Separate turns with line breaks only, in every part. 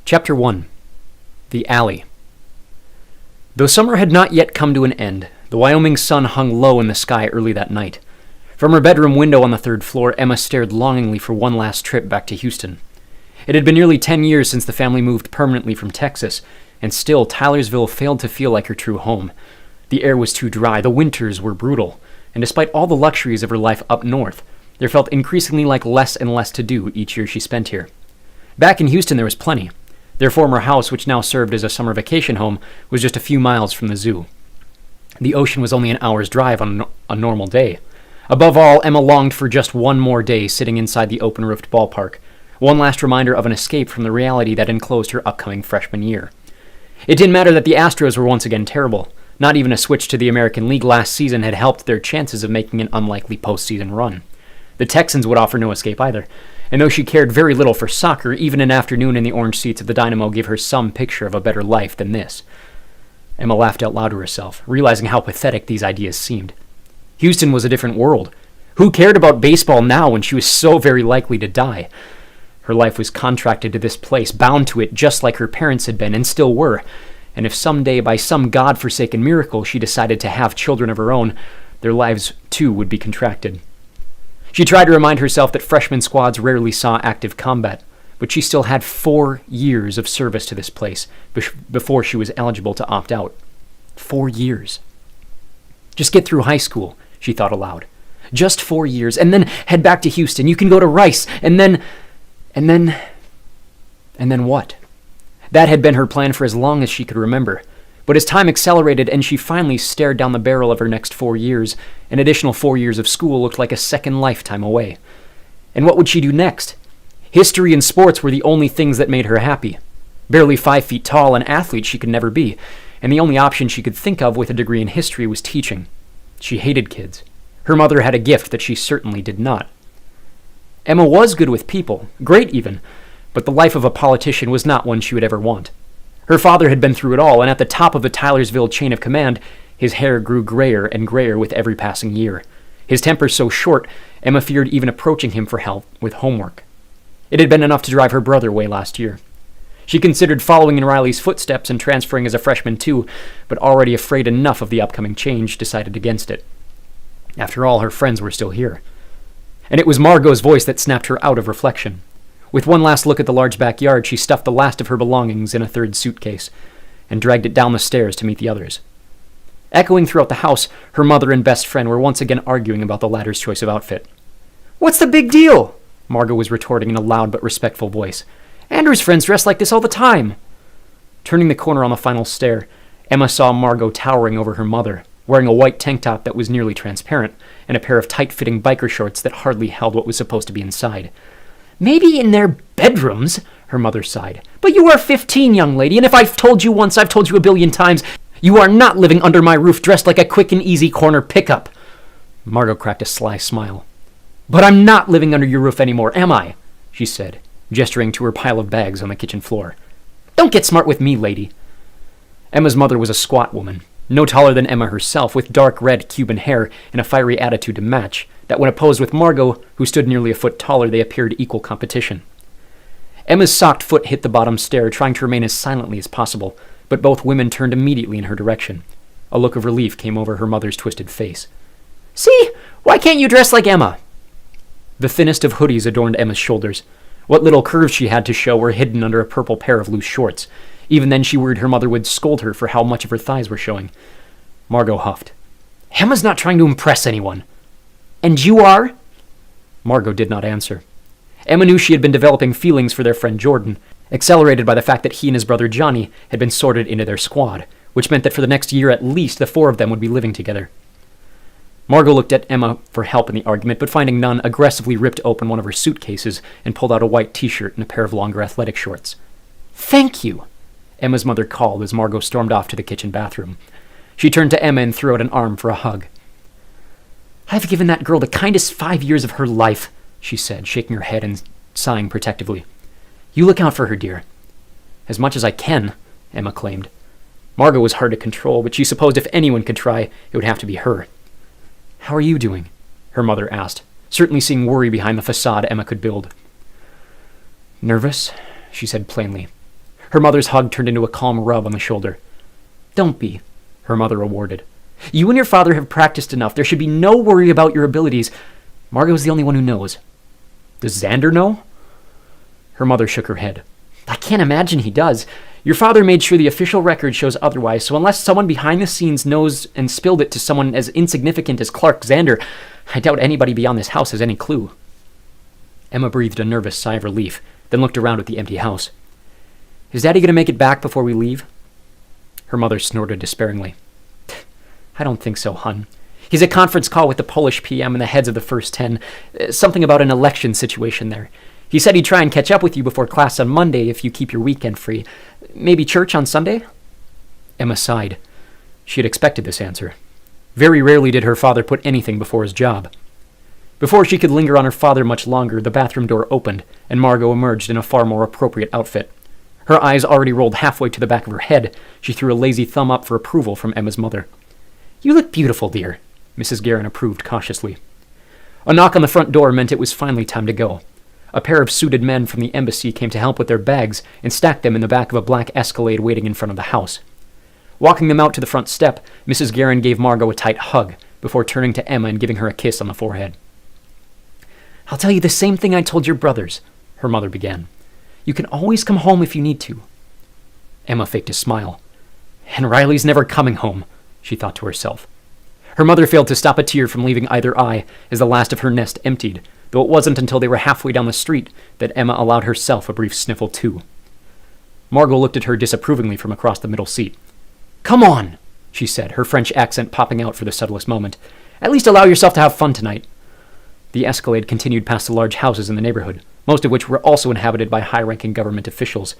Chapter 1. The Alley. Though summer had not yet come to an end, the Wyoming sun hung low in the sky early that night. From her bedroom window on the third floor, Emma stared longingly for one last trip back to Houston. It had been nearly 10 years since the family moved permanently from Texas, and still Tylersville failed to feel like her true home. The air was too dry, the winters were brutal, and despite all the luxuries of her life up north, there felt increasingly like less and less to do each year she spent here. Back in Houston there was plenty. Their former house, which now served as a summer vacation home, was just a few miles from the zoo. The ocean was only an hour's drive on a normal day. Above all, Emma longed for just one more day sitting inside the open-roofed ballpark, one last reminder of an escape from the reality that enclosed her upcoming freshman year. It didn't matter that the Astros were once again terrible. Not even a switch to the American League last season had helped their chances of making an unlikely postseason run. The Texans would offer no escape either, and though she cared very little for soccer, even an afternoon in the orange seats of the Dynamo gave her some picture of a better life than this. Emma laughed out loud to herself, realizing how pathetic these ideas seemed. Houston was a different world. Who cared about baseball now when she was so very likely to die? Her life was contracted to this place, bound to it just like her parents had been and still were, and if someday, by some God-forsaken miracle, she decided to have children of her own, their lives too would be contracted. She tried to remind herself that freshman squads rarely saw active combat, but she still had 4 years of service to this place before she was eligible to opt out. 4 years. Just get through high school, she thought aloud. Just 4 years, and then head back to Houston. You can go to Rice, and then what? That had been her plan for as long as she could remember. But as time accelerated and she finally stared down the barrel of her next 4 years, an additional 4 years of school looked like a second lifetime away. And what would she do next? History and sports were the only things that made her happy. Barely 5 feet tall, an athlete she could never be, and the only option she could think of with a degree in history was teaching. She hated kids. Her mother had a gift that she certainly did not. Emma was good with people, great even, but the life of a politician was not one she would ever want. Her father had been through it all, and at the top of the Tylersville chain of command, his hair grew grayer and grayer with every passing year. His temper so short, Emma feared even approaching him for help with homework. It had been enough to drive her brother away last year. She considered following in Riley's footsteps and transferring as a freshman too, but already afraid enough of the upcoming change, decided against it. After all, her friends were still here. And it was Margot's voice that snapped her out of reflection. With one last look at the large backyard, she stuffed the last of her belongings in a third suitcase and dragged it down the stairs to meet the others. Echoing throughout the house, her mother and best friend were once again arguing about the latter's choice of outfit. "What's the big deal?" Margot was retorting in a loud but respectful voice. "Andrew's friends dress like this all the time." Turning the corner on the final stair, Emma saw Margot towering over her mother, wearing a white tank top that was nearly transparent, and a pair of tight-fitting biker shorts that hardly held what was supposed to be inside. "Maybe in their bedrooms," her mother sighed. "But you are 15, young lady, and if I've told you once, I've told you a billion times. You are not living under my roof dressed like a quick and easy corner pickup." Margot cracked a sly smile. "But I'm not living under your roof anymore, am I?" she said, gesturing to her pile of bags on the kitchen floor. "Don't get smart with me, lady." Emma's mother was a squat woman, no taller than Emma herself, with dark red Cuban hair and a fiery attitude to match, that when opposed with Margot, who stood nearly a foot taller, they appeared equal competition. Emma's socked foot hit the bottom stair, trying to remain as silently as possible, but both women turned immediately in her direction. A look of relief came over her mother's twisted face. "See? Why can't you dress like Emma?" The thinnest of hoodies adorned Emma's shoulders. What little curves she had to show were hidden under a purple pair of loose shorts. Even then she worried her mother would scold her for how much of her thighs were showing. Margot huffed. "Emma's not trying to impress anyone." "And you are?" Margot did not answer. Emma knew she had been developing feelings for their friend Jordan, accelerated by the fact that he and his brother Johnny had been sorted into their squad, which meant that for the next year at least the 4 of them would be living together. Margot looked at Emma for help in the argument, but finding none, aggressively ripped open one of her suitcases and pulled out a white t-shirt and a pair of longer athletic shorts. "Thank you," Emma's mother called as Margot stormed off to the kitchen bathroom. She turned to Emma and threw out an arm for a hug. "I've given that girl the kindest 5 years of her life," she said, shaking her head and sighing protectively. "You look out for her, dear." "As much as I can," Emma claimed. Margot was hard to control, but she supposed if anyone could try, it would have to be her. "How are you doing?" her mother asked, certainly seeing worry behind the facade Emma could build. "Nervous," she said plainly. Her mother's hug turned into a calm rub on the shoulder. "Don't be," her mother rewarded. "You and your father have practiced enough. There should be no worry about your abilities. Margot's the only one who knows." "Does Xander know?" Her mother shook her head. "I can't imagine he does. Your father made sure the official record shows otherwise, so unless someone behind the scenes knows and spilled it to someone as insignificant as Clark Xander, I doubt anybody beyond this house has any clue." Emma breathed a nervous sigh of relief, then looked around at the empty house. "Is Daddy going to make it back before we leave?" Her mother snorted despairingly. "I don't think so, hon. He's at conference call with the Polish PM and the heads of the first 10. Something about an election situation there. He said he'd try and catch up with you before class on Monday if you keep your weekend free. Maybe church on Sunday?" Emma sighed. She had expected this answer. Very rarely did her father put anything before his job. Before she could linger on her father much longer, the bathroom door opened, and Margot emerged in a far more appropriate outfit. Her eyes already rolled halfway to the back of her head. She threw a lazy thumb up for approval from Emma's mother. "You look beautiful, dear," Mrs. Guerin approved cautiously. A knock on the front door meant it was finally time to go. A pair of suited men from the embassy came to help with their bags and stacked them in the back of a black Escalade waiting in front of the house. Walking them out to the front step, Mrs. Guerin gave Margot a tight hug before turning to Emma and giving her a kiss on the forehead. "I'll tell you the same thing I told your brothers," her mother began. "You can always come home if you need to." Emma faked a smile. "And Riley's never coming home," she thought to herself. Her mother failed to stop a tear from leaving either eye as the last of her nest emptied, though it wasn't until they were halfway down the street that Emma allowed herself a brief sniffle too. Margot looked at her disapprovingly from across the middle seat. "Come on," she said, her French accent popping out for the subtlest moment. "At least allow yourself to have fun tonight." The Escalade continued past the large houses in the neighborhood, most of which were also inhabited by high-ranking government officials.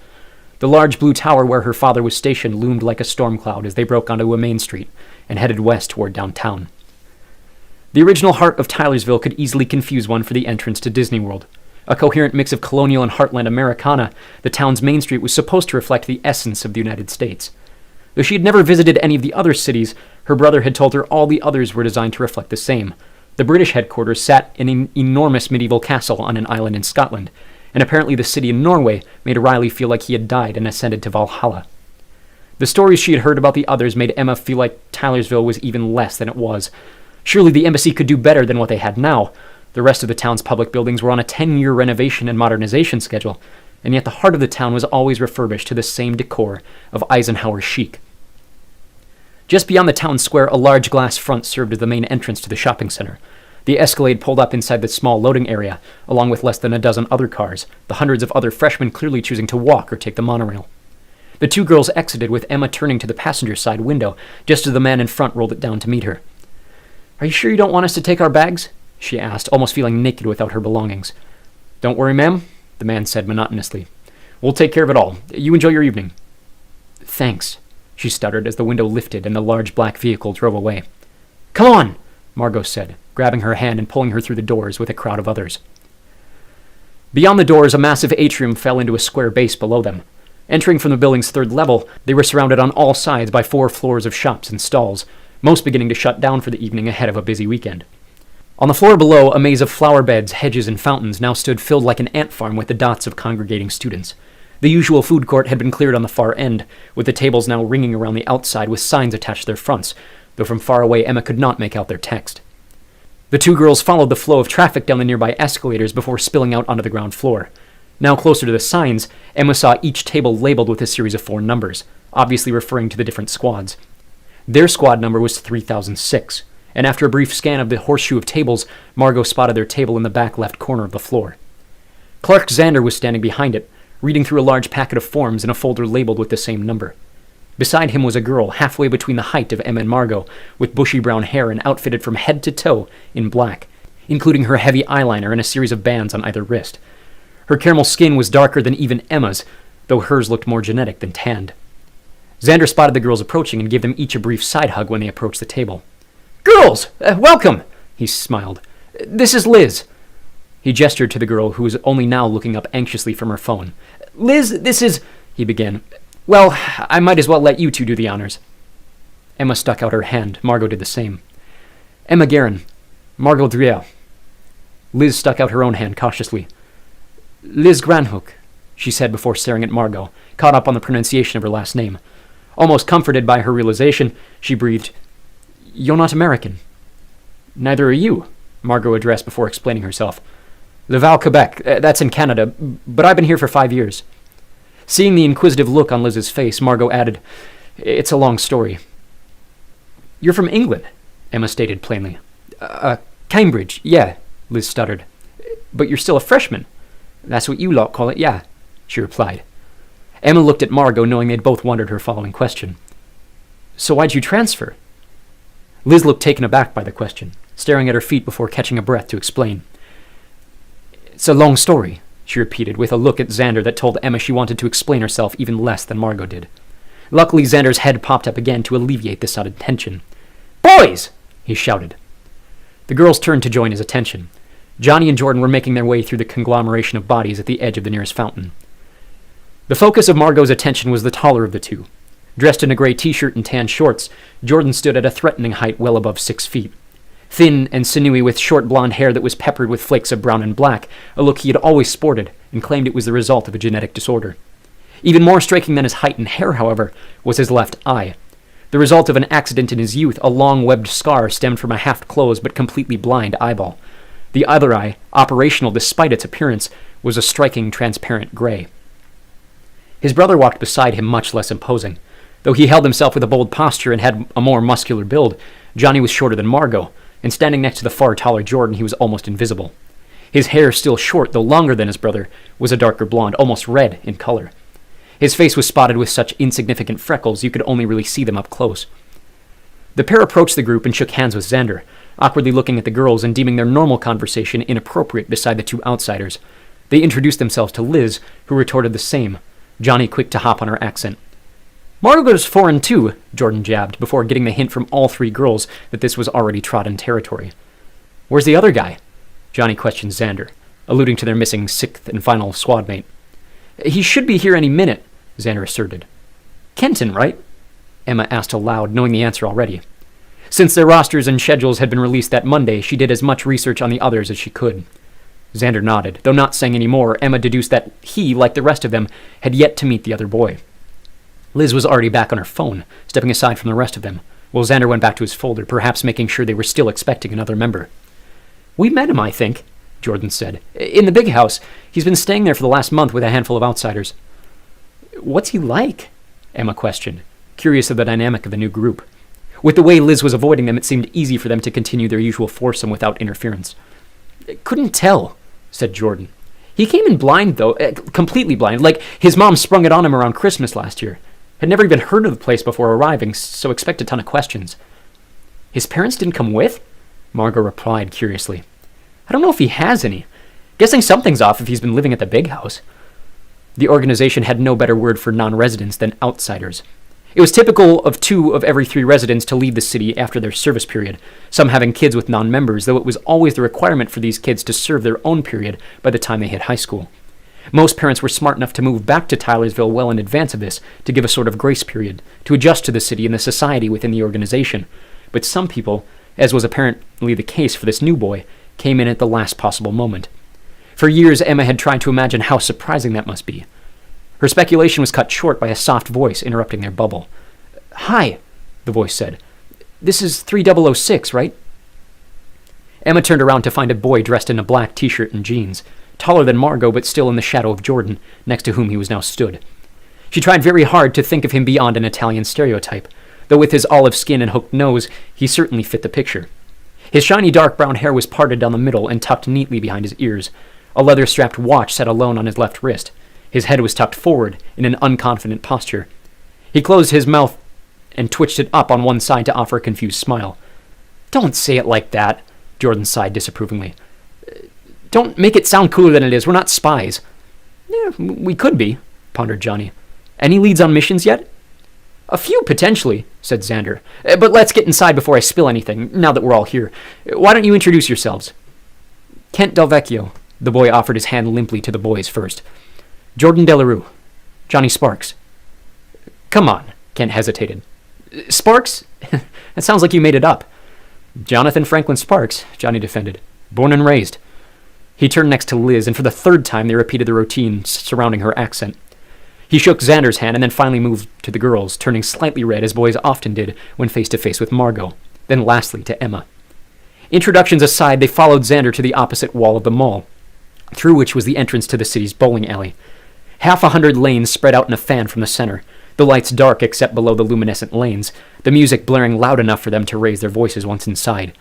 The large blue tower where her father was stationed loomed like a storm cloud as they broke onto a main street and headed west toward downtown. The original heart of Tylersville could easily confuse one for the entrance to Disney World. A coherent mix of colonial and heartland Americana, the town's main street was supposed to reflect the essence of the United States. Though she had never visited any of the other cities, her brother had told her all the others were designed to reflect the same. The British headquarters sat in an enormous medieval castle on an island in Scotland, and apparently the city in Norway made Riley feel like he had died and ascended to Valhalla. The stories she had heard about the others made Emma feel like Tylersville was even less than it was. Surely the embassy could do better than what they had now. The rest of the town's public buildings were on a 10-year renovation and modernization schedule, and yet the heart of the town was always refurbished to the same decor of Eisenhower chic. Just beyond the town square, a large glass front served as the main entrance to the shopping center. The Escalade pulled up inside the small loading area, along with less than a dozen other cars, the hundreds of other freshmen clearly choosing to walk or take the monorail. The two girls exited, with Emma turning to the passenger side window, just as the man in front rolled it down to meet her. "Are you sure you don't want us to take our bags?" she asked, almost feeling naked without her belongings. "Don't worry, ma'am," the man said monotonously. "We'll take care of it all. You enjoy your evening." "Thanks," she stuttered as the window lifted and the large black vehicle drove away. "Come on," Margot said, grabbing her hand and pulling her through the doors with a crowd of others. Beyond the doors, a massive atrium fell into a square base below them. Entering from the building's third level, they were surrounded on all sides by 4 floors of shops and stalls, most beginning to shut down for the evening ahead of a busy weekend. On the floor below, a maze of flower beds, hedges, and fountains now stood filled like an ant farm with the dots of congregating students. The usual food court had been cleared on the far end, with the tables now ringing around the outside with signs attached to their fronts, though from far away Emma could not make out their text. The two girls followed the flow of traffic down the nearby escalators before spilling out onto the ground floor. Now closer to the signs, Emma saw each table labeled with a series of 4 numbers, obviously referring to the different squads. Their squad number was 3006, and after a brief scan of the horseshoe of tables, Margot spotted their table in the back left corner of the floor. Clark Xander was standing behind it, reading through a large packet of forms in a folder labeled with the same number. Beside him was a girl halfway between the height of Emma and Margot, with bushy brown hair and outfitted from head to toe in black, including her heavy eyeliner and a series of bands on either wrist. Her caramel skin was darker than even Emma's, though hers looked more genetic than tanned. Xander spotted the girls approaching and gave them each a brief side hug when they approached the table. "Girls, welcome!" he smiled. "This is Liz." He gestured to the girl, who was only now looking up anxiously from her phone. "Liz, this is—" he began. "Well, I might as well let you two do the honors." Emma stuck out her hand. Margot did the same. "Emma Guerin. Margot Driel." Liz stuck out her own hand cautiously. "Liz Granhook," she said before staring at Margot, caught up on the pronunciation of her last name. Almost comforted by her realization, she breathed, "You're not American." "Neither are you," Margot addressed before explaining herself. "Laval, Quebec, that's in Canada, but I've been here for 5 years." Seeing the inquisitive look on Liz's face, Margot added, "It's a long story." "You're from England," Emma stated plainly. Cambridge, yeah," Liz stuttered. "But you're still a freshman." "That's what you lot call it, yeah," she replied. Emma looked at Margot, knowing they'd both wondered her following question. "So why'd you transfer?" Liz looked taken aback by the question, staring at her feet before catching a breath to explain. "It's a long story," she repeated, with a look at Xander that told Emma she wanted to explain herself even less than Margot did. Luckily, Xander's head popped up again to alleviate this sudden tension. "Boys!" he shouted. The girls turned to join his attention. Johnny and Jordan were making their way through the conglomeration of bodies at the edge of the nearest fountain. The focus of Margot's attention was the taller of the two. Dressed in a gray t-shirt and tan shorts, Jordan stood at a threatening height well above 6 feet. Thin and sinewy with short blonde hair that was peppered with flakes of brown and black, a look he had always sported and claimed it was the result of a genetic disorder. Even more striking than his height and hair, however, was his left eye. The result of an accident in his youth, a long webbed scar stemmed from a half-closed but completely blind eyeball. The other eye, operational despite its appearance, was a striking transparent gray. His brother walked beside him, much less imposing. Though he held himself with a bold posture and had a more muscular build, Johnny was shorter than Margot, and standing next to the far taller Jordan, he was almost invisible. His hair, still short though longer than his brother, was a darker blonde, almost red in color. His face was spotted with such insignificant freckles you could only really see them up close. The pair approached the group and shook hands with Xander, awkwardly looking at the girls and deeming their normal conversation inappropriate beside the two outsiders. They introduced themselves to Liz, who retorted the same, Johnny quick to hop on her accent. "Margot's foreign too," Jordan jabbed, before getting the hint from all three girls that this was already trodden territory. "Where's the other guy?" Johnny questioned Xander, alluding to their missing sixth and final squad mate. "He should be here any minute," Xander asserted. "Kenton, right?" Emma asked aloud, knowing the answer already. Since their rosters and schedules had been released that Monday, she did as much research on the others as she could. Xander nodded. Though not saying any more, Emma deduced that he, like the rest of them, had yet to meet the other boy. Liz was already back on her phone, stepping aside from the rest of them, while Xander went back to his folder, perhaps making sure they were still expecting another member. "We met him, I think," Jordan said. "In the big house. He's been staying there for the last month with a handful of outsiders." "What's he like?" Emma questioned, curious of the dynamic of the new group. With the way Liz was avoiding them, it seemed easy for them to continue their usual foursome without interference. "Couldn't tell," said Jordan. "He came in blind, though, completely blind, like his mom sprung it on him around Christmas last year. Had never even heard of the place before arriving, so expect a ton of questions." "His parents didn't come with?" Margot replied curiously. "I don't know if he has any. Guessing something's off if he's been living at the big house." The organization had no better word for non-residents than outsiders. It was typical of 2 of every 3 residents to leave the city after their service period, some having kids with non-members, though it was always the requirement for these kids to serve their own period by the time they hit high school. Most parents were smart enough to move back to Tylersville well in advance of this, to give a sort of grace period, to adjust to the city and the society within the organization. But some people, as was apparently the case for this new boy, came in at the last possible moment. For years, Emma had tried to imagine how surprising that must be. Her speculation was cut short by a soft voice interrupting their bubble. "Hi," the voice said. "This is 3006, right?" Emma turned around to find a boy dressed in a black t-shirt and jeans, taller than Margot but still in the shadow of Jordan, next to whom he was now stood. She tried very hard to think of him beyond an Italian stereotype, though with his olive skin and hooked nose, he certainly fit the picture. His shiny dark brown hair was parted down the middle and tucked neatly behind his ears. A leather-strapped watch sat alone on his left wrist. His head was tucked forward in an unconfident posture. He closed his mouth and twitched it up on one side to offer a confused smile. "Don't say it like that," Jordan sighed disapprovingly. "Don't make it sound cooler than it is. We're not spies." "Yeah, we could be," pondered Johnny. "Any leads on missions yet?" "A few, potentially," said Xander. "But let's get inside before I spill anything, now that we're all here. Why don't you introduce yourselves?" "Kent Delvecchio." The boy offered his hand limply to the boys first. "Jordan Delarue. Johnny Sparks." "Come on," Kent hesitated. "Sparks? That sounds like you made it up." "Jonathan Franklin Sparks," Johnny defended. "Born and raised." He turned next to Liz, and for the 3rd time they repeated the routine surrounding her accent. He shook Xander's hand and then finally moved to the girls, turning slightly red as boys often did when face to face with Margot, then lastly to Emma. Introductions aside, they followed Xander to the opposite wall of the mall, through which was the entrance to the city's bowling alley. 100 lanes spread out in a fan from the center, the lights dark except below the luminescent lanes, the music blaring loud enough for them to raise their voices once inside.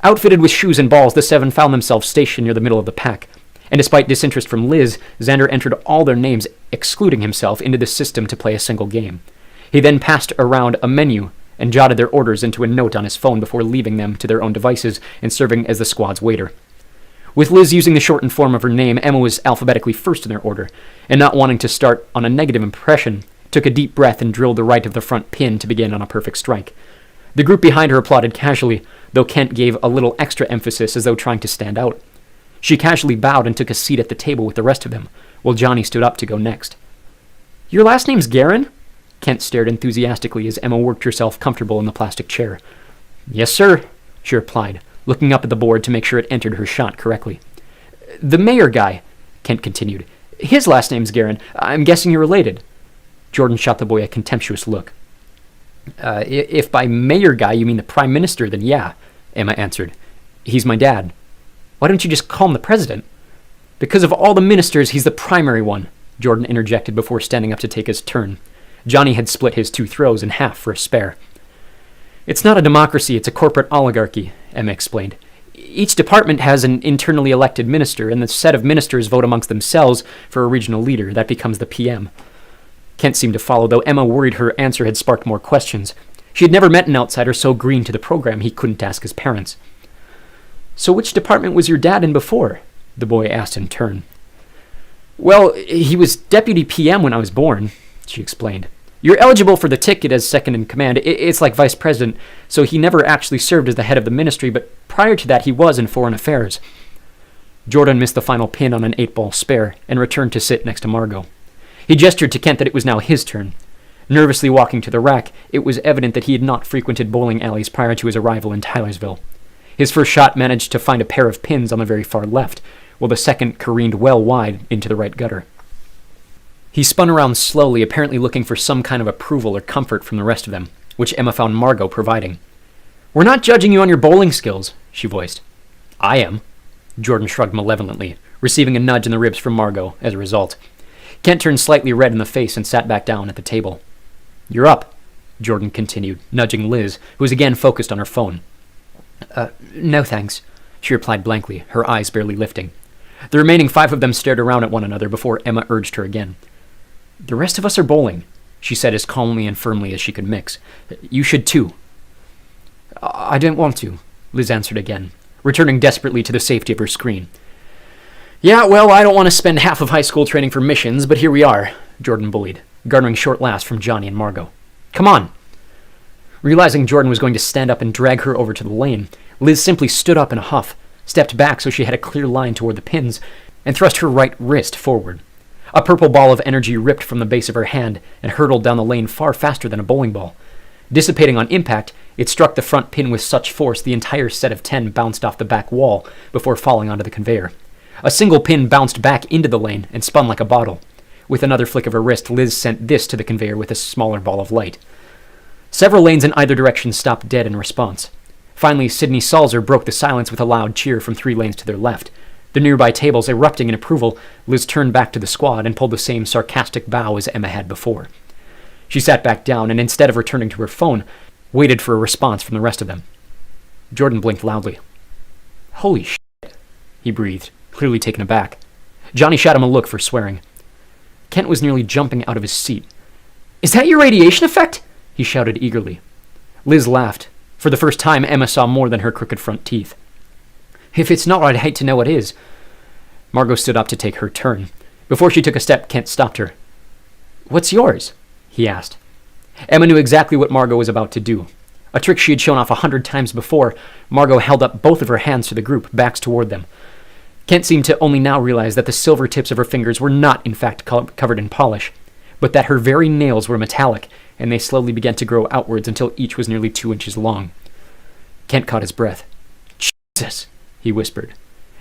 Outfitted with shoes and balls, the seven found themselves stationed near the middle of the pack, and despite disinterest from Liz, Xander entered all their names, excluding himself, into the system to play a single game. He then passed around a menu and jotted their orders into a note on his phone before leaving them to their own devices and serving as the squad's waiter. With Liz using the shortened form of her name, Emma was alphabetically first in their order, and not wanting to start on a negative impression, took a deep breath and drilled the right of the front pin to begin on a perfect strike. The group behind her applauded casually, though Kent gave a little extra emphasis as though trying to stand out. She casually bowed and took a seat at the table with the rest of them, while Johnny stood up to go next. "Your last name's Guerin?" Kent stared enthusiastically as Emma worked herself comfortable in the plastic chair. "Yes, sir," she replied, looking up at the board to make sure it entered her shot correctly. "The mayor guy," Kent continued. "His last name's Guerin. I'm guessing you're related." Jordan shot the boy a contemptuous look. If by mayor guy you mean the prime minister, then yeah," Emma answered. "He's my dad." "Why don't you just call him the president?" "Because of all the ministers, he's the primary one," Jordan interjected before standing up to take his turn. Johnny had split his 2 throws in half for a spare. "It's not a democracy, it's a corporate oligarchy," Emma explained. "Each department has an internally elected minister, and the set of ministers vote amongst themselves for a regional leader. That becomes the PM. Kent seemed to follow, though Emma worried her answer had sparked more questions. She had never met an outsider so green to the program he couldn't ask his parents. "So which department was your dad in before?" the boy asked in turn. "Well, he was deputy PM when I was born," she explained. "You're eligible for the ticket as second in command. It's like vice president, so he never actually served as the head of the ministry, but prior to that he was in foreign affairs." Jordan missed the final pin on an 8-ball spare and returned to sit next to Margot. He gestured to Kent that it was now his turn. Nervously walking to the rack, it was evident that he had not frequented bowling alleys prior to his arrival in Tylersville. His first shot managed to find a pair of pins on the very far left, while the second careened well wide into the right gutter. He spun around slowly, apparently looking for some kind of approval or comfort from the rest of them, which Emma found Margot providing. "We're not judging you on your bowling skills," she voiced. "I am." Jordan shrugged malevolently, receiving a nudge in the ribs from Margot as a result. Kent turned slightly red in the face and sat back down at the table. "You're up," Jordan continued, nudging Liz, who was again focused on her phone. No thanks," she replied blankly, her eyes barely lifting. The remaining 5 of them stared around at one another before Emma urged her again. "The rest of us are bowling," she said as calmly and firmly as she could mix. "You should too." "I don't want to," Liz answered again, returning desperately to the safety of her screen. "Yeah, well, I don't want to spend half of high school training for missions, but here we are," Jordan bullied, garnering short laughs from Johnny and Margot. "Come on." Realizing Jordan was going to stand up and drag her over to the lane, Liz simply stood up in a huff, stepped back so she had a clear line toward the pins, and thrust her right wrist forward. A purple ball of energy ripped from the base of her hand and hurtled down the lane far faster than a bowling ball. Dissipating on impact, it struck the front pin with such force the entire set of 10 bounced off the back wall before falling onto the conveyor. A single pin bounced back into the lane and spun like a bottle. With another flick of her wrist, Liz sent this to the conveyor with a smaller ball of light. Several lanes in either direction stopped dead in response. Finally, Sidney Salzer broke the silence with a loud cheer from 3 lanes to their left. The nearby tables erupting in approval, Liz turned back to the squad and pulled the same sarcastic bow as Emma had before. She sat back down and, instead of returning to her phone, waited for a response from the rest of them. Jordan blinked loudly. "Holy shit," he breathed, clearly taken aback. Johnny shot him a look for swearing. Kent was nearly jumping out of his seat. "Is that your radiation effect?" he shouted eagerly. Liz laughed. For the first time, Emma saw more than her crooked front teeth. "If it's not, I'd hate to know what is." Margot stood up to take her turn. Before she took a step, Kent stopped her. "What's yours?" he asked. Emma knew exactly what Margot was about to do. A trick she had shown off 100 times before, Margot held up both of her hands to the group, backs toward them. Kent seemed to only now realize that the silver tips of her fingers were not, in fact, covered in polish, but that her very nails were metallic, and they slowly began to grow outwards until each was nearly 2 inches long. Kent caught his breath. "Jesus," he whispered.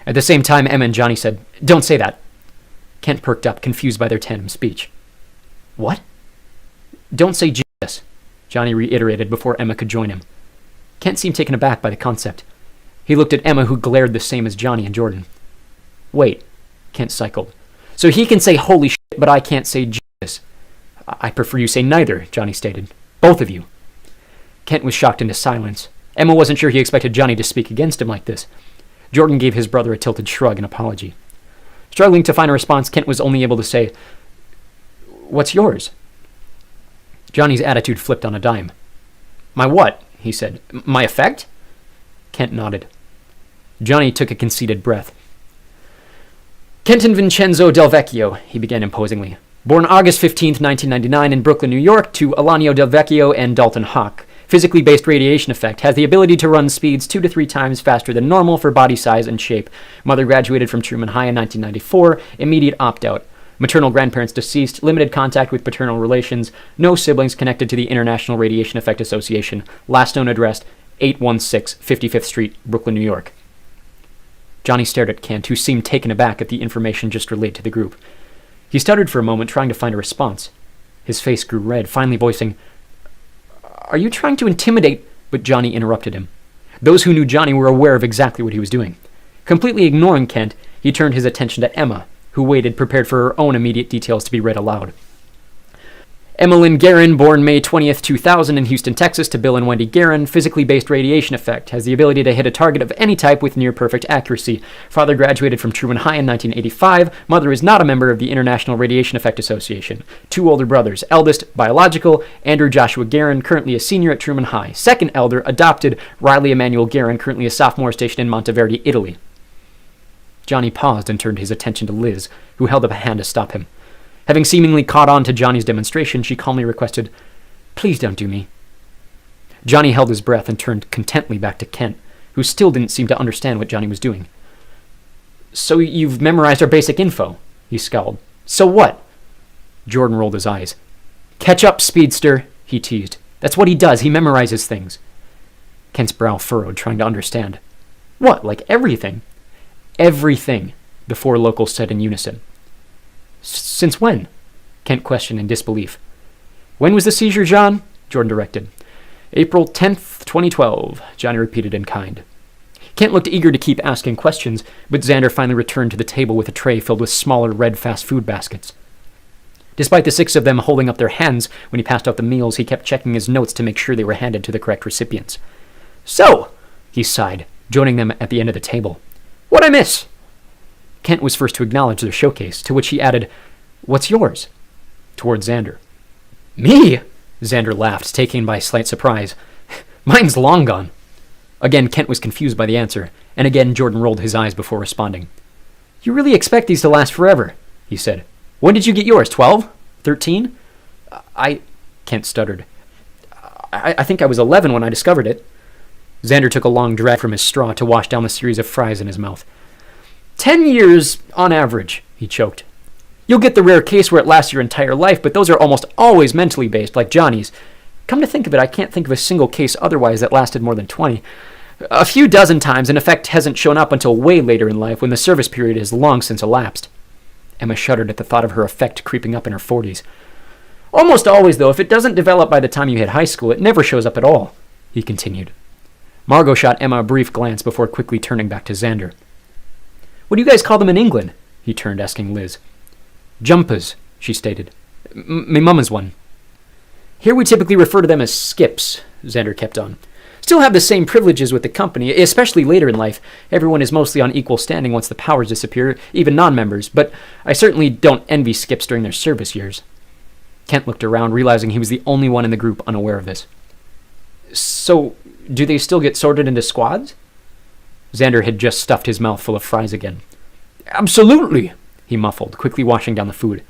At the same time, Emma and Johnny said, "Don't say that." Kent perked up, confused by their tandem speech. What? Don't say Jesus, Johnny reiterated before Emma could join him. Kent seemed taken aback by the concept. He looked at Emma, who glared the same as Johnny and Jordan. Wait, Kent cycled. So he can say holy shit, but I can't say Jesus. I prefer you say neither, Johnny stated. Both of you. Kent was shocked into silence. Emma wasn't sure he expected Johnny to speak against him like this. Jordan gave his brother a tilted shrug and apology. Struggling to find a response, Kent was only able to say, What's yours? Johnny's attitude flipped on a dime. My what? He said. My effect? Kent nodded. Johnny took a conceited breath. Kenton Vincenzo Del Vecchio, he began imposingly. Born August 15th, 1999 in Brooklyn, New York, to Alanio Del Vecchio and Dalton Hawk. Physically based radiation effect. Has the ability to run speeds 2 to 3 times faster than normal for body size and shape. Mother graduated from Truman High in 1994. Immediate opt-out. Maternal grandparents deceased. Limited contact with paternal relations. No siblings connected to the International Radiation Effect Association. Last known address, 816 55th Street, Brooklyn, New York. Johnny stared at Kent, who seemed taken aback at the information just relayed to the group. He stuttered for a moment, trying to find a response. His face grew red, finally voicing, Are you trying to intimidate? But Johnny interrupted him. Those who knew Johnny were aware of exactly what he was doing. Completely ignoring Kent, he turned his attention to Emma, who waited, prepared for her own immediate details to be read aloud. Emma Lynn Guerin, born May 20th, 2000 in Houston, Texas, to Bill and Wendy Guerin, physically based radiation effect, has the ability to hit a target of any type with near-perfect accuracy. Father graduated from Truman High in 1985. Mother is not a member of the International Radiation Effect Association. 2 older brothers. Eldest, biological, Andrew Joshua Guerin, currently a senior at Truman High. Second elder, adopted, Riley Emmanuel Guerin, currently a sophomore stationed in Monteverdi, Italy. Johnny paused and turned his attention to Liz, who held up a hand to stop him. Having seemingly caught on to Johnny's demonstration, she calmly requested, Please don't do me. Johnny held his breath and turned contently back to Kent, who still didn't seem to understand what Johnny was doing. So you've memorized our basic info, he scowled. So what? Jordan rolled his eyes. Catch up, speedster, he teased. That's what he does, he memorizes things. Kent's brow furrowed, trying to understand. What, like everything? Everything, the 4 locals said in unison. Since when? Kent questioned in disbelief. When was the seizure, John? Jordan directed. April 10th, 2012, Johnny repeated in kind. Kent looked eager to keep asking questions, but Xander finally returned to the table with a tray filled with smaller red fast food baskets. Despite the 6 of them holding up their hands when he passed out the meals, he kept checking his notes to make sure they were handed to the correct recipients. So, he sighed, joining them at the end of the table. What'd I miss? Kent was first to acknowledge their showcase, to which he added, What's yours? Toward Xander. Me? Xander laughed, taken by slight surprise. Mine's long gone. Again, Kent was confused by the answer, and again Jordan rolled his eyes before responding. You really expect these to last forever, he said. When did you get yours, 12? 13? Kent stuttered. I think I was 11 when I discovered it. Xander took a long drag from his straw to wash down the series of fries in his mouth. 10 years, on average, he choked. You'll get the rare case where it lasts your entire life, but those are almost always mentally based, like Johnny's. Come to think of it, I can't think of a single case otherwise that lasted more than 20. A few dozen times, an effect hasn't shown up until way later in life, when the service period has long since elapsed. Emma shuddered at the thought of her effect creeping up in her 40s. Almost always, though, if it doesn't develop by the time you hit high school, it never shows up at all, he continued. Margot shot Emma a brief glance before quickly turning back to Xander. What do you guys call them in England? He turned, asking Liz. Jumpers, she stated. Me mama's one. Here we typically refer to them as skips, Xander kept on. Still have the same privileges with the company, especially later in life. Everyone is mostly on equal standing once the powers disappear, even non-members, but I certainly don't envy skips during their service years. Kent looked around, realizing he was the only one in the group unaware of this. So, do they still get sorted into squads? Xander had just stuffed his mouth full of fries again. Absolutely, he muffled, quickly washing down the food.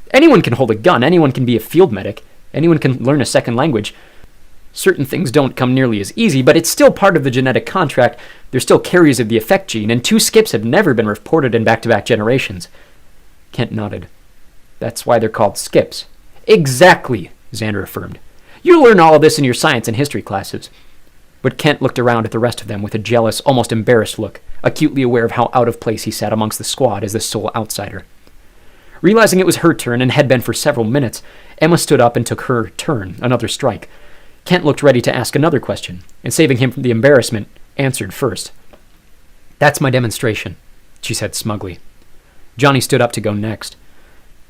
Anyone can hold a gun, anyone can be a field medic, anyone can learn a second language. Certain things don't come nearly as easy, but it's still part of the genetic contract. They're still carriers of the effect gene, and 2 skips have never been reported in back-to-back generations. Kent nodded. That's why they're called skips. Exactly, Xander affirmed. You learn all of this in your science and history classes. But Kent looked around at the rest of them with a jealous, almost embarrassed look, acutely aware of how out of place he sat amongst the squad as the sole outsider. Realizing it was her turn and had been for several minutes, Emma stood up and took her turn, another strike. Kent looked ready to ask another question, and saving him from the embarrassment, answered first. "That's my demonstration," she said smugly. Johnny stood up to go next.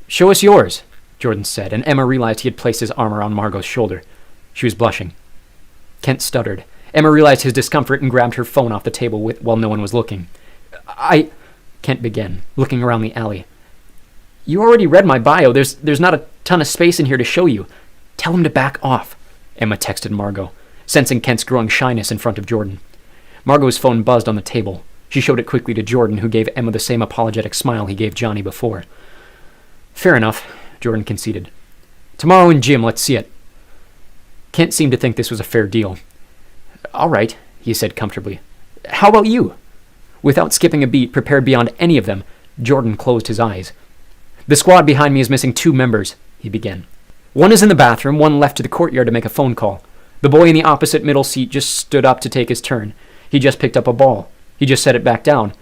"Show us yours," Jordan said, and Emma realized he had placed his arm around Margot's shoulder. She was blushing. Kent stuttered. Emma realized his discomfort and grabbed her phone off the table while no one was looking. Kent began, looking around the alley. "You already read my bio. There's not a ton of space in here to show you. Tell him to back off," Emma texted Margot, sensing Kent's growing shyness in front of Jordan. Margot's phone buzzed on the table. She showed it quickly to Jordan, who gave Emma the same apologetic smile he gave Johnny before. "Fair enough," Jordan conceded. "Tomorrow in gym, let's see it." Kent seemed to think this was a fair deal. "All right," he said comfortably. "How about you?" Without skipping a beat, prepared beyond any of them, Jordan closed his eyes. "The squad behind me is missing 2 members," he began. "One is in the bathroom, one left to the courtyard to make a phone call. The boy in the opposite middle seat just stood up to take his turn. He just picked up a ball. He just set it back down.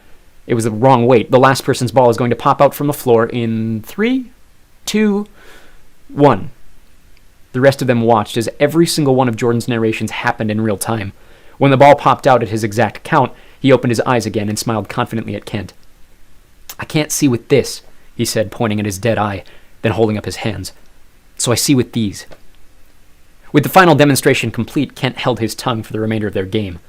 It was the wrong weight. The last person's ball is going to pop out from the floor in 3, 2, 1. The rest of them watched as every single one of Jordan's narrations happened in real time. When the ball popped out at his exact count, he opened his eyes again and smiled confidently at Kent. "I can't see with this," he said, pointing at his dead eye, then holding up his hands. "So I see with these." With the final demonstration complete, Kent held his tongue for the remainder of their game.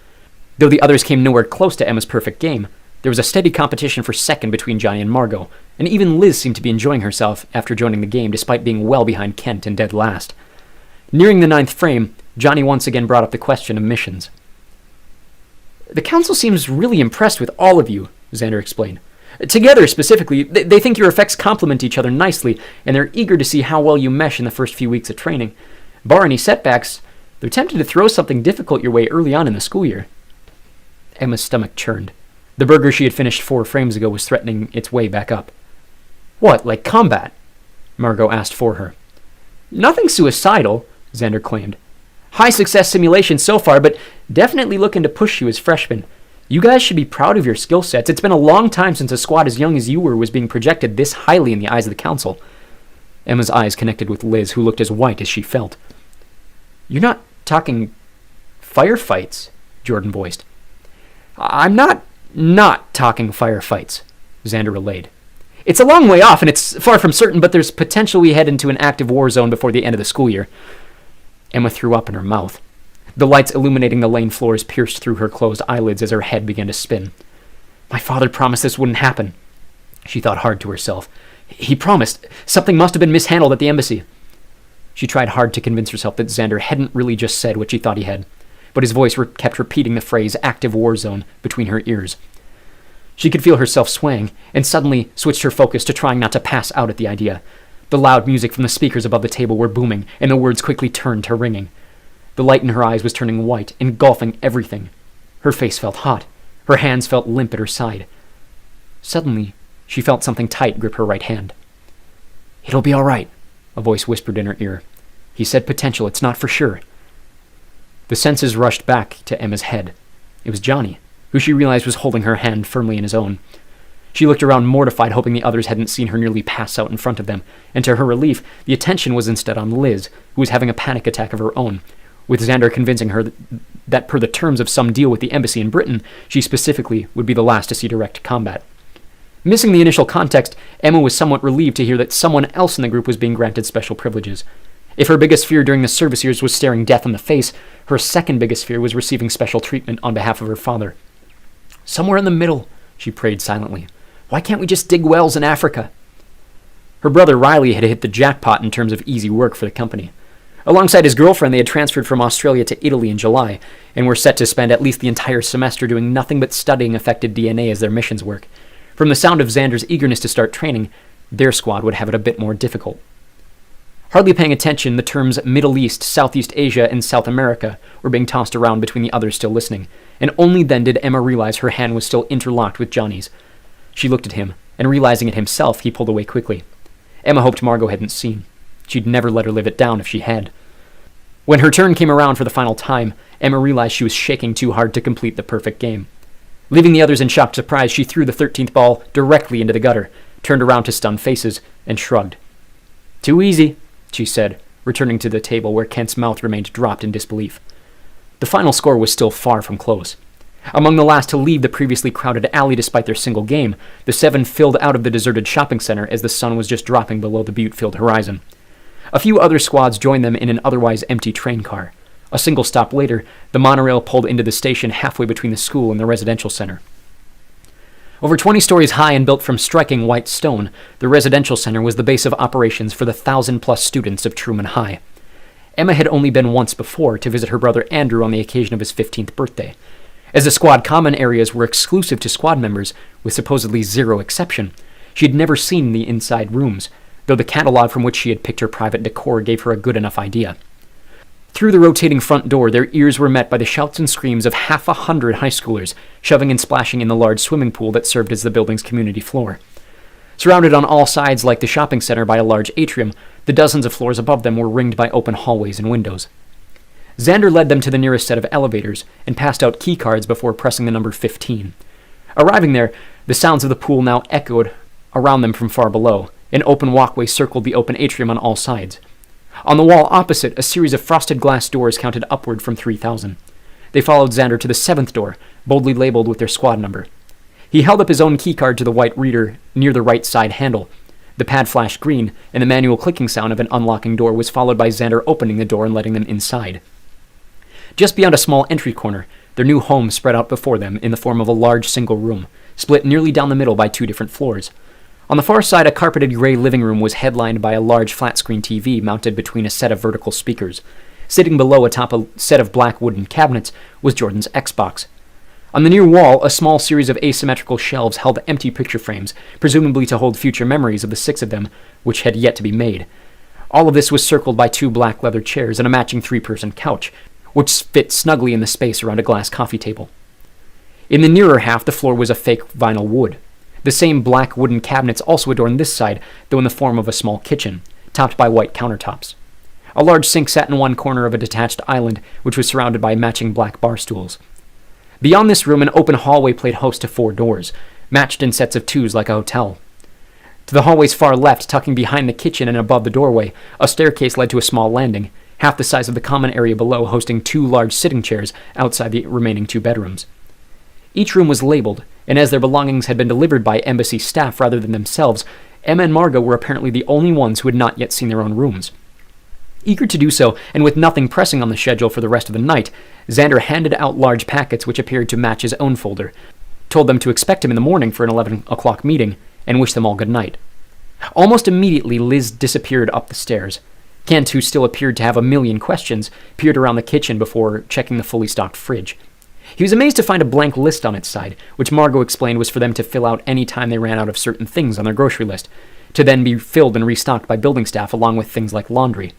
Though the others came nowhere close to Emma's perfect game, there was a steady competition for second between Johnny and Margot, and even Liz seemed to be enjoying herself after joining the game despite being well behind Kent and dead last. Nearing the 9th frame, Johnny once again brought up the question of missions. "The council seems really impressed with all of you," Xander explained. "Together, specifically, they think your effects complement each other nicely, and they're eager to see how well you mesh in the first few weeks of training. Bar any setbacks, they're tempted to throw something difficult your way early on in the school year." Emma's stomach churned. The burger she had finished 4 frames ago was threatening its way back up. "What, like combat?" Margot asked for her. "Nothing suicidal," Xander claimed. "High success simulation so far, but definitely looking to push you as freshmen. You guys should be proud of your skill sets. It's been a long time since a squad as young as you were was being projected this highly in the eyes of the council." Emma's eyes connected with Liz, who looked as white as she felt. "You're not talking firefights," Jordan voiced. "I'm not talking firefights," Xander relayed. "It's a long way off, and it's far from certain, but there's potential we head into an active war zone before the end of the school year." Emma threw up in her mouth. The lights illuminating the lane floors pierced through her closed eyelids as her head began to spin. "My father promised this wouldn't happen," she thought hard to herself. "He promised. Something must have been mishandled at the embassy." She tried hard to convince herself that Xander hadn't really just said what she thought he had, but his voice kept repeating the phrase active war zone between her ears. She could feel herself swaying, and suddenly switched her focus to trying not to pass out at the idea. The loud music from the speakers above the table were booming, and the words quickly turned to ringing. The light in her eyes was turning white, engulfing everything. Her face felt hot. Her hands felt limp at her side. Suddenly, she felt something tight grip her right hand. "It'll be all right," a voice whispered in her ear. "He said potential, it's not for sure." The senses rushed back to Emma's head. It was Johnny, who she realized was holding her hand firmly in his own. She looked around mortified, hoping the others hadn't seen her nearly pass out in front of them, and to her relief, the attention was instead on Liz, who was having a panic attack of her own, with Xander convincing her that per the terms of some deal with the embassy in Britain, she specifically would be the last to see direct combat. Missing the initial context, Emma was somewhat relieved to hear that someone else in the group was being granted special privileges. If her biggest fear during the service years was staring death in the face, her second biggest fear was receiving special treatment on behalf of her father. "Somewhere in the middle," she prayed silently. "Why can't we just dig wells in Africa?" Her brother Riley had hit the jackpot in terms of easy work for the company. Alongside his girlfriend, they had transferred from Australia to Italy in July, and were set to spend at least the entire semester doing nothing but studying affected DNA as their missions work. From the sound of Xander's eagerness to start training, their squad would have it a bit more difficult. Hardly paying attention, the terms Middle East, Southeast Asia, and South America were being tossed around between the others still listening, and only then did Emma realize her hand was still interlocked with Johnny's. She looked at him, and realizing it himself, he pulled away quickly. Emma hoped Margot hadn't seen. She'd never let her live it down if she had. When her turn came around for the final time, Emma realized she was shaking too hard to complete the perfect game. Leaving the others in shocked surprise, she threw the 13th ball directly into the gutter, turned around to stunned faces, and shrugged. "Too easy," she said, returning to the table where Kent's mouth remained dropped in disbelief. The final score was still far from close. Among the last to leave the previously crowded alley despite their single game, the 7 filled out of the deserted shopping center as the sun was just dropping below the butte-filled horizon. A few other squads joined them in an otherwise empty train car. A single stop later, the monorail pulled into the station halfway between the school and the residential center. Over 20 stories high and built from striking white stone, the residential center was the base of operations for the 1,000-plus students of Truman High. Emma had only been once before to visit her brother Andrew on the occasion of his 15th birthday. As the squad common areas were exclusive to squad members, with supposedly zero exception, she had never seen the inside rooms, though the catalog from which she had picked her private decor gave her a good enough idea. Through the rotating front door, their ears were met by the shouts and screams of 100 high schoolers, shoving and splashing in the large swimming pool that served as the building's community floor. Surrounded on all sides like the shopping center by a large atrium, the dozens of floors above them were ringed by open hallways and windows. Xander led them to the nearest set of elevators and passed out key cards before pressing the number 15. Arriving there, the sounds of the pool now echoed around them from far below. An open walkway circled the open atrium on all sides. On the wall opposite, a series of frosted glass doors counted upward from 3,000. They followed Xander to the 7th door, boldly labeled with their squad number. He held up his own keycard to the white reader near the right side handle. The pad flashed green, and the manual clicking sound of an unlocking door was followed by Xander opening the door and letting them inside. Just beyond a small entry corner, their new home spread out before them in the form of a large single room, split nearly down the middle by 2 different floors. On the far side, a carpeted gray living room was headlined by a large flat-screen TV mounted between a set of vertical speakers. Sitting below atop a set of black wooden cabinets was Jordan's Xbox. On the near wall, a small series of asymmetrical shelves held empty picture frames, presumably to hold future memories of the 6 of them, which had yet to be made. All of this was circled by 2 black leather chairs and a matching 3-person couch, which fit snugly in the space around a glass coffee table. In the nearer half, the floor was a fake vinyl wood. The same black wooden cabinets also adorned this side, though in the form of a small kitchen, topped by white countertops. A large sink sat in one corner of a detached island, which was surrounded by matching black bar stools. Beyond this room, an open hallway played host to 4 doors, matched in sets of 2s like a hotel. To the hallway's far left, tucking behind the kitchen and above the doorway, a staircase led to a small landing, half the size of the common area below, hosting 2 large sitting chairs outside the remaining 2 bedrooms. Each room was labeled, and as their belongings had been delivered by embassy staff rather than themselves, Emma and Margot were apparently the only ones who had not yet seen their own rooms. Eager to do so, and with nothing pressing on the schedule for the rest of the night, Xander handed out large packets which appeared to match his own folder, told them to expect him in the morning for an 11 o'clock meeting, and wished them all good night. Almost immediately, Liz disappeared up the stairs. Kent, who still appeared to have a million questions, peered around the kitchen before checking the fully stocked fridge. He was amazed to find a blank list on its side, which Margot explained was for them to fill out any time they ran out of certain things on their grocery list, to then be filled and restocked by building staff along with things like laundry.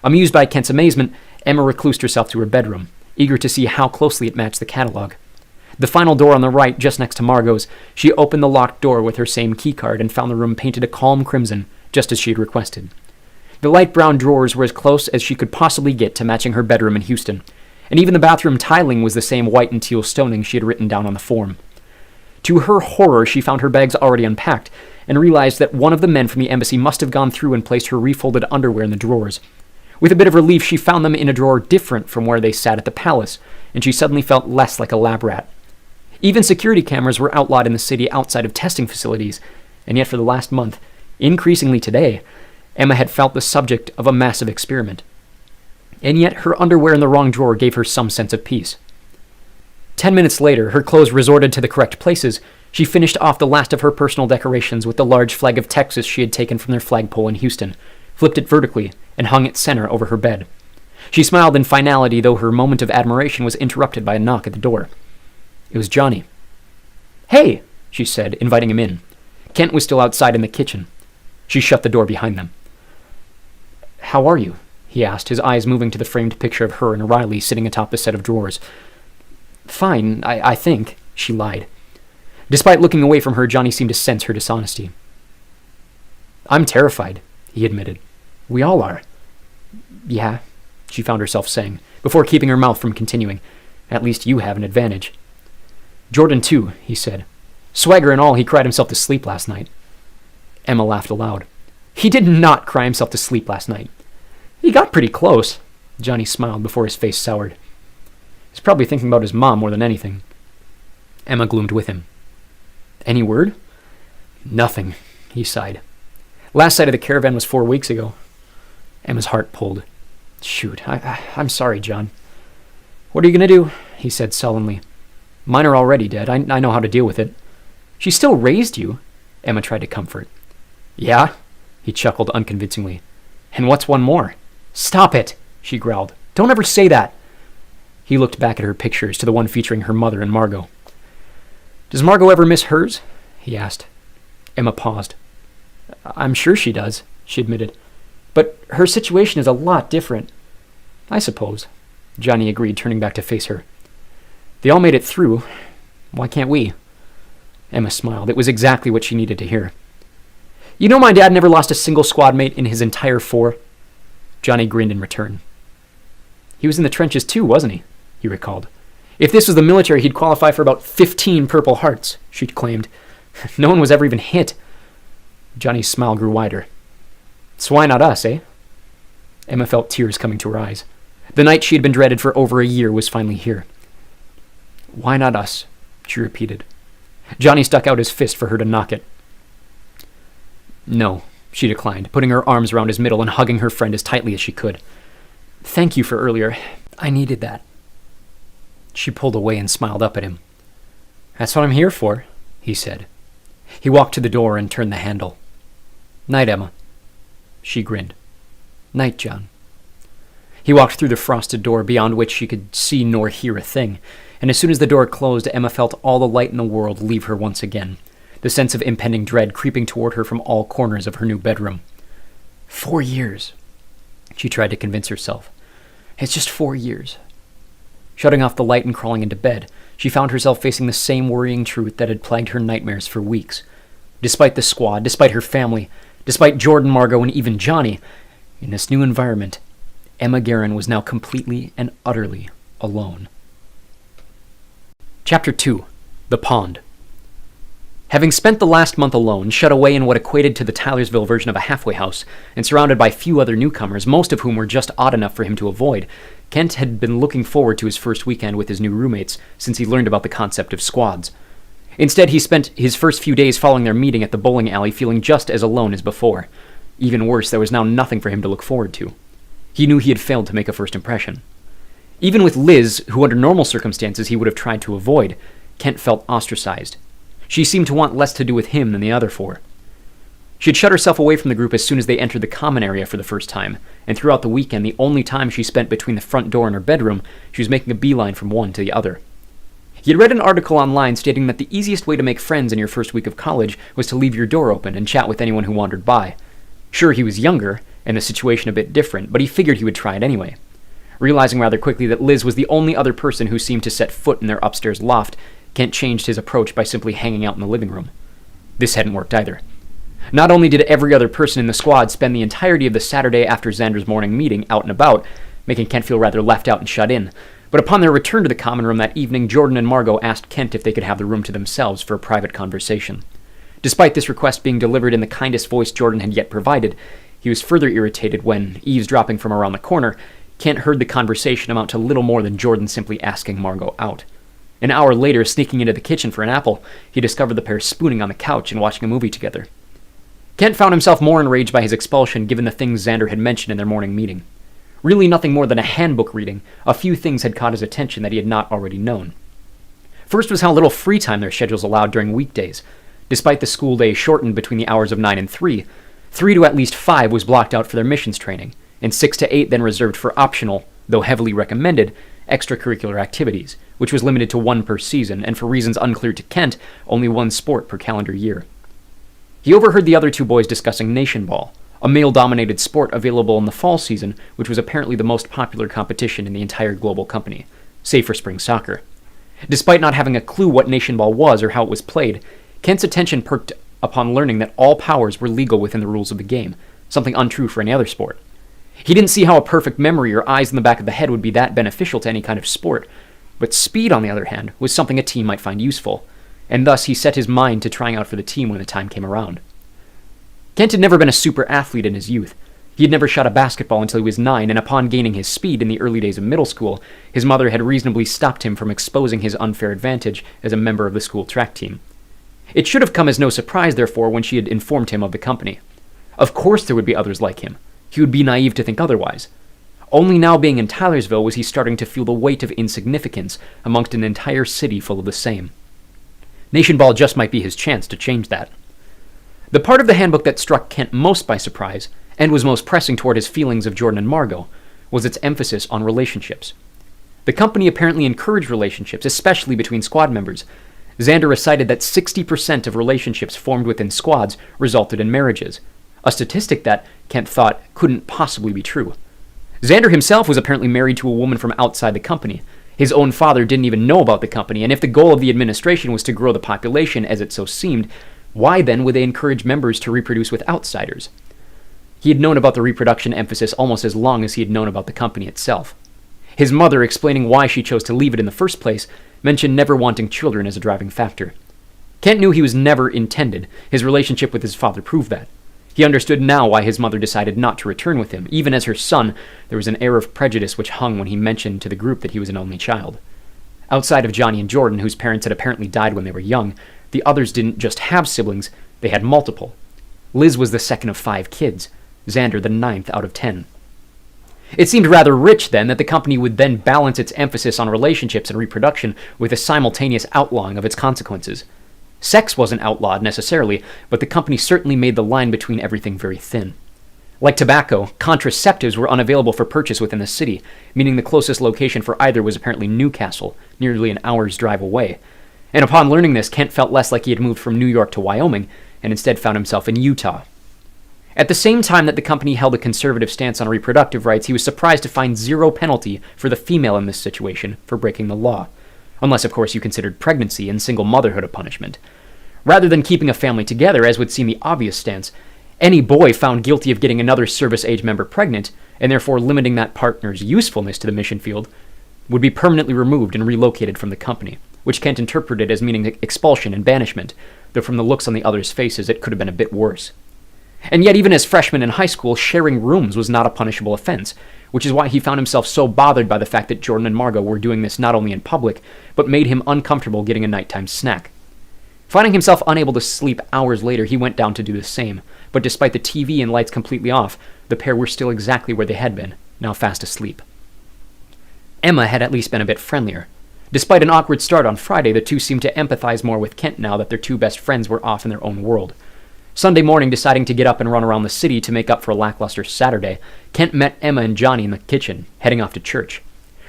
Amused by Kent's amazement, Emma reclused herself to her bedroom, eager to see how closely it matched the catalog. The final door on the right, just next to Margot's, she opened the locked door with her same keycard and found the room painted a calm crimson, just as she had requested. The light brown drawers were as close as she could possibly get to matching her bedroom in Houston, and even the bathroom tiling was the same white and teal stoning she had written down on the form. To her horror, she found her bags already unpacked, and realized that one of the men from the embassy must have gone through and placed her refolded underwear in the drawers. With a bit of relief, she found them in a drawer different from where they sat at the palace, and she suddenly felt less like a lab rat. Even security cameras were outlawed in the city outside of testing facilities, and yet for the last month, increasingly today, Emma had felt the subject of a massive experiment. And yet her underwear in the wrong drawer gave her some sense of peace. 10 minutes later, her clothes resorted to the correct places, she finished off the last of her personal decorations with the large flag of Texas she had taken from their flagpole in Houston, flipped it vertically, and hung it center over her bed. She smiled in finality, though her moment of admiration was interrupted by a knock at the door. It was Johnny. "Hey," she said, inviting him in. Kent was still outside in the kitchen. She shut the door behind them. "How are you?" he asked, his eyes moving to the framed picture of her and Riley sitting atop the set of drawers. "Fine, I think," she lied. Despite looking away from her, Johnny seemed to sense her dishonesty. "I'm terrified," he admitted. "We all are." "Yeah," she found herself saying, before keeping her mouth from continuing. "At least you have an advantage." "Jordan, too," he said. "Swagger and all, he cried himself to sleep last night." Emma laughed aloud. He did not cry himself to sleep last night. He got pretty close. Johnny smiled before his face soured. He's probably thinking about his mom more than anything. Emma gloomed with him. Any word? Nothing, he sighed. Last sight of the caravan was 4 weeks ago. Emma's heart pulled. Shoot, I'm sorry, John. What are you going to do? He said sullenly. Mine are already dead. I know how to deal with it. She still raised you, Emma tried to comfort. Yeah, he chuckled unconvincingly. And what's one more? Stop it, she growled. Don't ever say that. He looked back at her pictures to the one featuring her mother and Margot. Does Margot ever miss hers? He asked. Emma paused. I'm sure she does, she admitted. But her situation is a lot different. I suppose, Johnny agreed, turning back to face her. They all made it through. Why can't we? Emma smiled. It was exactly what she needed to hear. You know my dad never lost a single squad mate in his entire 4? Johnny grinned in return. He was in the trenches too, wasn't he? He recalled. If this was the military, he'd qualify for about 15 Purple Hearts, she claimed. No one was ever even hit. Johnny's smile grew wider. So why not us, eh? Emma felt tears coming to her eyes. The night she had been dreaded for over a year was finally here. Why not us? She repeated. Johnny stuck out his fist for her to knock it. No, she declined, putting her arms around his middle and hugging her friend as tightly as she could. Thank you for earlier. I needed that. She pulled away and smiled up at him. That's what I'm here for, he said. He walked to the door and turned the handle. Night, Emma. She grinned. Night, John. He walked through the frosted door beyond which she could see nor hear a thing, and as soon as the door closed, Emma felt all the light in the world leave her once again, the sense of impending dread creeping toward her from all corners of her new bedroom. 4 years. She tried to convince herself. It's just 4 years. Shutting off the light and crawling into bed, she found herself facing the same worrying truth that had plagued her nightmares for weeks. Despite the squad, despite her family, despite Jordan, Margot, and even Johnny, in this new environment, Emma Guerin was now completely and utterly alone. Chapter 2. The Pond. Having spent the last month alone, shut away in what equated to the Tylersville version of a halfway house, and surrounded by few other newcomers, most of whom were just odd enough for him to avoid, Kent had been looking forward to his first weekend with his new roommates since he learned about the concept of squads. Instead, he spent his first few days following their meeting at the bowling alley feeling just as alone as before. Even worse, there was now nothing for him to look forward to. He knew he had failed to make a first impression. Even with Liz, who under normal circumstances he would have tried to avoid, Kent felt ostracized. She seemed to want less to do with him than the other 4. She had shut herself away from the group as soon as they entered the common area for the first time, and throughout the weekend, the only time she spent between the front door and her bedroom, she was making a beeline from one to the other. He had read an article online stating that the easiest way to make friends in your first week of college was to leave your door open and chat with anyone who wandered by. Sure, he was younger, and the situation a bit different, but he figured he would try it anyway. Realizing rather quickly that Liz was the only other person who seemed to set foot in their upstairs loft, Kent changed his approach by simply hanging out in the living room. This hadn't worked either. Not only did every other person in the squad spend the entirety of the Saturday after Xander's morning meeting out and about, making Kent feel rather left out and shut in, but upon their return to the common room that evening, Jordan and Margot asked Kent if they could have the room to themselves for a private conversation. Despite this request being delivered in the kindest voice Jordan had yet provided, he was further irritated when, eavesdropping from around the corner, Kent heard the conversation amount to little more than Jordan simply asking Margot out. An hour later, sneaking into the kitchen for an apple, he discovered the pair spooning on the couch and watching a movie together. Kent found himself more enraged by his expulsion given the things Xander had mentioned in their morning meeting. Really nothing more than a handbook reading, a few things had caught his attention that he had not already known. First was how little free time their schedules allowed during weekdays. Despite the school day shortened between the hours of 9 and 3, 3 to at least 5 was blocked out for their missions training, and 6 to 8 then reserved for optional, though heavily recommended, extracurricular activities, which was limited to 1 per season, and for reasons unclear to Kent, only 1 sport per calendar year. He overheard the other 2 boys discussing Nation Ball, a male-dominated sport available in the fall season, which was apparently the most popular competition in the entire global company, save for spring soccer. Despite not having a clue what Nation Ball was or how it was played, Kent's attention perked upon learning that all powers were legal within the rules of the game, something untrue for any other sport. He didn't see how a perfect memory or eyes in the back of the head would be that beneficial to any kind of sport, but speed, on the other hand, was something a team might find useful, and thus he set his mind to trying out for the team when the time came around. Kent had never been a super athlete in his youth. He had never shot a basketball until he was 9, and upon gaining his speed in the early days of middle school, his mother had reasonably stopped him from exposing his unfair advantage as a member of the school track team. It should have come as no surprise, therefore, when she had informed him of the company. Of course there would be others like him. He would be naive to think otherwise. Only now being in Tylersville was he starting to feel the weight of insignificance amongst an entire city full of the same. Nation Ball just might be his chance to change that. The part of the handbook that struck Kent most by surprise, and was most pressing toward his feelings of Jordan and Margot, was its emphasis on relationships. The company apparently encouraged relationships, especially between squad members. Xander recited that 60% of relationships formed within squads resulted in marriages, a statistic that, Kent thought, couldn't possibly be true. Xander himself was apparently married to a woman from outside the company. His own father didn't even know about the company, and if the goal of the administration was to grow the population, as it so seemed, why then would they encourage members to reproduce with outsiders? He had known about the reproduction emphasis almost as long as he had known about the company itself. His mother, explaining why she chose to leave it in the first place, mentioned never wanting children as a driving factor. Kent knew he was never intended. His relationship with his father proved that. He understood now why his mother decided not to return with him. Even as her son, there was an air of prejudice which hung when he mentioned to the group that he was an only child. Outside of Johnny and Jordan, whose parents had apparently died when they were young, the others didn't just have siblings, they had multiple. Liz was the second of 5 kids, Xander the 9th out of 10. It seemed rather rich, then, that the company would then balance its emphasis on relationships and reproduction with a simultaneous outlawing of its consequences. Sex wasn't outlawed necessarily, but the company certainly made the line between everything very thin. Like tobacco, contraceptives were unavailable for purchase within the city, meaning the closest location for either was apparently Newcastle, nearly an hour's drive away. And upon learning this, Kent felt less like he had moved from New York to Wyoming, and instead found himself in Utah. At the same time that the company held a conservative stance on reproductive rights, he was surprised to find 0 penalty for the female in this situation for breaking the law. Unless, of course, you considered pregnancy and single motherhood a punishment. Rather than keeping a family together, as would seem the obvious stance, any boy found guilty of getting another service-age member pregnant, and therefore limiting that partner's usefulness to the mission field, would be permanently removed and relocated from the company, which Kent interpreted as meaning expulsion and banishment, though from the looks on the others' faces it could have been a bit worse. And yet, even as freshmen in high school, sharing rooms was not a punishable offense, which is why he found himself so bothered by the fact that Jordan and Margot were doing this not only in public, but made him uncomfortable getting a nighttime snack. Finding himself unable to sleep hours later, he went down to do the same, but despite the TV and lights completely off, the pair were still exactly where they had been, now fast asleep. Emma had at least been a bit friendlier. Despite an awkward start on Friday, the two seemed to empathize more with Kent now that their 2 best friends were off in their own world. Sunday morning, deciding to get up and run around the city to make up for a lackluster Saturday, Kent met Emma and Johnny in the kitchen, heading off to church.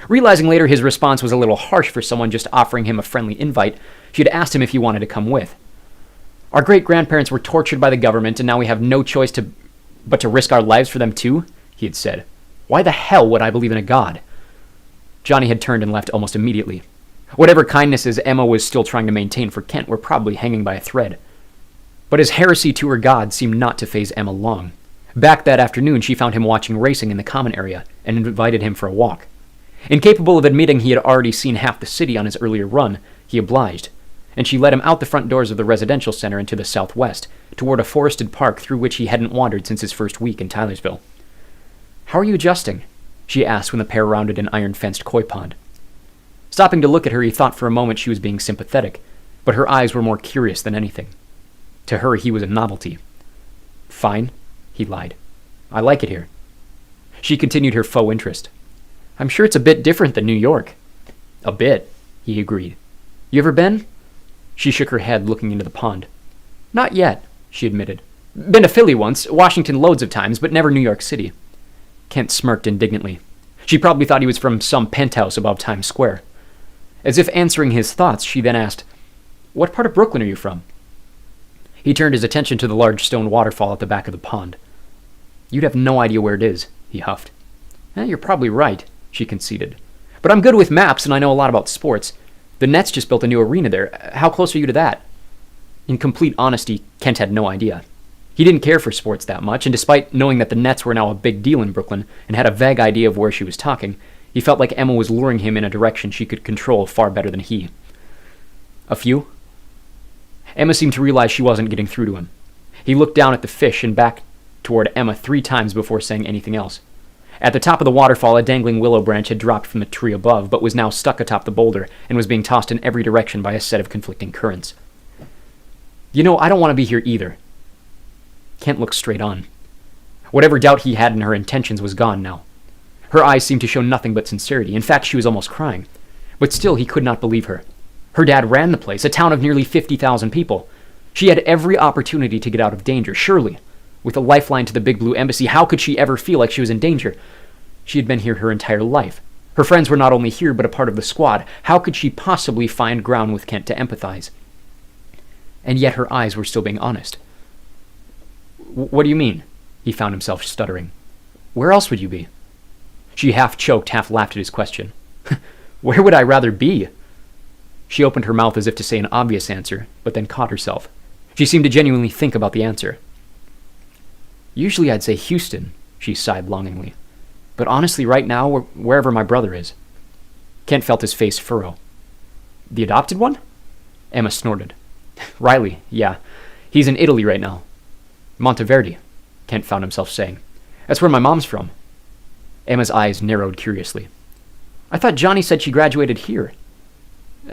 Realizing later his response was a little harsh for someone just offering him a friendly invite, she had asked him if he wanted to come with. "Our great-grandparents were tortured by the government, and now we have no choice but to risk our lives for them too?" he had said. "Why the hell would I believe in a god?" Johnny had turned and left almost immediately. Whatever kindnesses Emma was still trying to maintain for Kent were probably hanging by a thread. But his heresy to her god seemed not to faze Emma long. Back that afternoon, she found him watching racing in the common area and invited him for a walk. Incapable of admitting he had already seen half the city on his earlier run, he obliged, and she led him out the front doors of the residential center into the southwest, toward a forested park through which he hadn't wandered since his first week in Tylersville. "How are you adjusting?" she asked when the pair rounded an iron-fenced koi pond. Stopping to look at her, he thought for a moment she was being sympathetic, but her eyes were more curious than anything. To her, he was a novelty. "Fine," he lied. "I like it here." She continued her faux interest. "I'm sure it's a bit different than New York." "A bit," he agreed. "You ever been?" She shook her head, looking into the pond. "Not yet," she admitted. "Been to Philly once, Washington loads of times, but never New York City." Kent smirked indignantly. She probably thought he was from some penthouse above Times Square. As if answering his thoughts, she then asked, "What part of Brooklyn are you from?" He turned his attention to the large stone waterfall at the back of the pond. "You'd have no idea where it is," he huffed. You're probably right," she conceded. "But I'm good with maps and I know a lot about sports. The Nets just built a new arena there. How close are you to that?" In complete honesty, Kent had no idea. He didn't care for sports that much, and despite knowing that the Nets were now a big deal in Brooklyn and had a vague idea of where she was talking, he felt like Emma was luring him in a direction she could control far better than he. "A few?" Emma seemed to realize she wasn't getting through to him. He looked down at the fish and back toward Emma 3 times before saying anything else. At the top of the waterfall, a dangling willow branch had dropped from the tree above, but was now stuck atop the boulder and was being tossed in every direction by a set of conflicting currents. "You know, I don't want to be here either." Kent looked straight on. Whatever doubt he had in her intentions was gone now. Her eyes seemed to show nothing but sincerity. In fact, she was almost crying. But still, he could not believe her. Her dad ran the place, a town of nearly 50,000 people. She had every opportunity to get out of danger, surely. With a lifeline to the Big Blue Embassy, how could she ever feel like she was in danger? She had been here her entire life. Her friends were not only here, but a part of the squad. How could she possibly find ground with Kent to empathize? And yet her eyes were still being honest. "What do you mean?" He found himself stuttering. "Where else would you be?" She half choked, half laughed at his question. "Where would I rather be?" She opened her mouth as if to say an obvious answer, but then caught herself. She seemed to genuinely think about the answer. "Usually I'd say Houston," she sighed longingly. "But honestly, right now, wherever my brother is." Kent felt his face furrow. "The adopted one?" Emma snorted. "Riley, yeah. He's in Italy right now." "Monteverdi," Kent found himself saying. "That's where my mom's from." Emma's eyes narrowed curiously. "I thought Johnny said she graduated here."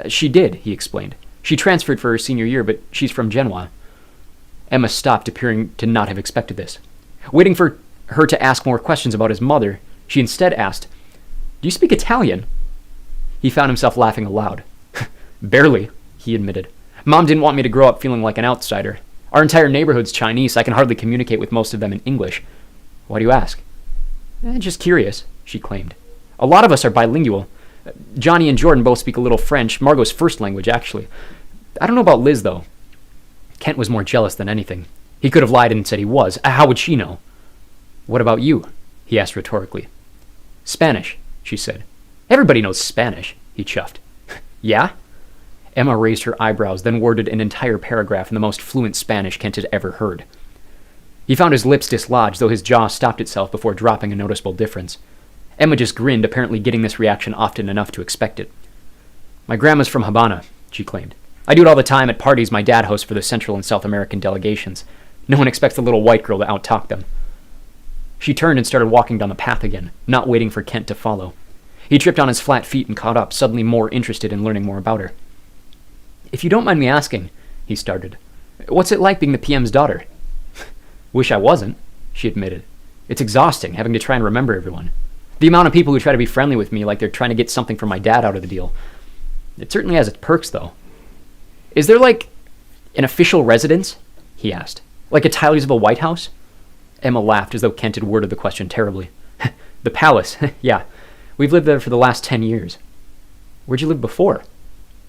"She did," he explained. "She transferred for her senior year, but she's from Genoa." Emma stopped, appearing to not have expected this. Waiting for her to ask more questions about his mother, she instead asked, "Do you speak Italian?" He found himself laughing aloud. "Barely," he admitted. "Mom didn't want me to grow up feeling like an outsider. Our entire neighborhood's Chinese. I can hardly communicate with most of them in English." "Why do you ask?" Just curious," she claimed. "A lot of us are bilingual. Johnny and Jordan both speak a little French, Margot's first language, actually. I don't know about Liz, though." Kent was more jealous than anything. He could have lied and said he was. How would she know? "What about you?" he asked rhetorically. "Spanish," she said. "Everybody knows Spanish," he chuffed. "Yeah?" Emma raised her eyebrows, then worded an entire paragraph in the most fluent Spanish Kent had ever heard. He found his lips dislodged, though his jaw stopped itself before dropping a noticeable difference. Emma just grinned, apparently getting this reaction often enough to expect it. "My grandma's from Habana," she claimed. "I do it all the time at parties my dad hosts for the Central and South American delegations. No one expects the little white girl to outtalk them." She turned and started walking down the path again, not waiting for Kent to follow. He tripped on his flat feet and caught up, suddenly more interested in learning more about her. "If you don't mind me asking," he started, "what's it like being the PM's daughter?" "Wish I wasn't," she admitted. "It's exhausting, having to try and remember everyone. The amount of people who try to be friendly with me like they're trying to get something from my dad out of the deal. It certainly has its perks, though." "Is there, like, an official residence?" he asked. "Like a Tyler's of a White House?" Emma laughed as though Kent had worded the question terribly. "The palace, yeah. We've lived there for the last 10 years. "Where'd you live before?"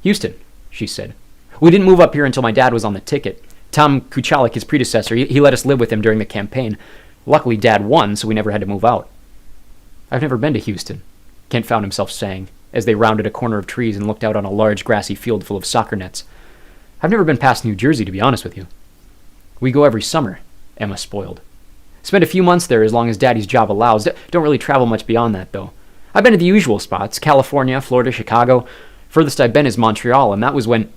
"Houston," she said. "We didn't move up here until my dad was on the ticket. Tom Kuchalik, his predecessor, he let us live with him during the campaign. Luckily, Dad won, so we never had to move out." "I've never been to Houston," Kent found himself saying, as they rounded a corner of trees and looked out on a large grassy field full of soccer nets. "I've never been past New Jersey, to be honest with you." "We go every summer," Emma spoiled. "Spend a few months there as long as Daddy's job allows. Don't really travel much beyond that, though. I've been to the usual spots, California, Florida, Chicago. Furthest I've been is Montreal, and that was when—"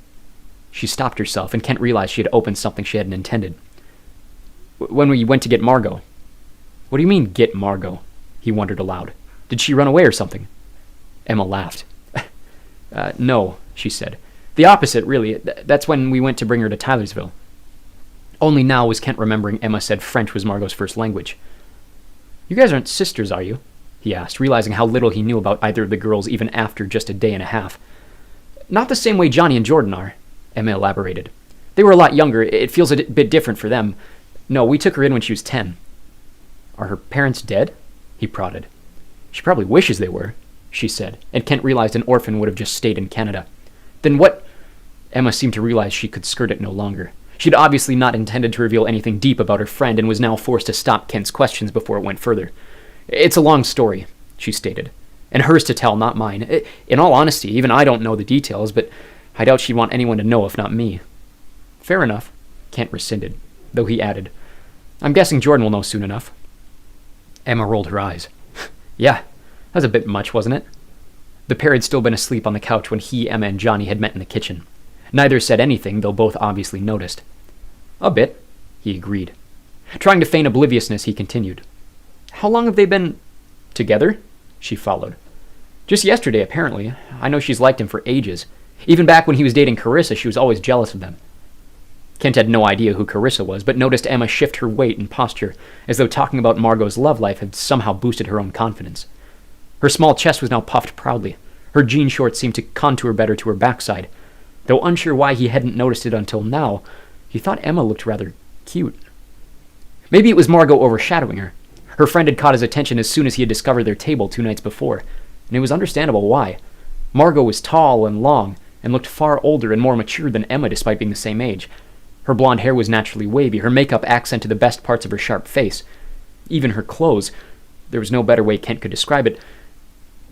She stopped herself, and Kent realized she had opened something she hadn't intended. "When we went to get Margot." "What do you mean, get Margot?" he wondered aloud. "Did she run away or something?" Emma laughed. No, she said. "The opposite, really. That's when we went to bring her to Tylersville." Only now was Kent remembering Emma said French was Margot's first language. "You guys aren't sisters, are you?" he asked, realizing how little he knew about either of the girls even after just a day and a half. "Not the same way Johnny and Jordan are," Emma elaborated. "They were a lot younger. It feels a bit different for them. No, we took her in when she was 10. "Are her parents dead?" he prodded. "She probably wishes they were," she said, and Kent realized an orphan would have just stayed in Canada. "Then what—" Emma seemed to realize she could skirt it no longer. She'd obviously not intended to reveal anything deep about her friend and was now forced to stop Kent's questions before it went further. "It's a long story," she stated, "and hers to tell, not mine. In all honesty, even I don't know the details, but I doubt she'd want anyone to know if not me." "Fair enough," Kent rescinded, though he added, "I'm guessing Jordan will know soon enough." Emma rolled her eyes. "Yeah, that was a bit much, wasn't it?" The pair had still been asleep on the couch when he, Emma, and Johnny had met in the kitchen. Neither said anything, though both obviously noticed. "A bit," he agreed. Trying to feign obliviousness, he continued. How long have they been together? She followed. Just yesterday, apparently. I know she's liked him for ages. Even back when he was dating Carissa, she was always jealous of them. Kent had no idea who Carissa was, but noticed Emma shift her weight and posture, as though talking about Margot's love life had somehow boosted her own confidence. Her small chest was now puffed proudly. Her jean shorts seemed to contour better to her backside. Though unsure why he hadn't noticed it until now, he thought Emma looked rather cute. Maybe it was Margot overshadowing her. Her friend had caught his attention as soon as he had discovered their table 2 nights before, and it was understandable why. Margot was tall and long, and looked far older and more mature than Emma despite being the same age. Her blonde hair was naturally wavy, her makeup accented the best parts of her sharp face. Even her clothes, there was no better way Kent could describe it,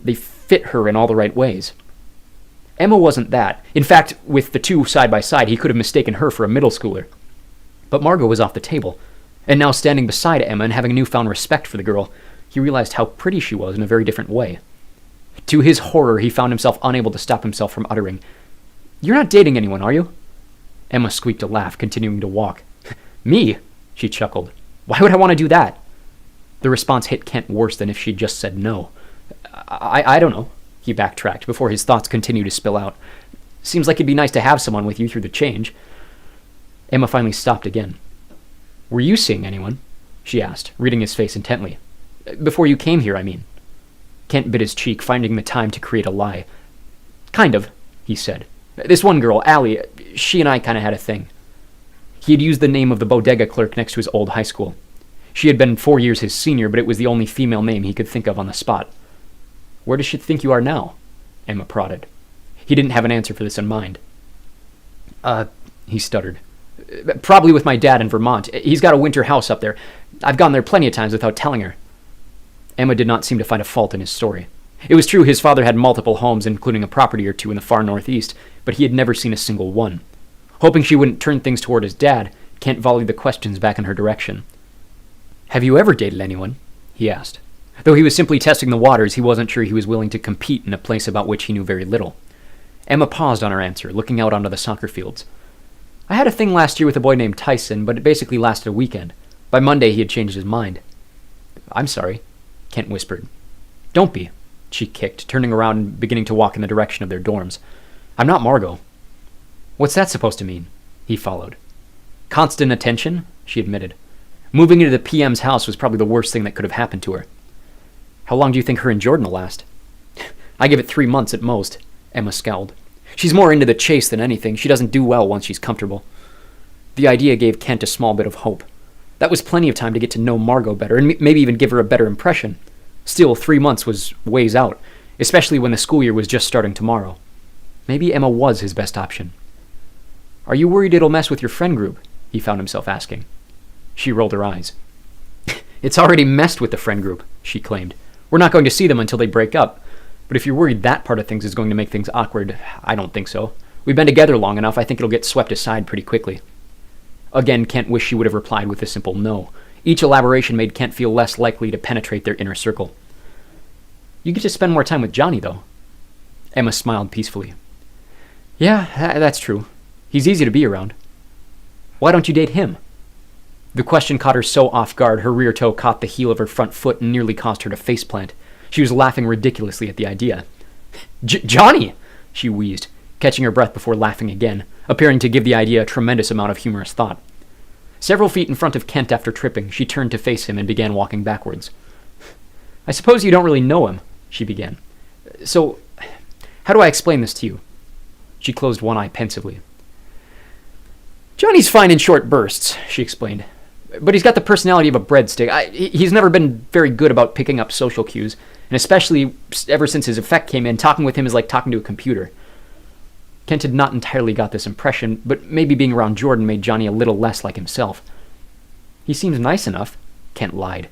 they fit her in all the right ways. Emma wasn't that. In fact, with the two side by side, he could have mistaken her for a middle schooler. But Margot was off the table, and now standing beside Emma and having a newfound respect for the girl, he realized how pretty she was in a very different way. To his horror, he found himself unable to stop himself from uttering, "You're not dating anyone, are you?" Emma squeaked a laugh, continuing to walk. "Me?" she chuckled. "Why would I want to do that?" The response hit Kent worse than if she'd just said no. I don't know, he backtracked before his thoughts continued to spill out. "Seems like it'd be nice to have someone with you through the change." Emma finally stopped again. "Were you seeing anyone?" she asked, reading his face intently. "Before you came here, I mean." Kent bit his cheek, finding the time to create a lie. "Kind of," he said. "This one girl, Allie, she and I kind of had a thing." He had used the name of the bodega clerk next to his old high school. She had been 4 years his senior, but it was the only female name he could think of on the spot. "Where does she think you are now?" Emma prodded. He didn't have an answer for this in mind. He stuttered. "Probably with my dad in Vermont. He's got a winter house up there. I've gone there plenty of times without telling her." Emma did not seem to find a fault in his story. It was true his father had multiple homes, including a property or two in the far northeast, but he had never seen a single one. Hoping she wouldn't turn things toward his dad, Kent volleyed the questions back in her direction. "Have you ever dated anyone?" he asked. Though he was simply testing the waters, he wasn't sure he was willing to compete in a place about which he knew very little. Emma paused on her answer, looking out onto the soccer fields. "I had a thing last year with a boy named Tyson, but it basically lasted a weekend. By Monday, he had changed his mind." "I'm sorry," Kent whispered. "Don't be," she kicked, turning around and beginning to walk in the direction of their dorms. "I'm not Margot." "What's that supposed to mean?" he followed. "Constant attention," she admitted. "Moving into the PM's house was probably the worst thing that could have happened to her." "How long do you think her and Jordan will last?" "I give it 3 months at most," Emma scowled. "She's more into the chase than anything. She doesn't do well once she's comfortable." The idea gave Kent a small bit of hope. That was plenty of time to get to know Margot better, and maybe even give her a better impression. Still, 3 months was ways out, especially when the school year was just starting tomorrow. Maybe Emma was his best option. "Are you worried it'll mess with your friend group?" he found himself asking. She rolled her eyes. "It's already messed with the friend group," she claimed. "We're not going to see them until they break up. But if you're worried that part of things is going to make things awkward, I don't think so. We've been together long enough, I think it'll get swept aside pretty quickly." Again, Kent wished she would have replied with a simple no. Each elaboration made Kent feel less likely to penetrate their inner circle. "You get to spend more time with Johnny, though." Emma smiled peacefully. "Yeah, that's true. He's easy to be around." "Why don't you date him?" The question caught her so off guard, her rear toe caught the heel of her front foot and nearly caused her to faceplant. She was laughing ridiculously at the idea. Johnny!" she wheezed, catching her breath before laughing again, appearing to give the idea a tremendous amount of humorous thought. Several feet in front of Kent after tripping, she turned to face him and began walking backwards. "I suppose you don't really know him," she began. "So, how do I explain this to you?" She closed one eye pensively. "Johnny's fine in short bursts," she explained. "But he's got the personality of a breadstick. He's never been very good about picking up social cues, and especially ever since his effect came in, talking with him is like talking to a computer." Kent had not entirely got this impression, but maybe being around Jordan made Johnny a little less like himself. "He seems nice enough," Kent lied.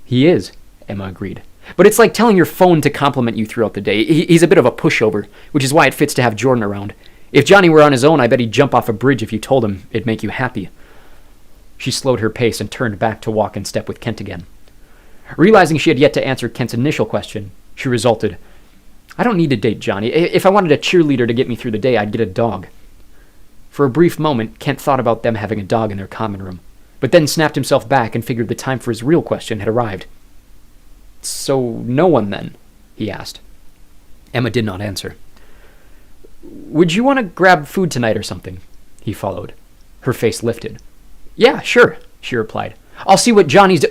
"He is," Emma agreed. "But it's like telling your phone to compliment you throughout the day. He's a bit of a pushover, which is why it fits to have Jordan around. If Johnny were on his own, I bet he'd jump off a bridge if you told him it'd make you happy." She slowed her pace and turned back to walk in step with Kent again. Realizing she had yet to answer Kent's initial question, she resulted, "I don't need to date Johnny. If I wanted a cheerleader to get me through the day, I'd get a dog." For a brief moment, Kent thought about them having a dog in their common room. but then snapped himself back and figured the time for his real question had arrived. "So no one, then?" he asked. Emma did not answer. "Would you want to grab food tonight or something?" he followed. Her face lifted. "Yeah, sure," she replied. "I'll see what Johnny's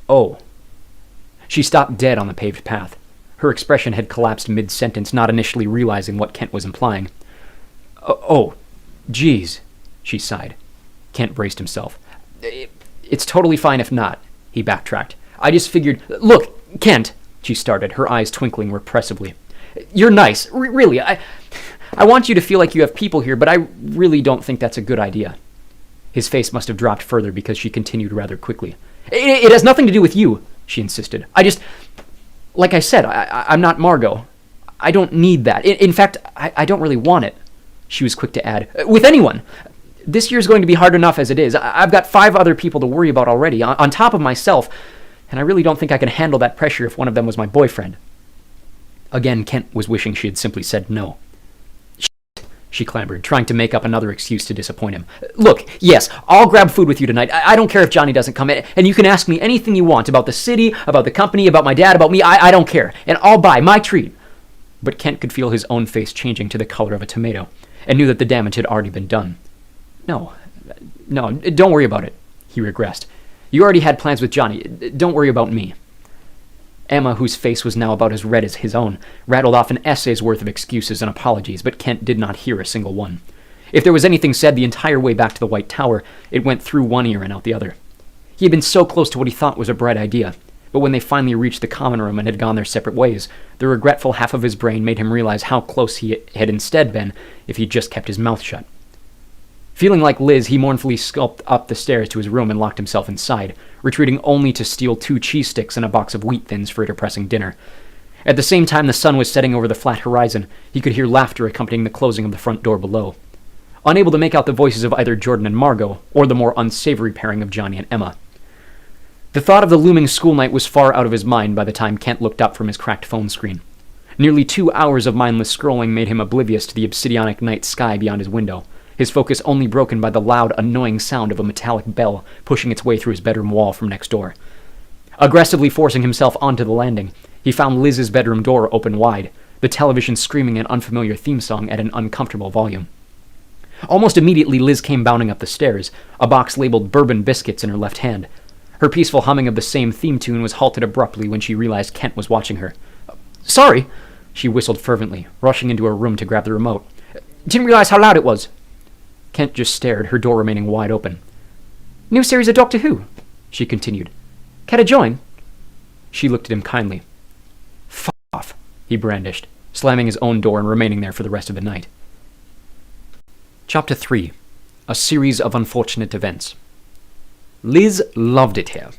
Oh. She stopped dead on the paved path. Her expression had collapsed mid-sentence, not initially realizing what Kent was implying. Oh, geez," she sighed. Kent braced himself. "It's totally fine if not," he backtracked. "I just figured... Look, Kent," she started, her eyes twinkling repressively. "You're nice, really. I want you to feel like you have people here, but I really don't think that's a good idea." His face must have dropped further because she continued rather quickly. It has nothing to do with you," she insisted. "I just... Like I said, I'm not Margot. I don't need that. In fact, I don't really want it." She was quick to add, "With anyone. This year's going to be hard enough as it is. I've got 5 other people to worry about already, on top of myself, and I really don't think I can handle that pressure if one of them was my boyfriend." Again, Kent was wishing she had simply said no. "Shit," she clamored, trying to make up another excuse to disappoint him. "Look, yes, I'll grab food with you tonight. I don't care if Johnny doesn't come, and you can ask me anything you want about the city, about the company, about my dad, about me. I don't care, and I'll buy my treat." But Kent could feel his own face changing to the color of a tomato, and knew that the damage had already been done. No, don't worry about it," he regressed. "You already had plans with Johnny. Don't worry about me." Emma, whose face was now about as red as his own, rattled off an essay's worth of excuses and apologies, but Kent did not hear a single one. If there was anything said the entire way back to the White Tower, it went through one ear and out the other. He had been so close to what he thought was a bright idea, but when they finally reached the common room and had gone their separate ways, the regretful half of his brain made him realize how close he had instead been if he'd just kept his mouth shut. Feeling like Liz, he mournfully skulked up the stairs to his room and locked himself inside, retreating only to steal 2 cheese sticks and a box of wheat thins for a depressing dinner. At the same time the sun was setting over the flat horizon, he could hear laughter accompanying the closing of the front door below. Unable to make out the voices of either Jordan and Margot, or the more unsavory pairing of Johnny and Emma. The thought of the looming school night was far out of his mind by the time Kent looked up from his cracked phone screen. Nearly 2 hours of mindless scrolling made him oblivious to the obsidianic night sky beyond his window, his focus only broken by the loud, annoying sound of a metallic bell pushing its way through his bedroom wall from next door. Aggressively forcing himself onto the landing, he found Liz's bedroom door open wide, the television screaming an unfamiliar theme song at an uncomfortable volume. Almost immediately, Liz came bounding up the stairs, a box labeled bourbon biscuits in her left hand. Her peaceful humming of the same theme tune was halted abruptly when she realized Kent was watching her. "Sorry," she whistled fervently, rushing into her room to grab the remote. "Didn't realize how loud it was." Kent just stared, her door remaining wide open. "New series of Doctor Who," she continued. "Care to join?" She looked at him kindly. "F off," he brandished, slamming his own door and remaining there for the rest of the night. Chapter 3. A Series of Unfortunate Events. Liz loved it here.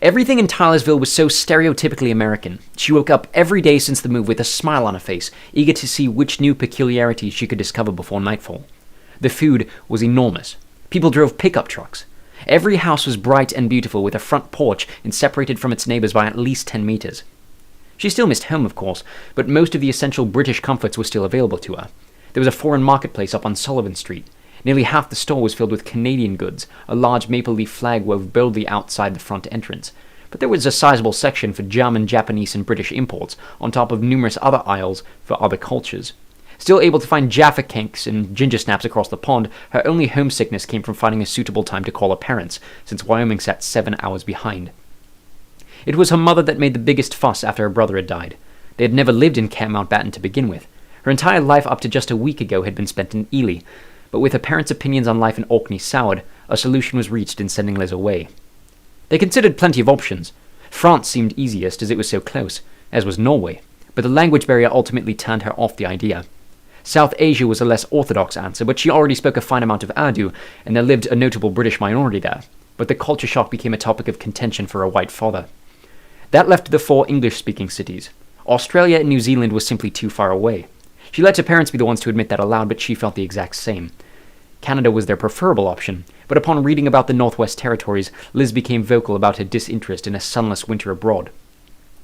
Everything in Tylersville was so stereotypically American. She woke up every day since the move with a smile on her face, eager to see which new peculiarities she could discover before nightfall. The food was enormous. People drove pickup trucks. Every house was bright and beautiful, with a front porch and separated from its neighbors by at least 10 meters. She still missed home, of course, but most of the essential British comforts were still available to her. There was a foreign marketplace up on Sullivan Street. Nearly half the store was filled with Canadian goods, a large maple leaf flag wove boldly outside the front entrance. But there was a sizable section for German, Japanese, and British imports, on top of numerous other aisles for other cultures. Still able to find Jaffa cakes and ginger snaps across the pond, her only homesickness came from finding a suitable time to call her parents, since Wyoming sat 7 hours behind. It was her mother that made the biggest fuss after her brother had died. They had never lived in Camp Mountbatten to begin with. Her entire life up to just a week ago had been spent in Ely, but with her parents' opinions on life in Orkney soured, a solution was reached in sending Liz away. They considered plenty of options. France seemed easiest as it was so close, as was Norway, but the language barrier ultimately turned her off the idea. South Asia was a less orthodox answer, but she already spoke a fine amount of Urdu, and there lived a notable British minority there, but the culture shock became a topic of contention for her white father. That left the 4 English-speaking cities. Australia and New Zealand was simply too far away. She let her parents be the ones to admit that aloud, but she felt the exact same. Canada was their preferable option, but upon reading about the Northwest Territories, Liz became vocal about her disinterest in a sunless winter abroad.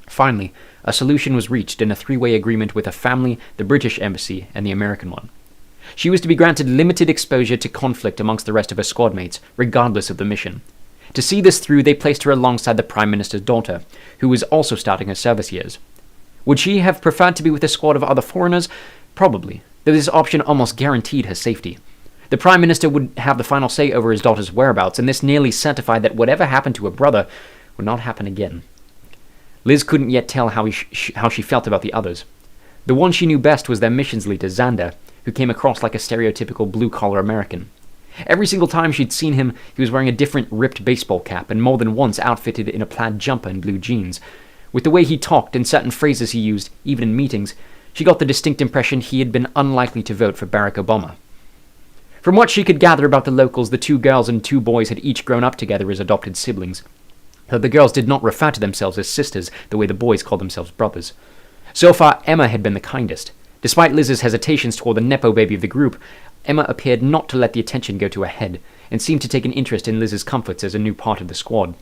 Finally, a solution was reached in a 3-way agreement with her family, the British Embassy, and the American one. She was to be granted limited exposure to conflict amongst the rest of her squad mates, regardless of the mission. To see this through, they placed her alongside the Prime Minister's daughter, who was also starting her service years. Would she have preferred to be with a squad of other foreigners? Probably, though this option almost guaranteed her safety. The Prime Minister would have the final say over his daughter's whereabouts, and this nearly certified that whatever happened to her brother would not happen again. Liz couldn't yet tell how she felt about the others. The one she knew best was their missions leader, Xander, who came across like a stereotypical blue-collar American. Every single time she'd seen him, he was wearing a different ripped baseball cap and more than once outfitted in a plaid jumper and blue jeans. With the way he talked and certain phrases he used, even in meetings, she got the distinct impression he had been unlikely to vote for Barack Obama. From what she could gather about the locals, the 2 girls and 2 boys had each grown up together as adopted siblings, though the girls did not refer to themselves as sisters the way the boys called themselves brothers. So far, Emma had been the kindest. Despite Liz's hesitations toward the nepo baby of the group, Emma appeared not to let the attention go to her head, and seemed to take an interest in Liz's comforts as a new part of the squad.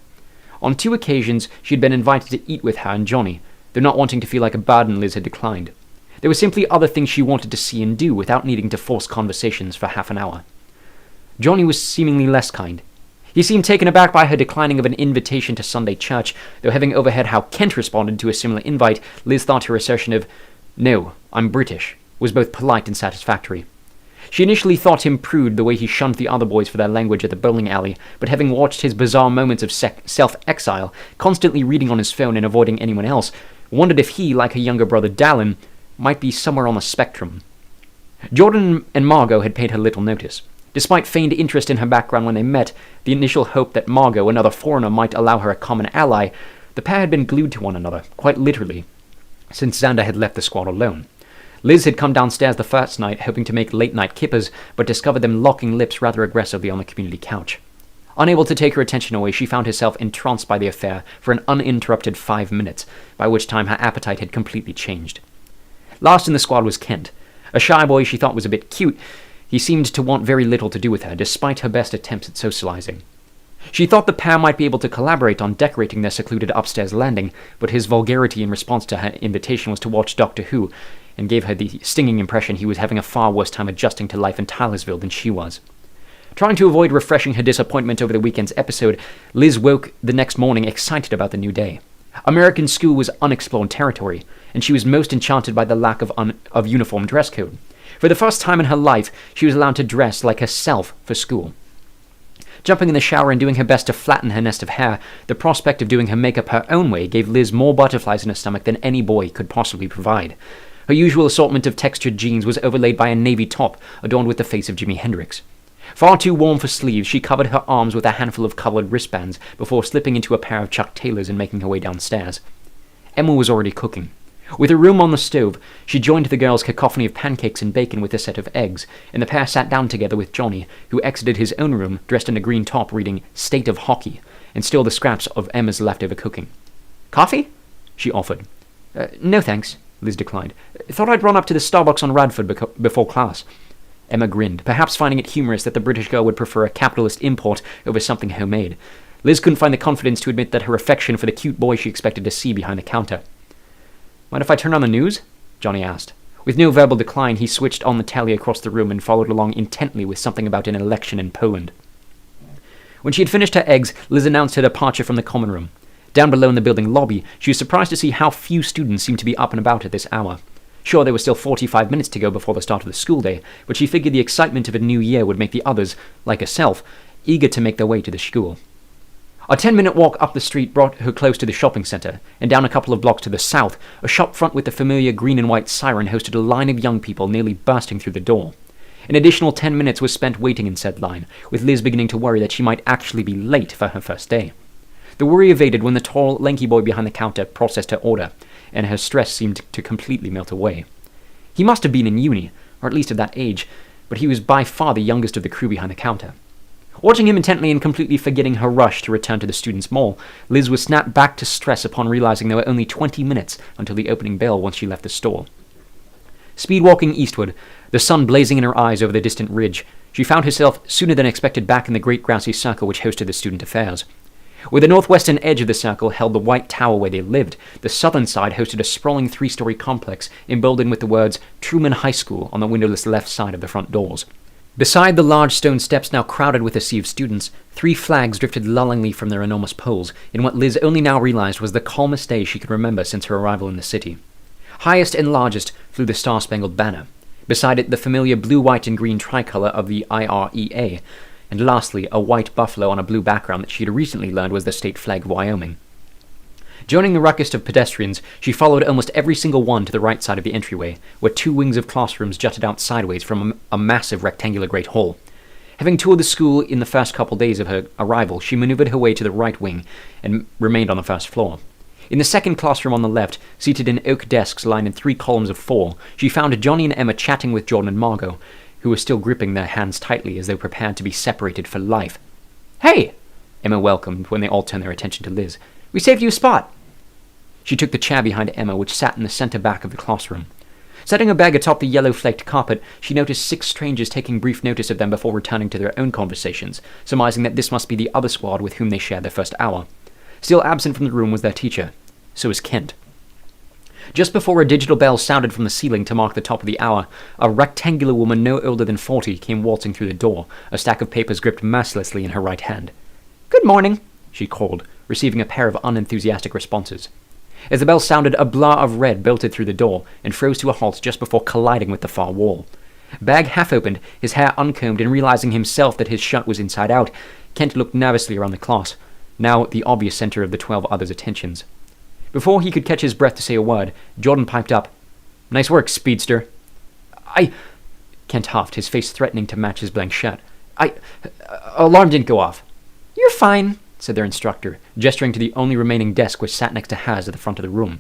On 2 occasions, she had been invited to eat with her and Johnny, though not wanting to feel like a burden, Liz had declined. There were simply other things she wanted to see and do without needing to force conversations for half an hour. Johnny was seemingly less kind. He seemed taken aback by her declining of an invitation to Sunday church, though having overheard how Kent responded to a similar invite, Liz thought her assertion of, "No, I'm British," was both polite and satisfactory. She initially thought him prude the way he shunned the other boys for their language at the bowling alley, but having watched his bizarre moments of self-exile, constantly reading on his phone and avoiding anyone else, wondered if he, like her younger brother Dallin, might be somewhere on the spectrum. Jordan and Margot had paid her little notice. Despite feigned interest in her background when they met, the initial hope that Margot, another foreigner, might allow her a common ally, the pair had been glued to one another, quite literally, since Xander had left the squad alone. Liz had come downstairs the first night, hoping to make late-night kippers, but discovered them locking lips rather aggressively on the community couch. Unable to take her attention away, she found herself entranced by the affair for an uninterrupted 5 minutes, by which time her appetite had completely changed. Last in the squad was Kent. A shy boy she thought was a bit cute, he seemed to want very little to do with her, despite her best attempts at socializing. She thought the pair might be able to collaborate on decorating their secluded upstairs landing, but his vulgarity in response to her invitation was to watch Doctor Who, and gave her the stinging impression he was having a far worse time adjusting to life in Tylersville than she was. Trying to avoid refreshing her disappointment over the weekend's episode, Liz woke the next morning excited about the new day. American school was unexplored territory, and she was most enchanted by the lack of uniform dress code. For the first time in her life, she was allowed to dress like herself for school. Jumping in the shower and doing her best to flatten her nest of hair, the prospect of doing her makeup her own way gave Liz more butterflies in her stomach than any boy could possibly provide. Her usual assortment of textured jeans was overlaid by a navy top adorned with the face of Jimi Hendrix. Far too warm for sleeves, she covered her arms with a handful of colored wristbands before slipping into a pair of Chuck Taylors and making her way downstairs. Emma was already cooking. With her room on the stove, she joined the girls' cacophony of pancakes and bacon with a set of eggs, and the pair sat down together with Johnny, who exited his own room dressed in a green top reading State of Hockey, and still the scraps of Emma's leftover cooking. "Coffee?" she offered. No thanks," Liz declined. "Thought I'd run up to the Starbucks on Radford before class." Emma grinned, perhaps finding it humorous that the British girl would prefer a capitalist import over something homemade. Liz couldn't find the confidence to admit that her affection for the cute boy she expected to see behind the counter. "Mind if I turn on the news?" Johnny asked. With no verbal decline, he switched on the telly across the room and followed along intently with something about an election in Poland. When she had finished her eggs, Liz announced her departure from the common room. Down below in the building lobby, she was surprised to see how few students seemed to be up and about at this hour. Sure, there were still 45 minutes to go before the start of the school day, but she figured the excitement of a new year would make the others, like herself, eager to make their way to the school. A 10-minute walk up the street brought her close to the shopping center, and down a couple of blocks to the south, a shop front with the familiar green and white siren hosted a line of young people nearly bursting through the door. An additional 10 minutes was spent waiting in said line, with Liz beginning to worry that she might actually be late for her first day. The worry evaded when the tall, lanky boy behind the counter processed her order, and her stress seemed to completely melt away. He must have been in uni, or at least of that age, but he was by far the youngest of the crew behind the counter. Watching him intently and completely forgetting her rush to return to the students' mall, Liz was snapped back to stress upon realizing there were only 20 minutes until the opening bell once she left the store. Speed-walking eastward, the sun blazing in her eyes over the distant ridge, she found herself sooner than expected back in the great grassy circle which hosted the student affairs. Where the northwestern edge of the circle held the white tower where they lived, the southern side hosted a sprawling 3-story complex emboldened with the words Truman High School on the windowless left side of the front doors. Beside the large stone steps now crowded with a sea of students, 3 flags drifted lullingly from their enormous poles in what Liz only now realized was the calmest day she could remember since her arrival in the city. Highest and largest flew the Star-Spangled Banner. Beside it, the familiar blue, white, and green tricolor of the IREA, and lastly, a white buffalo on a blue background that she had recently learned was the state flag of Wyoming. Joining the ruckus of pedestrians, she followed almost every single one to the right side of the entryway, where 2 wings of classrooms jutted out sideways from a massive rectangular great hall. Having toured the school in the first couple days of her arrival, she maneuvered her way to the right wing and remained on the first floor. In the second classroom on the left, seated in oak desks lined in 3 columns of 4, she found Johnny and Emma chatting with Jordan and Margot, who were still gripping their hands tightly as they were prepared to be separated for life. "Hey!" Emma welcomed when they all turned their attention to Liz. "We saved you a spot." She took the chair behind Emma, which sat in the center back of the classroom. Setting her bag atop the yellow-flaked carpet, she noticed 6 strangers taking brief notice of them before returning to their own conversations, surmising that this must be the other squad with whom they shared their first hour. Still absent from the room was their teacher. So was Kent. Just before a digital bell sounded from the ceiling to mark the top of the hour, a rectangular woman no older than 40 came waltzing through the door, a stack of papers gripped mercilessly in her right hand. "Good morning," she called, receiving a pair of unenthusiastic responses. As the bell sounded, a blur of red belted through the door and froze to a halt just before colliding with the far wall. Bag half opened, his hair uncombed, and realizing himself that his shirt was inside out, Kent looked nervously around the class, now the obvious center of the 12 others' attentions. Before he could catch his breath to say a word, Jordan piped up, "Nice work, speedster." Kent huffed, his face threatening to match his blank shirt. Alarm didn't go off." "You're fine," said their instructor, gesturing to the only remaining desk which sat next to Haz at the front of the room.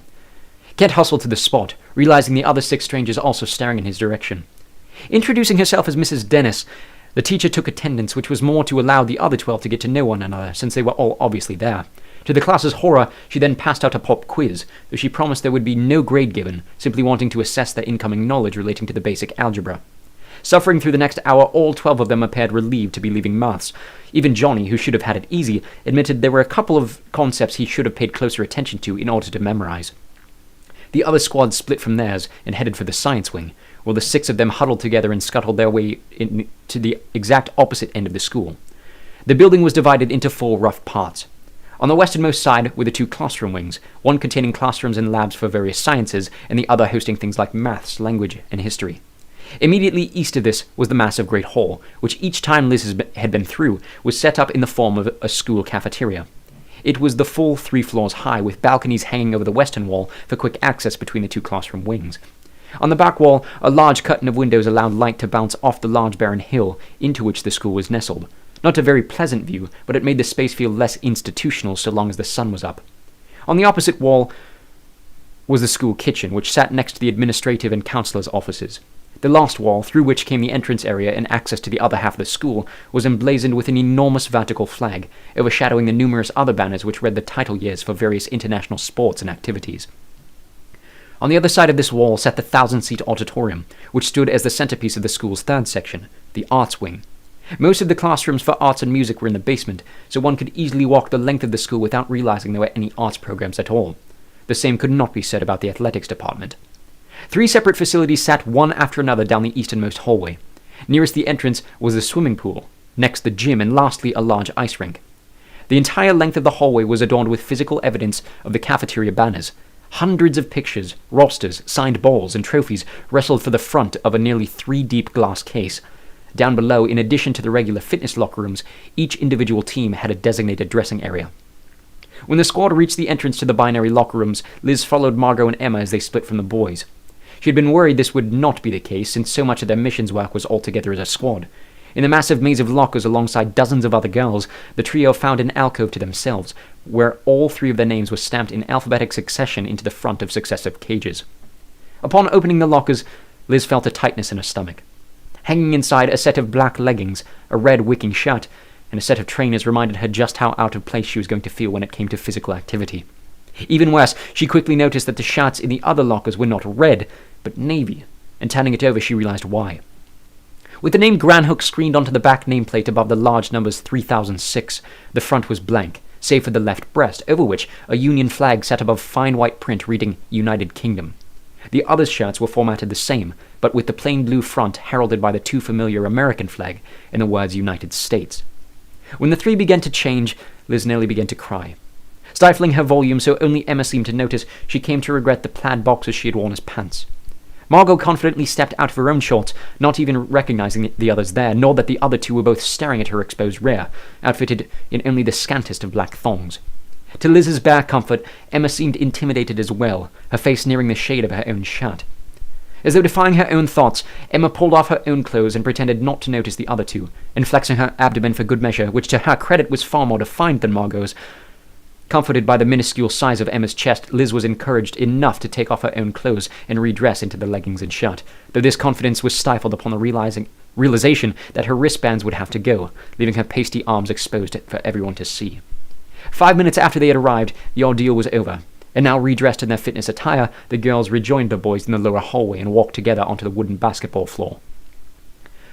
Kent hustled to the spot, realizing the other 6 strangers also staring in his direction. Introducing herself as Mrs. Dennis, the teacher took attendance, which was more to allow the other 12 to get to know one another, since they were all obviously there. To the class's horror, she then passed out a pop quiz, though she promised there would be no grade given, simply wanting to assess their incoming knowledge relating to the basic algebra. Suffering through the next hour, all 12 of them appeared relieved to be leaving maths. Even Johnny, who should have had it easy, admitted there were a couple of concepts he should have paid closer attention to in order to memorize. The other squad split from theirs and headed for the science wing, while the 6 of them huddled together and scuttled their way to the exact opposite end of the school. The building was divided into 4 rough parts. On the westernmost side were the 2 classroom wings, one containing classrooms and labs for various sciences, and the other hosting things like maths, language, and history. Immediately east of this was the massive Great Hall, which each time Liz had been through was set up in the form of a school cafeteria. It was the full 3 floors high, with balconies hanging over the western wall for quick access between the 2 classroom wings. On the back wall, a large curtain of windows allowed light to bounce off the large barren hill into which the school was nestled. Not a very pleasant view, but it made the space feel less institutional so long as the sun was up. On the opposite wall was the school kitchen, which sat next to the administrative and counselor's offices. The last wall, through which came the entrance area and access to the other half of the school, was emblazoned with an enormous vertical flag, overshadowing the numerous other banners which read the title years for various international sports and activities. On the other side of this wall sat the 1,000-seat auditorium, which stood as the centerpiece of the school's 3rd section, the arts wing. Most of the classrooms for arts and music were in the basement, so one could easily walk the length of the school without realizing there were any arts programs at all. The same could not be said about the athletics department. 3 separate facilities sat one after another down the easternmost hallway. Nearest the entrance was the swimming pool, next the gym, and lastly a large ice rink. The entire length of the hallway was adorned with physical evidence of the cafeteria banners. Hundreds of pictures, rosters, signed balls, and trophies wrestled for the front of a nearly 3-deep glass case. Down below, in addition to the regular fitness locker rooms, each individual team had a designated dressing area. When the squad reached the entrance to the binary locker rooms, Liz followed Margot and Emma as they split from the boys. She had been worried this would not be the case, since so much of their missions work was all together as a squad. In the massive maze of lockers alongside dozens of other girls, the trio found an alcove to themselves, where all 3 of their names were stamped in alphabetic succession into the front of successive cages. Upon opening the lockers, Liz felt a tightness in her stomach. Hanging inside, a set of black leggings, a red wicking shirt, and a set of trainers reminded her just how out of place she was going to feel when it came to physical activity. Even worse, she quickly noticed that the shirts in the other lockers were not red, but navy, and turning it over she realized why. With the name Granhook screened onto the back nameplate above the large numbers 3006, the front was blank, save for the left breast, over which a Union flag sat above fine white print reading United Kingdom. The other shirts were formatted the same, but with the plain blue front heralded by the too familiar American flag and the words United States. When the three began to change, Liz nearly began to cry. Stifling her volume so only Emma seemed to notice, she came to regret the plaid boxers she had worn as pants. Margot confidently stepped out of her own shorts, not even recognizing the others there, nor that the other two were both staring at her exposed rear, outfitted in only the scantest of black thongs. To Liz's bare comfort, Emma seemed intimidated as well, her face nearing the shade of her own shirt. As though defying her own thoughts, Emma pulled off her own clothes and pretended not to notice the other two, and flexing her abdomen for good measure, which to her credit was far more defined than Margot's. Comforted by the minuscule size of Emma's chest, Liz was encouraged enough to take off her own clothes and redress into the leggings and shirt, though this confidence was stifled upon the realization that her wristbands would have to go, leaving her pasty arms exposed for everyone to see. 5 minutes after they had arrived, the ordeal was over, and now redressed in their fitness attire, the girls rejoined the boys in the lower hallway and walked together onto the wooden basketball floor.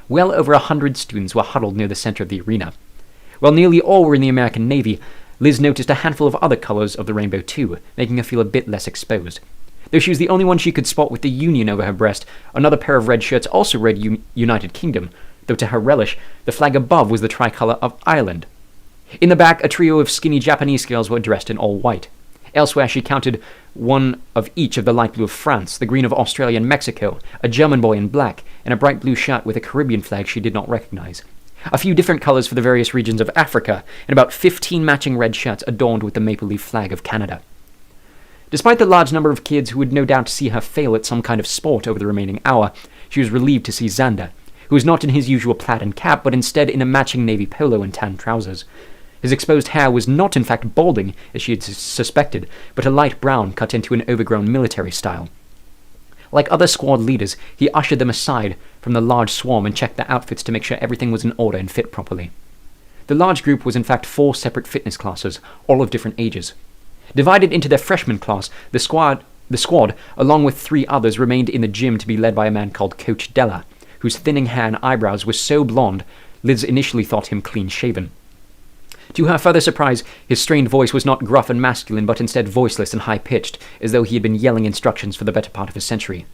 Well over 100 students were huddled near the center of the arena. While nearly all were in the American Navy, Liz noticed a handful of other colors of the rainbow too, making her feel a bit less exposed. Though she was the only one she could spot with the Union over her breast, another pair of red shirts also read United Kingdom, though to her relish, the flag above was the tricolour of Ireland. In the back, a trio of skinny Japanese girls were dressed in all white. Elsewhere, she counted one of each of the light blue of France, the green of Australia and Mexico, a German boy in black, and a bright blue shirt with a Caribbean flag she did not recognize. A few different colors for the various regions of Africa, and about 15 matching red shirts adorned with the maple leaf flag of Canada. Despite the large number of kids who would no doubt see her fail at some kind of sport over the remaining hour, she was relieved to see Xander, who was not in his usual plaid and cap, but instead in a matching navy polo and tan trousers. His exposed hair was not in fact balding, as she had suspected, but a light brown cut into an overgrown military style. Like other squad leaders, he ushered them aside from the large swarm and checked their outfits to make sure everything was in order and fit properly. The large group was in fact 4 separate fitness classes, all of different ages. Divided into their freshman class, the squad, along with 3 others, remained in the gym to be led by a man called Coach Della, whose thinning hair and eyebrows were so blonde, Liz initially thought him clean-shaven. To her further surprise, his strained voice was not gruff and masculine, but instead voiceless and high-pitched, as though he had been yelling instructions for the better part of a century.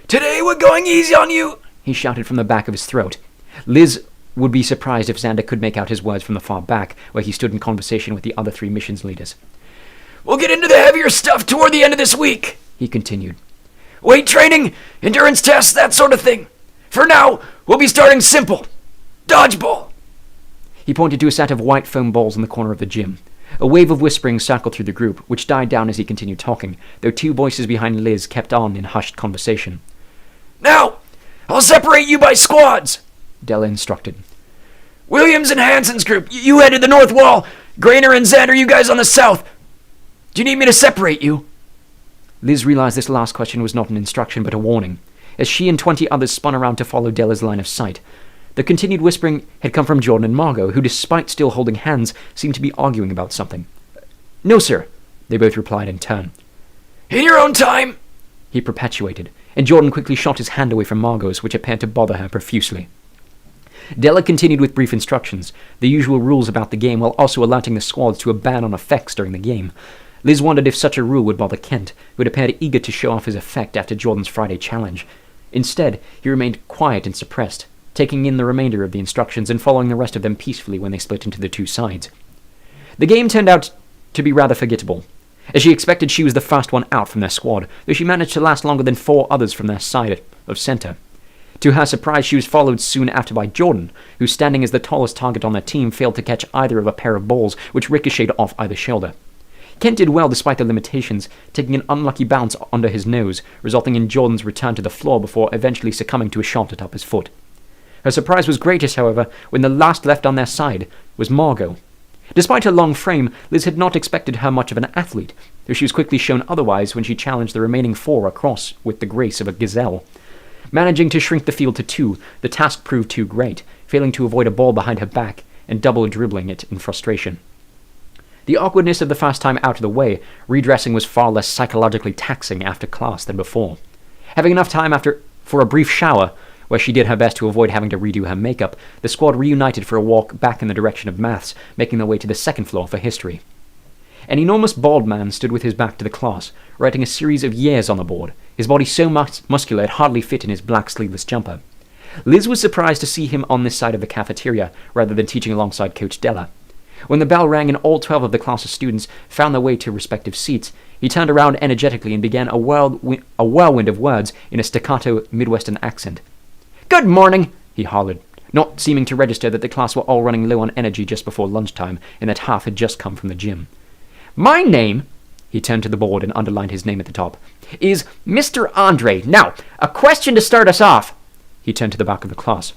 "Today we're going easy on you!" he shouted from the back of his throat. Liz would be surprised if Xander could make out his words from the far back, where he stood in conversation with the other 3 missions leaders. "We'll get into the heavier stuff toward the end of this week," he continued. "Weight training, endurance tests, that sort of thing. For now, we'll be starting simple. Dodgeball." He pointed to a set of white foam balls in the corner of the gym. A wave of whispering circled through the group, which died down as he continued talking, though 2 voices behind Liz kept on in hushed conversation. "Now, I'll separate you by squads," Della instructed. "Williams and Hansen's group, you headed the north wall. Grainer and Xander, you guys on the south. Do you need me to separate you?" Liz realized this last question was not an instruction but a warning, as she and 20 others spun around to follow Della's line of sight. The continued whispering had come from Jordan and Margot, who, despite still holding hands, seemed to be arguing about something. "No, sir," they both replied in turn. "In your own time," he perpetuated, and Jordan quickly shot his hand away from Margot's, which appeared to bother her profusely. Della continued with brief instructions, the usual rules about the game, while also alerting the squads to a ban on effects during the game. Liz wondered if such a rule would bother Kent, who had appeared eager to show off his effect after Jordan's Friday challenge. Instead, he remained quiet and suppressed, taking in the remainder of the instructions and following the rest of them peacefully when they split into the 2 sides. The game turned out to be rather forgettable. As she expected, she was the first one out from their squad, though she managed to last longer than 4 others from their side of center. To her surprise, she was followed soon after by Jordan, who, standing as the tallest target on their team, failed to catch either of a pair of balls, which ricocheted off either shoulder. Kent did well despite the limitations, taking an unlucky bounce under his nose, resulting in Jordan's return to the floor before eventually succumbing to a shot atop his foot. Her surprise was greatest, however, when the last left on their side was Margot. Despite her long frame, Liz had not expected her much of an athlete, though she was quickly shown otherwise when she challenged the remaining 4 across with the grace of a gazelle. Managing to shrink the field to 2, the task proved too great, failing to avoid a ball behind her back and double dribbling it in frustration. The awkwardness of the first time out of the way, redressing was far less psychologically taxing after class than before. Having enough time for a brief shower, Where she did her best to avoid having to redo her makeup, the squad reunited for a walk back in the direction of maths, making their way to the second floor for history. An enormous bald man stood with his back to the class, writing a series of years on the board, his body so muscular it hardly fit in his black sleeveless jumper. Liz was surprised to see him on this side of the cafeteria, rather than teaching alongside Coach Della. When the bell rang and all 12 of the class's students found their way to respective seats, he turned around energetically and began a whirlwind of words in a staccato Midwestern accent. "Good morning," he hollered, not seeming to register that the class were all running low on energy just before lunchtime and that half had just come from the gym. "My name," he turned to the board and underlined his name at the top, "is Mr. Andre. Now, a question to start us off." He turned to the back of the class.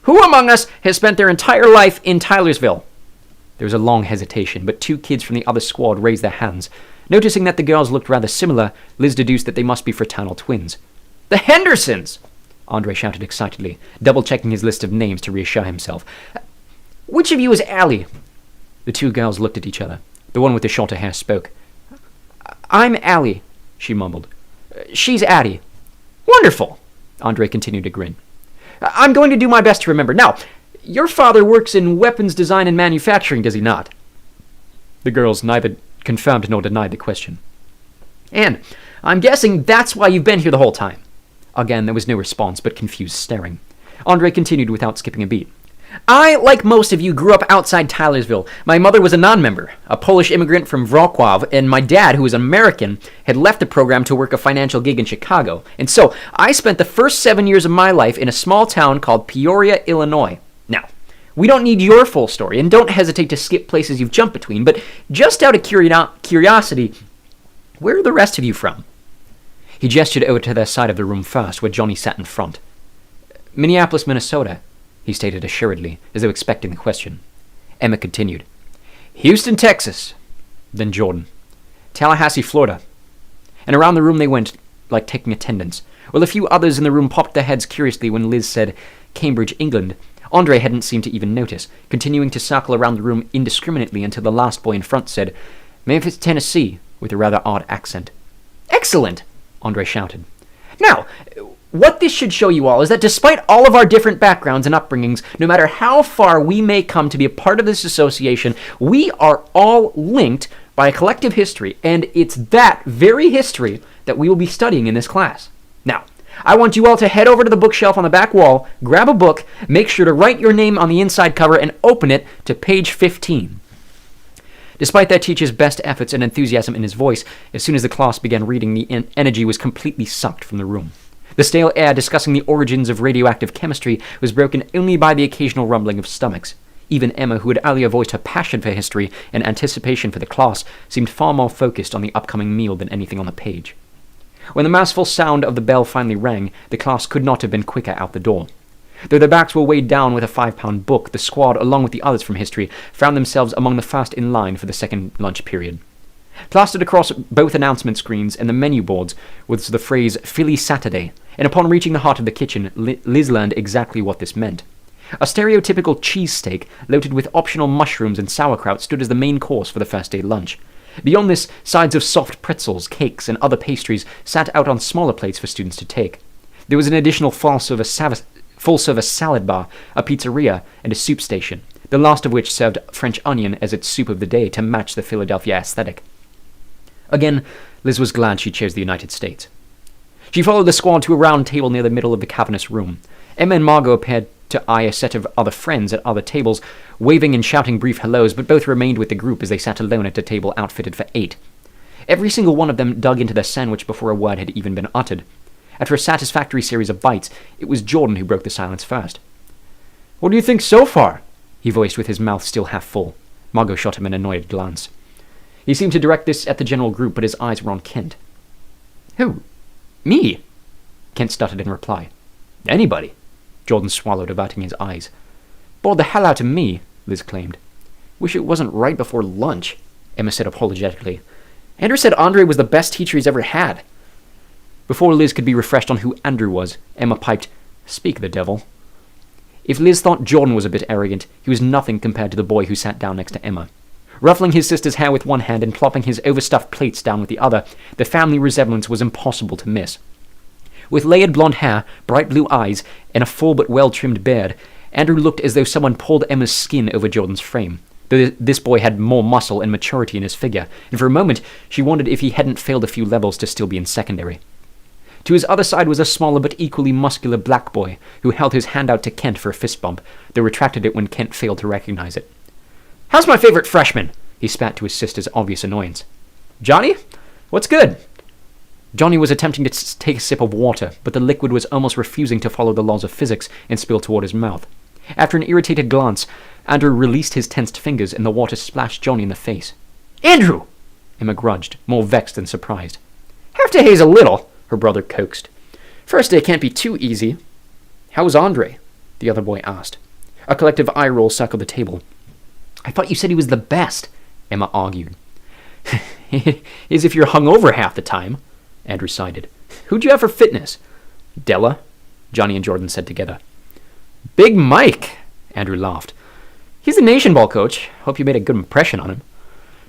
"Who among us has spent their entire life in Tylersville?" There was a long hesitation, but 2 kids from the other squad raised their hands. Noticing that the girls looked rather similar, Liz deduced that they must be fraternal twins. "The Hendersons!" Andre shouted excitedly, double-checking his list of names to reassure himself. "Which of you is Allie?" The 2 girls looked at each other. The one with the shorter hair spoke. "I'm Allie," she mumbled. "She's Addie." "Wonderful," Andre continued to grin. "I'm going to do my best to remember. Now, your father works in weapons design and manufacturing, does he not?" The girls neither confirmed nor denied the question. "And I'm guessing that's why you've been here the whole time." Again, there was no response, but confused staring. Andre continued without skipping a beat. "I, like most of you, grew up outside Tylersville. My mother was a non-member, a Polish immigrant from Wrocław, and my dad, who was an American, had left the program to work a financial gig in Chicago. And so, I spent the first 7 years of my life in a small town called Peoria, Illinois. Now, we don't need your full story, and don't hesitate to skip places you've jumped between, but just out of curiosity, where are the rest of you from?" He gestured over to their side of the room first, where Johnny sat in front. "Minneapolis, Minnesota," he stated assuredly, as though expecting the question. Emma continued. "Houston, Texas." Then Jordan. "Tallahassee, Florida." And around the room they went, like taking attendance, while a few others in the room popped their heads curiously when Liz said Cambridge, England. Andre hadn't seemed to even notice, continuing to circle around the room indiscriminately until the last boy in front said, "Memphis, Tennessee," with a rather odd accent. "Excellent!" Andre shouted. "Now, what this should show you all is that despite all of our different backgrounds and upbringings, no matter how far we may come to be a part of this association, we are all linked by a collective history, and it's that very history that we will be studying in this class. Now, I want you all to head over to the bookshelf on the back wall, grab a book, make sure to write your name on the inside cover, and open it to page 15. Despite their teacher's best efforts and enthusiasm in his voice, as soon as the class began reading, the energy was completely sucked from the room. The stale air discussing the origins of radioactive chemistry was broken only by the occasional rumbling of stomachs. Even Emma, who had earlier voiced her passion for history and anticipation for the class, seemed far more focused on the upcoming meal than anything on the page. When the masterful sound of the bell finally rang, the class could not have been quicker out the door. Though their backs were weighed down with a 5-pound book, the squad, along with the others from history, found themselves among the first in line for the second lunch period. Plastered across both announcement screens and the menu boards was the phrase Philly Saturday, and upon reaching the heart of the kitchen, Liz learned exactly what this meant. A stereotypical cheesesteak, loaded with optional mushrooms and sauerkraut, stood as the main course for the first day lunch. Beyond this, sides of soft pretzels, cakes, and other pastries sat out on smaller plates for students to take. There was an additional full-service salad bar, a pizzeria, and a soup station, the last of which served French onion as its soup of the day to match the Philadelphia aesthetic. Again, Liz was glad she chose the United States. She followed the squad to a round table near the middle of the cavernous room. Emma and Margot appeared to eye a set of other friends at other tables, waving and shouting brief hellos, but both remained with the group as they sat alone at a table outfitted for 8. Every single one of them dug into their sandwich before a word had even been uttered. After a satisfactory series of bites, it was Jordan who broke the silence first. "What do you think so far?" he voiced with his mouth still half full. Margot shot him an annoyed glance. He seemed to direct this at the general group, but his eyes were on Kent. "Who? Me?" Kent stuttered in reply. "Anybody." Jordan swallowed, averting his eyes. "Bored the hell out of me," Liz claimed. "Wish it wasn't right before lunch," Emma said apologetically. "Andrew said Andre was the best teacher he's ever had." Before Liz could be refreshed on who Andrew was, Emma piped, "Speak the devil." If Liz thought Jordan was a bit arrogant, he was nothing compared to the boy who sat down next to Emma. Ruffling his sister's hair with one hand and plopping his overstuffed plates down with the other, the family resemblance was impossible to miss. With layered blonde hair, bright blue eyes, and a full but well-trimmed beard, Andrew looked as though someone pulled Emma's skin over Jordan's frame, though this boy had more muscle and maturity in his figure, and for a moment she wondered if he hadn't failed a few levels to still be in secondary. To his other side was a smaller but equally muscular black boy, who held his hand out to Kent for a fist bump, though retracted it when Kent failed to recognize it. "How's my favorite freshman?" he spat to his sister's obvious annoyance. "Johnny? What's good?" Johnny was attempting to take a sip of water, but the liquid was almost refusing to follow the laws of physics and spill toward his mouth. After an irritated glance, Andrew released his tensed fingers and the water splashed Johnny in the face. "Andrew!" Emma grudged, more vexed than surprised. "Have to haze a little," her brother coaxed. "First day can't be too easy." "How's Andre?" the other boy asked. A collective eye roll circled the table. "I thought you said he was the best," Emma argued. "As if you're hungover half the time," Andrew sighed. "Who'd you have for fitness?" "Della," Johnny and Jordan said together. "Big Mike," Andrew laughed. "He's the nation ball coach. Hope you made a good impression on him."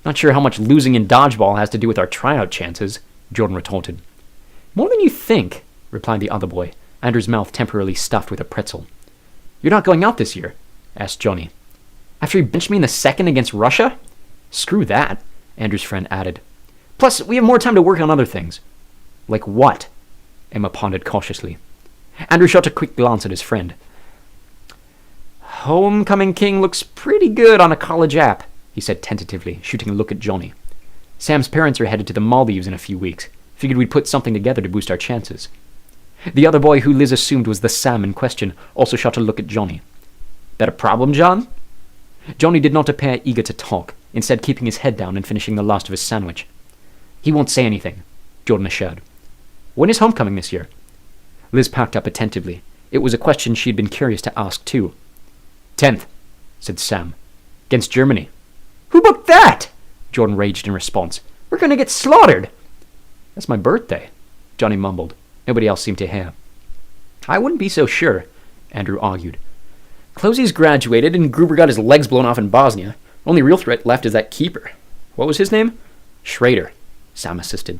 "Not sure how much losing in dodgeball has to do with our tryout chances," Jordan retorted. "More than you think," replied the other boy, Andrew's mouth temporarily stuffed with a pretzel. "You're not going out this year?" asked Johnny. "After he benched me in the second against Russia?" "Screw that," Andrew's friend added. "Plus, we have more time to work on other things." "Like what?" Emma pondered cautiously. Andrew shot a quick glance at his friend. "Homecoming King looks pretty good on a college app," he said tentatively, shooting a look at Johnny. "Sam's parents are headed to the Maldives in a few weeks. Figured we'd put something together to boost our chances." The other boy, who Liz assumed was the Sam in question, also shot a look at Johnny. "That a problem, John?" Johnny did not appear eager to talk, instead keeping his head down and finishing the last of his sandwich. "He won't say anything," Jordan assured. "When is homecoming this year?" Liz packed up attentively. It was a question she'd been curious to ask too. 10th, said Sam. "Against Germany." "Who booked that?" Jordan raged in response. "We're going to get slaughtered." "That's my birthday," Johnny mumbled. Nobody else seemed to hear. "I wouldn't be so sure," Andrew argued. "Klosi's graduated and Gruber got his legs blown off in Bosnia. Only real threat left is that keeper. What was his name?" "Schrader," Sam assisted.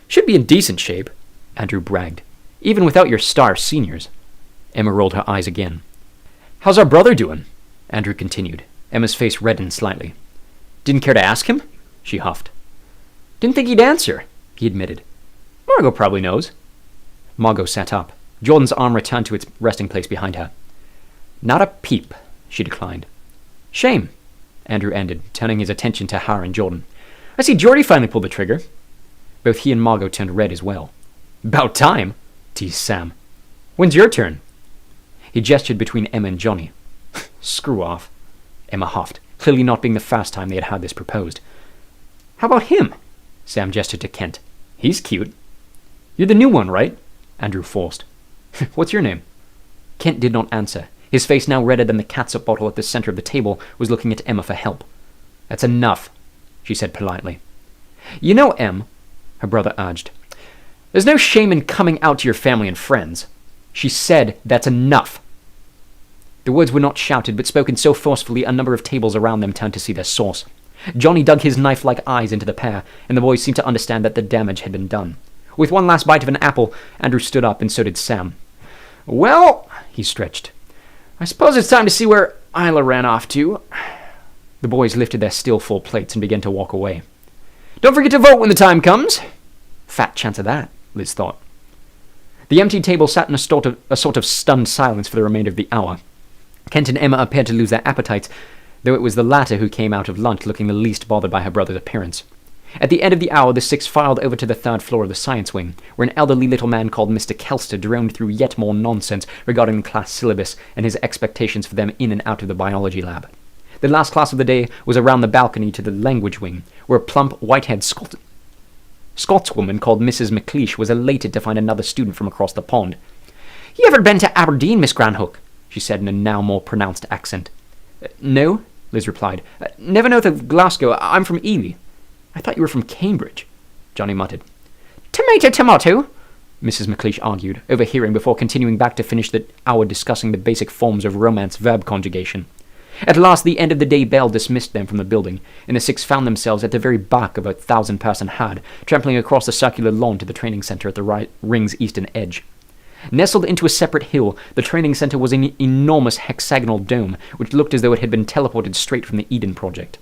"Should be in decent shape," Andrew bragged, "even without your star seniors." Emma rolled her eyes again. "How's our brother doing?" Andrew continued. Emma's face reddened slightly. "Didn't care to ask him?" she huffed. "Didn't think he'd answer," he admitted. "Margot probably knows." Margot sat up. Jordan's arm returned to its resting place behind her. "Not a peep," she declined. "Shame," Andrew ended, turning his attention to her and Jordan. "I see Jordy finally pulled the trigger." Both he and Margot turned red as well. "About time," teased Sam. "When's your turn?" He gestured between Emma and Johnny. "Screw off," Emma huffed, clearly not being the first time they had had this proposed. "How about him?" Sam gestured to Kent. "He's cute." "You're the new one, right?" Andrew forced. "What's your name?" Kent did not answer. His face, now redder than the catsup bottle at the center of the table, was looking at Emma for help. "That's enough," she said politely. "You know, Em," her brother urged, "there's no shame in coming out to your family and friends." She said, "That's enough." The words were not shouted, but spoken so forcefully a number of tables around them turned to see their source. Johnny dug his knife-like eyes into the pair, and the boys seemed to understand that the damage had been done. With one last bite of an apple, Andrew stood up, and so did Sam. "Well," he stretched, "I suppose it's time to see where Isla ran off to." The boys lifted their still full plates and began to walk away. "Don't forget to vote when the time comes." Fat chance of that, Liz thought. The empty table sat in a sort of stunned silence for the remainder of the hour. Kent and Emma appeared to lose their appetites, though it was the latter who came out of lunch looking the least bothered by her brother's appearance. At the end of the hour, the six filed over to the third floor of the science wing, where an elderly little man called Mr. Kelster droned through yet more nonsense regarding the class syllabus and his expectations for them in and out of the biology lab. The last class of the day was around the balcony to the language wing, where a plump, white-haired Scotswoman called Mrs. McLeish was elated to find another student from across the pond. "You ever been to Aberdeen, Miss Granhook?" she said in a now more pronounced accent. "No," Liz replied. "Never north of Glasgow. I'm from Ely." "I thought you were from Cambridge," Johnny muttered. Tomato, Mrs. McLeish argued, overhearing before continuing back to finish the hour discussing the basic forms of Romance verb conjugation. At last, the end of the day bell dismissed them from the building, and the six found themselves at the very back of a 1,000-person herd, trampling across the circular lawn to the training center at the ring's eastern edge. Nestled into a separate hill, the training center was an enormous hexagonal dome, which looked as though it had been teleported straight from the Eden Project.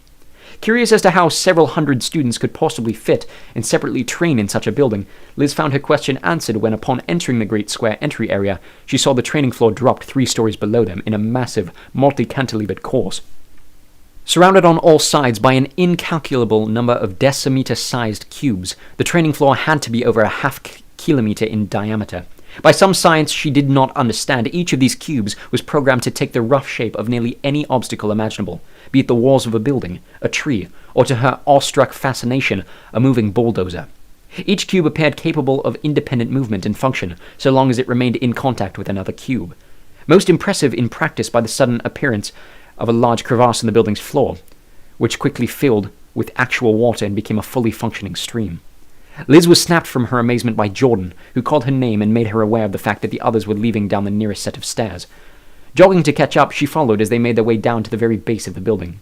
Curious as to how several hundred students could possibly fit and separately train in such a building, Liz found her question answered when, upon entering the great square entry area, she saw the training floor dropped 3 stories below them in a massive, multi-cantilevered course. Surrounded on all sides by an incalculable number of decimeter-sized cubes, the training floor had to be over a half-kilometer in diameter. By some science she did not understand, each of these cubes was programmed to take the rough shape of nearly any obstacle imaginable, be it the walls of a building, a tree, or to her awestruck fascination, a moving bulldozer. Each cube appeared capable of independent movement and function, so long as it remained in contact with another cube. Most impressive in practice by the sudden appearance of a large crevasse in the building's floor, which quickly filled with actual water and became a fully functioning stream. Liz was snapped from her amazement by Jordan, who called her name and made her aware of the fact that the others were leaving down the nearest set of stairs. Jogging to catch up, she followed as they made their way down to the very base of the building.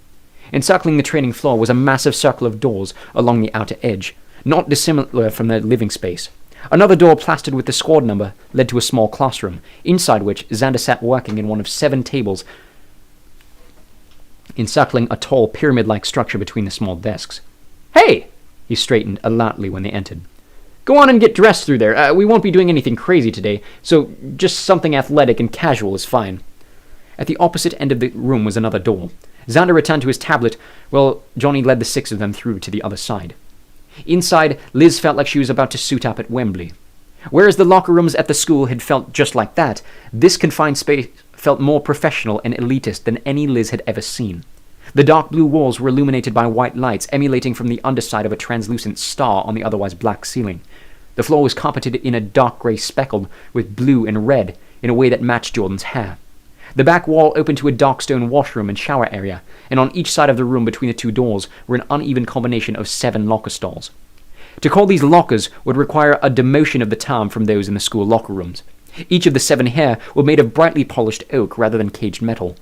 Encircling the training floor was a massive circle of doors along the outer edge, not dissimilar from their living space. Another door plastered with the squad number led to a small classroom, inside which Xander sat working in one of 7 tables encircling a tall pyramid-like structure between the small desks. "Hey!" He straightened alertly when they entered. "Go on and get dressed through there. We won't be doing anything crazy today, so just something athletic and casual is fine." At the opposite end of the room was another door. Xander returned to his tablet, while Johnny led the 6 of them through to the other side. Inside, Liz felt like she was about to suit up at Wembley. Whereas the locker rooms at the school had felt just like that, this confined space felt more professional and elitist than any Liz had ever seen. The dark blue walls were illuminated by white lights emanating from the underside of a translucent star on the otherwise black ceiling. The floor was carpeted in a dark grey speckled with blue and red in a way that matched Jordan's hair. The back wall opened to a dark stone washroom and shower area, and on each side of the room between the 2 doors were an uneven combination of 7 locker stalls. To call these lockers would require a demotion of the term from those in the school locker rooms. Each of the 7 here were made of brightly polished oak rather than caged metal.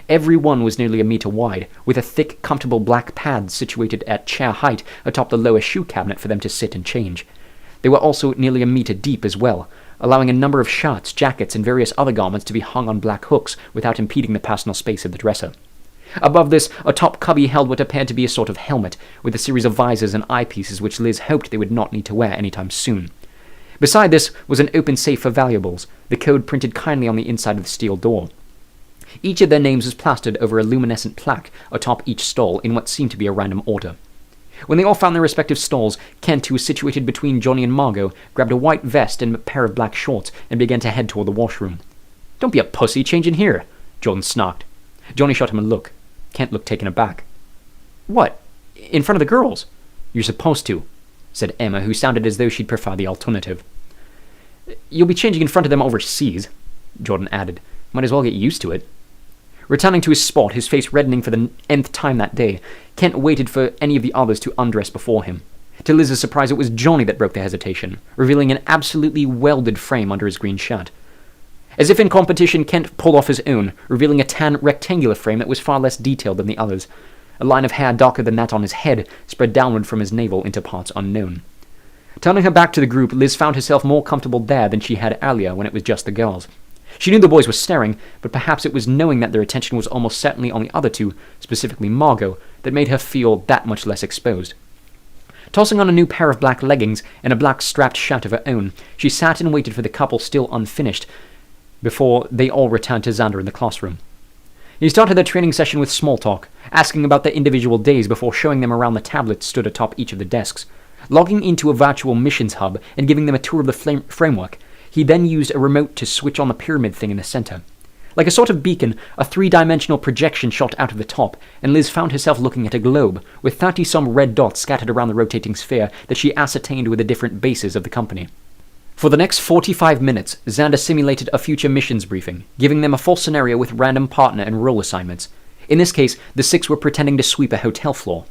Every one was nearly a meter wide, with a thick, comfortable black pad situated at chair height atop the lower shoe cabinet for them to sit and change. They were also nearly a meter deep as well, allowing a number of shirts, jackets, and various other garments to be hung on black hooks without impeding the personal space of the dresser. Above this, a top cubby held what appeared to be a sort of helmet, with a series of visors and eyepieces which Liz hoped they would not need to wear anytime soon. Beside this was an open safe for valuables, the code printed kindly on the inside of the steel door. Each of their names was plastered over a luminescent plaque atop each stall in what seemed to be a random order. When they all found their respective stalls, Kent, who was situated between Johnny and Margot, grabbed a white vest and a pair of black shorts and began to head toward the washroom. "Don't be a pussy, change in here," Jordan snarked. Johnny shot him a look. Kent looked taken aback. "What? In front of the girls?" "You're supposed to," said Emma, who sounded as though she'd prefer the alternative. "You'll be changing in front of them overseas," Jordan added. "Might as well get used to it." Returning to his spot, his face reddening for the nth time that day, Kent waited for any of the others to undress before him. To Liz's surprise, it was Johnny that broke the hesitation, revealing an absolutely welded frame under his green shirt. As if in competition, Kent pulled off his own, revealing a tan rectangular frame that was far less detailed than the others. A line of hair darker than that on his head spread downward from his navel into parts unknown. Turning her back to the group, Liz found herself more comfortable there than she had earlier when it was just the girls. She knew the boys were staring, but perhaps it was knowing that their attention was almost certainly on the other 2, specifically Margot, that made her feel that much less exposed. Tossing on a new pair of black leggings and a black strapped shirt of her own, she sat and waited for the couple still unfinished before they all returned to Xander in the classroom. He started their training session with small talk, asking about their individual days before showing them around the tablets stood atop each of the desks. Logging into a virtual missions hub and giving them a tour of the framework, he then used a remote to switch on the pyramid thing in the center. Like a sort of beacon, a 3-dimensional projection shot out of the top, and Liz found herself looking at a globe, with 30-some red dots scattered around the rotating sphere that she ascertained were the different bases of the company. For the next 45 minutes, Xander simulated a future missions briefing, giving them a full scenario with random partner and role assignments. In this case, the 6 were pretending to sweep a hotel floor.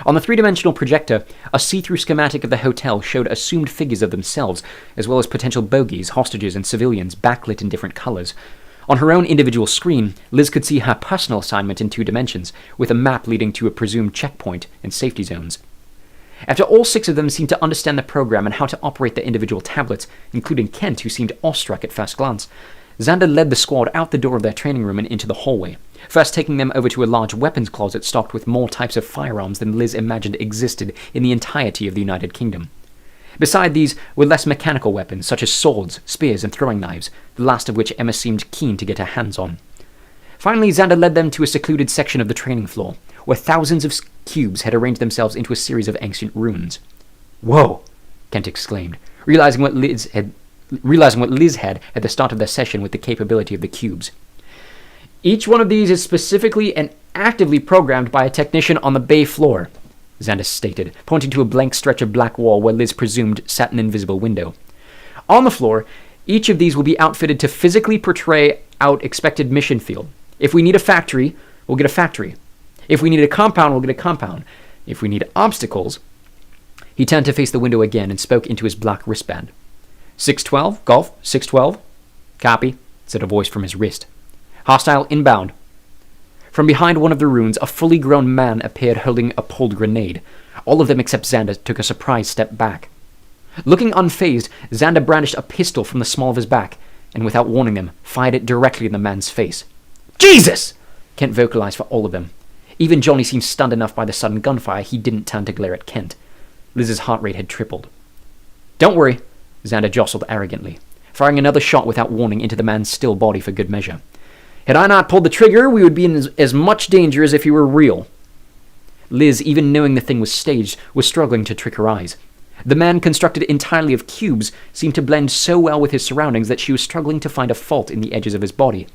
On the 3-dimensional projector, a see-through schematic of the hotel showed assumed figures of themselves, as well as potential bogies, hostages, and civilians backlit in different colors. On her own individual screen, Liz could see her personal assignment in 2 dimensions, with a map leading to a presumed checkpoint and safety zones. After all 6 of them seemed to understand the program and how to operate their individual tablets, including Kent, who seemed awestruck at first glance, Xander led the squad out the door of their training room and into the hallway, first taking them over to a large weapons closet stocked with more types of firearms than Liz imagined existed in the entirety of the United Kingdom. Beside these were less mechanical weapons, such as swords, spears, and throwing knives, the last of which Emma seemed keen to get her hands on. Finally, Xander led them to a secluded section of the training floor, where thousands of cubes had arranged themselves into a series of ancient runes. "Whoa!" Kent exclaimed, realizing what Liz had at the start of their session with the capability of the cubes. "Each one of these is specifically and actively programmed by a technician on the bay floor," Xander stated, pointing to a blank stretch of black wall where Liz presumed sat an invisible window. "On the floor, each of these will be outfitted to physically portray out expected mission field. If we need a factory, we'll get a factory. If we need a compound, we'll get a compound. If we need obstacles..." He turned to face the window again and spoke into his black wristband. 612, Golf, 612. "Copy," said a voice from his wrist. "Hostile inbound." From behind one of the runes, a fully grown man appeared holding a pulled grenade. All of them except Xander took a surprised step back. Looking unfazed, Xander brandished a pistol from the small of his back, and without warning them, fired it directly in the man's face. "Jesus!" Kent vocalized for all of them. Even Johnny seemed stunned enough by the sudden gunfire he didn't turn to glare at Kent. Liz's heart rate had tripled. "Don't worry," Xander jostled arrogantly, firing another shot without warning into the man's still body for good measure. "Had I not pulled the trigger, we would be in as much danger as if he were real." Liz, even knowing the thing was staged, was struggling to trick her eyes. The man, constructed entirely of cubes, seemed to blend so well with his surroundings that she was struggling to find a fault in the edges of his body.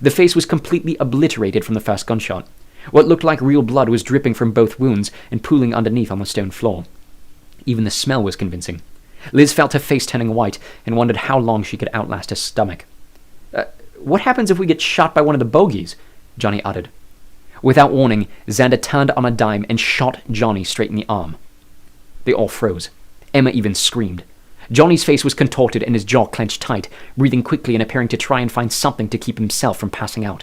The face was completely obliterated from the first gunshot. What looked like real blood was dripping from both wounds and pooling underneath on the stone floor. Even the smell was convincing. Liz felt her face turning white and wondered how long she could outlast her stomach. What happens if we get shot by one of the bogies?" Johnny uttered. Without warning, Xander turned on a dime and shot Johnny straight in the arm. They all froze. Emma even screamed. Johnny's face was contorted and his jaw clenched tight, breathing quickly and appearing to try and find something to keep himself from passing out.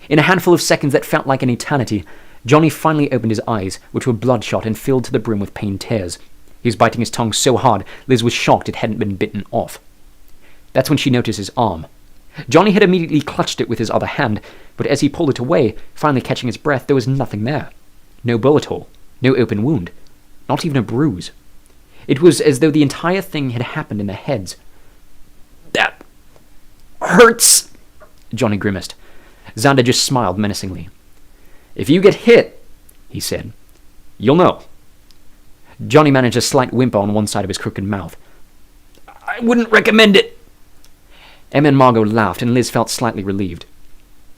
In a handful of seconds that felt like an eternity, Johnny finally opened his eyes, which were bloodshot and filled to the brim with pained tears. He was biting his tongue so hard, Liz was shocked it hadn't been bitten off. That's when she noticed his arm. Johnny had immediately clutched it with his other hand, but as he pulled it away, finally catching his breath, there was nothing there. No bullet hole, no open wound, not even a bruise. It was as though the entire thing had happened in their heads. "That hurts," Johnny grimaced. Xander just smiled menacingly. "If you get hit," he said, "you'll know." Johnny managed a slight whimper on one side of his crooked mouth. "I wouldn't recommend it." Emma and Margot laughed, and Liz felt slightly relieved.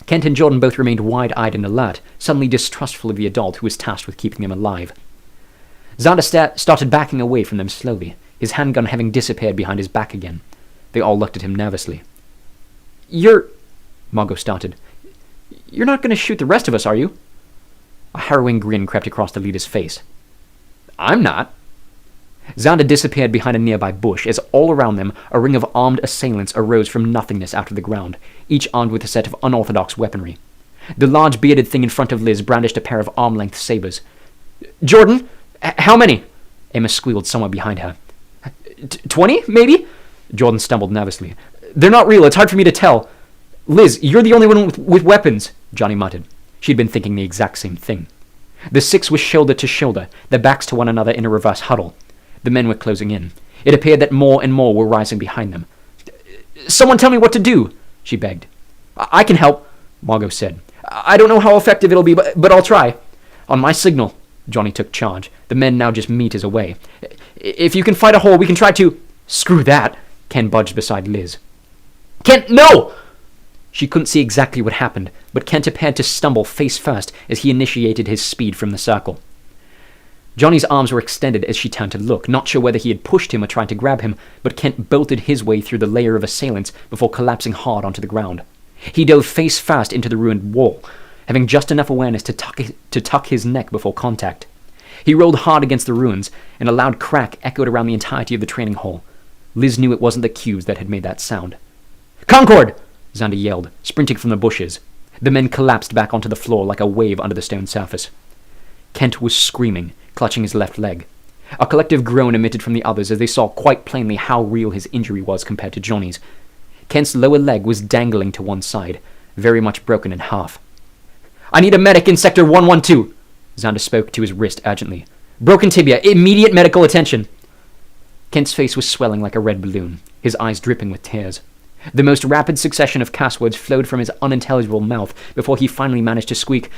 Kent and Jordan both remained wide-eyed and alert, suddenly distrustful of the adult who was tasked with keeping them alive. Xander started backing away from them slowly, his handgun having disappeared behind his back again. They all looked at him nervously. Margot started. "You're not going to shoot the rest of us, are you?" A harrowing grin crept across the leader's face. "I'm not." Xander disappeared behind a nearby bush as all around them a ring of armed assailants arose from nothingness out of the ground, each armed with a set of unorthodox weaponry. The large bearded thing in front of Liz brandished a pair of arm-length sabers. "Jordan, how many?" Emma squealed somewhere behind her. 20, maybe?" Jordan stumbled nervously. "They're not real, it's hard for me to tell." "Liz, you're the only one with weapons," Johnny muttered. She'd been thinking the exact same thing. The 6 were shoulder to shoulder, their backs to one another in a reverse huddle. The men were closing in. It appeared that more and more were rising behind them. "Someone tell me what to do," she begged. "I can help," Margot said. "I don't know how effective it'll be, but I'll try." "On my signal," Johnny took charge, the men now just meters away. "If you can fight a hole, we can try to..." "Screw that," Ken budged beside Liz. "Kent, no!" She couldn't see exactly what happened, but Kent appeared to stumble face first as he initiated his speed from the circle. Johnny's arms were extended as she turned to look, not sure whether he had pushed him or tried to grab him, but Kent bolted his way through the layer of assailants before collapsing hard onto the ground. He dove face first into the ruined wall, having just enough awareness to tuck his neck before contact. He rolled hard against the ruins, and a loud crack echoed around the entirety of the training hall. Liz knew it wasn't the cubes that had made that sound. "Concord!" Xander yelled, sprinting from the bushes. The men collapsed back onto the floor like a wave under the stone surface. Kent was screaming, clutching his left leg. A collective groan emitted from the others as they saw quite plainly how real his injury was compared to Johnny's. Kent's lower leg was dangling to one side, very much broken in half. "I need a medic in Sector 112, Xander spoke to his wrist urgently. "Broken tibia, immediate medical attention." Kent's face was swelling like a red balloon, his eyes dripping with tears. The most rapid succession of cuss words flowed from his unintelligible mouth before he finally managed to squeak,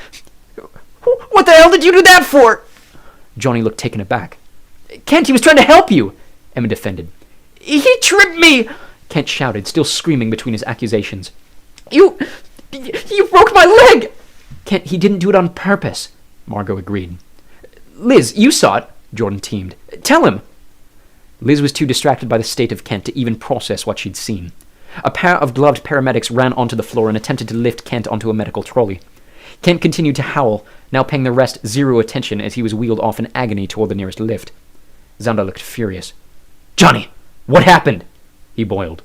"What the hell did you do that for?" Johnny looked taken aback. "Kent, he was trying to help you," Emma defended. "He tripped me," Kent shouted, still screaming between his accusations. You broke my leg!" "Kent, he didn't do it on purpose," Margot agreed. "Liz, you saw it," Jordan teamed. "Tell him." Liz was too distracted by the state of Kent to even process what she'd seen. A pair of gloved paramedics ran onto the floor and attempted to lift Kent onto a medical trolley. Kent continued to howl, now paying the rest zero attention as he was wheeled off in agony toward the nearest lift. Xander looked furious. "Johnny, what happened?" he boiled.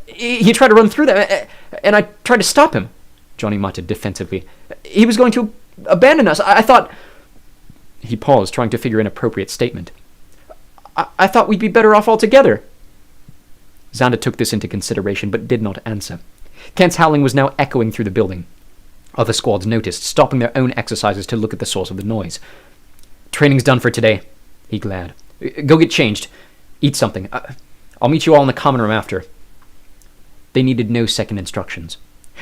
He tried to run through them, and I tried to stop him," Johnny muttered defensively. "He was going to abandon us. I thought—" He paused, trying to figure an appropriate statement. I thought we'd be better off altogether." Xander took this into consideration, but did not answer. Kent's howling was now echoing through the building. Other squads noticed, stopping their own exercises to look at the source of the noise. "Training's done for today," he glared. "Go get changed. Eat something. I'll meet you all in the common room after." They needed no second instructions.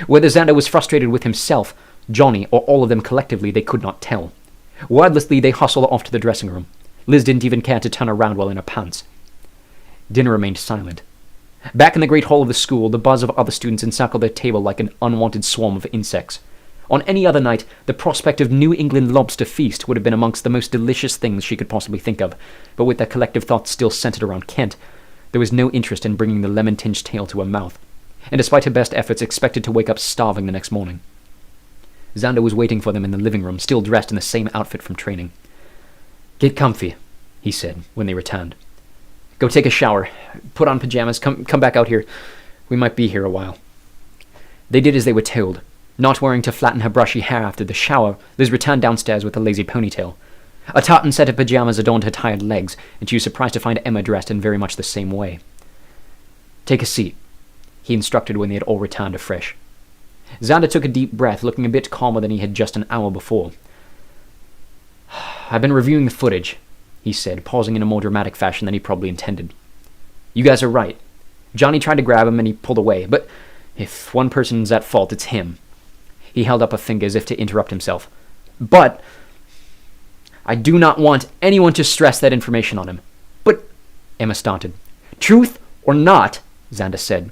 Whether Xander was frustrated with himself, Johnny, or all of them collectively, they could not tell. Wordlessly, they hustled off to the dressing room. Liz didn't even care to turn around while in her pants. Dinner remained silent. Back in the great hall of the school, the buzz of other students encircled their table like an unwanted swarm of insects. On any other night, the prospect of New England lobster feast would have been amongst the most delicious things she could possibly think of, but with their collective thoughts still centered around Kent, there was no interest in bringing the lemon-tinged tail to her mouth, and despite her best efforts, expected to wake up starving the next morning. Xander was waiting for them in the living room, still dressed in the same outfit from training. "Get comfy," he said, when they returned. "Go take a shower. Put on pajamas. Come back out here. We might be here a while." They did as they were told. Not worrying to flatten her brushy hair after the shower, Liz returned downstairs with a lazy ponytail. A tartan set of pajamas adorned her tired legs, and she was surprised to find Emma dressed in very much the same way. "Take a seat," he instructed when they had all returned afresh. Xander took a deep breath, looking a bit calmer than he had just an hour before. "I've been reviewing the footage," he said, pausing in a more dramatic fashion than he probably intended. "You guys are right. Johnny tried to grab him and he pulled away, but if one person's at fault, it's him." He held up a finger as if to interrupt himself. "But I do not want anyone to stress that information on him." "But," Emma started. "Truth or not," Xander said,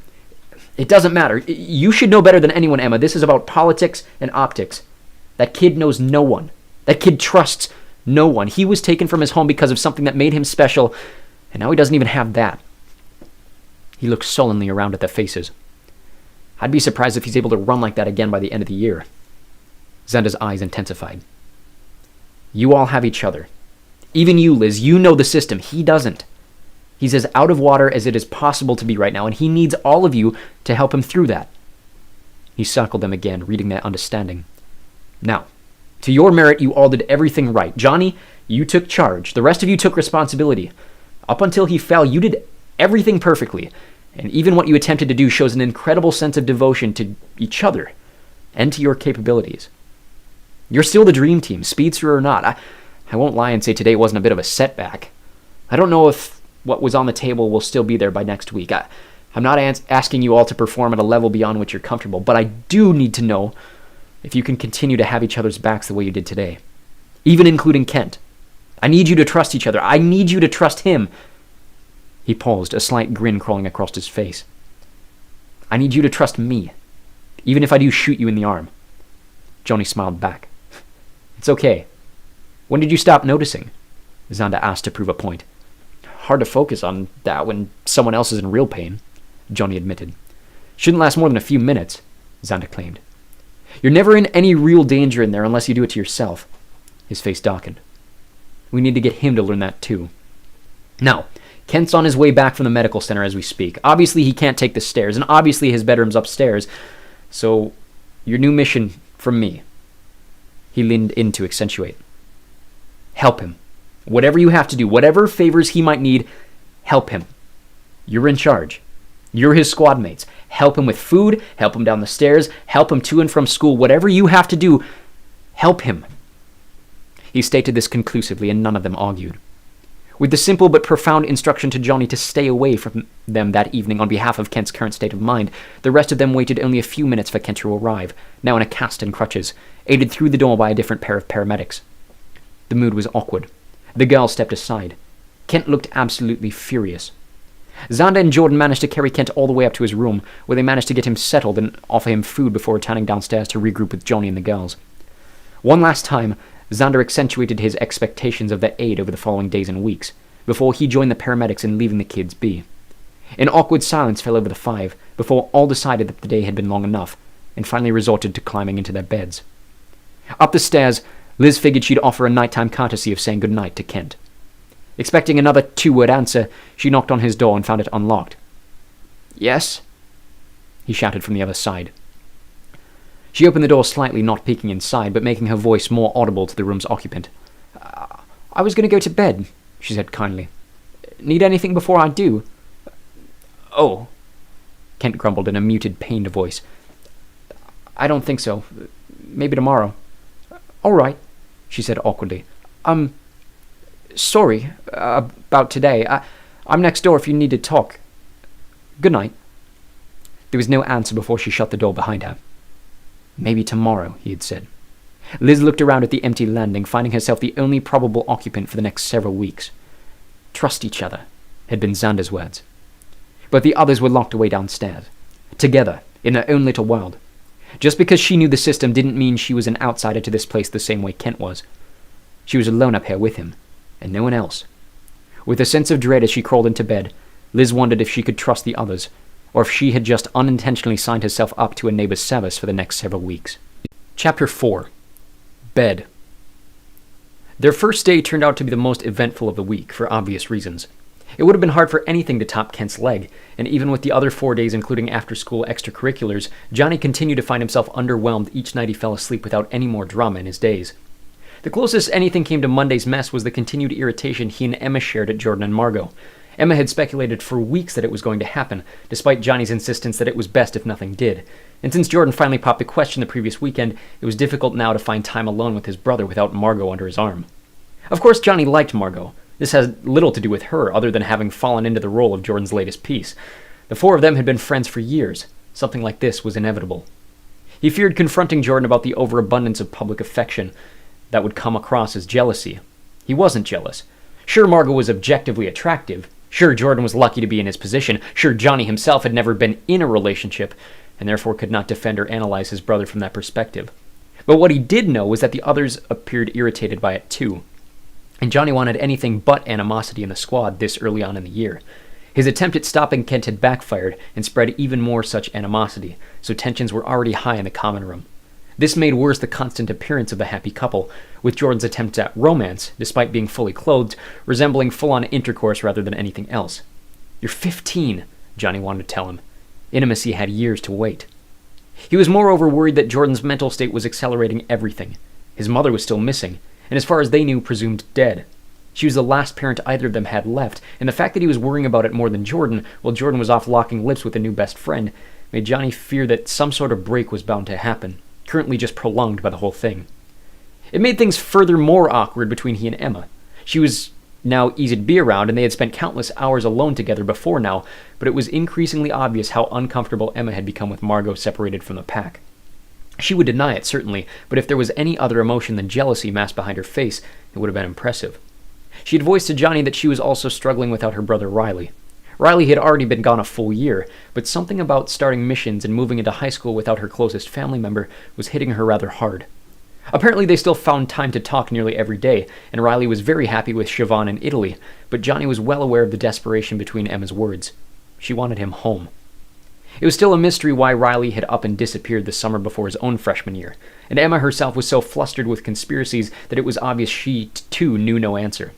"it doesn't matter. You should know better than anyone, Emma. This is about politics and optics. That kid knows no one. That kid trusts no one. He was taken from his home because of something that made him special, and now he doesn't even have that." He looked sullenly around at their faces. "I'd be surprised if he's able to run like that again by the end of the year." Xander's eyes intensified. "You all have each other. Even you, Liz, you know the system. He doesn't. He's as out of water as it is possible to be right now, and he needs all of you to help him through that." He circled them again, reading their understanding. "Now, to your merit, you all did everything right. Johnny, you took charge. The rest of you took responsibility. Up until he fell, you did everything perfectly, and even what you attempted to do shows an incredible sense of devotion to each other and to your capabilities. You're still the dream team, speedster or not. I won't lie and say today wasn't a bit of a setback. I don't know if what was on the table will still be there by next week. I'm not asking you all to perform at a level beyond which you're comfortable, but I do need to know if you can continue to have each other's backs the way you did today, even including Kent. I need you to trust each other. I need you to trust him." He paused, a slight grin crawling across his face. "I need you to trust me, even if I do shoot you in the arm." Johnny smiled back. "It's okay. When did you stop noticing?" Xander asked to prove a point. "Hard to focus on that when someone else is in real pain," Johnny admitted. "Shouldn't last more than a few minutes," Xander claimed. "You're never in any real danger in there unless you do it to yourself." His face darkened. "We need to get him to learn that too. Now, Kent's on his way back from the medical center as we speak. Obviously, he can't take the stairs, and obviously his bedroom's upstairs. So, your new mission from me. He leaned in to accentuate. Help him. Whatever you have to do, whatever favors he might need, help him. You're in charge. You're his squad mates. Help him with food, help him down the stairs, help him to and from school. Whatever you have to do, help him. He stated this conclusively, and none of them argued. With the simple but profound instruction to Johnny to stay away from them that evening on behalf of Kent's current state of mind, the rest of them waited only a few minutes for Kent to arrive, now in a cast and crutches, aided through the door by a different pair of paramedics. The mood was awkward. The girl stepped aside. Kent looked absolutely furious. Xander and Jordan managed to carry Kent all the way up to his room, where they managed to get him settled and offer him food before returning downstairs to regroup with Johnny and the girls. One last time, Xander accentuated his expectations of their aid over the following days and weeks, before he joined the paramedics in leaving the kids be. An awkward silence fell over the five, before all decided that the day had been long enough, and finally resorted to climbing into their beds. Up the stairs, Liz figured she'd offer a nighttime courtesy of saying goodnight to Kent. Expecting another two-word answer, she knocked on his door and found it unlocked. "Yes?" he shouted from the other side. She opened the door slightly, not peeking inside, but making her voice more audible to the room's occupant. "I was going to go to bed," she said kindly. "Need anything before I do?" "Oh," Kent grumbled in a muted, pained voice. "I don't think so. Maybe tomorrow." "All right," she said awkwardly. Sorry about today. I'm next door if you need to talk. Good night." There was no answer before she shut the door behind her. "Maybe tomorrow," he had said. Liz looked around at the empty landing, finding herself the only probable occupant for the next several weeks. "Trust each other," had been Xander's words. But the others were locked away downstairs, together, in their own little world. Just because she knew the system didn't mean she was an outsider to this place the same way Kent was. She was alone up here with him, and no one else. With a sense of dread as she crawled into bed, Liz wondered if she could trust the others, or if she had just unintentionally signed herself up to a neighbor's service for the next several weeks. Chapter 4. Bed. Their first day turned out to be the most eventful of the week, for obvious reasons. It would have been hard for anything to top Kent's leg, and even with the other 4 days including after-school extracurriculars, Johnny continued to find himself underwhelmed each night he fell asleep without any more drama in his days. The closest anything came to Monday's mess was the continued irritation he and Emma shared at Jordan and Margot. Emma had speculated for weeks that it was going to happen, despite Johnny's insistence that it was best if nothing did. And since Jordan finally popped the question the previous weekend, it was difficult now to find time alone with his brother without Margot under his arm. Of course, Johnny liked Margot. This had little to do with her, other than having fallen into the role of Jordan's latest piece. The four of them had been friends for years. Something like this was inevitable. He feared confronting Jordan about the overabundance of public affection that would come across as jealousy. He wasn't jealous. Sure, Margot was objectively attractive. Sure, Jordan was lucky to be in his position. Sure, Johnny himself had never been in a relationship, and therefore could not defend or analyze his brother from that perspective. But what he did know was that the others appeared irritated by it too. And Johnny wanted anything but animosity in the squad this early on in the year. His attempt at stopping Kent had backfired and spread even more such animosity, so tensions were already high in the common room. This made worse the constant appearance of the happy couple, with Jordan's attempts at romance, despite being fully clothed, resembling full-on intercourse rather than anything else. "You're 15, Johnny wanted to tell him. Intimacy had years to wait. He was moreover worried that Jordan's mental state was accelerating everything. His mother was still missing, and as far as they knew, presumed dead. She was the last parent either of them had left, and the fact that he was worrying about it more than Jordan, while Jordan was off locking lips with a new best friend, made Johnny fear that some sort of break was bound to happen, currently just prolonged by the whole thing. It made things further more awkward between he and Emma. She was now easy to be around, and they had spent countless hours alone together before now, but it was increasingly obvious how uncomfortable Emma had become with Margot separated from the pack. She would deny it, certainly, but if there was any other emotion than jealousy masked behind her face, it would have been impressive. She had voiced to Johnny that she was also struggling without her brother Riley. Riley had already been gone a full year, but something about starting missions and moving into high school without her closest family member was hitting her rather hard. Apparently they still found time to talk nearly every day, and Riley was very happy with Siobhan in Italy, but Johnny was well aware of the desperation between Emma's words. She wanted him home. It was still a mystery why Riley had up and disappeared the summer before his own freshman year, and Emma herself was so flustered with conspiracies that it was obvious she, too, knew no answer.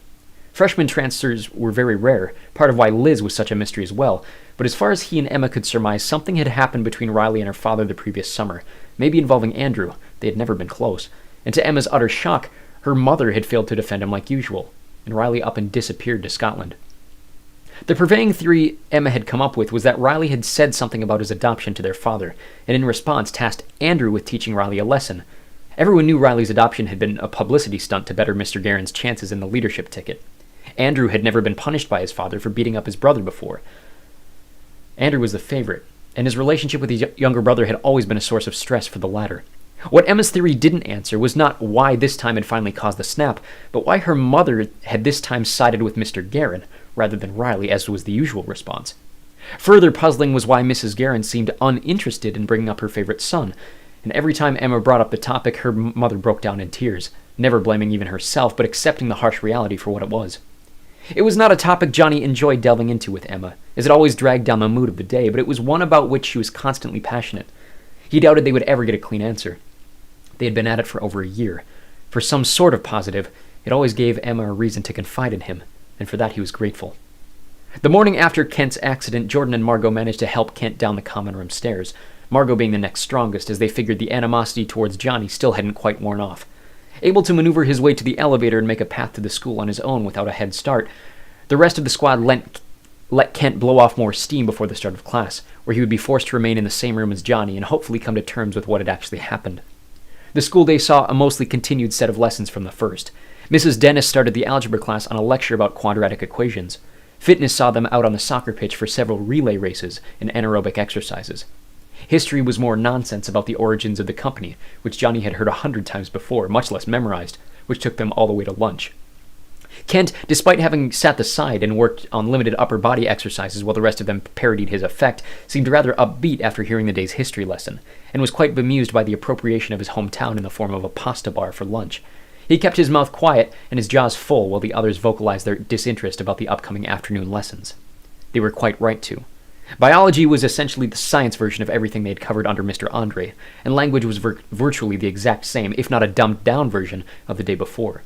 Freshman transfers were very rare, part of why Liz was such a mystery as well, but as far as he and Emma could surmise, something had happened between Riley and her father the previous summer, maybe involving Andrew. They had never been close. And to Emma's utter shock, her mother had failed to defend him like usual, and Riley up and disappeared to Scotland. The purveying theory Emma had come up with was that Riley had said something about his adoption to their father, and in response tasked Andrew with teaching Riley a lesson. Everyone knew Riley's adoption had been a publicity stunt to better Mr. Guerin's chances in the leadership ticket. Andrew had never been punished by his father for beating up his brother before. Andrew was the favorite, and his relationship with his younger brother had always been a source of stress for the latter. What Emma's theory didn't answer was not why this time had finally caused the snap, but why her mother had this time sided with Mr. Guerin, rather than Riley, as was the usual response. Further puzzling was why Mrs. Guerin seemed uninterested in bringing up her favorite son, and every time Emma brought up the topic, her mother broke down in tears, never blaming even herself, but accepting the harsh reality for what it was. It was not a topic Johnny enjoyed delving into with Emma, as it always dragged down the mood of the day, but it was one about which she was constantly passionate. He doubted they would ever get a clean answer. They had been at it for over a year. For some sort of positive, it always gave Emma a reason to confide in him, and for that he was grateful. The morning after Kent's accident, Jordan and Margot managed to help Kent down the common room stairs, Margot being the next strongest, as they figured the animosity towards Johnny still hadn't quite worn off. Able to maneuver his way to the elevator and make a path to the school on his own without a head start, the rest of the squad let Kent blow off more steam before the start of class, where he would be forced to remain in the same room as Johnny and hopefully come to terms with what had actually happened. The school day saw a mostly continued set of lessons from the first. Mrs. Dennis started the algebra class on a lecture about quadratic equations. Fitness saw them out on the soccer pitch for several relay races and anaerobic exercises. History was more nonsense about the origins of the company, which Johnny had heard 100 times before, much less memorized, which took them all the way to lunch. Kent, despite having sat aside and worked on limited upper body exercises while the rest of them parodied his effect, seemed rather upbeat after hearing the day's history lesson, and was quite bemused by the appropriation of his hometown in the form of a pasta bar for lunch. He kept his mouth quiet and his jaws full while the others vocalized their disinterest about the upcoming afternoon lessons. They were quite right to. Biology was essentially the science version of everything they had covered under Mr. Andre, and language was virtually the exact same, if not a dumbed-down version, of the day before.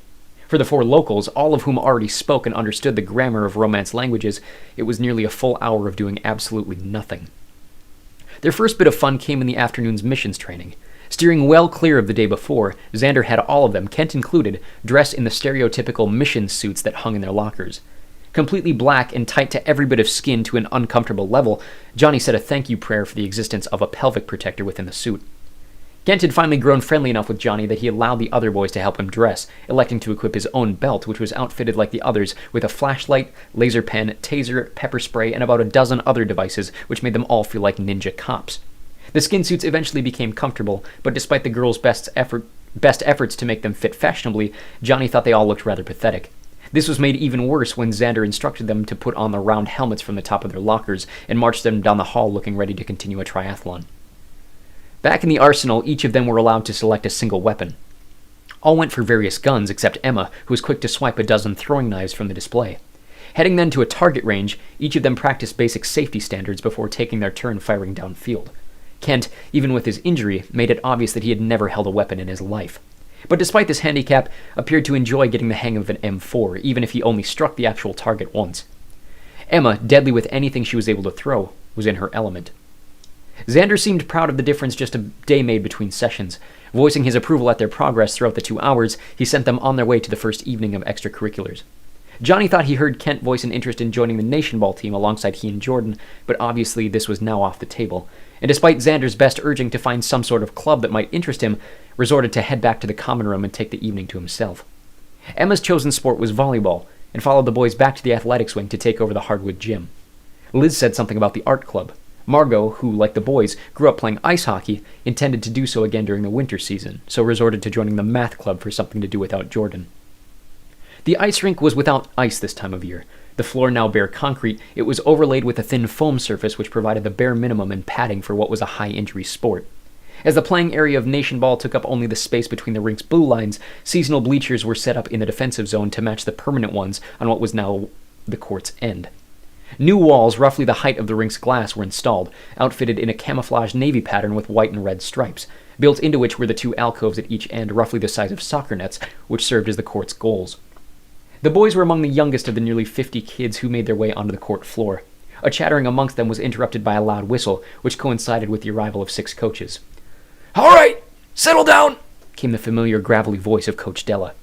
For the four locals, all of whom already spoke and understood the grammar of Romance languages, it was nearly a full hour of doing absolutely nothing. Their first bit of fun came in the afternoon's missions training. Steering well clear of the day before, Xander had all of them, Kent included, dressed in the stereotypical mission suits that hung in their lockers. Completely black and tight to every bit of skin to an uncomfortable level, Johnny said a thank you prayer for the existence of a pelvic protector within the suit. Kent had finally grown friendly enough with Johnny that he allowed the other boys to help him dress, electing to equip his own belt, which was outfitted like the others with a flashlight, laser pen, taser, pepper spray, and about a dozen other devices, which made them all feel like ninja cops. The skin suits eventually became comfortable, but despite the girls' best efforts to make them fit fashionably, Johnny thought they all looked rather pathetic. This was made even worse when Xander instructed them to put on the round helmets from the top of their lockers and marched them down the hall looking ready to continue a triathlon. Back in the arsenal, each of them were allowed to select a single weapon. All went for various guns except Emma, who was quick to swipe a dozen throwing knives from the display. Heading then to a target range, each of them practiced basic safety standards before taking their turn firing downfield. Kent, even with his injury, made it obvious that he had never held a weapon in his life. But despite this handicap, appeared to enjoy getting the hang of an M4, even if he only struck the actual target once. Emma, deadly with anything she was able to throw, was in her element. Xander seemed proud of the difference just a day made between sessions. Voicing his approval at their progress throughout the 2 hours, he sent them on their way to the first evening of extracurriculars. Johnny thought he heard Kent voice an interest in joining the nation ball team alongside he and Jordan, but obviously this was now off the table, and despite Xander's best urging to find some sort of club that might interest him, resorted to head back to the common room and take the evening to himself. Emma's chosen sport was volleyball, and followed the boys back to the athletics wing to take over the hardwood gym. Liz said something about the art club. Margot, who, like the boys, grew up playing ice hockey, intended to do so again during the winter season, so resorted to joining the math club for something to do without Jordan. The ice rink was without ice this time of year. The floor now bare concrete, it was overlaid with a thin foam surface which provided the bare minimum in padding for what was a high-injury sport. As the playing area of Nation Ball took up only the space between the rink's blue lines, seasonal bleachers were set up in the defensive zone to match the permanent ones on what was now the court's end. New walls, roughly the height of the rink's glass, were installed, outfitted in a camouflage navy pattern with white and red stripes, built into which were the 2 alcoves at each end roughly the size of soccer nets, which served as the court's goals. The boys were among the youngest of the nearly 50 kids who made their way onto the court floor. A chattering amongst them was interrupted by a loud whistle, which coincided with the arrival of 6 coaches.
"All right, settle down,"
came the familiar gravelly voice of Coach Della.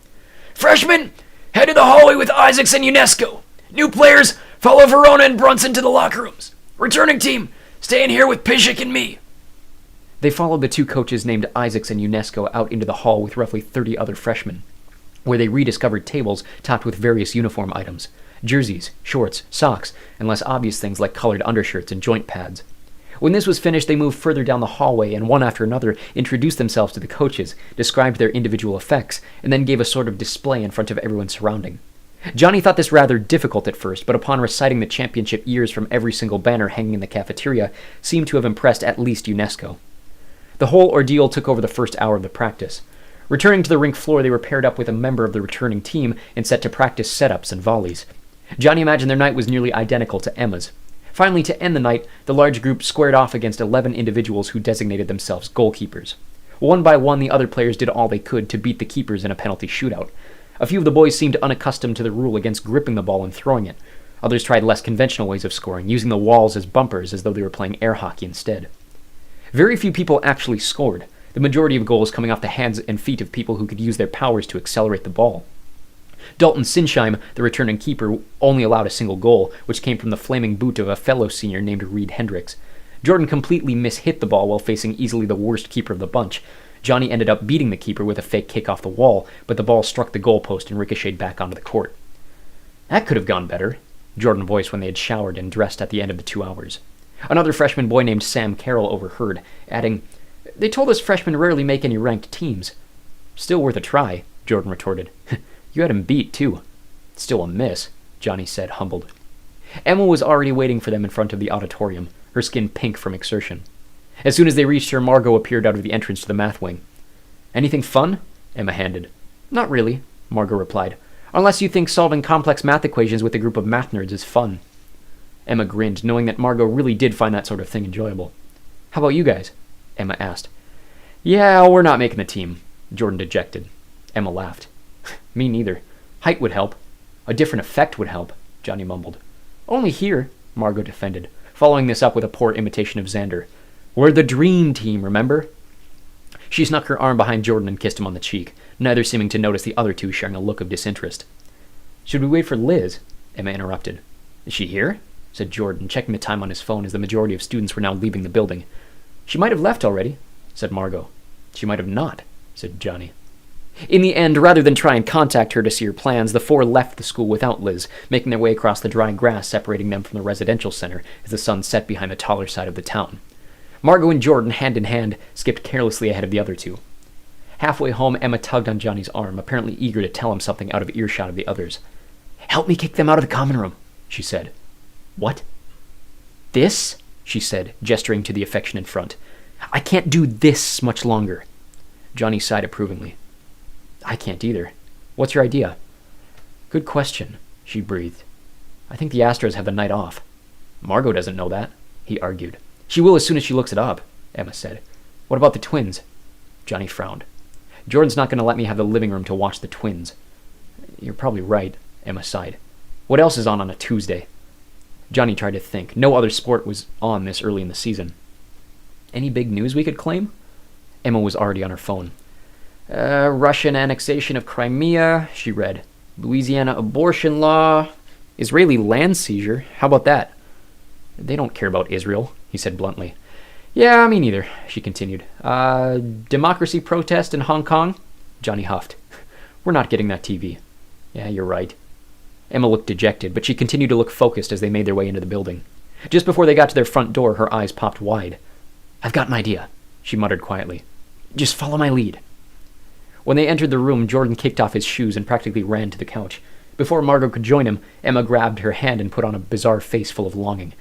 "Freshmen, head to the hallway with Isaacs and UNESCO. New players, follow Verona and Brunson to the locker rooms. Returning team, stay in here with Pishik and me."
They followed the 2 coaches named Isaacs and UNESCO out into the hall with roughly 30 other freshmen, where they rediscovered tables topped with various uniform items: jerseys, shorts, socks, and less obvious things like colored undershirts and joint pads. When this was finished, they moved further down the hallway and one after another introduced themselves to the coaches, described their individual effects, and then gave a sort of display in front of everyone surrounding. Johnny thought this rather difficult at first, but upon reciting the championship years from every single banner hanging in the cafeteria, seemed to have impressed at least UNESCO. The whole ordeal took over the first hour of the practice. Returning to the rink floor, they were paired up with a member of the returning team and set to practice setups and volleys. Johnny imagined their night was nearly identical to Emma's. Finally, to end the night, the large group squared off against 11 individuals who designated themselves goalkeepers. One by one, the other players did all they could to beat the keepers in a penalty shootout. A few of the boys seemed unaccustomed to the rule against gripping the ball and throwing it. Others tried less conventional ways of scoring, using the walls as bumpers as though they were playing air hockey instead. Very few people actually scored, the majority of goals coming off the hands and feet of people who could use their powers to accelerate the ball. Dalton Sinsheim, the returning keeper, only allowed a single goal, which came from the flaming boot of a fellow senior named Reed Hendricks. Jordan completely mishit the ball while facing easily the worst keeper of the bunch. Johnny ended up beating the keeper with a fake kick off the wall, but the ball struck the goalpost and ricocheted back onto the court. "That could have gone better," Jordan voiced when they had showered and dressed at the end of the 2 hours. Another freshman boy named Sam Carroll overheard, adding, "They told us freshmen rarely make any ranked teams." "Still worth a try," Jordan retorted. "You had him beat, too." "Still a miss," Johnny said, humbled. Emma was already waiting for them in front of the auditorium, her skin pink from exertion. As soon as they reached her, Margot appeared out of the entrance to the math wing. "Anything fun?" Emma handed. "Not really," Margot replied, "unless you think solving complex math equations with a group of math nerds is fun." Emma grinned, knowing that Margot really did find that sort of thing enjoyable. "How about you guys?" Emma asked. "Yeah, we're not making the team," Jordan dejected. Emma laughed. "Me neither. Height would help. A different effect would help," Johnny mumbled. "Only here," Margot defended, following this up with a poor imitation of Xander. "We're the dream team, remember?" She snuck her arm behind Jordan and kissed him on the cheek, neither seeming to notice the other two sharing a look of disinterest. "Should we wait for Liz?" Emma interrupted. "Is she here?" said Jordan, checking the time on his phone as the majority of students were now leaving the building. "She might have left already," said Margot. "She might have not," said Johnny. In the end, rather than try and contact her to see her plans, the 4 left the school without Liz, making their way across the dry grass separating them from the residential center as the sun set behind the taller side of the town. Margot and Jordan, hand in hand, skipped carelessly ahead of the other 2. Halfway home, Emma tugged on Johnny's arm, apparently eager to tell him something out of earshot of the others. "Help me kick them out of the common room," she said. "What?" "This," she said, gesturing to the affection in front. "I can't do this much longer." Johnny sighed approvingly. "I can't either. What's your idea?" "Good question," she breathed. "I think the Astros have the night off." "Margot doesn't know that," he argued. "She will as soon as she looks it up," Emma said. "What about the Twins?" Johnny frowned. "Jordan's not going to let me have the living room to watch the Twins." "You're probably right," Emma sighed. "What else is on a Tuesday?" Johnny tried to think. No other sport was on this early in the season. "Any big news we could claim?" Emma was already on her phone. Russian annexation of Crimea," she read. "Louisiana abortion law. Israeli land seizure. How about that?" "They don't care about Israel," he said bluntly. "Yeah, me neither," she continued. Democracy protest in Hong Kong?" Johnny huffed. "We're not getting that TV." "Yeah, you're right." Emma looked dejected, but she continued to look focused as they made their way into the building. Just before they got to their front door, her eyes popped wide. "I've got an idea," she muttered quietly. "Just follow my lead." When they entered the room, Jordan kicked off his shoes and practically ran to the couch. Before Margot could join him, Emma grabbed her hand and put on a bizarre face full of longing.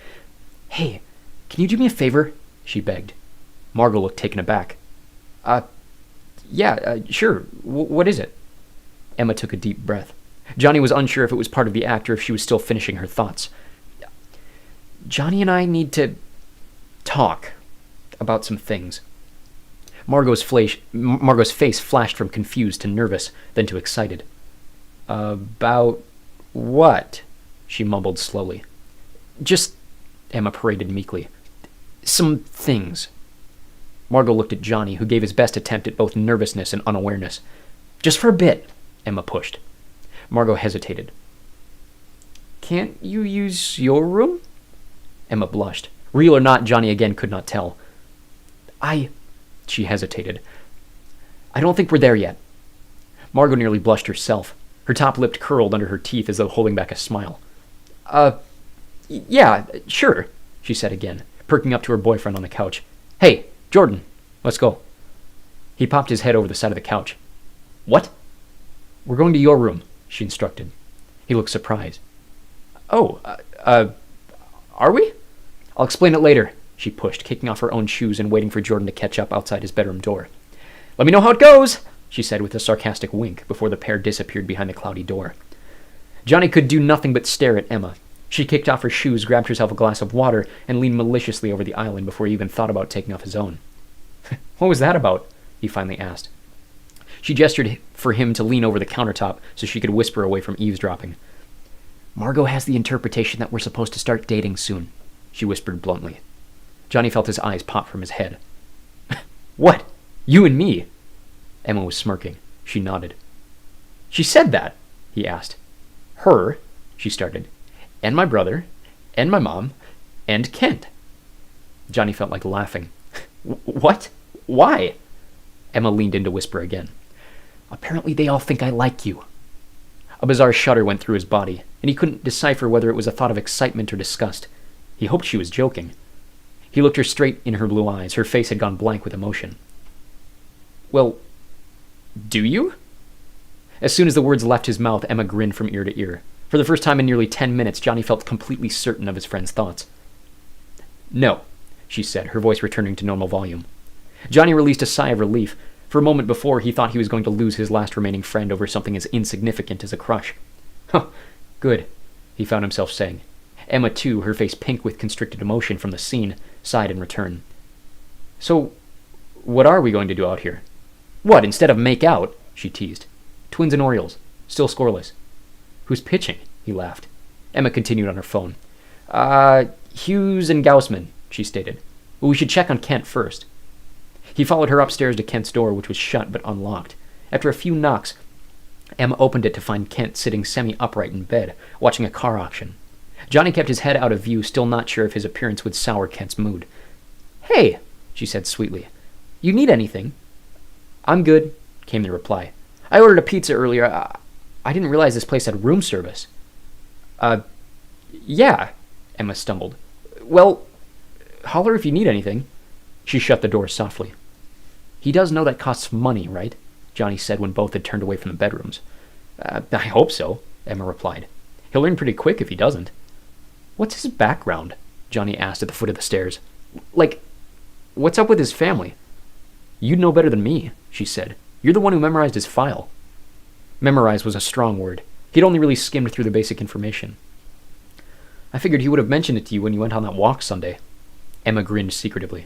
"Hey, can you do me a favor?" she begged. Margot looked taken aback. Yeah, sure. What is it?" Emma took a deep breath. Johnny was unsure if it was part of the act or if she was still finishing her thoughts. "Johnny and I need to talk about some things." Margot's face flashed from confused to nervous, then to excited. About what? She mumbled slowly. Just, Emma paraded meekly. Some things. Margot looked at Johnny, who gave his best attempt at both nervousness and unawareness. Just for a bit, Emma pushed. Margot hesitated. Can't you use your room? Emma blushed. Real or not, Johnny again could not tell. She hesitated. I don't think we're there yet. Margot nearly blushed herself. Her top lip curled under her teeth as though holding back a smile. Yeah, sure, she said again, perking up to her boyfriend on the couch. Hey, Jordan, let's go. He popped his head over the side of the couch. What? We're going to your room, she instructed. He looked surprised. Oh, are we? I'll explain it later, she pushed, kicking off her own shoes and waiting for Jordan to catch up outside his bedroom door. Let me know how it goes, she said with a sarcastic wink before the pair disappeared behind the cloudy door. Johnny could do nothing but stare at Emma. She kicked off her shoes, grabbed herself a glass of water, and leaned maliciously over the island before he even thought about taking off his own. What was that about? He finally asked. She gestured for him to lean over the countertop so she could whisper away from eavesdropping. Margot has the interpretation that we're supposed to start dating soon, she whispered bluntly. Johnny felt his eyes pop from his head. What? You and me? Emma was smirking. She nodded. She said that, he asked. Her, she started, and my brother, and my mom, and Kent. Johnny felt like laughing. What? Why? Emma leaned in to whisper again. Apparently they all think I like you. A bizarre shudder went through his body, and he couldn't decipher whether it was a thought of excitement or disgust. He hoped she was joking. He looked her straight in her blue eyes. Her face had gone blank with emotion. Well, do you? As soon as the words left his mouth, Emma grinned from ear to ear. For the first time in nearly 10 minutes, Johnny felt completely certain of his friend's thoughts. No, she said, her voice returning to normal volume. Johnny released a sigh of relief. For a moment before, he thought he was going to lose his last remaining friend over something as insignificant as a crush. Huh, good, he found himself saying. Emma, too, her face pink with constricted emotion from the scene, sighed in return. So, what are we going to do out here? What, instead of make out? She teased. Twins and Orioles, still scoreless. Who's pitching? He laughed. Emma continued on her phone. Hughes and Gaussman, she stated. Well, we should check on Kent first. He followed her upstairs to Kent's door, which was shut but unlocked. After a few knocks, Emma opened it to find Kent sitting semi-upright in bed, watching a car auction. Johnny kept his head out of view, still not sure if his appearance would sour Kent's mood. Hey, she said sweetly. You need anything? I'm good, came the reply. I ordered a pizza earlier. I didn't realize this place had room service. Yeah, Emma stumbled. Well, holler if you need anything. She shut the door softly. He does know that costs money, right? Johnny said when both had turned away from the bedrooms. I hope so, Emma replied. He'll learn pretty quick if he doesn't. What's his background? Johnny asked at the foot of the stairs. Like, what's up with his family? You'd know better than me, she said. You're the one who memorized his file. Memorize was a strong word. He'd only really skimmed through the basic information. I figured he would have mentioned it to you when you went on that walk Sunday. Emma grinned secretively.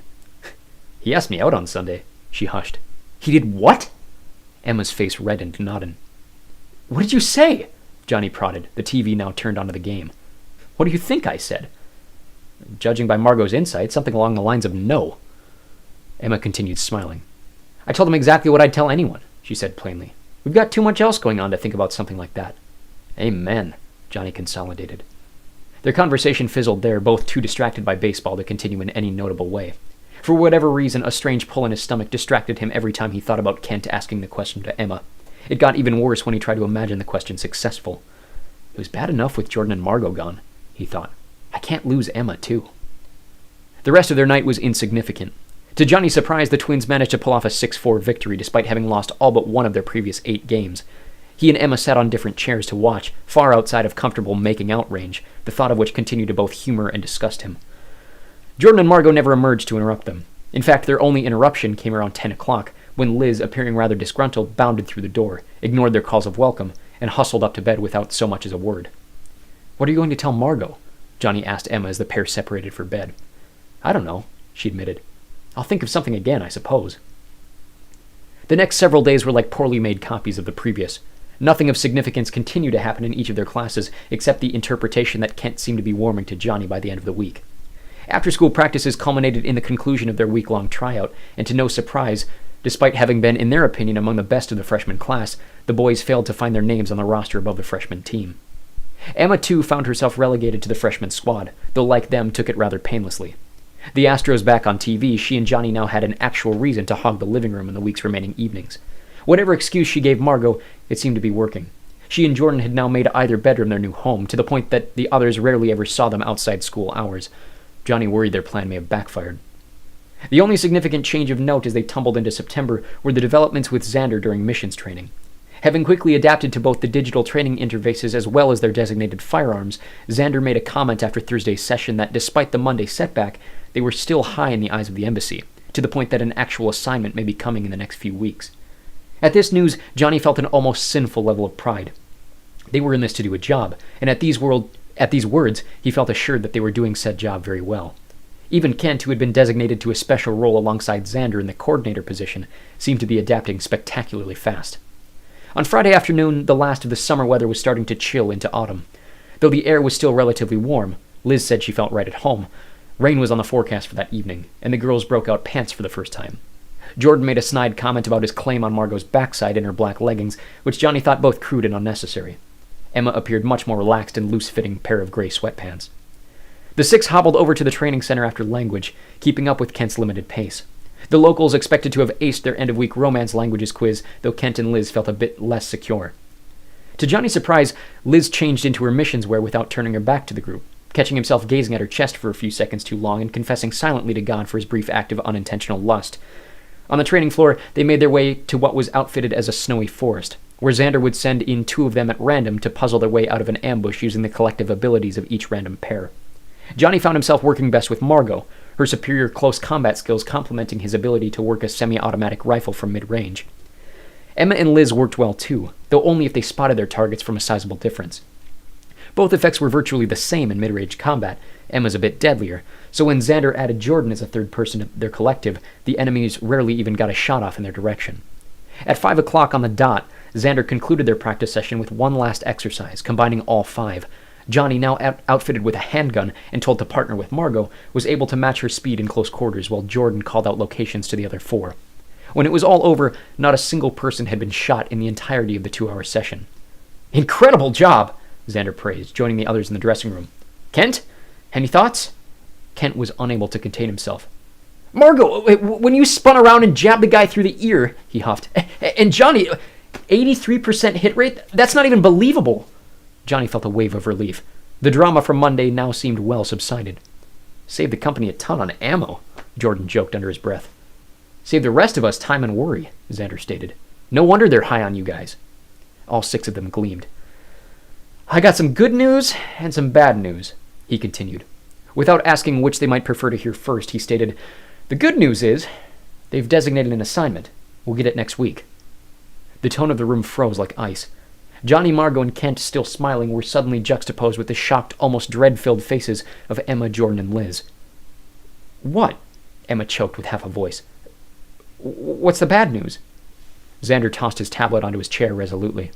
He asked me out on Sunday, she hushed. He did what? Emma's face reddened, nodding. What did you say? Johnny prodded, the TV now turned onto the game. What do you think I said? Judging by Margot's insight, something along the lines of no. Emma continued smiling. I told him exactly what I'd tell anyone, she said plainly. We've got too much else going on to think about something like that. Amen, Johnny consolidated. Their conversation fizzled there, both too distracted by baseball to continue in any notable way. For whatever reason, a strange pull in his stomach distracted him every time he thought about Kent asking the question to Emma. It got even worse when he tried to imagine the question successful. It was bad enough with Jordan and Margot gone, he thought. I can't lose Emma, too. The rest of their night was insignificant. To Johnny's surprise, the twins managed to pull off a 6-4 victory despite having lost all but one of their previous 8 games. He and Emma sat on different chairs to watch, far outside of comfortable making-out range, the thought of which continued to both humor and disgust him. Jordan and Margot never emerged to interrupt them. In fact, their only interruption came around 10 o'clock, when Liz, appearing rather disgruntled, bounded through the door, ignored their calls of welcome, and hustled up to bed without so much as a word. What are you going to tell Margot? Johnny asked Emma as the pair separated for bed. I don't know, she admitted. I'll think of something again, I suppose. The next several days were like poorly made copies of the previous. Nothing of significance continued to happen in each of their classes, except the interpretation that Kent seemed to be warming to Johnny by the end of the week. After-school practices culminated in the conclusion of their week-long tryout, and to no surprise, despite having been, in their opinion, among the best of the freshman class, the boys failed to find their names on the roster above the freshman team. Emma, too, found herself relegated to the freshman squad, though like them took it rather painlessly. The Astros back on TV, she and Johnny now had an actual reason to hog the living room in the week's remaining evenings. Whatever excuse she gave Margot, it seemed to be working. She and Jordan had now made either bedroom their new home, to the point that the others rarely ever saw them outside school hours. Johnny worried their plan may have backfired. The only significant change of note as they tumbled into September were the developments with Xander during missions training. Having quickly adapted to both the digital training interfaces as well as their designated firearms, Xander made a comment after Thursday's session that despite the Monday setback, they were still high in the eyes of the embassy, to the point that an actual assignment may be coming in the next few weeks. At this news, Johnny felt an almost sinful level of pride. They were in this to do a job, and at these words, he felt assured that they were doing said job very well. Even Kent, who had been designated to a special role alongside Xander in the coordinator position, seemed to be adapting spectacularly fast. On Friday afternoon, the last of the summer weather was starting to chill into autumn. Though the air was still relatively warm, Liz said she felt right at home. Rain was on the forecast for that evening, and the girls broke out pants for the first time. Jordan made a snide comment about his claim on Margot's backside in her black leggings, which Johnny thought both crude and unnecessary. Emma appeared much more relaxed in loose-fitting pair of gray sweatpants. The six hobbled over to the training center after language, keeping up with Kent's limited pace. The locals expected to have aced their end-of-week romance languages quiz, though Kent and Liz felt a bit less secure. To Johnny's surprise, Liz changed into her missions wear without turning her back to the group, catching himself gazing at her chest for a few seconds too long and confessing silently to God for his brief act of unintentional lust. On the training floor, they made their way to what was outfitted as a snowy forest, where Xander would send in two of them at random to puzzle their way out of an ambush using the collective abilities of each random pair. Johnny found himself working best with Margot, her superior close combat skills complementing his ability to work a semi-automatic rifle from mid-range. Emma and Liz worked well too, though only if they spotted their targets from a sizable difference. Both effects were virtually the same in mid-range combat, Emma's a bit deadlier, so when Xander added Jordan as a third person to their collective, the enemies rarely even got a shot off in their direction. At 5 o'clock on the dot, Xander concluded their practice session with one last exercise, combining all five. Johnny, now outfitted with a handgun and told to partner with Margot, was able to match her speed in close quarters while Jordan called out locations to the other four. When it was all over, not a single person had been shot in the entirety of the 2-hour session. "Incredible job!" Xander praised, joining the others in the dressing room. "Kent, any thoughts?" Kent was unable to contain himself. "Margot, when you spun around and jabbed the guy through the ear," he huffed. "And Johnny, 83% hit rate? That's not even believable." Johnny felt a wave of relief. The drama from Monday now seemed well subsided. "Saved the company a ton on ammo," Jordan joked under his breath. "Saved the rest of us time and worry," Xander stated. "No wonder they're high on you guys." All six of them gleamed. "I got some good news and some bad news," he continued. Without asking which they might prefer to hear first, he stated, "The good news is they've designated an assignment. We'll get it next week." The tone of the room froze like ice. Johnny, Margot, and Kent, still smiling, were suddenly juxtaposed with the shocked, almost dread-filled faces of Emma, Jordan, and Liz. "What?" Emma choked with half a voice. "What's the bad news?" Xander tossed his tablet onto his chair resolutely.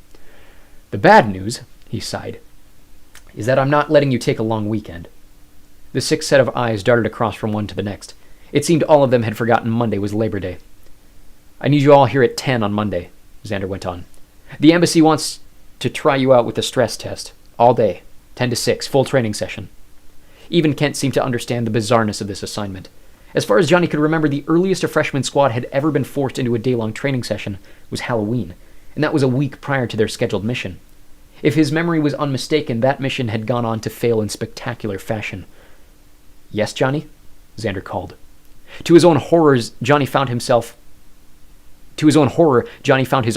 "The bad news," he sighed, "is that I'm not letting you take a long weekend." The six set of eyes darted across from one to the next. It seemed all of them had forgotten Monday was Labor Day. "I need you all here at 10 on Monday," Xander went on. "The embassy wants to try you out with the stress test. All day. 10 to 6. Full training session." Even Kent seemed to understand the bizarreness of this assignment. As far as Johnny could remember, the earliest a freshman squad had ever been forced into a day-long training session was Halloween, and that was a week prior to their scheduled mission. If his memory was unmistaken, that mission had gone on to fail in spectacular fashion. "Yes, Johnny?" Xander called. To his own horror, Johnny found his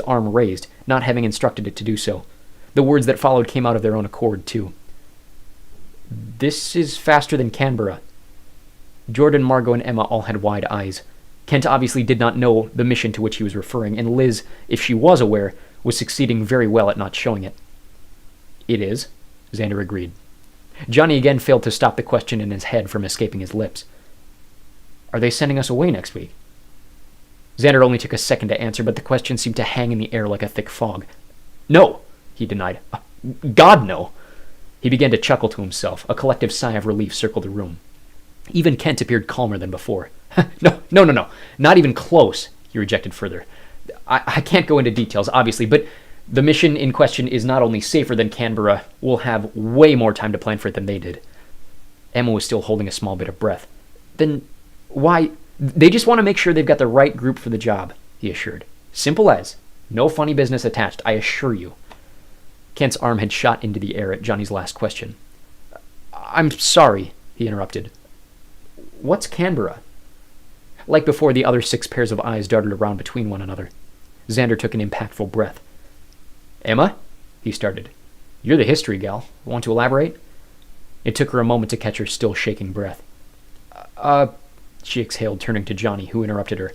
arm raised, not having instructed it to do so. The words that followed came out of their own accord, too. "This is faster than Canberra." Jordan, Margot, and Emma all had wide eyes. Kent obviously did not know the mission to which he was referring, and Liz, if she was aware, was succeeding very well at not showing it. "It is," Xander agreed. Johnny again failed to stop the question in his head from escaping his lips. "Are they sending us away next week?" Xander only took a second to answer, but the question seemed to hang in the air like a thick fog. No, he denied. God, no. He began to chuckle to himself. A collective sigh of relief circled the room. Even Kent appeared calmer than before. No. Not even close, he rejected further. I can't go into details, obviously, but the mission in question is not only safer than Canberra, we'll have way more time to plan for it than they did. Emma was still holding a small bit of breath. Then why? They just want to make sure they've got the right group for the job, he assured. Simple as. No funny business attached, I assure you. Kent's arm had shot into the air at Johnny's last question. I'm sorry, he interrupted. What's Canberra? Like before, the other 6 pairs of eyes darted around between one another. Xander took an impactful breath. Emma? He started. You're the history gal. Want to elaborate? It took her a moment to catch her still shaking breath. She exhaled, turning to Johnny, who interrupted her.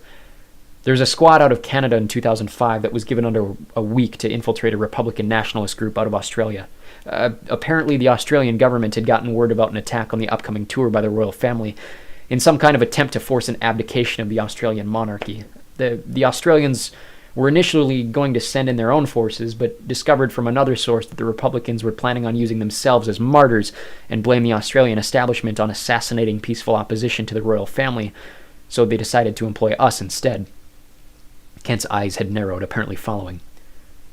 There's a squad out of Canada in 2005 that was given under a week to infiltrate a Republican nationalist group out of Australia. Apparently, the Australian government had gotten word about an attack on the upcoming tour by the royal family in some kind of attempt to force an abdication of the Australian monarchy. The Australians were initially going to send in their own forces, but discovered from another source that the Republicans were planning on using themselves as martyrs and blame the Australian establishment on assassinating peaceful opposition to the royal family, so they decided to employ us instead. Kent's eyes had narrowed, apparently following.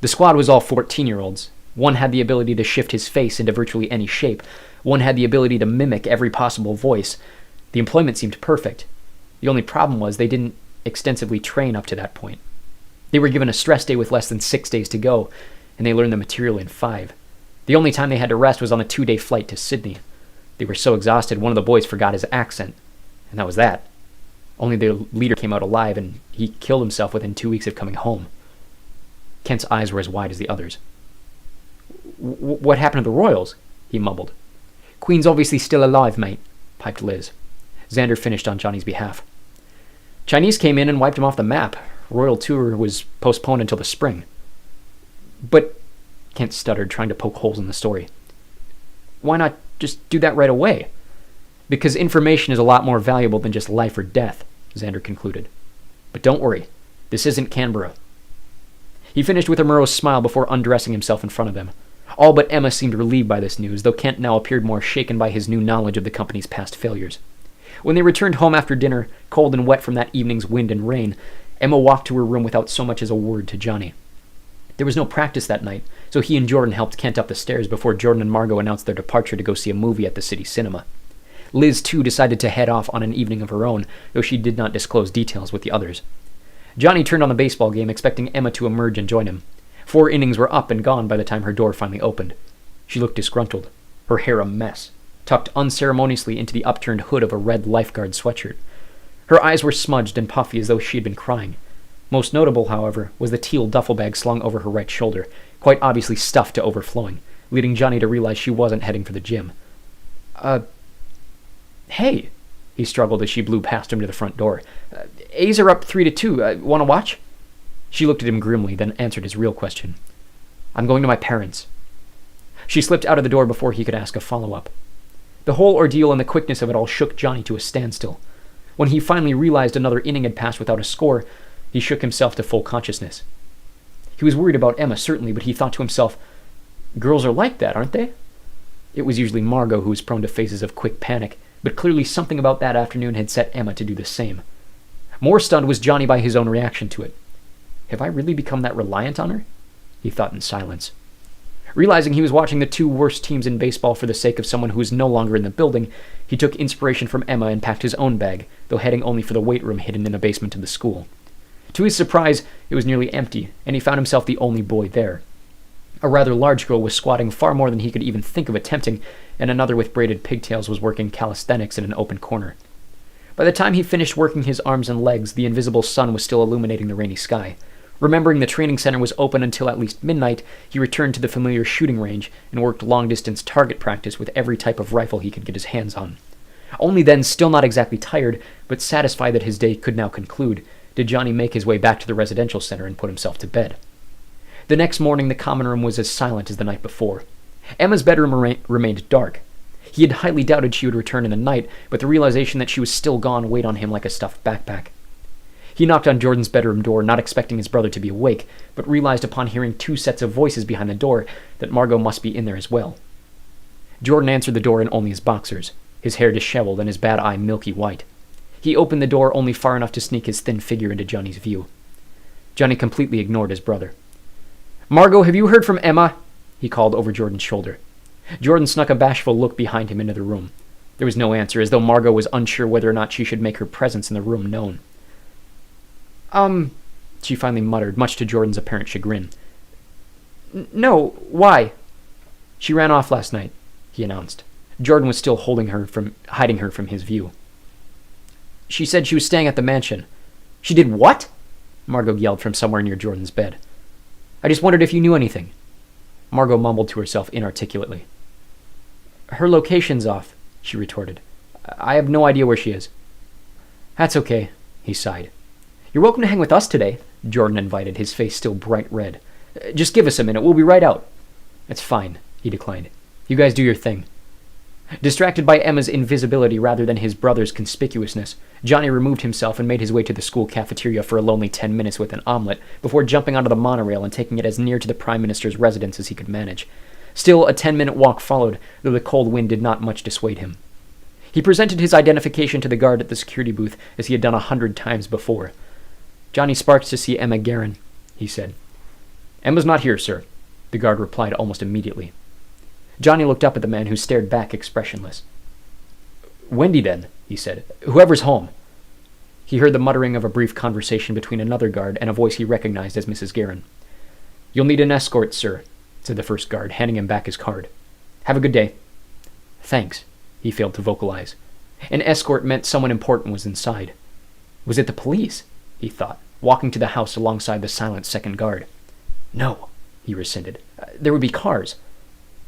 The squad was all 14-year-olds. One had the ability to shift his face into virtually any shape. One had the ability to mimic every possible voice. The employment seemed perfect. The only problem was they didn't extensively train up to that point. They were given a stress day with less than 6 days to go, and they learned the material in 5. The only time they had to rest was on a 2-day flight to Sydney. They were so exhausted, one of the boys forgot his accent, and that was that. Only their leader came out alive, and he killed himself within 2 weeks of coming home. Kent's eyes were as wide as the others. What happened to the royals? He mumbled. Queen's obviously still alive, mate, piped Liz. Xander finished on Johnny's behalf. Chinese came in and wiped him off the map. Royal tour was postponed until the spring. But, Kent stuttered, trying to poke holes in the story. Why not just do that right away? Because information is a lot more valuable than just life or death, Xander concluded. But don't worry, this isn't Canberra. He finished with a morose smile before undressing himself in front of them. All but Emma seemed relieved by this news, though Kent now appeared more shaken by his new knowledge of the company's past failures. When they returned home after dinner, cold and wet from that evening's wind and rain, Emma walked to her room without so much as a word to Johnny. There was no practice that night, so he and Jordan helped Kent up the stairs before Jordan and Margot announced their departure to go see a movie at the city cinema. Liz, too, decided to head off on an evening of her own, though she did not disclose details with the others. Johnny turned on the baseball game, expecting Emma to emerge and join him. 4 innings were up and gone by the time her door finally opened. She looked disgruntled, her hair a mess, tucked unceremoniously into the upturned hood of a red lifeguard sweatshirt. Her eyes were smudged and puffy as though she had been crying. Most notable, however, was the teal duffel bag slung over her right shoulder, quite obviously stuffed to overflowing, leading Johnny to realize she wasn't heading for the gym. Hey, he struggled as she blew past him to the front door. A's are up 3-2. Want to watch? She looked at him grimly, then answered his real question. I'm going to my parents. She slipped out of the door before he could ask a follow-up. The whole ordeal and the quickness of it all shook Johnny to a standstill. When he finally realized another inning had passed without a score, he shook himself to full consciousness. He was worried about Emma, certainly, but he thought to himself, girls are like that, aren't they? It was usually Margot who was prone to phases of quick panic, but clearly something about that afternoon had set Emma to do the same. More stunned was Johnny by his own reaction to it. Have I really become that reliant on her? He thought in silence. Realizing he was watching the 2 worst teams in baseball for the sake of someone who was no longer in the building, he took inspiration from Emma and packed his own bag, though heading only for the weight room hidden in the basement of the school. To his surprise, it was nearly empty, and he found himself the only boy there. A rather large girl was squatting far more than he could even think of attempting, and another with braided pigtails was working calisthenics in an open corner. By the time he finished working his arms and legs, the invisible sun was still illuminating the rainy sky. Remembering the training center was open until at least midnight, he returned to the familiar shooting range and worked long-distance target practice with every type of rifle he could get his hands on. Only then, still not exactly tired, but satisfied that his day could now conclude, did Johnny make his way back to the residential center and put himself to bed. The next morning, the common room was as silent as the night before. Emma's bedroom remained dark. He had highly doubted she would return in the night, but the realization that she was still gone weighed on him like a stuffed backpack. He knocked on Jordan's bedroom door, not expecting his brother to be awake, but realized upon hearing two sets of voices behind the door that Margot must be in there as well. Jordan answered the door in only his boxers, his hair disheveled and his bad eye milky white. He opened the door only far enough to sneak his thin figure into Johnny's view. Johnny completely ignored his brother. "Margot, have you heard from Emma?" he called over Jordan's shoulder. Jordan snuck a bashful look behind him into the room. There was no answer, as though Margot was unsure whether or not she should make her presence in the room known. She finally muttered, much to Jordan's apparent chagrin. "No, why?" "She ran off last night," he announced. Jordan was still hiding her from his view. "She said she was staying at the mansion." "She did what?" Margot yelled from somewhere near Jordan's bed. "I just wondered if you knew anything." Margot mumbled to herself inarticulately. "Her location's off," she retorted. "I have no idea where she is." "That's okay," he sighed. "You're welcome to hang with us today," Jordan invited, his face still bright red. "Just give us a minute, we'll be right out." "It's fine," he declined. "You guys do your thing." Distracted by Emma's invisibility rather than his brother's conspicuousness, Johnny removed himself and made his way to the school cafeteria for a lonely 10 minutes with an omelet before jumping onto the monorail and taking it as near to the Prime Minister's residence as he could manage. Still, a 10-minute walk followed, though the cold wind did not much dissuade him. He presented his identification to the guard at the security booth as he had done 100 times before. "Johnny Sparks to see Emma Guerin," he said. "Emma's not here, sir," the guard replied almost immediately. Johnny looked up at the man, who stared back expressionless. "Wendy, then," he said. "Whoever's home." He heard the muttering of a brief conversation between another guard and a voice he recognized as Mrs. Guerin. "You'll need an escort, sir," said the first guard, handing him back his card. "Have a good day." "Thanks," he failed to vocalize. An escort meant someone important was inside. Was it the police? He thought, walking to the house alongside the silent second guard. "No," he rescinded. "There would be cars."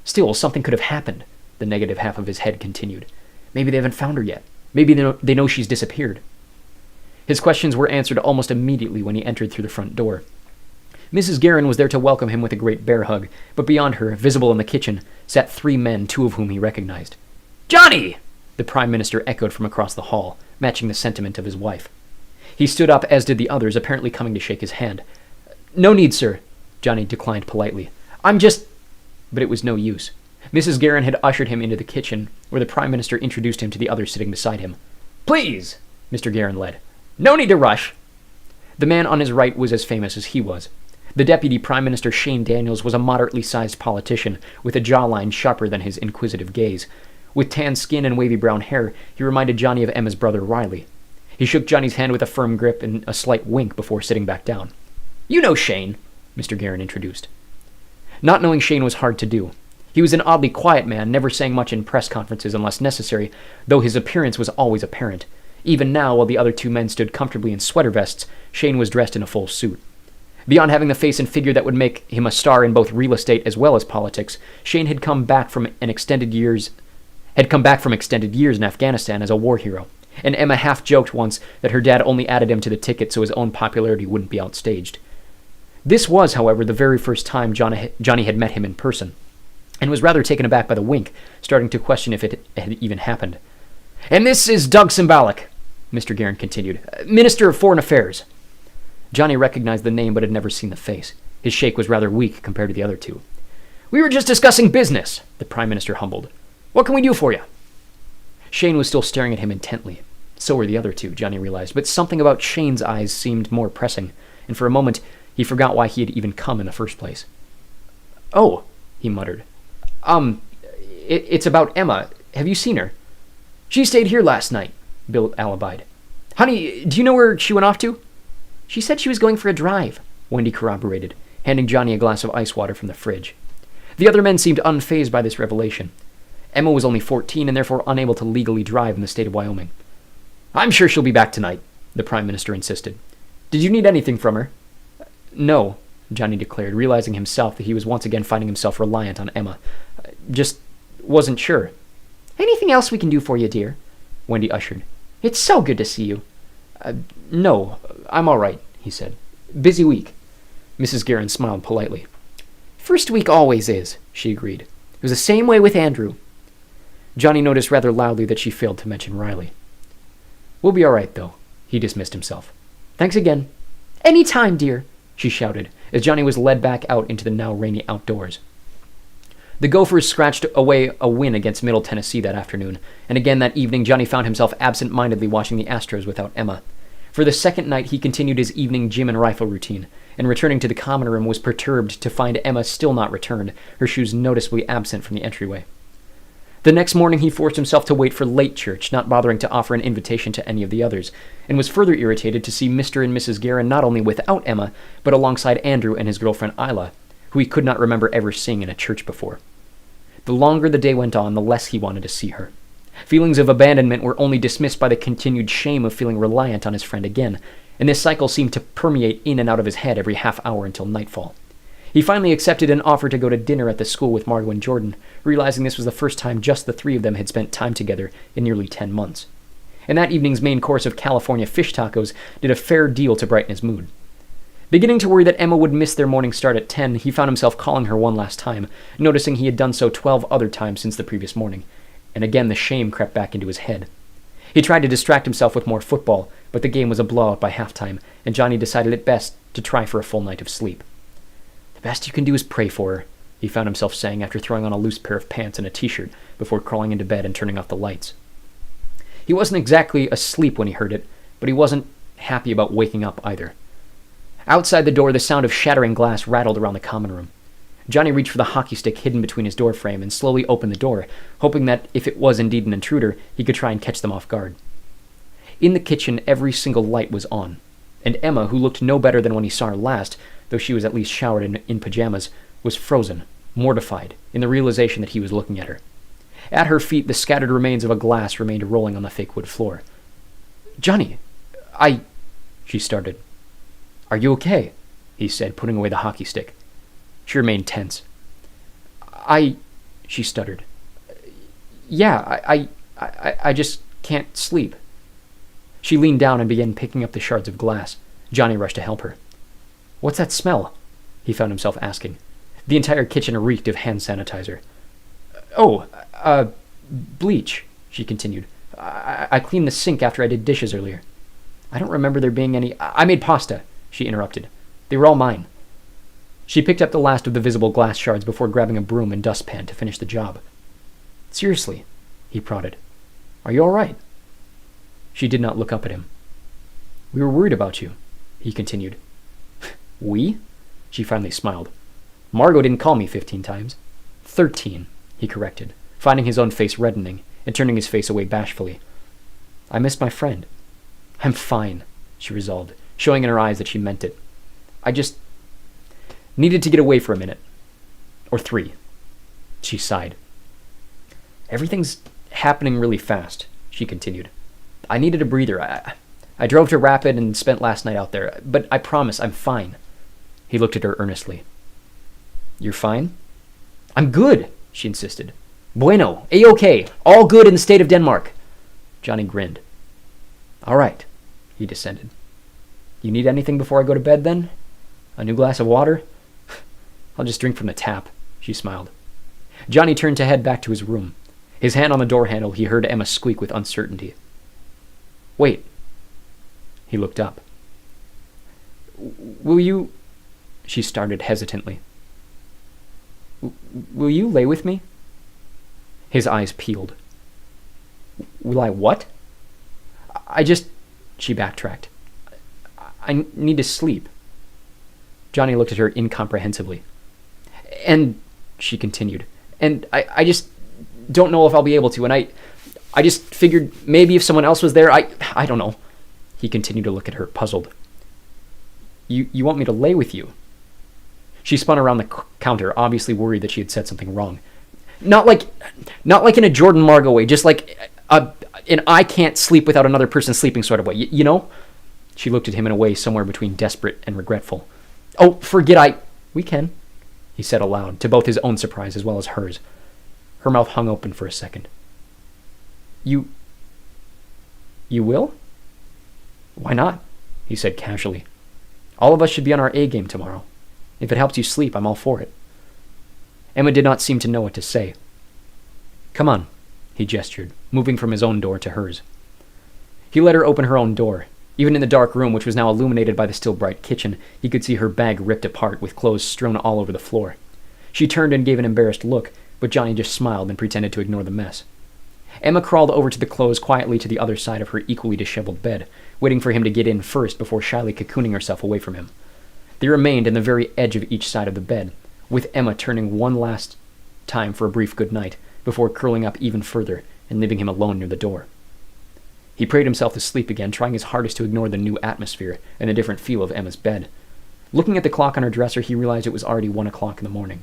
Still, something could have happened, the negative half of his head continued. Maybe they haven't found her yet. Maybe they know she's disappeared. His questions were answered almost immediately when he entered through the front door. Mrs. Guerin was there to welcome him with a great bear hug, but beyond her, visible in the kitchen, sat 3 men, 2 of whom he recognized. "Johnny!" the Prime Minister echoed from across the hall, matching the sentiment of his wife. He stood up, as did the others, apparently coming to shake his hand. "No need, sir," Johnny declined politely. "I'm just—" But it was no use. Mrs. Guerin had ushered him into the kitchen, where the Prime Minister introduced him to the others sitting beside him. "Please," Mr. Guerin led. "No need to rush." The man on his right was as famous as he was. The Deputy Prime Minister Shane Daniels was a moderately sized politician, with a jawline sharper than his inquisitive gaze. With tan skin and wavy brown hair, he reminded Johnny of Emma's brother Riley. He shook Johnny's hand with a firm grip and a slight wink before sitting back down. "You know Shane," Mr. Guerin introduced. Not knowing Shane was hard to do. He was an oddly quiet man, never saying much in press conferences unless necessary, though his appearance was always apparent. Even now, while the other 2 men stood comfortably in sweater vests, Shane was dressed in a full suit. Beyond having the face and figure that would make him a star in both real estate as well as politics, Shane had come back from extended years in Afghanistan as a war hero, and Emma half joked once that her dad only added him to the ticket so his own popularity wouldn't be outstaged. This was, however, the very first time Johnny had met him in person, and was rather taken aback by the wink, starting to question if it had even happened. "And this is Doug Symbolic," Mr. Guerin continued, "Minister of Foreign Affairs." Johnny recognized the name but had never seen the face. His shake was rather weak compared to the other 2. "We were just discussing business," the Prime Minister humbled. "What can we do for you?" Shane was still staring at him intently. So were the other 2, Johnny realized, but something about Shane's eyes seemed more pressing, and for a moment he forgot why he had even come in the first place. "Oh," he muttered. It's about Emma. Have you seen her?" "She stayed here last night," Bill alibied. "Honey, do you know where she went off to?" "She said she was going for a drive," Wendy corroborated, handing Johnny a glass of ice water from the fridge. The other men seemed unfazed by this revelation. Emma was only 14 and therefore unable to legally drive in the state of Wyoming. "I'm sure she'll be back tonight," the Prime Minister insisted. "Did you need anything from her?" "No," Johnny declared, realizing himself that he was once again finding himself reliant on Emma. "Just wasn't sure." "Anything else we can do for you, dear?" Wendy ushered. "It's so good to see you." No, I'm all right," he said. "Busy week." Mrs. Guerin smiled politely. "First week always is," she agreed. "It was the same way with Andrew." Johnny noticed rather loudly that she failed to mention Riley. "We'll be all right, though," he dismissed himself. Thanks again." "Any time, dear," she shouted, as Johnny was led back out into the now rainy outdoors. The Gophers scratched away a win against Middle Tennessee that afternoon, and again that evening Johnny found himself absent-mindedly watching the Astros without Emma. For the second night, he continued his evening gym and rifle routine, and returning to the common room was perturbed to find Emma still not returned, her shoes noticeably absent from the entryway. The next morning he forced himself to wait for late church, not bothering to offer an invitation to any of the others, and was further irritated to see Mr. and Mrs. Guerin not only without Emma, but alongside Andrew and his girlfriend Isla, who he could not remember ever seeing in a church before. The longer the day went on, the less he wanted to see her. Feelings of abandonment were only dismissed by the continued shame of feeling reliant on his friend again, and this cycle seemed to permeate in and out of his head every half hour until nightfall. He finally accepted an offer to go to dinner at the school with Margot and Jordan, realizing this was the first time just the three of them had spent time together in nearly 10 months. And that evening's main course of California fish tacos did a fair deal to brighten his mood. Beginning to worry that Emma would miss their morning start at 10, he found himself calling her one last time, noticing he had done so 12 other times since the previous morning, and again the shame crept back into his head. He tried to distract himself with more football, but the game was a blowout by halftime, and Johnny decided it best to try for a full night of sleep. "The best you can do is pray for her," he found himself saying after throwing on a loose pair of pants and a t-shirt before crawling into bed and turning off the lights. He wasn't exactly asleep when he heard it, but he wasn't happy about waking up either. Outside the door, the sound of shattering glass rattled around the common room. Johnny reached for the hockey stick hidden between his door frame and slowly opened the door, hoping that if it was indeed an intruder, he could try and catch them off guard. In the kitchen, every single light was on, and Emma, who looked no better than when he saw her last, though she was at least showered in pajamas, was frozen, mortified, in the realization that he was looking at her. At her feet, the scattered remains of a glass remained rolling on the fake wood floor. "Johnny, she started. "Are you okay?" he said, putting away the hockey stick. She remained tense. She stuttered. "Yeah, I just can't sleep." She leaned down and began picking up the shards of glass. Johnny rushed to help her. "What's that smell?" he found himself asking. The entire kitchen reeked of hand sanitizer. "Oh, bleach," she continued. I cleaned the sink after I did dishes earlier." "I don't remember there being any—" "I made pasta," she interrupted. "They were all mine." She picked up the last of the visible glass shards before grabbing a broom and dustpan to finish the job. "Seriously," he prodded. "Are you all right?" She did not look up at him. "We were worried about you," he continued. "We?" She finally smiled. "Margot didn't call me 15 times. 13, he corrected, finding his own face reddening and turning his face away bashfully. "I missed my friend." "I'm fine," she resolved, showing in her eyes that she meant it. "I just needed to get away for a minute. Or 3. She sighed. "Everything's happening really fast," she continued. "I needed a breather. I drove to Rapid and spent last night out there, but I promise I'm fine." He looked at her earnestly. "You're fine?" "I'm good," she insisted. "Bueno, A-OK, all good in the state of Denmark." Johnny grinned. "All right," he descended. "You need anything before I go to bed, then? A new glass of water?" "I'll just drink from the tap," she smiled. Johnny turned to head back to his room. His hand on the door handle, he heard Emma squeak with uncertainty. "Wait." He looked up. "Will you—" She started hesitantly. "Will you lay with me?" His eyes peeled. "Will I what?" She backtracked. "I need to sleep." Johnny looked at her incomprehensively. "And," she continued, "and I just don't know if I'll be able to, and I just figured maybe if someone else was there, I don't know." He continued to look at her, puzzled. You want me to lay with you?" She spun around the counter, obviously worried that she had said something wrong. Not like in a Jordan Margot way, just like an I can't sleep without another person sleeping sort of way, you know? She looked at him in a way somewhere between desperate and regretful. "Oh, we can," he said aloud, to both his own surprise as well as hers. Her mouth hung open for a second. You will?" "Why not?" he said casually. "All of us should be on our A game tomorrow. If it helps you sleep, I'm all for it." Emma did not seem to know what to say. "Come on," he gestured, moving from his own door to hers. He let her open her own door, Even in the dark room, which was now illuminated by the still bright kitchen, he could see her bag ripped apart with clothes strewn all over the floor. She turned and gave an embarrassed look, but Johnny just smiled and pretended to ignore the mess. Emma crawled over to the clothes quietly to the other side of her equally disheveled bed, waiting for him to get in first before shyly cocooning herself away from him. They remained in the very edge of each side of the bed, with Emma turning one last time for a brief good night, before curling up even further and leaving him alone near the door. He prayed himself to sleep again, trying his hardest to ignore the new atmosphere and the different feel of Emma's bed. Looking at the clock on her dresser, he realized it was already 1 o'clock in the morning.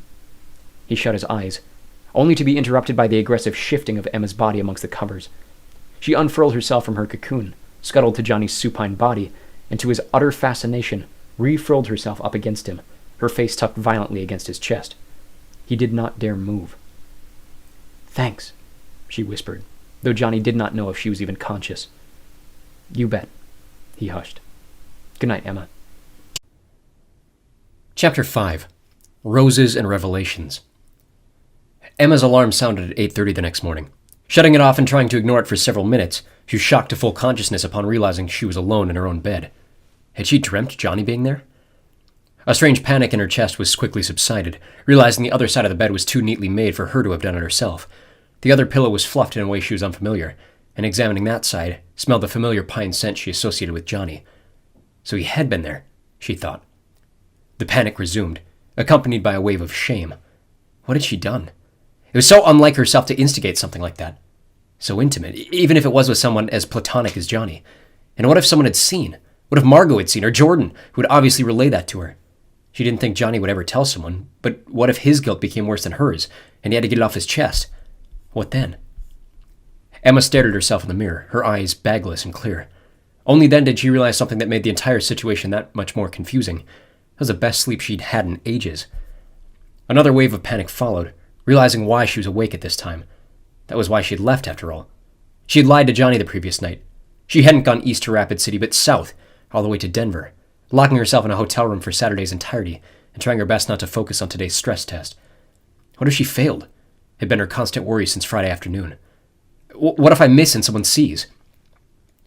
He shut his eyes, only to be interrupted by the aggressive shifting of Emma's body amongst the covers. She unfurled herself from her cocoon, scuttled to Johnny's supine body, and to his utter fascination, refurled herself up against him, her face tucked violently against his chest. He did not dare move. "Thanks," she whispered, though Johnny did not know if she was even conscious. "You bet," he hushed. "Good night, Emma."
Chapter 5. Roses and Revelations. Emma's alarm sounded at 8:30 the next morning. Shutting it off and trying to ignore it for several minutes, she was shocked to full consciousness upon realizing she was alone in her own bed. Had she dreamt Johnny being there? A strange panic in her chest was quickly subsided, realizing the other side of the bed was too neatly made for her to have done it herself. The other pillow was fluffed in a way she was unfamiliar, and examining that side, smelled the familiar pine scent she associated with Johnny. So he had been there, she thought. The panic resumed, accompanied by a wave of shame. What had she done? It was so unlike herself to instigate something like that. So intimate, even if it was with someone as platonic as Johnny. And what if someone had seen? What if Margot had seen, or Jordan, who would obviously relay that to her? She didn't think Johnny would ever tell someone, but what if his guilt became worse than hers, and he had to get it off his chest? What then? Emma stared at herself in the mirror, her eyes bagless and clear. Only then did she realize something that made the entire situation that much more confusing. That was the best sleep she'd had in ages. Another wave of panic followed, realizing why she was awake at this time. That was why she had left, after all. She had lied to Johnny the previous night. She hadn't gone east to Rapid City, but south, all the way to Denver, locking herself in a hotel room for Saturday's entirety and trying her best not to focus on today's stress test. What if she failed? Had been her constant worry since Friday afternoon. What if I miss and someone sees?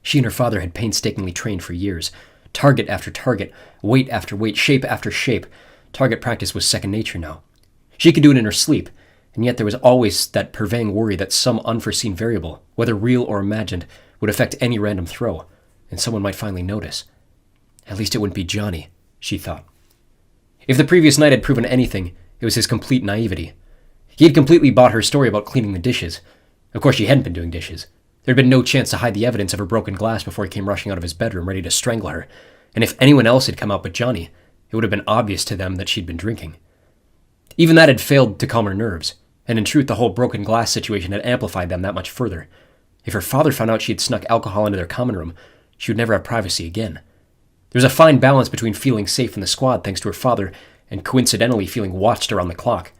She and her father had painstakingly trained for years. Target after target, weight after weight, shape after shape. Target practice was second nature now. She could do it in her sleep, and yet there was always that purveying worry that some unforeseen variable, whether real or imagined, would affect any random throw, and someone might finally notice. At least it wouldn't be Johnny, she thought. If the previous night had proven anything, it was his complete naivety. He had completely bought her story about cleaning the dishes. Of course she hadn't been doing dishes. There had been no chance to hide the evidence of her broken glass before he came rushing out of his bedroom ready to strangle her, and if anyone else had come out but Johnny, it would have been obvious to them that she'd been drinking. Even that had failed to calm her nerves, and in truth the whole broken glass situation had amplified them that much further. If her father found out she had snuck alcohol into their common room, she would never have privacy again. There was a fine balance between feeling safe in the squad thanks to her father and coincidentally feeling watched around the clock.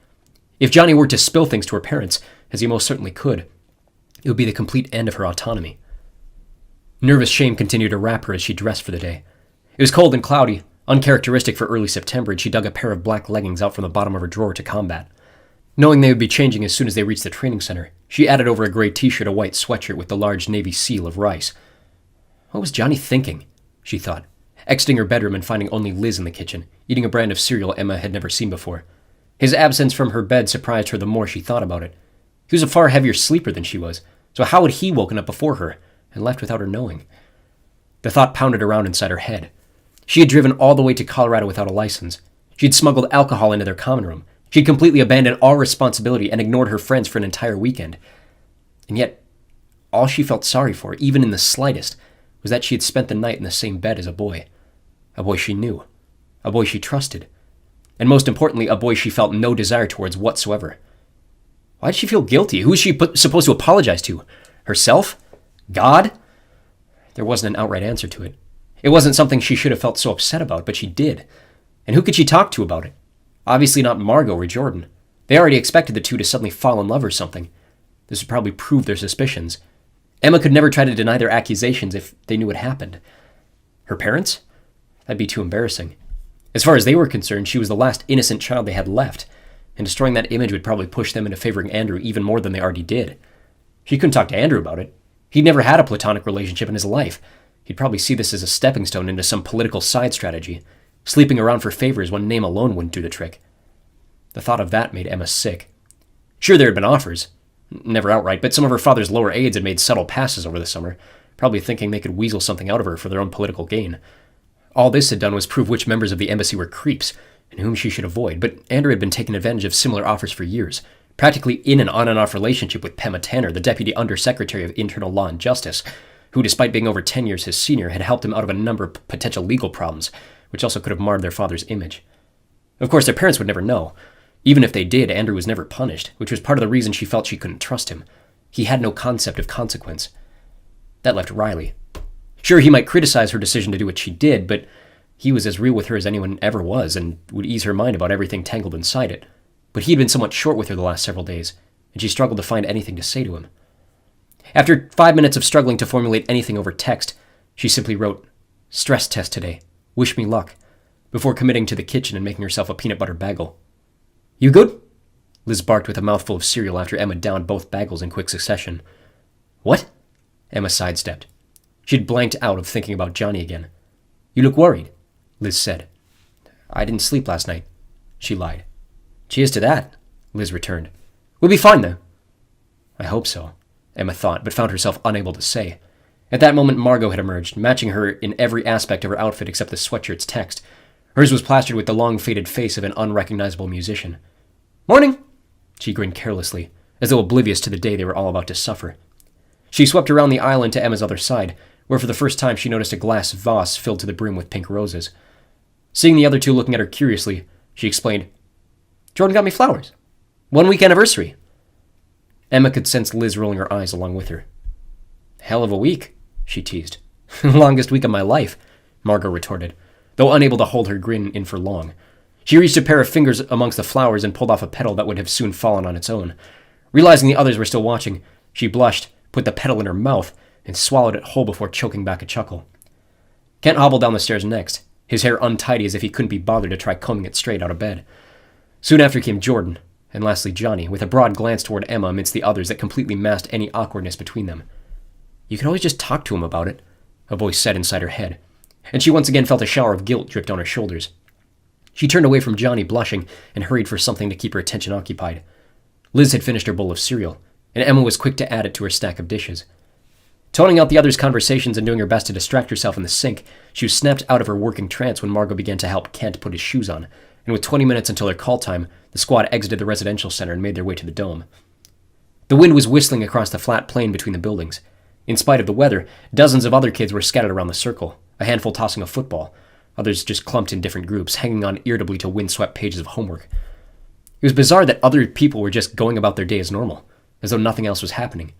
If Johnny were to spill things to her parents, as he most certainly could, it would be the complete end of her autonomy. Nervous shame continued to wrap her as she dressed for the day. It was cold and cloudy, uncharacteristic for early September, and she dug a pair of black leggings out from the bottom of her drawer to combat. Knowing they would be changing as soon as they reached the training center, she added over a gray t-shirt a white sweatshirt with the large navy seal of rice. What was Johnny thinking? She thought, exiting her bedroom and finding only Liz in the kitchen, eating a brand of cereal Emma had never seen before. His absence from her bed surprised her the more she thought about it. He was a far heavier sleeper than she was, so how had he woken up before her and left without her knowing? The thought pounded around inside her head. She had driven all the way to Colorado without a license. She had smuggled alcohol into their common room. She had completely abandoned all responsibility and ignored her friends for an entire weekend. And yet, all she felt sorry for, even in the slightest, was that she had spent the night in the same bed as a boy she knew, a boy she trusted, and most importantly, a boy she felt no desire towards whatsoever. Why did she feel guilty? Who was she supposed to apologize to? Herself? God? There wasn't an outright answer to it. It wasn't something she should have felt so upset about, but she did. And who could she talk to about it? Obviously not Margot or Jordan. They already expected the two to suddenly fall in love or something. This would probably prove their suspicions. Emma could never try to deny their accusations if they knew what happened. Her parents? That'd be too embarrassing. As far as they were concerned, she was the last innocent child they had left, and destroying that image would probably push them into favoring Andrew even more than they already did. She couldn't talk to Andrew about it. He'd never had a platonic relationship in his life. He'd probably see this as a stepping stone into some political side strategy, sleeping around for favors when name alone wouldn't do the trick. The thought of that made Emma sick. Sure, there had been offers. Never outright, but some of her father's lower aides had made subtle passes over the summer, probably thinking they could weasel something out of her for their own political gain. All this had done was prove which members of the embassy were creeps, and whom she should avoid, but Andrew had been taking advantage of similar offers for years, practically in an on-and-off relationship with Pema Tanner, the Deputy Undersecretary of Internal Law and Justice, who, despite being over 10 years his senior, had helped him out of a number of potential legal problems, which also could have marred their father's image. Of course, their parents would never know. Even if they did, Andrew was never punished, which was part of the reason she felt she couldn't trust him. He had no concept of consequence. That left Riley. Sure, he might criticize her decision to do what she did, but he was as real with her as anyone ever was, and would ease her mind about everything tangled inside it. But he'd been somewhat short with her the last several days, and she struggled to find anything to say to him. After 5 minutes of struggling to formulate anything over text, she simply wrote, "Stress test today. Wish me luck," before committing to the kitchen and making herself a peanut butter bagel. "You good?" Liz barked with a mouthful of cereal after Emma downed both bagels in quick succession. "What?" Emma sidestepped. She'd blanked out of thinking about Johnny again. "You look worried," Liz said. "I didn't sleep last night," she lied. "Cheers to that," Liz returned. "We'll be fine, though." "I hope so," Emma thought, but found herself unable to say. At that moment, Margot had emerged, matching her in every aspect of her outfit except the sweatshirt's text. Hers was plastered with the long, faded face of an unrecognizable musician. "Morning!" She grinned carelessly, as though oblivious to the day they were all about to suffer. She swept around the island to Emma's other side, where for the first time she noticed a glass vase filled to the brim with pink roses. Seeing the other two looking at her curiously, she explained, "Jordan got me flowers. 1-week anniversary." Emma could sense Liz rolling her eyes along with her. "Hell of a week," she teased. "Longest week of my life," Margot retorted, though unable to hold her grin in for long. She reached a pair of fingers amongst the flowers and pulled off a petal that would have soon fallen on its own. Realizing the others were still watching, she blushed, put the petal in her mouth, and swallowed it whole before choking back a chuckle. Kent hobbled down the stairs next, his hair untidy as if he couldn't be bothered to try combing it straight out of bed. Soon after came Jordan, and lastly Johnny, with a broad glance toward Emma amidst the others that completely masked any awkwardness between them. "You could always just talk to him about it," a voice said inside her head, and she once again felt a shower of guilt drip down her shoulders. She turned away from Johnny, blushing, and hurried for something to keep her attention occupied. Liz had finished her bowl of cereal, and Emma was quick to add it to her stack of dishes. Toning out the others' conversations and doing her best to distract herself in the sink, she was snapped out of her working trance when Margot began to help Kent put his shoes on, and with 20 minutes until their call time, the squad exited the residential center and made their way to the dome. The wind was whistling across the flat plain between the buildings. In spite of the weather, dozens of other kids were scattered around the circle, a handful tossing a football, others just clumped in different groups, hanging on irritably to windswept pages of homework. It was bizarre that other people were just going about their day as normal, as though nothing else was happening.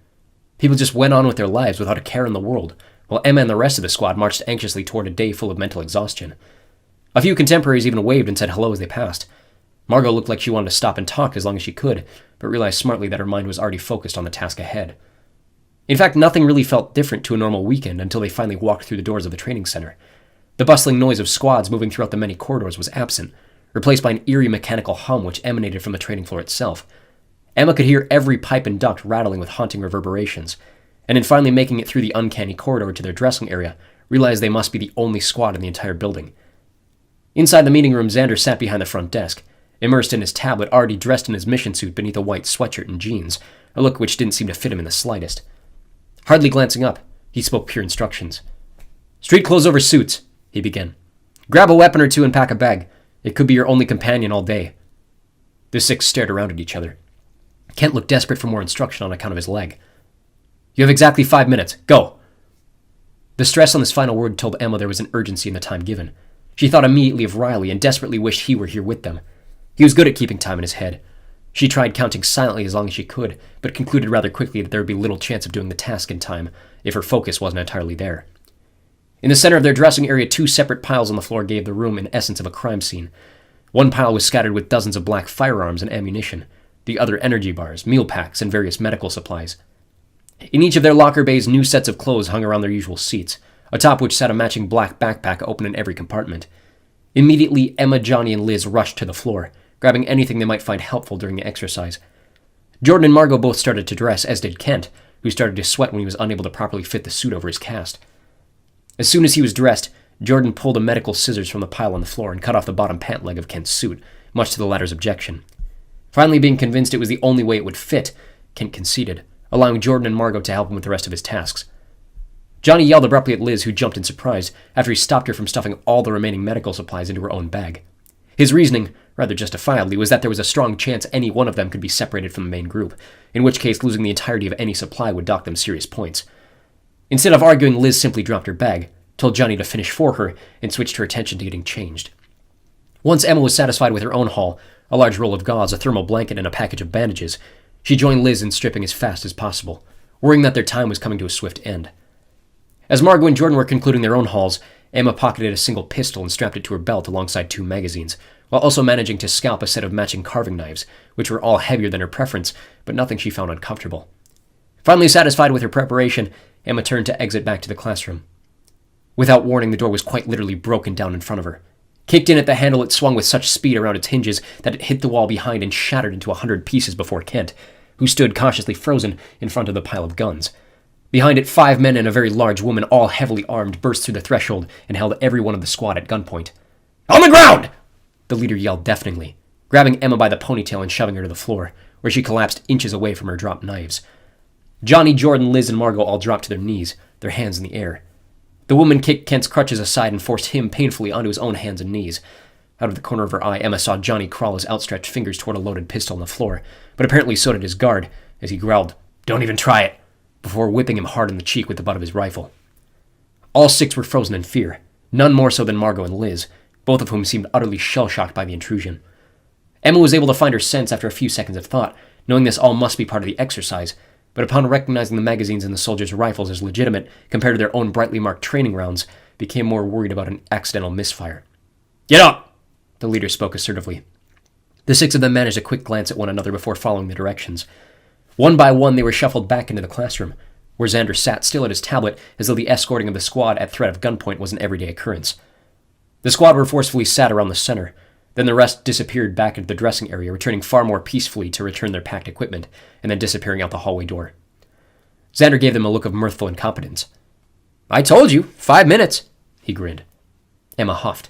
People just went on with their lives without a care in the world, while Emma and the rest of the squad marched anxiously toward a day full of mental exhaustion. A few contemporaries even waved and said hello as they passed. Margot looked like she wanted to stop and talk as long as she could, but realized smartly that her mind was already focused on the task ahead. In fact, nothing really felt different to a normal weekend until they finally walked through the doors of the training center. The bustling noise of squads moving throughout the many corridors was absent, replaced by an eerie mechanical hum which emanated from the training floor itself. Emma could hear every pipe and duct rattling with haunting reverberations, and in finally making it through the uncanny corridor to their dressing area, realized they must be the only squad in the entire building. Inside the meeting room, Xander sat behind the front desk, immersed in his tablet, already dressed in his mission suit beneath a white sweatshirt and jeans, a look which didn't seem to fit him in the slightest. Hardly glancing up, he spoke pure instructions. "Street clothes over suits," he began. "Grab a weapon or two and pack a bag. It could be your only companion all day." The six stared around at each other. Kent looked desperate for more instruction on account of his leg. "You have exactly 5 minutes. Go!" The stress on this final word told Emma there was an urgency in the time given. She thought immediately of Riley and desperately wished he were here with them. He was good at keeping time in his head. She tried counting silently as long as she could, but concluded rather quickly that there would be little chance of doing the task in time if her focus wasn't entirely there. In the center of their dressing area, 2 separate piles on the floor gave the room an essence of a crime scene. One pile was scattered with dozens of black firearms and ammunition, the other energy bars, meal packs, and various medical supplies. In each of their locker bays, new sets of clothes hung around their usual seats, atop which sat a matching black backpack open in every compartment. Immediately, Emma, Johnny, and Liz rushed to the floor, grabbing anything they might find helpful during the exercise. Jordan and Margot both started to dress, as did Kent, who started to sweat when he was unable to properly fit the suit over his cast. As soon as he was dressed, Jordan pulled a medical scissors from the pile on the floor and cut off the bottom pant leg of Kent's suit, much to the latter's objection. Finally being convinced it was the only way it would fit, Kent conceded, allowing Jordan and Margot to help him with the rest of his tasks. Johnny yelled abruptly at Liz, who jumped in surprise after he stopped her from stuffing all the remaining medical supplies into her own bag. His reasoning, rather justifiably, was that there was a strong chance any one of them could be separated from the main group, in which case losing the entirety of any supply would dock them serious points. Instead of arguing, Liz simply dropped her bag, told Johnny to finish for her, and switched her attention to getting changed. Once Emma was satisfied with her own haul, a large roll of gauze, a thermal blanket, and a package of bandages, she joined Liz in stripping as fast as possible, worrying that their time was coming to a swift end. As Margot and Jordan were concluding their own hauls, Emma pocketed a single pistol and strapped it to her belt alongside 2 magazines, while also managing to scalp a set of matching carving knives, which were all heavier than her preference, but nothing she found uncomfortable. Finally satisfied with her preparation, Emma turned to exit back to the classroom. Without warning, the door was quite literally broken down in front of her. Kicked in at the handle, it swung with such speed around its hinges that it hit the wall behind and shattered into 100 pieces before Kent, who stood cautiously frozen in front of the pile of guns. Behind it, 5 men and a very large woman, all heavily armed, burst through the threshold and held every one of the squad at gunpoint. "On the ground!" the leader yelled deafeningly, grabbing Emma by the ponytail and shoving her to the floor, where she collapsed inches away from her dropped knives. Johnny, Jordan, Liz, and Margot all dropped to their knees, their hands in the air. The woman kicked Kent's crutches aside and forced him painfully onto his own hands and knees. Out of the corner of her eye, Emma saw Johnny crawl his outstretched fingers toward a loaded pistol on the floor, but apparently so did his guard, as he growled, "Don't even try it," before whipping him hard in the cheek with the butt of his rifle. All 6 were frozen in fear, none more so than Margot and Liz, both of whom seemed utterly shell-shocked by the intrusion. Emma was able to find her sense after a few seconds of thought, knowing this all must be part of the exercise, but upon recognizing the magazines in the soldiers' rifles as legitimate compared to their own brightly marked training rounds, became more worried about an accidental misfire. "Get up!" the leader spoke assertively. The 6 of them managed a quick glance at one another before following the directions. One by one, they were shuffled back into the classroom, where Xander sat still at his tablet as though the escorting of the squad at threat of gunpoint was an everyday occurrence. The squad were forcefully sat around the center. Then the rest disappeared back into the dressing area, returning far more peacefully to return their packed equipment, and then disappearing out the hallway door. Xander gave them a look of mirthful incompetence. "I told you, 5 minutes, he grinned. Emma huffed.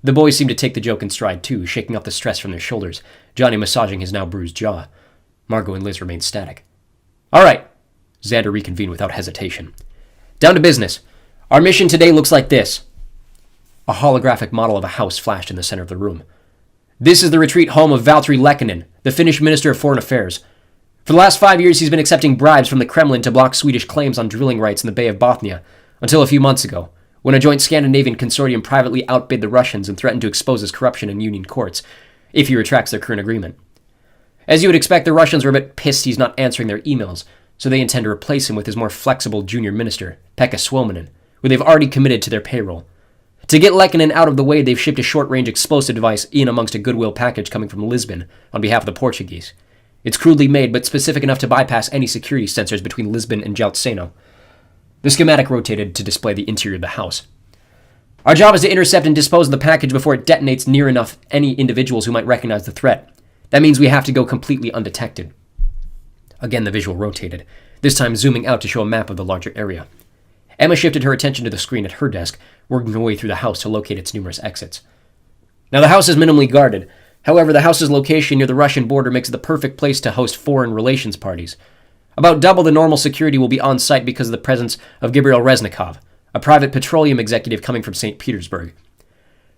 The boys seemed to take the joke in stride too, shaking off the stress from their shoulders, Johnny massaging his now bruised jaw. Margot and Liz remained static. "All right," Xander reconvened without hesitation. "Down to business. Our mission today looks like this." A holographic model of a house flashed in the center of the room. "This is the retreat home of Valtteri Lekkinen, the Finnish Minister of Foreign Affairs. For the last 5 years, he's been accepting bribes from the Kremlin to block Swedish claims on drilling rights in the Bay of Bothnia, until a few months ago, when a joint Scandinavian consortium privately outbid the Russians and threatened to expose his corruption in union courts, if he retracts their current agreement. As you would expect, the Russians are a bit pissed he's not answering their emails, so they intend to replace him with his more flexible junior minister, Pekka Suominen, who they've already committed to their payroll. To get Lekkinen out of the way, they've shipped a short-range explosive device in amongst a goodwill package coming from Lisbon on behalf of the Portuguese. It's crudely made, but specific enough to bypass any security sensors between Lisbon and Jaltseno. The schematic rotated to display the interior of the house. Our job is to intercept and dispose of the package before it detonates near enough any individuals who might recognize the threat. That means we have to go completely undetected. Again, the visual rotated, this time zooming out to show a map of the larger area. Emma shifted her attention to the screen at her desk, working her way through the house to locate its numerous exits. Now, the house is minimally guarded. However, the house's location near the Russian border makes it the perfect place to host foreign relations parties. About double the normal security will be on site because of the presence of Gabriel Reznikov, a private petroleum executive coming from St. Petersburg.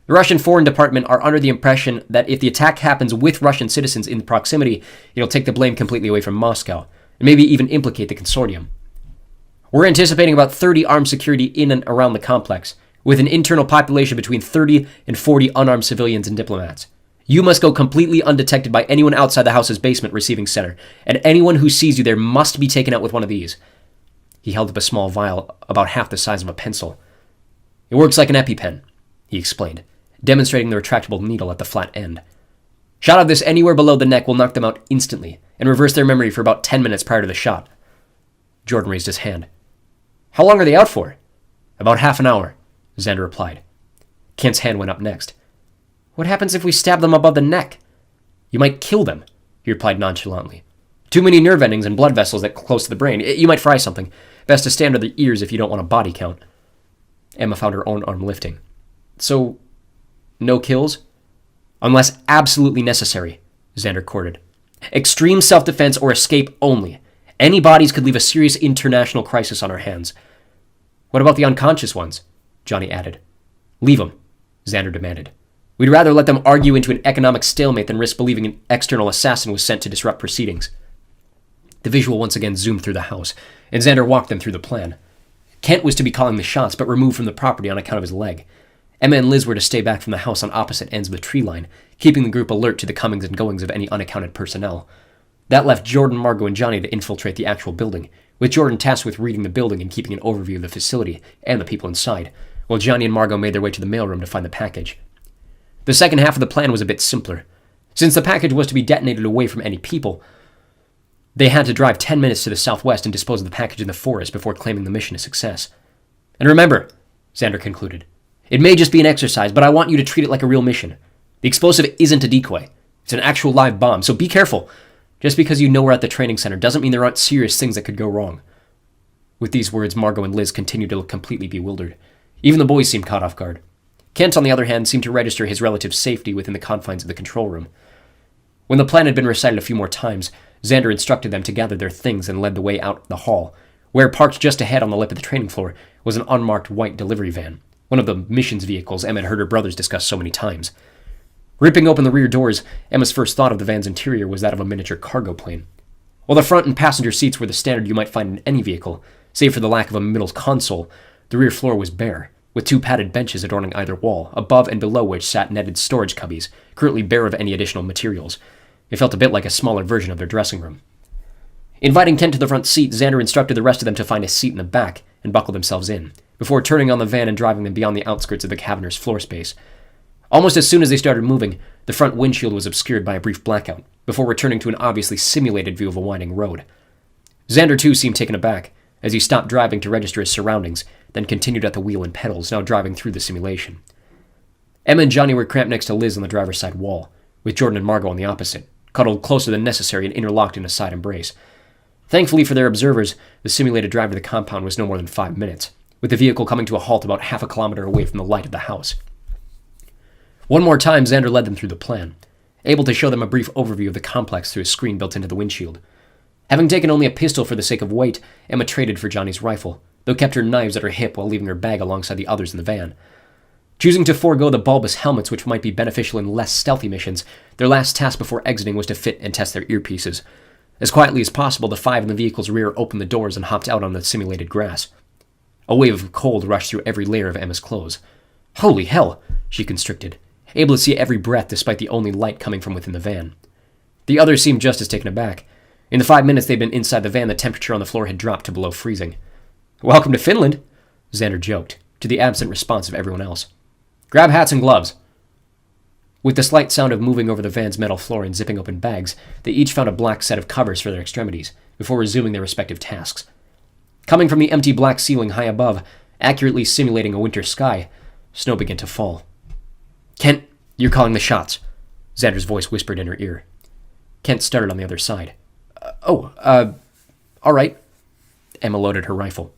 The Russian Foreign Department are under the impression that if the attack happens with Russian citizens in proximity, it'll take the blame completely away from Moscow, and maybe even implicate the consortium. We're anticipating about 30 armed security in and around the complex, with an internal population between 30 and 40 unarmed civilians and diplomats. You must go completely undetected by anyone outside the house's basement receiving center, and anyone who sees you there must be taken out with one of these. He held up a small vial about half the size of a pencil. It works like an EpiPen, he explained, demonstrating the retractable needle at the flat end. Shot of this anywhere below the neck will knock them out instantly, and reverse their memory for about 10 minutes prior to the shot. Jordan raised his hand. How long are they out for? About half an hour, Xander replied. Kent's hand went up next. What happens if we stab them above the neck? You might kill them, he replied nonchalantly. Too many nerve endings and blood vessels that close to the brain. You might fry something. Best to stay under the ears if you don't want a body count. Emma found her own arm lifting. So, no kills? Unless absolutely necessary, Xander courted. Extreme self-defense or escape only. Any bodies could leave a serious international crisis on our hands. What about the unconscious ones? Johnny added. Leave them, Xander demanded. We'd rather let them argue into an economic stalemate than risk believing an external assassin was sent to disrupt proceedings. The visual once again zoomed through the house, and Xander walked them through the plan. Kent was to be calling the shots, but removed from the property on account of his leg. Emma and Liz were to stay back from the house on opposite ends of the tree line, keeping the group alert to the comings and goings of any unaccounted personnel. That left Jordan, Margot, and Johnny to infiltrate the actual building, with Jordan tasked with reading the building and keeping an overview of the facility and the people inside, while Johnny and Margot made their way to the mailroom to find the package. The second half of the plan was a bit simpler. Since the package was to be detonated away from any people, they had to drive 10 minutes to the southwest and dispose of the package in the forest before claiming the mission a success. And remember, Xander concluded, it may just be an exercise, but I want you to treat it like a real mission. The explosive isn't a decoy. It's an actual live bomb, so be careful. Just because you know we're at the training center doesn't mean there aren't serious things that could go wrong. With these words, Margot and Liz continued to look completely bewildered. Even the boys seemed caught off guard. Kent, on the other hand, seemed to register his relative's safety within the confines of the control room. When the plan had been recited a few more times, Xander instructed them to gather their things and led the way out the hall, where, parked just ahead on the lip of the training floor, was an unmarked white delivery van, one of the missions vehicles Emma had heard her brothers discuss so many times. Ripping open the rear doors, Emma's first thought of the van's interior was that of a miniature cargo plane. While the front and passenger seats were the standard you might find in any vehicle, save for the lack of a middle console, the rear floor was bare, with 2 padded benches adorning either wall, above and below which sat netted storage cubbies, currently bare of any additional materials. It felt a bit like a smaller version of their dressing room. Inviting Kent to the front seat, Xander instructed the rest of them to find a seat in the back and buckle themselves in, before turning on the van and driving them beyond the outskirts of the caverner's floor space. Almost as soon as they started moving, the front windshield was obscured by a brief blackout, before returning to an obviously simulated view of a winding road. Xander, too, seemed taken aback, as he stopped driving to register his surroundings, then continued at the wheel and pedals, now driving through the simulation. Emma and Johnny were cramped next to Liz on the driver's side wall, with Jordan and Margot on the opposite, cuddled closer than necessary and interlocked in a side embrace. Thankfully for their observers, the simulated drive to the compound was no more than 5 minutes, with the vehicle coming to a halt about half a kilometer away from the light of the house. One more time, Xander led them through the plan, able to show them a brief overview of the complex through a screen built into the windshield. Having taken only a pistol for the sake of weight, Emma traded for Johnny's rifle, though kept her knives at her hip while leaving her bag alongside the others in the van. Choosing to forego the bulbous helmets which might be beneficial in less stealthy missions, their last task before exiting was to fit and test their earpieces. As quietly as possible, the 5 in the vehicle's rear opened the doors and hopped out on the simulated grass. A wave of cold rushed through every layer of Emma's clothes. Holy hell, she constricted, able to see every breath despite the only light coming from within the van. The others seemed just as taken aback. In the 5 minutes they'd been inside the van, the temperature on the floor had dropped to below freezing. Welcome to Finland, Xander joked, to the absent response of everyone else. Grab hats and gloves. With the slight sound of moving over the van's metal floor and zipping open bags, they each found a black set of covers for their extremities, before resuming their respective tasks. Coming from the empty black ceiling high above, accurately simulating a winter sky, snow began to fall. Kent, you're calling the shots, Xander's voice whispered in her ear. Kent started on the other side. All right. Emma loaded her rifle.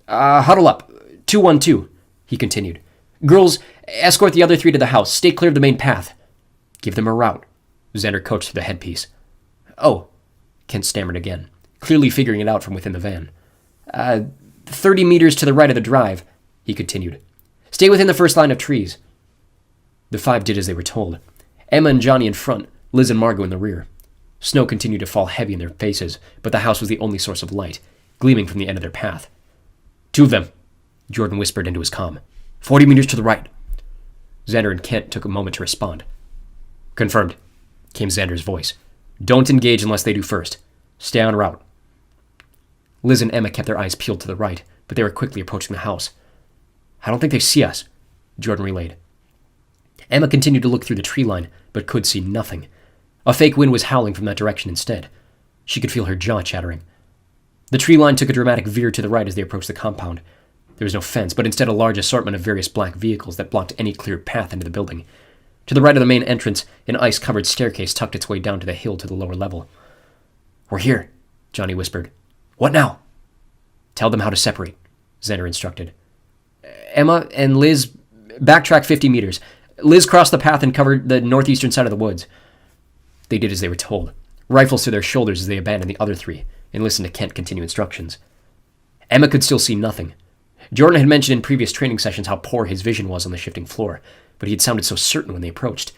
Huddle up. 212, he continued. Girls, escort the other 3 to the house. Stay clear of the main path. Give them a route, Xander coached through the headpiece. Oh, Kent stammered again, clearly figuring it out from within the van. 30 meters to the right of the drive, he continued. Stay within the first line of trees. The 5 did as they were told. Emma and Johnny in front, Liz and Margot in the rear. Snow continued to fall heavy in their faces, but the house was the only source of light, gleaming from the end of their path. 2 of them, Jordan whispered into his comm. 40 meters to the right. Xander and Kent took a moment to respond. Confirmed, came Xander's voice. Don't engage unless they do first. Stay en route. Liz and Emma kept their eyes peeled to the right, but they were quickly approaching the house. I don't think they see us, Jordan relayed. Emma continued to look through the tree line, but could see nothing. A fake wind was howling from that direction instead. She could feel her jaw chattering. The tree line took a dramatic veer to the right as they approached the compound. There was no fence, but instead a large assortment of various black vehicles that blocked any clear path into the building. To the right of the main entrance, an ice-covered staircase tucked its way down to the hill to the lower level. We're here, Johnny whispered. What now? Tell them how to separate, Xander instructed. Emma and Liz backtracked 50 meters. Liz crossed the path and covered the northeastern side of the woods. They did as they were told, rifles to their shoulders as they abandoned the other three and listened to Kent continue instructions. Emma could still see nothing. Jordan had mentioned in previous training sessions how poor his vision was on the shifting floor, but he had sounded so certain when they approached.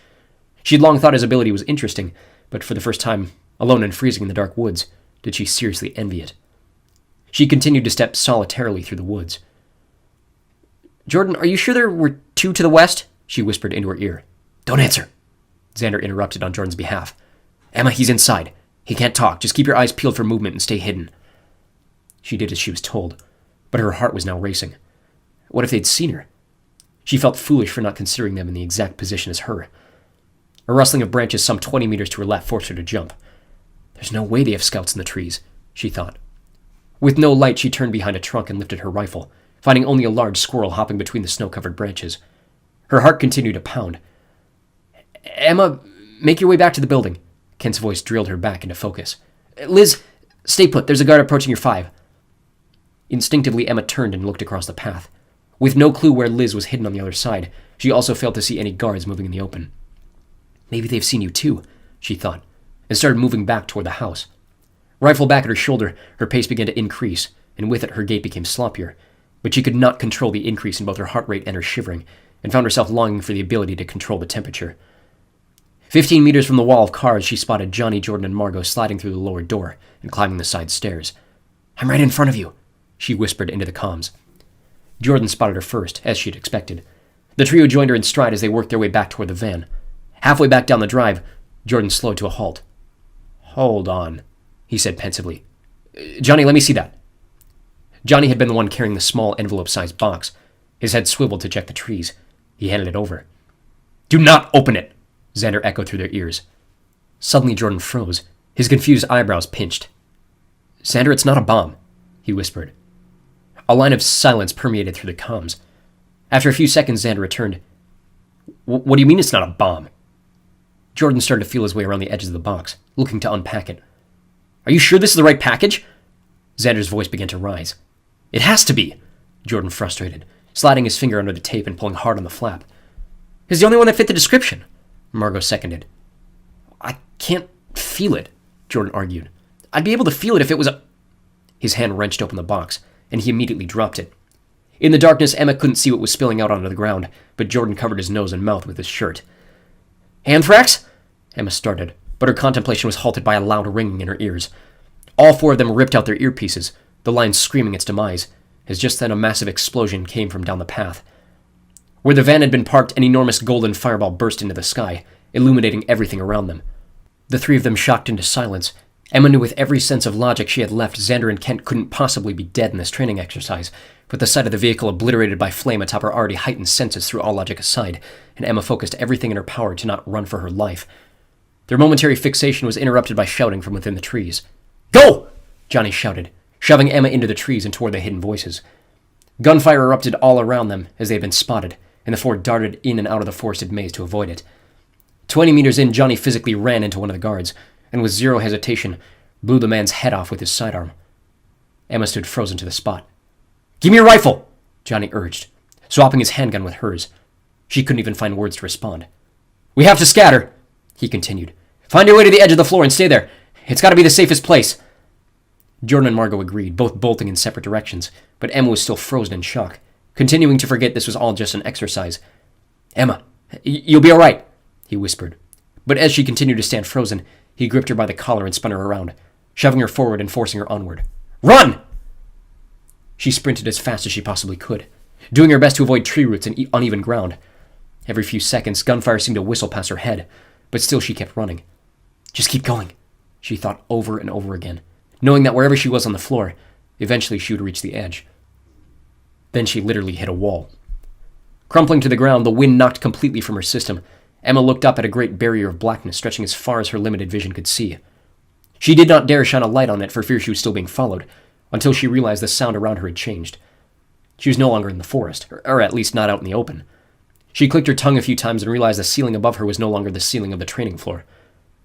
She had long thought his ability was interesting, but for the first time, alone and freezing in the dark woods, did she seriously envy it. She continued to step solitarily through the woods. "Jordan, are you sure there were two to the west?" she whispered into her ear.
"Don't answer,"
Xander interrupted on Jordan's behalf. "Emma, he's inside. He can't talk. Just keep your eyes peeled for movement and stay hidden." She did as she was told, but her heart was now racing. What if they'd seen her? She felt foolish for not considering them in the exact position as her. A rustling of branches some 20 meters to her left forced her to jump. There's no way they have scouts in the trees, she thought. With no light, she turned behind a trunk and lifted her rifle, finding only a large squirrel hopping between the snow-covered branches. Her heart continued to pound. "Emma, make your way back to the building," Kent's voice drilled her back into focus. "Liz, stay put. There's a guard approaching your 5. Instinctively, Emma turned and looked across the path. With no clue where Liz was hidden on the other side, she also failed to see any guards moving in the open. Maybe they've seen you too, she thought, and started moving back toward the house. Rifle back at her shoulder, her pace began to increase, and with it her gait became sloppier. But she could not control the increase in both her heart rate and her shivering, and found herself longing for the ability to control the temperature. 15 meters from the wall of cars, she spotted Johnny, Jordan, and Margot sliding through the lower door and climbing the side stairs. "I'm right in front of you," she whispered into the comms. Jordan spotted her first, as she had expected. The trio joined her in stride as they worked their way back toward the van. Halfway back down the drive, Jordan slowed to a halt. "Hold on," he said pensively. "Johnny, let me see that." Johnny had been the one carrying the small envelope-sized box. His head swiveled to check the trees. He handed it over. "Do not open it!" Xander echoed through their ears. Suddenly Jordan froze, his confused eyebrows pinched. "Xander, it's not a bomb," he whispered. A line of silence permeated through the comms. After a few seconds, Xander returned. What do you mean it's not a bomb?" Jordan started to feel his way around the edges of the box, looking to unpack it. "Are you sure this is the right package?" Xander's voice began to rise. "It has to be," Jordan frustrated, sliding his finger under the tape and pulling hard on the flap. "It's the only one that fit the description," Margot seconded. "I can't feel it," Jordan argued. "I'd be able to feel it if it was a—" His hand wrenched open the box, and he immediately dropped it. In the darkness, Emma couldn't see what was spilling out onto the ground, but Jordan covered his nose and mouth with his shirt. "Anthrax?" Emma started, but her contemplation was halted by a loud ringing in her ears. All 4 of them ripped out their earpieces, the line screaming its demise, as just then a massive explosion came from down the path. Where the van had been parked, an enormous golden fireball burst into the sky, illuminating everything around them. The 3 of them shocked into silence. Emma knew with every sense of logic she had left Xander and Kent couldn't possibly be dead in this training exercise, but the sight of the vehicle obliterated by flame atop her already heightened senses threw all logic aside, and Emma focused everything in her power to not run for her life. Their momentary fixation was interrupted by shouting from within the trees. "Go!" Johnny shouted, shoving Emma into the trees and toward the hidden voices. Gunfire erupted all around them as they had been spotted, and the 4 darted in and out of the forested maze to avoid it. 20 meters in, Johnny physically ran into one of the guards, and with zero hesitation, blew the man's head off with his sidearm. Emma stood frozen to the spot. "Give me your rifle!" Johnny urged, swapping his handgun with hers. She couldn't even find words to respond. "We have to scatter," he continued. "Find your way to the edge of the floor and stay there. It's got to be the safest place." Jordan and Margot agreed, both bolting in separate directions, but Emma was still frozen in shock, continuing to forget this was all just an exercise. "Emma, you'll be all right," he whispered. But as she continued to stand frozen, he gripped her by the collar and spun her around, shoving her forward and forcing her onward. "Run!" She sprinted as fast as she possibly could, doing her best to avoid tree roots and uneven ground. Every few seconds, gunfire seemed to whistle past her head, but still she kept running. Just keep going, she thought over and over again, knowing that wherever she was on the floor, eventually she would reach the edge. Then she literally hit a wall. Crumpling to the ground, the wind knocked completely from her system. Emma looked up at a great barrier of blackness stretching as far as her limited vision could see. She did not dare shine a light on it for fear she was still being followed, until she realized the sound around her had changed. She was no longer in the forest, or at least not out in the open. She clicked her tongue a few times and realized the ceiling above her was no longer the ceiling of the training floor.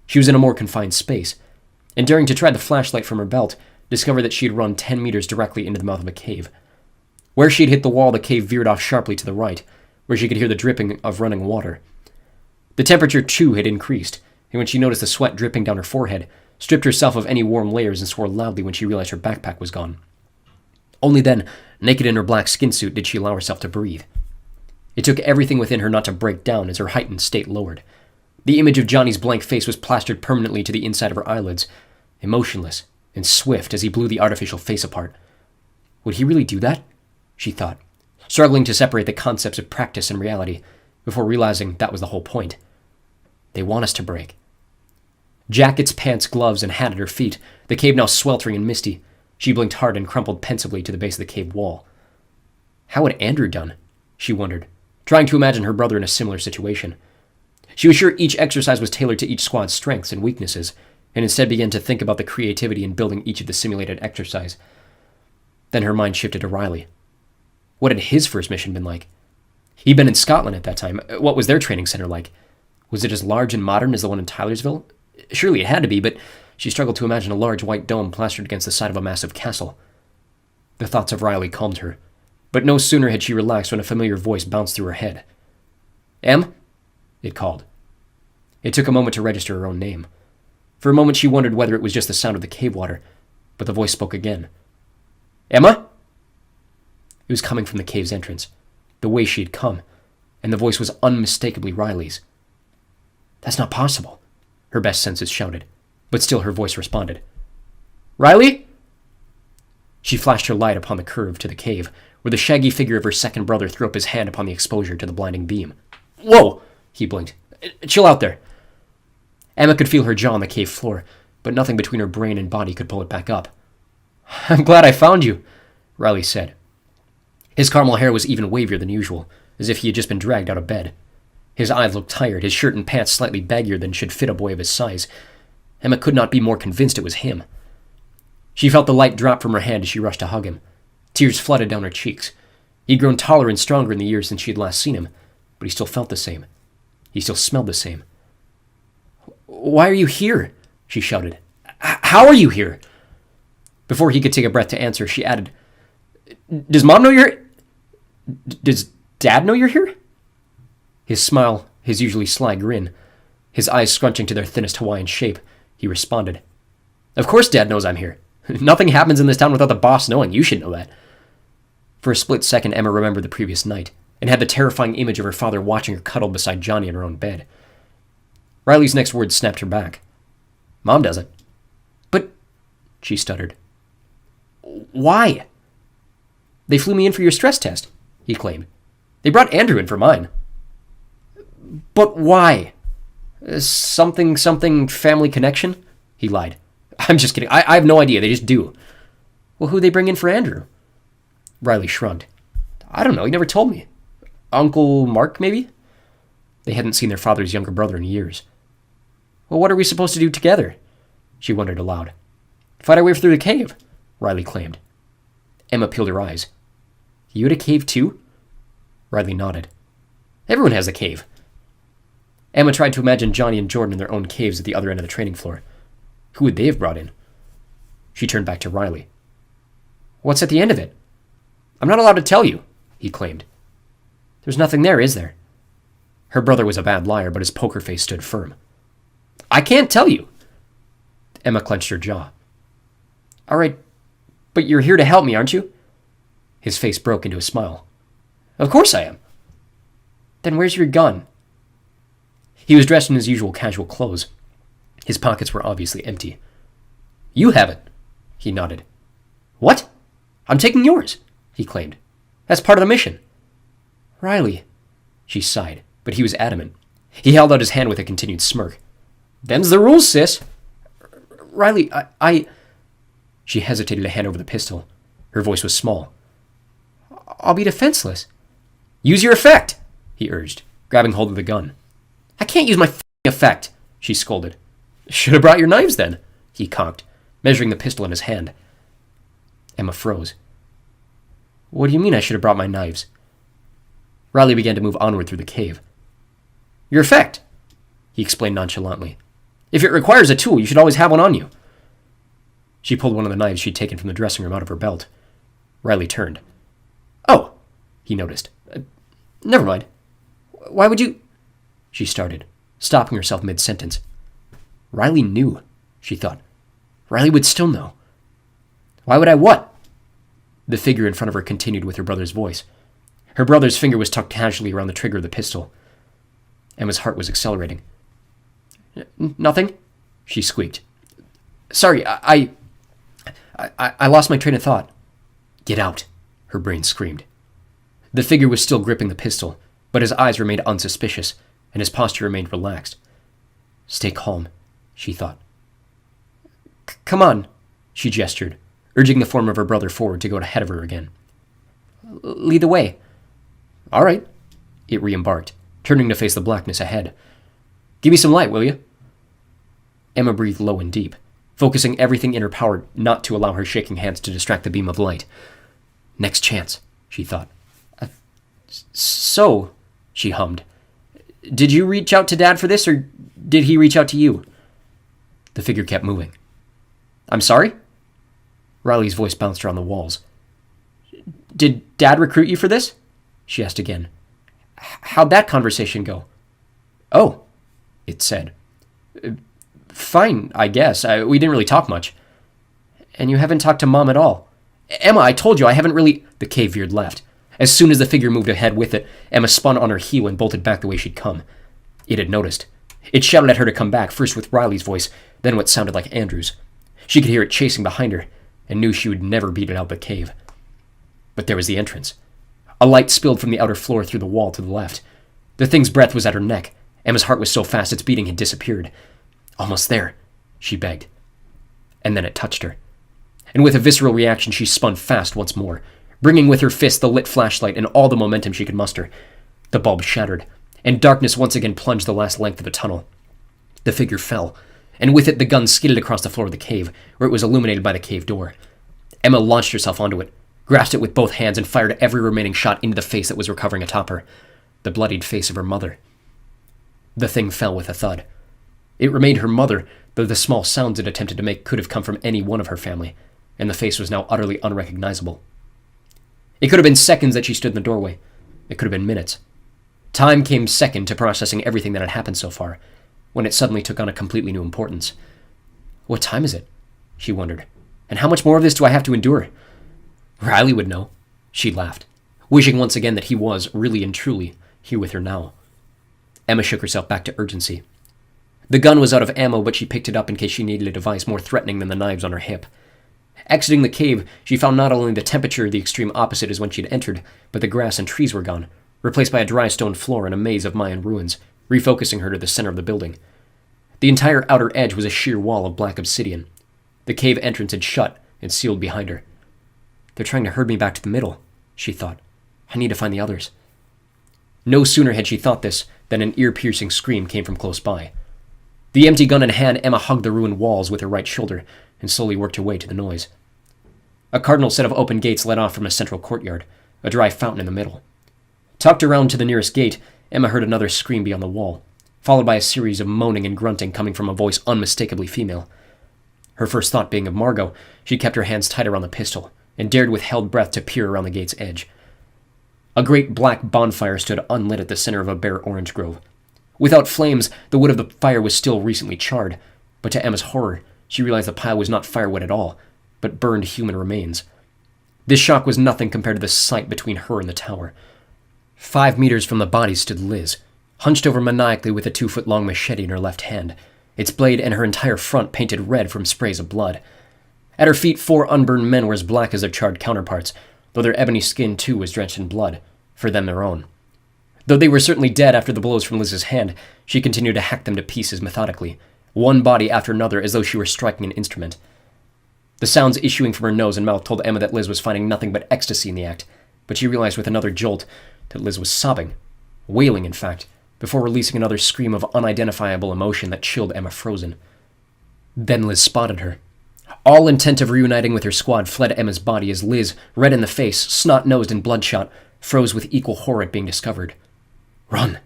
She was in a more confined space, and daring to try the flashlight from her belt, discovered that she had run 10 meters directly into the mouth of a cave. Where she'd hit the wall, the cave veered off sharply to the right, where she could hear the dripping of running water. The temperature, too, had increased, and when she noticed the sweat dripping down her forehead, stripped herself of any warm layers and swore loudly when she realized her backpack was gone. Only then, naked in her black skin suit, did she allow herself to breathe. It took everything within her not to break down as her heightened state lowered. The image of Johnny's blank face was plastered permanently to the inside of her eyelids, emotionless and swift as he blew the artificial face apart. Would he really do that? She thought, struggling to separate the concepts of practice and reality, before realizing that was the whole point. They want us to break. Jackets, pants, gloves, and hat at her feet, the cave now sweltering and misty. She blinked hard and crumpled pensively to the base of the cave wall. How had Andrew done? She wondered, trying to imagine her brother in a similar situation. She was sure each exercise was tailored to each squad's strengths and weaknesses, and instead began to think about the creativity in building each of the simulated exercise. Then her mind shifted to Riley. What had his first mission been like? He'd been in Scotland at that time. What was their training center like? Was it as large and modern as the one in Tylersville? Surely it had to be, but she struggled to imagine a large white dome plastered against the side of a massive castle. The thoughts of Riley calmed her, but no sooner had she relaxed when a familiar voice bounced through her head. Em? It called. It took a moment to register her own name. For a moment she wondered whether it was just the sound of the cave water, but the voice spoke again. Emma? It was coming from the cave's entrance, the way she had come, and the voice was unmistakably Riley's. That's not possible, her best senses shouted, but still her voice responded. Riley? She flashed her light upon the curve to the cave, where the shaggy figure of her second brother threw up his hand upon the exposure to the blinding beam. Whoa! He blinked. Chill out there. Emma could feel her jaw on the cave floor, but nothing between her brain and body could pull it back up. I'm glad I found you, Riley said. His caramel hair was even wavier than usual, as if he had just been dragged out of bed. His eyes looked tired, his shirt and pants slightly baggier than should fit a boy of his size. Emma could not be more convinced it was him. She felt the light drop from her hand as she rushed to hug him. Tears flooded down her cheeks. He'd grown taller and stronger in the years since she had last seen him, but he still felt the same. He still smelled the same. Why are you here? She shouted. How are you here? Before he could take a breath to answer, she added, Does Mom know you're... Does Dad know you're here? His smile, his usually sly grin, his eyes scrunching to their thinnest Hawaiian shape, he responded. Of course Dad knows I'm here. Nothing happens in this town without the boss knowing. You should know that. For a split second, Emma remembered the previous night, and had the terrifying image of her father watching her cuddled beside Johnny in her own bed. Riley's next words snapped her back. Mom doesn't. But, she stuttered. Why? They flew me in for your stress test, he claimed. They brought Andrew in for mine. But why? Something family connection? He lied. I'm just kidding. I have no idea. They just do. Well, who'd they bring in for Andrew? Riley shrugged. I don't know. He never told me. Uncle Mark, maybe? They hadn't seen their father's younger brother in years. Well, what are we supposed to do together? She wondered aloud. Fight our way through the cave, Riley claimed. Emma peeled her eyes. You had a cave too? Riley nodded. Everyone has a cave. Emma tried to imagine Johnny and Jordan in their own caves at the other end of the training floor. Who would they have brought in? She turned back to Riley. What's at the end of it? I'm not allowed to tell you, he claimed. There's nothing there, is there? Her brother was a bad liar, but his poker face stood firm. I can't tell you. Emma clenched her jaw. All right, but you're here to help me, aren't you? His face broke into a smile. Of course I am. Then where's your gun? He was dressed in his usual casual clothes. His pockets were obviously empty. You have it, he nodded. What? I'm taking yours, he claimed. That's part of the mission. Riley, she sighed, but he was adamant. He held out his hand with a continued smirk. Them's the rules, sis. Riley, I... She hesitated to hand over the pistol. Her voice was small. I'll be defenseless. Use your effect, he urged, grabbing hold of the gun. I can't use my effect, she scolded. Should have brought your knives then, he conked, measuring the pistol in his hand. Emma froze. What do you mean I should have brought my knives? Riley began to move onward through the cave. Your effect, he explained nonchalantly. If it requires a tool, you should always have one on you. She pulled one of the knives she'd taken from the dressing room out of her belt. Riley turned. Oh, he noticed. Never mind. Why would you... She started, stopping herself mid-sentence. Riley knew, she thought. Riley would still know. Why would I what? The figure in front of her continued with her brother's voice. Her brother's finger was tucked casually around the trigger of the pistol. Emma's heart was accelerating. Nothing, she squeaked. Sorry, I lost my train of thought. Get out, her brain screamed. The figure was still gripping the pistol, but his eyes remained unsuspicious, and his posture remained relaxed. Stay calm, she thought. Come on, she gestured, urging the form of her brother forward to go ahead of her again. Lead the way. All right, it re-embarked, turning to face the blackness ahead. Give me some light, will you? Emma breathed low and deep, focusing everything in her power not to allow her shaking hands to distract the beam of light. Next chance, she thought. So, she hummed, did you reach out to Dad for this, or did he reach out to you? The figure kept moving. I'm sorry? Riley's voice bounced around the walls. Did Dad recruit you for this? She asked again. How'd that conversation go? Oh, it said. Fine, I guess. We didn't really talk much. And you haven't talked to Mom at all. Emma, I told you I haven't really... The cave veered left. As soon as the figure moved ahead with it, Emma spun on her heel and bolted back the way she'd come. It had noticed. It shouted at her to come back, first with Riley's voice, then what sounded like Andrew's. She could hear it chasing behind her, and knew she would never beat it out of the cave. But there was the entrance. A light spilled from the outer floor through the wall to the left. The thing's breath was at her neck. Emma's heart was so fast its beating had disappeared. Almost there, she begged. And then it touched her. And with a visceral reaction, she spun fast once more, bringing with her fist the lit flashlight and all the momentum she could muster. The bulb shattered, and darkness once again plunged the last length of the tunnel. The figure fell, and with it the gun skidded across the floor of the cave, where it was illuminated by the cave door. Emma launched herself onto it, grasped it with both hands, and fired every remaining shot into the face that was recovering atop her, the bloodied face of her mother. The thing fell with a thud. It remained her mother, though the small sounds it attempted to make could have come from any one of her family, and the face was now utterly unrecognizable. It could have been seconds that she stood in the doorway. It could have been minutes. Time came second to processing everything that had happened so far, when it suddenly took on a completely new importance. What time is it? She wondered. And how much more of this do I have to endure? Riley would know. She laughed, wishing once again that he was, really and truly, here with her now. Emma shook herself back to urgency. The gun was out of ammo, but she picked it up in case she needed a device more threatening than the knives on her hip. Exiting the cave, she found not only the temperature the extreme opposite as when she had entered, but the grass and trees were gone, replaced by a dry stone floor and a maze of Mayan ruins, refocusing her to the center of the building. The entire outer edge was a sheer wall of black obsidian. The cave entrance had shut and sealed behind her. They're trying to herd me back to the middle, she thought. I need to find the others. No sooner had she thought this than an ear-piercing scream came from close by. The empty gun in hand, Emma hugged the ruined walls with her right shoulder and slowly worked her way to the noise. A cardinal set of open gates led off from a central courtyard, a dry fountain in the middle. Tucked around to the nearest gate, Emma heard another scream beyond the wall, followed by a series of moaning and grunting coming from a voice unmistakably female. Her first thought being of Margot, she kept her hands tight around the pistol and dared with held breath to peer around the gate's edge. A great black bonfire stood unlit at the center of a bare orange grove. Without flames, the wood of the fire was still recently charred, but to Emma's horror, she realized the pile was not firewood at all, but burned human remains. This shock was nothing compared to the sight between her and the tower. 5 meters from the body stood Liz, hunched over maniacally with a 2-foot-long machete in her left hand, its blade and her entire front painted red from sprays of blood. At her feet, 4 unburned men were as black as their charred counterparts, though their ebony skin too was drenched in blood, for them their own. Though they were certainly dead after the blows from Liz's hand, she continued to hack them to pieces methodically, one body after another as though she were striking an instrument. The sounds issuing from her nose and mouth told Emma that Liz was finding nothing but ecstasy in the act, but she realized with another jolt that Liz was sobbing, wailing in fact, before releasing another scream of unidentifiable emotion that chilled Emma frozen. Then Liz spotted her. All intent of reuniting with her squad fled Emma's body as Liz, red in the face, snot-nosed and bloodshot, froze with equal horror at being discovered. Run!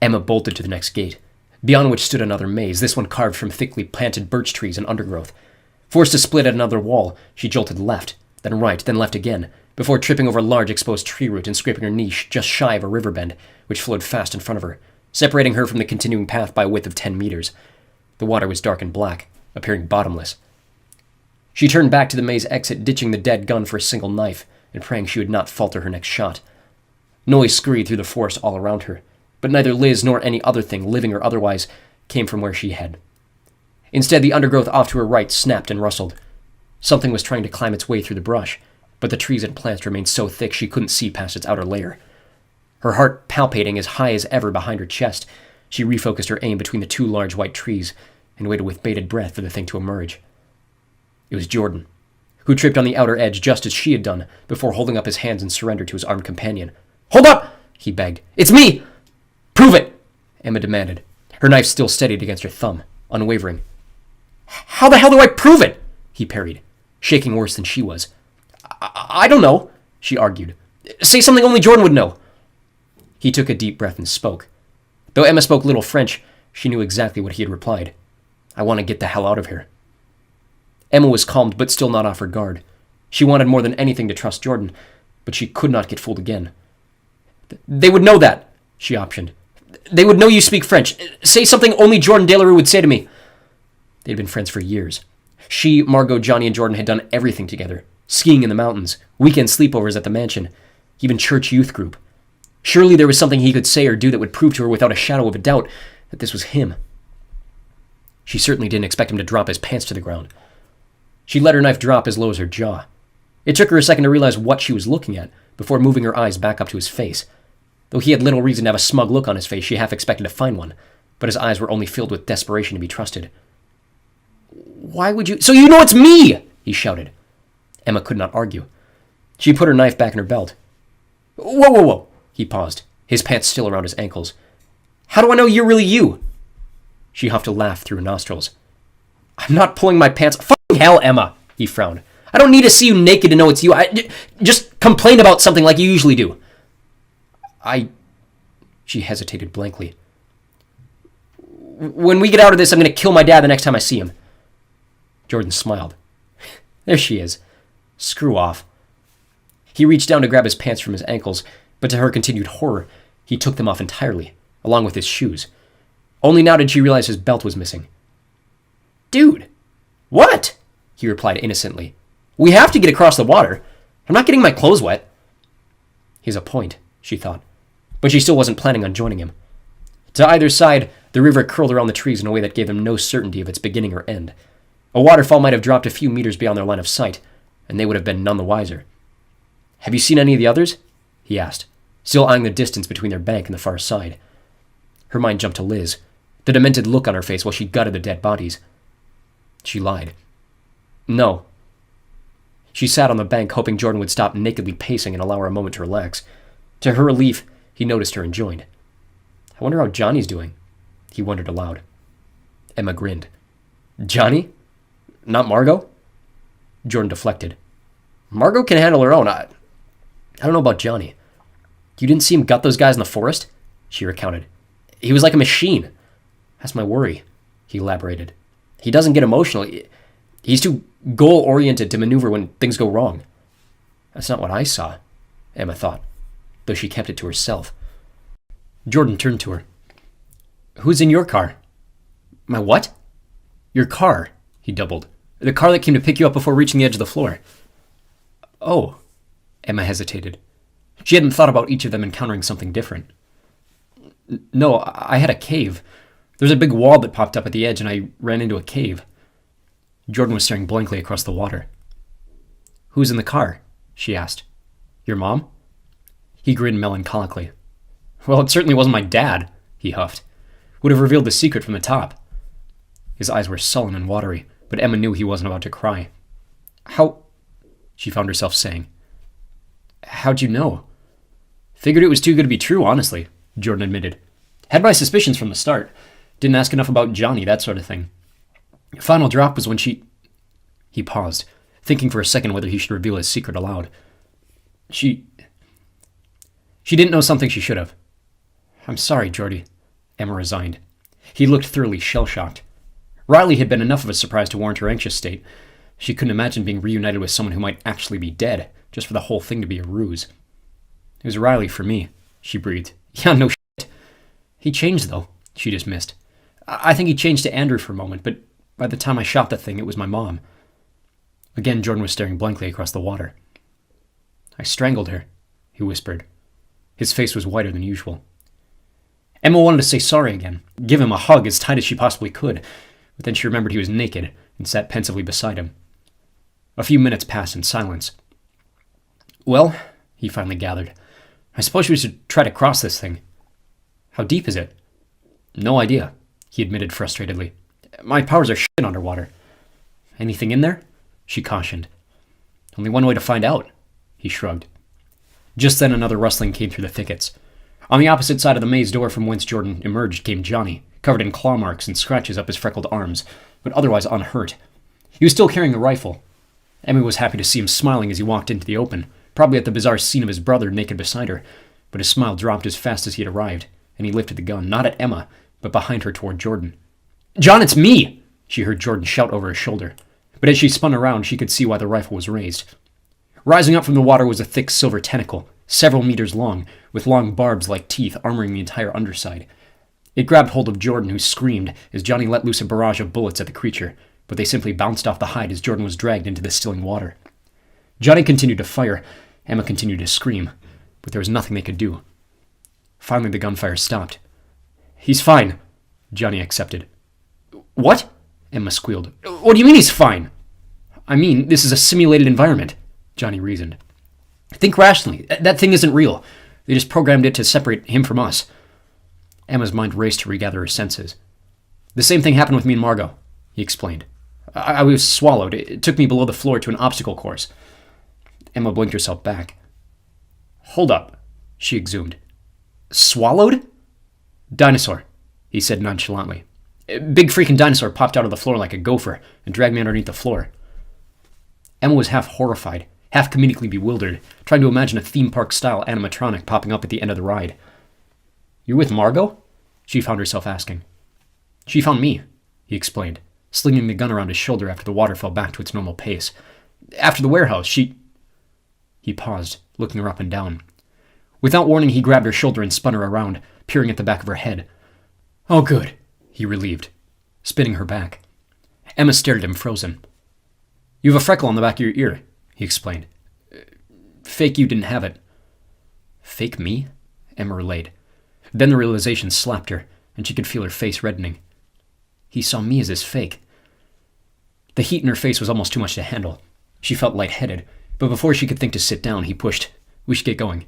Emma bolted to the next gate, beyond which stood another maze, this one carved from thickly planted birch trees and undergrowth. Forced to split at another wall, she jolted left, then right, then left again, before tripping over a large exposed tree root and scraping her knee just shy of a river bend, which flowed fast in front of her, separating her from the continuing path by a width of 10 meters. The water was dark and black, appearing bottomless. She turned back to the maze exit, ditching the dead gun for a single knife, and praying she would not falter her next shot. Noise scurried through the forest all around her, but neither Liz nor any other thing, living or otherwise, came from where she had. Instead, the undergrowth off to her right snapped and rustled. Something was trying to climb its way through the brush, but the trees and plants remained so thick she couldn't see past its outer layer. Her heart palpitating as high as ever behind her chest, she refocused her aim between the two large white trees and waited with bated breath for the thing to emerge. It was Jordan, who tripped on the outer edge just as she had done before holding up his hands in surrender to his armed companion. "Hold up!" he begged. "It's me!" "Prove it!" Emma demanded, her knife still steadied against her thumb, unwavering. "How the hell do I prove it?" he parried, shaking worse than she was. I don't know, she argued. "Say something only Jordan would know." He took a deep breath and spoke. Though Emma spoke little French, she knew exactly what he had replied. "I want to get the hell out of here." Emma was calmed, but still not off her guard. She wanted more than anything to trust Jordan, but she could not get fooled again. "They would know that," she optioned. "They would know you speak French. Say something only Jordan Delarue would say to me." They'd been friends for years. She, Margot, Johnny, and Jordan had done everything together. Skiing in the mountains, weekend sleepovers at the mansion, even church youth group. Surely there was something he could say or do that would prove to her without a shadow of a doubt that this was him. She certainly didn't expect him to drop his pants to the ground. She let her knife drop as low as her jaw. It took her a second to realize what she was looking at before moving her eyes back up to his face. Though he had little reason to have a smug look on his face, she half expected to find one, but his eyes were only filled with desperation to be trusted. "Why would you— So you know it's me!" he shouted. Emma could not argue. She put her knife back in her belt. Whoa, he paused, his pants still around his ankles. "How do I know you're really you?" She huffed a laugh through her nostrils. "I'm not pulling my pants— Fucking hell, Emma," he frowned. "I don't need to see you naked to know it's you. Just complain about something like you usually do." She hesitated blankly. "When we get out of this, I'm going to kill my dad the next time I see him." Jordan smiled. There she is. Screw off. He reached down to grab his pants from his ankles, but to her continued horror, he took them off entirely, along with his shoes. Only now did she realize his belt was missing. "Dude, what?" he replied innocently. "We have to get across the water. I'm not getting my clothes wet." He has a point, she thought, but she still wasn't planning on joining him. To either side, the river curled around the trees in a way that gave them no certainty of its beginning or end. A waterfall might have dropped a few meters beyond their line of sight, and they would have been none the wiser. "Have you seen any of the others?" he asked, still eyeing the distance between their bank and the far side. Her mind jumped to Liz, the demented look on her face while she gutted the dead bodies. She lied. "No." She sat on the bank, hoping Jordan would stop nakedly pacing and allow her a moment to relax. To her relief, he noticed her and joined. "I wonder how Johnny's doing," he wondered aloud. Emma grinned. "Johnny? Not Margot?" Jordan deflected. "Margot can handle her own. I don't know about Johnny." "You didn't see him gut those guys in the forest?" she recounted. "He was like a machine." "That's my worry," he elaborated. "He doesn't get emotional. He's too goal-oriented to maneuver when things go wrong." "That's not what I saw," Emma thought, though she kept it to herself. Jordan turned to her. "Who's in your car?" "My what?" "Your car," he doubled. "The car that came to pick you up before reaching the edge of the floor." "Oh," Emma hesitated. She hadn't thought about each of them encountering something different. "No, I had a cave. There's a big wall that popped up at the edge, and I ran into a cave." Jordan was staring blankly across the water. "Who's in the car?" she asked. "Your mom?" He grinned melancholically. "Well, it certainly wasn't my dad," he huffed. "Would have revealed the secret from the top." His eyes were sullen and watery, but Emma knew he wasn't about to cry. "How—" she found herself saying. "How'd you know?" "Figured it was too good to be true, honestly," Jordan admitted. "Had my suspicions from the start. Didn't ask enough about Johnny, that sort of thing. Final drop was when she—" He paused, thinking for a second whether he should reveal his secret aloud. She didn't know something she should have." "I'm sorry, Jordy," Emma resigned. He looked thoroughly shell-shocked. Riley had been enough of a surprise to warrant her anxious state. She couldn't imagine being reunited with someone who might actually be dead, just for the whole thing to be a ruse. It was Riley for me, she breathed. Yeah, no shit. He changed, though, she dismissed. I think he changed to Andrew for a moment, but by the time I shot the thing, it was my mom. Again, Jordan was staring blankly across the water. I strangled her, he whispered. His face was whiter than usual. Emma wanted to say sorry again, give him a hug as tight as she possibly could, but then she remembered he was naked and sat pensively beside him. A few minutes passed in silence. Well, he finally gathered, I suppose we should try to cross this thing. How deep is it? No idea, he admitted frustratedly. My powers are shit underwater. Anything in there? She cautioned. Only one way to find out, he shrugged. Just then another rustling came through the thickets. On the opposite side of the maze door from whence Jordan emerged came Johnny, covered in claw marks and scratches up his freckled arms, but otherwise unhurt. He was still carrying the rifle. Emmy was happy to see him smiling as he walked into the open, probably at the bizarre scene of his brother naked beside her, but his smile dropped as fast as he had arrived, and he lifted the gun, not at Emma, but behind her toward Jordan. John, it's me! She heard Jordan shout over his shoulder, but as she spun around, she could see why the rifle was raised. Rising up from the water was a thick silver tentacle, several meters long, with long barbs like teeth armoring the entire underside. It grabbed hold of Jordan, who screamed as Johnny let loose a barrage of bullets at the creature, but they simply bounced off the hide as Jordan was dragged into the stilling water. Johnny continued to fire. Emma continued to scream, but there was nothing they could do. Finally, the gunfire stopped. He's fine, Johnny accepted. What? Emma squealed. What do you mean he's fine? I mean, this is a simulated environment, Johnny reasoned. Think rationally. That thing isn't real. They just programmed it to separate him from us. Emma's mind raced to regather her senses. The same thing happened with me and Margot, he explained. I was swallowed. It took me below the floor to an obstacle course. Emma blinked herself back. Hold up, she exhumed. Swallowed? Dinosaur, he said nonchalantly. A big freaking dinosaur popped out of the floor like a gopher and dragged me underneath the floor. Emma was half horrified, half comedically bewildered, trying to imagine a theme park-style animatronic popping up at the end of the ride. You're with Margot? She found herself asking. She found me, he explained, slinging the gun around his shoulder after the water fell back to its normal pace. After the warehouse, she... He paused, looking her up and down. Without warning, he grabbed her shoulder and spun her around, peering at the back of her head. Oh, good, he relieved, spinning her back. Emma stared at him, frozen. You have a freckle on the back of your ear, he explained. Fake you didn't have it. Fake me? Emma relayed. Then the realization slapped her, and she could feel her face reddening. He saw me as his fake. The heat in her face was almost too much to handle. She felt lightheaded, but before she could think to sit down, he pushed. We should get going.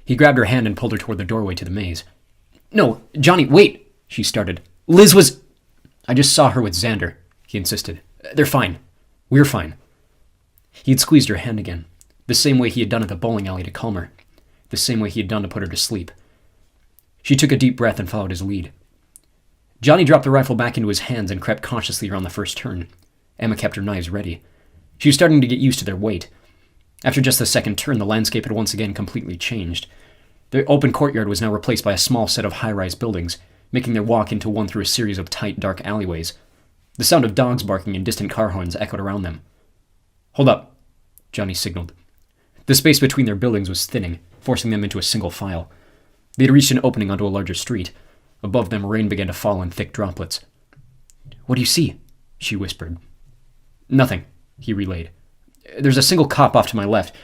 He grabbed her hand and pulled her toward the doorway to the maze. No, Johnny, wait, she started. Liz was... I just saw her with Xander, he insisted. They're fine. We're fine. He had squeezed her hand again, the same way he had done at the bowling alley to calm her, the same way he had done to put her to sleep. She took a deep breath and followed his lead. Johnny dropped the rifle back into his hands and crept cautiously around the first turn. Emma kept her knives ready. She was starting to get used to their weight. After just the second turn, the landscape had once again completely changed. The open courtyard was now replaced by a small set of high-rise buildings, making their walk into one through a series of tight, dark alleyways. The sound of dogs barking and distant car horns echoed around them. Hold up, Johnny signaled. The space between their buildings was thinning, forcing them into a single file. They had reached an opening onto a larger street. Above them, rain began to fall in thick droplets. What do you see? She whispered. Nothing, he relayed. There's a single cop off to my left.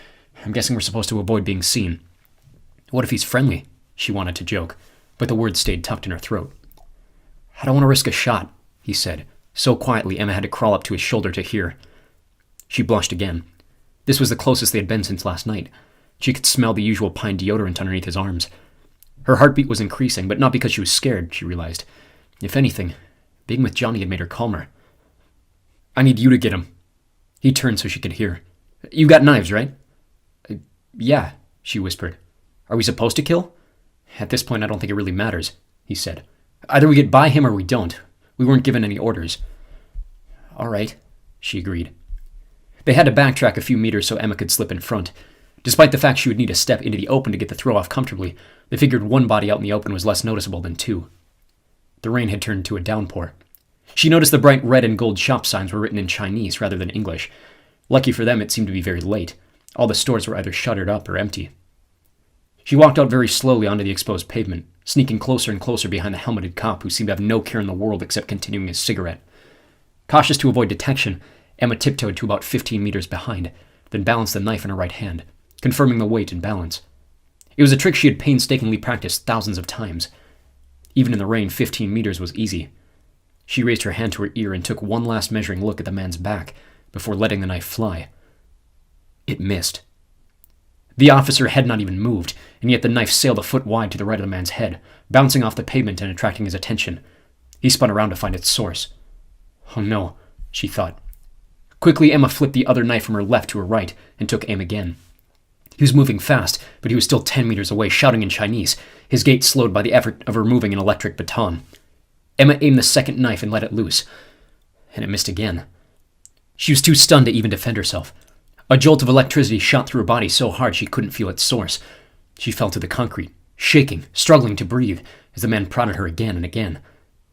I'm guessing we're supposed to avoid being seen. What if he's friendly? She wanted to joke, but the words stayed tucked in her throat. I don't want to risk a shot, he said, so quietly Emma had to crawl up to his shoulder to hear. She blushed again. This was the closest they had been since last night. She could smell the usual pine deodorant underneath his arms. Her heartbeat was increasing, but not because she was scared, she realized. If anything, being with Johnny had made her calmer. I need you to get him. He turned so she could hear. You got knives, right? Yeah, she whispered. Are we supposed to kill? At this point, I don't think it really matters, he said. Either we get by him or we don't. We weren't given any orders. All right, she agreed. They had to backtrack a few meters so Emma could slip in front. Despite the fact she would need to step into the open to get the throw off comfortably, they figured one body out in the open was less noticeable than two. The rain had turned to a downpour. She noticed the bright red and gold shop signs were written in Chinese rather than English. Lucky for them, it seemed to be very late. All the stores were either shuttered up or empty. She walked out very slowly onto the exposed pavement, sneaking closer and closer behind the helmeted cop who seemed to have no care in the world except continuing his cigarette. Cautious to avoid detection, Emma tiptoed to about 15 meters behind, then balanced the knife in her right hand, confirming the weight and balance. It was a trick she had painstakingly practiced thousands of times. Even in the rain, 15 meters was easy. She raised her hand to her ear and took one last measuring look at the man's back before letting the knife fly. It missed. The officer had not even moved, and yet the knife sailed a foot wide to the right of the man's head, bouncing off the pavement and attracting his attention. He spun around to find its source. Oh no, she thought. Quickly, Emma flipped the other knife from her left to her right and took aim again. He was moving fast, but he was still 10 meters away, shouting in Chinese, his gait slowed by the effort of removing an electric baton. Emma aimed the second knife and let it loose, and it missed again. She was too stunned to even defend herself. A jolt of electricity shot through her body so hard she couldn't feel its source. She fell to the concrete, shaking, struggling to breathe, as the man prodded her again and again.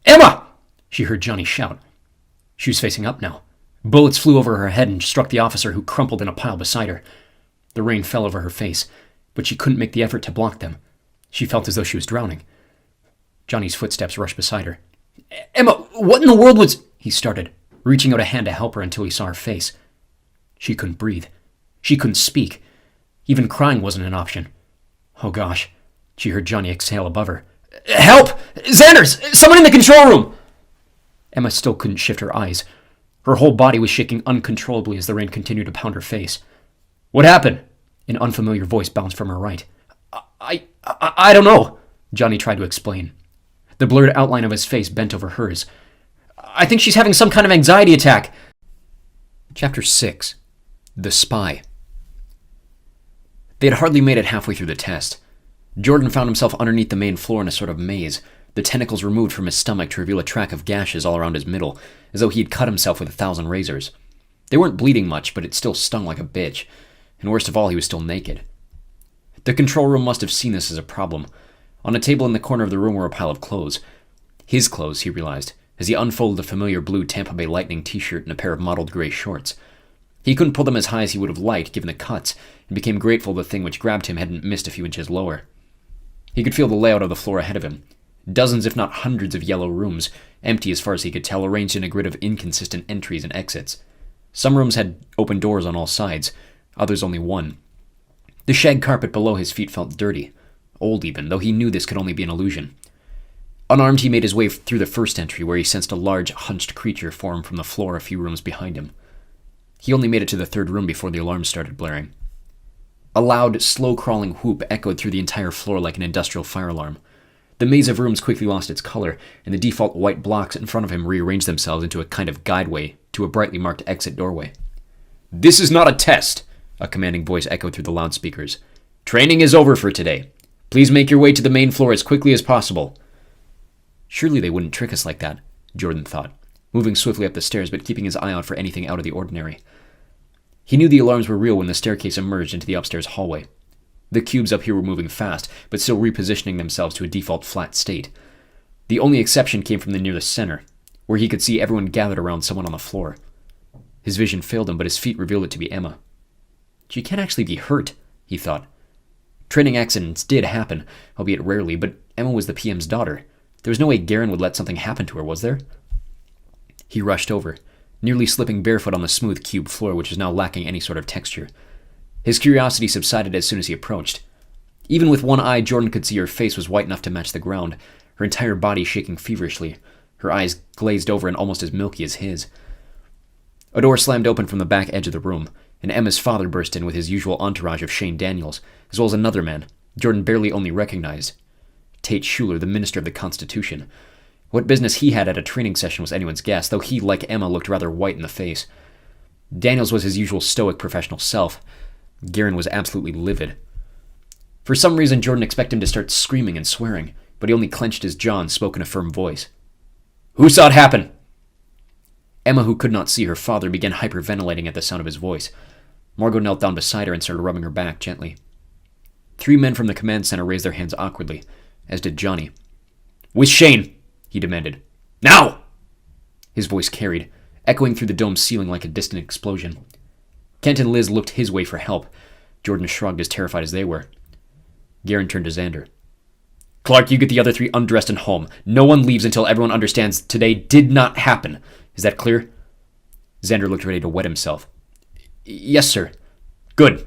"Emma!" she heard Johnny shout. She was facing up now. Bullets flew over her head and struck the officer, who crumpled in a pile beside her. The rain fell over her face, but she couldn't make the effort to block them. She felt as though she was drowning. Johnny's footsteps rushed beside her. "Emma, what in the world was—" he started, reaching out a hand to help her until he saw her face. She couldn't breathe. She couldn't speak. Even crying wasn't an option. Oh gosh, she heard Johnny exhale above her. "Help! Xanders! Someone in the control room!" Emma still couldn't shift her eyes. Her whole body was shaking uncontrollably as the rain continued to pound her face. "What happened?" An unfamiliar voice bounced from her right. I don't know," Johnny tried to explain. The blurred outline of his face bent over hers. "I think she's having some kind of anxiety attack." Chapter 6. The Spy. They had hardly made it halfway through the test. Jordan found himself underneath the main floor in a sort of maze, the tentacles removed from his stomach to reveal a track of gashes all around his middle, as though he had cut himself with 1,000 razors. They weren't bleeding much, but it still stung like a bitch, and worst of all, he was still naked. The control room must have seen this as a problem. On a table in the corner of the room were a pile of clothes. His clothes, he realized, as he unfolded a familiar blue Tampa Bay Lightning t-shirt and a pair of mottled gray shorts. He couldn't pull them as high as he would have liked, given the cuts, and became grateful the thing which grabbed him hadn't missed a few inches lower. He could feel the layout of the floor ahead of him. Dozens, if not hundreds, of yellow rooms, empty as far as he could tell, arranged in a grid of inconsistent entries and exits. Some rooms had open doors on all sides, others only one. The shag carpet below his feet felt dirty, old even, though he knew this could only be an illusion. Unarmed, he made his way through the first entry, where he sensed a large, hunched creature form from the floor a few rooms behind him. He only made it to the third room before the alarm started blaring. A loud, slow-crawling whoop echoed through the entire floor like an industrial fire alarm. The maze of rooms quickly lost its color, and the default white blocks in front of him rearranged themselves into a kind of guideway to a brightly marked exit doorway. "This is not a test," a commanding voice echoed through the loudspeakers. "Training is over for today. Please make your way to the main floor as quickly as possible." Surely they wouldn't trick us like that, Jordan thought, moving swiftly up the stairs but keeping his eye out for anything out of the ordinary. He knew the alarms were real when the staircase emerged into the upstairs hallway. The cubes up here were moving fast, but still repositioning themselves to a default flat state. The only exception came from near the center, where he could see everyone gathered around someone on the floor. His vision failed him, but his feet revealed it to be Emma. She can't actually be hurt, he thought. Training accidents did happen, albeit rarely, but Emma was the PM's daughter. There was no way Garen would let something happen to her, was there? He rushed over, nearly slipping barefoot on the smooth cube floor, which was now lacking any sort of texture. His curiosity subsided as soon as he approached. Even with one eye, Jordan could see her face was white enough to match the ground, her entire body shaking feverishly, her eyes glazed over and almost as milky as his. A door slammed open from the back edge of the room, and Emma's father burst in with his usual entourage of Shane Daniels, as well as another man, Jordan barely only recognized. Tate Schuler, the Minister of the Constitution. What business he had at a training session was anyone's guess, though he, like Emma, looked rather white in the face. Daniels was his usual stoic professional self. Garen was absolutely livid. For some reason, Jordan expected him to start screaming and swearing, but he only clenched his jaw and spoke in a firm voice. "Who saw it happen?" Emma, who could not see her father, began hyperventilating at the sound of his voice. Margot knelt down beside her and started rubbing her back gently. 3 men from the command center raised their hands awkwardly, as did Johnny. "With Shane," he demanded. "Now!" His voice carried, echoing through the dome's ceiling like a distant explosion. Kent and Liz looked his way for help, Jordan shrugged, as terrified as they were. Garen turned to Xander. Clark, you get the other three undressed and home. No one leaves until everyone understands today did not happen. Is that clear? Xander looked ready to wet himself. Yes, sir. Good.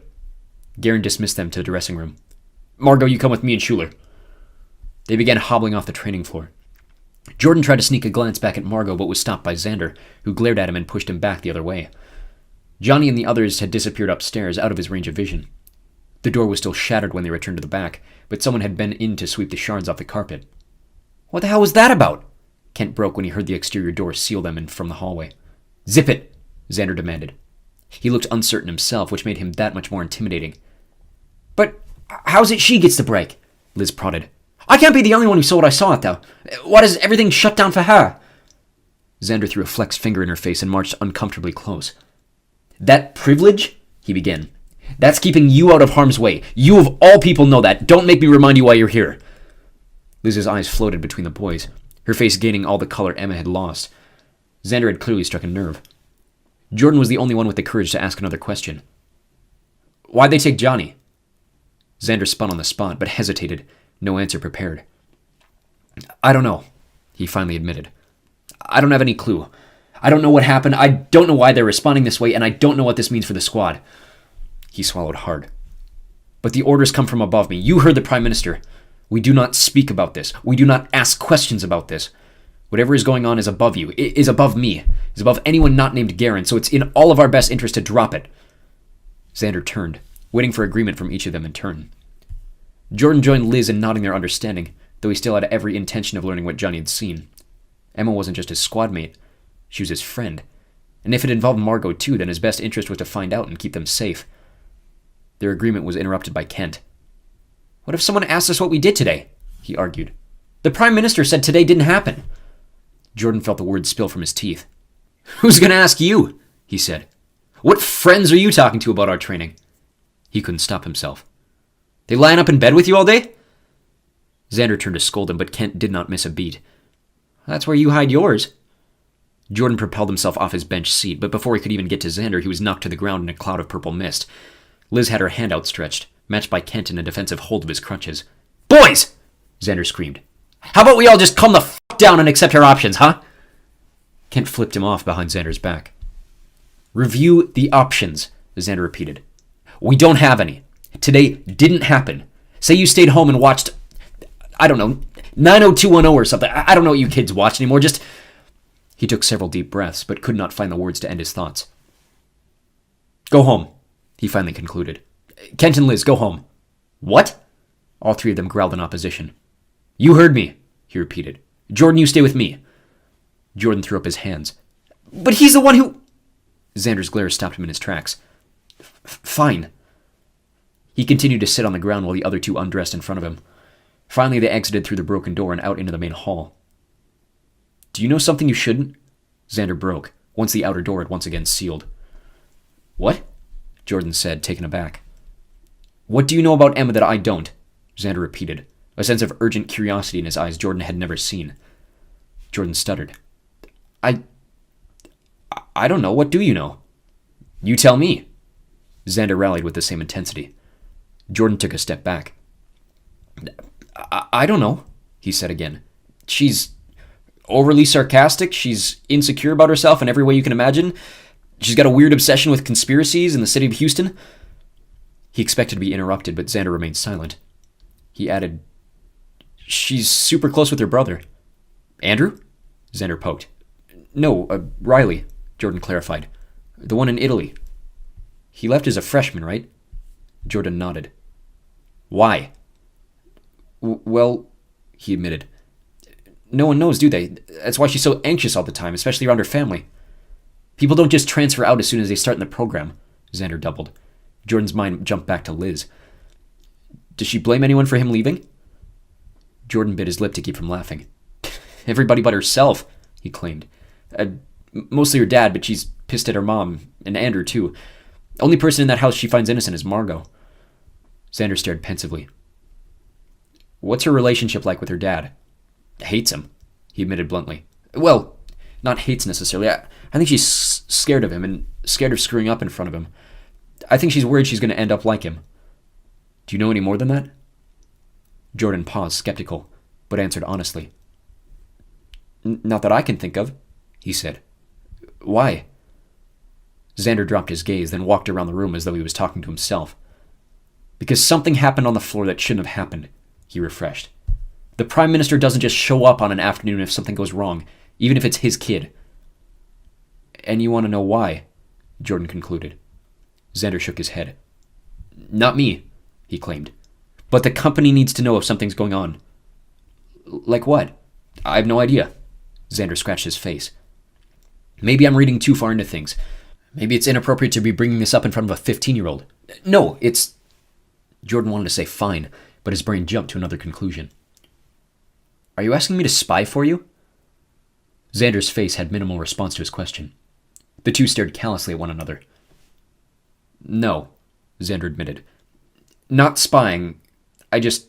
Garen dismissed them to the dressing room. Margot, you come with me and Schuler. They began hobbling off the training floor. Jordan tried to sneak a glance back at Margot, but was stopped by Xander, who glared at him and pushed him back the other way. Johnny and the others had disappeared upstairs, out of his range of vision. The door was still shattered when they returned to the back, but someone had been in to sweep the shards off the carpet. What the hell was that about? Kent broke when he heard the exterior door seal them in from the hallway. Zip it, Xander demanded. He looked uncertain himself, which made him that much more intimidating. But how's it she gets the break? Liz prodded. I can't be the only one who saw what I saw it, though. Why does everything shut down for her? Xander threw a flexed finger in her face and marched uncomfortably close. That privilege? He began. That's keeping you out of harm's way. You of all people know that. Don't make me remind you why you're here. Liz's eyes floated between the boys, her face gaining all the color Emma had lost. Xander had clearly struck a nerve. Jordan was the only one with the courage to ask another question. Why'd they take Johnny? Xander spun on the spot, but hesitated, no answer prepared. I don't know, he finally admitted. I don't have any clue. I don't know what happened, I don't know why they're responding this way, and I don't know what this means for the squad. He swallowed hard. But the orders come from above me. You heard the Prime Minister. We do not speak about this. We do not ask questions about this. Whatever is going on is above you. It is above me. It is above anyone not named Garen, so it's in all of our best interest to drop it. Xander turned, waiting for agreement from each of them in turn. Jordan joined Liz in nodding their understanding, though he still had every intention of learning what Johnny had seen. Emma wasn't just his squad mate. She was his friend. And if it involved Margot too, then his best interest was to find out and keep them safe. Their agreement was interrupted by Kent. What if someone asked us what we did today? He argued. The Prime Minister said today didn't happen. Jordan felt the words spill from his teeth. Who's going to ask you? He said. What friends are you talking to about our training? He couldn't stop himself. They lying up in bed with you all day? Xander turned to scold him, but Kent did not miss a beat. That's where you hide yours. Jordan propelled himself off his bench seat, but before he could even get to Xander, he was knocked to the ground in a cloud of purple mist. Liz had her hand outstretched, matched by Kent in a defensive hold of his crutches. Boys! Xander screamed. How about we all just calm the f*** down and accept our options, huh? Kent flipped him off behind Xander's back. Review the options, Xander repeated. We don't have any. Today didn't happen. Say you stayed home and watched, I don't know, 90210 or something. I don't know what you kids watch anymore, just... He took several deep breaths, but could not find the words to end his thoughts. Go home, he finally concluded. Kent and Liz, go home. What? All three of them growled in opposition. You heard me, he repeated. Jordan, you stay with me. Jordan threw up his hands. But he's the one who... Xander's glare stopped him in his tracks. Fine. He continued to sit on the ground while the other two undressed in front of him. Finally, they exited through the broken door and out into the main hall. Do you know something you shouldn't? Xander broke, once the outer door had once again sealed. What? Jordan said, taken aback. What do you know about Emma that I don't? Xander repeated, a sense of urgent curiosity in his eyes Jordan had never seen. Jordan stuttered. I don't know. What do you know? You tell me. Xander rallied with the same intensity. Jordan took a step back. I don't know, he said again. She's overly sarcastic. She's insecure about herself in every way you can imagine. She's got a weird obsession with conspiracies in the city of Houston. He expected to be interrupted, but Xander remained silent. He added, she's super close with her brother. Andrew? Xander poked. No, Riley, Jordan clarified. The one in Italy. He left as a freshman, right? Jordan nodded. Why? Well, he admitted. No one knows, do they? That's why she's so anxious all the time, especially around her family. People don't just transfer out as soon as they start in the program, Xander doubled. Jordan's mind jumped back to Liz. Does she blame anyone for him leaving? Jordan bit his lip to keep from laughing. Everybody but herself, he claimed. Mostly her dad, but she's pissed at her mom, and Andrew too. Only person in that house she finds innocent is Margot. Xander stared pensively. What's her relationship like with her dad? Hates him, he admitted bluntly. Well, not hates necessarily. I think she's scared of him and scared of screwing up in front of him.
I think she's worried she's going to end up like him. Do you know any more than that? Jordan paused, skeptical, but answered honestly. Not that I can think of, he said. Why? Xander dropped his gaze, then walked around the room as though he was talking to himself. Because something happened on the floor that shouldn't have happened, he refreshed. The Prime Minister doesn't just show up on an afternoon if something goes wrong, even if it's his kid. And you want to know why? Jordan concluded. Xander shook his head. Not me, he claimed. But the company needs to know if something's going on. Like what? I have no idea. Xander scratched his face. Maybe I'm reading too far into things. Maybe it's inappropriate to be bringing this up in front of a 15-year-old. No, it's... Jordan wanted to say fine, but his brain jumped to another conclusion. Are you asking me to spy for you? Xander's face had minimal response to his question. The two stared callously at one another. No, Xander admitted. Not spying. I just...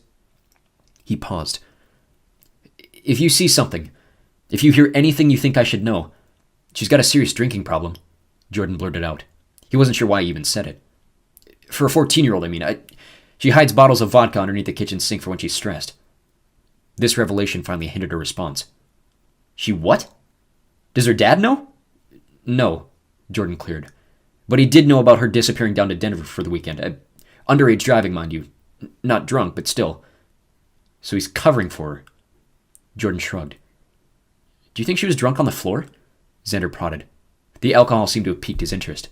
He paused. If you see something, if you hear anything you think I should know, she's got a serious drinking problem, Jordan blurted out. He wasn't sure why he even said it. For a 14-year-old, I mean. She hides bottles of vodka underneath the kitchen sink for when she's stressed. This revelation finally hindered her response. She what? Does her dad know? No, Jordan cleared. But he did know about her disappearing down to Denver for the weekend. Underage driving, mind you. Not drunk, but still. So he's covering for her. Jordan shrugged. Do you think she was drunk on the floor? Xander prodded. The alcohol seemed to have piqued his interest.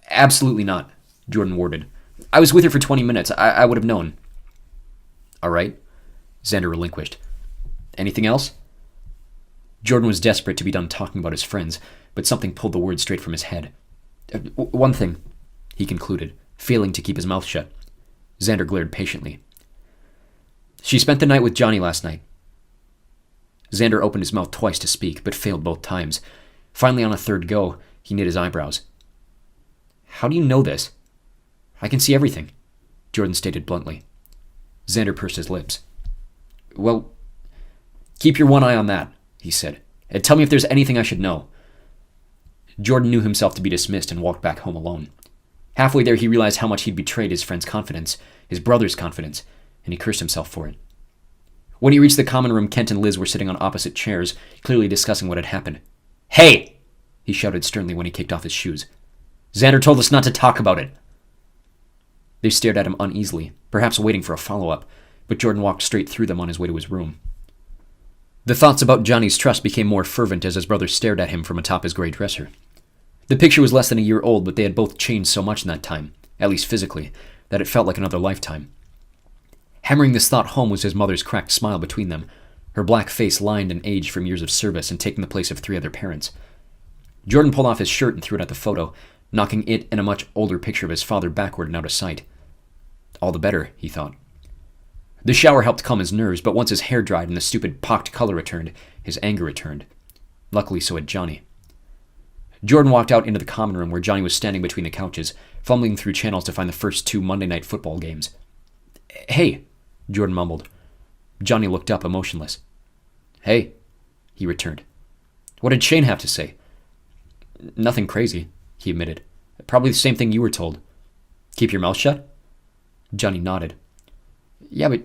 Absolutely not, Jordan worded. I was with her for 20 minutes. I would have known. All right, Xander relinquished. Anything else? Jordan was desperate to be done talking about his friends, but something pulled the words straight from his head. One thing, he concluded, failing to keep his mouth shut. Xander glared patiently. She spent the night with Johnny last night. Xander opened his mouth twice to speak, but failed both times. Finally, on a third go, he knit his eyebrows. How do you know this? I can see everything, Jordan stated bluntly. Xander pursed his lips. Well, keep your one eye on that, he said, and tell me if there's anything I should know. Jordan knew himself to be dismissed and walked back home alone. Halfway there, he realized how much he'd betrayed his friend's confidence, his brother's confidence, and he cursed himself for it. When he reached the common room, Kent and Liz were sitting on opposite chairs, clearly discussing what had happened. Hey! He shouted sternly when he kicked off his shoes. Xander told us not to talk about it. They stared at him uneasily, perhaps waiting for a follow-up, but Jordan walked straight through them on his way to his room. The thoughts about Johnny's trust became more fervent as his brother stared at him from atop his gray dresser. The picture was less than a year old, but they had both changed so much in that time, at least physically, that it felt like another lifetime. Hammering this thought home was his mother's cracked smile between them, her black face lined and aged from years of service and taking the place of 3 other parents. Jordan pulled off his shirt and threw it at the photo, knocking it and a much older picture of his father backward and out of sight. All the better, he thought. The shower helped calm his nerves, but once his hair dried and the stupid pocked color returned, his anger returned. Luckily, so had Johnny. Jordan walked out into the common room where Johnny was standing between the couches, fumbling through channels to find the first 2 Monday night football games. Hey, Jordan mumbled. Johnny looked up, emotionless. Hey, he returned. What did Shane have to say? Nothing crazy, he admitted. Probably the same thing you were told. Keep your mouth shut? Johnny nodded. Yeah, but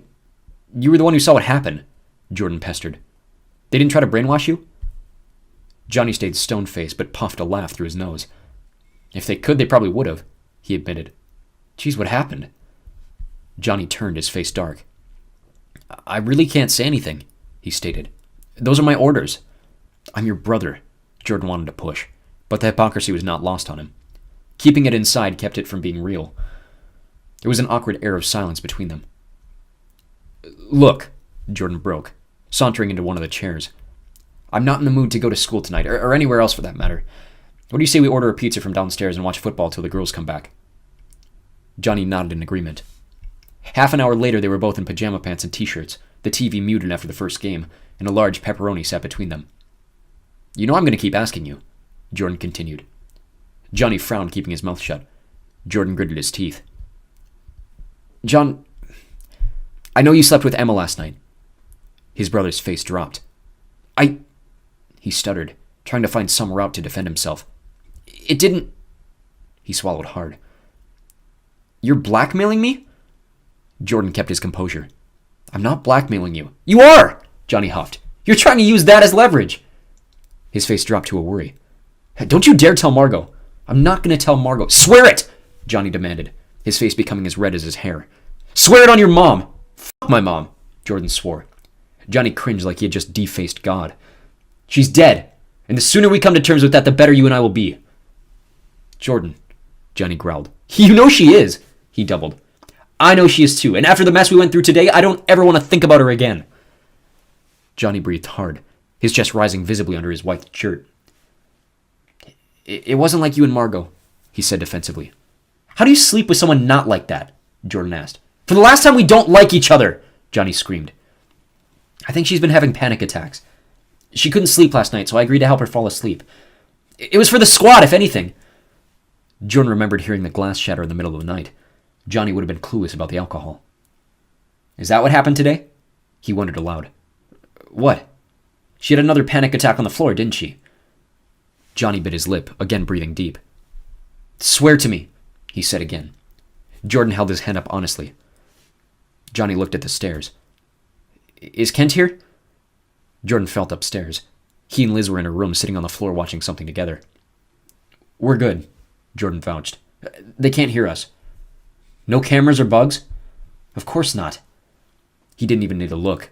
you were the one who saw what happened, Jordan pestered. They didn't try to brainwash you? Johnny stayed stone-faced, but puffed a laugh through his nose. If they could, they probably would have, he admitted. Geez, what happened? Johnny turned, his face dark. I really can't say anything, he stated. Those are my orders. I'm your brother, Jordan wanted to push, but the hypocrisy was not lost on him. Keeping it inside kept it from being real. There was an awkward air of silence between them. Look, Jordan broke, sauntering into one of the chairs. I'm not in the mood to go to school tonight, or anywhere else for that matter. What do you say we order a pizza from downstairs and watch football till the girls come back? Johnny nodded in agreement. Half an hour later, they were both in pajama pants and t-shirts, the TV muted after the first game, and a large pepperoni sat between them. You know I'm going to keep asking you, Jordan continued. Johnny frowned, keeping his mouth shut. Jordan gritted his teeth. John, I know you slept with Emma last night. His brother's face dropped. He stuttered, trying to find some route to defend himself. It didn't... He swallowed hard. You're blackmailing me? Jordan kept his composure. I'm not blackmailing you. You are! Johnny huffed. You're trying to use that as leverage. His face dropped to a worry. Don't you dare tell Margot. I'm not going to tell Margot. Swear it! Johnny demanded, his face becoming as red as his hair. Swear it on your mom! Fuck my mom, Jordan swore. Johnny cringed like he had just defaced God. She's dead, and the sooner we come to terms with that, the better you and I will be. Jordan, Johnny growled. You know she is, he doubled. I know she is too, and after the mess we went through today, I don't ever want to think about her again. Johnny breathed hard, his chest rising visibly under his white shirt. It wasn't like you and Margot, he said defensively. How do you sleep with someone not like that? Jordan asked. For the last time, we don't like each other, Johnny screamed. I think she's been having panic attacks. She couldn't sleep last night, so I agreed to help her fall asleep. It was for the squad, if anything. Jordan remembered hearing the glass shatter in the middle of the night. Johnny would have been clueless about the alcohol. Is that what happened today? He wondered aloud. What? She had another panic attack on the floor, didn't she? Johnny bit his lip, again breathing deep. Swear to me, he said again. Jordan held his hand up honestly. Johnny looked at the stairs. Is Kent here? Jordan felt upstairs. He and Liz were in her room, sitting on the floor watching something together. We're good, Jordan vouched. They can't hear us. No cameras or bugs? Of course not. He didn't even need to look.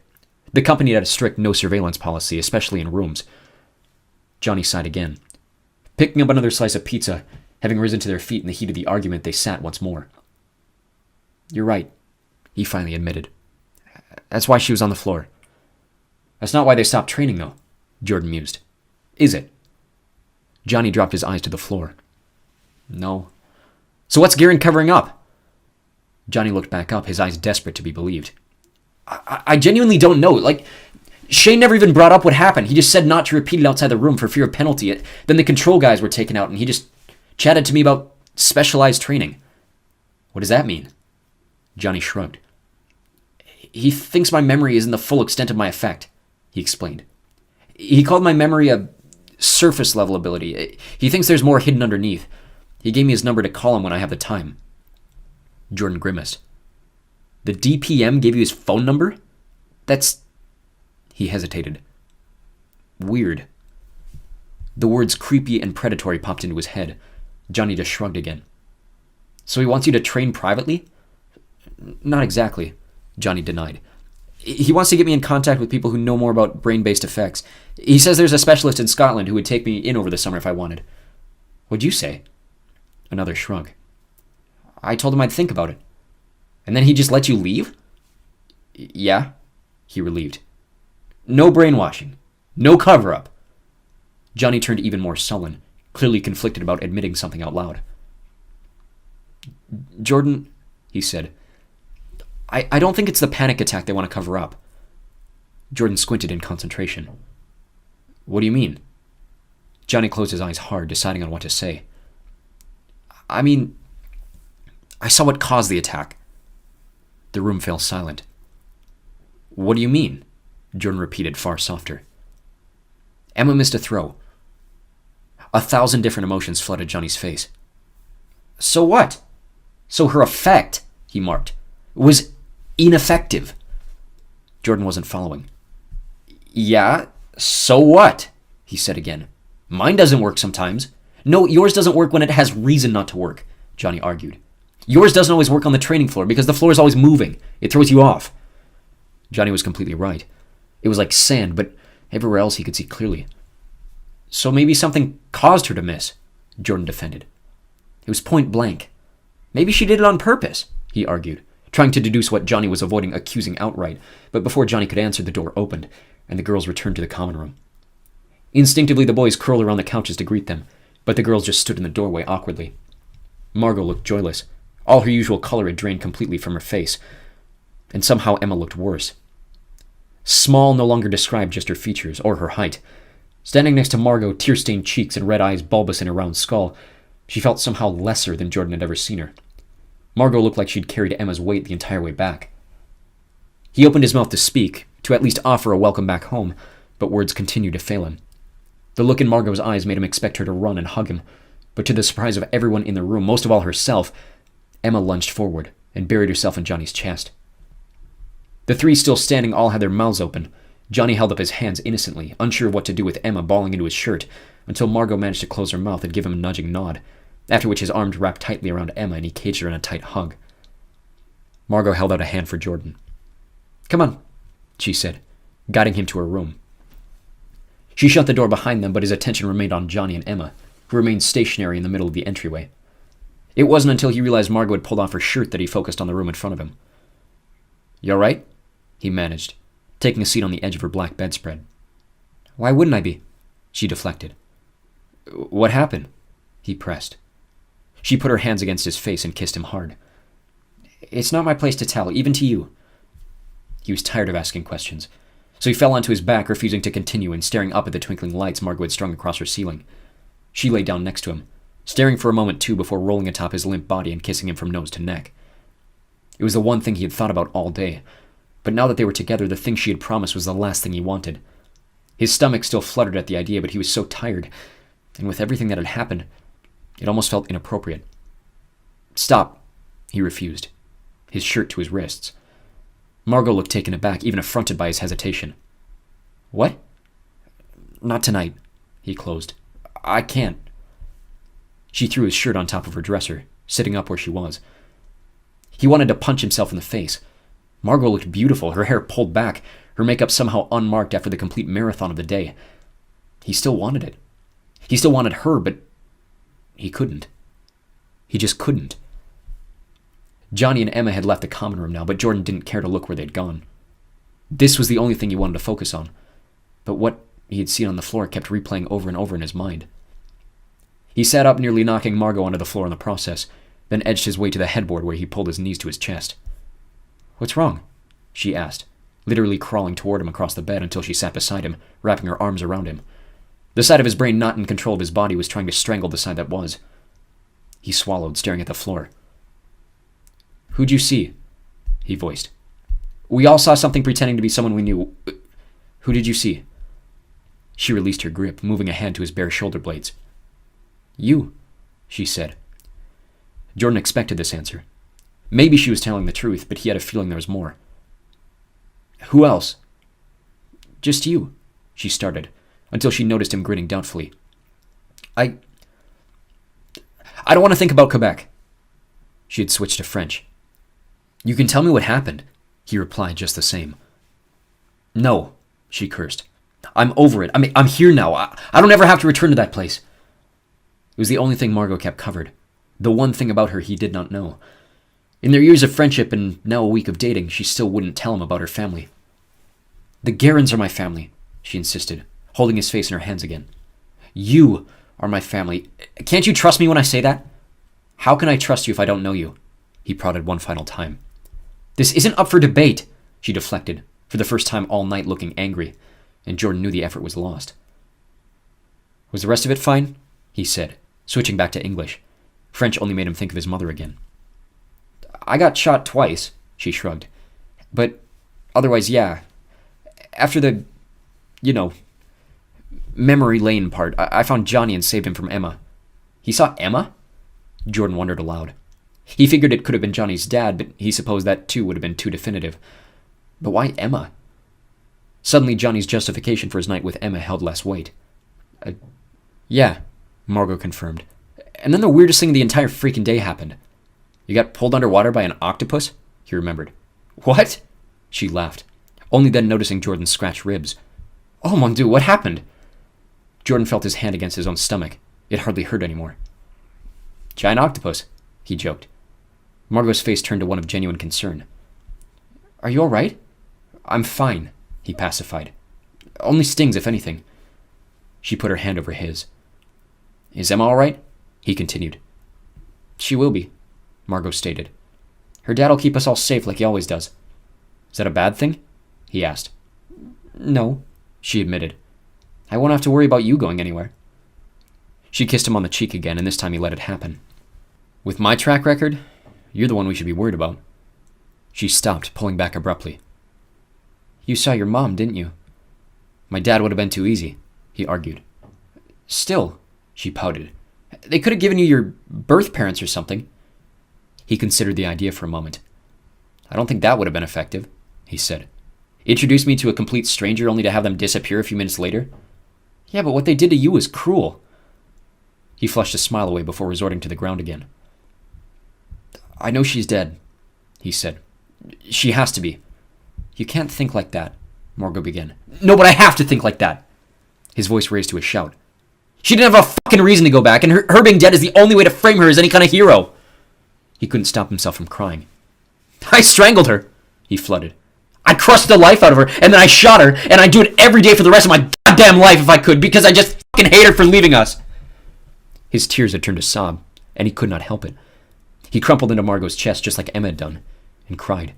The company had a strict no surveillance policy, especially in rooms. Johnny sighed again. Picking up another slice of pizza, having risen to their feet in the heat of the argument, they sat once more. You're right, he finally admitted. That's why she was on the floor. That's not why they stopped training, though, Jordan mused. Is it? Johnny dropped his eyes to the floor. No. So what's Garen covering up? Johnny looked back up, his eyes desperate to be believed. I genuinely don't know. Shane never even brought up what happened. He just said not to repeat it outside the room for fear of penalty. Then the control guys were taken out, and he just chatted to me about specialized training. What does that mean? Johnny shrugged. He thinks my memory isn't the full extent of my effect, he explained. He called my memory a surface level ability. He thinks there's more hidden underneath. He gave me his number to call him when I have the time. Jordan grimaced. The DPM gave you his phone number? That's... He hesitated. Weird. The words creepy and predatory popped into his head. Johnny just shrugged again. So he wants you to train privately? Not exactly, Johnny denied. He wants to get me in contact with people who know more about brain-based effects. He says there's a specialist in Scotland who would take me in over the summer if I wanted. What'd you say? Another shrug. I told him I'd think about it. And then he just let you leave? Yeah, he relieved. No brainwashing. No cover-up. Johnny turned even more sullen, clearly conflicted about admitting something out loud. Jordan, he said, I don't think it's the panic attack they want to cover up. Jordan squinted in concentration. What do you mean? Johnny closed his eyes hard, deciding on what to say. I mean, I saw what caused the attack. The room fell silent. What do you mean? Jordan repeated far softer. Emma missed a throw. 1,000 different emotions flooded Johnny's face. So what? So her effect, he marked, was ineffective. Jordan wasn't following. Yeah, so what? He said again. Mine doesn't work sometimes. No, yours doesn't work when it has reason not to work, Johnny argued. Yours doesn't always work on the training floor because the floor is always moving. It throws you off. Johnny was completely right. It was like sand, but everywhere else he could see clearly. So maybe something caused her to miss, Jordan defended. It was point blank. Maybe she did it on purpose, he argued, trying to deduce what Johnny was avoiding accusing outright, but before Johnny could answer, the door opened, and the girls returned to the common room. Instinctively, the boys curled around the couches to greet them, but the girls just stood in the doorway awkwardly. Margot looked joyless. All her usual color had drained completely from her face, and somehow Emma looked worse. Small no longer described just her features or her height. Standing next to Margot, tear-stained cheeks and red eyes bulbous in a round skull, she felt somehow lesser than Jordan had ever seen her. Margot looked like she'd carried Emma's weight the entire way back. He opened his mouth to speak, to at least offer a welcome back home, but words continued to fail him. The look in Margot's eyes made him expect her to run and hug him, but to the surprise of everyone in the room, most of all herself,
Emma lunged forward and buried herself in Johnny's chest. The three still standing all had their mouths open. Johnny held up his hands innocently, unsure of what to do with Emma bawling into his shirt, until Margot managed to close her mouth and give him a nudging nod, after which his arms wrapped tightly around Emma and he caged her in a tight hug. Margot held out a hand for Jordan. "Come on," she said, guiding him to her room. She shut the door behind them, but his attention remained on Johnny and Emma, who remained stationary in the middle of the entryway. It wasn't until he realized Margot had pulled off her shirt that he focused on the room in front of him. "You all right?" he managed, taking a seat on the edge of her black bedspread. "Why wouldn't I be?" She deflected. "What happened?" he pressed. She put her hands against his face and kissed him hard. "It's not my place to tell, even to you." He was tired of asking questions, so he fell onto his back, refusing to continue and staring up at the twinkling lights Margot had strung across her ceiling. She lay down next to him, staring for a moment too before rolling atop his limp body and kissing him from nose to neck. It was the one thing he had thought about all day, but now that they were together, the thing she had promised was the last thing he wanted. His stomach still fluttered at the idea, but he was so tired, and with everything that had happened, it almost felt inappropriate. "Stop," he refused, his shirt to his wrists. Margot looked taken aback, even affronted by his hesitation. "What?" "Not tonight," he closed. "I can't." She threw his shirt on top of her dresser, sitting up where she was. He wanted to punch himself in the face. Margot looked beautiful, her hair pulled back, her makeup somehow unmarked after the complete marathon of the day. He still wanted it. He still wanted her, but he couldn't. He just couldn't. Johnny and Emma had left the common room now, but Jordan didn't care to look where they'd gone. This was the only thing he wanted to focus on, but what he had seen on the floor kept replaying over and over in his mind. He sat up, nearly knocking Margot onto the floor in the process, then edged his way to the headboard where he pulled his knees to his chest. "What's wrong?" she asked, literally crawling toward him across the bed until she sat beside him, wrapping her arms around him. The side of his brain not in control of his body was trying to strangle the side that was. He swallowed, staring at the floor. "Who'd you see?" he voiced. "We all saw something pretending to be someone we knew. Who did you see?" She released her grip, moving a hand to his bare shoulder blades. "You," she said. Jordan expected this answer. Maybe she was telling the truth, but he had a feeling there was more. "Who else?" "Just you," she started, until she noticed him grinning doubtfully. I don't want to think about Quebec." She had switched to French. "You can tell me what happened," he replied just the same. "No," she cursed. "I'm over it. I'm here now. I don't ever have to return to that place." It was the only thing Margot kept covered, the one thing about her he did not know. In their years of friendship and now a week of dating, she still wouldn't tell him about her family. "The Garens are my family," she insisted, holding his face in her hands again. "You are my family. Can't you trust me when I say that?" "How can I trust you if I don't know you?" he prodded one final time. "This isn't up for debate," she deflected, for the first time all night looking angry, and Jordan knew the effort was lost. "Was the rest of it fine?" he said, switching back to English. French only made him think of his mother again. "I got shot twice," she shrugged. "But otherwise, yeah. After the, memory lane part, I found Johnny and saved him from Emma." "He saw Emma?" Jordan wondered aloud. He figured it could have been Johnny's dad, but he supposed that too would have been too definitive. But why Emma? Suddenly, Johnny's justification for his night with Emma held less weight. Yeah, Margot confirmed. And then the weirdest thing the entire freaking day happened. "You got pulled underwater by an octopus?" he remembered. "What?" She laughed, only then noticing Jordan's scratched ribs. "Oh, mon Dieu, what happened?" Jordan felt his hand against his own stomach. It hardly hurt anymore. "Giant octopus," he joked. Margot's face turned to one of genuine concern. "Are you all right?" "I'm fine," he pacified. "Only stings, if anything." She put her hand over his. "Is Emma all right?" he continued. "She will be," Margot stated. "Her dad'll keep us all safe like he always does." "Is that a bad thing?" he asked. "No," she admitted. "I won't have to worry about you going anywhere." She kissed him on the cheek again, and this time he let it happen. "With my track record, you're the one we should be worried about." She stopped, pulling back abruptly. "You saw your mom, didn't you?" "My dad would have been too easy," he argued. "Still," she pouted. "They could have given you your birth parents or something." He considered the idea for a moment. "I don't think that would have been effective," he said. "Introduce me to a complete stranger only to have them disappear a few minutes later? Yeah, but what they did to you is cruel." He flushed a smile away before resorting to the ground again. "I know she's dead," he said. "She has to be." "You can't think like that," Margot began. "No, but I have to think like that." His voice raised to a shout. "She didn't have a fucking reason to go back, and her being dead is the only way to frame her as any kind of hero." He couldn't stop himself from crying. "I strangled her," he flooded. "I crushed the life out of her, and then I shot her, and I'd do it every day for the rest of my goddamn life if I could, because I just fucking hate her for leaving us." His tears had turned to sob, and he could not help it. He crumpled into Margot's chest just like Emma had done, and cried.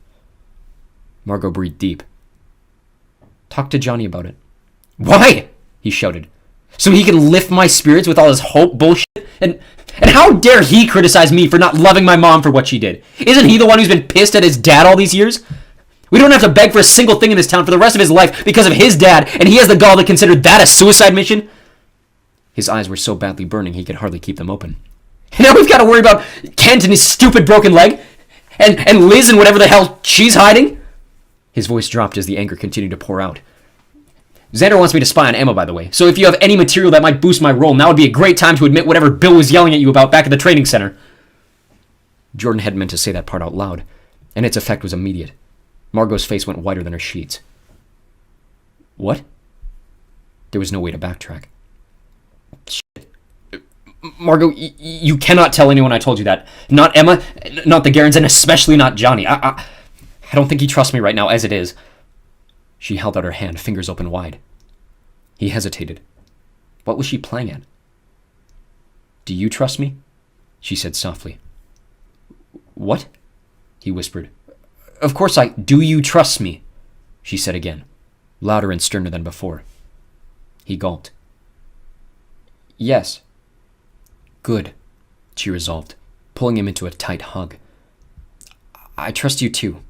Margot breathed deep. "Talk to Johnny about it." "Why?" he shouted. "So he can lift my spirits with all his hope bullshit? And how dare he criticize me for not loving my mom for what she did? Isn't he the one who's been pissed at his dad all these years? We don't have to beg for a single thing in this town for the rest of his life because of his dad, and he has the gall to consider that a suicide mission?" His eyes were so badly burning he could hardly keep them open. "And now we've got to worry about Kent and his stupid broken leg? And Liz and whatever the hell she's hiding?" His voice dropped as the anger continued to pour out. "Xander wants me to spy on Emma, by the way, so if you have any material that might boost my role, now would be a great time to admit whatever Bill was yelling at you about back at the training center." Jordan hadn't meant to say that part out loud, and its effect was immediate. Margot's face went whiter than her sheets. "What?" There was no way to backtrack. "Shit. Margot, you cannot tell anyone I told you that. Not Emma, not the Garens, and especially not Johnny. I don't think he trusts me right now, as it is." She held out her hand, fingers open wide. He hesitated. What was she playing at? "Do you trust me?" she said softly. "What?" he whispered. "Of course I... Do you trust me?" she said again, louder and sterner than before. He gulped. "Yes." "Good," she resolved, pulling him into a tight hug. "I trust you too.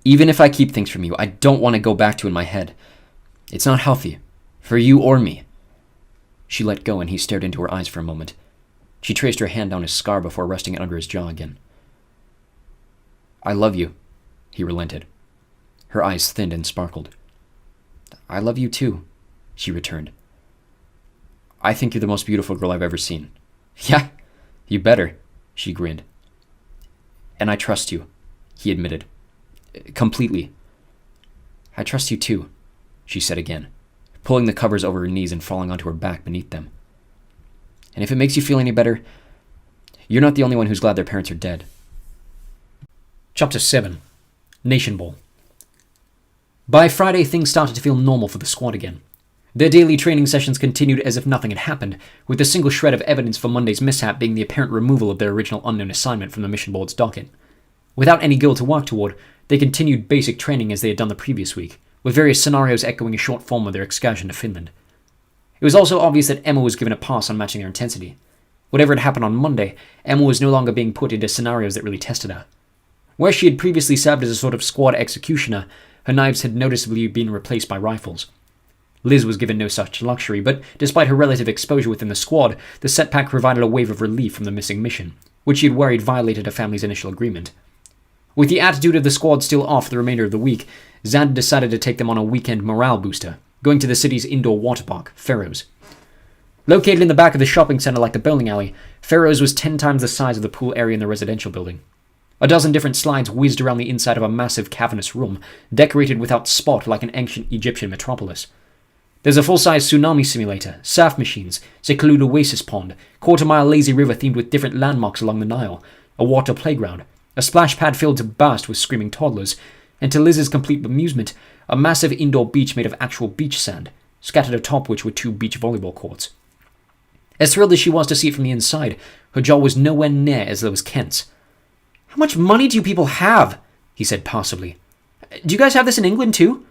Even if I keep things from you, I don't want to go back to in my head. It's not healthy, for you or me." She let go and he stared into her eyes for a moment. She traced her hand down his scar before resting it under his jaw again. "I love you," he relented. Her eyes thinned and sparkled. "I love you too," she returned. "I think you're the most beautiful girl I've ever seen." "Yeah, you better," she grinned. "And I trust you," he admitted. "Completely." "I trust you too," she said again, pulling the covers over her knees and falling onto her back beneath them. "And if it makes you feel any better, you're not the only one who's glad their parents are dead." Chapter 7. Nation Bowl. By Friday, things started to feel normal for the squad again. Their daily training sessions continued as if nothing had happened, with the single shred of evidence for Monday's mishap being the apparent removal of their original unknown assignment from the mission board's docket. Without any goal to work toward, they continued basic training as they had done the previous week, with various scenarios echoing a short form of their excursion to Finland. It was also obvious that Emma was given a pass on matching their intensity. Whatever had happened on Monday, Emma was no longer being put into scenarios that really tested her. Where she had previously served as a sort of squad executioner, her knives had noticeably been replaced by rifles. Liz was given no such luxury, but despite her relative exposure within the squad, the setback provided a wave of relief from the missing mission, which she had worried violated her family's initial agreement. With the attitude of the squad still off for the remainder of the week, Xander decided to take them on a weekend morale booster, going to the city's indoor water park, Farrow's. Located in the back of the shopping center like the bowling alley, Farrow's was 10 times the size of the pool area in the residential building. A dozen different slides whizzed around the inside of a massive cavernous room, decorated without spot like an ancient Egyptian metropolis. There's a full-size tsunami simulator, surf machines, secluded oasis pond, quarter-mile lazy river themed with different landmarks along the Nile, a water playground, a splash pad filled to burst with screaming toddlers, and to Liz's complete amusement, a massive indoor beach made of actual beach sand, scattered atop which were 2 beach volleyball courts. As thrilled as she was to see it from the inside, her jaw was nowhere near as low as Kent's. "How much money do you people have?" he said passively. "Do you guys have this in England too?"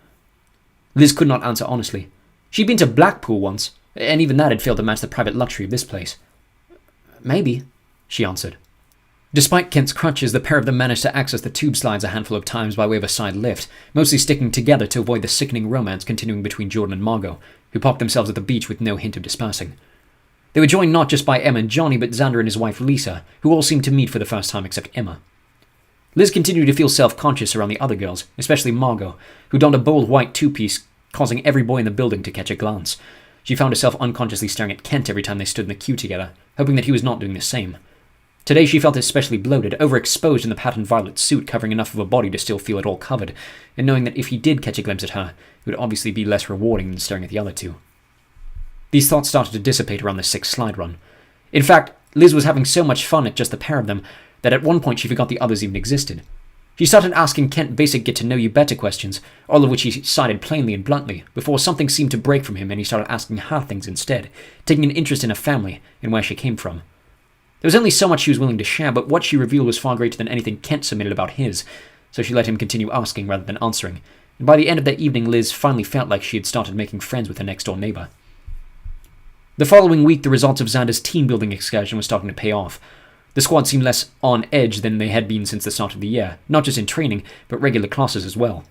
Liz could not answer honestly. She'd been to Blackpool once, and even that had failed to match the private luxury of this place. "Maybe," she answered. Despite Kent's crutches, the pair of them managed to access the tube slides a handful of times by way of a side lift, mostly sticking together to avoid the sickening romance continuing between Jordan and Margot, who popped themselves at the beach with no hint of dispersing. They were joined not just by Emma and Johnny, but Xander and his wife Lisa, who all seemed to meet for the first time except Emma.
Liz continued to feel self-conscious around the other girls, especially Margot, who donned a bold white two-piece, causing every boy in the building to catch a glance. She found herself unconsciously staring at Kent every time they stood in the queue together, hoping that he was not doing the same. Today she felt especially bloated, overexposed in the patterned violet suit covering enough of her body to still feel it all covered, and knowing that if he did catch a glimpse at her, it would obviously be less rewarding than staring at the other two. These thoughts started to dissipate around the 6th slide run. In fact, Liz was having so much fun at just the pair of them that at one point she forgot the others even existed. She started asking Kent basic get-to-know-you-better questions, all of which he cited plainly and bluntly, before something seemed to break from him and he started asking her things instead, taking an interest in her family and where she came from. There was only so much she was willing to share, but what she revealed was far greater than anything Kent submitted about his, so she let him continue asking rather than answering, and by the end of that evening Liz finally felt like she had started making friends with her next-door neighbor. The following week, the results of Xander's team-building excursion were starting to pay off. The squad seemed less on edge than they had been since the start of the year, not just in training, but regular classes as well.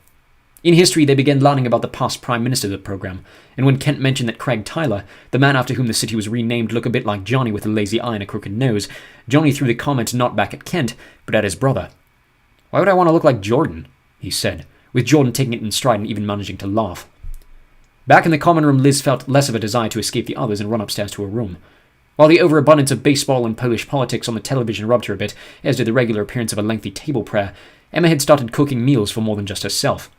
In history, they began learning about the past prime minister of the program, and when Kent mentioned that Craig Tyler, the man after whom the city was renamed, looked a bit like Johnny with a lazy eye and a crooked nose, Johnny threw the comment not back at Kent, but at his brother. "Why would I want to look like Jordan?" he said, with Jordan taking it in stride and even managing to laugh. Back in the common room, Liz felt less of a desire to escape the others and run upstairs to her room. While the overabundance of baseball and Polish politics on the television rubbed her a bit, as did the regular appearance of a lengthy table prayer, Emma had started cooking meals for more than just herself.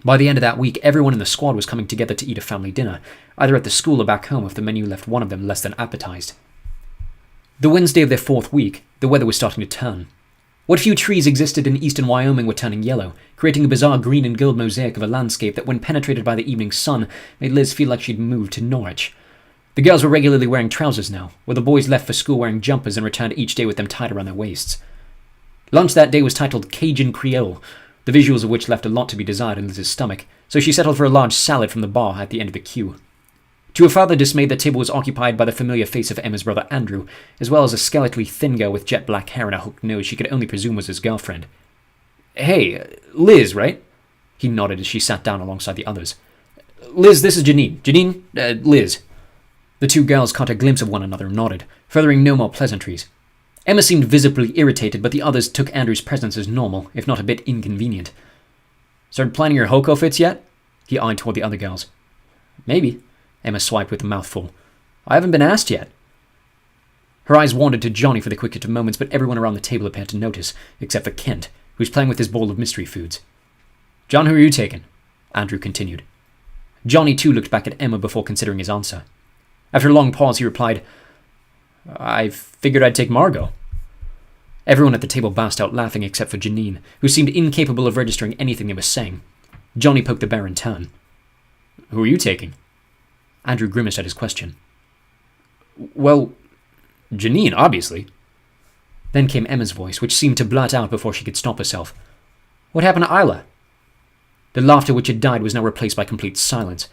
By the end of that week, everyone in the squad was coming together to eat a family dinner, either at the school or back home if the menu left one of them less than appetized. The Wednesday of their 4th week, the weather was starting to turn. What few trees existed in eastern Wyoming were turning yellow, creating a bizarre green and gold mosaic of a landscape that, when penetrated by the evening sun, made Liz feel like she'd moved to Norwich. The girls were regularly wearing trousers now, while the boys left for school wearing jumpers and returned each day with them tied around their waists. Lunch that day was titled Cajun Creole, the visuals of which left a lot to be desired in Liz's stomach, so she settled for a large salad from the bar at the end of the queue. To her further dismay, the table was occupied by the familiar face of Emma's brother Andrew, as well as a skeletally thin girl with jet black hair and a hooked nose she could only presume was his girlfriend. "Hey, Liz, right?" He nodded as she sat down alongside the others. "Liz, this is Janine. Janine, Liz." The two girls caught a glimpse of one another and nodded, furthering no more pleasantries. Emma seemed visibly irritated, but the others took Andrew's presence as normal, if not a bit inconvenient. "Started planning your Hoko fits yet?" He eyed toward the other girls. "Maybe." Emma swiped with a mouthful. "I haven't been asked yet." Her eyes wandered to Johnny for the quickest of moments, but everyone around the table appeared to notice, except for Kent, who was playing with his bowl of mystery foods. "John, who are you taking?" Andrew continued. Johnny too looked back at Emma before considering his answer. After a long pause, he replied, "I figured I'd take Margot." Everyone at the table burst out laughing except for Janine, who seemed incapable of registering anything they were saying. Johnny poked the bear in turn. "Who are you taking?" Andrew grimaced at his question. "Well, Janine, obviously." Then came Emma's voice, which seemed to blurt out before she could stop herself. "What happened to Isla?" The laughter which had died was now replaced by complete silence.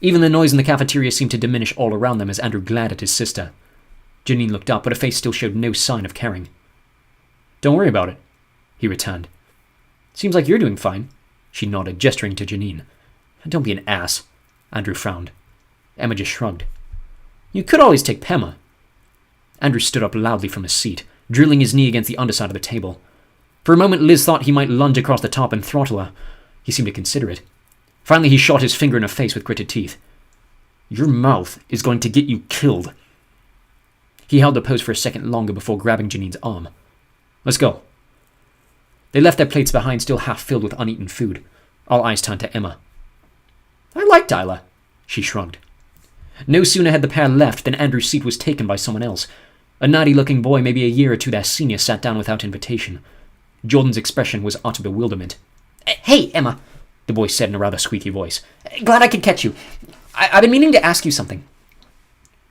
Even the noise in the cafeteria seemed to diminish all around them as Andrew glared at his sister. Janine looked up, but her face still showed no sign of caring. "Don't worry about it," he returned. "Seems like you're doing fine," she nodded, gesturing to Janine. "Don't be an ass," Andrew frowned. Emma just shrugged. "You could always take Pema." Andrew stood up loudly from his seat, drilling his knee against the underside of the table. For a moment, Liz thought he might lunge across the top and throttle her. He seemed to consider it. Finally, he shot his finger in her face with gritted teeth. "Your mouth is going to get you killed." He held the pose for a second longer before grabbing Janine's arm. "Let's go." They left their plates behind, still half filled with uneaten food. All eyes turned to Emma. "I like Tyler," she shrugged. No sooner had the pair left than Andrew's seat was taken by someone else. A nerdy-looking boy, maybe a year or two their senior, sat down without invitation. Jordan's expression was utter bewilderment. "Hey, Emma," the boy said in a rather squeaky voice. "Glad I could catch you. I've been meaning to ask you something."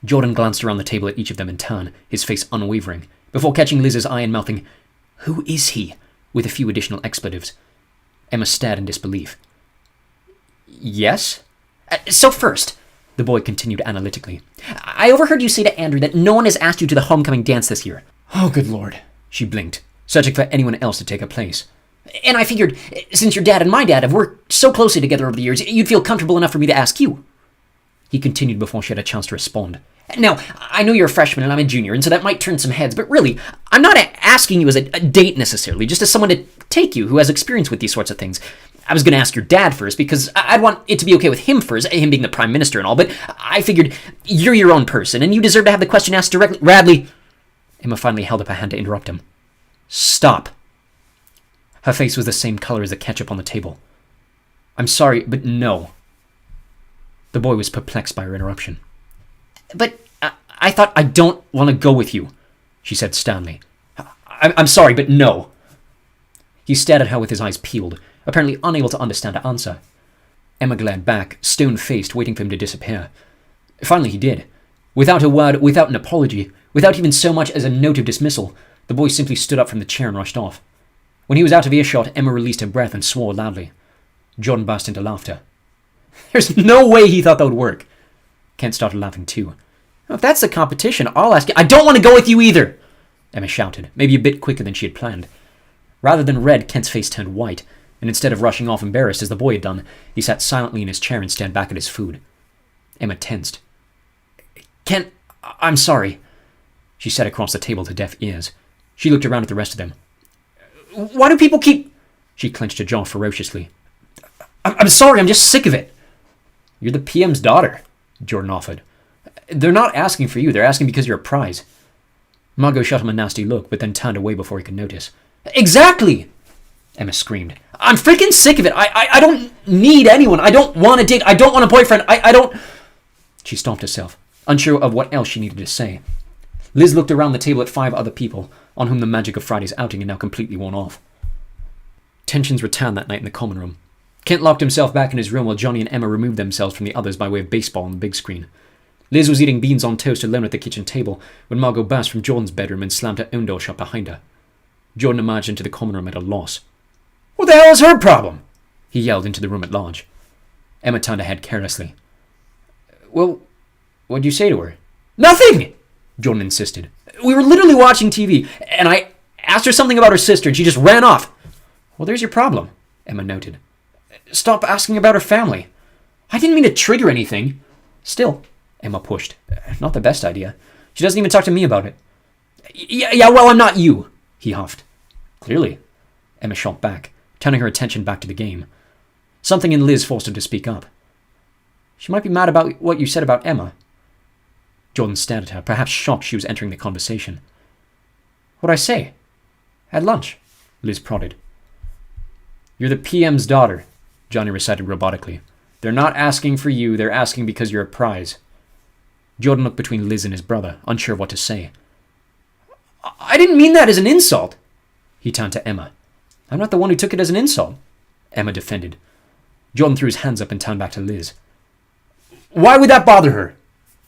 Jordan glanced around the table at each of them in turn, his face unwavering, before catching Liz's eye and mouthing, "Who is he?" with a few additional expletives. Emma stared in disbelief. "Yes?" So first," the boy continued analytically, "I overheard you say to Andrew that no one has asked you to the homecoming dance this year." "Oh, good Lord," she blinked, searching for anyone else to take her place. "And I figured, since your dad and my dad have worked so closely together over the years, you'd feel comfortable enough for me to ask you." He continued before she had a chance to respond.
Now, I know you're a freshman and I'm a junior, and so that might turn some heads, but really, I'm not asking you as a date necessarily, just as someone to take you who has experience with these sorts of things. I was going to ask your dad first, because I'd want it to be okay with him first, him being the prime minister and all, but I figured you're your own person, and you deserve to have the question asked directly. Radley! Emma finally held up a hand to interrupt him. Stop. Her face was the same color as the ketchup on the table. I'm sorry, but no. The boy was perplexed by her interruption. But I thought I don't want to go with you, she said sternly. I'm sorry, but no. He stared at her with his eyes peeled, apparently unable to understand her answer. Emma glared back, stone-faced, waiting for him to disappear. Finally he did. Without a word, without an apology, without even so much as a note of dismissal, the boy simply stood up from the chair and rushed off. When he was out of earshot, Emma released her breath and swore loudly. Jordan burst into laughter. There's no way he thought that would work. Kent started laughing too. If that's the competition, I'll ask you. I don't want to go with you either, Emma shouted, maybe a bit quicker than she had planned. Rather than red, Kent's face turned white, and instead of rushing off embarrassed as the boy had done, he sat silently in his chair and stared back at his food. Emma tensed. Kent, I'm sorry, she said across the table to deaf ears. She looked around at the rest of them. Why do people keep... She clenched her jaw ferociously. I'm sorry, I'm just sick of it. You're the PM's daughter, Jordan offered. They're not asking for you, they're asking because you're a prize. Margot shot him a nasty look, but then turned away before he could notice. Exactly! Emma screamed. I'm freaking sick of it. I don't need anyone. I don't want a date. I don't want a boyfriend. I don't... She stopped herself, unsure of what else she needed to say. Liz looked around the table at 5 other people, on whom the magic of Friday's outing had now completely worn off. Tensions returned that night in the common room. Kent locked himself back in his room while Johnny and Emma removed themselves from the others by way of baseball on the big screen. Liz was eating beans on toast alone at the kitchen table when Margot burst from Jordan's bedroom and slammed her own door shut behind her. Jordan emerged into the common room at a loss. What the hell is her problem? He yelled into the room at large. Emma turned her head carelessly. Well, what'd you say to her? Nothing! Jordan insisted. We were literally watching TV, and I asked her something about her sister, and she just ran off. Well, there's your problem, Emma noted. Stop asking about her family. I didn't mean to trigger anything. Still, Emma pushed. Not the best idea. She doesn't even talk to me about it. Yeah, well, I'm not you, he huffed. Clearly, Emma shot back, turning her attention back to the game. Something in Liz forced her to speak up. She might be mad about what you said about Emma. Jordan stared at her, perhaps shocked she was entering the conversation. What'd I say? At lunch, Liz prodded. You're the PM's daughter, Johnny recited robotically. They're not asking for you, they're asking because you're a prize. Jordan looked between Liz and his brother, unsure of what to say. I didn't mean that as an insult. He turned to Emma. I'm not the one who took it as an insult, Emma defended. Jordan threw his hands up and turned back to Liz. Why would that bother her?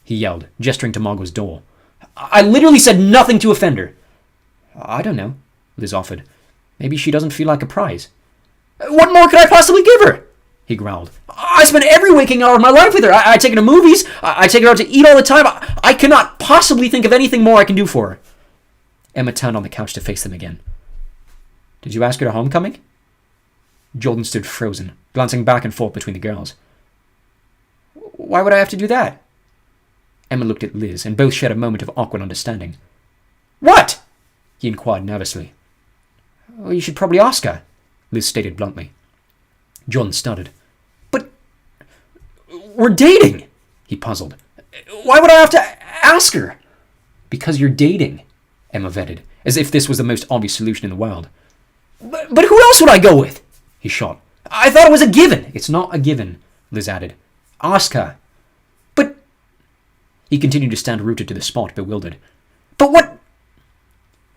He yelled, gesturing to Margot's door. I literally said nothing to offend her. I don't know, Liz offered. Maybe she doesn't feel like a prize. What more could I possibly give her? He growled. I spend every waking hour of my life with her. I take her to movies. I take her out to eat all the time. I cannot possibly think of anything more I can do for her. Emma turned on the couch to face them again. Did you ask her to homecoming? Jordan stood frozen, glancing back and forth between the girls. Why would I have to do that? Emma looked at Liz, and both shared a moment of awkward understanding. What? He inquired nervously. Well, you should probably ask her, Liz stated bluntly. Jordan stuttered. But we're dating, he puzzled. Why would I have to ask her? Because you're dating, Emma vetted, as if this was the most obvious solution in the world. But who else would I go with? He shot. I thought it was a given. It's not a given, Liz added. Ask her. But... He continued to stand rooted to the spot, bewildered. But what...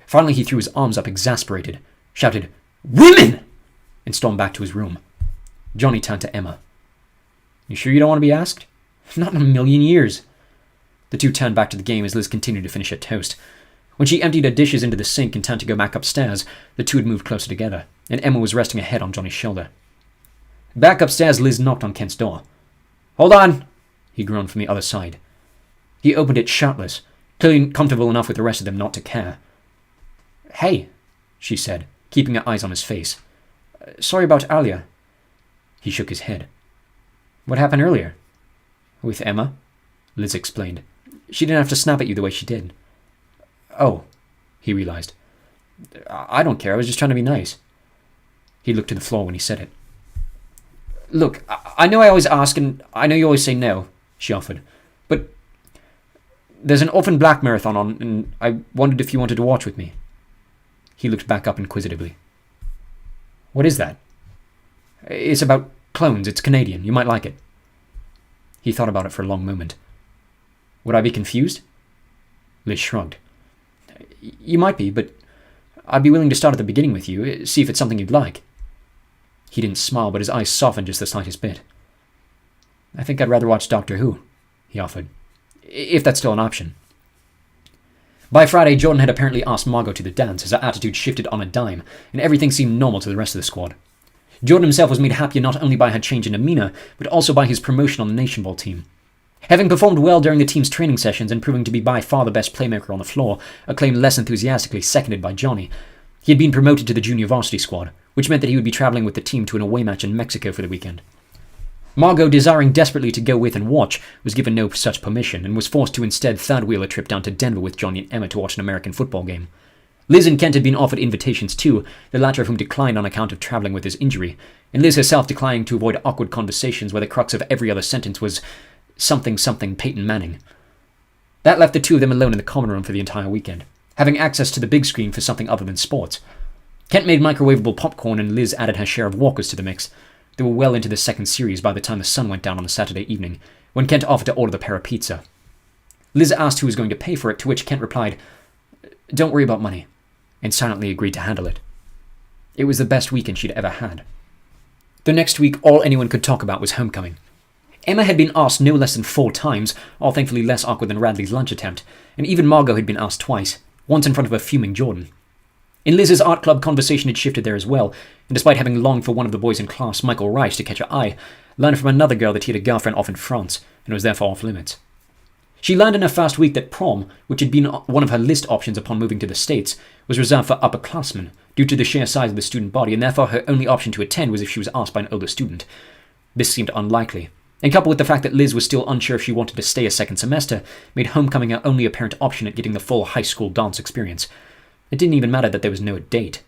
Finally he threw his arms up, exasperated, shouted, Women! And stormed back to his room. Johnny turned to Emma. You sure you don't want to be asked? Not in a million years. The two turned back to the game as Liz continued to finish her toast. When she emptied her dishes into the sink and turned to go back upstairs, the two had moved closer together, and Emma was resting her head on Johnny's shoulder. Back upstairs, Liz knocked on Kent's door. Hold on, he groaned from the other side. He opened it shirtless, clearly comfortable enough with the rest of them not to care. Hey, she said, keeping her eyes on his face. Sorry about earlier. He shook his head. What happened earlier? With Emma, Liz explained.
She didn't have to snap at you the way she did. Oh, he realized. I don't care, I was just trying to be nice. He looked to the floor when he said it. Look, I know I always ask and I know you always say no, she offered. But there's an Orphan Black marathon on and I wondered if you wanted to watch with me. He looked back up inquisitively. What is that? It's about clones. It's Canadian. You might like it. He thought about it for a long moment. Would I be confused? Liz shrugged. You might be, but I'd be willing to start at the beginning with you, see if it's something you'd like. He didn't smile, but his eyes softened just the slightest bit. I think I'd rather watch Doctor Who, he offered, if that's still an option. By Friday, Jordan had apparently asked Margot to the dance as her attitude shifted on a dime, and everything seemed normal to the rest of the squad. Jordan himself was made happier not only by her change in demeanor, but also by his promotion on the nation ball team. Having performed well during the team's training sessions and proving to be by far the best playmaker on the floor, a claim less enthusiastically seconded by Johnny, he had been promoted to the junior varsity squad, which meant that he would be traveling with the team to an away match in Mexico for the weekend. Margot, desiring desperately to go with and watch, was given no such permission and was forced to instead third-wheel a trip down to Denver with Johnny and Emma to watch an American football game. Liz and Kent had been offered invitations too, the latter of whom declined on account of traveling with his injury, and Liz herself declining to avoid awkward conversations where the crux of every other sentence was something Peyton Manning. That left the two of them alone in the common room for the entire weekend, having access to the big screen for something other than sports. Kent made microwavable popcorn and Liz added her share of Walkers to the mix. They were well into the second series by the time the sun went down on the Saturday evening, when Kent offered to order the pair of pizza. Liz asked who was going to pay for it, to which Kent replied, "Don't worry about money," and silently agreed to handle it. It was the best weekend she'd ever had. The next week, all anyone could talk about was homecoming. Emma had been asked no less than 4 times, all thankfully less awkward than Radley's lunch attempt, and even Margot had been asked twice, once in front of a fuming Jordan. In Liz's art club, conversation had shifted there as well, and despite having longed for one of the boys in class, Michael Rice, to catch her eye, learned from another girl that he had a girlfriend off in France, and was therefore off limits. She learned in her first week that prom, which had been one of her list options upon moving to the States, was reserved for upperclassmen, due to the sheer size of the student body, and therefore her only option to attend was if she was asked by an older student. This seemed unlikely, and coupled with the fact that Liz was still unsure if she wanted to stay a second semester, made homecoming her only apparent option at getting the full high school dance experience. It didn't even matter that there was no date.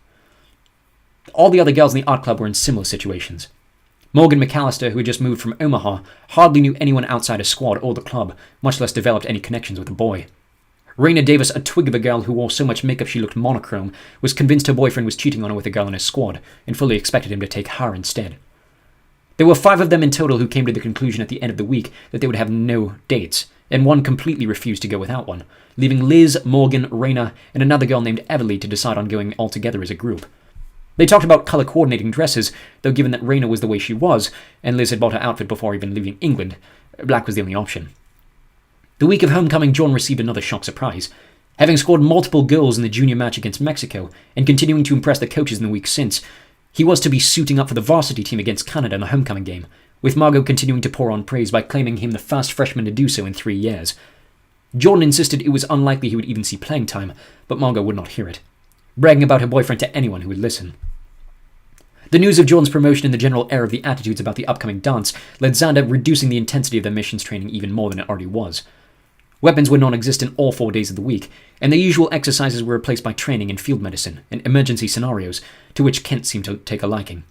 All the other girls in the art club were in similar situations. Morgan McAllister, who had just moved from Omaha, hardly knew anyone outside her squad or the club, much less developed any connections with a boy. Raina Davis, a twig of a girl who wore so much makeup she looked monochrome, was convinced her boyfriend was cheating on her with a girl in his squad, and fully expected him to take her instead. There were 5 of them in total who came to the conclusion at the end of the week that they would have no dates, and one completely refused to go without one, leaving Liz, Morgan, Raina, and another girl named Everly to decide on going all together as a group. They talked about colour coordinating dresses, though given that Raina was the way she was, and Liz had bought her outfit before even leaving England, black was the only option. The week of homecoming, John received another shock surprise. Having scored multiple goals in the junior match against Mexico, and continuing to impress the coaches in the weeks since, he was to be suiting up for the varsity team against Canada in the homecoming game, with Margot continuing to pour on praise by claiming him the first freshman to do so in 3 years. Jordan insisted it was unlikely he would even see playing time, but Margot would not hear it, bragging about her boyfriend to anyone who would listen. The news of Jordan's promotion and the general air of the attitudes about the upcoming dance led Xander reducing the intensity of their missions training even more than it already was. Weapons were non-existent all 4 days of the week, and the usual exercises were replaced by training in field medicine and emergency scenarios, to which Kent seemed to take a liking.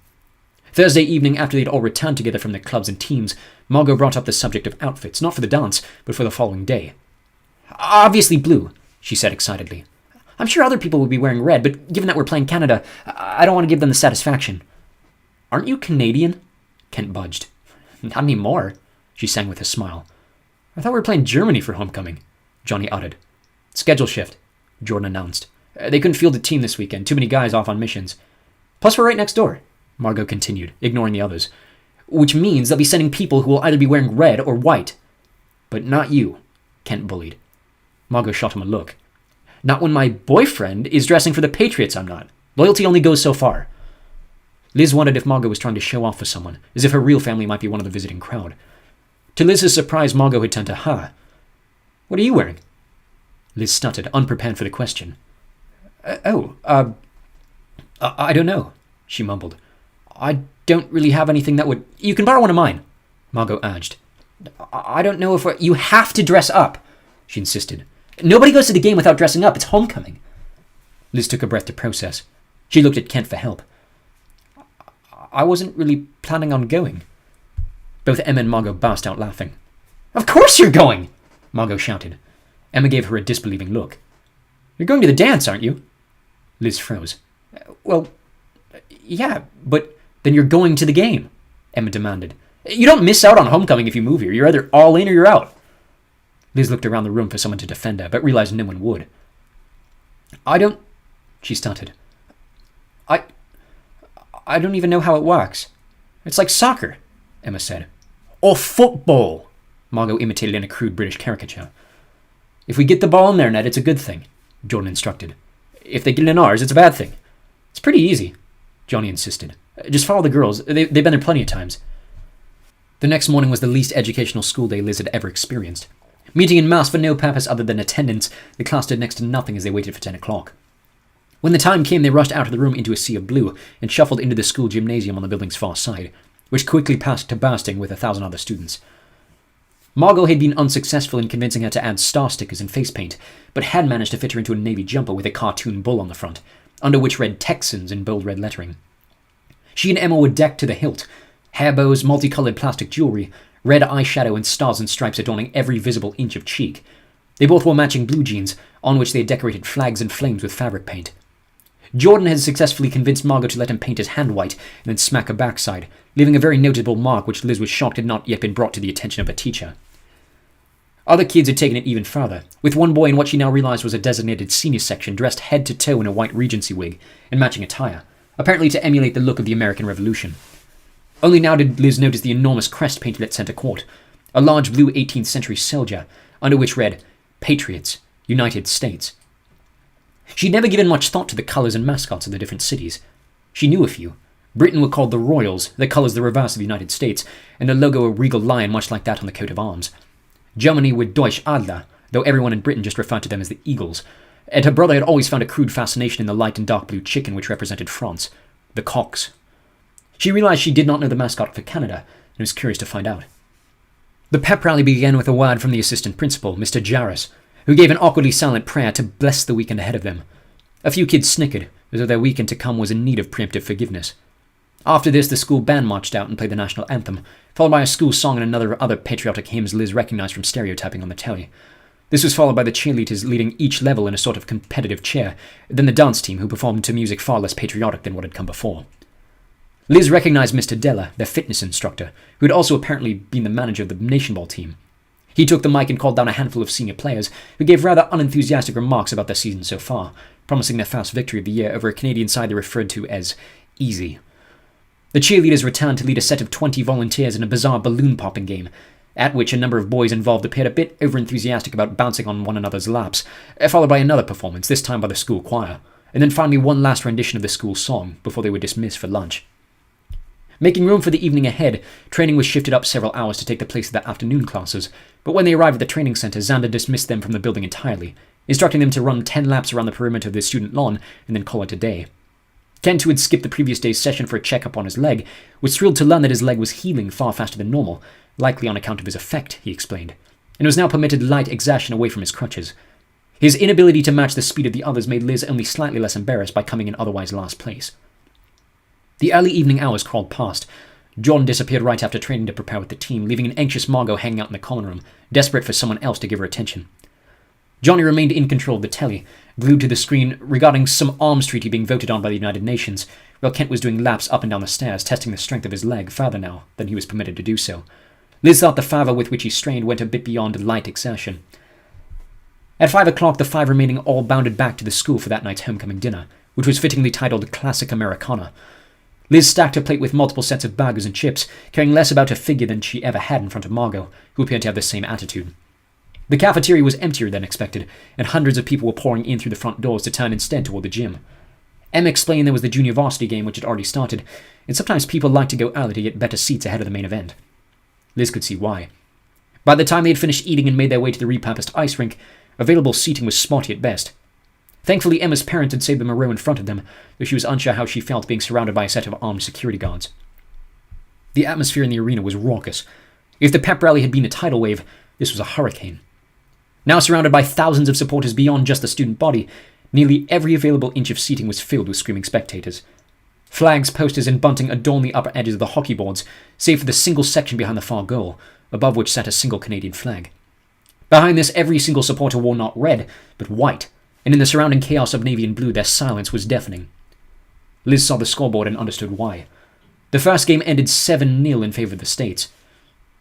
Thursday evening, after they'd all returned together from their clubs and teams, Margot brought up the subject of outfits, not for the dance, but for the following day. "Obviously blue," she said excitedly. "I'm sure other people would be wearing red, but given that we're playing Canada, I don't want to give them the satisfaction." "Aren't you Canadian?" Kent budged. "Not anymore," she sang with a smile. "I thought we were playing Germany for homecoming," Johnny uttered. "Schedule shift," Jordan announced. "They couldn't field a team this weekend, too many guys off on missions. Plus we're right next door," Margot continued, ignoring the others. "Which means they'll be sending people who will either be wearing red or white." "But not you," Kent bullied. Margot shot him a look. "Not when my boyfriend is dressing for the Patriots, I'm not. Loyalty only goes so far." Liz wondered if Margot was trying to show off for someone, as if her real family might be one of the visiting crowd. To Liz's surprise, Margot had turned to her. "What are you wearing?" Liz stuttered, unprepared for the question. I don't know," she mumbled. "I don't really have anything that would—" "You can borrow one of mine," Margot urged. "I don't know if you have to dress up,"
she insisted. "Nobody goes to the game without dressing up. It's homecoming."
Liz took a breath to process. She looked at Kent for help. "I wasn't really planning on going." Both Emma and Margot burst out laughing.
"Of course you're going!"
Margot shouted. Emma gave her a disbelieving look.
"You're going to the dance, aren't you?"
Liz froze.
"Well, yeah, but
Then you're going to the game, Emma demanded.
you don't miss out on homecoming if you move here. You're either all in or you're out."
Liz looked around the room for someone to defend her, but realized no one would.
"I don't,"
she stuttered.
I don't even know how it works. It's like soccer,"
Emma said.
"Or football,"
Margot imitated in a crude British caricature.
"If we get the ball in their net, it's a good thing,"
Jordan instructed.
"If they get it in ours, it's a bad thing. It's pretty easy,"
Johnny insisted.
"Just follow the girls. They've been there plenty of times."
The next morning was the least educational school day Liz had ever experienced. Meeting in mass for no purpose other than attendance, the class did next to nothing as they waited for 10 o'clock. When the time came, they rushed out of the room into a sea of blue and shuffled into the school gymnasium on the building's far side, which quickly passed to bursting with 1,000 other students. Margot had been unsuccessful in convincing her to add star stickers and face paint, but had managed to fit her into a navy jumper with a cartoon bull on the front, under which read Texans in bold red lettering. She and Emma were decked to the hilt, hair bows, multicolored plastic jewelry, red eyeshadow, and stars and stripes adorning every visible inch of cheek. They both wore matching blue jeans, on which they had decorated flags and flames with fabric paint. Jordan had successfully convinced Margot to let him paint his hand white and then smack her backside, leaving a very noticeable mark which Liz was shocked had not yet been brought to the attention of a teacher. Other kids had taken it even further, with one boy in what she now realized was a designated senior section dressed head to toe in a white Regency wig and matching attire, apparently to emulate the look of the American Revolution. Only now did Liz notice the enormous crest painted at center court, a large blue 18th century soldier, under which read, "Patriots, United States." She'd never given much thought to the colours and mascots of the different cities. She knew a few. Britain were called the Royals, the colours the reverse of the United States, and the logo a regal lion much like that on the coat of arms. Germany were Deutsche Adler, though everyone in Britain just referred to them as the Eagles, and her brother had always found a crude fascination in the light and dark blue chicken which represented France, the Cocks. She realized she did not know the mascot for Canada, and was curious to find out. The pep rally began with a word from the assistant principal, Mr. Jarris, who gave an awkwardly silent prayer to bless the weekend ahead of them. A few kids snickered, as though their weekend to come was in need of preemptive forgiveness. After this, the school band marched out and played the national anthem, followed by a school song and other patriotic hymns Liz recognized from stereotyping on the telly. This was followed by the cheerleaders leading each level in a sort of competitive cheer, then the dance team, who performed to music far less patriotic than what had come before. Liz recognized Mr. Della, their fitness instructor, who had also apparently been the manager of the nation ball team. He took the mic and called down a handful of senior players, who gave rather unenthusiastic remarks about their season so far, promising their first victory of the year over a Canadian side they referred to as easy. The cheerleaders returned to lead a set of 20 volunteers in a bizarre balloon-popping game, at which a number of boys involved appeared a bit overenthusiastic about bouncing on one another's laps, followed by another performance, this time by the school choir, and then finally one last rendition of the school song before they were dismissed for lunch. Making room for the evening ahead, training was shifted up several hours to take the place of the afternoon classes, but when they arrived at the training center, Xander dismissed them from the building entirely, instructing them to run 10 laps around the perimeter of the student lawn and then call it a day. Kent, who had skipped the previous day's session for a checkup on his leg, was thrilled to learn that his leg was healing far faster than normal, likely on account of his effect, he explained, and was now permitted light exertion away from his crutches. His inability to match the speed of the others made Liz only slightly less embarrassed by coming in otherwise last place. The early evening hours crawled past. John disappeared right after training to prepare with the team, leaving an anxious Margot hanging out in the common room, desperate for someone else to give her attention. Johnny remained in control of the telly, glued to the screen regarding some arms treaty being voted on by the United Nations, while Kent was doing laps up and down the stairs, testing the strength of his leg further now than he was permitted to do so. Liz thought the fervour with which he strained went a bit beyond light exertion. At 5 o'clock, the 5 remaining all bounded back to the school for that night's homecoming dinner, which was fittingly titled Classic Americana. Liz stacked her plate with multiple sets of burgers and chips, caring less about her figure than she ever had in front of Margot, who appeared to have the same attitude. The cafeteria was emptier than expected, and hundreds of people were pouring in through the front doors to turn instead toward the gym. Emma explained there was the junior varsity game which had already started, and sometimes people liked to go early to get better seats ahead of the main event. Liz could see why. By the time they had finished eating and made their way to the repurposed ice rink, available seating was spotty at best. Thankfully, Emma's parents had saved them a row in front of them, though she was unsure how she felt being surrounded by a set of armed security guards. The atmosphere in the arena was raucous. If the pep rally had been a tidal wave, this was a hurricane.
Now surrounded by thousands of supporters beyond just the student body, nearly every available inch of seating was filled with screaming spectators. Flags, posters, and bunting adorned the upper edges of the hockey boards, save for the single section behind the far goal, above which sat a single Canadian flag. Behind this, every single supporter wore not red, but white, and in the surrounding chaos of navy and blue, their silence was deafening. Liz saw the scoreboard and understood why. The first game ended 7-0 in favor of the States.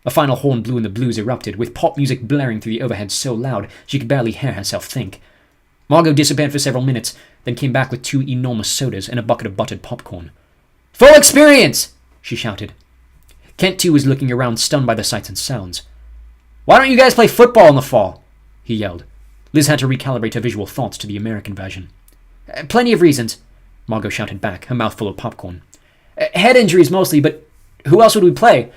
A final horn blew and the Blues erupted, with pop music blaring through the overhead so loud she could barely hear herself think. Margot disappeared for several minutes, then came back with 2 enormous sodas and a bucket of buttered popcorn. "Full experience!" she shouted. Kent, too, was looking around, stunned by the sights and sounds. "Why don't you guys play football in the fall?" he yelled. Liz had to recalibrate her visual thoughts to the American version. "Plenty of reasons," Margot shouted back, her mouth full of popcorn. "Head injuries mostly, but who else would we play?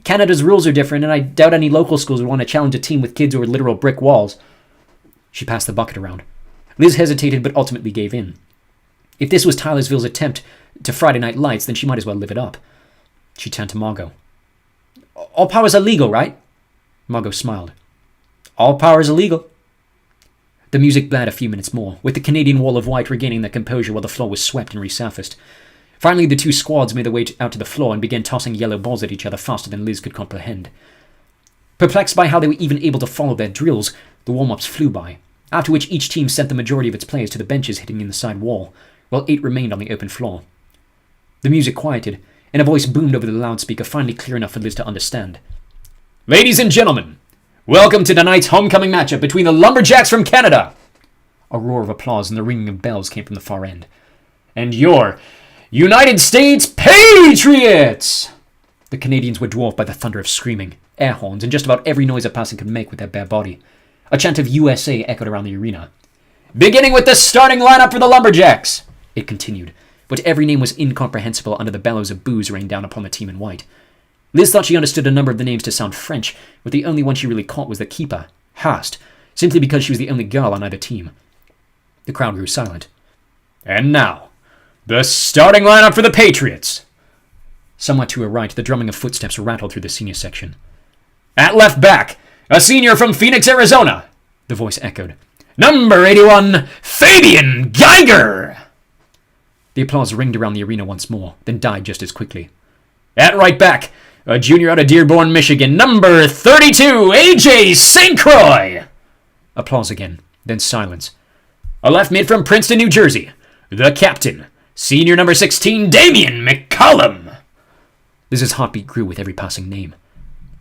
Canada's rules are different, and I doubt any local schools would want to challenge a team with kids who are literal brick walls." She passed the bucket around. Liz hesitated but ultimately gave in. If this was Tylersville's attempt to Friday Night Lights, then she might as well live it up. She turned to Margot. "All powers are legal, right?" Margot smiled. "All powers are legal." The music blared a few minutes more, with the Canadian wall of white regaining their composure while the floor was swept and resurfaced. Finally, the 2 squads made their way out to the floor and began tossing yellow balls at each other faster than Liz could comprehend. Perplexed by how they were even able to follow their drills, the warm-ups flew by, after which each team sent the majority of its players to the benches hitting in the side wall, while 8 remained on the open floor. The music quieted, and a voice boomed over the loudspeaker, finally clear enough for Liz to understand. "Ladies and gentlemen, welcome to tonight's homecoming matchup between the Lumberjacks from Canada!" A roar of applause and the ringing of bells came from the far end. "And your United States Patriots!" The Canadians were dwarfed by the thunder of screaming, air horns, and just about every noise a person could make with their bare body. A chant of USA echoed around the arena. "Beginning with the starting lineup for the Lumberjacks," it continued, but every name was incomprehensible under the bellows of boos rained down upon the team in white. Liz thought she understood a number of the names to sound French, but the only one she really caught was the keeper, Hast, simply because she was the only girl on either team. The crowd grew silent. "And now, the starting lineup for the Patriots." Somewhat to her right, the drumming of footsteps rattled through the senior section. "At left back, a senior from Phoenix, Arizona," the voice echoed. "Number 81, Fabian Geiger." The applause ringed around the arena once more, then died just as quickly. "At right back, a junior out of Dearborn, Michigan, number 32, AJ St. Croix." Applause again, then silence. "A left mid from Princeton, New Jersey, the captain, senior number 16, Damian McCollum." Liz's heartbeat grew with every passing name.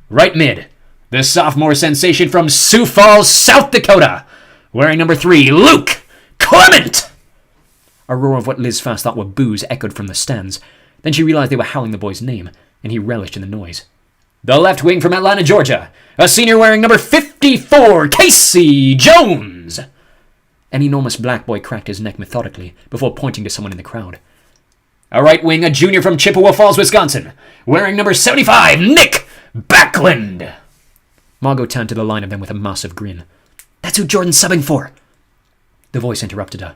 "Right mid, the sophomore sensation from Sioux Falls, South Dakota, wearing number 3, Luke Clement." A roar of what Liz first thought were boos echoed from the stands. Then she realized they were howling the boy's name, and he relished in the noise. "The left wing from Atlanta, Georgia, a senior wearing number 54, Casey Jones." An enormous black boy cracked his neck methodically before pointing to someone in the crowd. "A right wing, a junior from Chippewa Falls, Wisconsin, wearing number 75, Nick Backlund." Margot turned to the line of them with a massive grin. "That's who Jordan's subbing for." The voice interrupted her.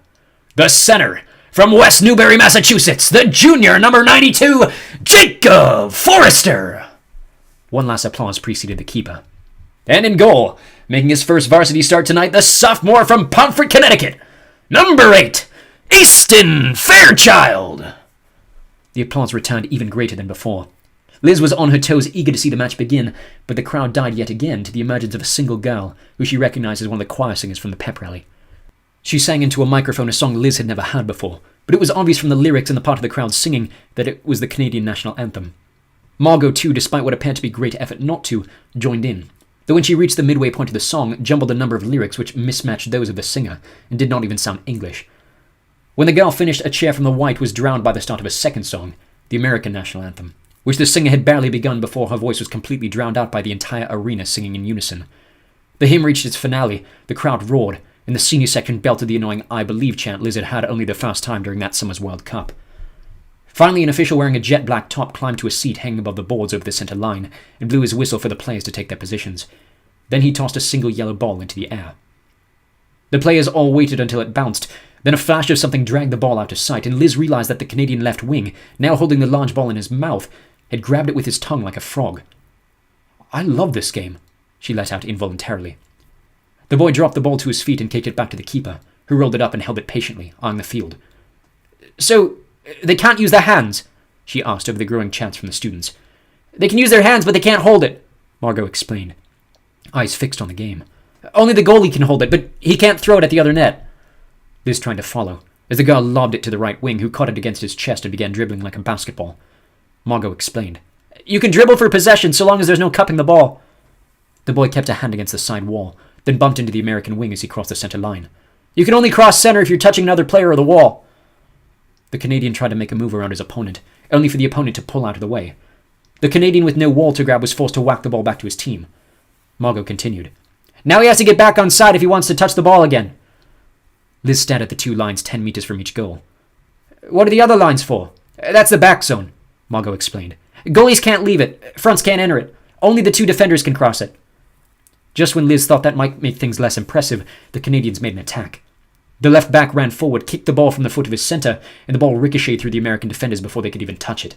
"The center, from West Newbury, Massachusetts, the junior, number 92, Jacob Forrester." One last applause preceded the keeper. "And in goal, making his first varsity start tonight, the sophomore from Pomfret, Connecticut, number 8, Easton Fairchild." The applause returned even greater than before. Liz was on her toes, eager to see the match begin, but the crowd died yet again to the emergence of a single girl, who she recognized as one of the choir singers from the pep rally. She sang into a microphone a song Liz had never heard before, but it was obvious from the lyrics and the part of the crowd singing that it was the Canadian national anthem. Margot, too, despite what appeared to be great effort not to, joined in, though when she reached the midway point of the song, jumbled a number of lyrics which mismatched those of the singer, and did not even sound English. When the girl finished, a cheer from the white was drowned by the start of a second song, the American national anthem, which the singer had barely begun before her voice was completely drowned out by the entire arena singing in unison. The hymn reached its finale, the crowd roared, and the senior section belted the annoying "I Believe" chant Liz had had only the first time during that summer's World Cup. Finally, an official wearing a jet black top climbed to a seat hanging above the boards over the center line and blew his whistle for the players to take their positions. Then he tossed a single yellow ball into the air. The players all waited until it bounced. Then a flash of something dragged the ball out of sight, and Liz realized that the Canadian left wing, now holding the large ball in his mouth, had grabbed it with his tongue like a frog. "I love this game," she let out involuntarily.
The boy dropped the ball to his feet and kicked it back to the keeper, who rolled it up and held it patiently, eyeing the field.
So, they can't use their hands? She asked over the growing chants from the students. They can use their hands, but they can't hold it, Margot explained, eyes fixed on the game. Only the goalie can hold it, but he can't throw it at the other net.
Liz tried to follow, as the girl lobbed it to the right wing, who caught it against his chest and began dribbling like a basketball. Margot explained.
You can dribble for possession so long as there's no cupping the ball.
The boy kept a hand against the side wall, then bumped into the American wing as he crossed the center line.
You can only cross center if you're touching another player or the wall.
The Canadian tried to make a move around his opponent, only for the opponent to pull out of the way. The Canadian with no wall to grab was forced to whack the ball back to his team. Margot continued.
Now he has to get back on side if he wants to touch the ball again.
Liz stared at the 2 lines 10 meters from each goal.
What are the other lines for? That's the back zone, Margot explained. Goalies can't leave it. Fronts can't enter it. Only the 2 defenders can cross it.
Just when Liz thought that might make things less impressive, the Canadians made an attack. The left back ran forward, kicked the ball from the foot of his center, and the ball ricocheted through the American defenders before they could even touch it.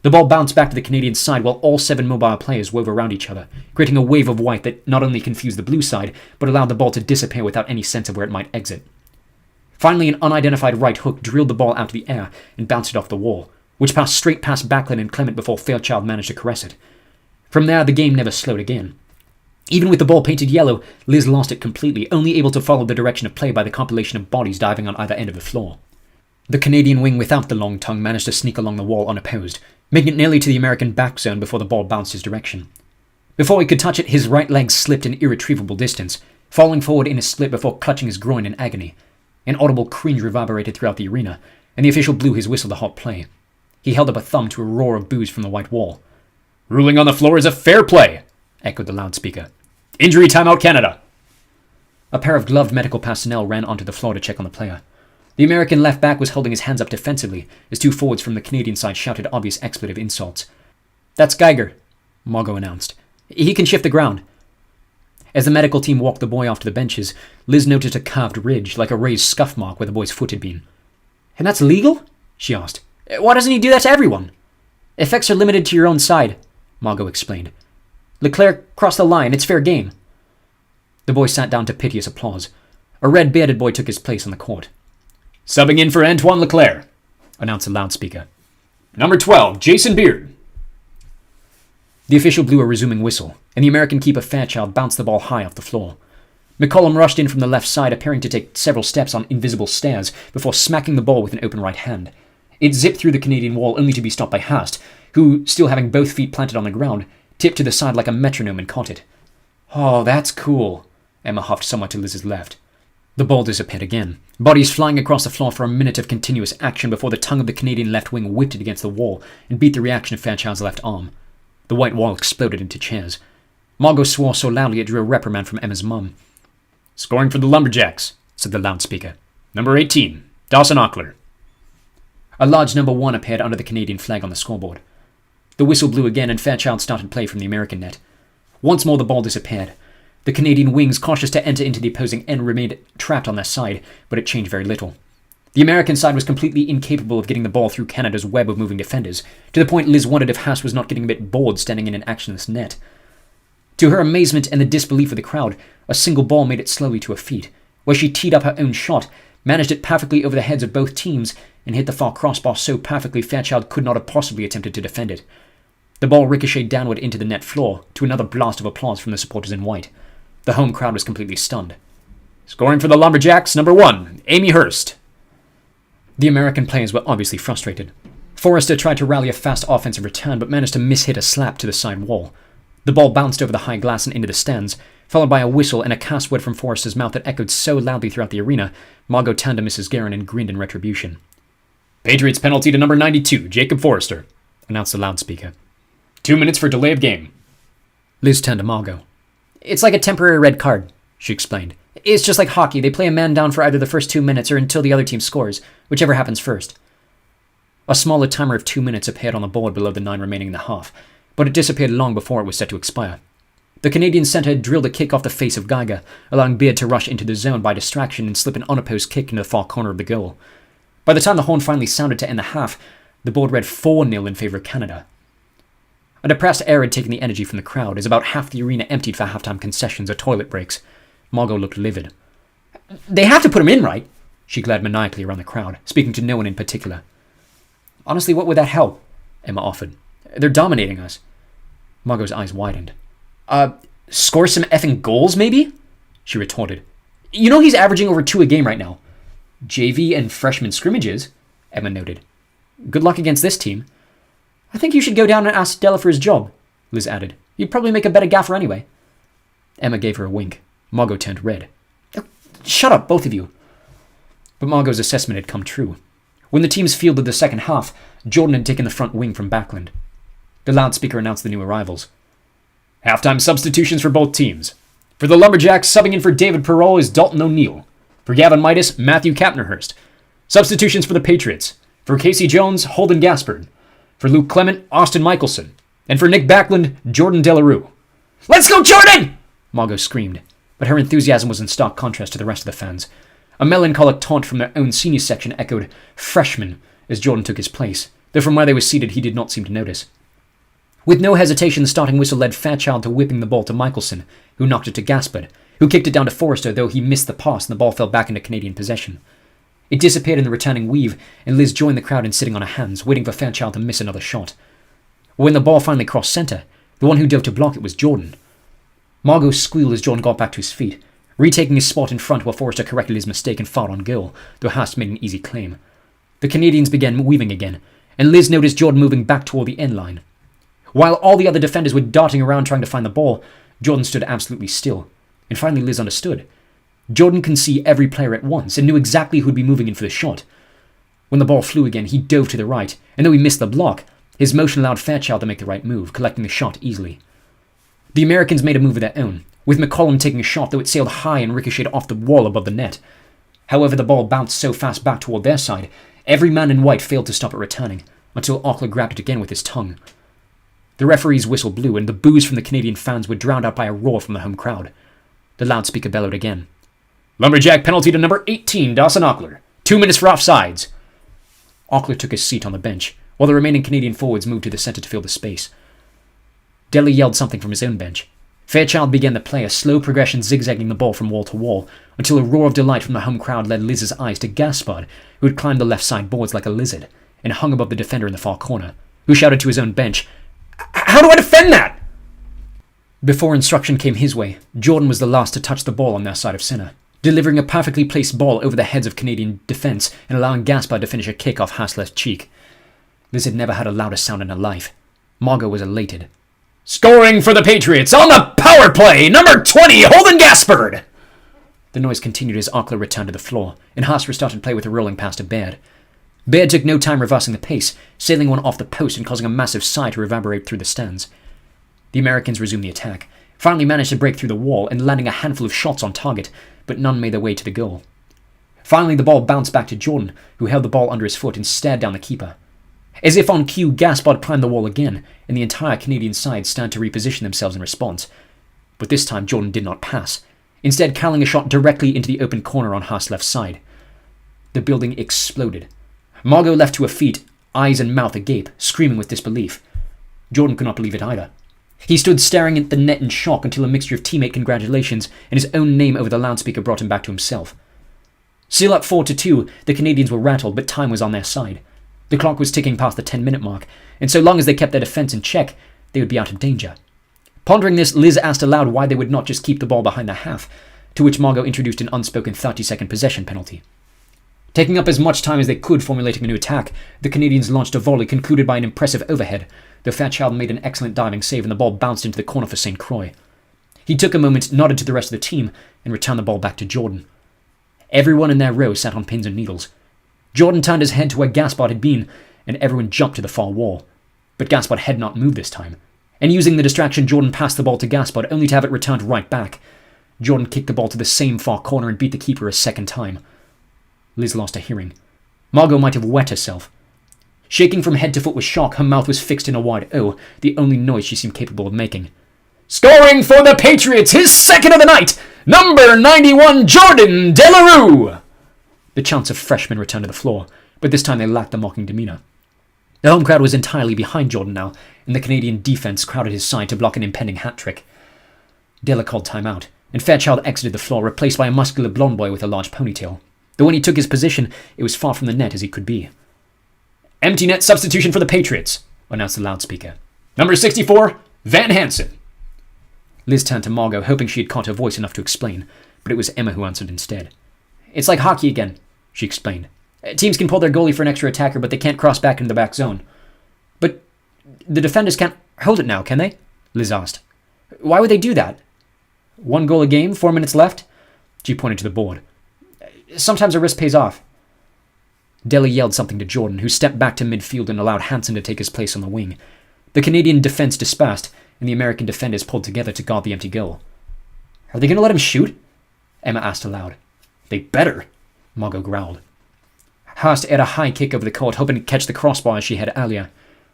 The ball bounced back to the Canadian side while all 7 mobile players wove around each other, creating a wave of white that not only confused the blue side, but allowed the ball to disappear without any sense of where it might exit. Finally, an unidentified right hook drilled the ball out of the air and bounced it off the wall, which passed straight past Backlund and Clement before Fairchild managed to caress it. From there, the game never slowed again. Even with the ball painted yellow, Liz lost it completely, only able to follow the direction of play by the compilation of bodies diving on either end of the floor. The Canadian wing without the long tongue managed to sneak along the wall unopposed, making it nearly to the American back zone before the ball bounced his direction. Before he could touch it, his right leg slipped an irretrievable distance, falling forward in a split before clutching his groin in agony. An audible cringe reverberated throughout the arena, and the official blew his whistle to halt play. He held up a thumb to a roar of boos from the white wall.
Ruling on the floor is a fair play, echoed the loudspeaker. Injury timeout Canada.
A pair of gloved medical personnel ran onto the floor to check on the player. The American left back was holding his hands up defensively as 2 forwards from the Canadian side shouted obvious expletive insults.
That's Geiger,
Margot announced.
He can shift the ground.
As the medical team walked the boy off to the benches, Liz noticed a carved ridge, like a raised scuff mark where the boy's foot had been.
And that's legal?
She asked.
Why doesn't he do that to everyone?
Effects are limited to your own side, Margot explained. Leclerc crossed the line. It's fair game. The boy sat down to piteous applause. A red-bearded boy took his place on the court.
Subbing in for Antoine Leclerc, announced the loudspeaker. Number 12, Jason Beard.
The official blew a resuming whistle, and the American keeper Fairchild bounced the ball high off the floor. McCollum rushed in from the left side, appearing to take several steps on invisible stairs before smacking the ball with an open right hand. It zipped through the Canadian wall only to be stopped by Hast, who, still having both feet planted on the ground, tipped to the side like a metronome and caught it.
Oh, that's cool, Emma huffed somewhat to Liz's left.
The ball disappeared again, bodies flying across the floor for a minute of continuous action before the tongue of the Canadian left wing whipped it against the wall and beat the reaction of Fairchild's left arm. The white wall exploded into chairs. Margot swore so loudly it drew a reprimand from Emma's mum.
Scoring for the Lumberjacks, said the loudspeaker. Number 18, Dawson Ockler.
A large number 1 appeared under the Canadian flag on the scoreboard. The whistle blew again and Fairchild started play from the American net. Once more the ball disappeared. The Canadian wings, cautious to enter into the opposing end, remained trapped on their side, but it changed very little. The American side was completely incapable of getting the ball through Canada's web of moving defenders, to the point Liz wondered if Haas was not getting a bit bored standing in an actionless net. To her amazement and the disbelief of the crowd, a single ball made it slowly to her feet, where she teed up her own shot, managed it perfectly over the heads of both teams, and hit the far crossbar so perfectly Fairchild could not have possibly attempted to defend it. The ball ricocheted downward into the net floor, to another blast of applause from the supporters in white. The home crowd was completely stunned.
Scoring for the Lumberjacks, number 1, Amy Hurst.
The American players were obviously frustrated. Forrester tried to rally a fast offensive return, but managed to mishit a slap to the side wall. The ball bounced over the high glass and into the stands, followed by a whistle and a cuss word from Forrester's mouth that echoed so loudly throughout the arena, Margot turned to Mrs. Guerin and grinned in retribution.
Patriots penalty to number 92, Jacob Forrester, announced the loudspeaker. 2 minutes for delay of game.
Liz turned to Margot.
It's like a temporary red card, she explained. It's just like hockey. They play a man down for either the first 2 minutes or until the other team scores, whichever happens first.
A smaller timer of 2 minutes appeared on the board below the 9 remaining in the half, but it disappeared long before it was set to expire. The Canadian centre drilled a kick off the face of Geiger, allowing Beard to rush into the zone by distraction and slip an unopposed kick into the far corner of the goal. By the time the horn finally sounded to end the half, the board read 4-0 in favour of Canada. A depressed air had taken the energy from the crowd as about half the arena emptied for halftime concessions or toilet breaks. Margot looked livid.
They have to put him in, right? She glared maniacally around the crowd, speaking to no one in particular.
Honestly, what would that help? Emma offered. They're dominating us. Margot's eyes widened.
Score some effing goals, maybe?
She retorted.
You know he's averaging over 2 a game right now.
JV and freshman scrimmages, Emma noted. Good luck against this team.
I think you should go down and ask Della for his job, Liz added. You'd probably make a better gaffer anyway.
Emma gave her a wink. Margot turned red.
Shut up, both of you.
But Margot's assessment had come true. When the teams fielded the second half, Jordan had taken the front wing from Backlund. The loudspeaker announced the new arrivals. Halftime substitutions for both teams. For the Lumberjacks, subbing in for David Perrault is Dalton O'Neill. For Gavin Midas, Matthew Kapnerhurst. Substitutions for the Patriots. For Casey Jones, Holden Gaspard. For Luke Clement, Austin Michelson. And for Nick Backlund, Jordan Delarue.
Let's go, Jordan!
Margot screamed, but her enthusiasm was in stark contrast to the rest of the fans. A melancholic taunt from their own senior section echoed freshman as Jordan took his place, though from where they were seated he did not seem to notice. With no hesitation, the starting whistle led Fairchild to whipping the ball to Michelson, who knocked it to Gaspard, who kicked it down to Forrester, though he missed the pass and the ball fell back into Canadian possession. It disappeared in the returning weave, and Liz joined the crowd in sitting on her hands, waiting for Fairchild to miss another shot. When the ball finally crossed centre, the one who dove to block it was Jordan. Margot squealed as Jordan got back to his feet, retaking his spot in front while Forrester corrected his mistake and fouled on goal, though Haas made an easy claim. The Canadians began weaving again, and Liz noticed Jordan moving back toward the end line. While all the other defenders were darting around trying to find the ball, Jordan stood absolutely still, and finally Liz understood. Jordan can see every player at once and knew exactly who'd be moving in for the shot. When the ball flew again, he dove to the right, and though he missed the block, his motion allowed Fairchild to make the right move, collecting the shot easily. The Americans made a move of their own, with McCollum taking a shot, though it sailed high and ricocheted off the wall above the net. However, the ball bounced so fast back toward their side, every man in white failed to stop it returning, until Auckler grabbed it again with his tongue. The referee's whistle blew, and the boos from the Canadian fans were drowned out by a roar from the home crowd. The loudspeaker bellowed again. Lumberjack penalty to number 18, Dawson Auckler. 2 minutes for offsides. Auckler took his seat on the bench, while the remaining Canadian forwards moved to the centre to fill the space. Delhi yelled something from his own bench. Fairchild began the play, a slow progression zigzagging the ball from wall to wall, until a roar of delight from the home crowd led Liz's eyes to Gaspard, who had climbed the left side boards like a lizard, and hung above the defender in the far corner, who shouted to his own bench, "How do I defend that?" Before instruction came his way, Jordan was the last to touch the ball on their side of center, delivering a perfectly placed ball over the heads of Canadian defence and allowing Gaspard to finish a kick off Haas' left cheek. Liz had never had a louder sound in her life. Margot was elated. "Scoring for the Patriots on the power play, number 20, Holden Gaspard!" The noise continued as Auckler returned to the floor, and Haas restarted play with a rolling pass to Baird. Baird took no time reversing the pace, sailing one off the post and causing a massive sigh to reverberate through the stands. The Americans resumed the attack, finally managed to break through the wall and landing a handful of shots on target, but none made their way to the goal. Finally, the ball bounced back to Jordan, who held the ball under his foot and stared down the keeper. As if on cue, Gaspard climbed the wall again, and the entire Canadian side started to reposition themselves in response. But this time Jordan did not pass, instead carrying a shot directly into the open corner on Haas' left side. The building exploded. Margot leapt to her feet, eyes and mouth agape, screaming with disbelief. Jordan could not believe it either. He stood staring at the net in shock until a mixture of teammate congratulations and his own name over the loudspeaker brought him back to himself. Still up 4-2, the Canadians were rattled, but time was on their side. The clock was ticking past the 10-minute mark, and so long as they kept their defence in check, they would be out of danger. Pondering this, Liz asked aloud why they would not just keep the ball behind the half, to which Margot introduced an unspoken 30-second possession penalty. Taking up as much time as they could formulating a new attack, the Canadians launched a volley concluded by an impressive overhead, though Fairchild made an excellent diving save and the ball bounced into the corner for St. Croix. He took a moment, nodded to the rest of the team, and returned the ball back to Jordan. Everyone in their row sat on pins and needles. Jordan turned his head to where Gaspard had been, and everyone jumped to the far wall. But Gaspard had not moved this time, and using the distraction, Jordan passed the ball to Gaspard, only to have it returned right back. Jordan kicked the ball to the same far corner and beat the keeper a second time. Liz lost her hearing. Margot might have wet herself. Shaking from head to foot with shock, her mouth was fixed in a wide O, the only noise she seemed capable of making. "Scoring for the Patriots, his second of the night, number 91, Jordan Delarue!" The chants of freshmen returned to the floor, but this time they lacked the mocking demeanour. The home crowd was entirely behind Jordan now, and the Canadian defence crowded his side to block an impending hat-trick. Della called time out,
and Fairchild exited the floor, replaced by a muscular blonde boy with a large ponytail. Though when he took his position, it was far from the net as he could be.
Empty net substitution for the Patriots, announced the loudspeaker. Number 64, Van Hansen.
Liz turned to Margot, hoping she had caught her voice enough to explain, but it was Emma who answered instead. It's like hockey again, she explained. Teams can pull their goalie for an extra attacker, but they can't cross back into the back zone. But the defenders can't hold it now, can they? Liz asked. Why would they do that? 1 goal a game, 4 minutes left? She pointed to the board. Sometimes a risk pays off. Deli yelled something to Jordan, who stepped back to midfield and allowed Hansen to take his place on the wing. The Canadian defense dispersed, and the American defenders pulled together to guard the empty goal. Are they going to let him shoot? Emma asked aloud.
They better,
Margot growled. Hurst aired a high kick over the court, hoping to catch the crossbar as she had earlier.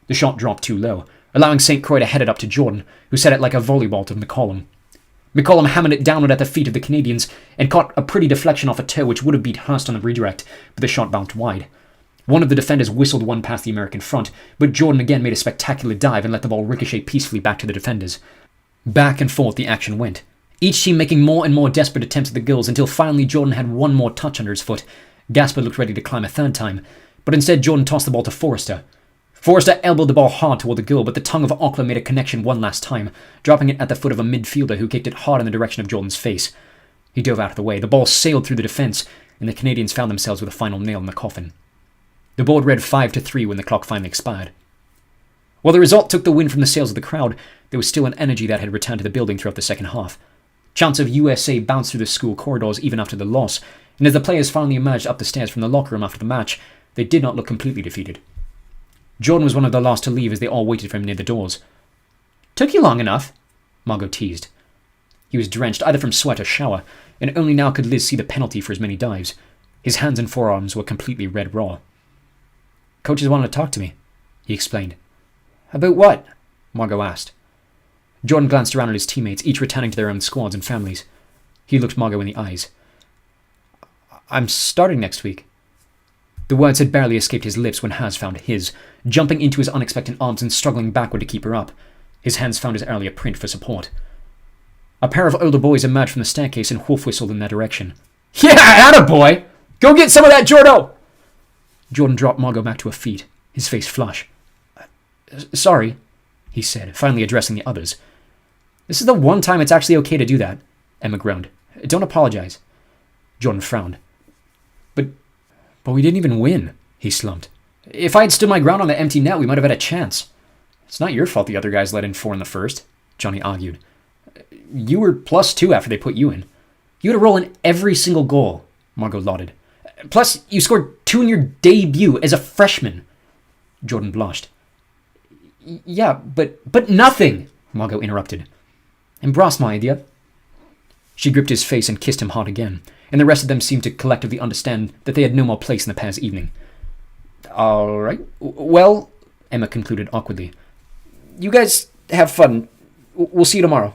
The shot dropped too low, allowing St. Croix to head it up to Jordan, who set it like a volleyball to McCollum. McCollum hammered it downward at the feet of the Canadians and caught a pretty deflection off a toe which would have beat Hurst on the redirect, but the shot bounced wide. One of the defenders whistled one past the American front, but Jordan again made a spectacular dive and let the ball ricochet peacefully back to the defenders. Back and forth the action went, each team making more and more desperate attempts at the goals until finally Jordan had one more touch under his foot. Gasper looked ready to climb a third time, but instead Jordan tossed the ball to Forrester. Forrester elbowed the ball hard toward the goal, but the tongue of Ockler made a connection one last time, dropping it at the foot of a midfielder who kicked it hard in the direction of Jordan's face. He dove out of the way, the ball sailed through the defense, and the Canadians found themselves with a final nail in the coffin. The board read 5-3 when the clock finally expired. While the result took the wind from the sails of the crowd, there was still an energy that had returned to the building throughout the second half. Chants of USA bounced through the school corridors even after the loss, and as the players finally emerged up the stairs from the locker room after the match, they did not look completely defeated. Jordan was one of the last to leave as they all waited for him near the doors. Took you long enough, Margot teased. He was drenched either from sweat or shower, and only now could Liz see the penalty for his many dives. His hands and forearms were completely red raw. Coaches wanted to talk to me, he explained. About what? Margot asked. Jordan glanced around at his teammates, each returning to their own squads and families. He looked Margot in the eyes. I'm starting next week. The words had barely escaped his lips when Haz found his, jumping into his unexpected arms and struggling backward to keep her up. His hands found his earlier print for support. A pair of older boys emerged from the staircase and wolf whistled in their direction.
Yeah, attaboy! Go get some of that, Jordo!
Jordan dropped Margot back to her feet, his face flush. Sorry, he said, finally addressing the others. This is the one time it's actually okay to do that, Emma groaned. Don't apologize. Jordan frowned. But we didn't even win, he slumped. If I had stood my ground on the empty net, we might have had a chance. It's not your fault the other guys let in 4 in the first, Johnny argued. You were +2 after they put you in. You had a role in every single goal, Margot lauded. Plus, you scored 2 in your debut as a freshman. Jordan blushed. Yeah, but nothing, Margot interrupted. Embrace my idea. She gripped his face and kissed him hard again, and the rest of them seemed to collectively understand that they had no more place in the pair's evening. All right. Well, Emma concluded awkwardly. You guys have fun. We'll see you tomorrow.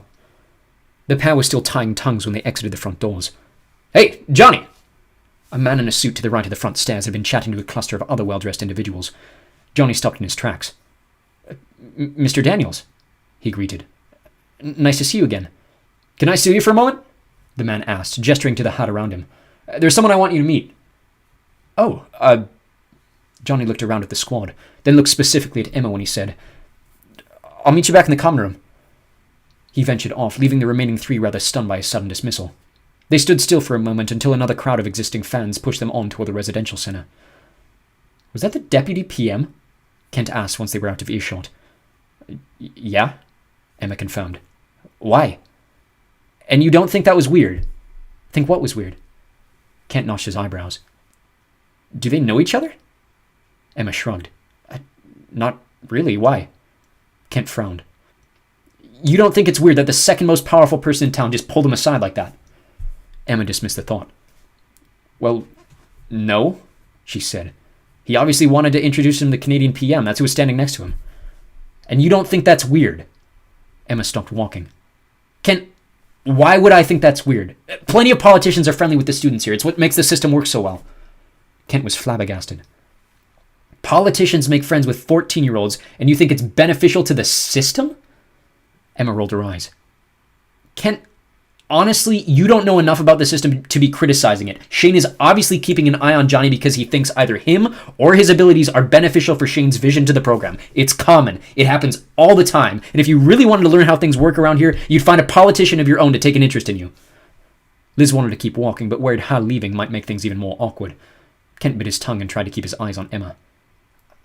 The pair were still tying tongues when they exited the front doors. Hey, Johnny! A man in a suit to the right of the front stairs had been chatting to a cluster of other well-dressed individuals. Johnny stopped in his tracks. Mr. Daniels, he greeted. Nice to see you again. Can I see you for a moment? The man asked, gesturing to the hut around him. There's someone I want you to meet. Oh, Johnny looked around at the squad, then looked specifically at Emma when he said, I'll meet you back in the common room. He ventured off, leaving the remaining 3 rather stunned by his sudden dismissal. They stood still for a moment until another crowd of existing fans pushed them on toward the residential center. Was that the deputy PM? Kent asked once they were out of earshot. Yeah, Emma confirmed. Why? And you don't think that was weird? Think what was weird? Kent notched his eyebrows. Do they know each other? Emma shrugged. Not really, why? Kent frowned. You don't think it's weird that the second most powerful person in town just pulled him aside like that? Emma dismissed the thought. Well, no, she said. He obviously wanted to introduce him to the Canadian PM. That's who was standing next to him. And you don't think that's weird? Emma stopped walking. Kent, why would I think that's weird? Plenty of politicians are friendly with the students here. It's what makes the system work so well. Kent was flabbergasted. Politicians make friends with 14-year-olds, and you think it's beneficial to the system? Emma rolled her eyes. Kent, Honestly, you don't know enough about the system to be criticizing it. Shane is obviously keeping an eye on Johnny because he thinks either him or his abilities are beneficial for Shane's vision to the program. It's common. It happens all the time. And if you really wanted to learn how things work around here, you'd find a politician of your own to take an interest in you. Liz wanted to keep walking, but worried how leaving might make things even more awkward. Kent bit his tongue and tried to keep his eyes on Emma.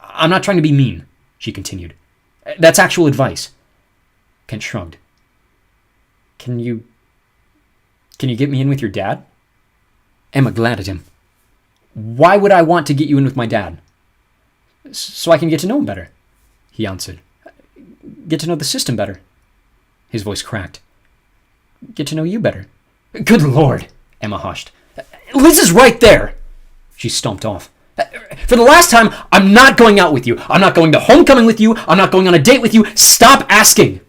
I'm not trying to be mean, she continued. That's actual advice. Kent shrugged. Can you get me in with your dad? Emma glared at him. Why would I want to get you in with my dad? So I can get to know him better, he answered. Get to know the system better. His voice cracked. Get to know you better. Good Lord, Emma hushed. Liz is right there. She stomped off. For the last time, I'm not going out with you. I'm not going to homecoming with you. I'm not going on a date with you. Stop asking.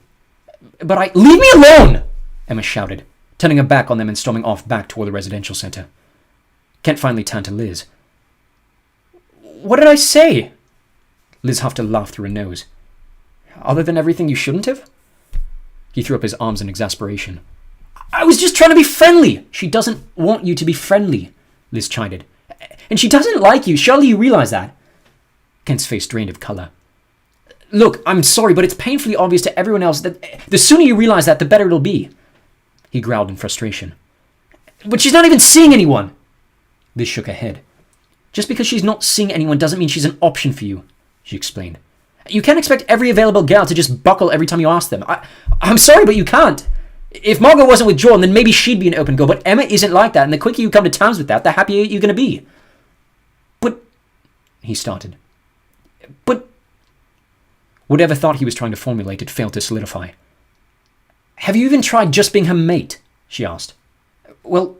But leave me alone, Emma shouted, turning her back on them and storming off back toward the residential center. Kent finally turned to Liz. What did I say? Liz huffed a laugh through her nose. Other than everything you shouldn't have? He threw up his arms in exasperation. I was just trying to be friendly. She doesn't want you to be friendly, Liz chided. And she doesn't like you. Surely you realize that. Kent's face drained of color. Look, I'm sorry, but it's painfully obvious to everyone else that the sooner you realize that, the better it'll be. He growled in frustration. But she's not even seeing anyone. Liz shook her head. Just because she's not seeing anyone doesn't mean she's an option for you, she explained. You can't expect every available gal to just buckle every time you ask them. I'm sorry, but you can't. If Margot wasn't with Jordan, then maybe she'd be an open girl, but Emma isn't like that, and the quicker you come to terms with that, the happier you're going to be. But, he started. But, whatever thought he was trying to formulate, it failed to solidify. Have you even tried just being her mate? She asked. Well,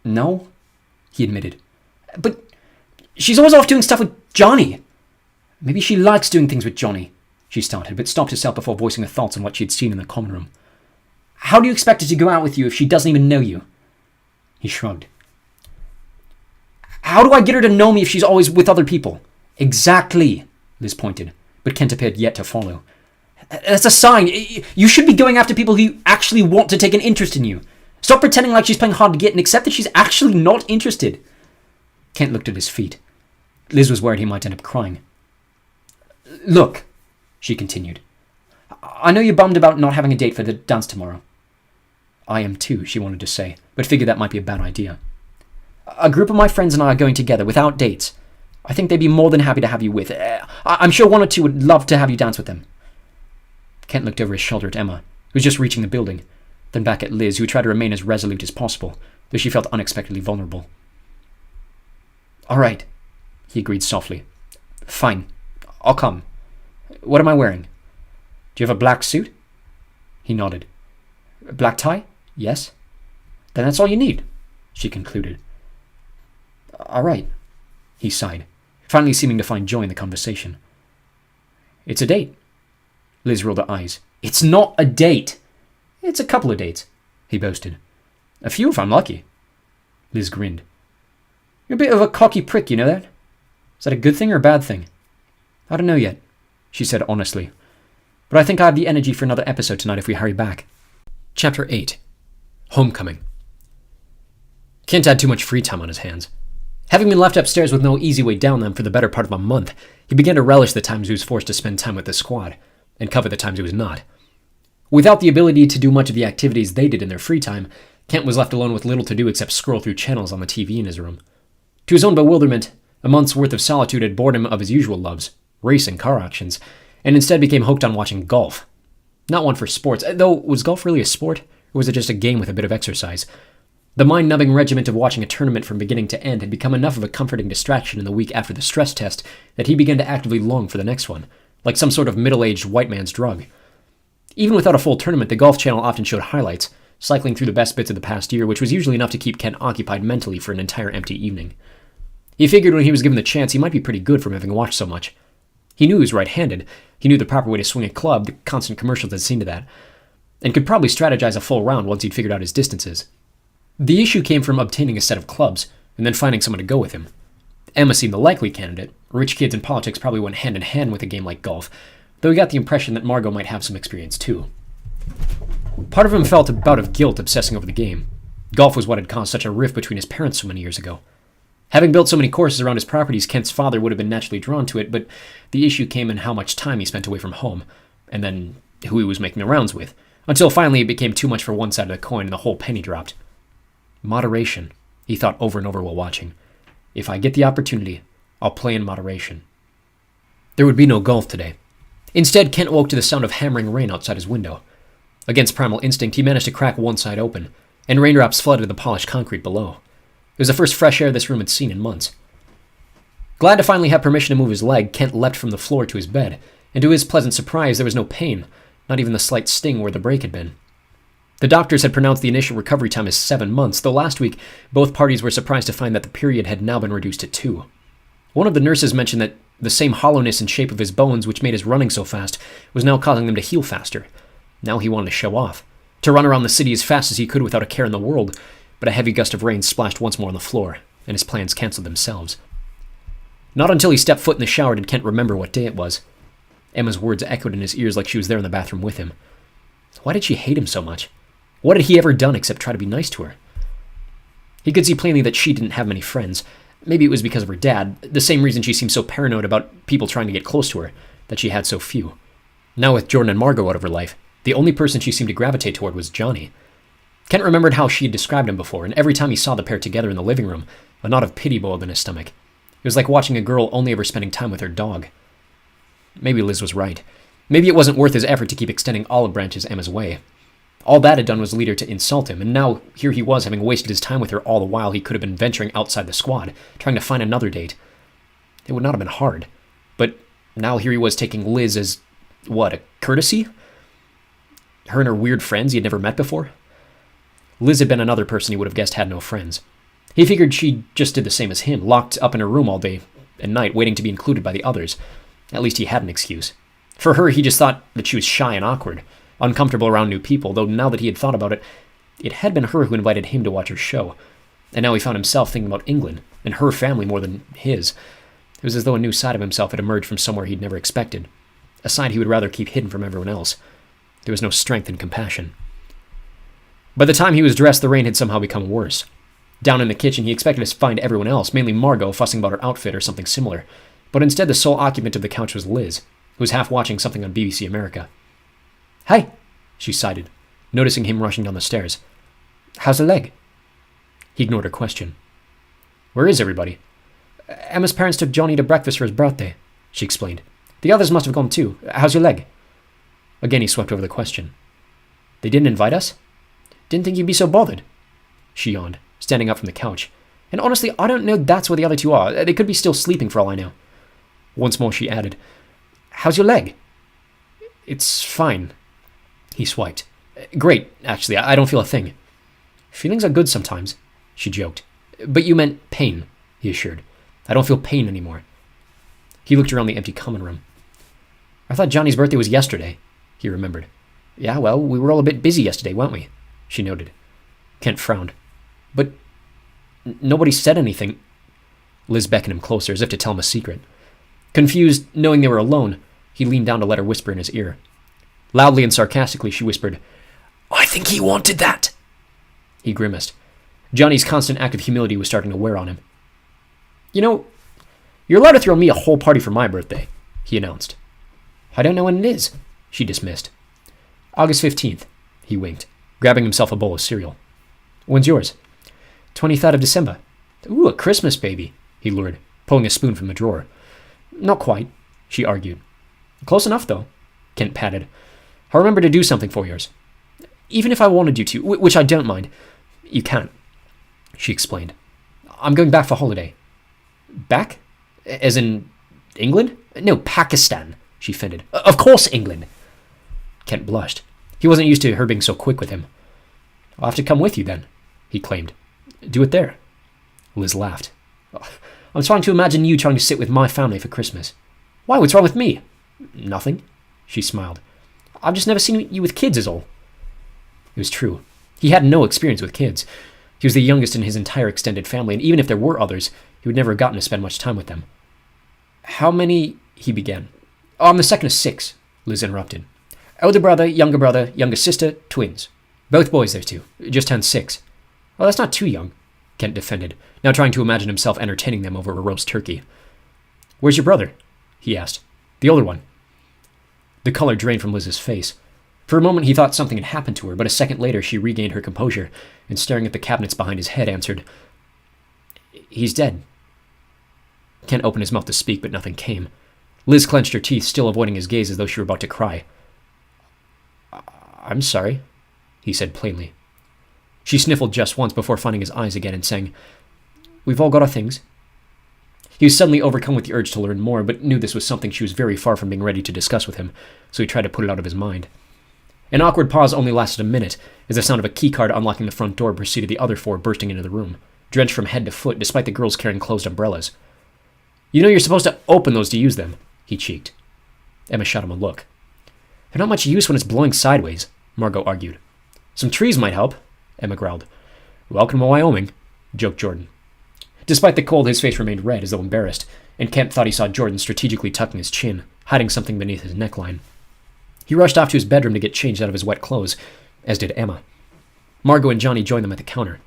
no, he admitted. But she's always off doing stuff with Johnny. Maybe she likes doing things with Johnny, she started, but stopped herself before voicing her thoughts on what she had seen in the common room. How do you expect her to go out with you if she doesn't even know you? He shrugged. How do I get her to know me if she's always with other people? Exactly, Liz pointed, but Kent appeared yet to follow. That's a sign. You should be going after people who actually want to take an interest in you. Stop pretending like she's playing hard to get and accept that she's actually not interested. Kent looked at his feet. Liz was worried he might end up crying. Look, she continued. I know you're bummed about not having a date for the dance tomorrow. I am too, she wanted to say, but figured that might be a bad idea. A group of my friends and I are going together without dates. I think they'd be more than happy to have you with. I'm sure one or two would love to have you dance with them. Kent looked over his shoulder at Emma, who was just reaching the building, then back at Liz, who tried to remain as resolute as possible, though she felt unexpectedly vulnerable. All right, he agreed softly. Fine, I'll come. What am I wearing? Do you have a black suit? He nodded. A black tie? Yes. Then that's all you need, she concluded. All right, he sighed, finally seeming to find joy in the conversation. It's a date. Liz rolled her eyes. It's not a date. It's a couple of dates, he boasted. A few if I'm lucky. Liz grinned. You're a bit of a cocky prick, you know that? Is that a good thing or a bad thing? I don't know yet, she said honestly. But I think I have the energy for another episode tonight if we hurry back. Chapter 8. Homecoming. Kent had too much free time on his hands. Having been left upstairs with no easy way down them for the better part of a month, he began to relish the times he was forced to spend time with the squad, and cover the times he was not. Without the ability to do much of the activities they did in their free time, Kent was left alone with little to do except scroll through channels on the TV in his room. To his own bewilderment, a month's worth of solitude had bored him of his usual loves, race and car actions, and instead became hooked on watching golf. Not one for sports, though was golf really a sport, or was it just a game with a bit of exercise? The mind-numbing regiment of watching a tournament from beginning to end had become enough of a comforting distraction in the week after the stress test that he began to actively long for the next one, like some sort of middle-aged white man's drug. Even without a full tournament, the Golf Channel often showed highlights, cycling through the best bits of the past year, which was usually enough to keep Kent occupied mentally for an entire empty evening. He figured when he was given the chance he might be pretty good from having watched so much. He knew he was right-handed, he knew the proper way to swing a club, the constant commercials had seen to that, and could probably strategize a full round once he'd figured out his distances. The issue came from obtaining a set of clubs, and then finding someone to go with him. Emma seemed the likely candidate. Rich kids and politics probably went hand in hand with a game like golf, though he got the impression that Margot might have some experience too.
Part of him felt a bout of guilt obsessing over the game. Golf was what had caused such a rift between his parents so many years ago. Having built so many courses around his properties, Kent's father would have been naturally drawn to it, but the issue came in how much time he spent away from home, and then who he was making the rounds with, until finally it became too much for one side of the coin and the whole penny dropped. Moderation, he thought over and over while watching. If I get the opportunity, I'll play in moderation. There would be no golf today. Instead, Kent woke to the sound of hammering rain outside his window. Against primal instinct, he managed to crack one side open, and raindrops flooded the polished concrete below. It was the first fresh air this room had seen in months. Glad to finally have permission to move his leg, Kent leapt from the floor to his bed, and to his pleasant surprise, there was no pain, not even the slight sting where the break had been. The doctors had pronounced the initial recovery time as 7 months, though last week both parties were surprised to find that the period had now been reduced to 2. One of the nurses mentioned that the same hollowness and shape of his bones which made his running so fast was now causing them to heal faster. Now he wanted to show off, to run around the city as fast as he could without a care in the world, but a heavy gust of rain splashed once more on the floor, and his plans canceled themselves. Not until he stepped foot in the shower did Kent remember what day it was. Emma's words echoed in his ears like she was there in the bathroom with him. Why did she hate him so much? What had he ever done except try to be nice to her? He could see plainly that she didn't have many friends. Maybe it was because of her dad, the same reason she seemed so paranoid about people trying to get close to her, that she had so few. Now with Jordan and Margot out of her life, the only person she seemed to gravitate toward was Johnny. Kent remembered how she had described him before, and every time he saw the pair together in the living room, a knot of pity boiled in his stomach. It was like watching a girl only ever spending time with her dog. Maybe Liz was right. Maybe it wasn't worth his effort to keep extending olive branches Emma's way. All that had done was lead her to insult him, and now here he was having wasted his time with her all the while he could have been venturing outside the squad, trying to find another date. It would not have been hard, but now here he was taking Liz as, what, a courtesy? Her and her weird friends he had never met before? Liz had been another person he would have guessed had no friends. He figured she just did the same as him, locked up in her room all day and night, waiting to be included by the others. At least he had an excuse. For her, he just thought that she was shy and awkward, uncomfortable around new people, though now that he had thought about it, it had been her who invited him to watch her show. And now he found himself thinking about England and her family more than his. It was as though a new side of himself had emerged from somewhere he'd never expected, a side he would rather keep hidden from everyone else. There was no strength and compassion. By the time he was dressed, the rain had somehow become worse. Down in the kitchen, he expected to find everyone else, mainly Margot, fussing about her outfit or something similar. But instead, the sole occupant of the couch was Liz, who was half watching something on BBC America. "Hi," she sighed, noticing him rushing down the stairs. "How's the leg?" He ignored her question. "Where is everybody?" "Emma's parents took Johnny to breakfast for his birthday," she explained. "The others must have gone too. How's your leg?" Again, he swept over the question. "They didn't invite us?" "Didn't think you'd be so bothered," she yawned, standing up from the couch. "And honestly, I don't know that's where the other two are. They could be still sleeping for all I know." Once more she added, "How's your leg?" "It's fine." He swiped. "Great, actually. I don't feel a thing." "Feelings are good sometimes," she joked. "But you meant pain," he assured. "I don't feel pain anymore." He looked around the empty common room. "I thought Johnny's birthday was yesterday," he remembered. "Yeah, well, we were all a bit busy yesterday, weren't we?" she noted. Kent frowned. "But nobody said anything." Liz beckoned him closer, as if to tell him a secret. Confused, knowing they were alone, he leaned down to let her whisper in his ear. Loudly and sarcastically, she whispered,
"I think he wanted that."
He grimaced. Johnny's constant act of humility was starting to wear on him. "You know, you're allowed to throw me a whole party for my birthday," he announced. "I don't know when it is," she dismissed. "August 15th, he winked, grabbing himself a bowl of cereal. "When's yours?" 23rd of December. "Ooh, a Christmas baby," he lured, pulling a spoon from the drawer. "Not quite," she argued. "Close enough, though," Kent patted. "I'll remember to do something for yours. Even if I wanted you to, which I don't mind, you can't," she explained. "I'm going back for holiday." "Back? As in England?" "No, Pakistan," she fended. "Of course England." Kent blushed. He wasn't used to her being so quick with him. "I'll have to come with you then," he claimed. "Do it there." Liz laughed. "I'm trying to imagine you trying to sit with my family for Christmas." "Why, what's wrong with me?" "Nothing," she smiled. "I've just never seen you with kids is all." It was true. He had no experience with kids. He was the youngest in his entire extended family, and even if there were others, he would never have gotten to spend much time with them. "How many?" he began. "Oh, I'm the second of 6, Liz interrupted. Elder brother, younger sister, twins. Both boys, those two. Just turned 6. Well, that's not too young, Kent defended, now trying to imagine himself entertaining them over a roast turkey. Where's your brother? He asked. The older one. The color drained from Liz's face. For a moment he thought something had happened to her, but a second later she regained her composure, and staring at the cabinets behind his head answered, He's dead. Kent opened his mouth to speak, but nothing came. Liz clenched her teeth, still avoiding his gaze as though she were about to cry. I'm sorry, he said plainly. She sniffled just once before finding his eyes again and saying, We've all got our things. He was suddenly overcome with the urge to learn more, but knew this was something she was very far from being ready to discuss with him, so he tried to put it out of his mind. An awkward pause only lasted a minute, as the sound of a keycard unlocking the front door preceded the other 4 bursting into the room, drenched from head to foot despite the girls carrying closed umbrellas. You know you're supposed to open those to use them, he cheeked. Emma shot him a look. They're not much use when it's blowing sideways, Margot argued. Some trees might help, Emma growled. Welcome to Wyoming, joked Jordan. Despite the cold, his face remained red, as though embarrassed, and Kent thought he saw Jordan strategically tucking his chin, hiding something beneath his neckline. He rushed off to his bedroom to get changed out of his wet clothes, as did Emma. Margot and Johnny joined them at the counter.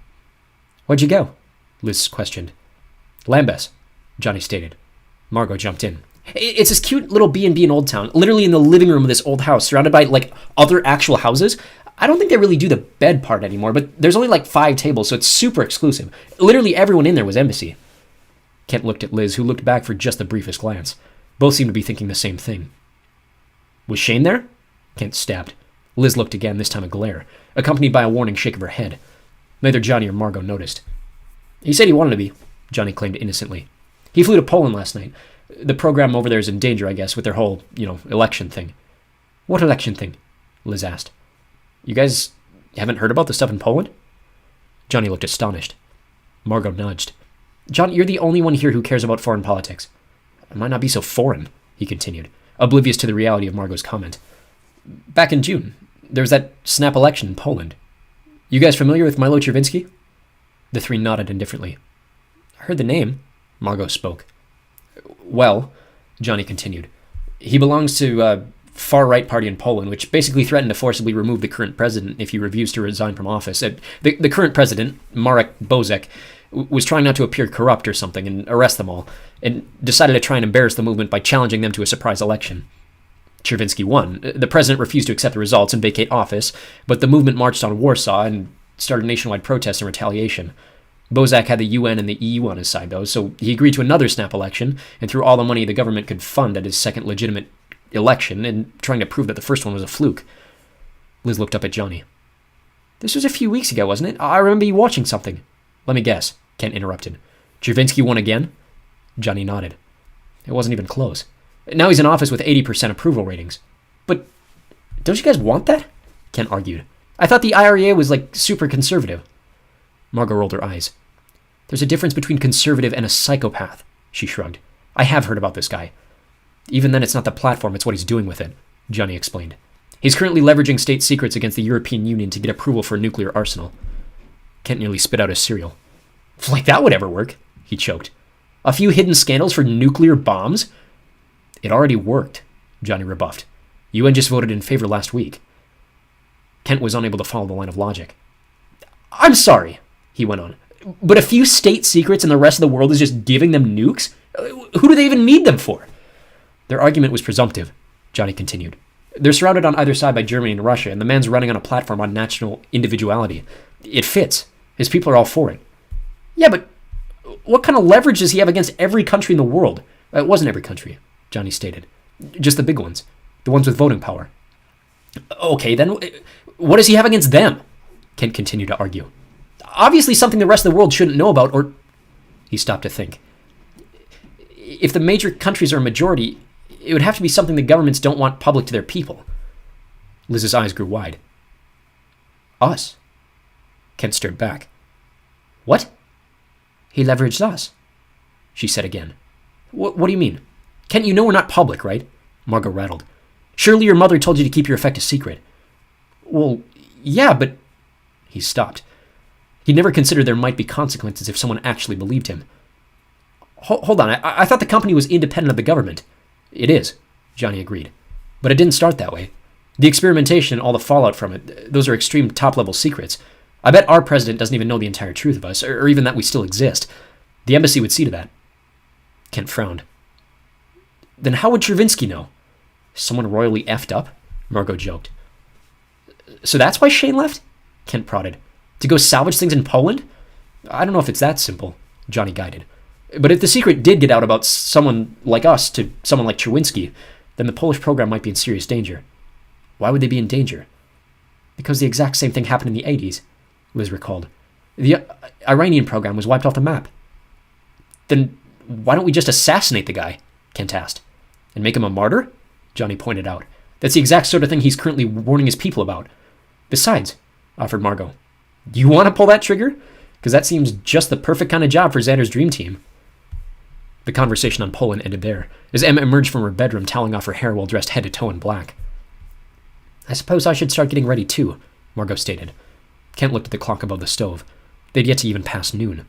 Where'd you go? Liz questioned. Lambeth, Johnny stated. Margot jumped in. It's this cute little B&B in Old Town, literally in the living room of this old house, surrounded by, other actual houses. I don't think they really do the bed part anymore, but there's only 5 tables, so it's super exclusive. Literally everyone in there was embassy. Kent looked at Liz, who looked back for just the briefest glance. Both seemed to be thinking the same thing. Was Shane there? Kent stabbed. Liz looked again, this time a glare, accompanied by a warning shake of her head. Neither Johnny or Margot noticed. He said he wanted to be, Johnny claimed innocently. He flew to Poland last night. The program over there is in danger, I guess, with their whole, election thing. What election thing? Liz asked. You guys haven't heard about the stuff in Poland? Johnny looked astonished. Margot nudged. John, you're the only one here who cares about foreign politics. It might not be so foreign, he continued, oblivious to the reality of Margot's comment. Back in June, there was that snap election in Poland. You guys familiar with Milo Chervinsky? The 3 nodded indifferently. I heard the name, Margot spoke. Well, Johnny continued, he belongs to far-right party in Poland, which basically threatened to forcibly remove the current president if he refused to resign from office. The current president, Marek Bozek, was trying not to appear corrupt or something and arrest them all, and decided to try and embarrass the movement by challenging them to a surprise election. Chervinsky won. The president refused to accept the results and vacate office, but the movement marched on Warsaw and started nationwide protests in retaliation. Bozak had the UN and the EU on his side, though, so he agreed to another snap election and threw all the money the government could fund at his second legitimate election and trying to prove that the first one was a fluke. Liz looked up at Johnny. This was a few weeks ago, wasn't it? I remember you watching something. Let me guess, Kent interrupted. Chervinsky won again? Johnny nodded. It wasn't even close. Now he's in office with 80% approval ratings. But don't you guys want that? Kent argued. I thought the IRA was super conservative. Margot rolled her eyes. There's a difference between conservative and a psychopath, she shrugged. I have heard about this guy. Even then, it's not the platform, it's what he's doing with it, Johnny explained. He's currently leveraging state secrets against the European Union to get approval for a nuclear arsenal. Kent nearly spit out his cereal. Like that would ever work, he choked. A few hidden scandals for nuclear bombs? It already worked, Johnny rebuffed. UN just voted in favor last week. Kent was unable to follow the line of logic. I'm sorry, he went on, but a few state secrets and the rest of the world is just giving them nukes? Who do they even need them for? Their argument was presumptive, Johnny continued. They're surrounded on either side by Germany and Russia, and the man's running on a platform on national individuality. It fits. His people are all for it. Yeah, but what kind of leverage does he have against every country in the world? It wasn't every country, Johnny stated. Just the big ones. The ones with voting power. Okay, then what does he have against them? Kent continued to argue. Obviously something the rest of the world shouldn't know about, or... He stopped to think. If the major countries are a majority, it would have to be something the governments don't want public to their people. Liz's eyes grew wide. Us? Kent stirred back. What? He leveraged us, she said again. What do you mean? Kent, you know we're not public, right? Margot rattled. Surely your mother told you to keep your effect a secret. Well, yeah, but... He stopped. He'd never considered there might be consequences if someone actually believed him. Hold on, I thought the company was independent of the government. It is, Johnny agreed. But it didn't start that way. The experimentation and all the fallout from it, those are extreme top-level secrets. I bet our president doesn't even know the entire truth of us, or even that we still exist. The embassy would see to that. Kent frowned. Then how would Chervinsky know? Someone royally effed up? Margot joked. So that's why Shane left? Kent prodded. To go salvage things in Poland? I don't know if it's that simple, Johnny guided. But if the secret did get out about someone like us to someone like Chervinsky, then the Polish program might be in serious danger. Why would they be in danger? Because the exact same thing happened in the 80s, Liz recalled. The Iranian program was wiped off the map. Then why don't we just assassinate the guy? Kent asked. And make him a martyr? Johnny pointed out. That's the exact sort of thing he's currently warning his people about. Besides, offered Margot, do you want to pull that trigger? Because that seems just the perfect kind of job for Xander's dream team. The conversation on Poland ended there, as Emma emerged from her bedroom toweling off her hair while dressed head to toe in black. I suppose I should start getting ready too, Margot stated. Kent looked at the clock above the stove. They'd yet to even pass noon.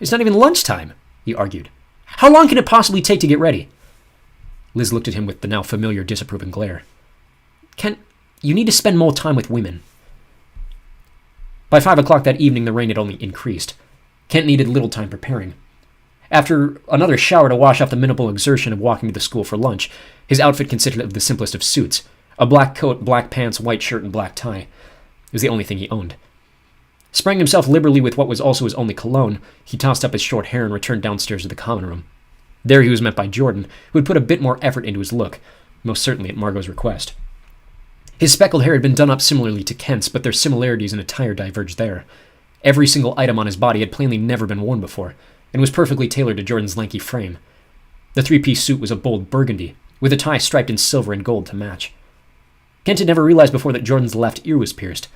It's not even lunchtime, he argued. How long can it possibly take to get ready? Liz looked at him with the now familiar disapproving glare. Kent, you need to spend more time with women. By 5 o'clock that evening, the rain had only increased. Kent needed little time preparing. After another shower to wash off the minimal exertion of walking to the school for lunch, his outfit consisted of the simplest of suits, a black coat, black pants, white shirt, and black tie. It was the only thing he owned. Spraying himself liberally with what was also his only cologne, he tossed up his short hair and returned downstairs to the common room. There he was met by Jordan, who had put a bit more effort into his look, most certainly at Margot's request. His speckled hair had been done up similarly to Kent's, but their similarities in attire diverged there. Every single item on his body had plainly never been worn before, and was perfectly tailored to Jordan's lanky frame. The three-piece suit was a bold burgundy, with a tie striped in silver and gold to match. Kent had never realized before that Jordan's left ear was pierced.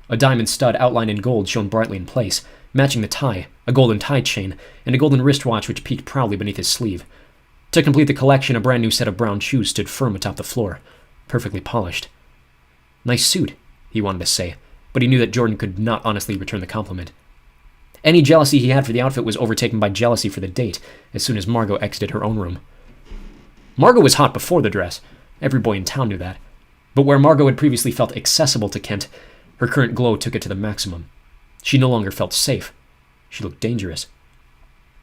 A diamond stud outlined in gold shone brightly in place, matching the tie, a golden tie chain, and a golden wristwatch which peeked proudly beneath his sleeve. To complete the collection, a brand new set of brown shoes stood firm atop the floor, perfectly polished. Nice suit, he wanted to say, but he knew that Jordan could not honestly return the compliment. Any jealousy he had for the outfit was overtaken by jealousy for the date as soon as Margot exited her own room. Margot was hot before the dress. Every boy in town knew that. But where Margot had previously felt accessible to Kent, her current glow took it to the maximum. She no longer felt safe. She looked dangerous.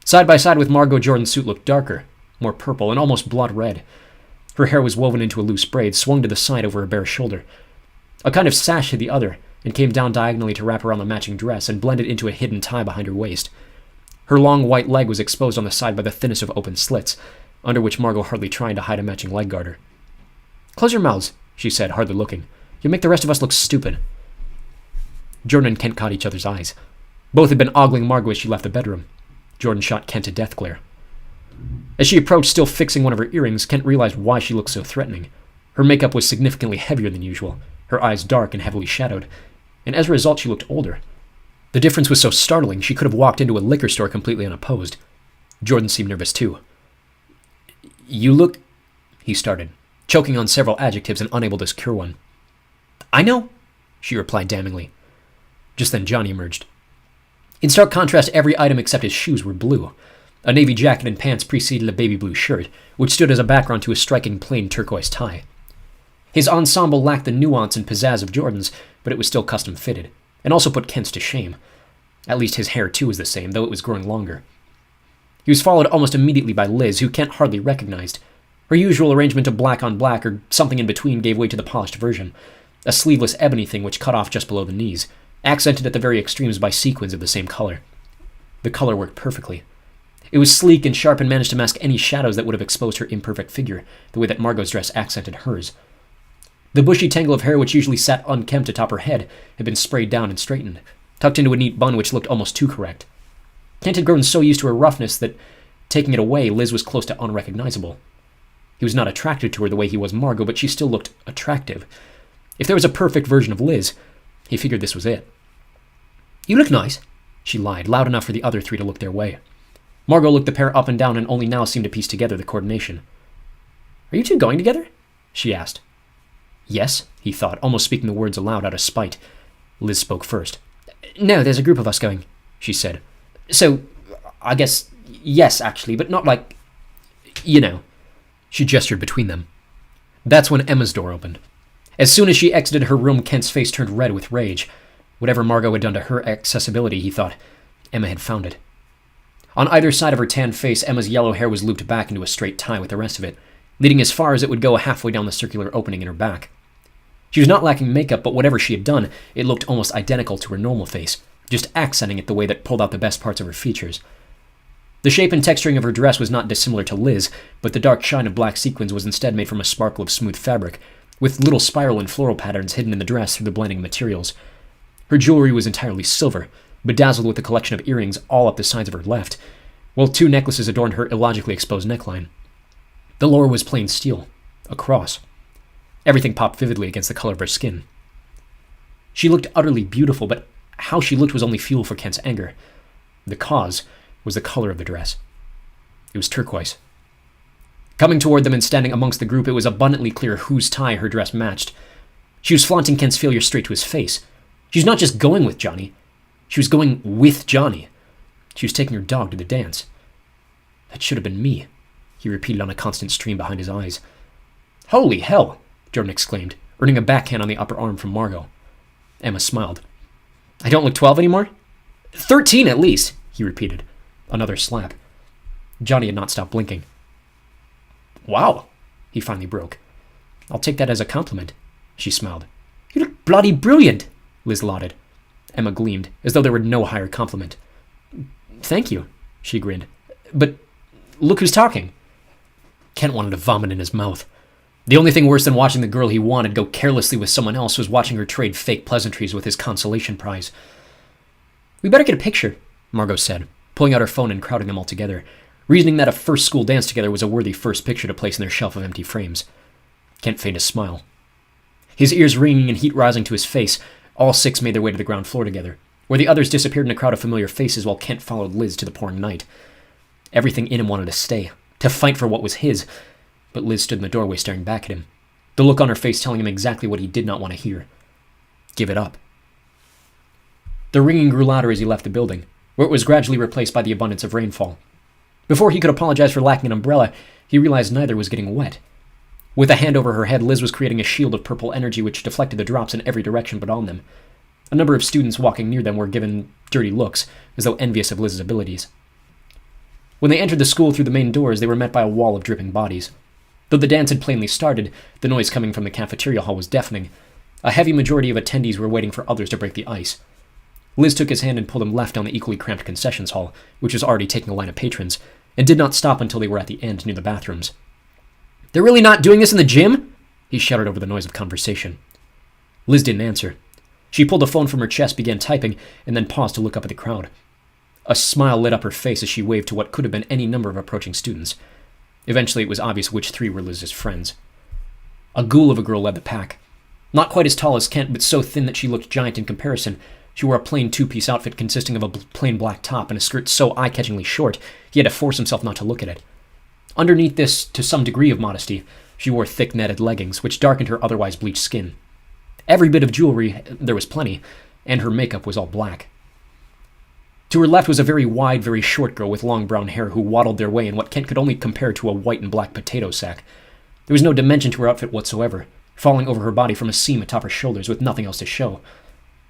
Side by side with Margot, Jordan's suit looked darker, more purple, and almost blood red. Her hair was woven into a loose braid, swung to the side over her bare shoulder. A kind of sash hid the other, and came down diagonally to wrap around the matching dress and blended into a hidden tie behind her waist. Her long white leg was exposed on the side by the thinnest of open slits, under which Margot hardly tried to hide a matching leg garter. Close your mouths, she said, hardly looking. You'll make the rest of us look stupid. Jordan and Kent caught each other's eyes. Both had been ogling Margot as she left the bedroom. Jordan shot Kent a death glare. As she approached, still fixing one of her earrings, Kent realized why she looked so threatening. Her makeup was significantly heavier than usual, her eyes dark and heavily shadowed, and as a result she looked older. The difference was so startling she could have walked into a liquor store completely unopposed. Jordan seemed nervous too. You look... he started, choking on several adjectives and unable to secure one. I know, she replied damningly. Just then Johnny emerged. In stark contrast, every item except his shoes were blue. A navy jacket and pants preceded a baby blue shirt, which stood as a background to a striking plain turquoise tie. His ensemble lacked the nuance and pizzazz of Jordan's, but it was still custom-fitted, and also put Kent's to shame. At least his hair, too, was the same, though it was growing longer. He was followed almost immediately by Liz, who Kent hardly recognized. Her usual arrangement of black on black, or something in between, gave way to the polished version, a sleeveless ebony thing which cut off just below the knees, accented at the very extremes by sequins of the same color. The color worked perfectly. It was sleek and sharp and managed to mask any shadows that would have exposed her imperfect figure, the way that Margot's dress accented hers. The bushy tangle of hair which usually sat unkempt atop her head had been sprayed down and straightened, tucked into a neat bun which looked almost too correct. Kent had grown so used to her roughness that, taking it away, Liz was close to unrecognizable. He was not attracted to her the way he was Margot, but she still looked attractive. If there was a perfect version of Liz, he figured this was it. You look nice, she lied, loud enough for the other three to look their way. Margot looked the pair up and down and only now seemed to piece together the coordination. Are you two going together? She asked. Yes, he thought, almost speaking the words aloud out of spite. Liz spoke first. No, there's a group of us going, she said. So, I guess, yes, actually, but not like, you know. She gestured between them. That's when Emma's door opened. As soon as she exited her room, Kent's face turned red with rage. Whatever Margot had done to her accessibility, he thought, Emma had found it. On either side of her tanned face, Emma's yellow hair was looped back into a straight tie with the rest of it, leading as far as it would go halfway down the circular opening in her back. She was not lacking makeup, but whatever she had done, it looked almost identical to her normal face, just accenting it the way that pulled out the best parts of her features. The shape and texturing of her dress was not dissimilar to Liz, but the dark shine of black sequins was instead made from a sparkle of smooth fabric, with little spiral and floral patterns hidden in the dress through the blending materials. Her jewelry was entirely silver, bedazzled with a collection of earrings all up the sides of her left, while 2 necklaces adorned her illogically exposed neckline. The lower was plain steel, a cross. Everything popped vividly against the color of her skin. She looked utterly beautiful, but how she looked was only fuel for Kent's anger. The cause was the color of the dress. It was turquoise. Coming toward them and standing amongst the group, it was abundantly clear whose tie her dress matched. She was flaunting Kent's failure straight to his face. She was not just going with Johnny. She was going with Johnny. She was taking her dog to the dance. That should have been me, he repeated on a constant stream behind his eyes. Holy hell, Jordan exclaimed, earning a backhand on the upper arm from Margot. Emma smiled. I don't look 12 anymore? 13 at least, he repeated. Another slap. Johnny had not stopped blinking. Wow, he finally broke. I'll take that as a compliment, she smiled. You look bloody brilliant, Liz lauded. Emma gleamed, as though there were no higher compliment. Thank you, she grinned. But look who's talking. Kent wanted to vomit in his mouth. The only thing worse than watching the girl he wanted go carelessly with someone else was watching her trade fake pleasantries with his consolation prize. We better get a picture, Margot said, pulling out her phone and crowding them all together, reasoning that a first school dance together was a worthy first picture to place in their shelf of empty frames. Kent feigned a smile. His ears ringing and heat rising to his face, all 6 made their way to the ground floor together, where the others disappeared in a crowd of familiar faces while Kent followed Liz to the pouring night. Everything in him wanted to stay, to fight for what was his, but Liz stood in the doorway staring back at him, the look on her face telling him exactly what he did not want to hear. Give it up. The ringing grew louder as he left the building, where it was gradually replaced by the abundance of rainfall. Before he could apologize for lacking an umbrella, he realized neither was getting wet. With a hand over her head, Liz was creating a shield of purple energy which deflected the drops in every direction but on them. A number of students walking near them were given dirty looks, as though envious of Liz's abilities. When they entered the school through the main doors, they were met by a wall of dripping bodies. Though the dance had plainly started, the noise coming from the cafeteria hall was deafening. A heavy majority of attendees were waiting for others to break the ice. Liz took his hand and pulled him left down the equally cramped concessions hall, which was already taking a line of patrons, and did not stop until they were at the end near the bathrooms. They're really not doing this in the gym? He shouted over the noise of conversation. Liz didn't answer. She pulled a phone from her chest, began typing, and then paused to look up at the crowd. A smile lit up her face as she waved to what could have been any number of approaching students. Eventually it was obvious which 3 were Liz's friends. A ghoul of a girl led the pack. Not quite as tall as Kent, but so thin that she looked giant in comparison. She wore a plain 2-piece outfit consisting of a plain black top and a skirt so eye-catchingly short he had to force himself not to look at it. Underneath this, to some degree of modesty, she wore thick netted leggings, which darkened her otherwise bleached skin. Every bit of jewelry, there was plenty, and her makeup was all black. To her left was a very wide, very short girl with long brown hair who waddled their way in what Kent could only compare to a white and black potato sack. There was no dimension to her outfit whatsoever, falling over her body from a seam atop her shoulders with nothing else to show.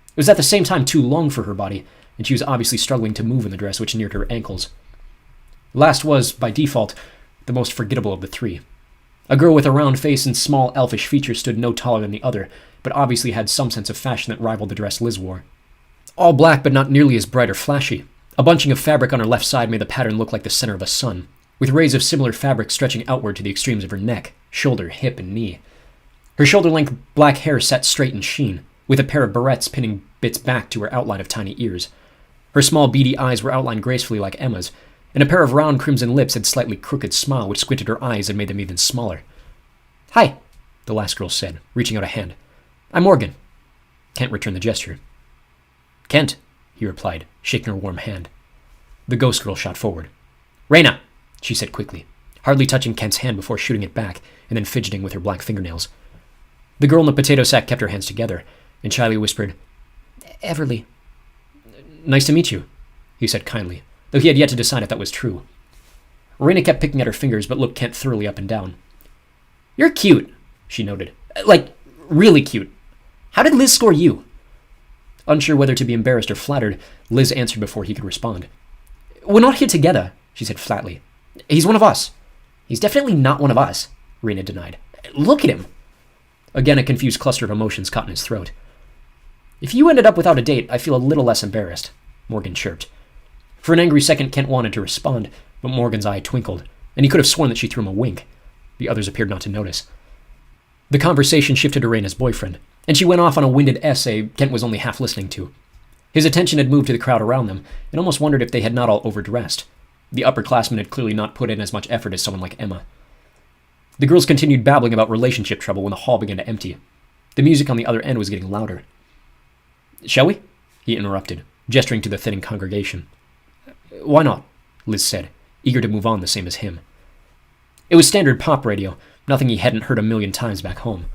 It was at the same time too long for her body, and she was obviously struggling to move in the dress which neared her ankles. Last was, by default, the most forgettable of the 3. A girl with a round face and small elfish features stood no taller than the other, but obviously had some sense of fashion that rivaled the dress Liz wore. All black but not nearly as bright or flashy. A bunching of fabric on her left side made the pattern look like the center of a sun, with rays of similar fabric stretching outward to the extremes of her neck, shoulder, hip, and knee. Her shoulder-length black hair sat straight in sheen, with a pair of barrettes pinning bits back to her outline of tiny ears. Her small beady eyes were outlined gracefully like Emma's, and a pair of round crimson lips had slightly crooked smile which squinted her eyes and made them even smaller. Hi, the last girl said, reaching out a hand. I'm Morgan. Kent returned the gesture. Kent, he replied, shaking her warm hand. The ghost girl shot forward. Reyna, she said quickly, hardly touching Kent's hand before shooting it back and then fidgeting with her black fingernails. The girl in the potato sack kept her hands together and shyly whispered, Everly. Nice to meet you, he said kindly, though he had yet to decide if that was true. Reyna kept picking at her fingers but looked Kent thoroughly up and down. You're cute, she noted. Like,
Really cute. How did Liz score you?
Unsure whether to be embarrassed or flattered, Liz answered before he could respond.
We're not here together, she said flatly. He's one of us. He's definitely not one of us, Rena denied. Look at him.
Again, a confused cluster of emotions caught in his throat. If you ended up without a date, I feel a little less embarrassed, Morgan chirped. For an angry second, Kent wanted to respond, but Morgan's eye twinkled, and he could have sworn that she threw him a wink. The others appeared not to notice. The conversation shifted to Rena's boyfriend, and she went off on a winded essay Kent was only half listening to. His attention had moved to the crowd around them, and almost wondered if they had not all overdressed. The upperclassmen had clearly not put in as much effort as someone like Emma. The girls continued babbling about relationship trouble when the hall began to empty. The music on the other end was getting louder.
Shall we?
He interrupted, gesturing to the thinning congregation.
Why not?
Liz said, eager to move on the same as him.
It was standard pop radio,
nothing he hadn't heard a million times back home.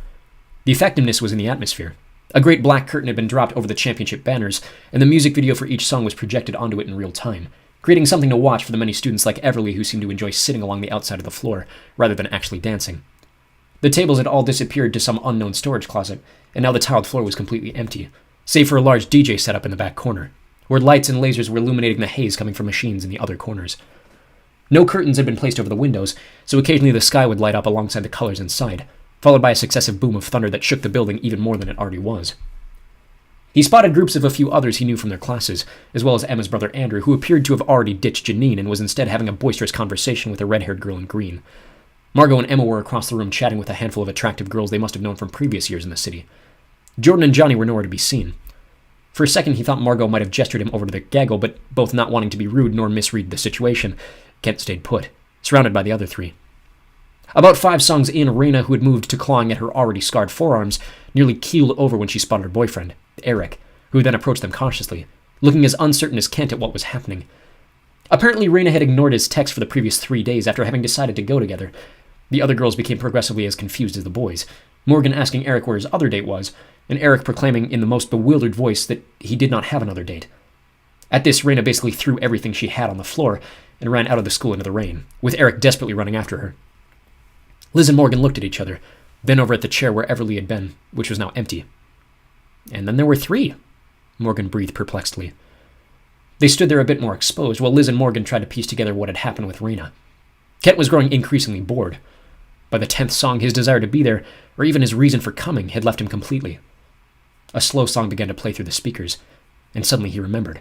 The effectiveness was in the atmosphere. A great black curtain had been dropped over the championship banners, and the music video for each song was projected onto it in real time, creating something to watch for the many students like Everly who seemed to enjoy sitting along the outside of the floor, rather than actually dancing. The tables had all disappeared to some unknown storage closet, and now the tiled floor was completely empty, save for a large DJ setup in the back corner, where lights and lasers were illuminating the haze coming from machines in the other corners. No curtains had been placed over the windows, so occasionally the sky would light up alongside the colors inside, followed by a successive boom of thunder that shook the building even more than it already was. He spotted groups of a few others he knew from their classes, as well as Emma's brother Andrew, who appeared to have already ditched Janine and was instead having a boisterous conversation with a red-haired girl in green. Margot and Emma were across the room chatting with a handful of attractive girls they must have known from previous years in the city. Jordan and Johnny were nowhere to be seen. For a second he thought Margot might have gestured him over to the gaggle, but both not wanting to be rude nor misread the situation, Kent stayed put, surrounded by the other three. About 5 songs in, Rena, who had moved to clawing at her already scarred forearms, nearly keeled over when she spotted her boyfriend, Eric, who then approached them cautiously, looking as uncertain as Kent at what was happening. Apparently, Rena had ignored his text for the previous 3 days after having decided to go together. The other girls became progressively as confused as the boys, Morgan asking Eric where his other date was, and Eric proclaiming in the most bewildered voice that he did not have another date. At this, Rena basically threw everything she had on the floor and ran out of the school into the rain, with Eric desperately running after her. Liz and Morgan looked at each other, then over at the chair where Everly had been, which was now empty. And then there were 3, Morgan breathed perplexedly. They stood there a bit more exposed, while Liz and Morgan tried to piece together what had happened with Rena. Kent was growing increasingly bored. By the 10th song, his desire to be there, or even his reason for coming, had left him completely. A slow song began to play through the speakers, and suddenly he remembered.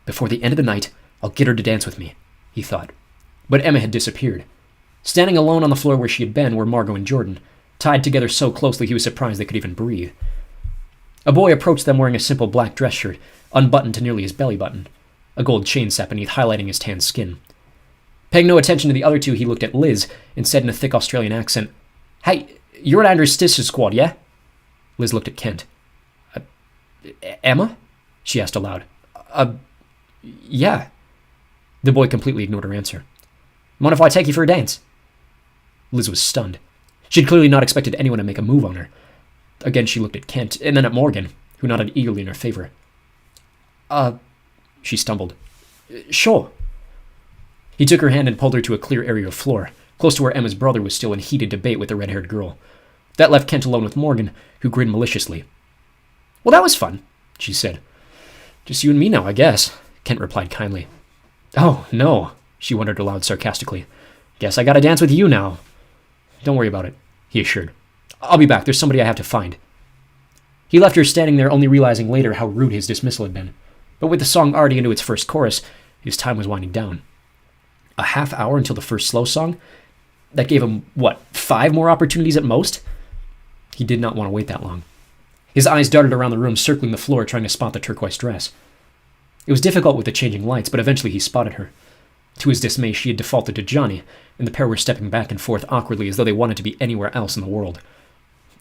Before the end of the night, I'll get her to dance with me, he thought. But Emma had disappeared. Standing alone on the floor where she had been were Margot and Jordan, tied together so closely he was surprised they could even breathe. A boy approached them wearing a simple black dress shirt, unbuttoned to nearly his belly button, a gold chain set beneath highlighting his tan skin. Paying no attention to the other two, he looked at Liz and said in a thick Australian accent, "Hey, you're at Andrew's sister's squad, yeah?" Liz looked at Kent. Emma?" she asked aloud. Yeah." The boy completely ignored her answer. "Mind if I take you for a dance?" Liz was stunned. She had clearly not expected anyone to make a move on her. Again, she looked at Kent, and then at Morgan, who nodded eagerly in her favor. She stumbled. "Sure." He took her hand and pulled her to a clear area of floor, close to where Emma's brother was still in heated debate with the red-haired girl. That left Kent alone with Morgan, who grinned maliciously. "Well, that was fun," she said. "Just you and me now, I guess," Kent replied kindly. "Oh, no," she wondered aloud sarcastically. "Guess I gotta dance with you now." "Don't worry about it," he assured. "I'll be back. There's somebody I have to find." He left her standing there, only realizing later how rude his dismissal had been. But with the song already into its first chorus, his time was winding down. A half hour until the first slow song? That gave him, 5 more opportunities at most? He did not want to wait that long. His eyes darted around the room, circling the floor, trying to spot the turquoise dress. It was difficult with the changing lights, but eventually he spotted her. To his dismay, she had defaulted to Johnny, and the pair were stepping back and forth awkwardly as though they wanted to be anywhere else in the world.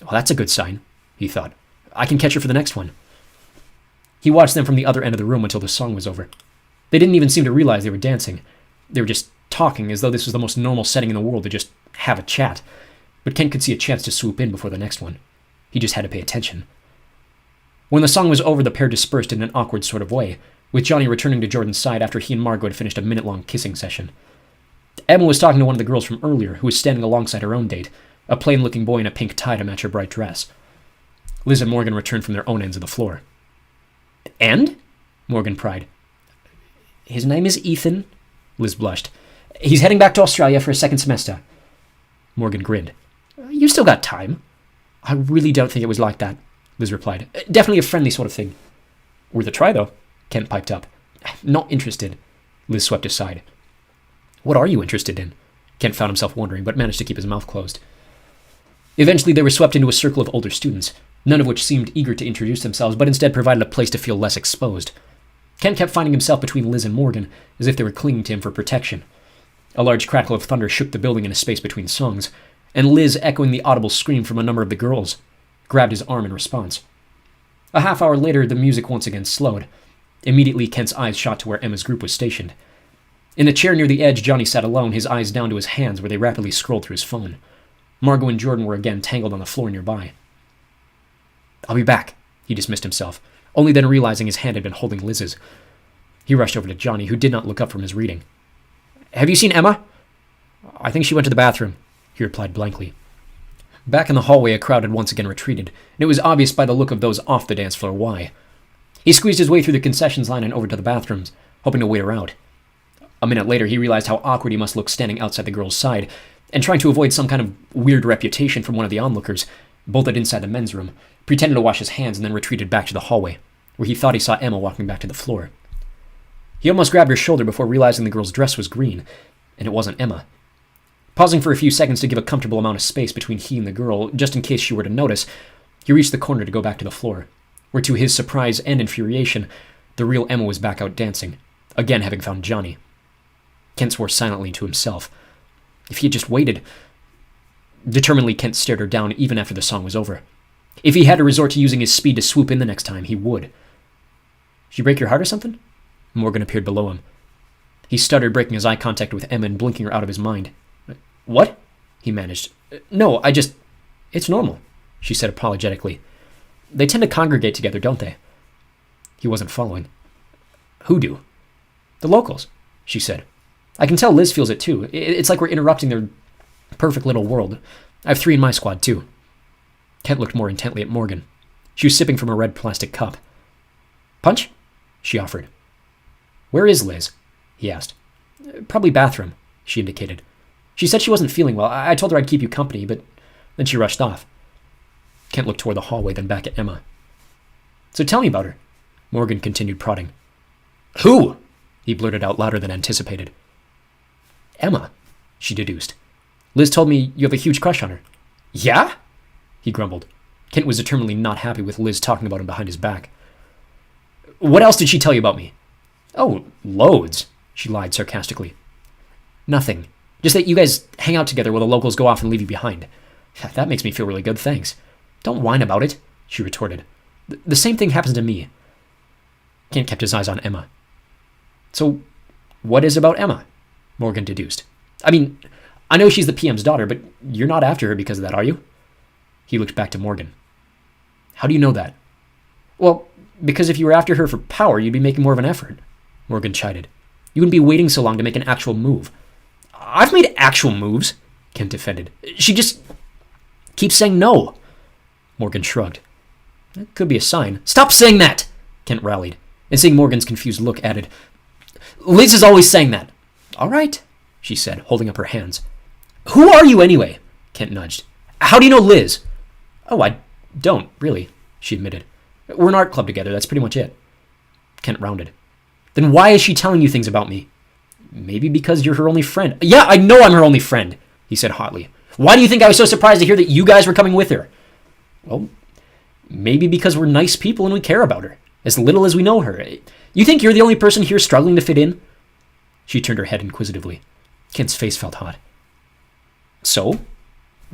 "Well, that's a good sign," he thought. "I can catch her for the next one." He watched them from the other end of the room until the song was over. They didn't even seem to realize they were dancing. They were just talking, as though this was the most normal setting in the world to just have a chat. But Kent could see a chance to swoop in before the next one. He just had to pay attention. When the song was over, the pair dispersed in an awkward sort of way, with Johnny returning to Jordan's side after he and Margot had finished a minute-long kissing session. Emma was talking to one of the girls from earlier, who was standing alongside her own date, a plain-looking boy in a pink tie to match her bright dress. Liz and Morgan returned from their own ends of the floor.
And?
Morgan pried.
His name is Ethan. Liz blushed. He's heading back to Australia for a second semester.
Morgan grinned.
You still got time.
I really don't think it was like that, Liz replied.
Definitely a friendly sort of thing.
Worth a try, though, Kent piped up.
Not interested.
Liz swept aside.
What are you interested in?
Kent found himself wondering, but managed to keep his mouth closed. Eventually, they were swept into a circle of older students, none of which seemed eager to introduce themselves, but instead provided a place to feel less exposed. Kent kept finding himself between Liz and Morgan, as if they were clinging to him for protection. A large crackle of thunder shook the building in a space between songs, and Liz, echoing the audible scream from a number of the girls, grabbed his arm in response. A half hour later, the music once again slowed. Immediately, Kent's eyes shot to where Emma's group was stationed. In a chair near the edge, Johnny sat alone, his eyes down to his hands where they rapidly scrolled through his phone. Margot and Jordan were again tangled on the floor nearby. I'll be back, he dismissed himself, only then realizing his hand had been holding Liz's. He rushed over to Johnny, who did not look up from his reading.
Have you seen Emma?
I think she went to the bathroom, he replied blankly. Back in the hallway, a crowd had once again retreated, and it was obvious by the look of those off the dance floor why. He squeezed his way through the concessions line and over to the bathrooms, hoping to wait her out. A minute later, he realized how awkward he must look standing outside the girl's side, and trying to avoid some kind of weird reputation from one of the onlookers, bolted inside the men's room, pretended to wash his hands, and then retreated back to the hallway, where he thought he saw Emma walking back to the floor. He almost grabbed her shoulder before realizing the girl's dress was green, and it wasn't Emma. Pausing for a few seconds to give a comfortable amount of space between he and the girl, just in case she were to notice, he reached the corner to go back to the floor, where to his surprise and infuriation, the real Emma was back out dancing, again having found Johnny. Kent swore silently to himself. If he had just waited... Determinedly, Kent stared her down even after the song was over. If he had to resort to using his speed to swoop in the next time, he would. She break your heart or something? Morgan appeared below him. He stuttered, breaking his eye contact with Emma and blinking her out of his mind. What? He managed. No, I just... It's normal, she said apologetically. They tend to congregate together, don't they? He wasn't following. Who do? The locals, she said. I can tell Liz feels it too. It's like we're interrupting their perfect little world. I have 3 in my squad too. Kent looked more intently at Morgan. She was sipping from a red plastic cup. Punch? She offered. Where is Liz? He asked. Probably bathroom, she indicated. She said she wasn't feeling well. I told her I'd keep you company, but then she rushed off. Kent looked toward the hallway, then back at Emma. So tell me about her, Morgan continued prodding. Who? He blurted out louder than anticipated. Emma, she deduced. Liz told me you have a huge crush on her. Yeah? He grumbled. Kent was determinedly not happy with Liz talking about him behind his back. What else did she tell you about me? Oh, loads, she lied sarcastically. Nothing. Just that you guys hang out together while the locals go off and leave you behind. That makes me feel really good, thanks. Don't whine about it, she retorted. The same thing happens to me. Kent kept his eyes on Emma. So, what is about Emma? Morgan deduced. I mean, I know she's the PM's daughter, but you're not after her because of that, are you? He looked back to Morgan. How do you know that? Well, because if you were after her for power, you'd be making more of an effort, Morgan chided. You wouldn't be waiting so long to make an actual move. I've made actual moves, Kent defended. She just keeps saying no. Morgan shrugged. That could be a sign. Stop saying that, Kent rallied, and seeing Morgan's confused look, added, Liz is always saying that. All right, she said, holding up her hands. Who are you anyway? Kent nudged. How do you know Liz? Oh, I don't, really, she admitted. We're in art club together, that's pretty much it. Kent rounded. Then why is she telling you things about me? Maybe because you're her only friend. Yeah, I know I'm her only friend, he said hotly. Why do you think I was so surprised to hear that you guys were coming with her? Well, maybe because we're nice people and we care about her, as little as we know her. You think you're the only person here struggling to fit in? She turned her head inquisitively. Kent's face felt hot. So?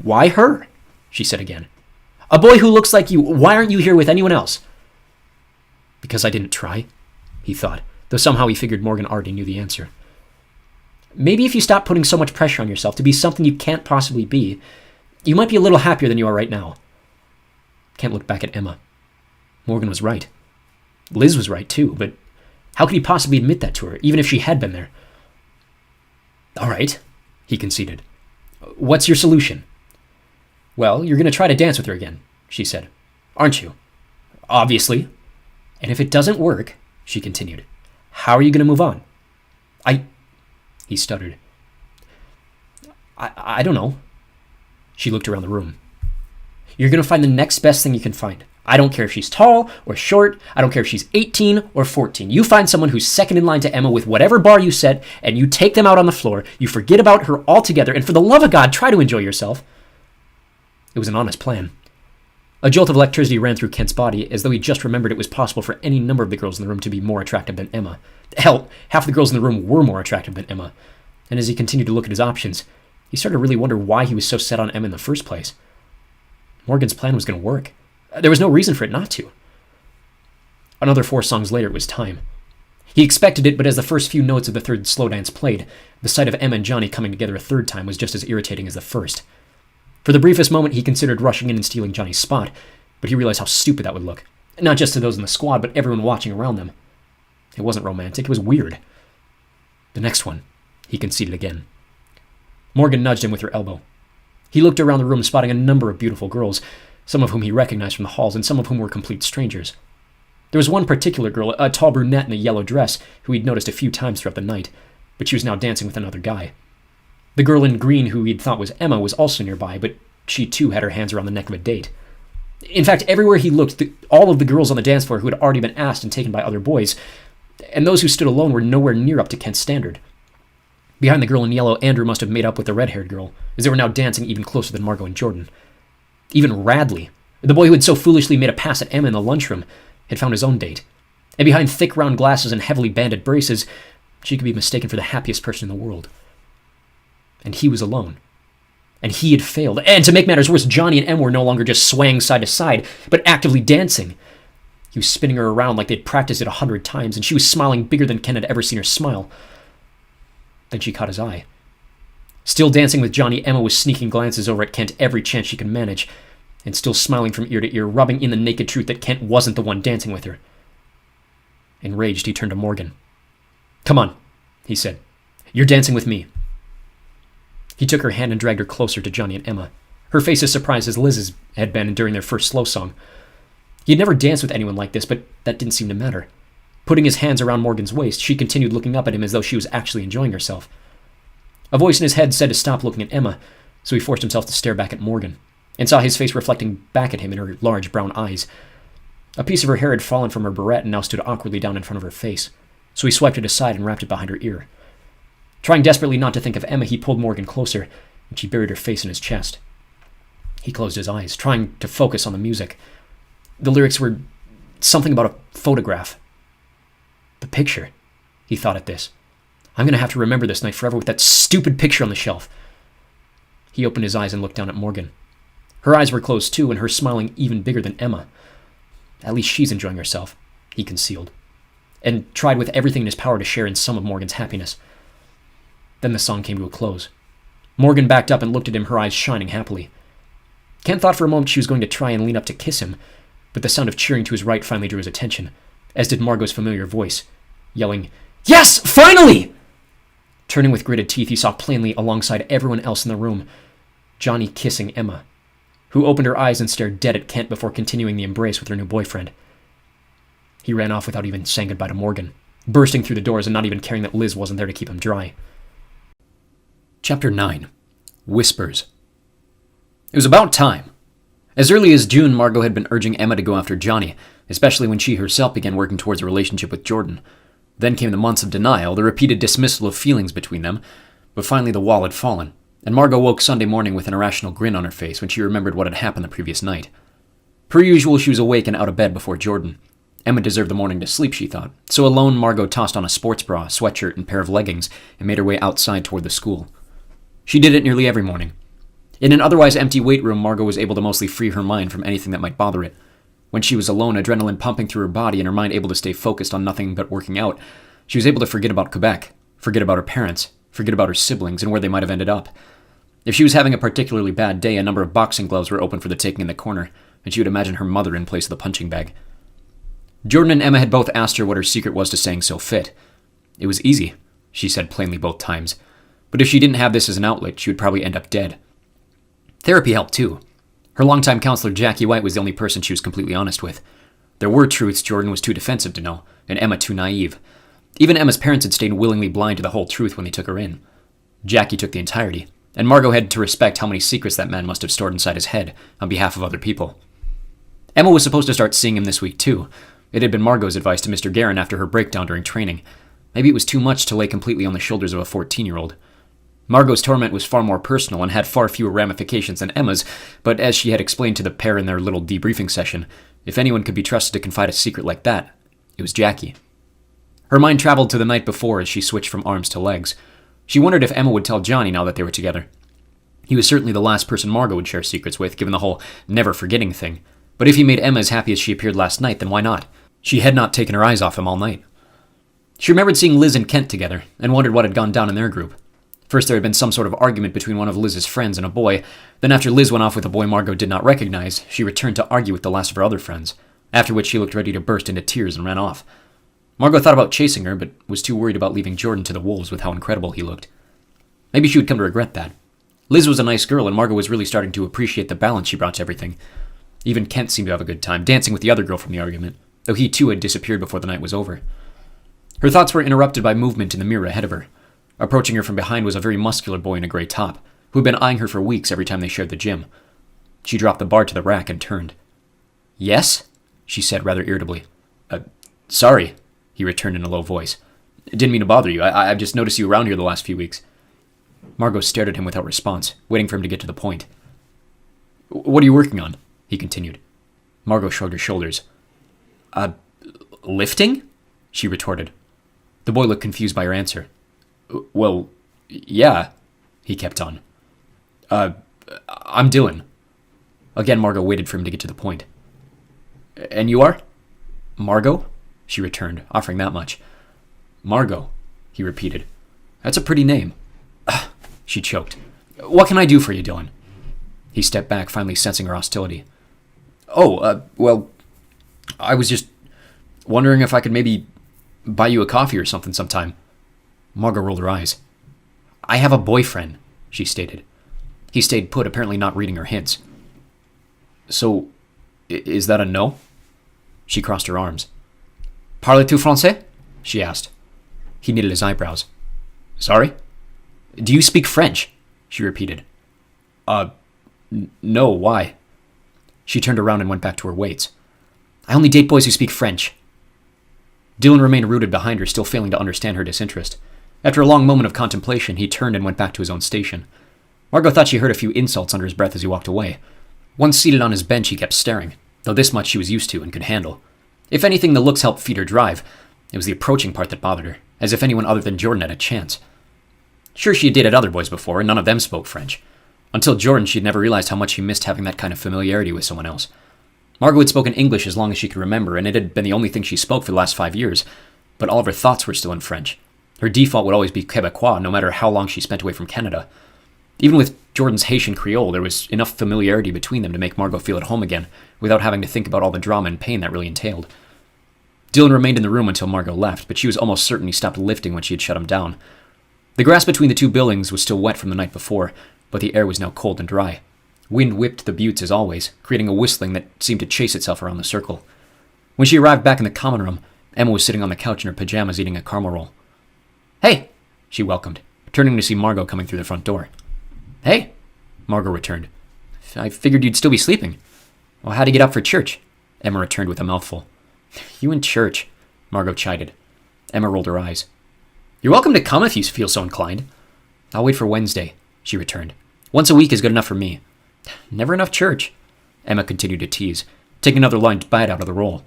Why her? She said again. A boy who looks like you, why aren't you here with anyone else? Because I didn't try, he thought, though somehow he figured Morgan already knew the answer. Maybe if you stop putting so much pressure on yourself to be something you can't possibly be, you might be a little happier than you are right now. Kent looked back at Emma. Morgan was right. Liz was right too, but how could he possibly admit that to her, even if she had been there? All right, he conceded. What's your solution? Well, you're going to try to dance with her again, she said. aren't you? Obviously. And if it doesn't work, she continued, how are you going to move on? He stuttered. I don't know. She looked around the room. You're going to find the next best thing you can find. I don't care if she's tall or short. I don't care if she's 18 or 14. You find someone who's second in line to Emma with whatever bar you set, and you take them out on the floor. You forget about her altogether, and for the love of God, try to enjoy yourself. It was an honest plan. A jolt of electricity ran through Kent's body, as though he just remembered it was possible for any number of the girls in the room to be more attractive than Emma. Hell, half the girls in the room were more attractive than Emma. And as he continued to look at his options, he started to really wonder why he was so set on Emma in the first place. Morgan's plan was going to work. There was no reason for it not to. Another 4 songs later, it was time. He expected it, but as the first few notes of the third slow dance played, the sight of Emma and Johnny coming together a third time was just as irritating as the first. For the briefest moment, he considered rushing in and stealing Johnny's spot, but he realized how stupid that would look. Not just to those in the squad, but everyone watching around them. It wasn't romantic, it was weird. The next one, he conceded again. Morgan nudged him with her elbow. He looked around the room, spotting a number of beautiful girls, some of whom he recognized from the halls and some of whom were complete strangers. There was one particular girl, a tall brunette in a yellow dress, who he'd noticed a few times throughout the night, but she was now dancing with another guy. The girl in green, who he'd thought was Emma, was also nearby, but she too had her hands around the neck of a date. In fact, everywhere he looked, all of the girls on the dance floor who had already been asked and taken by other boys, and those who stood alone, were nowhere near up to Kent's standard. Behind the girl in yellow, Andrew must have made up with the red-haired girl, as they were now dancing even closer than Margot and Jordan. Even Radley, the boy who had so foolishly made a pass at Emma in the lunchroom, had found his own date. And behind thick round glasses and heavily banded braces, she could be mistaken for the happiest person in the world. And he was alone. And he had failed. And to make matters worse, Johnny and Emma were no longer just swaying side to side, but actively dancing. He was spinning her around like they'd practiced it 100 times, and she was smiling bigger than Ken had ever seen her smile. Then she caught his eye. Still dancing with Johnny, Emma was sneaking glances over at Kent every chance she could manage, and still smiling from ear to ear, rubbing in the naked truth that Kent wasn't the one dancing with her. Enraged, he turned to Morgan. "Come on," he said. "You're dancing with me." He took her hand and dragged her closer to Johnny and Emma, her face as surprised as Liz's had been during their first slow song. He had never danced with anyone like this, but that didn't seem to matter. Putting his hands around Morgan's waist, she continued looking up at him as though she was actually enjoying herself. A voice in his head said to stop looking at Emma, so he forced himself to stare back at Morgan, and saw his face reflecting back at him in her large brown eyes. A piece of her hair had fallen from her barrette and now stood awkwardly down in front of her face, so he swiped it aside and wrapped it behind her ear. Trying desperately not to think of Emma, he pulled Morgan closer, and she buried her face in his chest. He closed his eyes, trying to focus on the music. The lyrics were something about a photograph. The picture, he thought at this. I'm going to have to remember this night forever with that stupid picture on the shelf. He opened his eyes and looked down at Morgan. Her eyes were closed too, and her smiling even bigger than Emma. At least she's enjoying herself, he concealed, and tried with everything in his power to share in some of Morgan's happiness. Then the song came to a close. Morgan backed up and looked at him, her eyes shining happily. Kent thought for a moment she was going to try and lean up to kiss him, but the sound of cheering to his right finally drew his attention, as did Margot's familiar voice, yelling, "Yes, finally!" Turning with gritted teeth, he saw plainly alongside everyone else in the room, Johnny kissing Emma, who opened her eyes and stared dead at Kent before continuing the embrace with her new boyfriend. He ran off without even saying goodbye to Morgan, bursting through the doors and not even caring that Liz wasn't there to keep him dry. Chapter 9. Whispers. It was about time. As early as June, Margot had been urging Emma to go after Johnny, especially when she herself began working towards a relationship with Jordan. Then came the months of denial, the repeated dismissal of feelings between them, but finally the wall had fallen, and Margot woke Sunday morning with an irrational grin on her face when she remembered what had happened the previous night. Per usual, she was awake and out of bed before Jordan. Emma deserved the morning to sleep, she thought, so alone Margot tossed on a sports bra, sweatshirt, and pair of leggings and made her way outside toward the school. She did it nearly every morning. In an otherwise empty weight room, Margot was able to mostly free her mind from anything that might bother it. When she was alone, adrenaline pumping through her body and her mind able to stay focused on nothing but working out, she was able to forget about Quebec, forget about her parents, forget about her siblings and where they might have ended up. If she was having a particularly bad day, a number of boxing gloves were open for the taking in the corner, and she would imagine her mother in place of the punching bag. Jordan and Emma had both asked her what her secret was to staying so fit. It was easy, she said plainly both times, but if she didn't have this as an outlet, she would probably end up dead. Therapy helped too. Her longtime counselor Jackie White was the only person she was completely honest with. There were truths Jordan was too defensive to know, and Emma too naive. Even Emma's parents had stayed willingly blind to the whole truth when they took her in. Jackie took the entirety, and Margot had to respect how many secrets that man must have stored inside his head on behalf of other people. Emma was supposed to start seeing him this week too. It had been Margot's advice to Mr. Guerin after her breakdown during training. Maybe it was too much to lay completely on the shoulders of a 14-year-old. Margot's torment was far more personal and had far fewer ramifications than Emma's, but as she had explained to the pair in their little debriefing session, if anyone could be trusted to confide a secret like that, it was Jackie. Her mind traveled to the night before as she switched from arms to legs. She wondered if Emma would tell Johnny now that they were together. He was certainly the last person Margot would share secrets with, given the whole never forgetting thing. But if he made Emma as happy as she appeared last night, then why not? She had not taken her eyes off him all night. She remembered seeing Liz and Kent together, and wondered what had gone down in their group. First there had been some sort of argument between one of Liz's friends and a boy, then after Liz went off with a boy Margot did not recognize, she returned to argue with the last of her other friends, after which she looked ready to burst into tears and ran off. Margot thought about chasing her, but was too worried about leaving Jordan to the wolves with how incredible he looked. Maybe she would come to regret that. Liz was a nice girl, and Margot was really starting to appreciate the balance she brought to everything. Even Kent seemed to have a good time, dancing with the other girl from the argument, though he too had disappeared before the night was over. Her thoughts were interrupted by movement in the mirror ahead of her. Approaching her from behind was a very muscular boy in a gray top, who had been eyeing her for weeks every time they shared the gym. She dropped the bar to the rack and turned. "Yes?" she said rather irritably. Sorry," he returned in a low voice. "Didn't mean to bother you. I've just noticed you around here the last few weeks." Margot stared at him without response, waiting for him to get to the point. "What are you working on?" he continued. Margot shrugged her shoulders. Lifting?" she retorted. The boy looked confused by her answer. "Well, yeah," he kept on. I'm Dylan." Again, Margot waited for him to get to the point. "And you are?" "Margot?" she returned, offering that much. "Margot," he repeated. "That's a pretty name." She choked. "What can I do for you, Dylan?" He stepped back, finally sensing her hostility. Well, I was just wondering if I could maybe buy you a coffee or something sometime." Margot rolled her eyes. "I have a boyfriend," she stated. He stayed put, apparently not reading her hints. "So, is that a no?" She crossed her arms. "Parles-tu français?" she asked. He knitted his eyebrows. "Sorry?" "Do you speak French?" she repeated. No, why?" She turned around and went back to her weights. "I only date boys who speak French." Dylan remained rooted behind her, still failing to understand her disinterest. After a long moment of contemplation, he turned and went back to his own station. Margot thought she heard a few insults under his breath as he walked away. Once seated on his bench, he kept staring, though this much she was used to and could handle. If anything, the looks helped feed her drive. It was the approaching part that bothered her, as if anyone other than Jordan had a chance. Sure, she had dated other boys before, and none of them spoke French. Until Jordan, she'd never realized how much she missed having that kind of familiarity with someone else. Margot had spoken English as long as she could remember, and it had been the only thing she spoke for the last 5 years, but all of her thoughts were still in French. Her default would always be Quebecois, no matter how long she spent away from Canada. Even with Jordan's Haitian Creole, there was enough familiarity between them to make Margot feel at home again, without having to think about all the drama and pain that really entailed. Dylan remained in the room until Margot left, but she was almost certain he stopped lifting when she had shut him down. The grass between the two buildings was still wet from the night before, but the air was now cold and dry. Wind whipped the buttes as always, creating a whistling that seemed to chase itself around the circle. When she arrived back in the common room, Emma was sitting on the couch in her pajamas eating a caramel roll. "Hey," she welcomed, turning to see Margot coming through the front door. "Hey," Margot returned. "I figured you'd still be sleeping." "Well, how'd you get up for church?" Emma returned with a mouthful. "You in church," Margot chided. Emma rolled her eyes. "You're welcome to come if you feel so inclined." "I'll wait for Wednesday," she returned. "Once a week is good enough for me." "Never enough church," Emma continued to tease, taking another large bite out of the roll.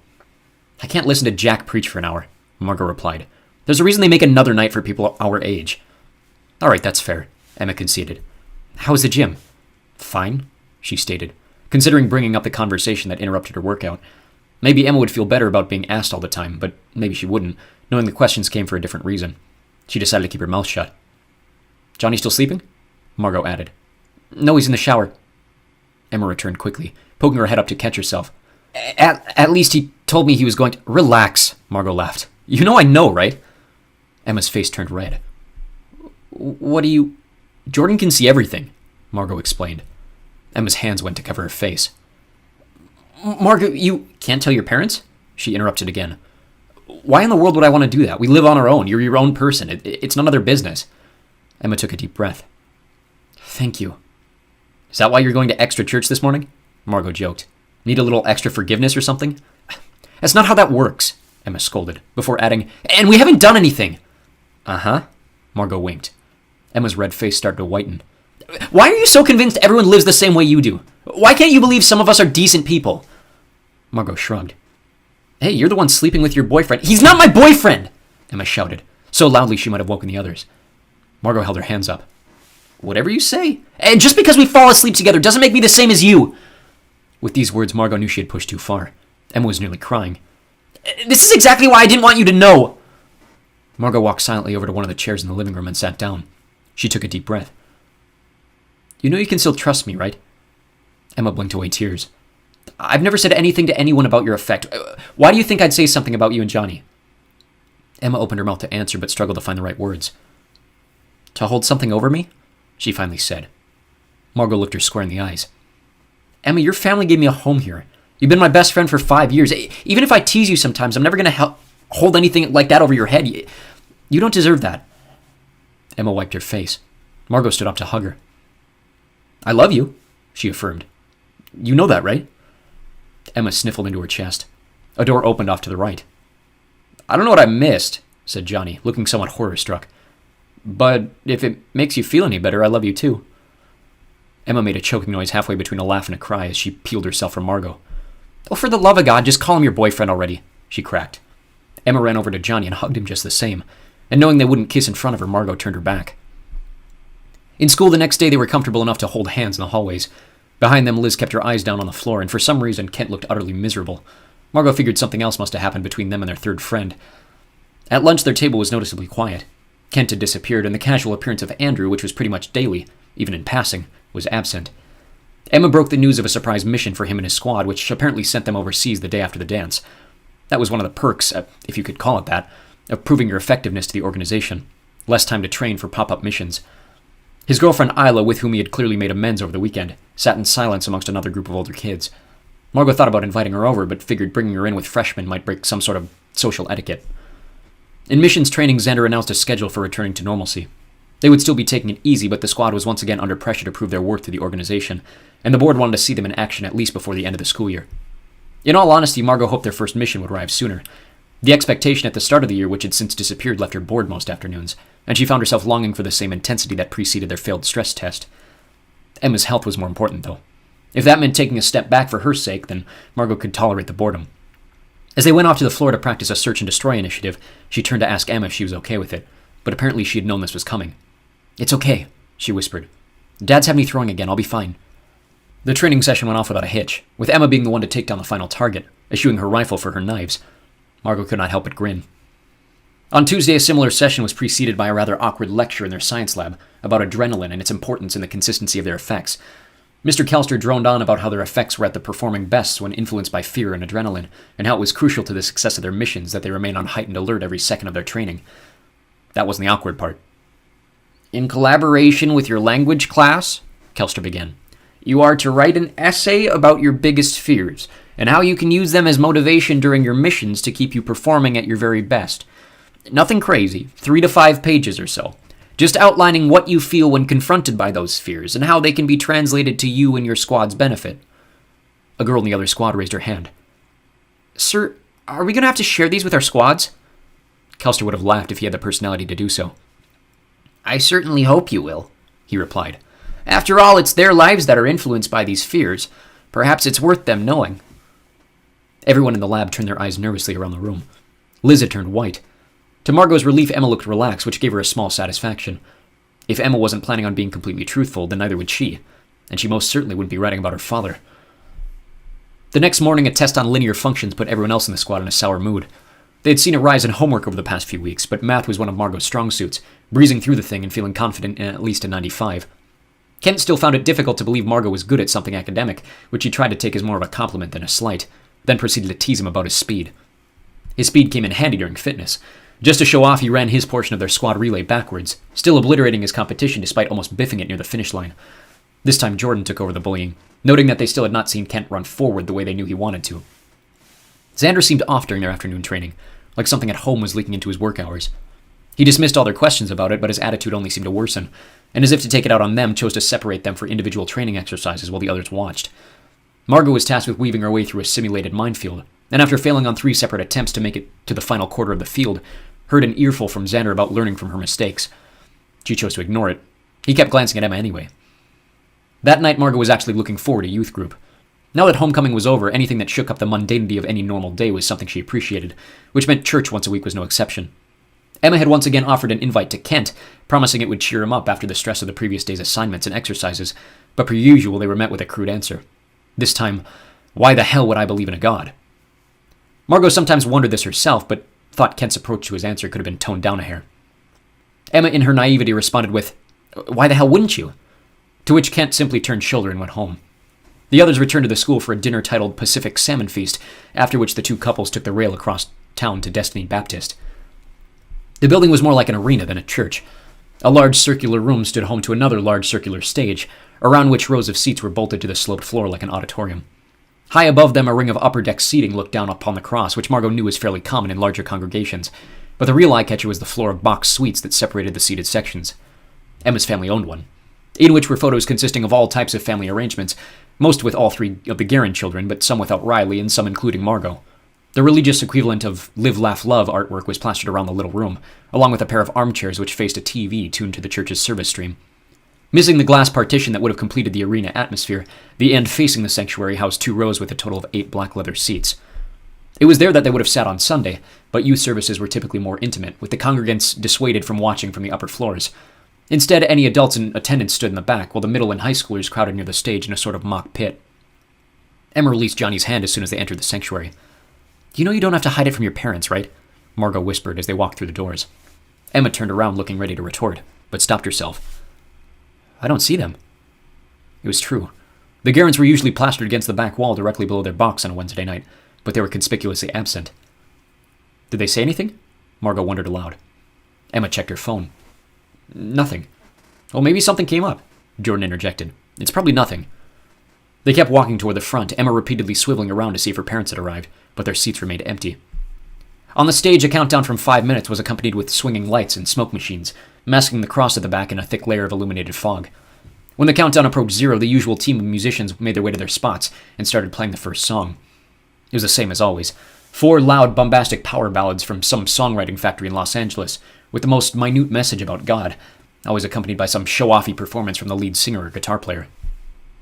"I can't listen to Jack preach for an hour," Margot replied. "There's a reason they make another night for people our age." "All right, that's fair," Emma conceded. "How's the gym?" "Fine," she stated, considering bringing up the conversation that interrupted her workout. Maybe Emma would feel better about being asked all the time, but maybe she wouldn't, knowing the questions came for a different reason. She decided to keep her mouth shut. "Johnny still sleeping?" Margot added. "No, he's in the shower." Emma returned quickly, poking her head up to catch herself. At least he told me he was going to—" "Relax," Margot laughed. "You know I know, right?" Emma's face turned red. "What do you—" "Jordan can see everything," Margot explained. Emma's hands went to cover her face.
Margot, you can't tell your parents? She interrupted again. Why in the world would I want to do that? We live on our own. You're your own person. It's none of their business.
Emma took a deep breath.
Thank you. Is that why you're going to extra church this morning? Margot joked. Need a little extra forgiveness or something? That's not how that works, Emma scolded, before adding, and we haven't done anything.
Uh-huh,
Margot winked.
Emma's red face started to whiten.
Why are you so convinced everyone lives the same way you do? Why can't you believe some of us are decent people?
Margot shrugged.
Hey, you're the one sleeping with your boyfriend. He's not my boyfriend!
Emma shouted, so loudly she might have woken the others. Margot held her hands up.
Whatever you say. And just because we fall asleep together doesn't make me the same as you.
With these words, Margot knew she had pushed too far. Emma was nearly crying.
This is exactly why I didn't want you to know.
Margot walked silently over to one of the chairs in the living room and sat down. She took a deep breath. You know you can still trust me, right? Emma blinked away tears.
I've never said anything to anyone about your effect. Why do you think I'd say something about you and Johnny?
Emma opened her mouth to answer, but struggled to find the right words.
To hold something over me?
She finally said. Margot looked her square in the eyes.
Emma, your family gave me a home here. You've been my best friend for 5 years. Even if I tease you sometimes, I'm never going to hold anything like that over your head. You don't deserve that.
Emma wiped her face. Margot stood up to hug her.
I love you,
she affirmed.
You know that, right?
Emma sniffled into her chest. A door opened off to the right.
I don't know what I missed,
said Johnny, looking somewhat horror-struck. But if it makes you feel any better, I love you too. Emma made a choking noise halfway between a laugh and a cry as she peeled herself from Margot.
Oh, for the love of God, just call him your boyfriend already, she cracked.
Emma ran over to Johnny and hugged him just the same, and knowing they wouldn't kiss in front of her, Margot turned her back. In school the next day, they were comfortable enough to hold hands in the hallways. Behind them, Liz kept her eyes down on the floor, and for some reason, Kent looked utterly miserable. Margot figured something else must have happened between them and their third friend. At lunch, their table was noticeably quiet. Kent had disappeared, and the casual appearance of Andrew, which was pretty much daily, even in passing, was absent. Emma broke the news of a surprise mission for him and his squad, which apparently sent them overseas the day after the dance. That was one of the perks, if you could call it that, of proving your effectiveness to the organization. Less time to train for pop-up missions. His girlfriend Isla, with whom he had clearly made amends over the weekend, sat in silence amongst another group of older kids. Margot thought about inviting her over, but figured bringing her in with freshmen might break some sort of social etiquette. In missions training, Xander announced a schedule for returning to normalcy. They would still be taking it easy, but the squad was once again under pressure to prove their worth to the organization, and the board wanted to see them in action at least before the end of the school year. In all honesty, Margot hoped their first mission would arrive sooner. The expectation at the start of the year, which had since disappeared, left her bored most afternoons, and she found herself longing for the same intensity that preceded their failed stress test. Emma's health was more important, though. If that meant taking a step back for her sake, then Margot could tolerate the boredom. As they went off to the floor to practice a search and destroy initiative, she turned to ask Emma if she was okay with it, but apparently she had known this was coming. "It's okay," she whispered. "Dad's had me throwing again, I'll be fine." The training session went off without a hitch, with Emma being the one to take down the final target, eschewing her rifle for her knives. Margot could not help but grin. On Tuesday, a similar session was preceded by a rather awkward lecture in their science lab about adrenaline and its importance in the consistency of their effects. Mr. Kelster droned on about how their effects were at the performing best when influenced by fear and adrenaline, and how it was crucial to the success of their missions that they remain on heightened alert every second of their training. That wasn't the awkward part. "In collaboration with your language class," Kelster began, "you are to write an essay about your biggest fears, and how you can use them as motivation during your missions to keep you performing at your very best. Nothing crazy, 3 to 5 pages or so. Just outlining what you feel when confronted by those fears, and how they can be translated to you and your squad's benefit." A girl in the other squad raised her hand. "Sir, are we going to have to share these with our squads?" Kelster would have laughed if he had the personality to do so. "I certainly hope you will," he replied. "After all, it's their lives that are influenced by these fears. Perhaps it's worth them knowing." Everyone in the lab turned their eyes nervously around the room. Liz had turned white. To Margot's relief, Emma looked relaxed, which gave her a small satisfaction. If Emma wasn't planning on being completely truthful, then neither would she, and she most certainly wouldn't be writing about her father. The next morning, a test on linear functions put everyone else in the squad in a sour mood. They had seen a rise in homework over the past few weeks, but math was one of Margot's strong suits, breezing through the thing and feeling confident in at least a 95. Kent still found it difficult to believe Margot was good at something academic, which he tried to take as more of a compliment than a slight, then proceeded to tease him about his speed. His speed came in handy during fitness. Just to show off, he ran his portion of their squad relay backwards, still obliterating his competition despite almost biffing it near the finish line.
This time Jordan took over the bullying, noting that they still had not seen Kent run forward the way they knew he wanted to. Xander seemed off during their afternoon training, like something at home was leaking into his work hours. He dismissed all their questions about it, but his attitude only seemed to worsen, and as if to take it out on them, chose to separate them for individual training exercises while the others watched. Margot was tasked with weaving her way through a simulated minefield, and after failing on 3 separate attempts to make it to the final quarter of the field, heard an earful from Xander about learning from her mistakes. She chose to ignore it. He kept glancing at Emma anyway. That night, Margot was actually looking forward to youth group. Now that homecoming was over, anything that shook up the mundanity of any normal day was something she appreciated, which meant church once a week was no exception. Emma had once again offered an invite to Kent, promising it would cheer him up after the stress of the previous day's assignments and exercises, but per usual they were met with a crude answer. This time, why the hell would I believe in a god? Margot sometimes wondered this herself, but thought Kent's approach to his answer could have been toned down a hair. Emma, in her naivety, responded with, "Why the hell wouldn't you?" To which Kent simply turned shoulder and went home. The others returned to the school for a dinner titled Pacific Salmon Feast, after which the two couples took the rail across town to Destiny Baptist. The building was more like an arena than a church. A large circular room stood home to another large circular stage, around which rows of seats were bolted to the sloped floor like an auditorium. High above them, a ring of upper-deck seating looked down upon the cross, which Margot knew was fairly common in larger congregations, but the real eye-catcher was the floor of box suites that separated the seated sections. Emma's family owned one, in which were photos consisting of all types of family arrangements, most with all 3 of the Guerin children, but some without Riley and some including Margot. The religious equivalent of Live, Laugh, Love artwork was plastered around the little room, along with a pair of armchairs which faced a TV tuned to the church's service stream. Missing the glass partition that would have completed the arena atmosphere, the end facing the sanctuary housed 2 rows with a total of 8 black leather seats. It was there that they would have sat on Sunday, but youth services were typically more intimate, with the congregants dissuaded from watching from the upper floors. Instead, any adults in attendance stood in the back, while the middle and high schoolers crowded near the stage in a sort of mock pit. Emma released Johnny's hand as soon as they entered the sanctuary. "You know you don't have to hide it from your parents, right?" Margot whispered as they walked through the doors. Emma turned around looking ready to retort, but stopped herself. "I don't see them." It was true. The Guerins were usually plastered against the back wall directly below their box on a Wednesday night, but they were conspicuously absent. "Did they say anything?" Margot wondered aloud. Emma checked her phone. "Nothing." "Well, maybe something came up," Jordan interjected. "It's probably nothing." They kept walking toward the front, Emma repeatedly swiveling around to see if her parents had arrived, but their seats remained empty. On the stage, a countdown from 5 minutes was accompanied with swinging lights and smoke machines, masking the cross at the back in a thick layer of illuminated fog. When the countdown approached 0, the usual team of musicians made their way to their spots and started playing the first song. It was the same as always. 4 loud, bombastic power ballads from some songwriting factory in Los Angeles, with the most minute message about God, always accompanied by some show-offy performance from the lead singer or guitar player.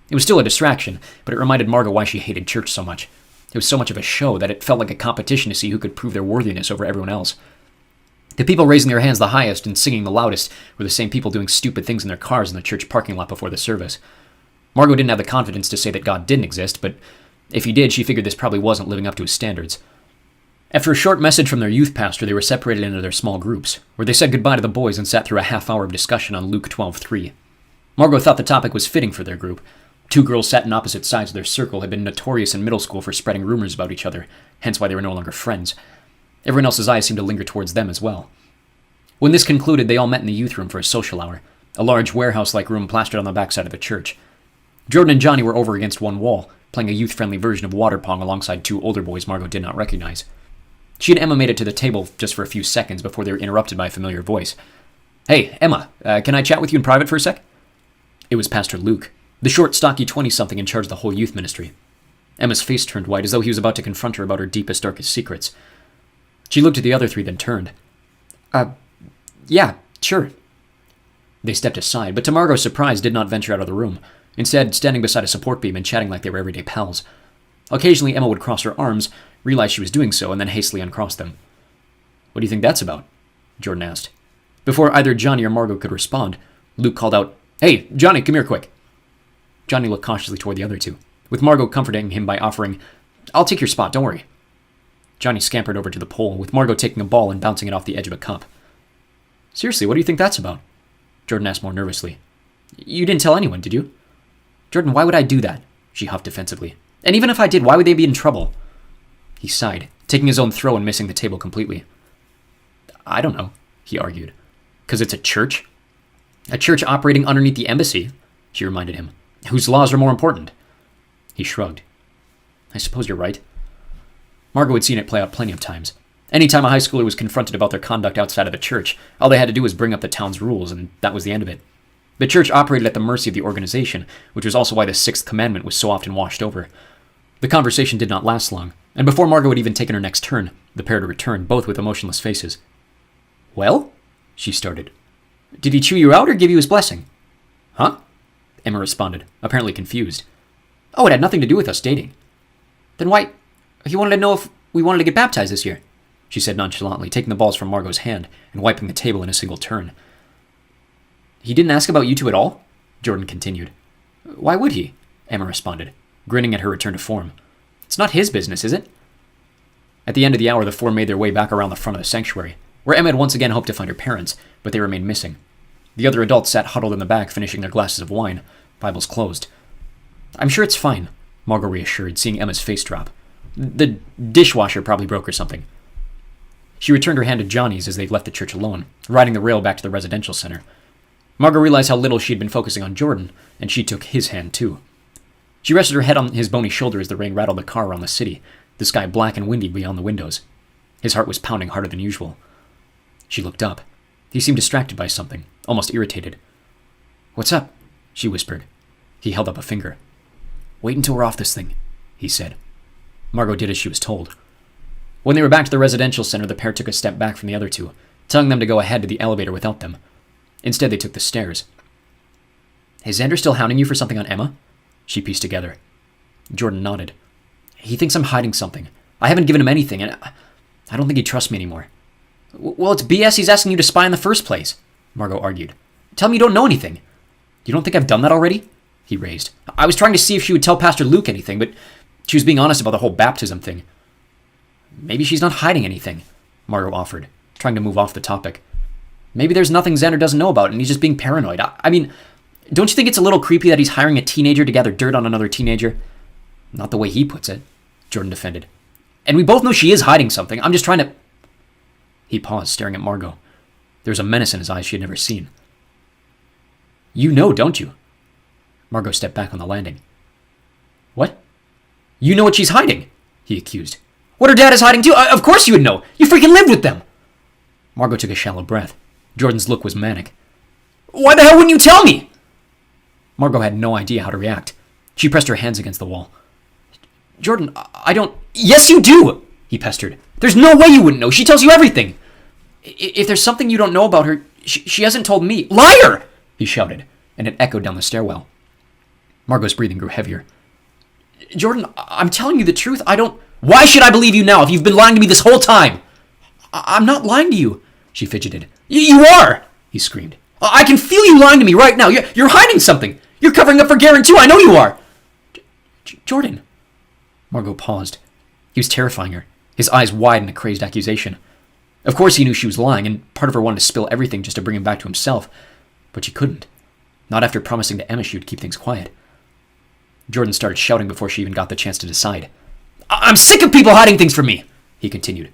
It was still a distraction, but it reminded Margot why she hated church so much. It was so much of a show that it felt like a competition to see who could prove their worthiness over everyone else. The people raising their hands the highest and singing the loudest were the same people doing stupid things in their cars in the church parking lot before the service. Margot didn't have the confidence to say that God didn't exist, but if he did, she figured this probably wasn't living up to his standards. After a short message from their youth pastor, they were separated into their small groups, where they said goodbye to the boys and sat through a half-hour of discussion on Luke 12:3. Margot thought the topic was fitting for their group. 2 girls sat in opposite sides of their circle had been notorious in middle school for spreading rumors about each other, hence why they were no longer friends. Everyone else's eyes seemed to linger towards them as well. When this concluded, they all met in the youth room for a social hour, a large warehouse-like room plastered on the backside of the church. Jordan and Johnny were over against one wall, playing a youth-friendly version of water pong alongside 2 older boys Margot did not recognize. She and Emma made it to the table just for a few seconds before they were interrupted by a familiar voice. "Hey, Emma, can I chat with you in private for a sec?" It was Pastor Luke, the short, stocky 20-something in charge of the whole youth ministry. Emma's face turned white as though he was about to confront her about her deepest, darkest secrets. She looked at the other 3, then turned. Yeah, sure." They stepped aside, but to Margot's surprise did not venture out of the room, instead standing beside a support beam and chatting like they were everyday pals. Occasionally Emma would cross her arms, realize she was doing so, and then hastily uncross them. "What do you think that's about?" Jordan asked. Before either Johnny or Margot could respond, Luke called out, "Hey, Johnny, come here quick." Johnny looked cautiously toward the other 2, with Margot comforting him by offering, "I'll take your spot, don't worry." Johnny scampered over to the pole, with Margot taking a ball and bouncing it off the edge of a cup. "Seriously, what do you think that's about?" Jordan asked more nervously. "You didn't tell anyone, did you?" "Jordan, why would I do that?" she huffed defensively. "And even if I did, why would they be in trouble?" He sighed, taking his own throw and missing the table completely. "I don't know," he argued. "'Cause it's a church?" "A church operating underneath the embassy," she reminded him.
Whose laws are more important? He shrugged. I suppose you're right. Margot had seen it play out plenty of times. Anytime a high schooler was confronted about their conduct outside of the church, all they had to do was bring up the town's rules, and that was the end of it. The church operated at the mercy of the organization, which was also why the Sixth Commandment was so often washed over. The conversation did not last long, and before Margot had even taken her next turn, the pair had returned, both with emotionless faces. Well? She started. Did he chew you out or give you his blessing? Huh? Emma responded, apparently confused. Oh, it had nothing to do with us dating. Then why? He wanted to know if we wanted to get baptized this year, she said nonchalantly, taking the balls from Margot's hand and wiping the table in a single turn. He didn't ask about you two at all? Jordan continued. Why would he? Emma responded, grinning at her return to form. It's not his business, is it? At the end of the hour, the four made their way back around the front of the sanctuary, where Emma had once again hoped to find her parents, but they remained missing. The other adults sat huddled in the back, finishing their glasses of wine, Bibles closed. I'm sure it's fine, Margot reassured, seeing Emma's face drop. The dishwasher probably broke or something. She returned her hand to Johnny's as they left the church alone, riding the rail back to the residential center. Margot realized how little she had been focusing on Jordan, and she took his hand too. She rested her head on his bony shoulder as the rain rattled the car around the city, the sky black and windy beyond the windows. His heart was pounding harder than usual. She looked up. He seemed distracted by something, almost irritated. What's up? She whispered. He held up a finger. Wait until we're off this thing, he said. Margot did as she was told. When they were back to the residential center, the pair took a step back from the other two, telling them to go ahead to the elevator without them. Instead, they took the stairs. Is Xander still hounding you for something on Emma? She pieced together. Jordan nodded. He thinks I'm hiding something. I haven't given him anything, and I don't think he trusts me anymore. Well, it's BS he's asking you to spy in the first place, Margot argued. Tell me you don't know anything. You don't think I've done that already? He raised. I was trying to see if she would tell Pastor Luke anything, but she was being honest about the whole baptism thing. Maybe she's not hiding anything, Margot offered, trying to move off the topic. Maybe there's nothing Xander doesn't know about, and he's just being paranoid. I mean, don't you think it's a little creepy that he's hiring a teenager to gather dirt on another teenager? Not the way he puts it, Jordan defended. And we both know she is hiding something. I'm just trying to... He paused, staring at Margot. There was a menace in his eyes she had never seen. You know, don't you? Margot stepped back on the landing. What? You know what she's hiding, he accused. What her dad is hiding too? Of course you would know. You freaking lived with them. Margot took a shallow breath. Jordan's look was manic. Why the hell wouldn't you tell me? Margot had no idea how to react. She pressed her hands against the wall. Jordan, I don't... Yes, you do, he pestered. There's no way you wouldn't know. She tells you everything. If there's something you don't know about her, she hasn't told me. Liar, he shouted, and it echoed down the stairwell. Margot's breathing grew heavier. Jordan, I'm telling you the truth. I don't... Why should I believe you now if you've been lying to me this whole time? I'm not lying to you, she fidgeted. You are, he screamed. I can feel you lying to me right now. You're hiding something. You're covering up for Garen too. I know you are. Jordan. Margot paused. He was terrifying her, his eyes wide in a crazed accusation. Of course he knew she was lying, and part of her wanted to spill everything just to bring him back to himself. But she couldn't. Not after promising to Emma she would keep things quiet. Jordan started shouting before she even got the chance to decide. I'm sick of people hiding things from me, he continued.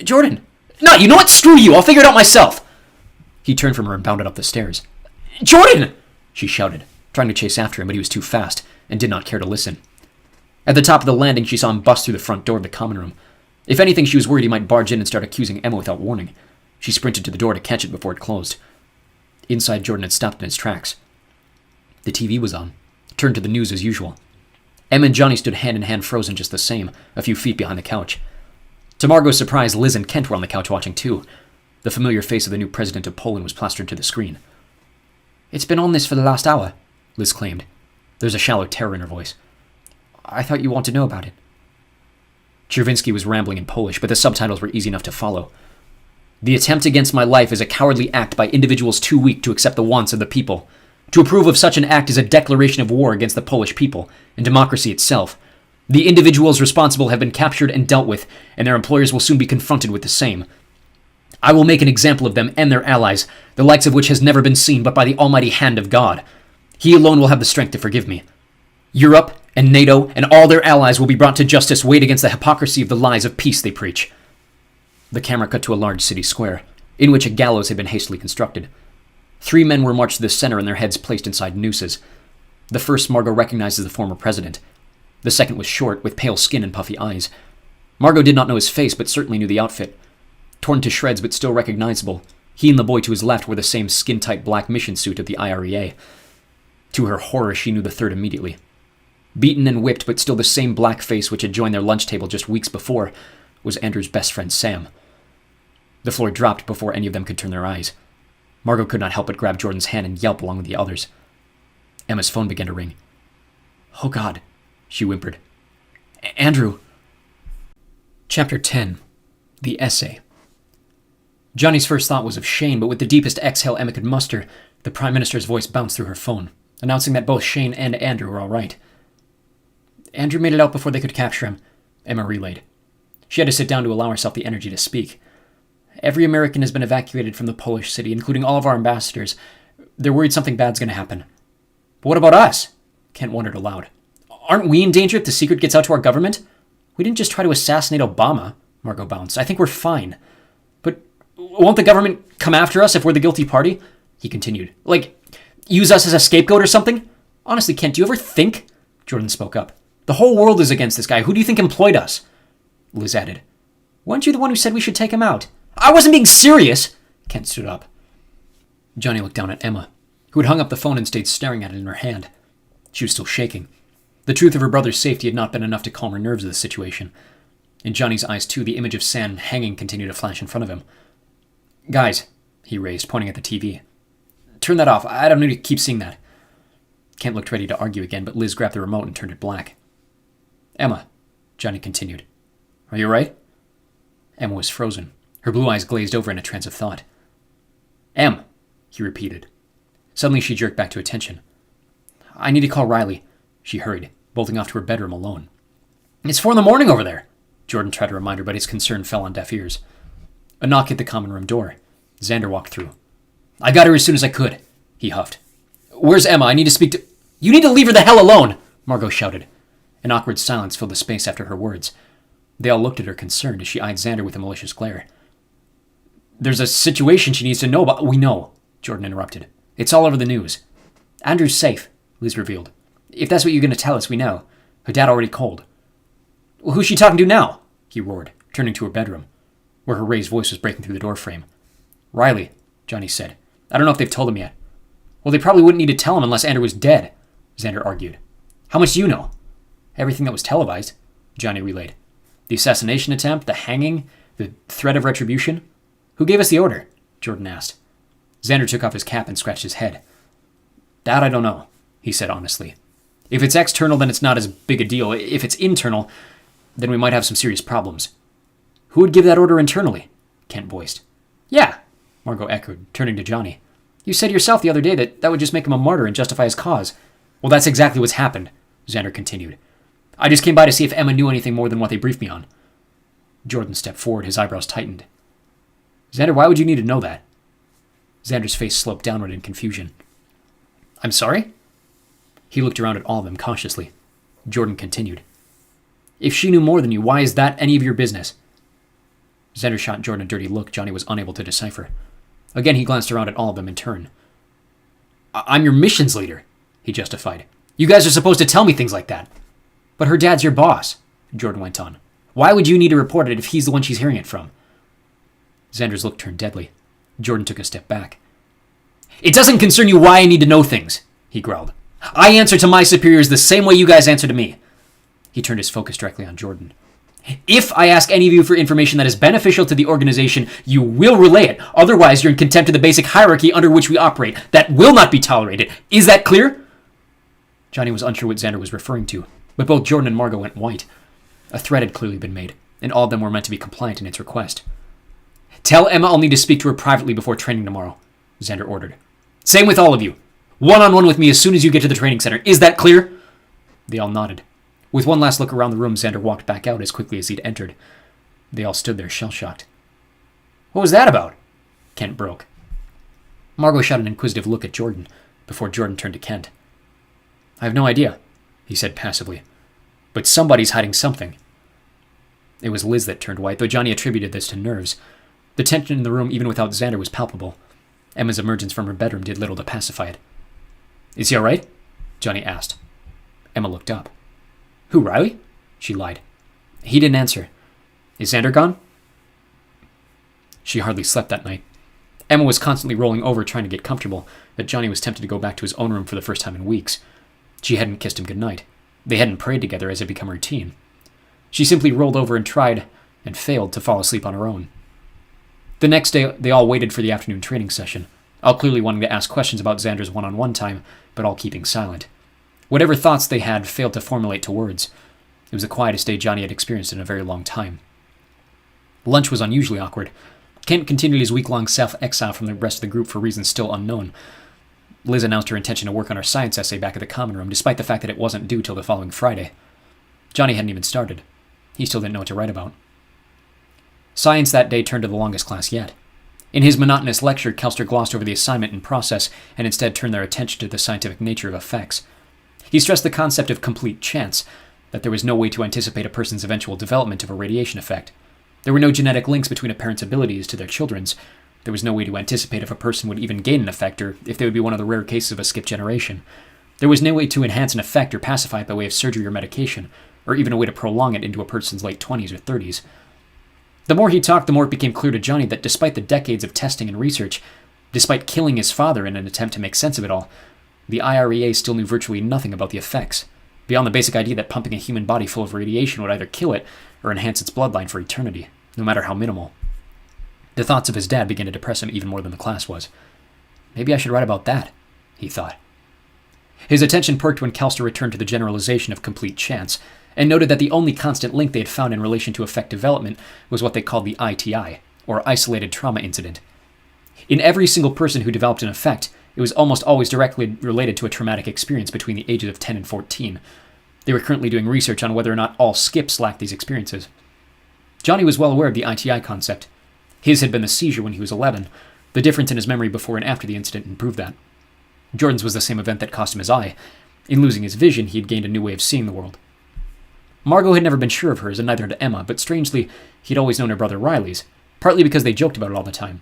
Jordan. No, you know what? Screw you. I'll figure it out myself. He turned from her and bounded up the stairs. Jordan! She shouted, trying to chase after him, but he was too fast and did not care to listen. At the top of the landing, she saw him bust through the front door of the common room. If anything, she was worried he might barge in and start accusing Emma without warning. She sprinted to the door to catch it before it closed. Inside, Jordan had stopped in his tracks. The TV was on, turned to the news as usual. Emma and Johnny stood hand in hand, frozen just the same, a few feet behind the couch. To Margot's surprise, Liz and Kent were on the couch watching too. The familiar face of the new president of Poland was plastered to the screen. It's been on this for the last hour, Liz claimed. There's a shallow terror in her voice. I thought you wanted to know about it. Chervinsky was rambling in Polish, but the subtitles were easy enough to follow. The attempt against my life is a cowardly act by individuals too weak to accept the wants of the people. To approve of such an act is a declaration of war against the Polish people and democracy itself. The individuals responsible have been captured and dealt with, and their employers will soon be confronted with the same. I will make an example of them and their allies, the likes of which has never been seen but by the almighty hand of God. He alone will have the strength to forgive me. Europe and NATO and all their allies will be brought to justice weighed against the hypocrisy of the lies of peace they preach. The camera cut to a large city square, in which a gallows had been hastily constructed. 3 men were marched to the center and their heads placed inside nooses.
The first Margot recognized as the former president. The second was short, with pale skin and puffy eyes. Margot did not know his face, but certainly knew the outfit. Torn to shreds, but still recognizable, he and the boy to his left wore the same skin-tight black mission suit of the IREA. To her horror, she knew the third immediately. Beaten and whipped, but still the same black face which had joined their lunch table just weeks before, was Andrew's best friend Sam. The floor dropped before any of them could turn their eyes. Margot could not help but grab Jordan's hand and yelp along with the others. Emma's phone began to ring. "Oh God," she whimpered. "Andrew." Chapter 10. The Essay. Johnny's first thought was of Shane, but with the deepest exhale Emma could muster, the Prime Minister's voice bounced through her phone, announcing that both Shane and Andrew were all right. "Andrew made it out before they could capture him," Emma relayed. She had to sit down to allow herself the energy to speak. "Every American has been evacuated from the Polish city, including all of our ambassadors. They're worried something bad's going to happen." "But what about us?" Kent wondered aloud. "Aren't we in danger if the secret gets out to our government? We didn't just try to assassinate Obama," Margot bounced. "I think we're fine." "But won't the government come after us if we're the guilty party?" he continued. "Like, use us as a scapegoat or something? Honestly, Kent, do you ever think?" Jordan spoke up. "The whole world is against this guy. Who do you think employed us?" Liz added. "Weren't you the one who said we should take him out?" "I wasn't being serious!" Kent stood up. Johnny looked down at Emma, who had hung up the phone and stayed staring at it in her hand. She was still shaking. The truth of her brother's safety had not been enough to calm her nerves of the situation. In Johnny's eyes, too, the image of Sam hanging continued to flash in front of him. "Guys," he raised, pointing at the TV. "Turn that off. I don't need to keep seeing that." Kent looked ready to argue again, but Liz grabbed the remote and turned it black. "Emma," Johnny continued. "Are you all right?" Emma was frozen. Her blue eyes glazed over in a trance of thought. "Em," he repeated. Suddenly she jerked back to attention. "I need to call Riley," she hurried, bolting off to her bedroom alone. "It's 4 a.m. over there," Jordan tried to remind her, but his concern fell on deaf ears. A knock hit the common room door. Xander walked through. "I got her as soon as I could," he huffed. "Where's Emma? I need to speak to—" "You need to leave her the hell alone!" Margot shouted. An awkward silence filled the space after her words. They all looked at her concerned as she eyed Xander with a malicious glare. "There's a situation she needs to know about—" "We know," Jordan interrupted. "It's all over the news." "Andrew's safe," Liz revealed. "If that's what you're going to tell us, we know. Her dad already called." "Well, who's she talking to now?" he roared, turning to her bedroom, where her raised voice was breaking through the doorframe. "Riley," Johnny said. "I don't know if they've told him yet." "Well, they probably wouldn't need to tell him unless Andrew was dead," Xander argued. "How much do you know?" "Everything that was televised," Johnny relayed. "The assassination attempt, the hanging, the threat of retribution." "Who gave us the order?" Jordan asked. Xander took off his cap and scratched his head. "That I don't know," he said honestly. "If it's external, then it's not as big a deal. If it's internal, then we might have some serious problems." "Who would give that order internally?" Kent voiced. "Yeah," Margot echoed, turning to Johnny. "You said yourself the other day that that would just make him a martyr and justify his cause." "Well, that's exactly what's happened," Xander continued. "I just came by to see if Emma knew anything more than what they briefed me on." Jordan stepped forward, his eyebrows tightened. "Xander, why would you need to know that?" Xander's face sloped downward in confusion. "I'm sorry?" He looked around at all of them cautiously. Jordan continued. "If she knew more than you, why is that any of your business?" Xander shot Jordan a dirty look Johnny was unable to decipher. Again, he glanced around at all of them in turn. "I'm your missions leader," he justified. "You guys are supposed to tell me things like that." "But her dad's your boss," Jordan went on. "Why would you need to report it if he's the one she's hearing it from?" Xander's look turned deadly. Jordan took a step back. "It doesn't concern you why I need to know things," he growled. "I answer to my superiors the same way you guys answer to me." He turned his focus directly on Jordan. "If I ask any of you for information that is beneficial to the organization, you will relay it. Otherwise, you're in contempt of the basic hierarchy under which we operate. That will not be tolerated. Is that clear?" Johnny was unsure what Xander was referring to, but both Jordan and Margot went white. A threat had clearly been made, and all of them were meant to be compliant in its request. "Tell Emma I'll need to speak to her privately before training tomorrow," Xander ordered. "Same with all of you. One-on-one with me as soon as you get to the training center. Is that clear?" They all nodded. With one last look around the room, Xander walked back out as quickly as he'd entered. They all stood there shell-shocked. "What was that about?" Kent broke. Margot shot an inquisitive look at Jordan, before Jordan turned to Kent. "I have no idea," he said passively. "But somebody's hiding something." It was Liz that turned white, though Johnny attributed this to nerves. The tension in the room, even without Xander, was palpable. Emma's emergence from her bedroom did little to pacify it. "Is he all right?" Johnny asked. Emma looked up. Who, Riley? She lied.
He didn't answer.
Is Xander gone?
She hardly slept that night. Emma was constantly rolling over trying to get comfortable, that Johnny was tempted to go back to his own room for the first time in weeks. She hadn't kissed him goodnight. They hadn't prayed together as had become routine. She simply rolled over and tried, and failed, to fall asleep on her own. The next day, they all waited for the afternoon training session, all clearly wanting to ask questions about Xander's one-on-one time, but all keeping silent. Whatever thoughts they had failed to formulate to words. It was the quietest day Johnny had experienced in a very long time. Lunch was unusually awkward. Kent continued his week-long self-exile from the rest of the group for reasons still unknown. Liz announced her intention to work on her science essay back at the common room, despite the fact that it wasn't due till the following Friday. Johnny hadn't even started. He still didn't know what to write about. Science that day turned to the longest class yet. In his monotonous lecture, Kelster glossed over the assignment and process and instead turned their attention to the scientific nature of effects. He stressed the concept of complete chance, that there was no way to anticipate a person's eventual development of a radiation effect. There were no genetic links between a parent's abilities to their children's. There was no way to anticipate if a person would even gain an effect, or if they would be one of the rare cases of a skipped generation. There was no way to enhance an effect or pacify it by way of surgery or medication, or even a way to prolong it into a person's late 20s or 30s. The more he talked, the more it became clear to Johnny that despite the decades of testing and research, despite killing his father in an attempt to make sense of it all, the IREA still knew virtually nothing about the effects, beyond the basic idea that pumping a human body full of radiation would either kill it or enhance its bloodline for eternity, no matter how minimal. The thoughts of his dad began to depress him even more than the class was. Maybe I should write about that, he thought. His attention perked when Kelster returned to the generalization of complete chance, and noted that the only constant link they had found in relation to effect development was what they called the ITI, or isolated trauma incident. In every single person who developed an effect, it was almost always directly related to a traumatic experience between the ages of 10 and 14. They were currently doing research on whether or not all skips lacked these experiences. Johnny was well aware of the ITI concept. His had been the seizure when he was 11. The difference in his memory before and after the incident proved that. Jordan's was the same event that cost him his eye. In losing his vision, he had gained a new way of seeing the world. Margot had never been sure of hers, and neither had Emma, but strangely, he'd always known her brother Riley's, partly because they joked about it all the time.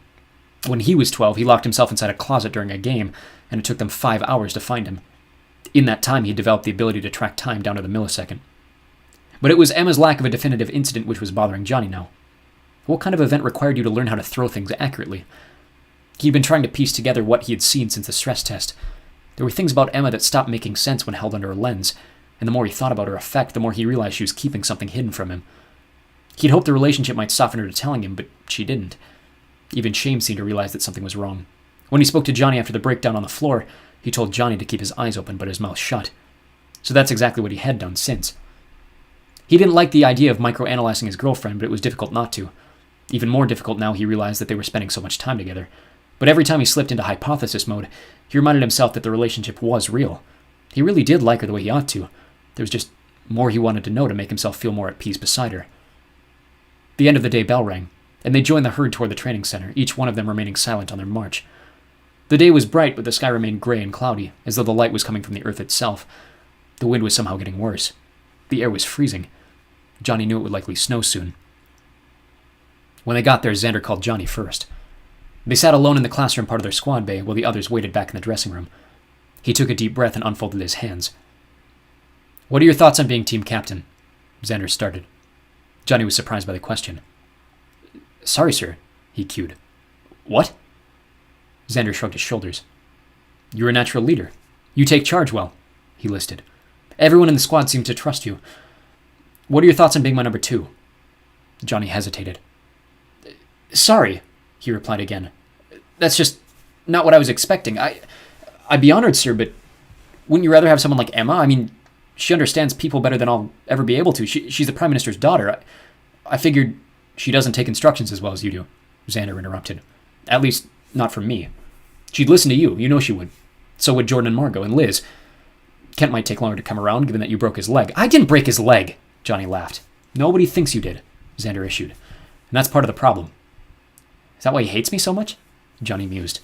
When he was 12, he locked himself inside a closet during a game, and it took them 5 hours to find him. In that time, he developed the ability to track time down to the millisecond. But it was Emma's lack of a definitive incident which was bothering Johnny now. What kind of event required you to learn how to throw things accurately? He'd been trying to piece together what he had seen since the stress test. There were things about Emma that stopped making sense when held under a lens, and the more he thought about her effect, the more he realized she was keeping something hidden from him. He'd hoped the relationship might soften her to telling him, but she didn't. Even shame seemed to realize that something was wrong. When he spoke to Johnny after the breakdown on the floor, he told Johnny to keep his eyes open but his mouth shut. So that's exactly what he had done since. He didn't like the idea of microanalyzing his girlfriend, but it was difficult not to. Even more difficult now he realized that they were spending so much time together. But every time he slipped into hypothesis mode, he reminded himself that the relationship was real. He really did like her the way he ought to. There was just more he wanted to know to make himself feel more at peace beside her. The end of the day bell rang, and they joined the herd toward the training center, each one of them remaining silent on their march. The day was bright, but the sky remained gray and cloudy, as though the light was coming from the earth itself. The wind was somehow getting worse. The air was freezing. Johnny knew it would likely snow soon. When they got there, Xander called Johnny first. They sat alone in the classroom part of their squad bay, while the others waited back in the dressing room. He took a deep breath and unfolded his hands. "What are your thoughts on being team captain?" Xander started. Johnny was surprised by the question. "Sorry, sir," he cued. "What?" Xander shrugged his shoulders. "You're a natural leader. You take charge well," he listed. "Everyone in the squad seems to trust you. What are your thoughts on being my number 2? Johnny hesitated. "Sorry," he replied again. "That's just not what I was expecting. I'd be honored, sir, but wouldn't you rather have someone like Emma? I mean, she understands people better than I'll ever be able to. She's the Prime Minister's daughter. I figured she doesn't take instructions as well as you do," Xander interrupted. "At least, not from me. She'd listen to you. You know she would. So would Jordan and Margot and Liz. Kent might take longer to come around, given that you broke his leg." "I didn't break his leg," Johnny laughed. "Nobody thinks you did," Xander issued. "And that's part of the problem." "Is that why he hates me so much?" Johnny mused.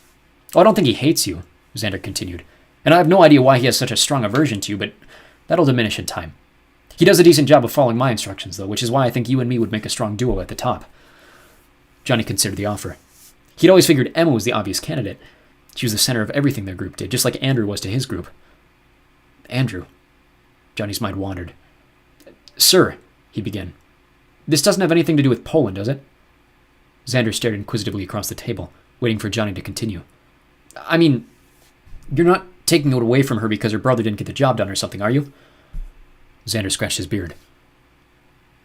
"Oh, I don't think he hates you," Xander continued. "And I have no idea why he has such a strong aversion to you, but that'll diminish in time. He does a decent job of following my instructions, though, which is why I think you and me would make a strong duo at the top." Johnny considered the offer. He'd always figured Emma was the obvious candidate. She was the center of everything their group did, just like Andrew was to his group. Andrew. Johnny's mind wandered. Sir, he began. This doesn't have anything to do with Poland, does it? Xander stared inquisitively across the table, waiting for Johnny to continue. I mean, you're not taking it away from her because her brother didn't get the job done or something, are you? Xander scratched his beard.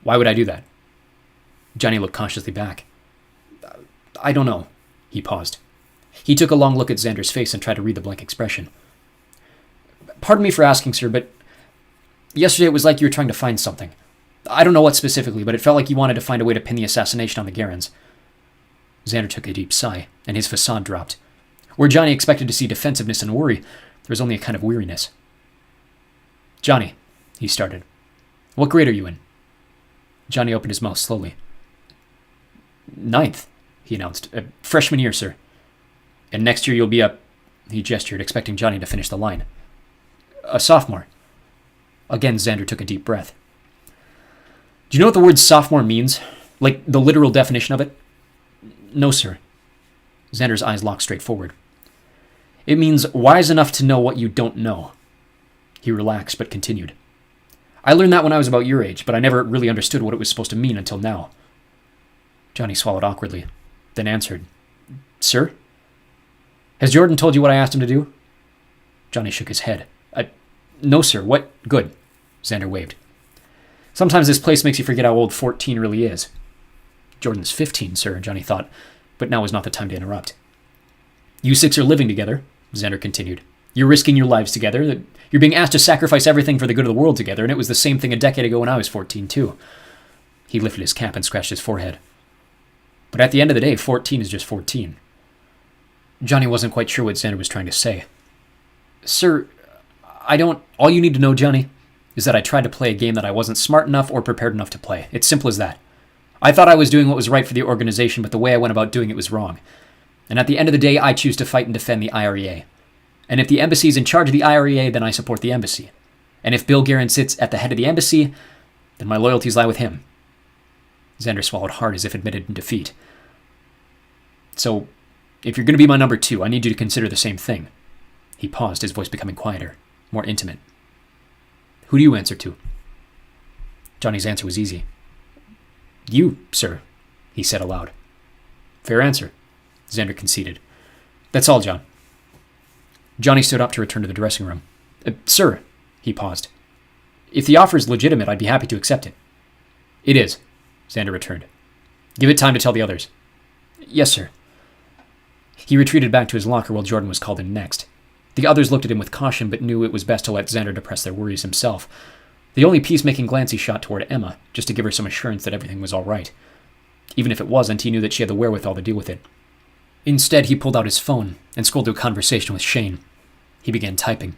Why would I do that? Johnny looked cautiously back. I don't know. He paused. He took a long look at Xander's face and tried to read the blank expression. Pardon me for asking, sir, but yesterday it was like you were trying to find something. I don't know what specifically, but it felt like you wanted to find a way to pin the assassination on the Garens. Xander took a deep sigh, and his facade dropped. Where Johnny expected to see defensiveness and worry, there was only a kind of weariness. Johnny, he started. What grade are you in? Johnny opened his mouth slowly. 9th, he announced. Freshman year, sir. And next year you'll be a... He gestured, expecting Johnny to finish the line. A sophomore. Again, Xander took a deep breath. Do you know what the word sophomore means? Like, the literal definition of it? No, sir. Xander's eyes locked straight forward. It means wise enough to know what you don't know. He relaxed, but continued. I learned that when I was about your age, but I never really understood what it was supposed to mean until now. Johnny swallowed awkwardly, then answered, Sir? Has Jordan told you what I asked him to do? Johnny shook his head. No, sir. What? Good. Xander waved. Sometimes this place makes you forget how old 14 really is. Jordan's 15, sir, Johnny thought, but now was not the time to interrupt. You 6 are living together, Xander continued. You're risking your lives together. You're being asked to sacrifice everything for the good of the world together, and it was the same thing a decade ago when I was 14, too. He lifted his cap and scratched his forehead. But at the end of the day, 14 is just 14. Johnny wasn't quite sure what Xander was trying to say. Sir, all you need to know, Johnny, is that I tried to play a game that I wasn't smart enough or prepared enough to play. It's simple as that. I thought I was doing what was right for the organization, but the way I went about doing it was wrong. And at the end of the day, I choose to fight and defend the IREA. And if the embassy is in charge of the IREA, then I support the embassy. And if Bill Guerin sits at the head of the embassy, then my loyalties lie with him. Xander swallowed hard as if admitted in defeat. So, if you're going to be my number 2, I need you to consider the same thing. He paused, his voice becoming quieter, more intimate. Who do you answer to? Johnny's answer was easy. You, sir, he said aloud. Fair answer, Xander conceded. That's all, John. Johnny stood up to return to the dressing room. Sir, he paused. If the offer is legitimate, I'd be happy to accept it. It is, Xander returned. Give it time to tell the others. Yes, sir. He retreated back to his locker while Jordan was called in next. The others looked at him with caution, but knew it was best to let Xander depress their worries himself. The only peacemaking glance he shot toward Emma, just to give her some assurance that everything was all right. Even if it wasn't, he knew that she had the wherewithal to deal with it. Instead, he pulled out his phone and scrolled through a conversation with Shane. He began typing.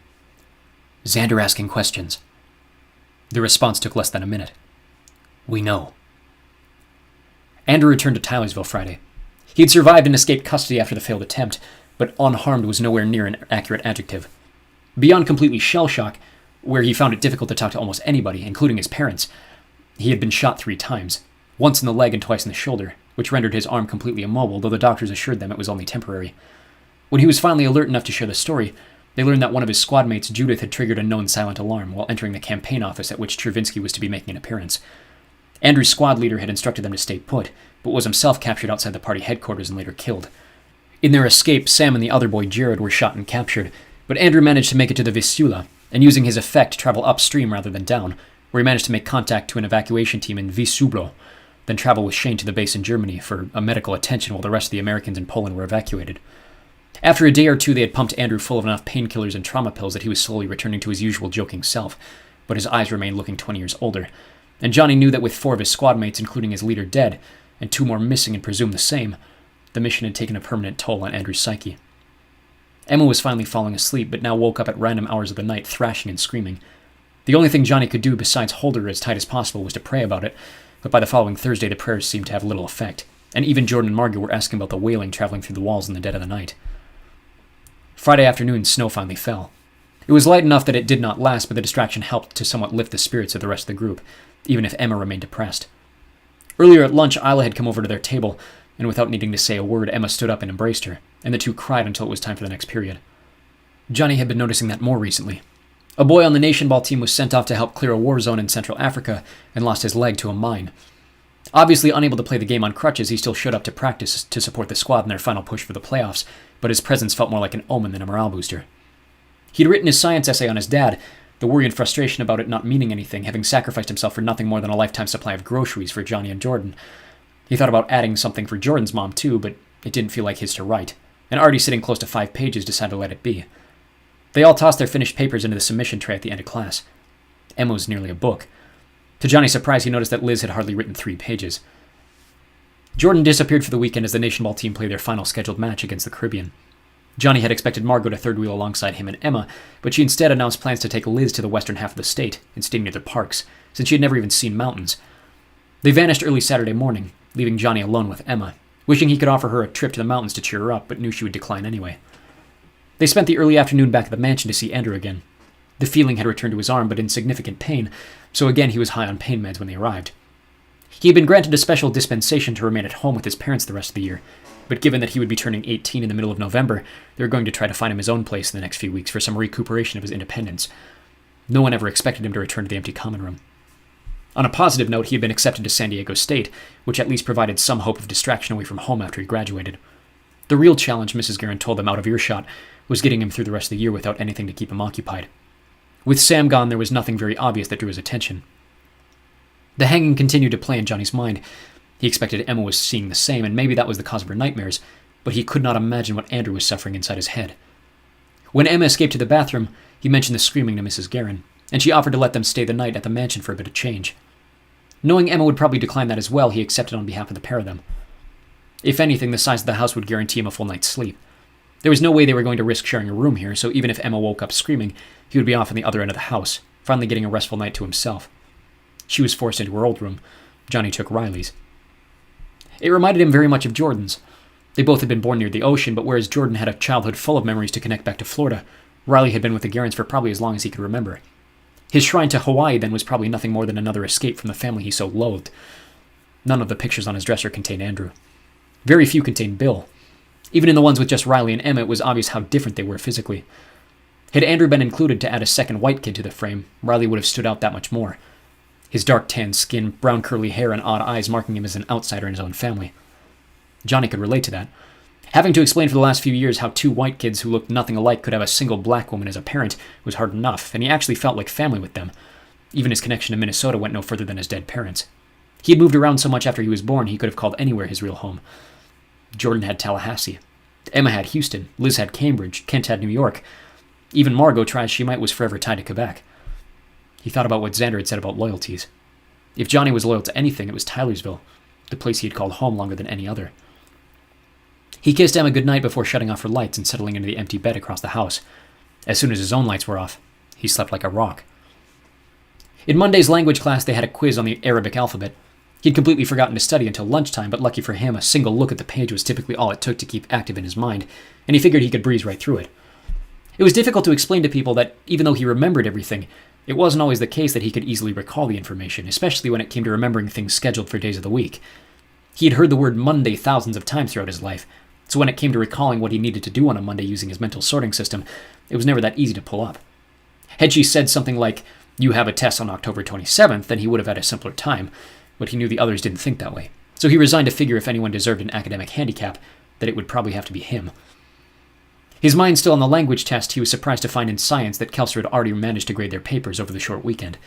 Xander asking questions. The response took less than a minute. We know. Andrew returned to Tylersville Friday. He had survived and escaped custody after the failed attempt, but unharmed was nowhere near an accurate adjective. Beyond completely shell-shock, where he found it difficult to talk to almost anybody, including his parents, he had been shot 3 times, once in the leg and twice in the shoulder, which rendered his arm completely immobile, though the doctors assured them it was only temporary. When he was finally alert enough to share the story, they learned that one of his squad mates, Judith, had triggered a known silent alarm while entering the campaign office at which Chervinsky was to be making an appearance. Andrew's squad leader had instructed them to stay put, but was himself captured outside the party headquarters and later killed. In their escape, Sam and the other boy, Jared, were shot and captured, but Andrew managed to make it to the Vistula, and using his effect, travel upstream rather than down, where he managed to make contact to an evacuation team in Visubro, then travel with Shane to the base in Germany for a medical attention while the rest of the Americans in Poland were evacuated. After a day or two, they had pumped Andrew full of enough painkillers and trauma pills that he was slowly returning to his usual joking self, but his eyes remained looking 20 years older, and Johnny knew that with 4 of his squad mates, including his leader, dead, and 2 more missing and presumed the same, the mission had taken a permanent toll on Andrew's psyche. Emma was finally falling asleep, but now woke up at random hours of the night, thrashing and screaming. The only thing Johnny could do besides hold her as tight as possible was to pray about it, but by the following Thursday the prayers seemed to have little effect, and even Jordan and Margaret were asking about the wailing traveling through the walls in the dead of the night. Friday afternoon, snow finally fell. It was light enough that it did not last, but the distraction helped to somewhat lift the spirits of the rest of the group, even if Emma remained depressed. Earlier at lunch, Isla had come over to their table, and without needing to say a word, Emma stood up and embraced her, and the two cried until it was time for the next period. Johnny had been noticing that more recently. A boy on the nation ball team was sent off to help clear a war zone in Central Africa and lost his leg to a mine. Obviously unable to play the game on crutches, he still showed up to practice to support the squad in their final push for the playoffs, but his presence felt more like an omen than a morale booster. He'd written his science essay on his dad, the worry and frustration about it not meaning anything, having sacrificed himself for nothing more than a lifetime supply of groceries for Johnny and Jordan. He thought about adding something for Jordan's mom too, but it didn't feel like his to write, and already sitting close to 5 pages decided to let it be. They all tossed their finished papers into the submission tray at the end of class. Emma was nearly a book. To Johnny's surprise, he noticed that Liz had hardly written 3 pages. Jordan disappeared for the weekend as the nation ball team played their final scheduled match against the Caribbean. Johnny had expected Margot to third wheel alongside him and Emma, but she instead announced plans to take Liz to the western half of the state and stay near the parks, since she had never even seen mountains. They vanished early Saturday morning, leaving Johnny alone with Emma, wishing he could offer her a trip to the mountains to cheer her up, but knew she would decline anyway. They spent the early afternoon back at the mansion to see Andrew again. The feeling had returned to his arm, but in significant pain, so again he was high on pain meds when they arrived. He had been granted a special dispensation to remain at home with his parents the rest of the year, but given that he would be turning 18 in the middle of November, they were going to try to find him his own place in the next few weeks for some recuperation of his independence. No one ever expected him to return to the empty common room. On a positive note, he had been accepted to San Diego State, which at least provided some hope of distraction away from home after he graduated. The real challenge, Mrs. Guerin told them out of earshot, was getting him through the rest of the year without anything to keep him occupied. With Sam gone, there was nothing very obvious that drew his attention. The hanging continued to play in Johnny's mind. He expected Emma was seeing the same, and maybe that was the cause of her nightmares, but he could not imagine what Andrew was suffering inside his head. When Emma escaped to the bathroom, he mentioned the screaming to Mrs. Guerin, and she offered to let them stay the night at the mansion for a bit of change. Knowing Emma would probably decline that as well, he accepted on behalf of the pair of them. If anything, the size of the house would guarantee him a full night's sleep. There was no way they were going to risk sharing a room here, so even if Emma woke up screaming, he would be off on the other end of the house, finally getting a restful night to himself. She was forced into her old room. Johnny took Riley's. It reminded him very much of Jordan's. They both had been born near the ocean, but whereas Jordan had a childhood full of memories to connect back to Florida, Riley had been with the Guerins for probably as long as he could remember. His shrine to Hawaii then was probably nothing more than another escape from the family he so loathed. None of the pictures on his dresser contained Andrew. Very few contained Bill. Even in the ones with just Riley and Emma, it was obvious how different they were physically. Had Andrew been included to add a second white kid to the frame, Riley would have stood out that much more. His dark tan skin, brown curly hair, and odd eyes marking him as an outsider in his own family. Johnny could relate to that. Having to explain for the last few years how 2 white kids who looked nothing alike could have a single black woman as a parent was hard enough, and he actually felt like family with them. Even his connection to Minnesota went no further than his dead parents. He had moved around so much after he was born he could have called anywhere his real home. Jordan had Tallahassee. Emma had Houston. Liz had Cambridge. Kent had New York. Even Margot, try as she might, was forever tied to Quebec. He thought about what Xander had said about loyalties. If Johnny was loyal to anything, it was Tylersville, the place he had called home longer than any other. He kissed Emma goodnight before shutting off her lights and settling into the empty bed across the house. As soon as his own lights were off, he slept like a rock. In Monday's language class, they had a quiz on the Arabic alphabet. He'd completely forgotten to study until lunchtime, but lucky for him, a single look at the page was typically all it took to keep active in his mind, and he figured he could breeze right through it. It was difficult to explain to people that, even though he remembered everything, it wasn't always the case that he could easily recall the information, especially when it came to remembering things scheduled for days of the week. He had heard the word Monday thousands of times throughout his life, so when it came to recalling what he needed to do on a Monday using his mental sorting system, it was never that easy to pull up. Had she said something like, "You have a test on October 27th, then he would have had a simpler time, but he knew the others didn't think that way. So he resigned to figure if anyone deserved an academic handicap, that it would probably have to be him. His mind still on the language test, he was surprised to find in science that Kelster had already managed to grade their papers over the short weekend.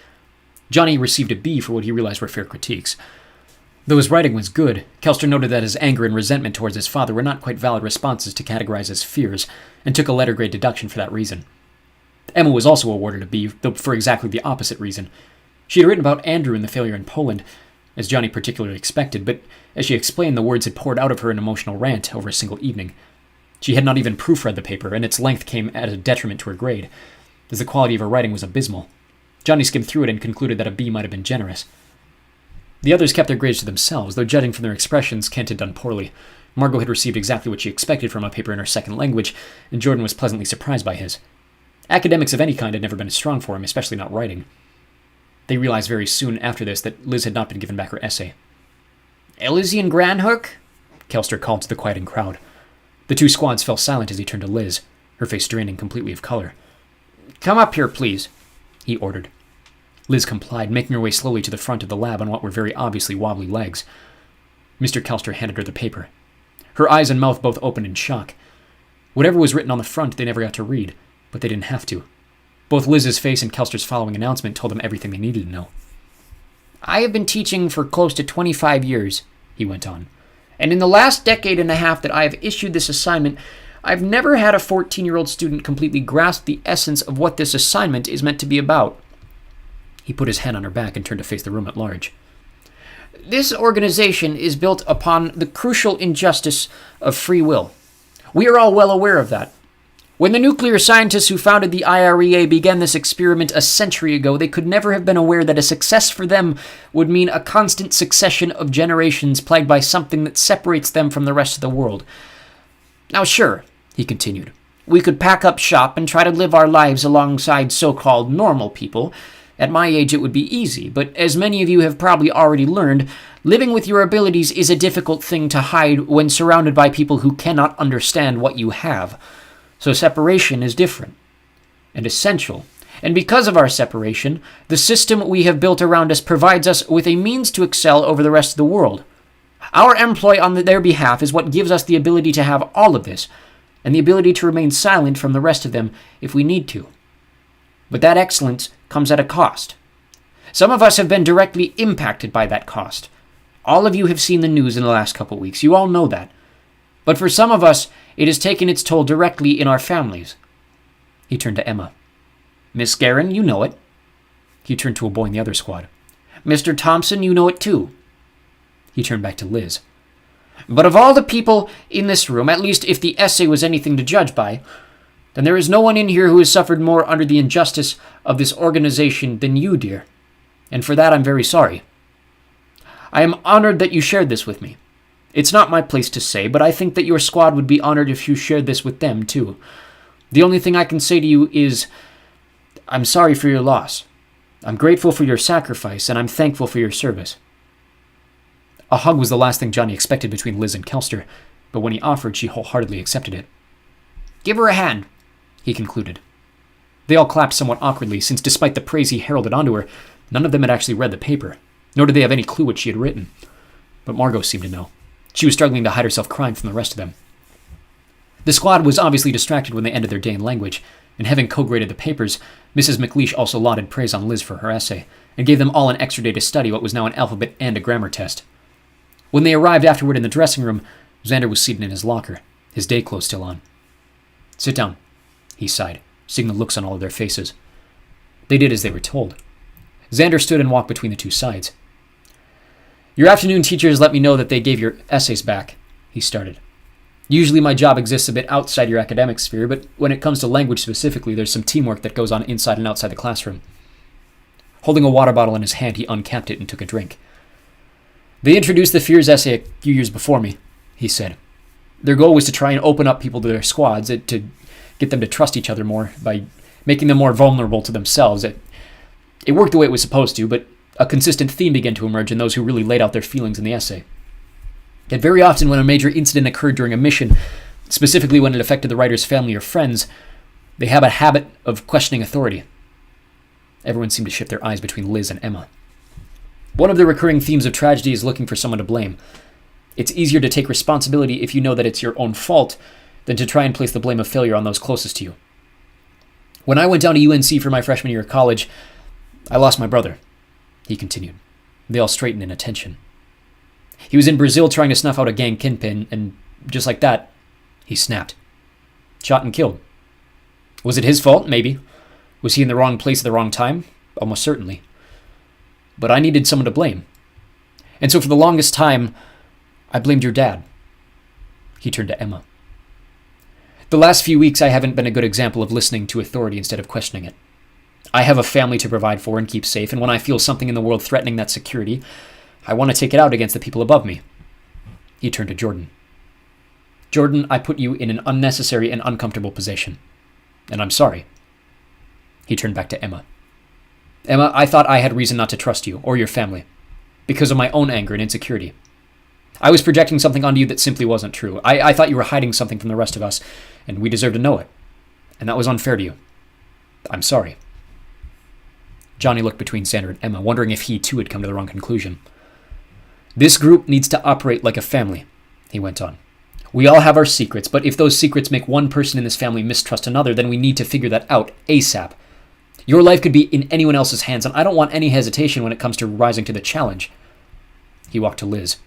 Johnny received a B for what he realized were fair critiques. Though his writing was good, Kelster noted that his anger and resentment towards his father were not quite valid responses to categorize as fears, and took a letter grade deduction for that reason. Emma was also awarded a B, though for exactly the opposite reason. She had written about Andrew and the failure in Poland, as Johnny particularly expected, but as she explained, the words had poured out of her in emotional rant over a single evening. She had not even proofread the paper, and its length came at a detriment to her grade, as the quality of her writing was abysmal. Johnny skimmed through it and concluded that a B might have been generous. The others kept their grades to themselves, though judging from their expressions, Kent had done poorly. Margot had received exactly what she expected from a paper in her second language, and Jordan was pleasantly surprised by his. Academics of any kind had never been as strong for him, especially not writing. They realized very soon after this that Liz had not been given back her essay.
"Elysian Granhook?"
Kelster called to the quieting crowd. The 2 squads fell silent as he turned to Liz, her face draining completely of color. Come up here, please, he ordered. Liz complied, making her way slowly to the front of the lab on what were very obviously wobbly legs. Mr. Kelster handed her the paper. Her eyes and mouth both opened in shock. Whatever was written on the front they never got to read, but they didn't have to. Both Liz's face and Kelster's following announcement told them everything they needed to know. I have been teaching for close to 25 years, he went on, and in the last decade and a half that I have issued this assignment, I've never had a 14-year-old student completely grasp the essence of what this assignment is meant to be about. He put his hand on her back and turned to face the room at large. This organization is built upon the crucial injustice of free will. We are all well aware of that. When the nuclear scientists who founded the IREA began this experiment a century ago, they could never have been aware that a success for them would mean a constant succession of generations plagued by something that separates them from the rest of the world. Now sure, he continued, we could pack up shop and try to live our lives alongside so-called normal people. At my age it would be easy, but as many of you have probably already learned, living with your abilities is a difficult thing to hide when surrounded by people who cannot understand what you have. So separation is different and essential. And because of our separation, the system we have built around us provides us with a means to excel over the rest of the world. Our employ on their behalf is what gives us the ability to have all of this, and the ability to remain silent from the rest of them if we need to. But that excellence comes at a cost. Some of us have been directly impacted by that cost. All of you have seen the news in the last couple weeks. You all know that. But for some of us, it has taken its toll directly in our families. He turned to Emma. Miss Guerin, you know it. He turned to a boy in the other squad. Mr. Thompson, you know it too. He turned back to Liz. But of all the people in this room, at least if the essay was anything to judge by, then there is no one in here who has suffered more under the injustice of this organization than you, dear. And for that I'm very sorry. I am honored that you shared this with me. It's not my place to say, but I think that your squad would be honored if you shared this with them, too. The only thing I can say to you is, I'm sorry for your loss. I'm grateful for your sacrifice, and I'm thankful for your service. A hug was the last thing Johnny expected between Liz and Kelster, but when he offered, she wholeheartedly accepted it. Give her a hand, he concluded. They all clapped somewhat awkwardly, since despite the praise he heralded onto her, none of them had actually read the paper, nor did they have any clue what she had written. But Margot seemed to know. She was struggling to hide herself crying from the rest of them. The squad was obviously distracted when they ended their day in language, and having co-graded the papers, Mrs. McLeish also lauded praise on Liz for her essay, and gave them all an extra day to study what was now an alphabet and a grammar test. When they arrived afterward in the dressing room, Xander was seated in his locker, his day clothes still on. Sit down, he sighed, seeing the looks on all of their faces. They did as they were told. Xander stood and walked between the two sides. Your afternoon teachers let me know that they gave your essays back, he started. Usually my job exists a bit outside your academic sphere, but when it comes to language specifically, there's some teamwork that goes on inside and outside the classroom. Holding a water bottle in his hand, he uncapped it and took a drink. They introduced the Fears essay a few years before me, he said. Their goal was to try and open up people to their squads, to get them to trust each other more by making them more vulnerable to themselves. It worked the way it was supposed to, but a consistent theme began to emerge in those who really laid out their feelings in the essay. And very often when a major incident occurred during a mission, specifically when it affected the writer's family or friends, they have a habit of questioning authority. Everyone seemed to shift their eyes between Liz and Emma. One of the recurring themes of tragedy is looking for someone to blame. It's easier to take responsibility if you know that it's your own fault than to try and place the blame of failure on those closest to you. When I went down to UNC for my freshman year of college, I lost my brother, he continued. They all straightened in attention. He was in Brazil trying to snuff out a gang kingpin, and just like that, he snapped. Shot and killed. Was it his fault? Maybe. Was he in the wrong place at the wrong time? Almost certainly. But I needed someone to blame. And so for the longest time, I blamed your dad. He turned to Emma. The last few weeks I haven't been a good example of listening to authority instead of questioning it. I have a family to provide for and keep safe, and when I feel something in the world threatening that security, I want to take it out against the people above me. He turned to Jordan. Jordan, I put you in an unnecessary and uncomfortable position, and I'm sorry. He turned back to Emma. Emma, I thought I had reason not to trust you or your family, because of my own anger and insecurity. I was projecting something onto you that simply wasn't true. I thought you were hiding something from the rest of us, and we deserve to know it. And that was unfair to you. I'm sorry. Johnny looked between Xander and Emma, wondering if he too had come to the wrong conclusion. This group needs to operate like a family, he went on. We all have our secrets, but if those secrets make one person in this family mistrust another, then we need to figure that out ASAP. Your life could be in anyone else's hands, and I don't want any hesitation when it comes to rising to the challenge. He walked to Liz.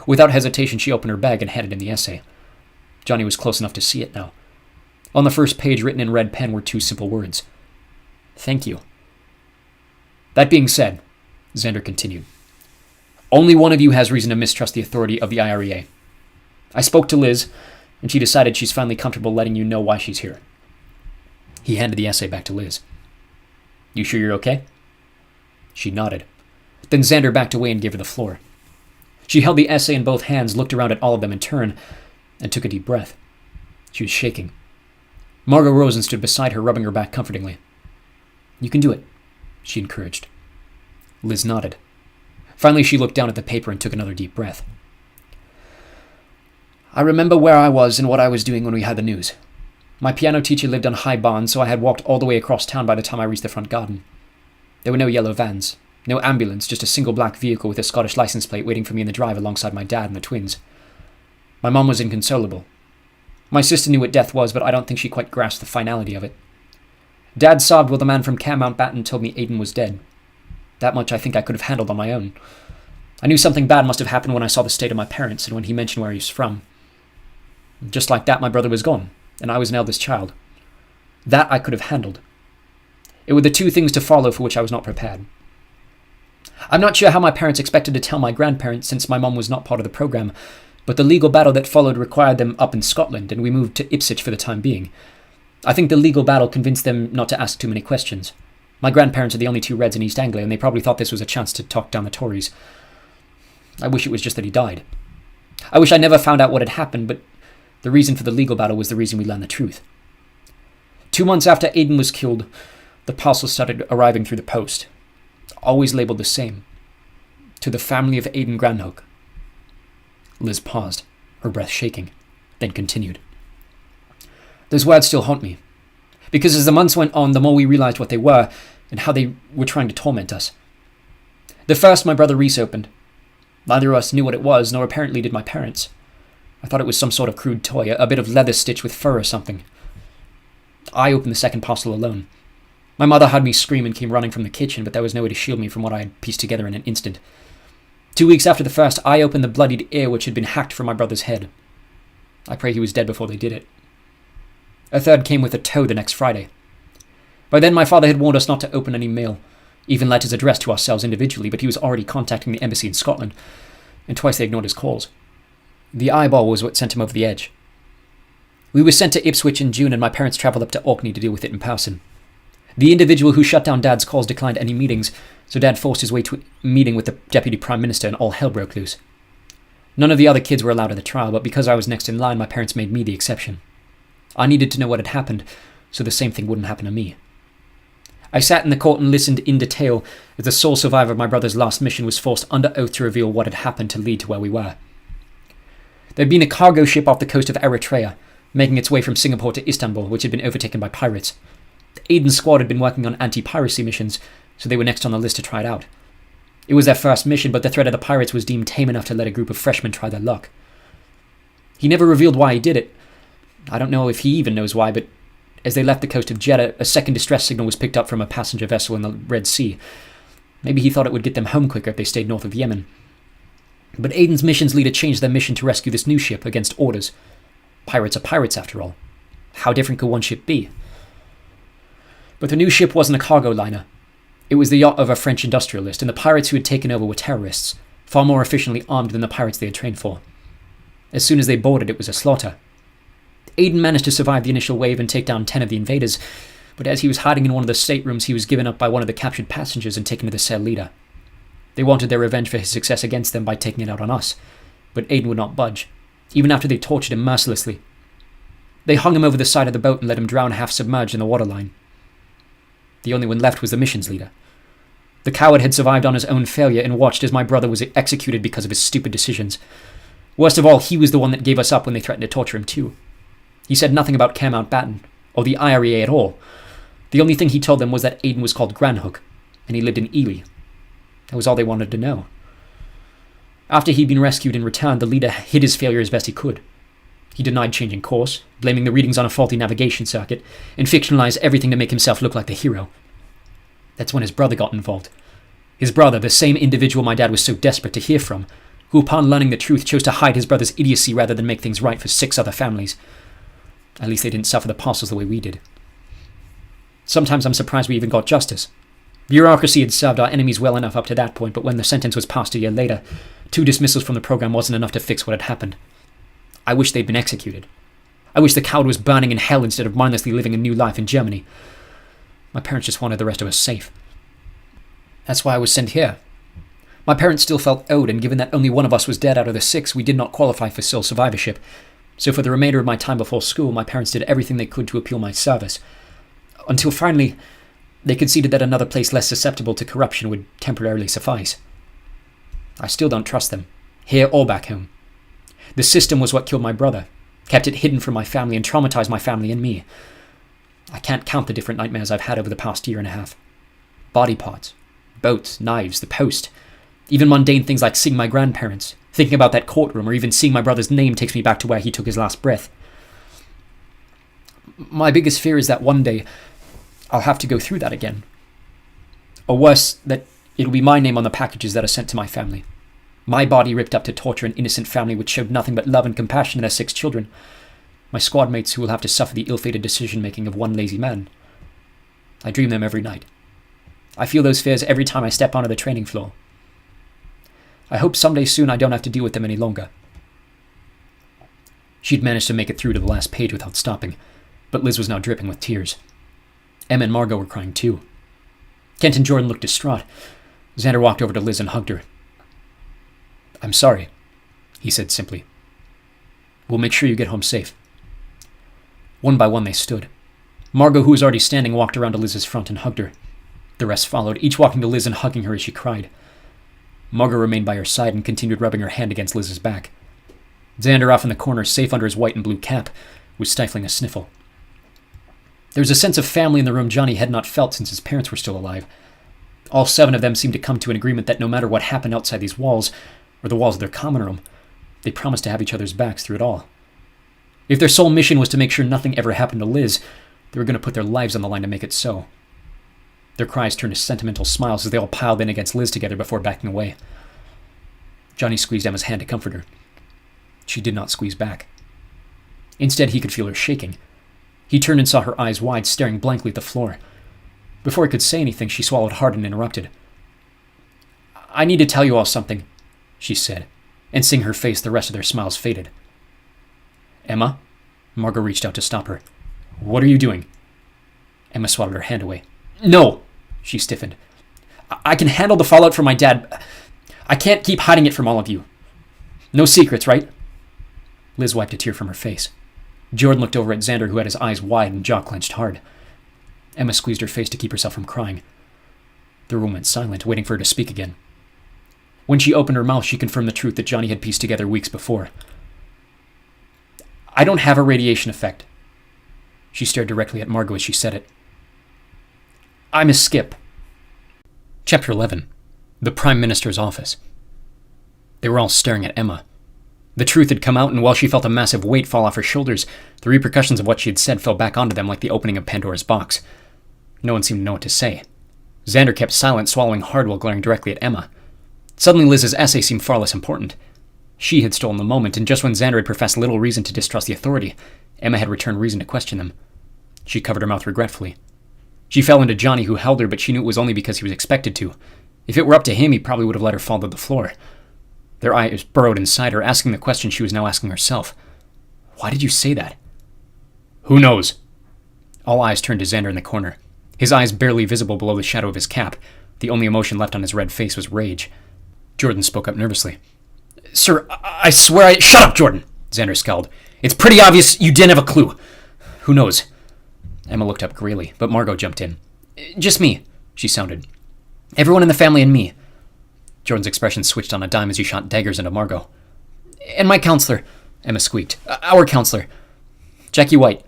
Without hesitation, she opened her bag and handed him the essay. Johnny was close enough to see it now. On the first page, written in red pen, were two simple words. Thank you. That being said, Xander continued, only one of you has reason to mistrust the authority of the IREA. I spoke to Liz, and she decided she's finally comfortable letting you know why she's here. He handed the essay back to Liz. You sure you're okay? She nodded. Then Xander backed away and gave her the floor. She held the essay in both hands, looked around at all of them in turn, and took a deep breath. She was shaking. Margot Rosen stood beside her, rubbing her back comfortingly. You can do it, she encouraged. Liz nodded. Finally, she looked down at the paper and took another deep breath. I remember where I was and what I was doing when we had the news. My piano teacher lived on High Barn, so I had walked all the way across town by the time I reached the front garden. There were no yellow vans, no ambulance, just a single black vehicle with a Scottish license plate waiting for me in the drive alongside my dad and the twins. My mom was inconsolable. My sister knew what death was, but I don't think she quite grasped the finality of it. Dad sobbed while the man from Camp Mountbatten told me Aidan was dead. That much I think I could have handled on my own. I knew something bad must have happened when I saw the state of my parents and when he mentioned where he was from. Just like that, my brother was gone, and I was an eldest child. That I could have handled. It were the two things to follow for which I was not prepared. I'm not sure how my parents expected to tell my grandparents since my mum was not part of the program, but the legal battle that followed required them up in Scotland, and we moved to Ipswich for the time being. I think the legal battle convinced them not to ask too many questions. My grandparents are the only two Reds in East Anglia, and they probably thought this was a chance to talk down the Tories. I wish it was just that he died. I wish I never found out what had happened, but the reason for the legal battle was the reason we learned the truth. 2 months after Aidan was killed, the parcels started arriving through the post, always labelled the same. To the family of Aidan Granhook. Liz paused, her breath shaking, then continued. Those words still haunt me, because as the months went on, the more we realised what they were, and how they were trying to torment us. The first my brother Reese opened. Neither of us knew what it was, nor apparently did my parents. I thought it was some sort of crude toy, a bit of leather stitched with fur or something. I opened the second parcel alone. My mother heard me scream and came running from the kitchen, but there was no way to shield me from what I had pieced together in an instant. 2 weeks after the first, I opened the bloodied ear which had been hacked from my brother's head. I pray he was dead before they did it. A third came with a tow the next Friday. By then my father had warned us not to open any mail, even letters addressed to ourselves individually, but he was already contacting the embassy in Scotland, and twice they ignored his calls. The eyeball was what sent him over the edge. We were sent to Ipswich in June, and my parents travelled up to Orkney to deal with it in person. The individual who shut down Dad's calls declined any meetings, so Dad forced his way to a meeting with the Deputy Prime Minister, and all hell broke loose. None of the other kids were allowed at the trial, but because I was next in line, my parents made me the exception. I needed to know what had happened, so the same thing wouldn't happen to me. I sat in the court and listened in detail as the sole survivor of my brother's last mission was forced under oath to reveal what had happened to lead to where we were. There'd been a cargo ship off the coast of Eritrea, making its way from Singapore to Istanbul, which had been overtaken by pirates. Aidan's squad had been working on anti-piracy missions, so they were next on the list to try it out. It was their first mission, but the threat of the pirates was deemed tame enough to let a group of freshmen try their luck. He never revealed why he did it. I don't know if he even knows why, but as they left the coast of Jeddah, a second distress signal was picked up from a passenger vessel in the Red Sea. Maybe he thought it would get them home quicker if they stayed north of Yemen. But Aidan's mission's leader changed their mission to rescue this new ship against orders. Pirates are pirates, after all. How different could one ship be? But the new ship wasn't a cargo liner. It was the yacht of a French industrialist, and the pirates who had taken over were terrorists, far more efficiently armed than the pirates they had trained for. As soon as they boarded, it was a slaughter. Aidan managed to survive the initial wave and take down 10 of the invaders, but as he was hiding in one of the staterooms, he was given up by one of the captured passengers and taken to the cell leader. They wanted their revenge for his success against them by taking it out on us, but Aidan would not budge, even after they tortured him mercilessly. They hung him over the side of the boat and let him drown half submerged in the waterline. The only one left was the mission's leader. The coward had survived on his own failure and watched as my brother was executed because of his stupid decisions. Worst of all, he was the one that gave us up when they threatened to torture him too. He said nothing about Camp Mountbatten, or the IREA at all. The only thing he told them was that Aiden was called Granhook, and he lived in Ely. That was all they wanted to know. After he'd been rescued and returned, the leader hid his failure as best he could. He denied changing course, blaming the readings on a faulty navigation circuit, and fictionalized everything to make himself look like the hero. That's when his brother got involved. His brother, the same individual my dad was so desperate to hear from, who upon learning the truth chose to hide his brother's idiocy rather than make things right for 6 other families. At least they didn't suffer the parcels the way we did. Sometimes I'm surprised we even got justice. Bureaucracy had served our enemies well enough up to that point, but when the sentence was passed a year later, 2 dismissals from the program wasn't enough to fix what had happened. I wish they'd been executed. I wish the coward was burning in hell instead of mindlessly living a new life in Germany. My parents just wanted the rest of us safe. That's why I was sent here. My parents still felt owed, and given that only one of us was dead out of the 6, we did not qualify for sole survivorship. So for the remainder of my time before school, my parents did everything they could to appeal my service. Until finally, they conceded that another place less susceptible to corruption would temporarily suffice. I still don't trust them, here or back home. The system was what killed my brother, kept it hidden from my family, and traumatized my family and me. I can't count the different nightmares I've had over the past year and a half. Body parts, boats, knives, the post. Even mundane things like seeing my grandparents, thinking about that courtroom, or even seeing my brother's name takes me back to where he took his last breath. My biggest fear is that one day I'll have to go through that again. Or worse, that it'll be my name on the packages that are sent to my family. My body ripped up to torture an innocent family which showed nothing but love and compassion in their 6 children. My squad mates who will have to suffer the ill-fated decision-making of one lazy man. I dream them every night. I feel those fears every time I step onto the training floor. I hope someday soon I don't have to deal with them any longer. She'd managed to make it through to the last page without stopping, but Liz was now dripping with tears. Emma and Margot were crying too. Kent and Jordan looked distraught. Xander walked over to Liz and hugged her. "I'm sorry," he said simply. "We'll make sure you get home safe." One by one they stood. Margot, who was already standing, walked around to Liz's front and hugged her. The rest followed, each walking to Liz and hugging her as she cried. Margot remained by her side and continued rubbing her hand against Liz's back. Xander, off in the corner, safe under his white and blue cap, was stifling a sniffle. There was a sense of family in the room Johnny had not felt since his parents were still alive. All 7 of them seemed to come to an agreement that no matter what happened outside these walls, or the walls of their common room, they promised to have each other's backs through it all. If their sole mission was to make sure nothing ever happened to Liz, they were going to put their lives on the line to make it so. Their cries turned to sentimental smiles as they all piled in against Liz together before backing away. Johnny squeezed Emma's hand to comfort her. She did not squeeze back. Instead, he could feel her shaking. He turned and saw her eyes wide, staring blankly at the floor. Before he could say anything, she swallowed hard and interrupted. "I need to tell you all something," she said, and seeing her face, the rest of their smiles faded. "Emma?" Margot reached out to stop her. "What are you doing?" Emma swatted her hand away. "No!" She stiffened. I can handle the fallout from my dad. I can't keep hiding it from all of you. No secrets, right?" Liz wiped a tear from her face. Jordan looked over at Xander, who had his eyes wide and jaw clenched hard. Emma squeezed her face to keep herself from crying. The room went silent, waiting for her to speak again. When she opened her mouth, she confirmed the truth that Johnny had pieced together weeks before. "I don't have a radiation effect." She stared directly at Margot as she said it. "I'm a skip." Chapter 11. The Prime Minister's Office. They were all staring at Emma. The truth had come out, and while she felt a massive weight fall off her shoulders, the repercussions of what she had said fell back onto them like the opening of Pandora's box. No one seemed to know what to say. Xander kept silent, swallowing hard while glaring directly at Emma. Suddenly Liz's essay seemed far less important. She had stolen the moment, and just when Xander had professed little reason to distrust the authority, Emma had returned reason to question them. She covered her mouth regretfully. She fell into Johnny, who held her, but she knew it was only because he was expected to. If it were up to him, he probably would have let her fall to the floor. Their eyes burrowed inside her, asking the question she was now asking herself. "Why did you say that?" "Who knows?" All eyes turned to Xander in the corner. His eyes barely visible below the shadow of his cap. The only emotion left on his red face was rage. Jordan spoke up nervously. "Sir, I swear I—" "Shut up, Jordan!" Xander scowled. "It's pretty obvious you didn't have a clue. Who knows?" Emma looked up grayly, but Margot jumped in. "Just me," she sounded. "Everyone in the family and me." Jordan's expression switched on a dime as he shot daggers into Margot. "And my counselor," Emma squeaked. "Our counselor. Jackie White.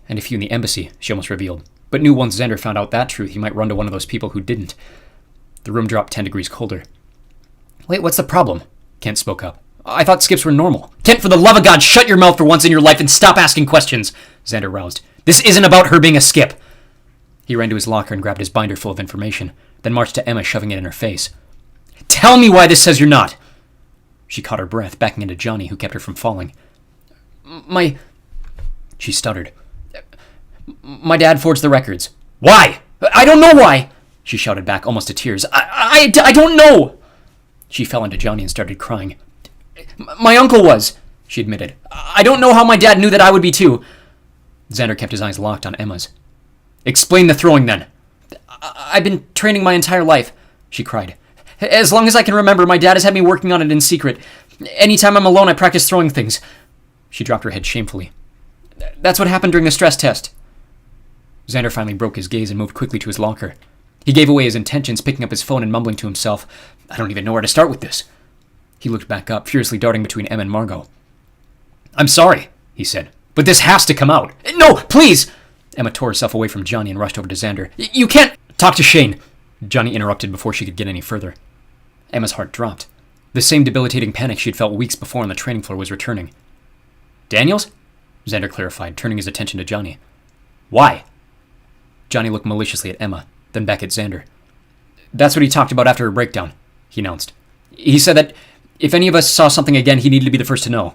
And a few in the embassy," she almost revealed.
but knew once Xander found out that truth, he might run to one of those people who didn't. The room dropped 10 degrees colder.
Wait, what's the problem?
Kent spoke up. I thought skips were normal. Kent, for the love of God, shut your mouth for once in your life and stop asking questions, Xander roused. This isn't about her being a skip. He ran to his locker and grabbed his binder full of information, then marched to Emma, shoving it in her face. Tell me why this says you're not! She caught her breath, backing into Johnny, who kept her from falling. She stuttered. My dad forged the records. Why? I don't know why! She shouted back, almost to tears. I don't know! She fell into Johnny and started crying. My uncle was, she admitted. I don't know how my dad knew that I would be too. Xander kept his eyes locked on Emma's. Explain the throwing then. I've been training my entire life, she cried. As long as I can remember, my dad has had me working on it in secret. Anytime I'm alone, I practice throwing things. She dropped her head shamefully. That's what happened during the stress test. Xander finally broke his gaze and moved quickly to his locker. He gave away his intentions, picking up his phone and mumbling to himself, I don't even know where to start with this. He looked back up, furiously darting between Em and Margot. I'm sorry, he said, but this has to come out. No, please! Emma tore herself away from Johnny and rushed over to Xander. You can't... Talk to Shane, Johnny interrupted before she could get any further. Emma's heart dropped. The same debilitating panic she'd felt weeks before on the training floor was returning. Daniels? Xander clarified, turning his attention to Johnny. Why? Johnny looked maliciously at Emma, then back at Xander. That's what he talked about after her breakdown, he announced. He said that if any of us saw something again, he needed to be the first to know.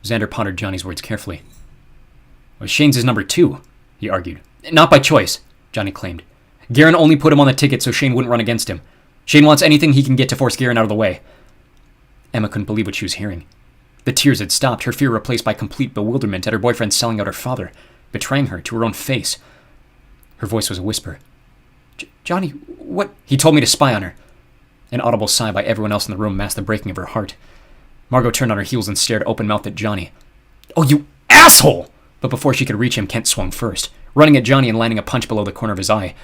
Xander pondered Johnny's words carefully. Well, Shane's his number 2, he argued. Not by choice, Johnny claimed. Garen only put him on the ticket so Shane wouldn't run against him. Shane wants anything he can get to force Garen out of the way. Emma couldn't believe what she was hearing. The tears had stopped, her fear replaced by complete bewilderment at her boyfriend selling out her father, betraying her to her own face. Her voice was a whisper. Johnny, what? He told me to spy on her. An audible sigh by everyone else in the room masked the breaking of her heart. Margot turned on her heels and stared open-mouthed at Johnny. Oh, you asshole! But before she could reach him, Kent swung first, running at Johnny and landing a punch below the corner of his eye.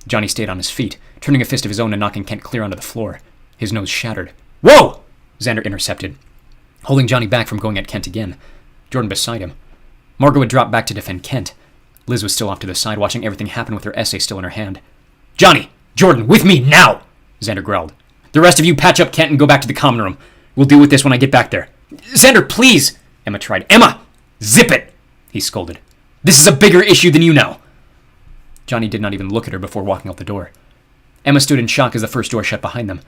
Johnny stayed on his feet, turning a fist of his own and knocking Kent clear onto the floor. His nose shattered. Whoa! Xander intercepted, holding Johnny back from going at Kent again. Jordan beside him. Margot had dropped back to defend Kent. Liz was still off to the side, watching everything happen with her essay still in her hand. Johnny! Jordan, with me, now! Xander growled. The rest of you patch up Kent and go back to the common room. We'll deal with this when I get back there. Xander, please! Emma tried. Emma! Zip it! He scolded. This is a bigger issue than you know. Johnny did not even look at her before walking out the door. Emma stood in shock as the first door shut behind them.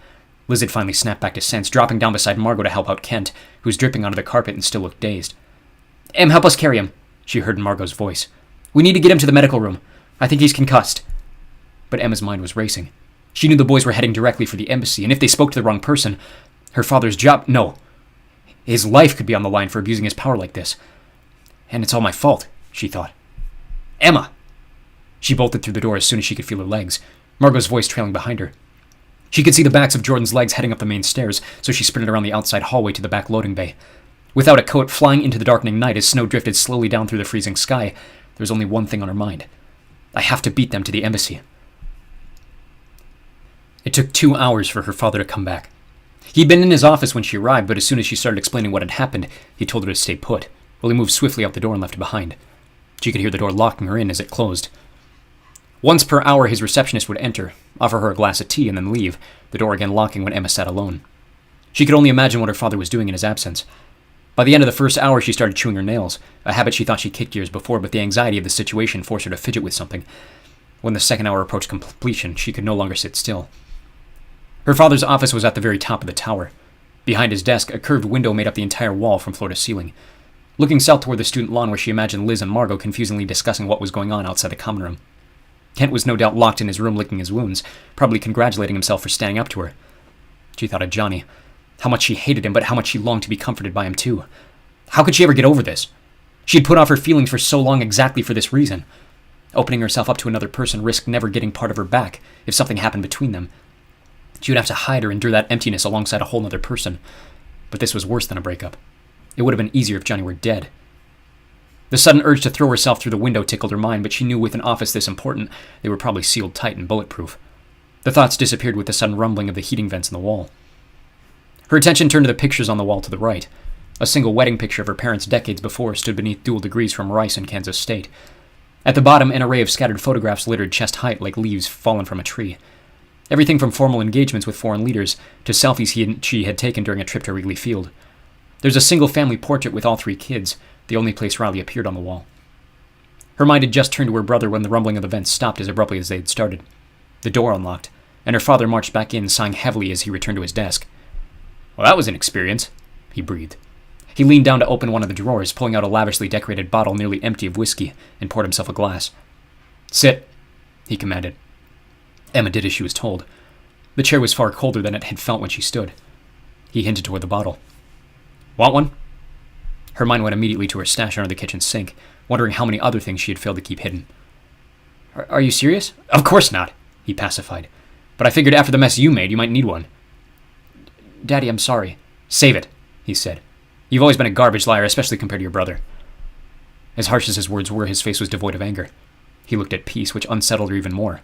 Liz had finally snapped back to sense, dropping down beside Margot to help out Kent, who was dripping onto the carpet and still looked dazed. Em, help us carry him, she heard Margot's voice. We need to get him to the medical room. I think he's concussed. But Emma's mind was racing. She knew the boys were heading directly for the embassy, and if they spoke to the wrong person, her father's job... No. His life could be on the line for abusing his power like this. And it's all my fault, she thought. Emma! She bolted through the door as soon as she could feel her legs, Margot's voice trailing behind her. She could see the backs of Jordan's legs heading up the main stairs, so she sprinted around the outside hallway to the back loading bay. Without a coat, flying into the darkening night as snow drifted slowly down through the freezing sky, there was only one thing on her mind. I have to beat them to the embassy. It took 2 hours for her father to come back. He'd been in his office when she arrived, but as soon as she started explaining what had happened, he told her to stay put, while he moved swiftly out the door and left her behind. She could hear the door locking her in as it closed. Once per hour, his receptionist would enter, offer her a glass of tea, and then leave, the door again locking when Emma sat alone. She could only imagine what her father was doing in his absence. By the end of the first hour, she started chewing her nails, a habit she thought she'd kicked years before, but the anxiety of the situation forced her to fidget with something. When the second hour approached completion, she could no longer sit still. Her father's office was at the very top of the tower. Behind his desk, a curved window made up the entire wall from floor to ceiling. Looking south toward the student lawn where she imagined Liz and Margot confusingly discussing what was going on outside the common room. Kent was no doubt locked in his room licking his wounds, probably congratulating himself for standing up to her. She thought of Johnny. How much she hated him, but how much she longed to be comforted by him too. How could she ever get over this? She'd put off her feelings for so long exactly for this reason. Opening herself up to another person risked never getting part of her back if something happened between them. She would have to hide or endure that emptiness alongside a whole other person. But this was worse than a breakup. It would have been easier if Johnny were dead. The sudden urge to throw herself through the window tickled her mind, but she knew with an office this important, they were probably sealed tight and bulletproof. The thoughts disappeared with the sudden rumbling of the heating vents in the wall. Her attention turned to the pictures on the wall to the right. A single wedding picture of her parents decades before stood beneath dual degrees from Rice in Kansas State.
At the bottom, an array of scattered photographs littered chest height like leaves fallen from a tree. Everything from formal engagements with foreign leaders to selfies she had taken during a trip to Wrigley Field. There's a single family portrait with all 3 kids, the only place Riley appeared on the wall. Her mind had just turned to her brother when the rumbling of events stopped as abruptly as they had started. The door unlocked, and her father marched back in, sighing heavily as he returned to his desk. "Well, that was an experience," he breathed. He leaned down to open one of the drawers, pulling out a lavishly decorated bottle nearly empty of whiskey, and poured himself a glass. "Sit," he commanded. Emma did as she was told. The chair was far colder than it had felt when she stood. He hinted toward the bottle. "Want one?" Her mind went immediately to her stash under the kitchen sink, wondering how many other things she had failed to keep hidden. Are you serious?" "Of course not," he pacified. "But I figured after the mess you made, you might need one." "Daddy, I'm sorry." "Save it," he said. "You've always been a garbage liar, especially compared to your brother." As harsh as his words were, his face was devoid of anger. He looked at peace, which unsettled her even more.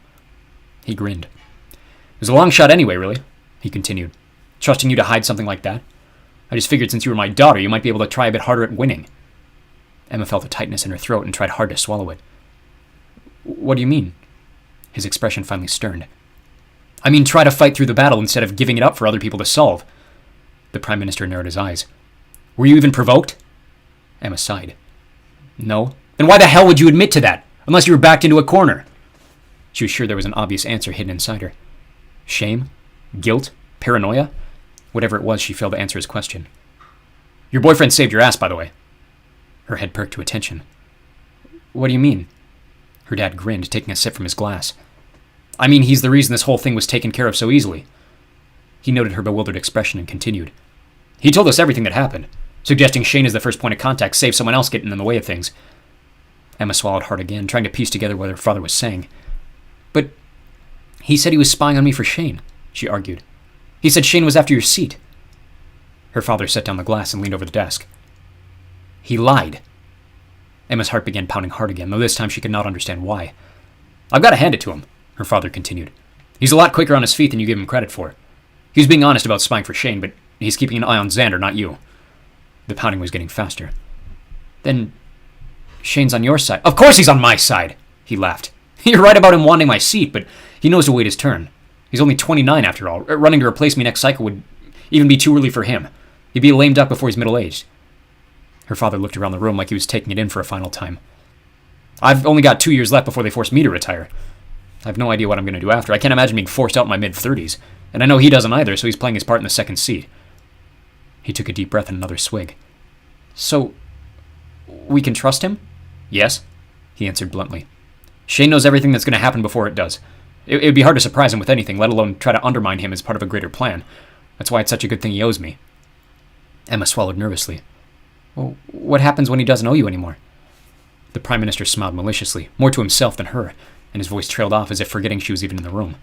He grinned. "It was a long shot anyway, really," he continued. "Trusting you to hide something like that. I just figured since you were my daughter, you might be able to try a bit harder at winning." Emma felt a tightness in her throat and tried hard to swallow it. "What do you mean?" His expression finally sterned. "I mean, try to fight through the battle instead of giving it up for other people to solve." The Prime Minister narrowed his eyes. "Were you even provoked?" Emma sighed. "No." "Then why the hell would you admit to that? Unless you were backed into a corner." She was sure there was an obvious answer hidden inside her. Shame? Guilt? Paranoia? Whatever it was, she failed to answer his question. "Your boyfriend saved your ass, by the way." Her head perked to attention. "What do you mean?" Her dad grinned, taking a sip from his glass. "I mean, he's the reason this whole thing was taken care of so easily." He noted her bewildered expression and continued. "He told us everything that happened. Suggesting Shane as the first point of contact saved someone else getting in the way of things." Emma swallowed hard again, trying to piece together what her father was saying. "But he said he was spying on me for Shane," she argued. "He said Shane was after your seat." Her father set down the glass and leaned over the desk. "He lied." Emma's heart began pounding hard again, though this time she could not understand why. "I've got to hand it to him," her father continued. "He's a lot quicker on his feet than you give him credit for. He was being honest about spying for Shane, but he's keeping an eye on Xander, not you." The pounding was getting faster. "Then Shane's on your side." "Of course he's on my side," he laughed. "You're right about him wanting my seat, but he knows to wait his turn. He's only 29 after all. Running to replace me next cycle would even be too early for him. He'd be a lame duck before he's middle-aged." Her father looked around the room like he was taking it in for a final time. "I've only got 2 years left before they force me to retire. I have no idea what I'm going to do after. I can't imagine being forced out in my mid-30s, and I know he doesn't either, so he's playing his part in the second seat." He took a deep breath and another swig. "So, we can trust him?" "Yes," he answered bluntly. "Shane knows everything that's going to happen before it does. It would be hard to surprise him with anything, let alone try to undermine him as part of a greater plan. That's why it's such a good thing he owes me." Emma swallowed nervously. "Well, what happens when he doesn't owe you anymore?" The Prime Minister smiled maliciously, more to himself than her, and his voice trailed off as if forgetting she was even in the room.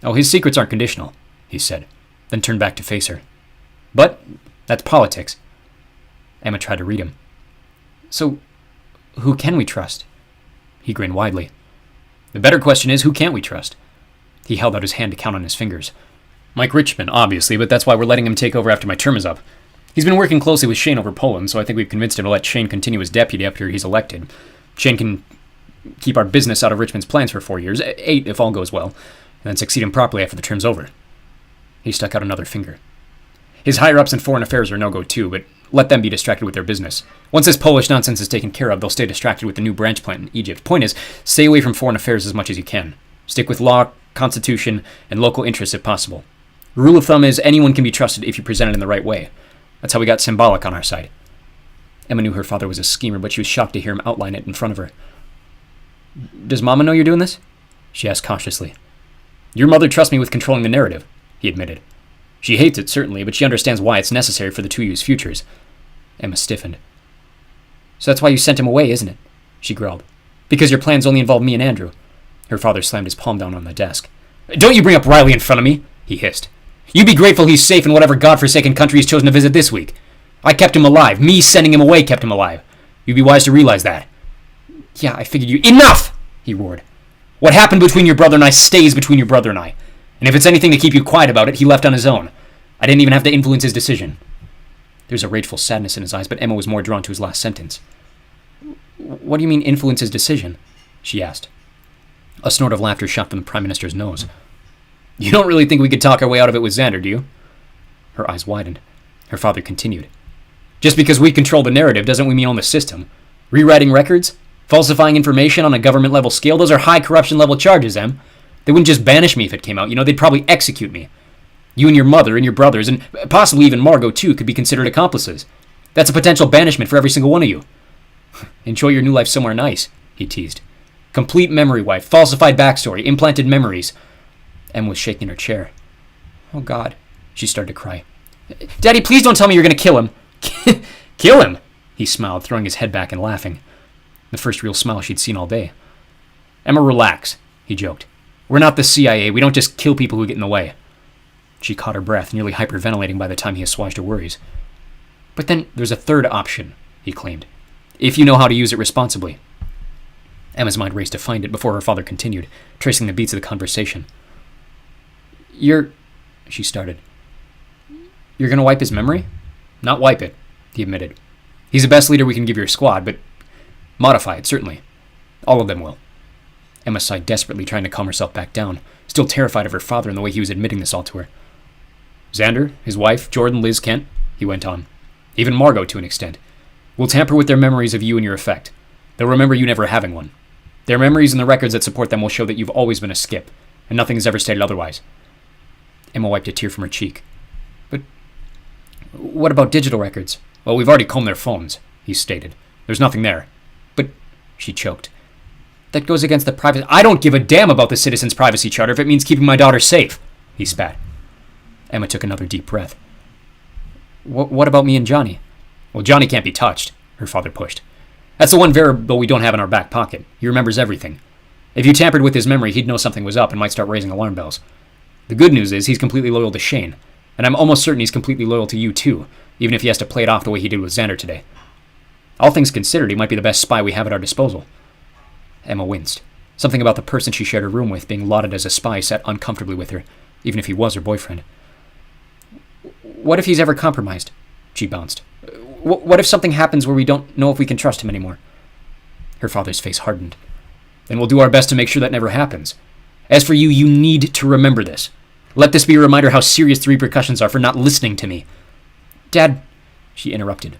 "Oh, his secrets aren't conditional," he said, then turned back to face her. "But that's politics." Emma tried to read him. "So, who can we trust?" He grinned widely. "The better question is, who can't we trust?" He held out his hand to count on his fingers. "Mike Richmond, obviously, but that's why we're letting him take over after my term is up. He's been working closely with Shane over Poland, so I think we've convinced him to let Shane continue as deputy after he's elected. Shane can keep our business out of Richmond's plans for 4 years, 8 if all goes well, and then succeed him properly after the term's over." He stuck out another finger. "His higher-ups in foreign affairs are no-go too, but let them be distracted with their business. Once this Polish nonsense is taken care of, they'll stay distracted with the new branch plant in Egypt. Point is, stay away from foreign affairs as much as you can. Stick with law, constitution, and local interests if possible. Rule of thumb is anyone can be trusted if you present it in the right way. That's how we got Symbolic on our side." Emma knew her father was a schemer, but she was shocked to hear him outline it in front of her. "Does Mama know you're doing this?" she asked cautiously. "Your mother trusts me with controlling the narrative," he admitted. "She hates it, certainly, but she understands why it's necessary for the two of you's futures." Emma stiffened. "So that's why you sent him away, isn't it?" she growled. "Because your plans only involve me and Andrew." Her father slammed his palm down on the desk. "Don't you bring up Riley in front of me," he hissed. "You be grateful he's safe in whatever godforsaken country he's chosen to visit this week. I kept him alive. Me sending him away kept him alive. You'd be wise to realize that." "Yeah, I figured you—" "Enough!" he roared. "What happened between your brother and I stays between your brother and I. And if it's anything to keep you quiet about it, he left on his own. I didn't even have to influence his decision." There was a rageful sadness in his eyes, but Emma was more drawn to his last sentence. "What do you mean, influence his decision?"
she asked. A snort of laughter shot from the Prime Minister's nose. You don't really think we could talk our way out of it with Xander, do you? Her eyes widened. Her father continued. Just because we control the narrative doesn't mean we own the system. Rewriting records? Falsifying information on a government-level scale? Those are high corruption-level charges, Em. They wouldn't just banish me if it came out. They'd probably execute me. You and your mother and your brothers, and possibly even Margot, too, could be considered accomplices. That's a potential banishment for every single one of you. Enjoy your new life somewhere nice, he teased. Complete memory wipe, falsified backstory, implanted memories. Em was shaking her chair. Oh, God, she started to cry. Daddy, please don't tell me you're going to kill him. Kill him? He smiled, throwing his head back and laughing. The first real smile she'd seen all day. Emma, relax, he joked. We're not the CIA. We don't just kill people who get in the way. She caught her breath, nearly hyperventilating by the time he assuaged her worries. But then there's a third option, he claimed. If you know how to use it responsibly. Emma's mind raced to find it before her father continued, tracing the beats of the conversation. She started. You're going to wipe his memory? Not wipe it, he admitted. He's the best leader we can give your squad, but modify it, certainly. All of them will. Emma sighed desperately, trying to calm herself back down, still terrified of her father and the way he was admitting this all to her. Xander, his wife, Jordan, Liz, Kent, he went on. Even Margot, to an extent. We'll tamper with their memories of you and your effect. They'll remember you never having one. Their memories and the records that support them will show that you've always been a skip, and nothing is ever stated otherwise. Emma wiped a tear from her cheek. But what about digital records? Well, we've already combed their phones, he stated. There's nothing there. But, she choked. That goes against the privacy... I don't give a damn about the Citizens' Privacy Charter if it means keeping my daughter safe, he spat. Emma took another deep breath. What about me and Johnny? Well, Johnny can't be touched, her father pushed. That's the one variable we don't have in our back pocket. He remembers everything. If you tampered with his memory, he'd know something was up and might start raising alarm bells. The good news is he's completely loyal to Shane, and I'm almost certain he's completely loyal to you too, even if he has to play it off the way he did with Xander today. All things considered, he might be the best spy we have at our disposal. Emma winced. Something about the person she shared her room with being lauded as a spy sat uncomfortably with her, even if he was her boyfriend. What if he's ever compromised? She bounced. What if something happens where we don't know if we can trust him anymore? Her father's face hardened. Then we'll do our best to make sure that never happens. As for you, you need to remember this. Let this be a reminder how serious the repercussions are for not listening to me. Dad, she interrupted.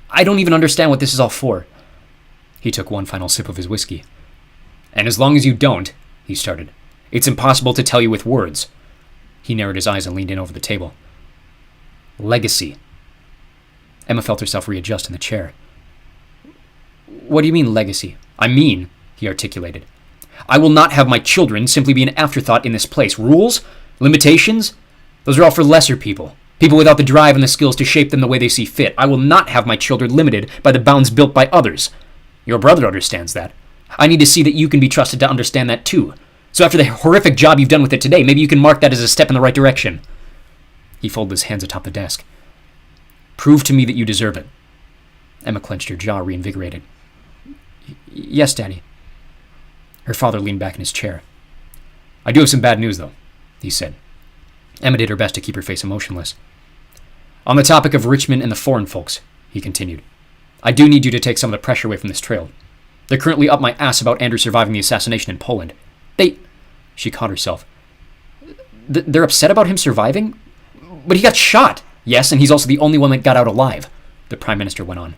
I don't even understand what this is all for. He took one final sip of his whiskey. And as long as you don't, he started, it's impossible to tell you with words. He narrowed his eyes and leaned in over the table. Legacy. Emma felt herself readjust in the chair. What do you mean, legacy? I mean, he articulated, I will not have my children simply be an afterthought in this place. Rules? Limitations? Those are all for lesser people. People without the drive and the skills to shape them the way they see fit. I will not have my children limited by the bounds built by others. Your brother understands that. I need to see that you can be trusted to understand that too. So after the horrific job you've done with it today, maybe you can mark that as a step in the right direction. He folded his hands atop the desk. Prove to me that you deserve it. Emma clenched her jaw, reinvigorated. Yes, Daddy. Her father leaned back in his chair. I do have some bad news, though, he said. Emma did her best to keep her face emotionless. On the topic of Richmond and the foreign folks, he continued, I do need you to take some of the pressure away from this trail. They're currently up my ass about Andrew surviving the assassination in Poland. She caught herself. They're upset about him surviving? But he got shot. Yes, and he's also the only one that got out alive, the Prime Minister went on.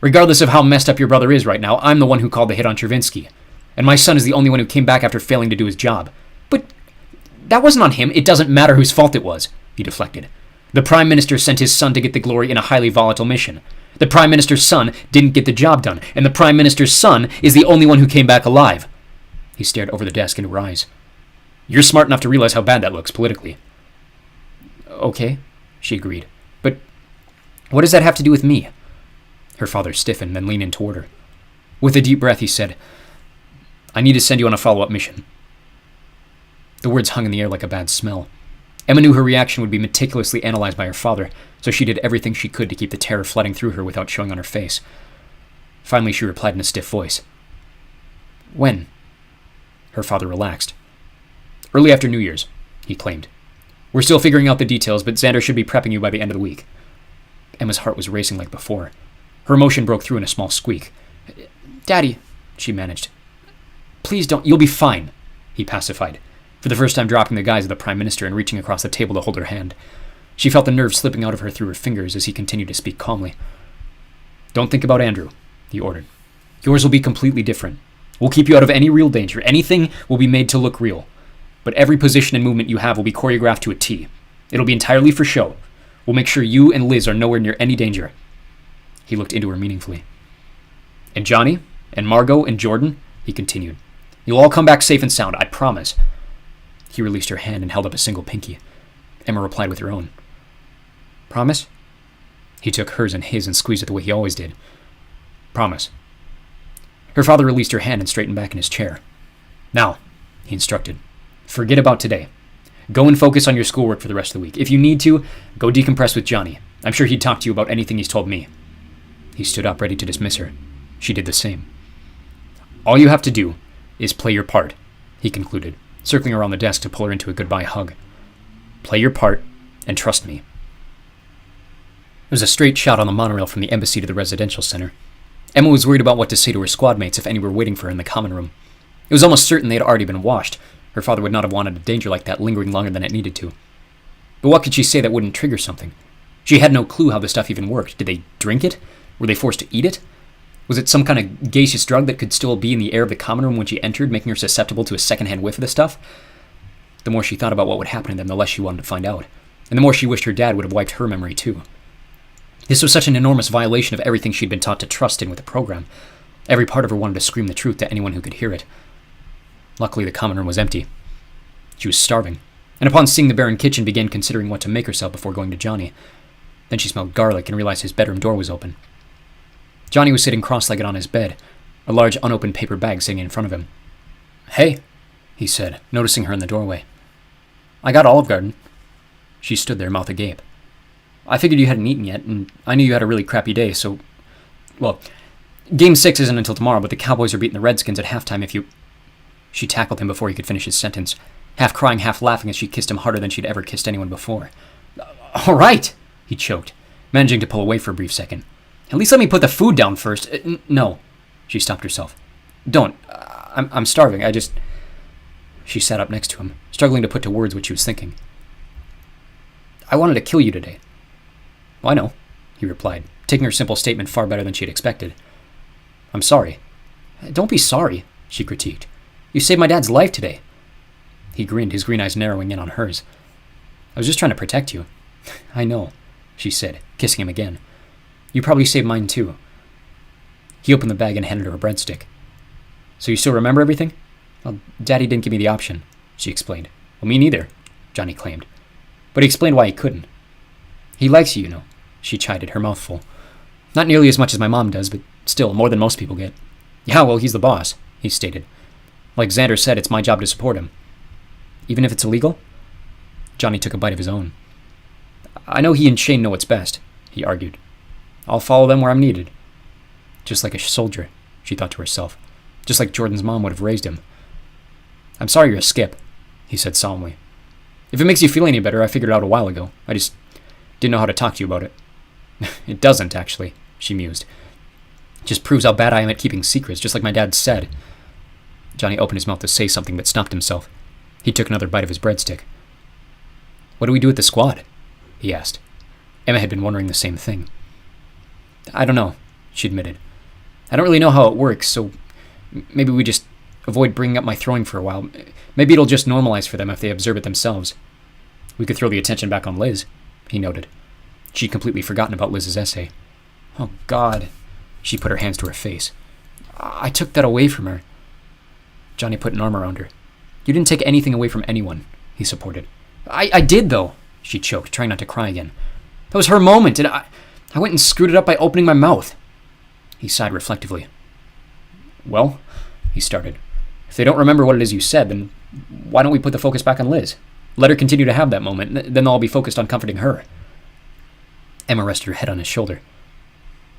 Regardless of how messed up your brother is right now, I'm the one who called the hit on Chervinsky. And my son is the only one who came back after failing to do his job. But that wasn't on him. It doesn't matter whose fault it was, he deflected. The Prime Minister sent his son to get the glory in a highly volatile mission. The Prime Minister's son didn't get the job done, and the Prime Minister's son is the only one who came back alive. He stared over the desk into her eyes. You're smart enough to realize how bad that looks politically. Okay, she agreed. But what does that have to do with me? Her father stiffened, then leaned in toward her. With a deep breath, he said, I need to send you on a follow-up mission. The words hung in the air like a bad smell. Emma knew her reaction would be meticulously analyzed by her father, so she did everything she could to keep the terror flooding through her without showing on her face. Finally, she replied in a stiff voice. When? Her father relaxed. Early after New Year's, he claimed. We're still figuring out the details, but Xander should be prepping you by the end of the week. Emma's heart was racing like before. Her emotion broke through in a small squeak. Daddy, she managed. "Please don't. You'll be fine," he pacified, for the first time dropping the guise of the Prime Minister and reaching across the table to hold her hand. She felt the nerves slipping out of her through her fingers as he continued to speak calmly. "Don't think about Andrew," he ordered. "Yours will be completely different. We'll keep you out of any real danger. Anything will be made to look real. But every position and movement you have will be choreographed to a T. It'll be entirely for show. We'll make sure you and Liz are nowhere near any danger." He looked into her meaningfully. "And Johnny, and Margot, and Jordan," he continued. "You'll all come back safe and sound, I promise." He released her hand and held up a single pinky. Emma replied with her own. "Promise?" He took hers in his and squeezed it the way he always did. "Promise." Her father released her hand and straightened back in his chair. "Now," he instructed, "forget about today. Go and focus on your schoolwork for the rest of the week. If you need to, go decompress with Johnny. I'm sure he'd talk to you about anything he's told me." He stood up, ready to dismiss her. She did the same. "All you have to do is play your part," he concluded, circling around the desk to pull her into a goodbye hug. "Play your part, and trust me." It was a straight shot on the monorail from the embassy to the residential center. Emma was worried about what to say to her squad mates if any were waiting for her in the common room. It was almost certain they had already been washed. Her father would not have wanted a danger like that lingering longer than it needed to. But what could she say that wouldn't trigger something? She had no clue how the stuff even worked. Did they drink it? Were they forced to eat it? Was it some kind of gaseous drug that could still be in the air of the common room when she entered, making her susceptible to a secondhand whiff of the stuff? The more she thought about what would happen to them, the less she wanted to find out. And the more she wished her dad would have wiped her memory too. This was such an enormous violation of everything she'd been taught to trust in with the program. Every part of her wanted to scream the truth to anyone who could hear it. Luckily, the common room was empty. She was starving, and upon seeing the barren kitchen, began considering what to make herself before going to Johnny. Then she smelled garlic and realized his bedroom door was open. Johnny was sitting cross-legged on his bed, a large unopened paper bag sitting in front of him. "Hey," he said, noticing her in the doorway. "I got Olive Garden." She stood there, mouth agape. "I figured you hadn't eaten yet, and I knew you had a really crappy day, so... Well, Game 6 isn't until tomorrow, but the Cowboys are beating the Redskins at halftime if you..." She tackled him before he could finish his sentence, half crying, half laughing as she kissed him harder than she'd ever kissed anyone before. "All right," he choked, managing to pull away for a brief second. "At least let me put the food down first." No. She stopped herself. "Don't. I'm starving. I just..." She sat up next to him, struggling to put to words what she was thinking. "I wanted to kill you today." "I know," he replied, taking her simple statement far better than she had expected. "I'm sorry." "Don't be sorry," she critiqued. "You saved my dad's life today." He grinned, his green eyes narrowing in on hers. "I was just trying to protect you." "I know," she said, kissing him again. "You probably saved mine too." He opened the bag and handed her a breadstick. "So you still remember everything?" "Well, Daddy didn't give me the option," she explained. "Well, me neither," Johnny claimed. But he explained why he couldn't. "He likes you, you know," she chided, her mouth full. "Not nearly as much as my mom does, but still, more than most people get." "Yeah, well, he's the boss," he stated. "Like Xander said, it's my job to support him." "Even if it's illegal?" Johnny took a bite of his own. "I know he and Shane know what's best," he argued. "I'll follow them where I'm needed." Just like a soldier, she thought to herself. Just like Jordan's mom would have raised him. "I'm sorry you're a skip," he said solemnly. "If it makes you feel any better, I figured it out a while ago. I just didn't know how to talk to you about it." "It doesn't, actually," she mused. "It just proves how bad I am at keeping secrets, just like my dad said." Johnny opened his mouth to say something but stopped himself. He took another bite of his breadstick. "What do we do with the squad?" he asked. Emma had been wondering the same thing. "I don't know," she admitted. "I don't really know how it works, so maybe we just avoid bringing up my throwing for a while. Maybe it'll just normalize for them if they observe it themselves. We could throw the attention back on Liz," he noted. She'd completely forgotten about Liz's essay. "Oh, God." She put her hands to her face. "I took that away from her." Johnny put an arm around her. "You didn't take anything away from anyone," he supported. I did, though," she choked, trying not to cry again. "That was her moment, and I went and screwed it up by opening my mouth." He sighed reflectively. "Well," he started, "if they don't remember what it is you said, then why don't we put the focus back on Liz? Let her continue to have that moment, then they'll all be focused on comforting her." Emma rested her head on his shoulder.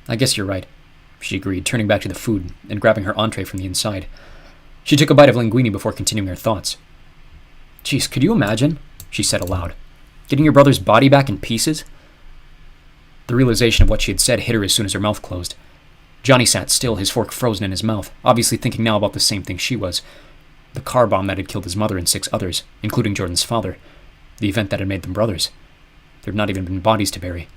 "I guess you're right," she agreed, turning back to the food and grabbing her entree from the inside. She took a bite of linguine before continuing her thoughts. "Geez, could you imagine?" she said aloud. "Getting your brother's body back in pieces?" The realization of what she had said hit her as soon as her mouth closed.
Johnny sat still, his fork frozen in his mouth, obviously thinking now about the same thing she was. The car bomb that had killed his mother and 6 others, including Jordan's father. The event that had made them brothers. There had not even been bodies to bury.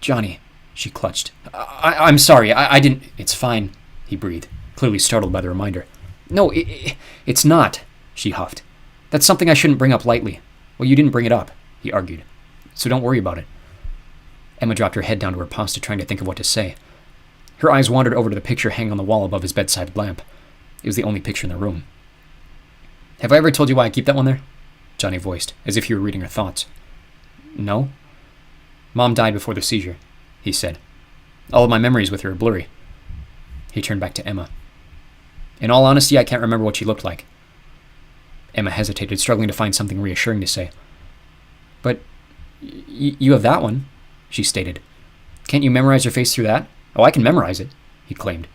"Johnny," she clutched. I'm sorry, I didn't... "It's fine," he breathed, clearly startled by the reminder. "No, it's not," she huffed. "That's something I shouldn't bring up lightly." "Well, you didn't bring it up," he argued. "So don't worry about it." Emma dropped her head down to her pasta, trying to think of what to say. Her eyes wandered over to the picture hanging on the wall above his bedside lamp. It was the only picture in the room. "Have I ever told you why I keep that one there?" Johnny voiced, as if he were reading her thoughts. "No?" "Mom died before the seizure," he said. "All of my memories with her are blurry." He turned back to Emma. "In all honesty, I can't remember what she looked like." Emma hesitated, struggling to find something reassuring to say. "But you have that one," she stated. "Can't you memorize her face through that?" "Oh, I can memorize it," he claimed.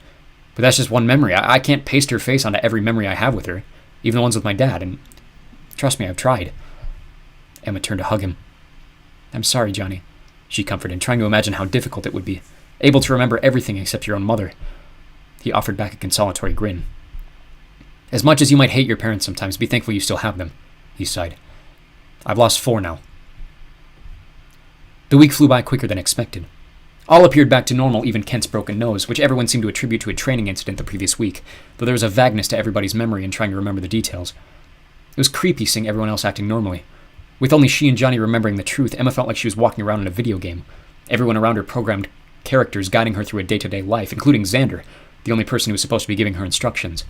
"But that's just one memory. I can't paste her face onto every memory I have with her, even the ones with my dad, and trust me, I've tried." Emma turned to hug him. "I'm sorry, Johnny," she comforted, trying to imagine how difficult it would be, able to remember everything except your own mother. He offered back a consolatory grin. "As much as you might hate your parents sometimes, be thankful you still have them," he sighed. "I've lost 4 now." The week flew by quicker than expected. All appeared back to normal, even Kent's broken nose, which everyone seemed to attribute to a training incident the previous week, though there was a vagueness to everybody's memory in trying to remember the details. It was creepy seeing everyone else acting normally. With only she and Johnny remembering the truth, Emma felt like she was walking around in a video game. Everyone around her programmed characters guiding her through a day-to-day life, including Xander, the only person who was supposed to be giving her instructions.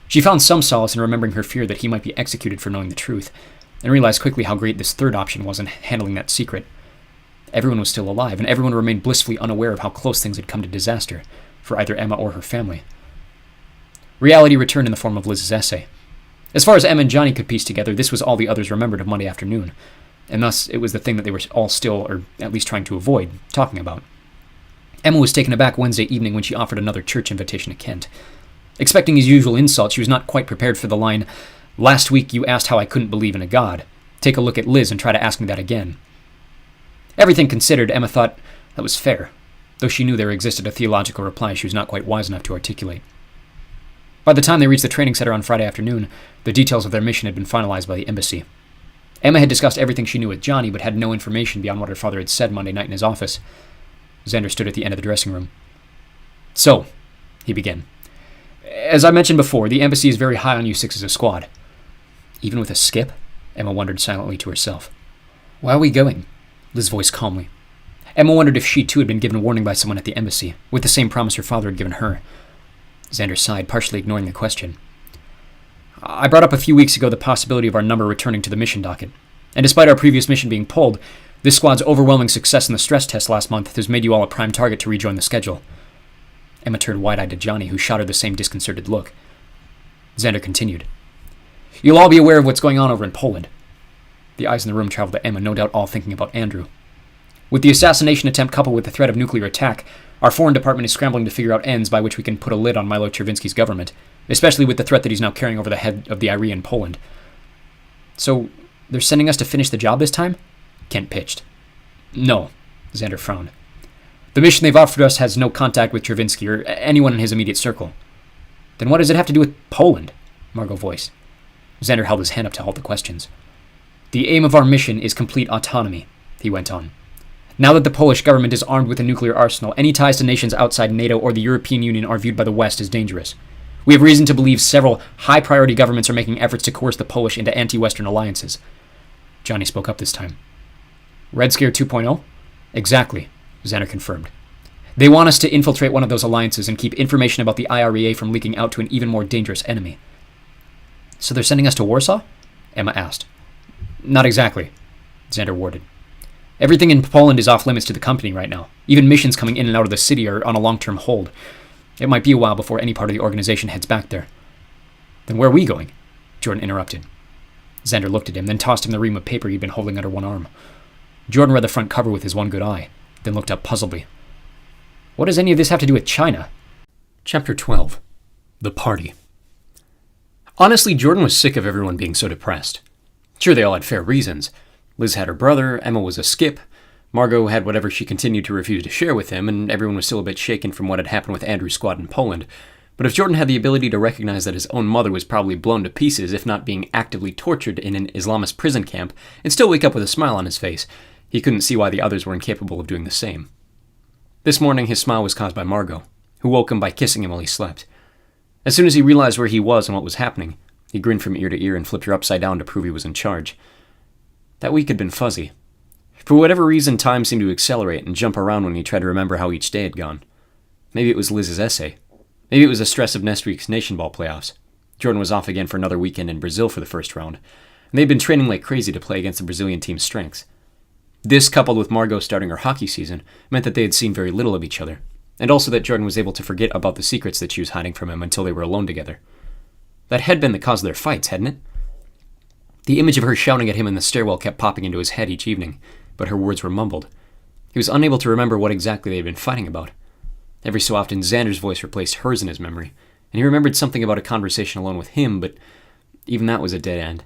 She found some solace in remembering her fear that he might be executed for knowing the truth, and realized quickly how great this third option was in handling that secret. Everyone was still alive, and everyone remained blissfully unaware of how close things had come to disaster, for either Emma or her family. Reality returned in the form of Liz's essay. As far as Emma and Johnny could piece together, this was all the others remembered of Monday afternoon, and thus it was the thing that they were all still, or at least trying to avoid, talking about. Emma was taken aback Wednesday evening when she offered another church invitation to Kent. Expecting his usual insult, she was not quite prepared for the line, "Last week you asked how I couldn't believe in a God. Take a look at Liz and try to ask me that again." Everything considered, Emma thought that was fair, though she knew there existed a theological reply she was not quite wise enough to articulate. By the time they reached the training center on Friday afternoon, the details of their mission had been finalized by the embassy. Emma had discussed everything she knew with Johnny, but had no information beyond what her father had said Monday night in his office. Xander stood at the end of the dressing room. "So," he began, "as I mentioned before, the embassy is very high on you 6 as a squad." "Even with a skip?" Emma wondered silently to herself. "Why are we going?" Liz voiced calmly. Emma wondered if she too had been given warning by someone at the embassy, with the same promise her father had given her. Xander sighed, partially ignoring the question. "I brought up a few weeks ago the possibility of our number returning to the mission docket, and despite our previous mission being pulled, this squad's overwhelming success in the stress test last month has made you all a prime target to rejoin the schedule." Emma turned wide-eyed to Johnny, who shot her the same disconcerted look. Xander continued. "You'll all be aware of what's going on over in Poland." The eyes in the room traveled to Emma, no doubt all thinking about Andrew. "With the assassination attempt coupled with the threat of nuclear attack, our foreign department is scrambling to figure out ends by which we can put a lid on Milo Chervinsky's government, especially with the threat that he's now carrying over the head of the IRA in Poland." "So, they're sending us to finish the job this time?" Kent pitched. "No," Xander frowned. "The mission they've offered us has no contact with Chervinsky or anyone in his immediate circle." "Then what does it have to do with Poland?" Margot voiced. Xander held his hand up to halt the questions. "The aim of our mission is complete autonomy," he went on. "Now that the Polish government is armed with a nuclear arsenal, any ties to nations outside NATO or the European Union are viewed by the West as dangerous. We have reason to believe several high-priority governments are making efforts to coerce the Polish into anti-Western alliances." Johnny spoke up this time. "Red Scare 2.0? "Exactly," Xander confirmed. "They want us to infiltrate one of those alliances and keep information about the IRA from leaking out to an even more dangerous enemy." "So they're sending us to Warsaw?" Emma asked. "Not exactly," Xander warded. "Everything in Poland is off limits to the company right now. Even missions coming in and out of the city are on a long-term hold. It might be a while before any part of the organization heads back there." "Then where are we going?" Jordan interrupted. Xander looked at him, then tossed him the ream of paper he'd been holding under one arm. Jordan read the front cover with his one good eye, then looked up puzzledly. "What does any of this have to do with China?" Chapter 12. The Party. Honestly, Jordan was sick of everyone being so depressed. Sure, they all had fair reasons. Liz had her brother, Emma was a skip,
Margot had whatever she continued to refuse to share with him, and everyone was still a bit shaken from what had happened with Andrew's squad in Poland. But if Jordan had the ability to recognize that his own mother was probably blown to pieces, if not being actively tortured in an Islamist prison camp, and still wake up with a smile on his face, he couldn't see why the others were incapable of doing the same. This morning, his smile was caused by Margot, who woke him by kissing him while he slept. As soon as he realized where he was and what was happening, he grinned from ear to ear and flipped her upside down to prove he was in charge. That week had been fuzzy. For whatever reason, time seemed to accelerate and jump around when he tried to remember how each day had gone. Maybe it was Liz's essay. Maybe it was the stress of next week's Nation Ball playoffs. Jordan was off again for another weekend in Brazil for the first round, and they'd been training like crazy to play against the Brazilian team's strengths. This, coupled with Margot starting her hockey season, meant that they had seen very little of each other, and also that Jordan was able to forget about the secrets that she was hiding from him until they were alone together. That had been the cause of their fights, hadn't it? The image of her shouting at him in the stairwell kept popping into his head each evening, but her words were mumbled. He was unable to remember what exactly they had been fighting about. Every so often, Xander's voice replaced hers in his memory, and he remembered something about a conversation alone with him, but even that was a dead end.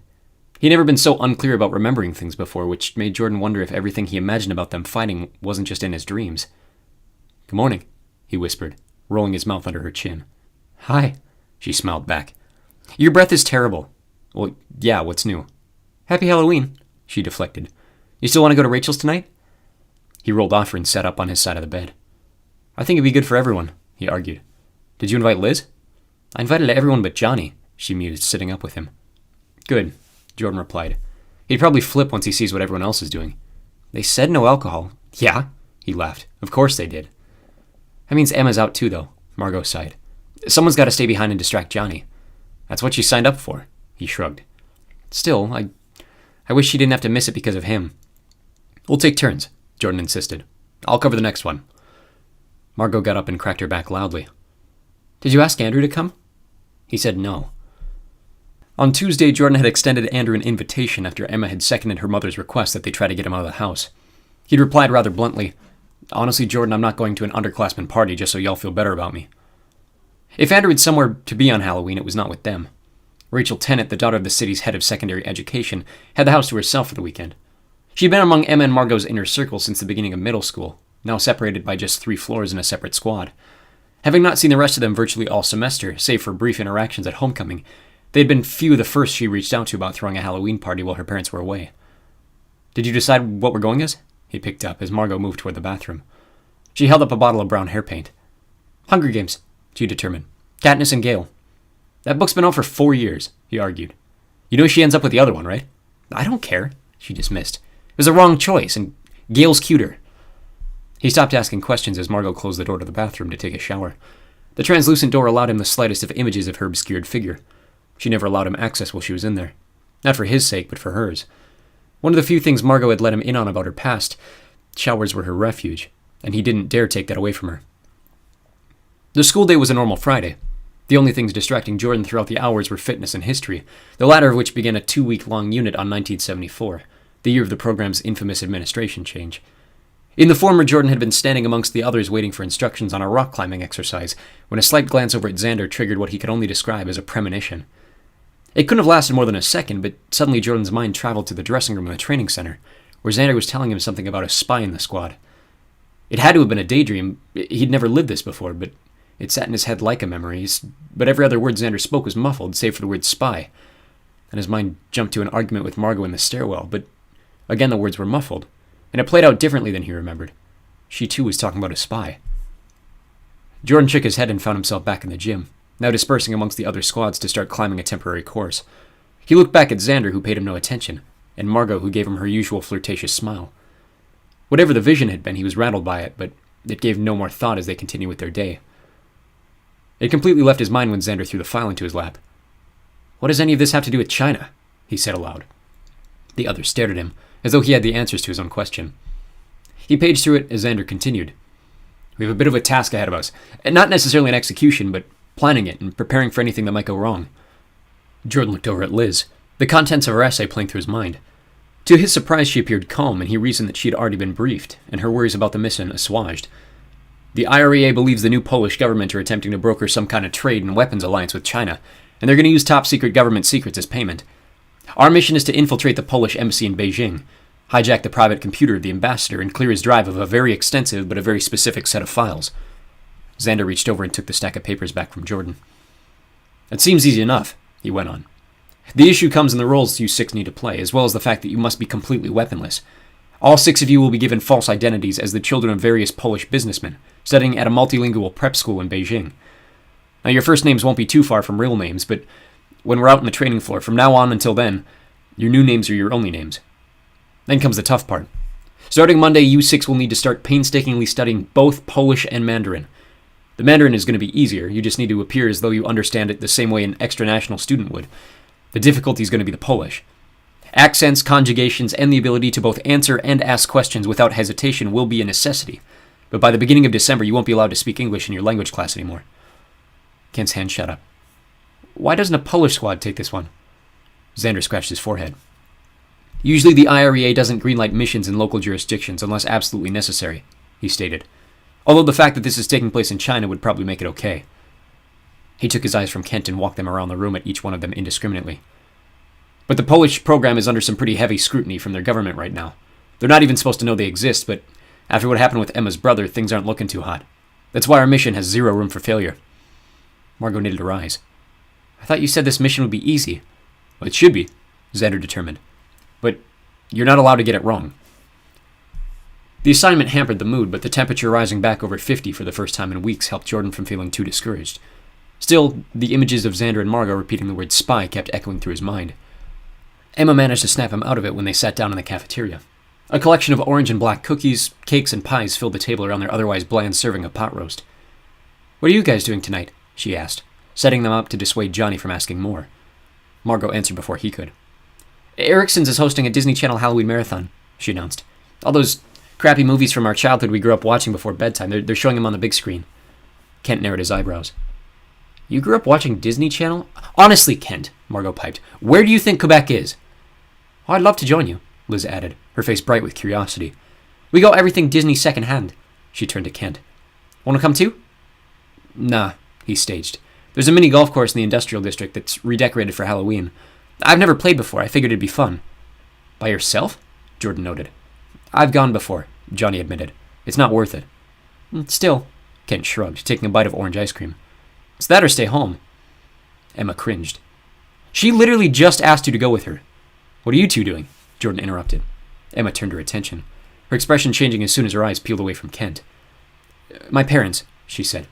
He had never been so unclear about remembering things before, which made Jordan wonder if everything he imagined about them fighting wasn't just in his dreams. "Good morning," he whispered, rolling his mouth under her chin. "Hi," she smiled back. "Your breath is terrible." "Well, yeah, what's new?" "Happy Halloween," she deflected. "You still want to go to Rachel's tonight?" He rolled off her and sat up on his side of the bed. "I think it'd be good for everyone," he argued. "Did you invite Liz?" "I invited everyone but Johnny," she mused, sitting up with him. "Good," Jordan replied. "He'd probably flip once he sees what everyone else is doing." "They said no alcohol." "Yeah?" He laughed. "Of course they did." "That means Emma's out too, though," Margot sighed. "Someone's got to stay behind and distract Johnny." "That's what she signed up for," he shrugged. "Still, I wish she didn't have to miss it because of him." "We'll take turns," Jordan insisted. "I'll cover the next one." Margot got up and cracked her back loudly. "Did you ask Andrew to come?" He said no. On Tuesday, Jordan had extended Andrew an invitation after Emma had seconded her mother's request that they try to get him out of the house. He'd replied rather bluntly, "Honestly, Jordan, I'm not going to an underclassmen party just so y'all feel better about me." If Andrew had somewhere to be on Halloween, it was not with them. Rachel Tennant, the daughter of the city's head of secondary education, had the house to herself for the weekend. She had been among Emma and Margot's inner circle since the beginning of middle school, now separated by just 3 floors in a separate squad. Having not seen the rest of them virtually all semester, save for brief interactions at homecoming, they had been few the first she reached out to about throwing a Halloween party while her parents were away. "Did you decide what we're going as?" he picked up as Margot moved toward the bathroom. She held up a bottle of brown hair paint. "Hunger Games," she determined. "Katniss and Gale." "That book's been out for 4 years," he argued. "You know she ends up with the other one, right?" "I don't care," she dismissed. "It was the wrong choice, and Gale's cuter." He stopped asking questions as Margot closed the door to the bathroom to take a shower. The translucent door allowed him the slightest of images of her obscured figure. She never allowed him access while she was in there. Not for his sake, but for hers. One of the few things Margot had let him in on about her past, showers were her refuge, and he didn't dare take that away from her. The school day was a normal Friday. The only things distracting Jordan throughout the hours were fitness and history, the latter of which began a 2-week-long unit on 1974, the year of the program's infamous administration change. In the former, Jordan had been standing amongst the others waiting for instructions on a rock climbing exercise, when a slight glance over at Xander triggered what he could only describe as a premonition. It couldn't have lasted more than a second, but suddenly Jordan's mind traveled to the dressing room of the training center, where Xander was telling him something about a spy in the squad. It had to have been a daydream. He'd never lived this before, but it sat in his head like a memory. But every other word Xander spoke was muffled, save for the word spy. And his mind jumped to an argument with Margot in the stairwell, but again the words were muffled, and it played out differently than he remembered. She too was talking about a spy. Jordan shook his head and found himself back in the gym, now dispersing amongst the other squads to start climbing a temporary course. He looked back at Xander, who paid him no attention, and Margot, who gave him her usual flirtatious smile. Whatever the vision had been, he was rattled by it, but it gave no more thought as they continued with their day. It completely left his mind when Xander threw the file into his lap. "What does any of this have to do with China?" he said aloud. The other stared at him, as though he had the answers to his own question. He paged through it as Xander continued. "We have a bit of a task ahead of us, and not necessarily an execution, but planning it and preparing for anything that might go wrong." Jordan looked over at Liz, the contents of her essay playing through his mind. To his surprise, she appeared calm, and he reasoned that she had already been briefed, and her worries about the mission assuaged. "The IREA believes the new Polish government are attempting to broker some kind of trade and weapons alliance with China, and they're going to use top-secret government secrets as payment. Our mission is to infiltrate the Polish embassy in Beijing, hijack the private computer of the ambassador, and clear his drive of a very extensive but a very specific set of files. Xander reached over and took the stack of papers back from Jordan. It seems easy enough, he went on. The issue comes in the roles you 6 need to play, as well as the fact that you must be completely weaponless. All 6 of you will be given false identities as the children of various Polish businessmen, studying at a multilingual prep school in Beijing. Now, your first names won't be too far from real names, but when we're out on the training floor, from now on until then, your new names are your only names. Then comes the tough part. Starting Monday, you 6 will need to start painstakingly studying both Polish and Mandarin. The Mandarin is going to be easier, you just need to appear as though you understand it the same way an extra-national student would. The difficulty is going to be the Polish. Accents, conjugations, and the ability to both answer and ask questions without hesitation will be a necessity. But by the beginning of December, you won't be allowed to speak English in your language class anymore. Kent's hand shut up. Why doesn't a Polish squad take this one? Xander scratched his forehead. Usually the IREA doesn't greenlight missions in local jurisdictions unless absolutely necessary, he stated. Although the fact that this is taking place in China would probably make it okay. He took his eyes from Kent and walked them around the room at each one of them indiscriminately. But the Polish program is under some pretty heavy scrutiny from their government right now. They're not even supposed to know they exist, but after what happened with Emma's brother, things aren't looking too hot. That's why our mission has 0 room for failure. Margot knitted her eyes. I thought you said this mission would be easy. Well, it should be, Xander determined. But you're not allowed to get it wrong. The assignment hampered the mood, but the temperature rising back over 50 for the first time in weeks helped Jordan from feeling too discouraged. Still, the images of Xander and Margot repeating the word spy kept echoing through his mind. Emma managed to snap him out of it when they sat down in the cafeteria. A collection of orange and black cookies, cakes, and pies filled the table around their otherwise bland serving of pot roast. What are you guys doing tonight? She asked, setting them up to dissuade Johnny from asking more. Margot answered before he could. Erickson's is hosting a Disney Channel Halloween marathon, she announced. All those crappy movies from our childhood we grew up watching before bedtime, they're showing them on the big screen. Kent narrowed his eyebrows. You grew up watching Disney Channel? Honestly, Kent, Margot piped, where do you think Quebec is? Oh, I'd love to join you, Liz added, her face bright with curiosity. We got everything Disney secondhand. She turned to Kent. Want to come too? Nah, he staged. There's a mini golf course in the industrial district that's redecorated for Halloween. I've never played before. I figured it'd be fun. By yourself? Jordan noted. I've gone before, Johnny admitted. It's not worth it. Still, Kent shrugged, taking a bite of orange ice cream. It's that or stay home. Emma cringed. She literally just asked you to go with her. What are you two doing? Jordan interrupted. Emma turned her attention, her expression changing as soon as her eyes peeled away from Kent. My parents, she said.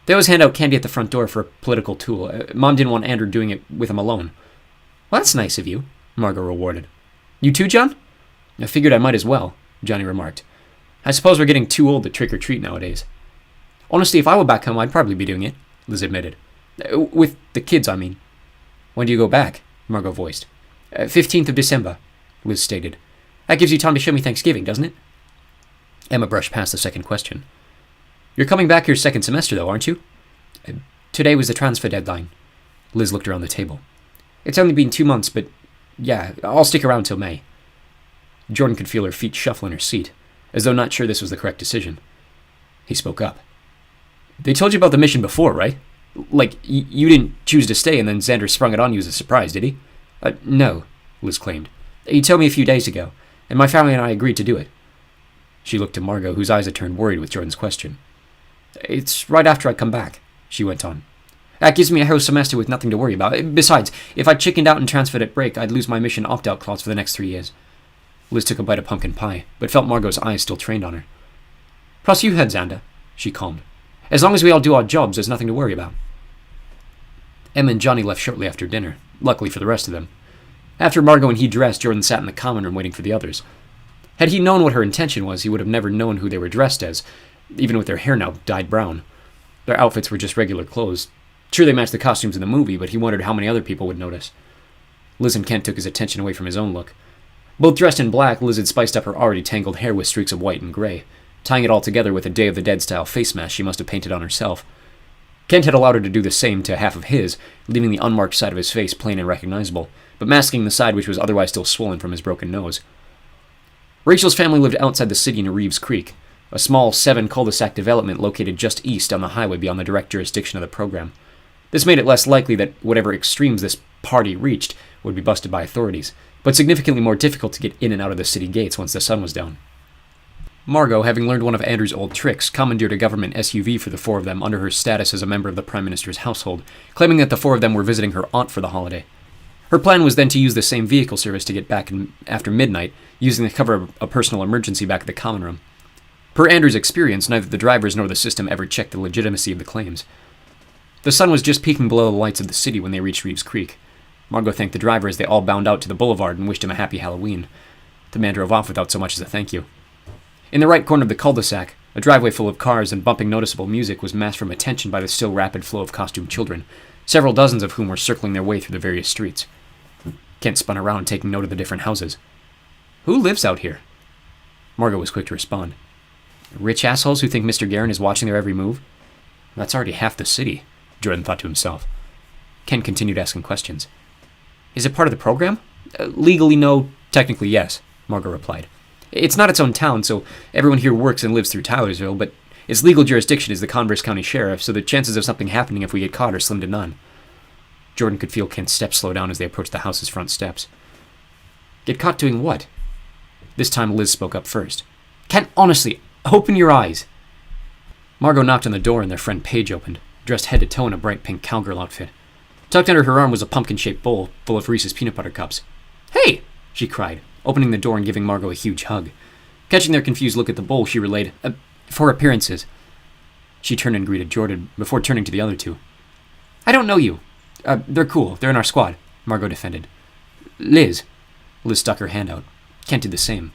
They always hand out candy at the front door for a political tool. Mom didn't want Andrew doing it with him alone. Well, that's nice of you, Margot rewarded. You too, John? I figured I might as well, Johnny remarked. I suppose we're getting too old to trick-or-treat nowadays. Honestly, if I were back home, I'd probably be doing it, Liz admitted. With the kids, I mean. When do you go back? Margot voiced. 15th of December, Liz stated. That gives you time to show me Thanksgiving, doesn't it? Emma brushed past the second question. You're coming back your second semester, though, aren't you? Today was the transfer deadline. Liz looked around the table. It's only been 2 months, but yeah, I'll stick around till May. Jordan could feel her feet shuffle in her seat, as though not sure this was the correct decision. He spoke up. They told you about the mission before, right? Like, you didn't choose to stay and then Xander sprung it on you as a surprise, did he? No, Liz claimed. He told me a few days ago, and my family and I agreed to do it. She looked to Margot, whose eyes had turned worried with Jordan's question. It's right after I come back, she went on. That gives me a whole semester with nothing to worry about. Besides, if I chickened out and transferred at break, I'd lose my mission opt-out clause for the next 3 years. Liz took a bite of pumpkin pie, but felt Margot's eyes still trained on her. Plus you heard, Xander, she calmed. As long as we all do our jobs, there's nothing to worry about. Emma and Johnny left shortly after dinner, luckily for the rest of them. After Margot and he dressed, Jordan sat in the common room waiting for the others. Had he known what her intention was, he would have never known who they were dressed as, even with their hair now dyed brown. Their outfits were just regular clothes. Sure, they matched the costumes in the movie, but he wondered how many other people would notice. Liz and Kent took his attention away from his own look. Both dressed in black, Liz had spiced up her already tangled hair with streaks of white and gray, tying it all together with a Day of the Dead-style face mask she must have painted on herself. Kent had allowed her to do the same to half of his, leaving the unmarked side of his face plain and recognizable, but masking the side which was otherwise still swollen from his broken nose. Rachel's family lived outside the city near Reeves Creek, a small 7 cul-de-sac development located just east on the highway beyond the direct jurisdiction of the program. This made it less likely that whatever extremes this party reached would be busted by authorities, but significantly more difficult to get in and out of the city gates once the sun was down. Margot, having learned one of Andrew's old tricks, commandeered a government SUV for the four of them under her status as a member of the Prime Minister's household, claiming that the four of them were visiting her aunt for the holiday. Her plan was then to use the same vehicle service to get back after midnight, using the cover of a personal emergency back at the common room. Per Andrew's experience, neither the drivers nor the system ever checked the legitimacy of the claims. The sun was just peeking below the lights of the city when they reached Reeves Creek. Margot thanked the driver as they all bound out to the boulevard and wished him a happy Halloween. The man drove off without so much as a thank you. In the right corner of the cul-de-sac, a driveway full of cars and bumping noticeable music was masked from attention by the still rapid flow of costumed children, several dozens of whom were circling their way through the various streets. Kent spun around, taking note of the different houses. Who lives out here? Margot was quick to respond. Rich assholes who think Mr. Guerin is watching their every move? That's already half the city, Jordan thought to himself. Kent continued asking questions. Is it part of the program? Legally, no. Technically, yes, Margot replied. It's not its own town, so everyone here works and lives through Tylersville, but its legal jurisdiction is the Converse County Sheriff, so the chances of something happening if we get caught are slim to none. Jordan could feel Kent's steps slow down as they approached the house's front steps. Get caught doing what? This time Liz spoke up first. Kent, honestly, open your eyes. Margot knocked on the door and their friend Paige opened, dressed head to toe in a bright pink cowgirl outfit. Tucked under her arm was a pumpkin-shaped bowl full of Reese's peanut butter cups. Hey! She cried, opening the door and giving Margot a huge hug. Catching their confused look at the bowl, she relayed, for appearances. She turned and greeted Jordan before turning to the other two. I don't know you. They're cool. They're in our squad, Margot defended. Liz stuck her hand out. Kent did the same.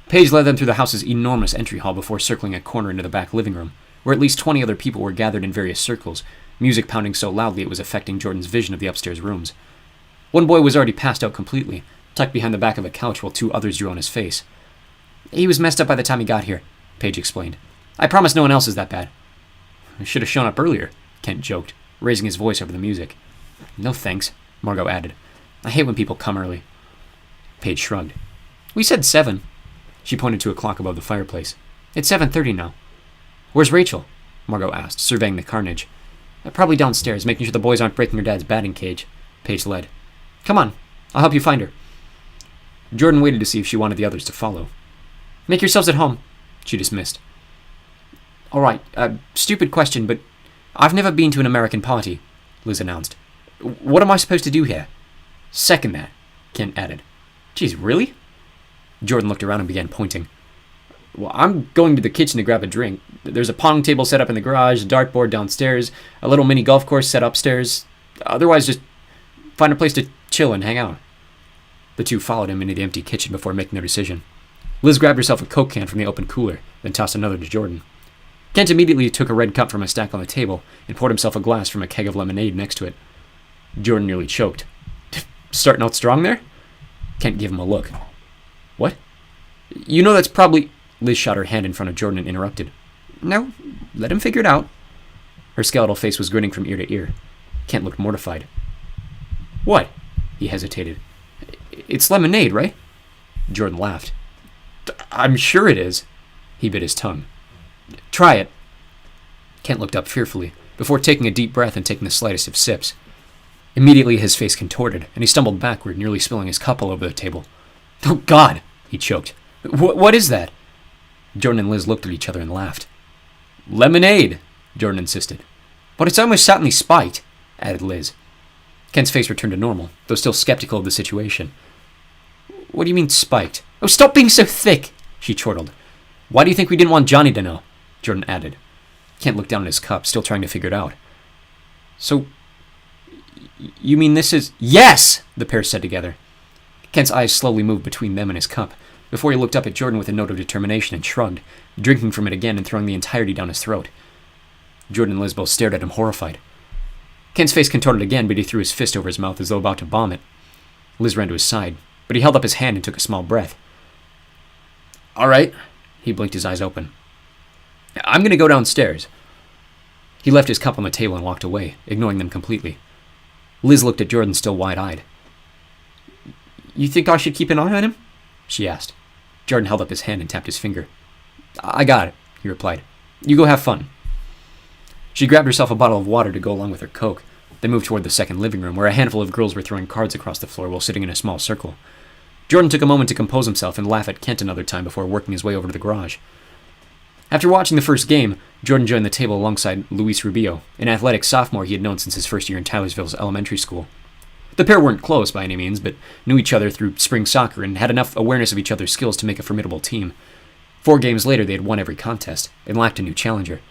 Paige led them through the house's enormous entry hall before circling a corner into the back living room, where at least 20 other people were gathered in various circles, music pounding so loudly it was affecting Jordan's vision of the upstairs rooms. One boy was already passed out completely, tucked behind the back of a couch while two others drew on his face. He was messed up by the time he got here, Paige explained. I promise no one else is that bad. I should have shown up earlier, Kent joked, raising his voice over the music. No thanks, Margot added. I hate when people come early. Paige shrugged. We said 7. She pointed to a clock above the fireplace. It's 7:30 now. Where's Rachel? Margot asked, surveying the carnage. Probably downstairs, making sure the boys aren't breaking her dad's batting cage, Paige led. Come on, I'll help you find her. Jordan waited to see if she wanted the others to follow. Make yourselves at home, she dismissed. All right, stupid question, but I've never been to an American party, Liz announced. What am I supposed to do here? Second that, Kent added. Geez, really? Jordan looked around and began pointing. Well, I'm going to the kitchen to grab a drink. There's a pong table set up in the garage, a dartboard downstairs, a little mini golf course set upstairs. Otherwise, just find a place to chill and hang out. The two followed him into the empty kitchen before making their decision. Liz grabbed herself a Coke can from the open cooler, then tossed another to Jordan. Kent immediately took a red cup from a stack on the table and poured himself a glass from a keg of lemonade next to it. Jordan nearly choked. Starting out strong there? Kent gave him a look. What? You know that's probably... Liz shot her hand in front of Jordan and interrupted. No, let him figure it out. Her skeletal face was grinning from ear to ear. Kent looked mortified. What? He hesitated. It's lemonade, right? Jordan laughed. I'm sure it is. He bit his tongue. Try it. Kent looked up fearfully, before taking a deep breath and taking the slightest of sips. Immediately his face contorted, and he stumbled backward, nearly spilling his cup all over the table. Oh, God! He choked. What is that? Jordan and Liz looked at each other and laughed. Lemonade, Jordan insisted. But it's almost certainly spiked, added Liz. Kent's face returned to normal, though still skeptical of the situation. What do you mean spiked? Oh, stop being so thick, she chortled. Why do you think we didn't want Johnny to know? Jordan added. Kent looked down at his cup, still trying to figure it out. So, you mean this is... Yes! The pair said together. Kent's eyes slowly moved between them and his cup, before he looked up at Jordan with a note of determination and shrugged, drinking from it again and throwing the entirety down his throat. Jordan and Liz both stared at him, horrified. Kent's face contorted again, but he threw his fist over his mouth as though about to vomit. Liz ran to his side, but he held up his hand and took a small breath. All right. He blinked his eyes open. I'm going to go downstairs. He left his cup on the table and walked away, ignoring them completely. Liz looked at Jordan, still wide-eyed. You think I should keep an eye on him? She asked. Jordan held up his hand and tapped his finger. I got it, he replied. You go have fun. She grabbed herself a bottle of water to go along with her Coke. They moved toward the second living room, where a handful of girls were throwing cards across the floor while sitting in a small circle. Jordan took a moment to compose himself and laugh at Kent another time before working his way over to the garage. After watching the first game, Jordan joined the table alongside Luis Rubio, an athletic sophomore he had known since his first year in Taylorsville's elementary school. The pair weren't close by any means, but knew each other through spring soccer and had enough awareness of each other's skills to make a formidable team. 4 games later, they had won every contest and lacked a new challenger.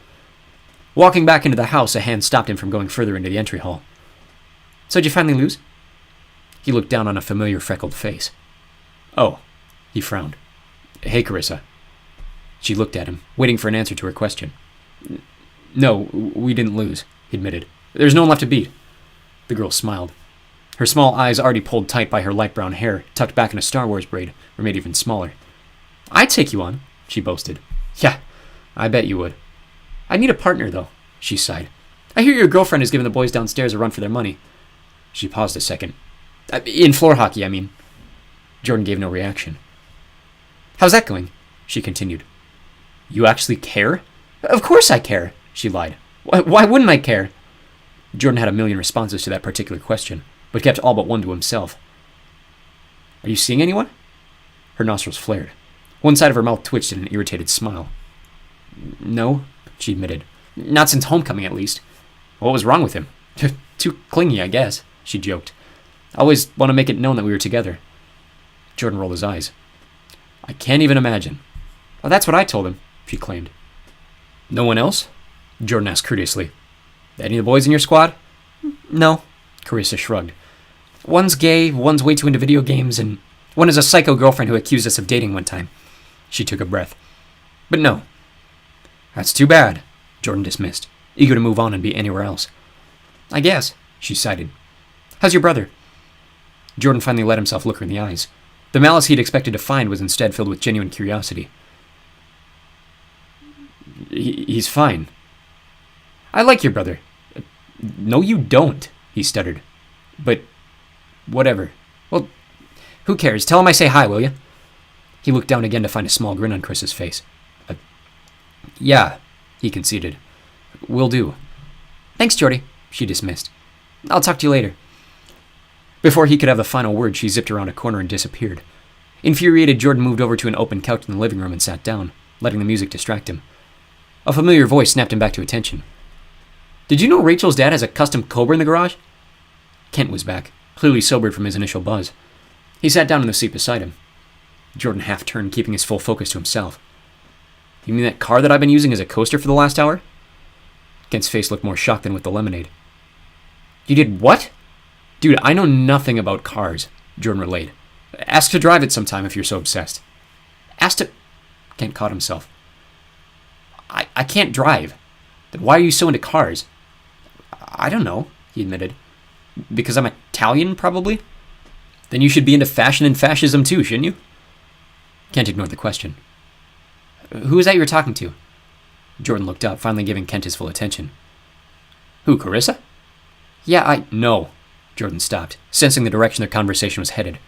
Walking back into the house, a hand stopped him from going further into the entry hall. "So did you finally lose?" He looked down on a familiar freckled face. "Oh," he frowned. "Hey, Carissa." She looked at him, waiting for an answer to her question. "No, we didn't lose," he admitted. "There's no one left to beat." The girl smiled. Her small eyes, already pulled tight by her light brown hair, tucked back in a Star Wars braid, were made even smaller. "I'd take you on," she boasted. "Yeah, I bet you would." "I need a partner, though," she sighed. "I hear your girlfriend is giving the boys downstairs a run for their money." She paused a second. "In floor hockey, I mean." Jordan gave no reaction. "How's that going?" she continued. "You actually care?" "Of course I care," she lied. Why wouldn't I care?" Jordan had a million responses to that particular question, but kept all but one to himself. "Are you seeing anyone?" Her nostrils flared. One side of her mouth twitched in an irritated smile. "No," she admitted. "Not since homecoming, at least." "What was wrong with him?" "Too clingy, I guess," she joked. "I always want to make it known that we were together." Jordan rolled his eyes. "I can't even imagine." "Well, that's what I told him," she claimed. "No one else?" Jordan asked courteously. "Any of the boys in your squad?" "No," Carissa shrugged. "One's gay, one's way too into video games, and one is a psycho girlfriend who accused us of dating one time." She took a breath. "But no." "That's too bad," Jordan dismissed, eager to move on and be anywhere else. "I guess," she sighed. "How's your brother?" Jordan finally let himself look her in the eyes. The malice he'd expected to find was instead filled with genuine curiosity. He's fine." "I like your brother." "No, you don't," he stuttered. "But whatever. Well, who cares? Tell him I say hi, will you?" He looked down again to find a small grin on Chris's face. "Yeah," he conceded. "Will do." "Thanks, Jordy," she dismissed. "I'll talk to you later." Before he could have the final word, she zipped around a corner and disappeared. Infuriated, Jordan moved over to an open couch in the living room and sat down, letting the music distract him. A familiar voice snapped him back to attention. "Did you know Rachel's dad has a custom Cobra in the garage?" Kent was back, clearly sobered from his initial buzz. He sat down in the seat beside him. Jordan half turned, keeping his full focus to himself. "You mean that car that I've been using as a coaster for the last hour?" Kent's face looked more shocked than with the lemonade. "You did what?" "Dude, I know nothing about cars," Jordan relayed. "Ask to drive it sometime if you're so obsessed." "Ask to..." Kent caught himself. I can't drive. Then why are you so into cars?" "I don't know," he admitted. "Because I'm Italian, probably?" "Then you should be into fashion and fascism too, shouldn't you?" Kent ignored the question. "Who is that you were talking to?" Jordan looked up, finally giving Kent his full attention. "Who, Carissa?" "Yeah, No." Jordan stopped, sensing the direction their conversation was headed.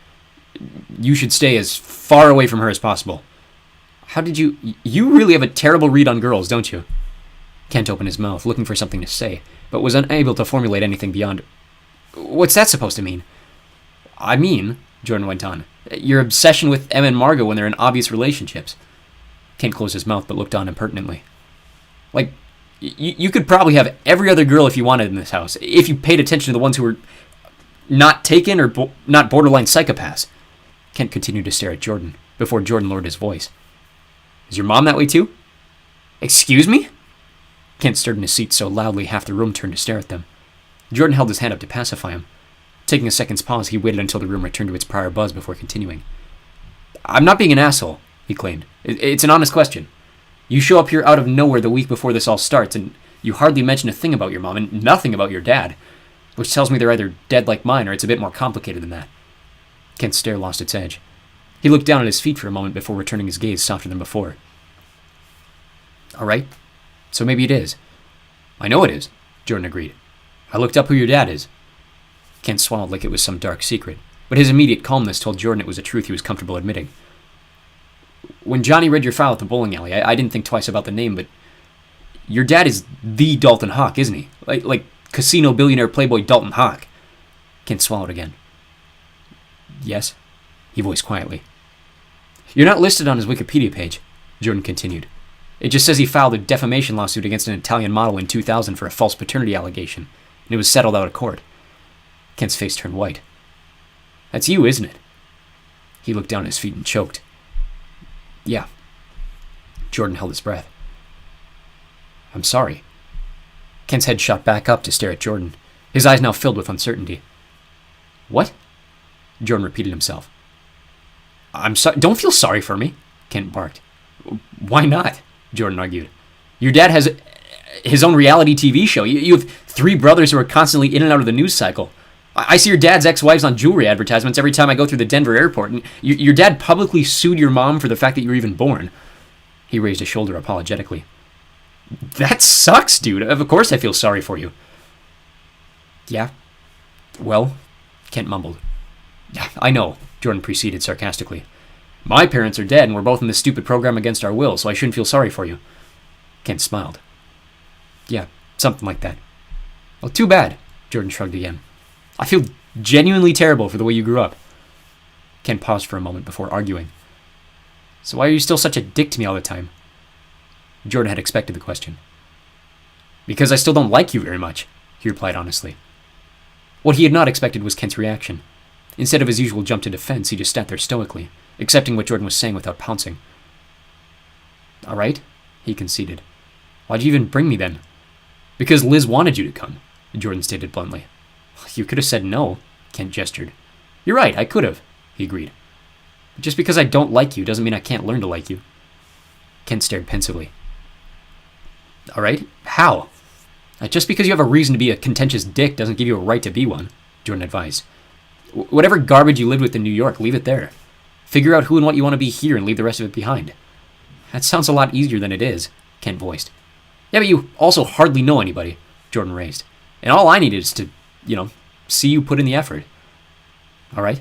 "You should stay as far away from her as possible." "How did you... You really have a terrible read on girls, don't you?" Kent opened his mouth, looking for something to say, but was unable to formulate anything beyond... "What's that supposed to mean?" "I mean," Jordan went on, "your obsession with Emma and Margot when they're in obvious relationships." Kent closed his mouth but looked on impertinently. "Like, you could probably have every other girl if you wanted in this house, if you paid attention to the ones who were not taken or not borderline psychopaths." Kent continued to stare at Jordan, before Jordan lowered his voice. "Is your mom that way too?" "Excuse me?" Kent stirred in his seat so loudly half the room turned to stare at them. Jordan held his hand up to pacify him. Taking a second's pause, he waited until the room returned to its prior buzz before continuing. "I'm not being an asshole," he claimed. "It's an honest question. You show up here out of nowhere the week before this all starts, and you hardly mention a thing about your mom and nothing about your dad, which tells me they're either dead like mine or it's a bit more complicated than that." Kent's stare lost its edge. He looked down at his feet for a moment before returning his gaze softer than before. "All right, so maybe it is." "I know it is," Jordan agreed. "I looked up who your dad is." Kent swallowed like it was some dark secret, but his immediate calmness told Jordan it was a truth he was comfortable admitting. "When Johnny read your file at the bowling alley, I didn't think twice about the name, but your dad is the Dalton Hawk, isn't he? Like casino billionaire playboy Dalton Hawk. Kent swallowed again. Yes? He voiced quietly. You're not listed on his Wikipedia page, Jordan continued. It just says he filed a defamation lawsuit against an Italian model in 2000 for a false paternity allegation, and it was settled out of court. Kent's face turned white. That's you, isn't it? He looked down at his feet and choked. Yeah. Jordan held his breath. I'm sorry. Kent's head shot back up to stare at Jordan, his eyes now filled with uncertainty. What? Jordan repeated himself. I'm sorry. Don't feel sorry for me, Kent barked. Why not? Jordan argued. Your dad has his own reality TV show. You have 3 brothers who are constantly in and out of the news cycle. I see your dad's ex-wives on jewelry advertisements every time I go through the Denver airport, and your dad publicly sued your mom for the fact that you were even born. He raised a shoulder apologetically. That sucks, dude. Of course I feel sorry for you. Yeah? Well, Kent mumbled. I know, Jordan proceeded sarcastically. My parents are dead, and we're both in this stupid program against our will, so I shouldn't feel sorry for you. Kent smiled. Yeah, something like that. Well, too bad, Jordan shrugged again. I feel genuinely terrible for the way you grew up. Kent paused for a moment before arguing. So why are you still such a dick to me all the time? Jordan had expected the question. Because I still don't like you very much, he replied honestly. What he had not expected was Kent's reaction. Instead of his usual jump to defense, he just sat there stoically, accepting what Jordan was saying without pouncing. All right, he conceded. Why'd you even bring me then? Because Liz wanted you to come, Jordan stated bluntly. You could have said no, Kent gestured. You're right, I could have, he agreed. But just because I don't like you doesn't mean I can't learn to like you. Kent stared pensively. All right, how? Just because you have a reason to be a contentious dick doesn't give you a right to be one, Jordan advised. Whatever garbage you lived with in New York, leave it there. Figure out who and what you want to be here and leave the rest of it behind. That sounds a lot easier than it is, Kent voiced. Yeah, but you also hardly know anybody, Jordan raised. And all I needed is to, see you put in the effort. All right,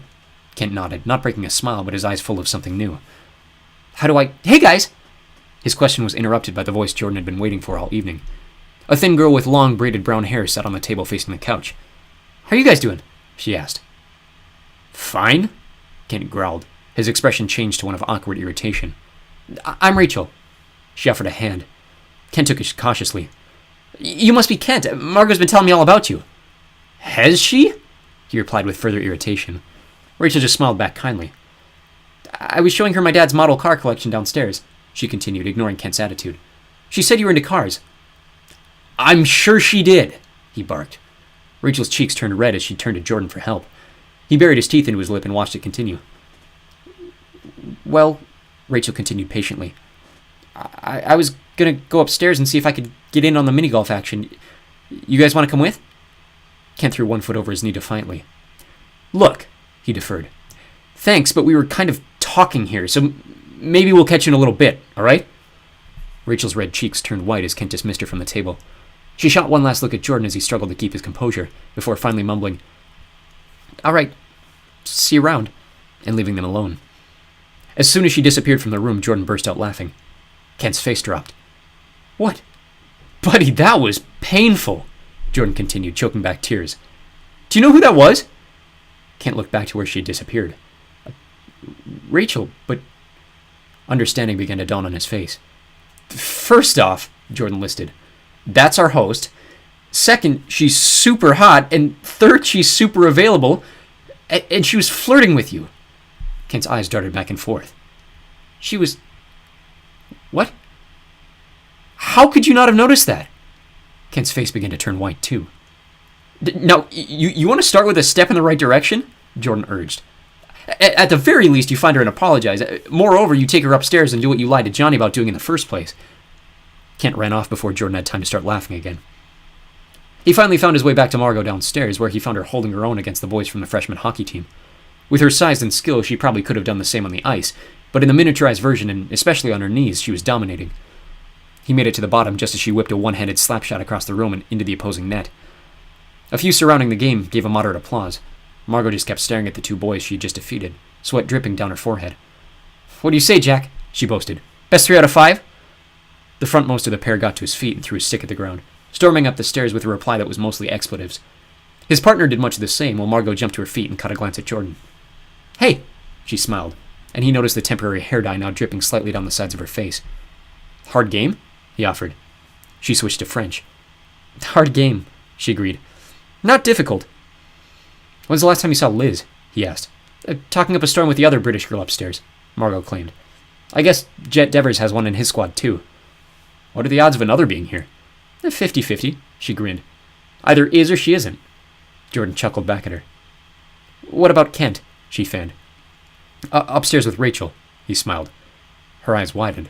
Kent nodded, not breaking a smile, but his eyes full of something new. How do I... Hey, guys! His question was interrupted by the voice Jordan had been waiting for all evening. A thin girl with long, braided brown hair sat on the table facing the couch. How are you guys doing? She asked. Fine, Kent growled. His expression changed to one of awkward irritation. I'm Rachel. She offered a hand. Kent took it cautiously. You must be Kent. Margot's been telling me all about you. Has she? He replied with further irritation. Rachel just smiled back kindly. I was showing her my dad's model car collection downstairs, she continued, ignoring Kent's attitude. She said you were into cars. I'm sure she did, he barked. Rachel's cheeks turned red as she turned to Jordan for help. He buried his teeth into his lip and watched it continue. Well, Rachel continued patiently, I was going to go upstairs and see if I could get in on the mini-golf action. You guys want to come with? Kent threw one foot over his knee defiantly. Look, he deferred. Thanks, but we were kind of talking here, so maybe we'll catch you in a little bit, all right? Rachel's red cheeks turned white as Kent dismissed her from the table. She shot one last look at Jordan as he struggled to keep his composure, before finally mumbling, All right, see you around, and leaving them alone. As soon as she disappeared from the room, Jordan burst out laughing. Kent's face dropped. What? Buddy, that was painful, Jordan continued, choking back tears. Do you know who that was? Kent looked back to where she had disappeared. Rachel, but... Understanding began to dawn on his face. First off, Jordan listed, that's our host. Second, she's super hot. And third, she's super available. And she was flirting with you. Kent's eyes darted back and forth. She was... What? How could you not have noticed that? Kent's face began to turn white, too. Now, you want to start with a step in the right direction? Jordan urged. At the very least, you find her and apologize. Moreover, you take her upstairs and do what you lied to Johnny about doing in the first place. Kent ran off before Jordan had time to start laughing again. He finally found his way back to Margot downstairs, where he found her holding her own against the boys from the freshman hockey team. With her size and skill, she probably could have done the same on the ice, but in the miniaturized version, and especially on her knees, she was dominating. He made it to the bottom just as she whipped a one-handed slap shot across the room and into the opposing net. A few surrounding the game gave a moderate applause. Margot just kept staring at the two boys she had just defeated, sweat dripping down her forehead. What do you say, Jack? She boasted. Best 3 out of 5? The frontmost of the pair got to his feet and threw his stick at the ground.
storming up the stairs with a reply that was mostly expletives. His partner did much of the same, while Margot jumped to her feet and caught a glance at Jordan. "Hey!" she smiled, and he noticed the temporary hair dye now dripping slightly down the sides of her face. "Hard game?" he offered. She switched to French. "Hard game," she agreed. "Not difficult." "When's the last time you saw Liz?" he asked. Talking up a storm with the other British girl upstairs," Margot claimed. "I guess Jet Devers has one in his squad, too." "What are the odds of another being here?" 50-50, she grinned. "Either is or she isn't." Jordan chuckled back at her. "What about Kent?" she fanned. Upstairs with Rachel," he smiled. Her eyes widened.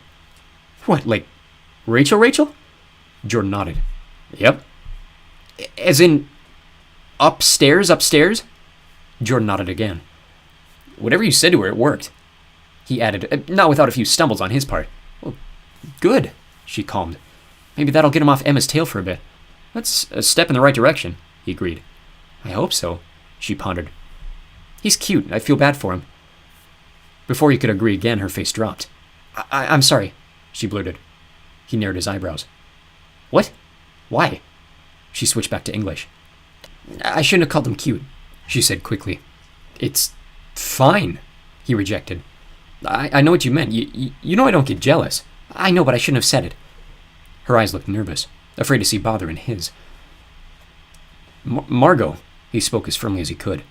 "What, like Rachel? Jordan nodded. "Yep." "As in upstairs? Jordan nodded again. "Whatever you said to her, it worked," he added, not without a few stumbles on his part. "Well, good," she calmed. "Maybe that'll get him off Emma's tail for a bit." "That's a step in the right direction," he agreed. "I hope so," she pondered. "He's cute. I feel bad for him." Before he could agree again, her face dropped. I'm sorry," she blurted. He narrowed his eyebrows. "What? Why?" She switched back to English. "I shouldn't have called him cute," she said quickly. "It's fine," he rejected. I know what you meant. You know I don't get jealous." "I know, but I shouldn't have said it." Her eyes looked nervous, afraid to see bother in his. Margot, he spoke as firmly as he could.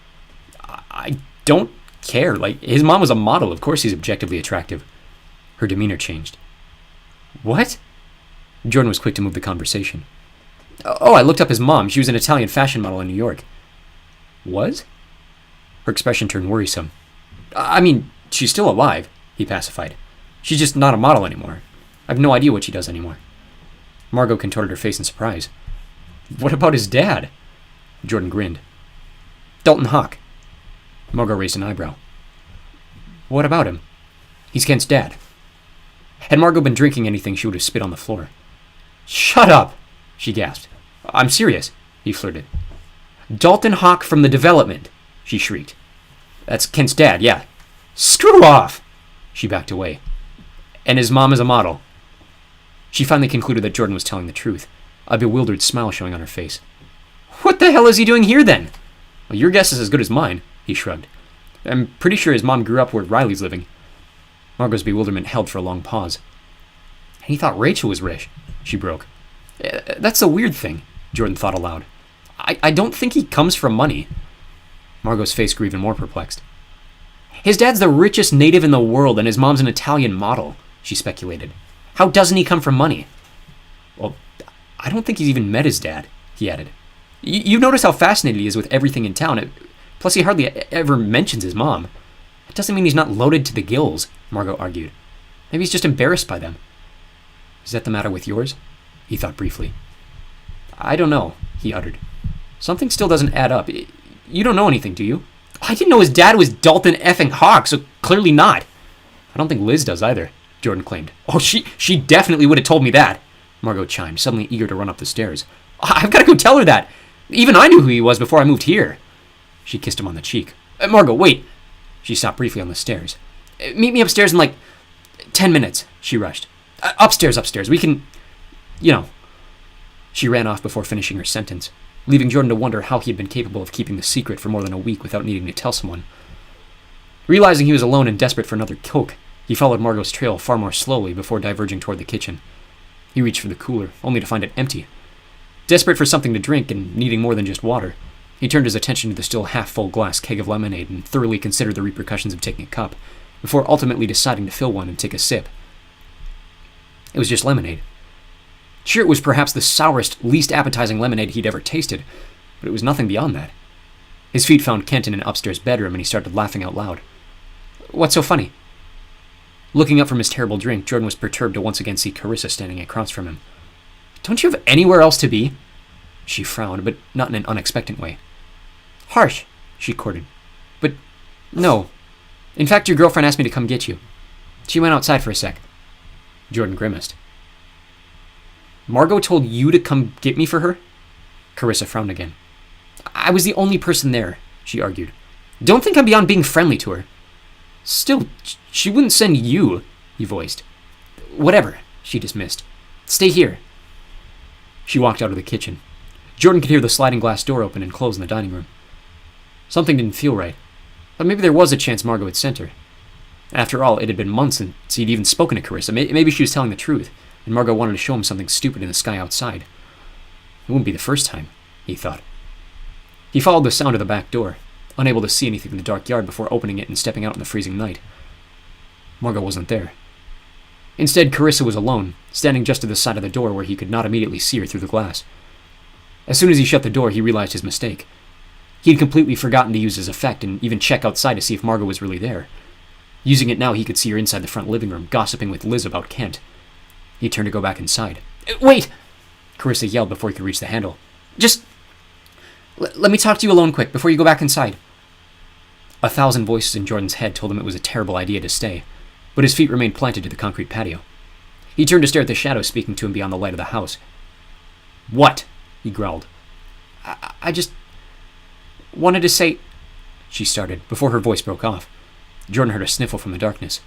I don't care. Like, his mom was a model. Of course he's objectively attractive." Her demeanor changed. "What?" Jordan was quick to move the conversation. "Oh, I looked up his mom. She was an Italian fashion model in New York." "Was?" Her expression turned worrisome. "I mean, she's still alive," he pacified. "She's just not a model anymore. I have no idea what she does anymore." Margot contorted her face in surprise. "What about his dad?" Jordan grinned. "Dalton Hawk." Margot raised an eyebrow. "What about him?" "He's Kent's dad." Had Margot been drinking anything, she would have spit on the floor. "Shut up!" she gasped. "I'm serious," he flirted. "Dalton Hawk from the development," she shrieked. "That's Kent's dad, yeah." "Screw off!" She backed away. "And his mom is a model." She finally concluded that Jordan was telling the truth, a bewildered smile showing on her face. "What the hell is he doing here, then?" "Well, your guess is as good as mine," he shrugged. "I'm pretty sure his mom grew up where Riley's living." Margot's bewilderment held for a long pause. "And he thought Rachel was rich," she broke. "That's a weird thing," Jordan thought aloud. I don't think he comes from money." Margot's face grew even more perplexed. "His dad's the richest native in the world, and his mom's an Italian model," she speculated. "How doesn't he come from money?" "Well, I don't think he's even met his dad," he added. You notice how fascinated he is with everything in town. Plus, he hardly ever mentions his mom." "It doesn't mean he's not loaded to the gills," Margot argued. "Maybe he's just embarrassed by them." "Is that the matter with yours?" he thought briefly. "I don't know," he uttered. "Something still doesn't add up. You don't know anything, do you?" "I didn't know his dad was Dalton effing Hawk, so clearly not." "I don't think Liz does either," Jordan claimed. "Oh, she definitely would have told me that," Margot chimed, suddenly eager to run up the stairs. "I've got to go tell her that. Even I knew who he was before I moved here." She kissed him on the cheek. "Margot, wait." She stopped briefly on the stairs. "Meet me upstairs in like 10 minutes, she rushed. Upstairs. We can, She ran off before finishing her sentence, leaving Jordan to wonder how he had been capable of keeping the secret for more than a week without needing to tell someone. Realizing he was alone and desperate for another Coke, he followed Margot's trail far more slowly before diverging toward the kitchen. He reached for the cooler, only to find it empty. Desperate for something to drink and needing more than just water, he turned his attention to the still half-full glass keg of lemonade and thoroughly considered the repercussions of taking a cup, before ultimately deciding to fill one and take a sip. It was just lemonade. Sure, it was perhaps the sourest, least appetizing lemonade he'd ever tasted, but it was nothing beyond that. His feet found Kent in an upstairs bedroom and he started laughing out loud. "What's so funny?" Looking up from his terrible drink, Jordan was perturbed to once again see Carissa standing across from him. "Don't you have anywhere else to be?" She frowned, but not in an unexpectant way. "Harsh," she courted. "But no. In fact, your girlfriend asked me to come get you. She went outside for a sec." Jordan grimaced. "Margot told you to come get me for her?" Carissa frowned again. "I was the only person there," she argued. "Don't think I'm beyond being friendly to her." "Still, she wouldn't send you," he voiced. "Whatever," she dismissed. "Stay here." She walked out of the kitchen. Jordan could hear the sliding glass door open and close in the dining room. Something didn't feel right, but maybe there was a chance Margot had sent her. After all, it had been months since he'd even spoken to Carissa. Maybe she was telling the truth, and Margot wanted to show him something stupid in the sky outside. It wouldn't be the first time, he thought. He followed the sound of the back door, unable to see anything in the dark yard before opening it and stepping out in the freezing night. Margot wasn't there. Instead, Carissa was alone, standing just to the side of the door where he could not immediately see her through the glass. As soon as he shut the door, he realized his mistake. He had completely forgotten to use his effect and even check outside to see if Margot was really there. Using it now, he could see her inside the front living room, gossiping with Liz about Kent. He turned to go back inside.
Wait!
Carissa yelled before he could reach the handle.
Just... let me talk to you alone quick, before you go back inside.
1,000 voices in Jordan's head told him it was a terrible idea to stay, but his feet remained planted to the concrete patio. He turned to stare at the shadow speaking to him beyond the light of the house. "What?" he growled.
I just... wanted to say...
she started, before her voice broke off. Jordan heard a sniffle from the darkness.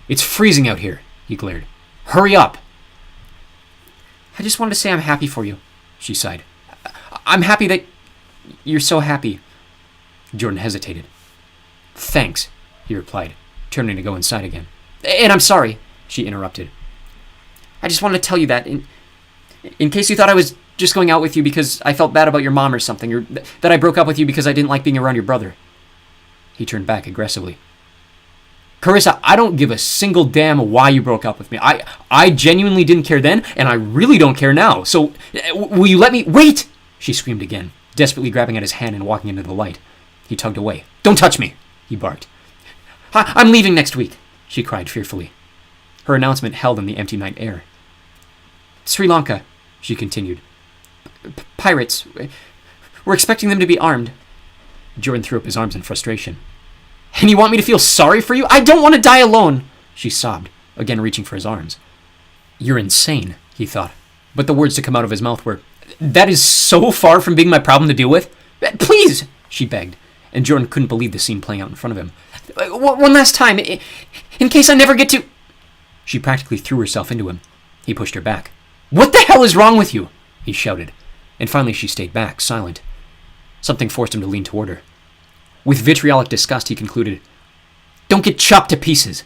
"It's freezing out here," he glared. "Hurry up!"
I just wanted to say I'm happy for you, she sighed. I'm happy that you're so happy.
Jordan hesitated. "Thanks," he replied, turning to go inside again.
And I'm sorry,
she interrupted.
I just wanted to tell you that, in case you thought I was just going out with you because I felt bad about your mom or something, or that I broke up with you because I didn't like being around your brother.
He turned back aggressively. "Carissa, I don't give a single damn why you broke up with me. I genuinely didn't care then, and I really don't care now. So, will you let me—"
"Wait!"
she screamed again, desperately grabbing at his hand and walking into the light. He tugged away. "Don't touch me!" he barked.
I'm leaving next week,
she cried fearfully. Her announcement held in the empty night air.
Sri Lanka,
she continued.
Pirates. We're expecting them to be armed.
Jordan threw up his arms in frustration.
And you want me to feel sorry for you? I don't want to die alone,
she sobbed, again reaching for his arms. "You're insane," he thought, but the words to come out of his mouth were, "That is so far from being my problem to deal with."
"Please,"
she begged, and Jordan couldn't believe the scene playing out in front of him.
"One last time, in case I never get to..."
She practically threw herself into him. He pushed her back. "What the hell is wrong with you?" he shouted, and finally she stayed back, silent. Something forced him to lean toward her. With vitriolic disgust, he concluded, "Don't get chopped to pieces."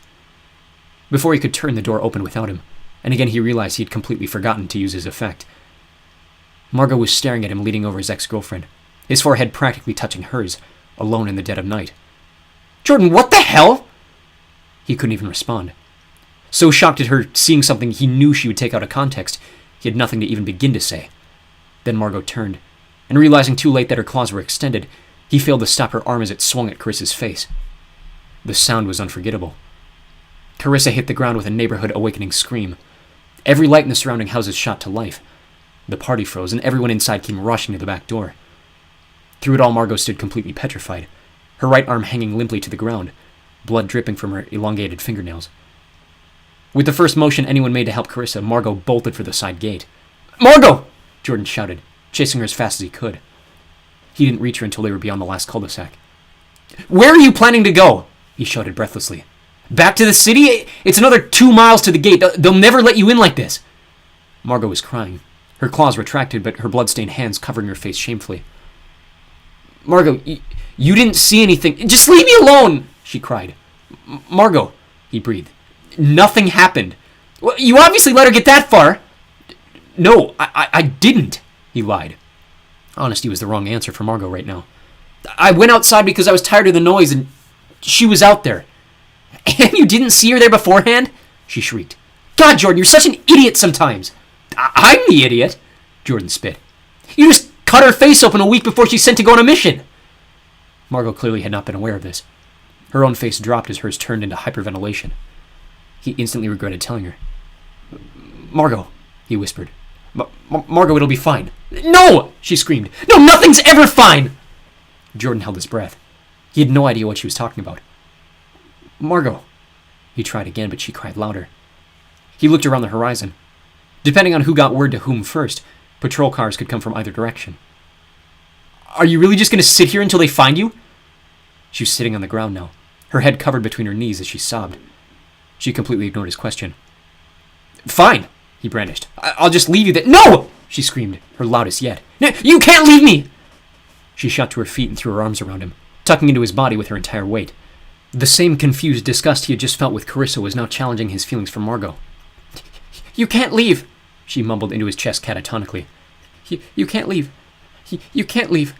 Before he could turn, the door opened without him, and again he realized he had completely forgotten to use his effect. Margot was staring at him leaning over his ex-girlfriend, his forehead practically touching hers, alone in the dead of night.
"Jordan, what the hell?"
He couldn't even respond. So shocked at her seeing something he knew she would take out of context, he had nothing to even begin to say. Then Margot turned, and realizing too late that her claws were extended, he failed to stop her arm as it swung at Carissa's face. The sound was unforgettable. Carissa hit the ground with a neighborhood awakening scream. Every light in the surrounding houses shot to life. The party froze, and everyone inside came rushing to the back door. Through it all, Margot stood completely petrified, her right arm hanging limply to the ground, blood dripping from her elongated fingernails. With the first motion anyone made to help Carissa, Margot bolted for the side gate.
"Margot!"
Jordan shouted, chasing her as fast as he could. He didn't reach her until they were beyond the last cul-de-sac.
"Where are you planning to go?"
he shouted breathlessly.
"Back to the city? It's another 2 miles to the gate. They'll never let you in like this."
Margot was crying, her claws retracted, but her blood-stained hands covering her face shamefully.
"Margot, you didn't see anything. Just leave me alone!" she cried.
"Margot," he breathed.
"Nothing happened." "Well, you obviously let her get that far."
"No, I didn't," he lied. Honesty was the wrong answer for Margot right now.
"I went outside because I was tired of the noise, and she was out there." "And you didn't see her there beforehand?" she shrieked. "God, Jordan, you're such an idiot sometimes."
I'm the idiot," Jordan spit.
"You just cut her face open a week before she's sent to go on a mission."
Margot clearly had not been aware of this. Her own face dropped as hers turned into hyperventilation. He instantly regretted telling her. "Margot," he whispered. "Margot, it'll be fine."
"No!" she screamed. "No, nothing's ever fine!"
Jordan held his breath. He had no idea what she was talking about. "Margot," he tried again, but she cried louder. He looked around the horizon. Depending on who got word to whom first, patrol cars could come from either direction.
"Are you really just going to sit here until they find you?"
She was sitting on the ground now, her head covered between her knees as she sobbed. She completely ignored his question.
"Fine," he brandished. "I'll just leave you there." "No!"
she screamed, her loudest yet. "You can't leave me!" She shot to her feet and threw her arms around him, tucking into his body with her entire weight. The same confused disgust he had just felt with Carissa was now challenging his feelings for Margot. "You can't leave," she mumbled into his chest catatonically. You can't leave. You can't leave.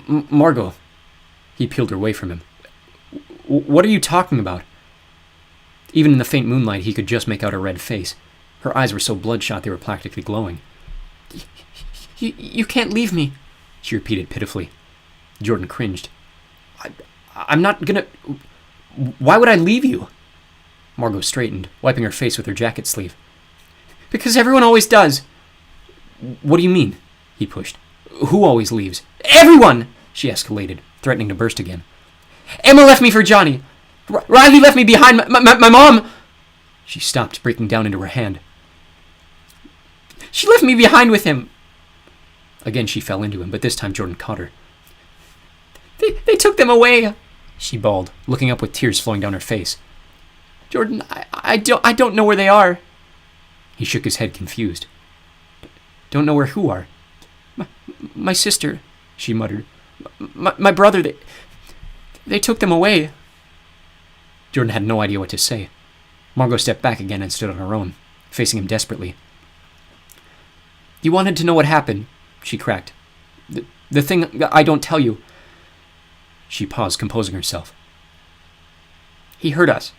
Margot." He peeled her away from him. "What are you talking about?" Even in the faint moonlight, he could just make out her red face. Her eyes were so bloodshot they were practically glowing. You can't leave me," she repeated pitifully. Jordan cringed. I'm not gonna... Why would I leave you?" Margot straightened, wiping her face with her jacket sleeve. "Because everyone always does." "What do you mean?" he pushed. "Who always leaves?" "Everyone!" she escalated, threatening to burst again. "Emma left me for Johnny. Riley left me behind. My mom..." She stopped, breaking down into her hand. "She left me behind with him." Again she fell into him, but this time Jordan caught her. They took them away," she bawled, looking up with tears flowing down her face. "Jordan, I don't know where they are." He shook his head, confused. "Don't know where who are?" My sister," she muttered. My brother, they took them away." Jordan had no idea what to say. Margot stepped back again and stood on her own, facing him desperately. "You wanted to know what happened," she cracked. The thing I don't tell you." She paused, composing herself. "He hurt us.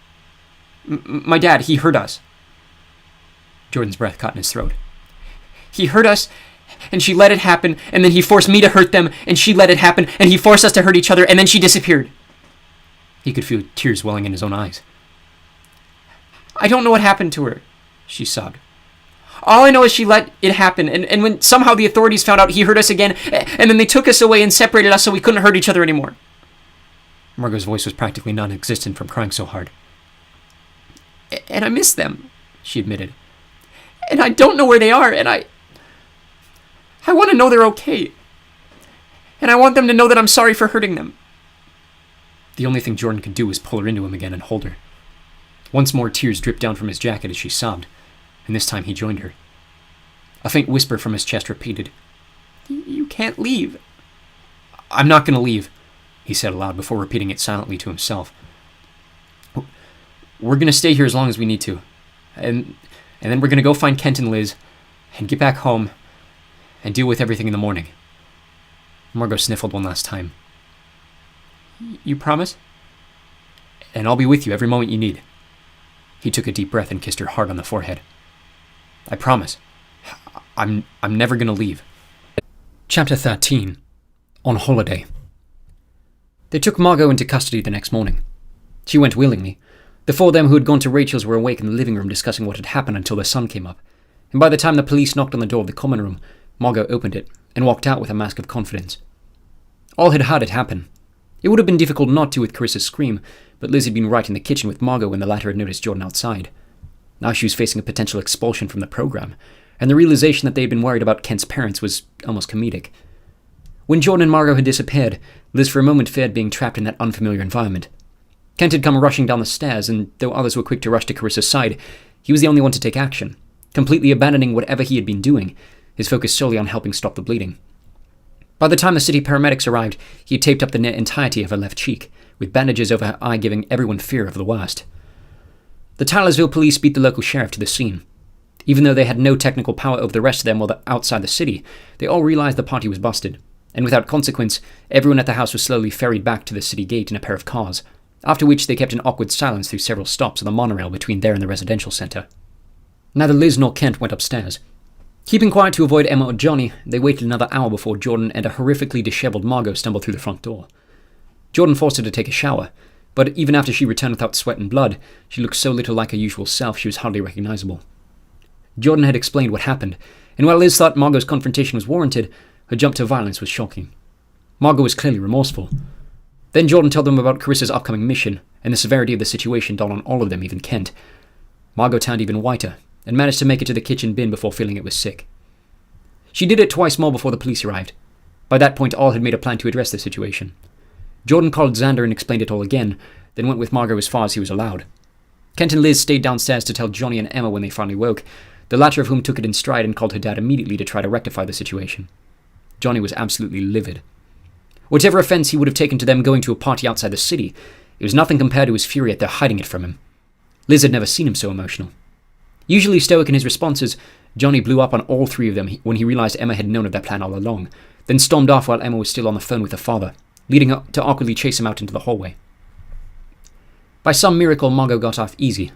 My dad, he hurt us." Jordan's breath caught in his throat. "He hurt us, and she let it happen, and then he forced me to hurt them, and she let it happen, and he forced us to hurt each other, and then she disappeared." He could feel tears welling in his own eyes. "I don't know what happened to her," she sobbed. "All I know is she let it happen, and when somehow the authorities found out, he hurt us again, and then they took us away and separated us so we couldn't hurt each other anymore." Margot's voice was practically non-existent from crying so hard. "And I miss them," she admitted. "And I don't know where they are, and I want to know they're okay. And I want them to know that I'm sorry for hurting them." The only thing Jordan could do was pull her into him again and hold her. Once more tears dripped down from his jacket as she sobbed, and this time he joined her. A faint whisper from his chest repeated, "You can't leave." "I'm not going to leave," he said aloud before repeating it silently to himself. "We're going to stay here as long as we need to. And then we're going to go find Kent and Liz and get back home and deal with everything in the morning." Margot sniffled one last time. "You promise?" "And I'll be with you every moment you need." He took a deep breath and kissed her hard on the forehead. "I promise. I'm never going to leave." Chapter 13. On Holiday. They took Margot into custody the next morning. She went willingly. The four of them who had gone to Rachel's were awake in the living room discussing what had happened until the sun came up, and by the time the police knocked on the door of the common room, Margot opened it and walked out with a mask of confidence. All had had it happen. It would have been difficult not to with Carissa's scream, but Liz had been right in the kitchen with Margot when the latter had noticed Jordan outside. Now she was facing a potential expulsion from the program, and the realization that they had been worried about Kent's parents was almost comedic. When Jordan and Margot had disappeared, Liz for a moment feared being trapped in that unfamiliar environment. Kent had come rushing down the stairs, and though others were quick to rush to Carissa's side, he was the only one to take action, completely abandoning whatever he had been doing, his focus solely on helping stop the bleeding. By the time the city paramedics arrived, he had taped up the near entirety of her left cheek, with bandages over her eye giving everyone fear of the worst. The Tylersville police beat the local sheriff to the scene. Even though they had no technical power over the rest of them while outside the city, they all realized the party was busted, and without consequence, everyone at the house was slowly ferried back to the city gate in a pair of cars, after which they kept an awkward silence through several stops on the monorail between there and the residential center. Neither Liz nor Kent went upstairs. Keeping quiet to avoid Emma or Johnny, they waited another hour before Jordan and a horrifically disheveled Margot stumbled through the front door. Jordan forced her to take a shower, but even after she returned without sweat and blood, she looked so little like her usual self she was hardly recognizable. Jordan had explained what happened, and while Liz thought Margot's confrontation was warranted, her jump to violence was shocking. Margot was clearly remorseful. Then Jordan told them about Carissa's upcoming mission, and the severity of the situation dawned on all of them, even Kent. Margot turned even whiter, and managed to make it to the kitchen bin before feeling it was sick. She did it twice more before the police arrived. By that point, all had made a plan to address the situation. Jordan called Xander and explained it all again, then went with Margot as far as he was allowed. Kent and Liz stayed downstairs to tell Johnny and Emma when they finally woke the latter of whom took it in stride and called her dad immediately to try to rectify the situation. Johnny was absolutely livid. Whatever offense he would have taken to them going to a party outside the city, it was nothing compared to his fury at their hiding it from him. Liz had never seen him so emotional. Usually stoic in his responses, Johnny blew up on all three of them when he realized Emma had known of their plan all along, then stormed off while Emma was still on the phone with her father, leading up to awkwardly chase him out into the hallway. By some miracle, Margot got off easy.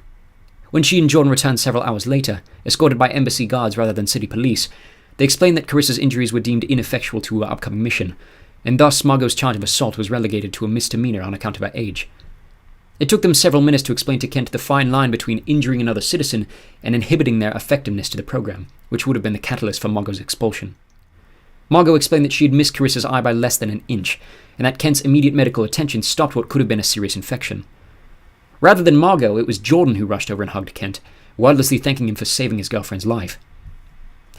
When she and Jordan returned several hours later, escorted by embassy guards rather than city police, they explained that Carissa's injuries were deemed ineffectual to her upcoming mission, and thus Margot's charge of assault was relegated to a misdemeanor on account of her age. It took them several minutes to explain to Kent the fine line between injuring another citizen and inhibiting their effectiveness to the program, which would have been the catalyst for Margot's expulsion. Margot explained that she had missed Carissa's eye by less than an inch, and that Kent's immediate medical attention stopped what could have been a serious infection. Rather than Margot, it was Jordan who rushed over and hugged Kent, wordlessly thanking him for saving his girlfriend's life.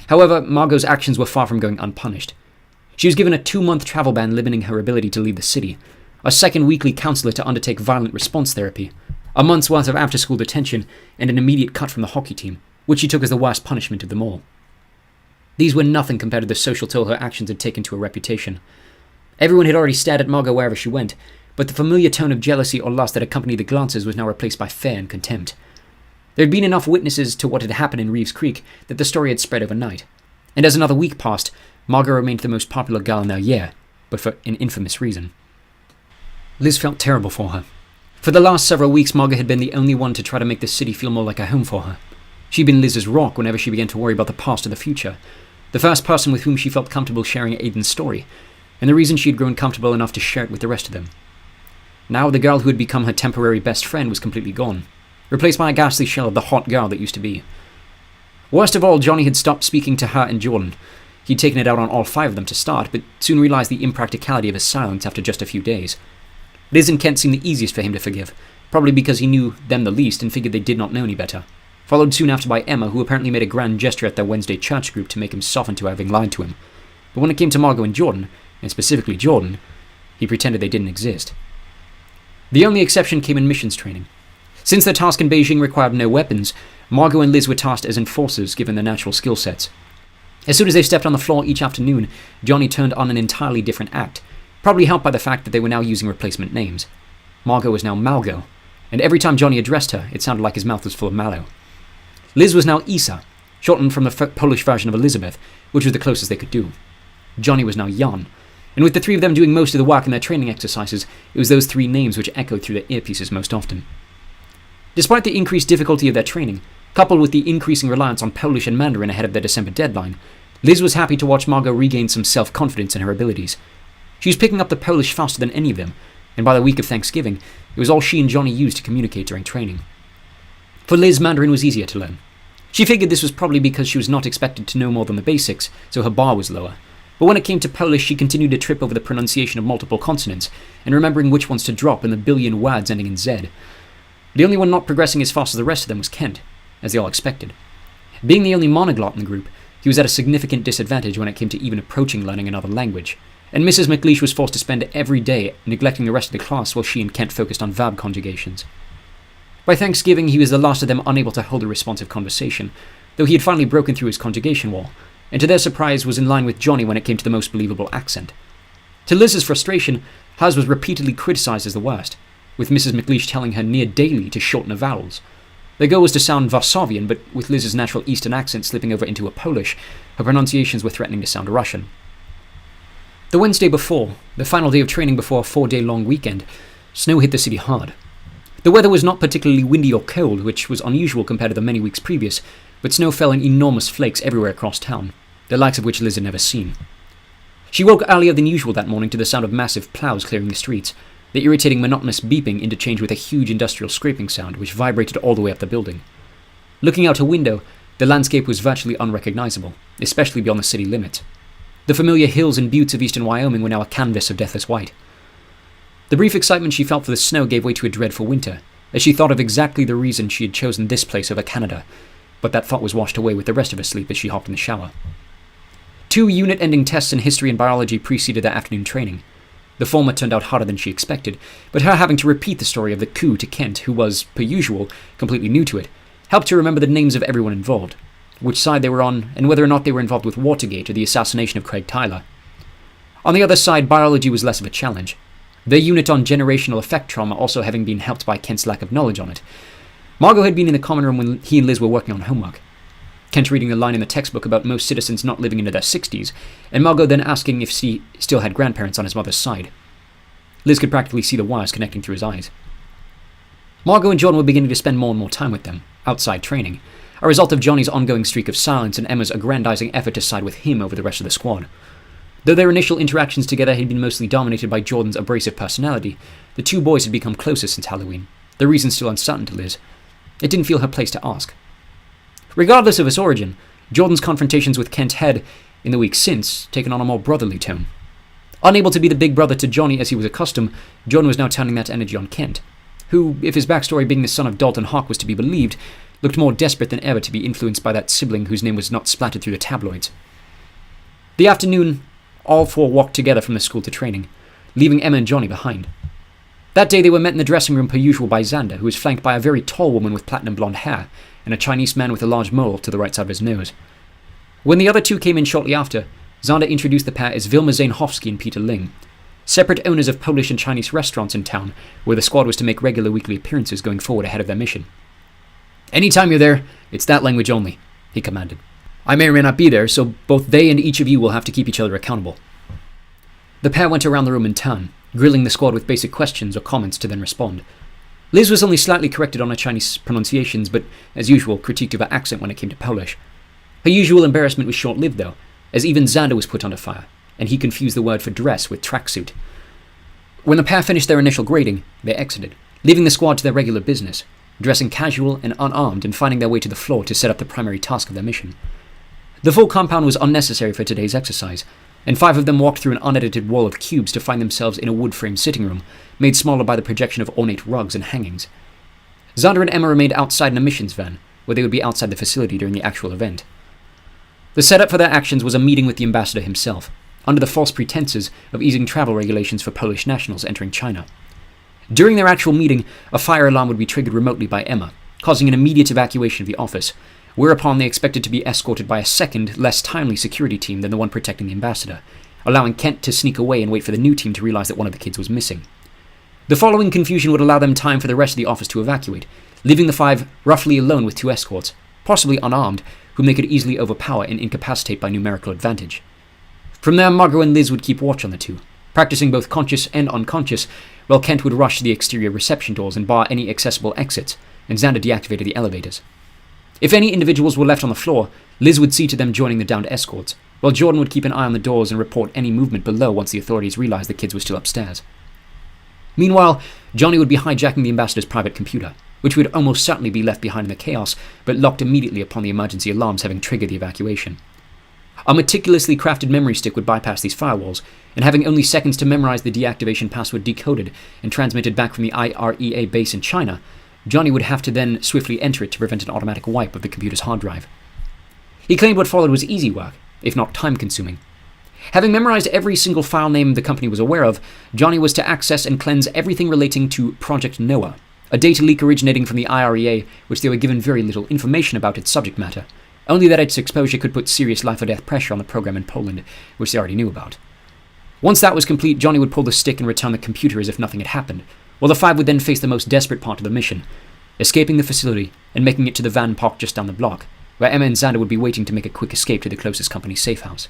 However, Margot's actions were far from going unpunished. She was given a 2-month travel ban limiting her ability to leave the city, a second weekly counselor to undertake violent response therapy, a month's worth of after-school detention, and an immediate cut from the hockey team, which she took as the worst punishment of them all. These were nothing compared to the social toll her actions had taken to her reputation. Everyone had already stared at Margot wherever she went, but the familiar tone of jealousy or lust that accompanied the glances was now replaced by fear and contempt. There had been enough witnesses to what had happened in Reeves Creek that the story had spread overnight, and as another week passed, Margot remained the most popular girl in their year, but for an infamous reason. Liz felt terrible for her. For the last several weeks, Margot had been the only one to try to make the city feel more like a home for her. She'd been Liz's rock whenever she began to worry about the past or the future, the first person with whom she felt comfortable sharing Aiden's story, and the reason she had grown comfortable enough to share it with the rest of them. Now the girl who had become her temporary best friend was completely gone, replaced by a ghastly shell of the hot girl that used to be. Worst of all, Johnny had stopped speaking to her and Jordan. He'd taken it out on all 5 of them to start, but soon realized the impracticality of his silence after just a few days. Liz and Kent seemed the easiest for him to forgive, probably because he knew them the least and figured they did not know any better, followed soon after by Emma, who apparently made a grand gesture at their Wednesday church group to make him soften to having lied to him. But when it came to Margot and Jordan, and specifically Jordan, he pretended they didn't exist. The only exception came in missions training. Since their task in Beijing required no weapons, Margot and Liz were tasked as enforcers given their natural skill sets. As soon as they stepped on the floor each afternoon, Johnny turned on an entirely different act, probably helped by the fact that they were now using replacement names. Margot was now Malgo, and every time Johnny addressed her, it sounded like his mouth was full of mallow. Liz was now Isa, shortened from the Polish version of Elizabeth, which was the closest they could do. Johnny was now Jan, and with the 3 of them doing most of the work in their training exercises, it was those 3 names which echoed through their earpieces most often. Despite the increased difficulty of their training, coupled with the increasing reliance on Polish and Mandarin ahead of their December deadline, Liz was happy to watch Margot regain some self-confidence in her abilities. She was picking up the Polish faster than any of them, and by the week of Thanksgiving, it was all she and Johnny used to communicate during training. For Liz, Mandarin was easier to learn. She figured this was probably because she was not expected to know more than the basics, so her bar was lower. But when it came to Polish, she continued to trip over the pronunciation of multiple consonants, and remembering which ones to drop in the billion words ending in Z. The only one not progressing as fast as the rest of them was Kent, as they all expected. Being the only monoglot in the group, he was at a significant disadvantage when it came to even approaching learning another language, and Mrs. McLeish was forced to spend every day neglecting the rest of the class while she and Kent focused on verb conjugations. By Thanksgiving, he was the last of them unable to hold a responsive conversation, though he had finally broken through his conjugation wall, and to their surprise was in line with Johnny when it came to the most believable accent. To Liz's frustration, hers was repeatedly criticized as the worst, with Mrs. McLeish telling her near daily to shorten the vowels. Their goal was to sound Varsovian, but with Liz's natural Eastern accent slipping over into a Polish, her pronunciations were threatening to sound Russian. The Wednesday before, the final day of training before a 4-day-long weekend, snow hit the city hard. The weather was not particularly windy or cold, which was unusual compared to the many weeks previous, but snow fell in enormous flakes everywhere across town, the likes of which Liz had never seen. She woke earlier than usual that morning to the sound of massive plows clearing the streets, the irritating monotonous beeping interchanged with a huge industrial scraping sound which vibrated all the way up the building. Looking out her window, the landscape was virtually unrecognizable, especially beyond the city limits. The familiar hills and buttes of eastern Wyoming were now a canvas of deathless white. The brief excitement she felt for the snow gave way to a dread for winter, as she thought of exactly the reason she had chosen this place over Canada, but that thought was washed away with the rest of her sleep as she hopped in the shower. 2 unit-ending tests in history and biology preceded their afternoon training. The former turned out harder than she expected, but her having to repeat the story of the coup to Kent, who was, per usual, completely new to it, helped her remember the names of everyone involved. which side they were on, and whether or not they were involved with Watergate or the assassination of Craig Tyler. On the other side, biology was less of a challenge, their unit on generational effect trauma also having been helped by Kent's lack of knowledge on it. Margot had been in the common room when he and Liz were working on homework. Kent reading the line in the textbook about most citizens not living into their 60s, and Margot then asking if she still had grandparents on his mother's side. Liz could practically see the wires connecting through his eyes. Margot and John were beginning to spend more and more time with them, outside training, a result of Johnny's ongoing streak of silence and Emma's aggrandizing effort to side with him over the rest of the squad. Though their initial interactions together had been mostly dominated by Jordan's abrasive personality, the two boys had become closer since Halloween, the reason still uncertain to Liz. It didn't feel her place to ask. Regardless of its origin, Jordan's confrontations with Kent had, in the weeks since, taken on a more brotherly tone. Unable to be the big brother to Johnny as he was accustomed, Jordan was now turning that energy on Kent, who, if his backstory being the son of Dalton Hawk was to be believed, looked more desperate than ever to be influenced by that sibling whose name was not splattered through the tabloids. The afternoon, all four walked together from the school to training, leaving Emma and Johnny behind. That day they were met in the dressing room per usual by Xander, who was flanked by a very tall woman with platinum blonde hair, and a Chinese man with a large mole to the right side of his nose. When the other two came in shortly after, Xander introduced the pair as Vilma Zainhofsky and Peter Ling, separate owners of Polish and Chinese restaurants in town, where the squad was to make regular weekly appearances going forward ahead of their mission. "Anytime you're there, it's that language only," he commanded. "I may or may not be there, so both they and each of you will have to keep each other accountable." The pair went around the room in turn, grilling the squad with basic questions or comments to then respond. Liz was only slightly corrected on her Chinese pronunciations, but, as usual, critiqued of her accent when it came to Polish. Her usual embarrassment was short-lived, though, as even Xander was put under fire, and he confused the word for dress with tracksuit. When the pair finished their initial grading, they exited, leaving the squad to their regular business, dressing casual and unarmed and finding their way to the floor to set up the primary task of their mission. The full compound was unnecessary for today's exercise, and 5 of them walked through an unedited wall of cubes to find themselves in a wood-framed sitting room, made smaller by the projection of ornate rugs and hangings. Xander and Emma remained outside in a missions van, where they would be outside the facility during the actual event. The setup for their actions was a meeting with the ambassador himself, under the false pretenses of easing travel regulations for Polish nationals entering China. During their actual meeting, a fire alarm would be triggered remotely by Emma, causing an immediate evacuation of the office, whereupon they expected to be escorted by a second, less timely security team than the one protecting the ambassador, allowing Kent to sneak away and wait for the new team to realize that one of the kids was missing. The following confusion would allow them time for the rest of the office to evacuate, leaving the 5 roughly alone with 2 escorts, possibly unarmed, whom they could easily overpower and incapacitate by numerical advantage. From there, Margot and Liz would keep watch on the two, practicing both conscious and unconscious, while Kent would rush to the exterior reception doors and bar any accessible exits, and Xander deactivated the elevators. If any individuals were left on the floor, Liz would see to them joining the downed escorts, while Jordan would keep an eye on the doors and report any movement below once the authorities realized the kids were still upstairs. Meanwhile, Johnny would be hijacking the ambassador's private computer, which would almost certainly be left behind in the chaos, but locked immediately upon the emergency alarms having triggered the evacuation. A meticulously crafted memory stick would bypass these firewalls, and having only seconds to memorize the deactivation password decoded and transmitted back from the IREA base in China, Johnny would have to then swiftly enter it to prevent an automatic wipe of the computer's hard drive. He claimed what followed was easy work, if not time-consuming. Having memorized every single file name the company was aware of, Johnny was to access and cleanse everything relating to Project Noah, a data leak originating from the IREA, which they were given very little information about its subject matter, only that its exposure could put serious life-or-death pressure on the program in Poland, which they already knew about. Once that was complete, Johnny would pull the stick and return the computer as if nothing had happened, while the 5 would then face the most desperate part of the mission, escaping the facility and making it to the van parked just down the block, where Emma and Xander would be waiting to make a quick escape to the closest company safe house.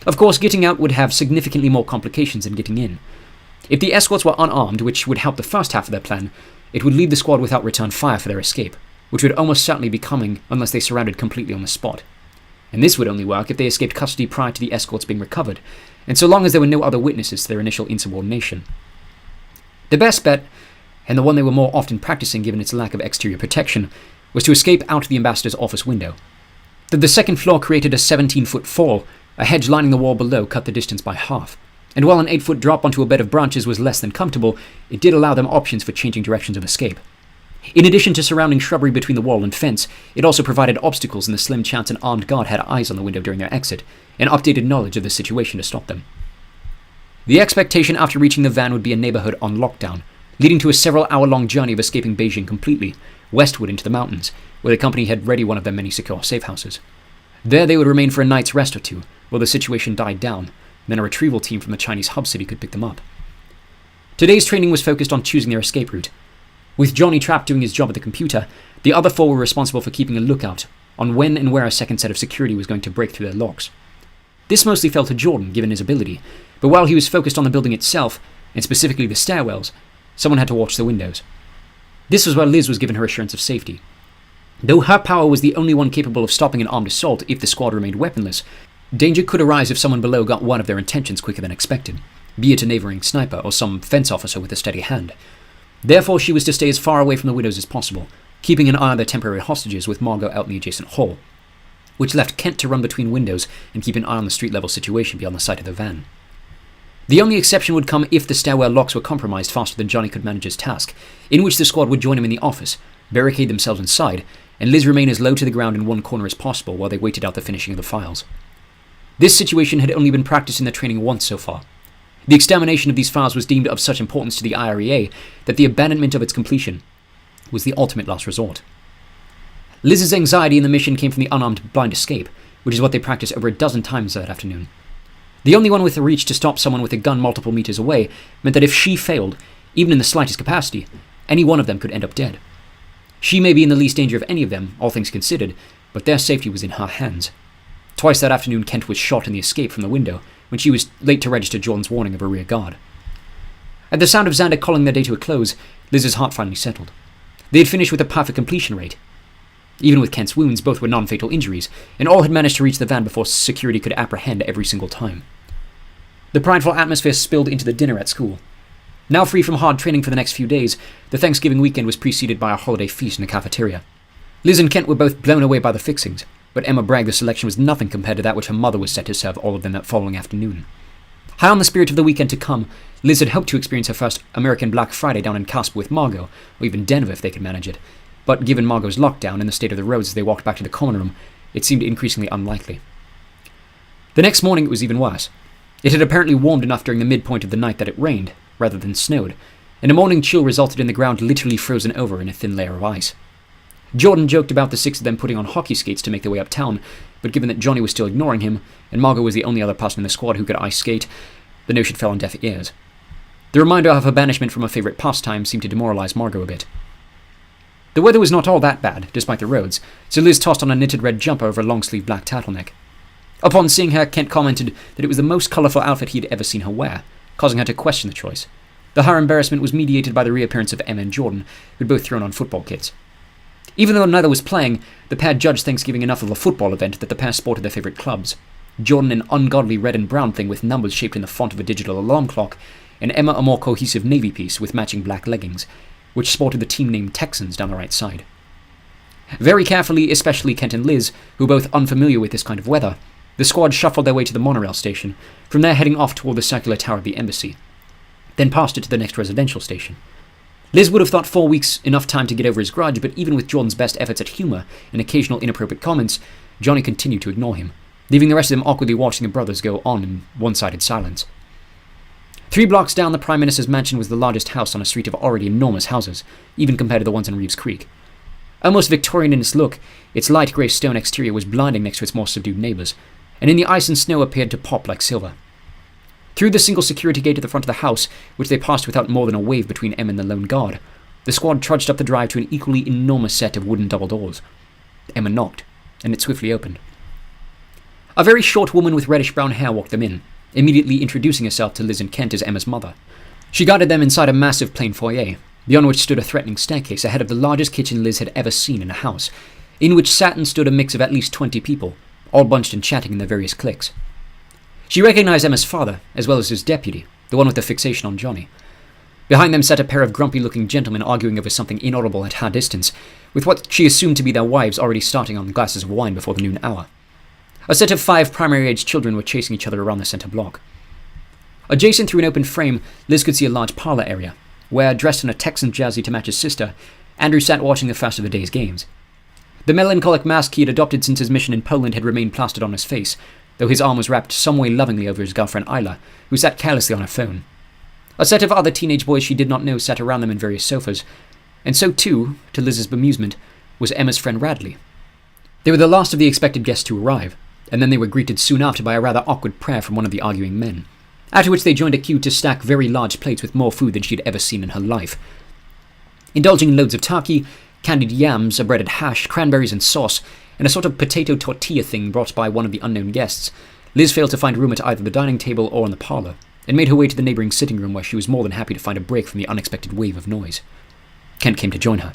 Of course, getting out would have significantly more complications than getting in. If the escorts were unarmed, which would help the first half of their plan, it would leave the squad without return fire for their escape, which would almost certainly be coming unless they surrounded completely on the spot. And this would only work if they escaped custody prior to the escorts being recovered, and so long as there were no other witnesses to their initial insubordination. The best bet, and the one they were more often practicing given its lack of exterior protection, was to escape out the ambassador's office window. Though the second floor created a 17-foot fall, a hedge lining the wall below cut the distance by half, and while an 8-foot drop onto a bed of branches was less than comfortable, it did allow them options for changing directions of escape. In addition to surrounding shrubbery between the wall and fence, it also provided obstacles in the slim chance an armed guard had eyes on the window during their exit, and updated knowledge of the situation to stop them. The expectation after reaching the van would be a neighborhood on lockdown, leading to a several-hour-long journey of escaping Beijing completely, westward into the mountains, where the company had ready one of their many secure safe houses. There they would remain for a night's rest or two, while the situation died down, then a retrieval team from the Chinese hub city could pick them up. Today's training was focused on choosing their escape route. With Johnny trapped doing his job at the computer, the other four were responsible for keeping a lookout on when and where a second set of security was going to break through their locks. This mostly fell to Jordan, given his ability, but while he was focused on the building itself, and specifically the stairwells, someone had to watch the windows. This was where Liz was given her assurance of safety. Though her power was the only one capable of stopping an armed assault if the squad remained weaponless, danger could arise if someone below got one of their intentions quicker than expected, be it a neighboring sniper or some fence officer with a steady hand. Therefore, she was to stay as far away from the windows as possible, keeping an eye on their temporary hostages with Margot out in the adjacent hall, which left Kent to run between windows and keep an eye on the street-level situation beyond the sight of the van. The only exception would come if the stairwell locks were compromised faster than Johnny could manage his task, in which the squad would join him in the office, barricade themselves inside, and Liz remain as low to the ground in one corner as possible while they waited out the finishing of the files. This situation had only been practiced in the training once so far. The extermination of these files was deemed of such importance to the IREA that the abandonment of its completion was the ultimate last resort. Liz's anxiety in the mission came from the unarmed blind escape, which is what they practiced over a dozen times that afternoon. The only one with the reach to stop someone with a gun multiple meters away meant that if she failed, even in the slightest capacity, any one of them could end up dead. She may be in the least danger of any of them, all things considered, but their safety was in her hands. Twice that afternoon, Kent was shot in the escape from the window, when she was late to register Jordan's warning of a rear guard. At the sound of Xander calling their day to a close, Liz's heart finally settled. They had finished with a perfect completion rate. Even with Kent's wounds, both were non-fatal injuries, and all had managed to reach the van before security could apprehend every single time. The prideful atmosphere spilled into the dinner at school. Now free from hard training for the next few days, the Thanksgiving weekend was preceded by a holiday feast in the cafeteria. Liz and Kent were both blown away by the fixings, but Emma bragged the selection was nothing compared to that which her mother was set to serve all of them that following afternoon. High on the spirit of the weekend to come, Liz had hoped to experience her first American Black Friday down in Casper with Margot, or even Denver if they could manage it, but given Margot's lockdown and the state of the roads as they walked back to the common room, it seemed increasingly unlikely. The next morning it was even worse. It had apparently warmed enough during the midpoint of the night that it rained, rather than snowed, and a morning chill resulted in the ground literally frozen over in a thin layer of ice. Jordan joked about the six of them putting on hockey skates to make their way uptown, but given that Johnny was still ignoring him, and Margot was the only other person in the squad who could ice skate, the notion fell on deaf ears. The reminder of her banishment from her favourite pastime seemed to demoralise Margot a bit. The weather was not all that bad, despite the roads, so Liz tossed on a knitted red jumper over a long-sleeved black turtleneck. Upon seeing her, Kent commented that it was the most colourful outfit he had ever seen her wear, causing her to question the choice. Her embarrassment was mediated by the reappearance of Emma and Jordan, who had both thrown on football kits. Even though neither was playing, the pair judged Thanksgiving enough of a football event that the pair sported their favourite clubs. Jordan an ungodly red and brown thing with numbers shaped in the font of a digital alarm clock, and Emma a more cohesive navy piece with matching black leggings, which sported the team name Texans down the right side. Very carefully, especially Kent and Liz, who were both unfamiliar with this kind of weather, the squad shuffled their way to the monorail station, from there heading off toward the circular tower of the embassy, then past it to the next residential station. Liz would have thought 4 weeks enough time to get over his grudge, but even with Jordan's best efforts at humour and occasional inappropriate comments, Johnny continued to ignore him, leaving the rest of them awkwardly watching the brothers go on in one-sided silence. 3 blocks down, the Prime Minister's mansion was the largest house on a street of already enormous houses, even compared to the ones in Reeves Creek. Almost Victorian in its look, its light grey stone exterior was blinding next to its more subdued neighbours, and in the ice and snow appeared to pop like silver. Through the single security gate at the front of the house, which they passed without more than a wave between Em and the lone guard, the squad trudged up the drive to an equally enormous set of wooden double doors. Emma knocked, and it swiftly opened. A very short woman with reddish-brown hair walked them in, immediately introducing herself to Liz and Kent as Emma's mother. She guided them inside a massive plain foyer, beyond which stood a threatening staircase ahead of the largest kitchen Liz had ever seen in a house, in which sat and stood a mix of at least 20 people, all bunched and chatting in their various cliques. She recognized Emma's father, as well as his deputy, the one with the fixation on Johnny. Behind them sat a pair of grumpy-looking gentlemen arguing over something inaudible at her distance, with what she assumed to be their wives already starting on glasses of wine before the noon hour. A set of 5 primary-age children were chasing each other around the center block. Adjacent through an open frame, Liz could see a large parlor area, where, dressed in a Texan jersey to match his sister, Andrew sat watching the first of the day's games. The melancholic mask he had adopted since his mission in Poland had remained plastered on his face, though his arm was wrapped some way lovingly over his girlfriend Isla, who sat carelessly on her phone. A set of other teenage boys she did not know sat around them in various sofas, and so too, to Liz's bemusement, was Emma's friend Radley. They were the last of the expected guests to arrive, and then they were greeted soon after by a rather awkward prayer from one of the arguing men, after which they joined a queue to stack very large plates with more food than she had ever seen in her life. Indulging in loads of turkey, candied yams, a breaded hash, cranberries and sauce, and a sort of potato tortilla thing brought by one of the unknown guests, Liz failed to find room at either the dining table or in the parlour, and made her way to the neighbouring sitting room where she was more than happy to find a break from the unexpected wave of noise. Kent came to join her.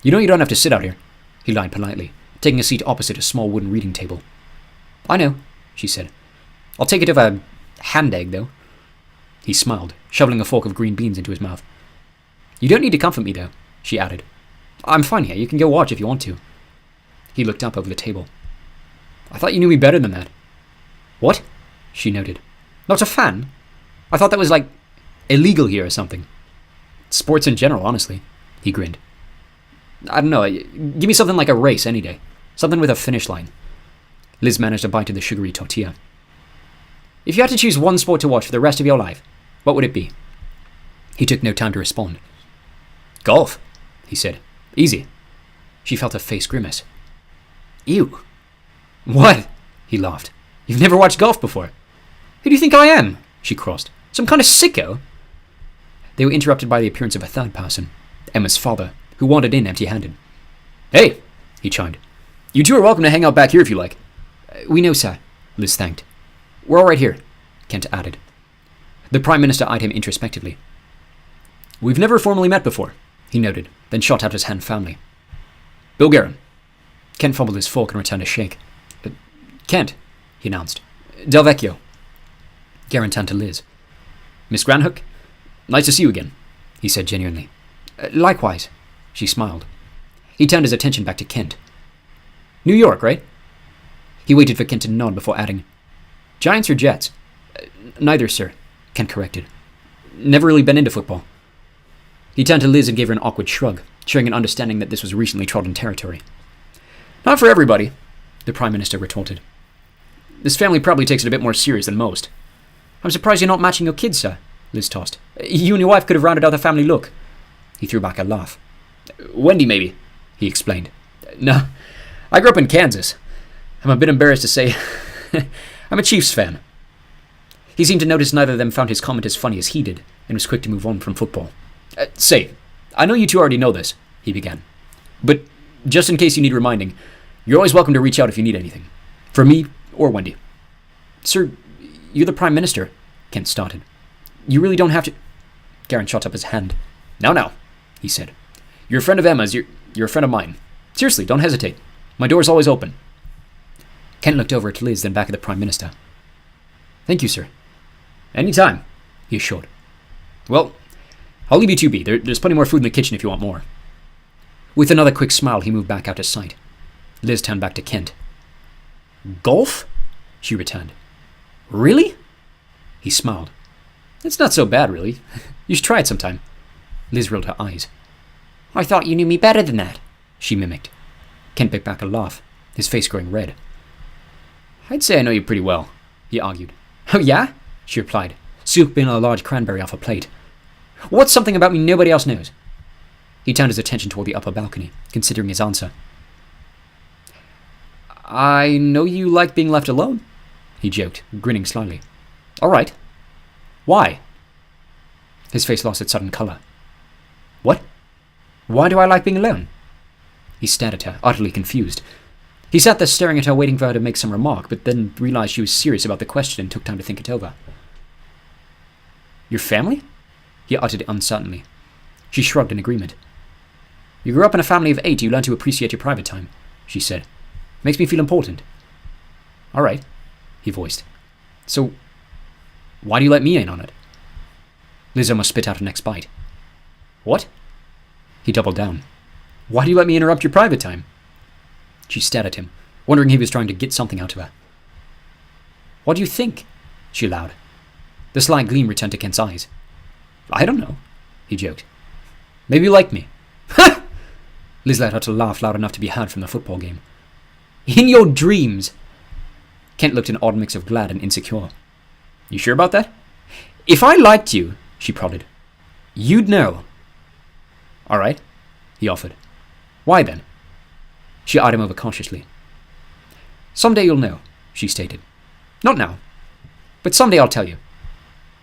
"You know you don't have to sit out here," he lied politely, taking a seat opposite a small wooden reading table. "I know," she said. "I'll take it of a hand egg, though." He smiled, shoveling a fork of green beans into his mouth. "You don't need to comfort me, though," she added. "I'm fine here. You can go watch if you want to." He looked up over the table. "I thought you knew me better than that." "What?" she noted. "Not a fan? I thought that was, like, illegal here or something." "Sports in general, honestly," he grinned. "I don't know. Give me something like a race any day. Something with a finish line." Liz managed a bite of the sugary tortilla. "If you had to choose one sport to watch for the rest of your life, what would it be?" He took no time to respond. "Golf," he said. "Easy." She felt her face grimace. "Ew." "What?" he laughed. "You've never watched golf before?" "Who do you think I am?" she crossed. "Some kind of sicko?" They were interrupted by the appearance of a third person, Emma's father, who wandered in empty-handed. "Hey," he chimed. "You two are welcome to hang out back here if you like." "We know, sir," Liz thanked. "We're all right here," Kent added. The Prime Minister eyed him introspectively. "We've never formally met before," he noted, then shot out his hand firmly. "Bill Guerin." Kent fumbled his fork and returned a shake. "Kent," he announced. "Del Vecchio." Guerin turned to Liz. "Miss Granhook? Nice to see you again," he said genuinely. "Likewise," she smiled. He turned his attention back to Kent. "New York, right?" He waited for Kent to nod before adding, "Giants or Jets?" "Neither, sir," Kent corrected. "Never really been into football." He turned to Liz and gave her an awkward shrug, showing an understanding that this was recently trodden territory. "Not for everybody," the Prime Minister retorted. "This family probably takes it a bit more serious than most." "I'm surprised you're not matching your kids, sir," Liz tossed. "You and your wife could have rounded out the family look." He threw back a laugh. "Wendy, maybe," he explained. "No, I grew up in Kansas. I'm a bit embarrassed to say I'm a Chiefs fan." He seemed to notice neither of them found his comment as funny as he did, and was quick to move on from football. Say, I know you two already know this," he began. "But just in case you need reminding, you're always welcome to reach out if you need anything. From me or Wendy." "Sir, you're the Prime Minister," Kent started. "You really don't have to—" Guerin shot up his hand. Now, he said. "You're a friend of Emma's, you're a friend of mine. Seriously, don't hesitate. My door's always open." Kent looked over at Liz, then back at the Prime Minister. "Thank you, sir." "Any time," he assured. "Well, I'll leave you two be. There's plenty more food in the kitchen if you want more." With another quick smile, he moved back out of sight. Liz turned back to Kent. "Golf?" she returned. "Really?" He smiled. "It's not so bad, really. You should try it sometime." Liz rolled her eyes. "I thought you knew me better than that," she mimicked. Kent bit back a laugh, his face growing red. "I'd say I know you pretty well," he argued. "Oh, yeah?" she replied, scooping a large cranberry off a plate. "What's something about me nobody else knows?" He turned his attention toward the upper balcony, considering his answer. "I know you like being left alone," he joked, grinning slyly. "All right. Why?" His face lost its sudden colour. "What? Why do I like being alone?" He stared at her, utterly confused. He sat there staring at her, waiting for her to make some remark, but then realized she was serious about the question and took time to think it over. "Your family?" he uttered uncertainly. She shrugged in agreement. "You grew up in a family of 8, you learned to appreciate your private time," she said. "Makes me feel important." "All right," he voiced. "So, why do you let me in on it?" Liz almost spit out her next bite. "What?" He doubled down. "Why do you let me interrupt your private time?" She stared at him, wondering if he was trying to get something out of her. "What do you think?" she allowed. The sly gleam returned to Kent's eyes. "I don't know," he joked. "Maybe you like me." "Ha!" Liz let out a laugh loud enough to be heard from the football game. "In your dreams!" Kent looked an odd mix of glad and insecure. "You sure about that?" "If I liked you," she prodded. You'd know. All right, he offered. Why then? She eyed him over cautiously. Someday you'll know, she stated. Not now, but someday I'll tell you.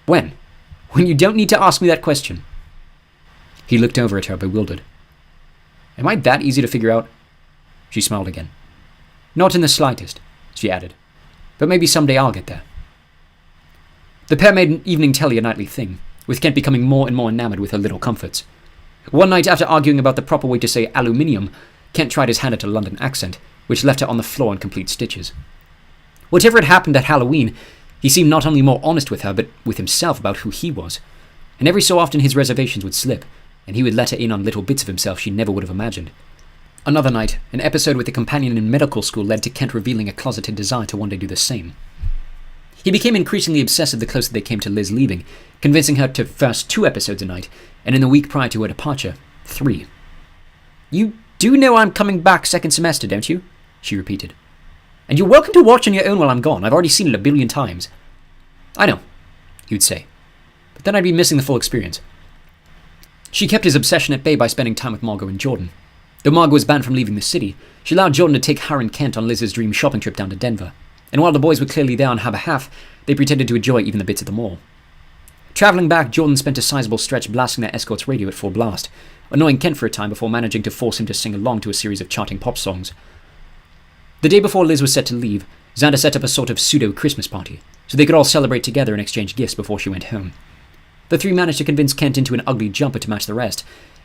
When? When you don't need to ask me that question. He looked over at her, bewildered. Am I that easy to figure out? She smiled again. Not in the slightest, she added. But maybe someday I'll get there. The pair made evening telly a nightly thing, with Kent becoming more and more enamored with her little comforts. One night, after arguing about the proper way to say aluminium, Kent tried his hand at a London accent, which left her on the floor in complete stitches. Whatever had happened at Halloween, he seemed not only more honest with her, but with himself about who he was. And every so often his reservations would slip, and he would let her in on little bits of himself she never would have imagined. Another night, an episode with a companion in medical school led to Kent revealing a closeted desire to one day do the same. He became increasingly obsessive the closer they came to Liz leaving, convincing her to first 2 episodes a night, and in the week prior to her departure, 3. You do know I'm coming back second semester, don't you? She repeated. And you're welcome to watch on your own while I'm gone. I've already seen it a billion times. I know, he would say, but then I'd be missing the full experience. She kept his obsession at bay by spending time with Margot and Jordan. Though Margot was banned from leaving the city, she allowed Jordan to take her and Kent on Liz's dream shopping trip down to Denver, and while the boys were clearly there on her behalf, they pretended to enjoy even the bits at the mall. Travelling back, Jordan spent a sizable stretch blasting their escort's radio at full blast, annoying Kent for a time before managing to force him to sing along to a series of charting pop songs. The day before Liz was set to leave, Xander set up a sort of pseudo-Christmas party, so they could all celebrate together and exchange gifts before she went home. The 3 managed to convince Kent into an ugly jumper to match the rest,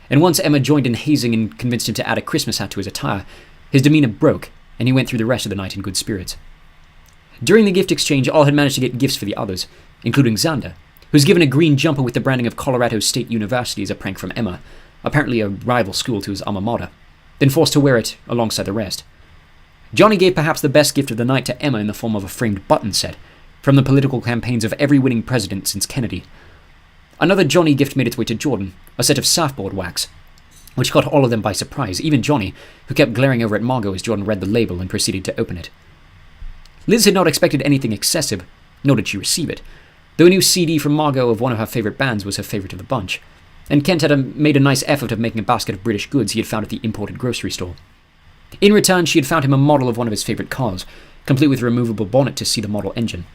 and once Emma joined in hazing and convinced him to add a Christmas hat to his attire, his demeanour broke, and he went through the rest of the night in good spirits. During the gift exchange, all had managed to get gifts for the others, including Xander, who was given a green jumper with the branding of Colorado State University as a prank from Emma, apparently a rival school to his alma mater, then forced to wear it alongside the rest. Johnny gave perhaps the best gift of the night to Emma in the form of a framed button set, from the political campaigns of every winning president since Kennedy. Another Johnny gift made its way to Jordan, a set of surfboard wax, which caught all of them by surprise, even Johnny, who kept glaring over at Margot as Jordan read the label and proceeded to open it. Liz had not expected anything excessive, nor did she receive it, though a new CD from Margot of one of her favourite bands was her favourite of the bunch, and Kent had made a nice effort of making a basket of British goods he had found at the imported grocery store. In return, she had found him a model of one of his favourite cars, complete with a removable bonnet to see the model engine.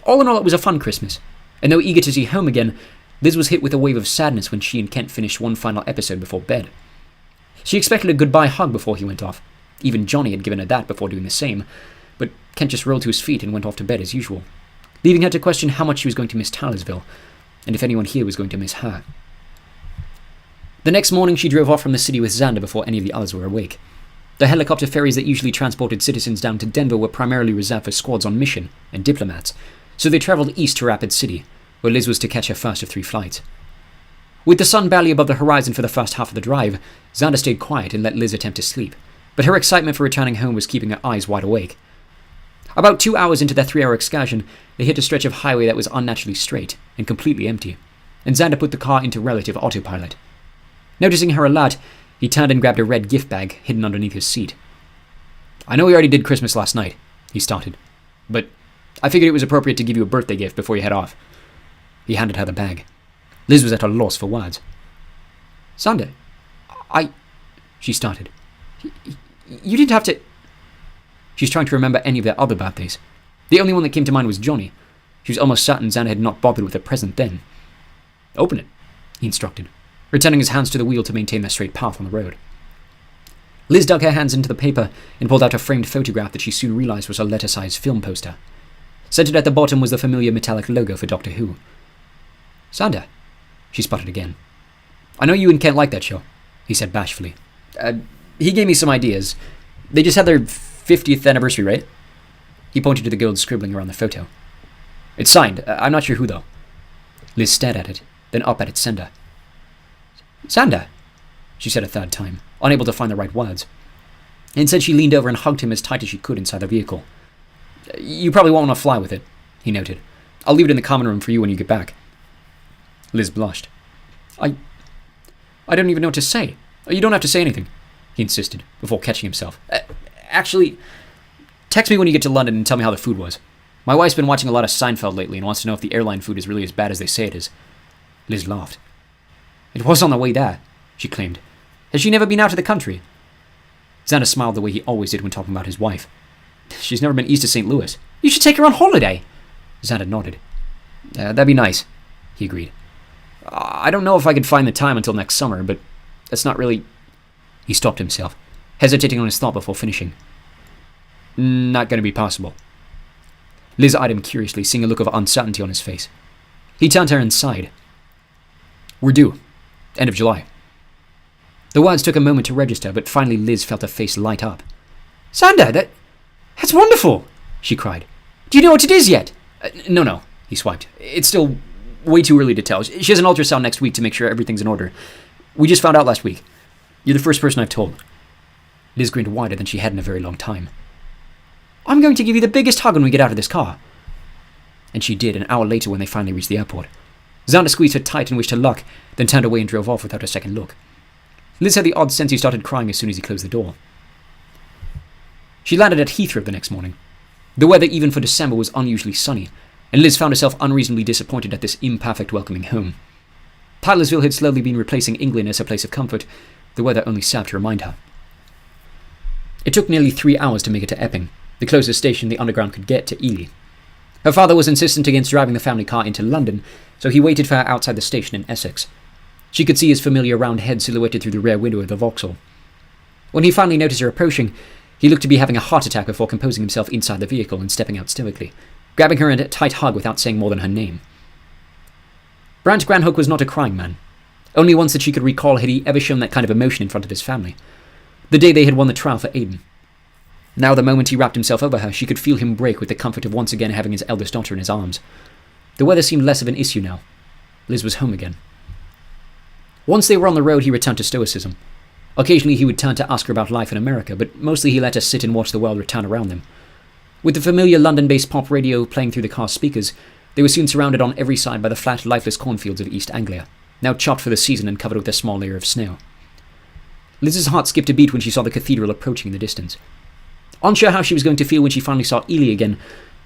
All in all, it was a fun Christmas, and though eager to see home again, Liz was hit with a wave of sadness when she and Kent finished one final episode before bed. She expected a goodbye hug before he went off. Even Johnny had given her that before doing the same, but Kent just rolled to his feet and went off to bed as usual, leaving her to question how much she was going to miss Taylorsville, and if anyone here was going to miss her. The next morning she drove off from the city with Xander before any of the others were awake. The helicopter ferries that usually transported citizens down to Denver were primarily reserved for squads on mission and diplomats, so they travelled east to Rapid City, where Liz was to catch her first of 3 flights. With the sun barely above the horizon for the first half of the drive, Xander stayed quiet and let Liz attempt to sleep, but her excitement for returning home was keeping her eyes wide awake. About 2 hours into their 3-hour excursion, they hit a stretch of highway that was unnaturally straight and completely empty, and Xander put the car into relative autopilot. Noticing her alert, he turned and grabbed a red gift bag hidden underneath his seat. I know we already did Christmas last night, he started, but I figured it was appropriate to give you a birthday gift before you head off. He handed her the bag. Liz was at a loss for words. Xander, she started. You didn't have to... She was trying to remember any of their other birthdays. The only one that came to mind was Johnny. She was almost certain Xander had not bothered with a present then. Open it, he instructed, returning his hands to the wheel to maintain their straight path on the road. Liz dug her hands into the paper and pulled out a framed photograph that she soon realized was a letter-sized film poster. Centered at the bottom was the familiar metallic logo for Doctor Who. Xander, she sputtered again. I know you and Kent like that show, he said bashfully. He gave me some ideas. They just had their 50th anniversary, right? He pointed to the girl scribbling around the photo. It's signed. I'm not sure who, though. Liz stared at it, then up at its sender. Xander, she said a third time, unable to find the right words. Instead, she leaned over and hugged him as tight as she could inside the vehicle. You probably won't want to fly with it, he noted. I'll leave it in the common room for you when you get back. Liz blushed. I don't even know what to say. You don't have to say anything, he insisted, before catching himself. Actually, text me when you get to London and tell me how the food was. My wife's been watching a lot of Seinfeld lately and wants to know if the airline food is really as bad as they say it is. Liz laughed. It was on the way there, she claimed. Has she never been out of the country? Xander smiled the way he always did when talking about his wife. She's never been east of St. Louis.
You should take her on holiday.
Xander nodded. That'd be nice, he agreed. I don't know if I could find the time until next summer, but that's not really... He stopped himself, hesitating on his thought before finishing. Not going to be possible. Liz eyed him curiously, seeing a look of uncertainty on his face. He turned to her and sighed. We're due. End of July. The words took a moment to register, but finally Liz felt her face light up.
Xander, that's wonderful, she cried. Do you know what it is yet?
No, he swiped. It's still way too early to tell. She has an ultrasound next week to make sure everything's in order. We just found out last week. You're the first person I've told. Liz grinned wider than she had in a very long time.
I'm going to give you the biggest hug when we get out of this car.
And she did, an hour later when they finally reached the airport. Xander squeezed her tight and wished her luck, then turned away and drove off without a second look. Liz had the odd sense he started crying as soon as he closed the door. She landed at Heathrow the next morning. The weather, even for December, was unusually sunny, and Liz found herself unreasonably disappointed at this imperfect welcoming home. Tylersville had slowly been replacing England as her place of comfort. The weather only served to remind her. It took nearly 3 hours to make it to Epping, the closest station the Underground could get to Ely. Her father was insistent against driving the family car into London, so he waited for her outside the station in Essex. She could see his familiar round head silhouetted through the rear window of the Vauxhall. When he finally noticed her approaching, he looked to be having a heart attack before composing himself inside the vehicle and stepping out stoically, grabbing her in a tight hug without saying more than her name. Brant Granhook was not a crying man. Only once that she could recall had he ever shown that kind of emotion in front of his family. The day they had won the trial for Aidan. Now the moment he wrapped himself over her, she could feel him break with the comfort of once again having his eldest daughter in his arms. The weather seemed less of an issue now. Liz was home again. Once they were on the road, he returned to stoicism. Occasionally he would turn to ask her about life in America, but mostly he let her sit and watch the world return around them. With the familiar London-based pop radio playing through the car's speakers, they were soon surrounded on every side by the flat, lifeless cornfields of East Anglia, now chopped for the season and covered with a small layer of snow. Liz's heart skipped a beat when she saw the cathedral approaching in the distance. Unsure how she was going to feel when she finally saw Ely again,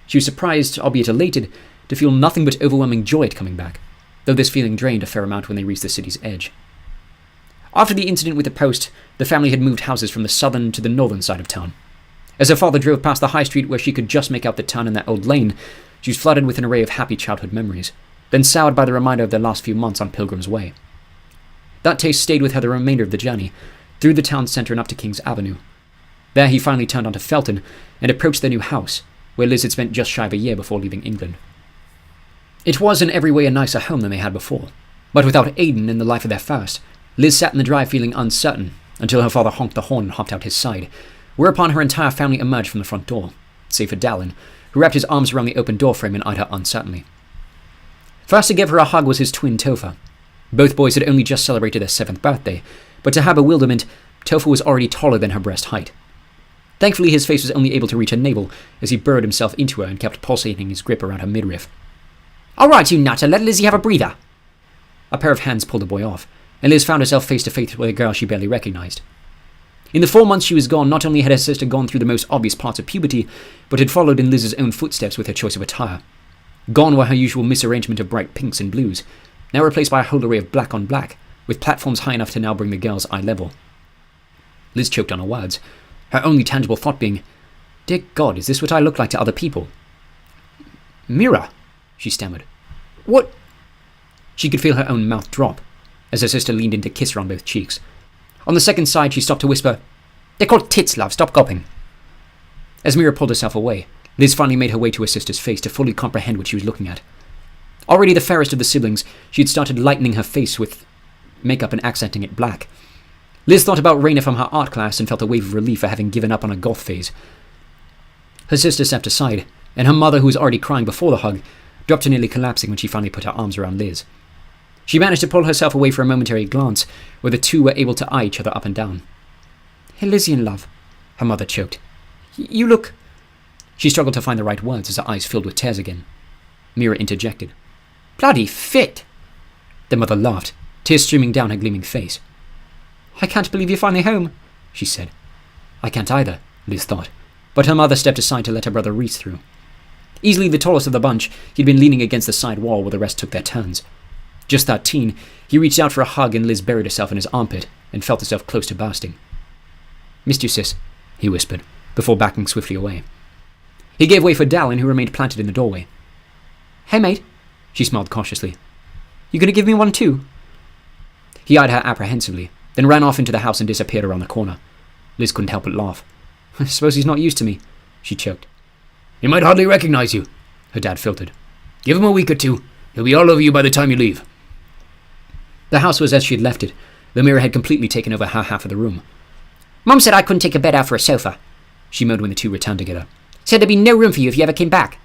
she was surprised, albeit elated, to feel nothing but overwhelming joy at coming back, though this feeling drained a fair amount when they reached the city's edge. After the incident with the post, the family had moved houses from the southern to the northern side of town. As her father drove past the high street where she could just make out the town in that old lane, she was flooded with an array of happy childhood memories, then soured by the reminder of their last few months on Pilgrim's Way. That taste stayed with her the remainder of the journey, through the town centre and up to King's Avenue. There he finally turned onto Felton and approached their new house, where Liz had spent just shy of a year before leaving England. It was in every way a nicer home than they had before, but without Aidan in the life of their first, Liz sat in the drive feeling uncertain until her father honked the horn and hopped out his side, whereupon her entire family emerged from the front door, save for Dallin, who wrapped his arms around the open doorframe and eyed her uncertainly. First to give her a hug was his twin Topher. Both boys had only just celebrated their 7th birthday, but to her bewilderment, Topher was already taller than her breast height. Thankfully, his face was only able to reach her navel as he burrowed himself into her and kept pulsating his grip around her midriff.
All right, you nutter, let Lizzie have a breather.
A pair of hands pulled the boy off, and Liz found herself face to face with a girl she barely recognized. In the 4 months she was gone, not only had her sister gone through the most obvious parts of puberty, but had followed in Liz's own footsteps with her choice of attire. Gone were her usual misarrangement of bright pinks and blues, now replaced by a whole array of black on black, with platforms high enough to now bring the girl's eye level. Liz choked on her words, her only tangible thought being, "Dear God, is this what I look like to other people?" "Mira," she stammered. "What?" She could feel her own mouth drop, as her sister leaned in to kiss her on both cheeks. On the second side, she stopped to whisper, "They're called tits, love, stop gulping." As Mira pulled herself away, Liz finally made her way to her sister's face to fully comprehend what she was looking at. Already the fairest of the siblings, she had started lightening her face with makeup and accenting it black. Liz thought about Raina from her art class and felt a wave of relief for having given up on a goth phase. Her sister stepped aside, and her mother, who was already crying before the hug, dropped to nearly collapsing when she finally put her arms around Liz. She managed to pull herself away for a momentary glance, where the two were able to eye each other up and down. "Elysian, love," her mother choked. "You look—" She struggled to find the right words as her eyes filled with tears again. Mira interjected. "Bloody fit!" The mother laughed, tears streaming down her gleaming face. "I can't believe you're finally home," she said. "I can't either," Liz thought, but her mother stepped aside to let her brother reach through. Easily the tallest of the bunch, he'd been leaning against the side wall while the rest took their turns. Just that teen, he reached out for a hug and Liz buried herself in his armpit and felt herself close to bursting. "Missed you, sis," he whispered, before backing swiftly away. He gave way for Dallin, who remained planted in the doorway. "Hey, mate," she smiled cautiously. "You gonna give me one too?" He eyed her apprehensively, then ran off into the house and disappeared around the corner. Liz couldn't help but laugh. "I suppose he's not used to me," she choked.
"He might hardly recognize you," her dad filtered. "Give him a week or two. He'll be all over you by the time you leave."
The house was as she had left it. The mirror had completely taken over her half of the room.
Mum said I couldn't take a bed out for a sofa,
she moaned when the two returned together.
said there'd be no room for you if you ever came back.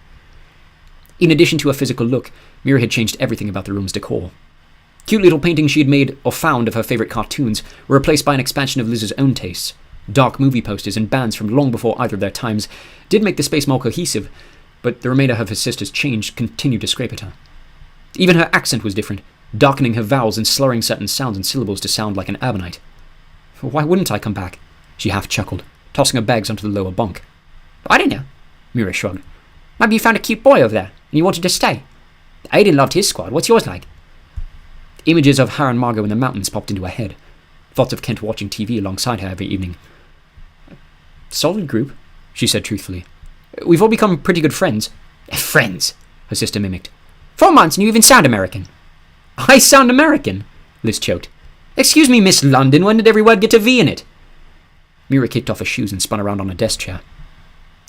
In addition to a physical look, Mira had changed everything about the room's decor. Cute little paintings she had made or found of her favorite cartoons were replaced by an expansion of Liz's own tastes. Dark movie posters and bands from long before either of their times did make the space more cohesive, but the remainder of her sister's change continued to scrape at her. Even her accent was different, darkening her vowels and slurring certain sounds and syllables to sound like an urbanite. "Why wouldn't I come back?" she half chuckled, tossing her bags onto the lower bunk.
I don't know,
Mira shrugged.
maybe you found a cute boy over there and you wanted to stay. Aiden loved his squad. What's yours like?
Images of her and Margot in the mountains popped into her head. Thoughts of Kent watching TV alongside her every evening. "Solid group," she said truthfully. "We've all become pretty good friends."
Friends,
her sister mimicked.
4 months and you even sound American.
"I sound American," Liz choked.
Excuse me, Miss London, when did every word get a V in it?
Mira kicked off her shoes and spun around on a desk chair.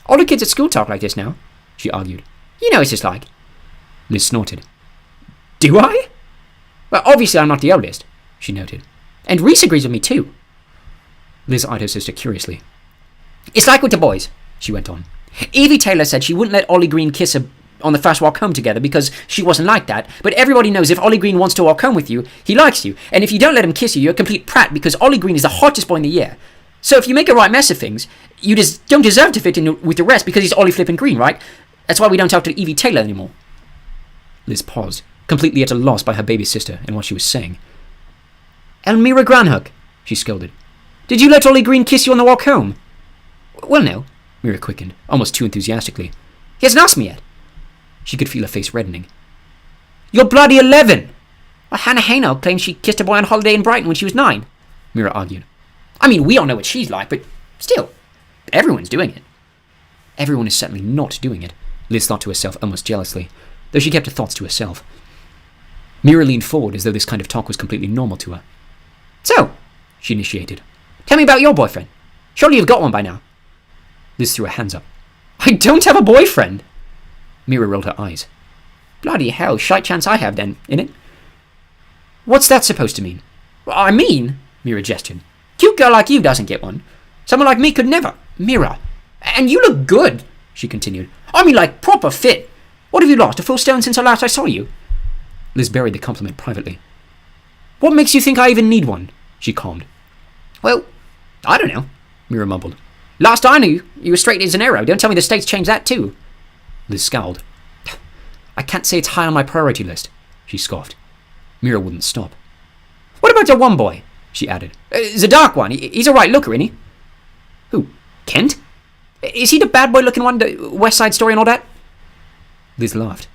All the kids at school talk like this now,
she argued.
You know what it's just like.
Liz snorted.
Do I? Well, obviously I'm not the eldest, she noted. And Reese agrees with me too.
Liz eyed her sister curiously.
It's like with the boys, she went on. Evie Taylor said she wouldn't let Ollie Green kiss her on the first walk home together because she wasn't like that, but everybody knows if Ollie Green wants to walk home with you, he likes you, and if you don't let him kiss you, you're a complete prat because Ollie Green is the hottest boy in the year. So if you make a right mess of things, you just don't deserve to fit in with the rest because he's Ollie flipping Green, right? That's why we don't talk to Evie Taylor anymore.
Liz paused, completely at a loss by her baby sister and what she was saying.
Elmira Granhook, she scolded. Did you let Ollie Green kiss you on the walk home? Well, no,
Mira quickened, almost too enthusiastically.
He hasn't asked me yet.
She could feel her face reddening.
You're bloody 11! Well, Hannah Hayno claimed she kissed a boy on holiday in Brighton when she was 9,
Mira argued.
I mean, we all know what she's like, but still, everyone's doing it.
Everyone is certainly not doing it, Liz thought to herself almost jealously, though she kept her thoughts to herself. Mira leaned forward as though this kind of talk was completely normal to her.
So,
she initiated.
Tell me about your boyfriend. Surely you've got one by now.
Liz threw her hands up.
I don't have a boyfriend!
Mira rolled her eyes.
Bloody hell, shite chance I have then, innit?
What's that supposed to mean?
I mean,
Mira gestured.
Cute girl like you doesn't get one. Someone like me could never.
Mira.
And you look good, she continued. I mean, like, proper fit. What have you lost, a full stone since last I saw you?
Liz buried the compliment privately. What makes you think I even need one? She calmed.
Well, I don't know,
Mira mumbled.
Last I knew, you were straight as an arrow. Don't tell me the state's changed that too.
Liz scowled. I can't say it's high on my priority list, she scoffed. Mira wouldn't stop.
What about your one boy? She added. The dark one. He's a right looker, isn't he?
Who? Kent?
Is he the bad boy looking one, the West Side Story and all that?
Liz laughed.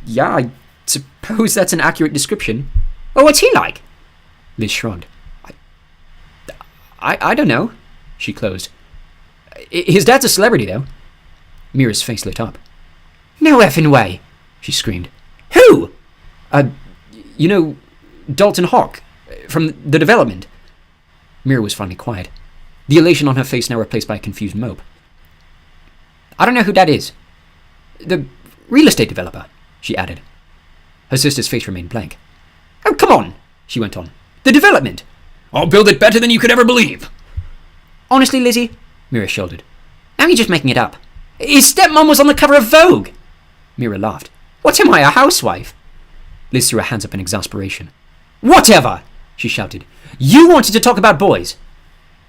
Yeah, I suppose that's an accurate description.
Well, what's he like?
Liz shrugged. I don't know, she closed. His dad's a celebrity, though. Mira's face lit up.
No effing way,
she screamed.
Who?
You know, Dalton Hawk, from The Development. Mira was finally quiet, the elation on her face now replaced by a confused mope.
I don't know who that is.
The real estate developer, she added. Her sister's face remained blank.
Oh, come on, she went on. The Development.
I'll build it better than you could ever believe.
Honestly, Lizzie,
Mira shouldered.
Now you're just making it up. His stepmom was on the cover of Vogue.
Mira laughed.
What am I, a housewife?
Liz threw her hands up in exasperation.
Whatever, she shouted. You wanted to talk about boys.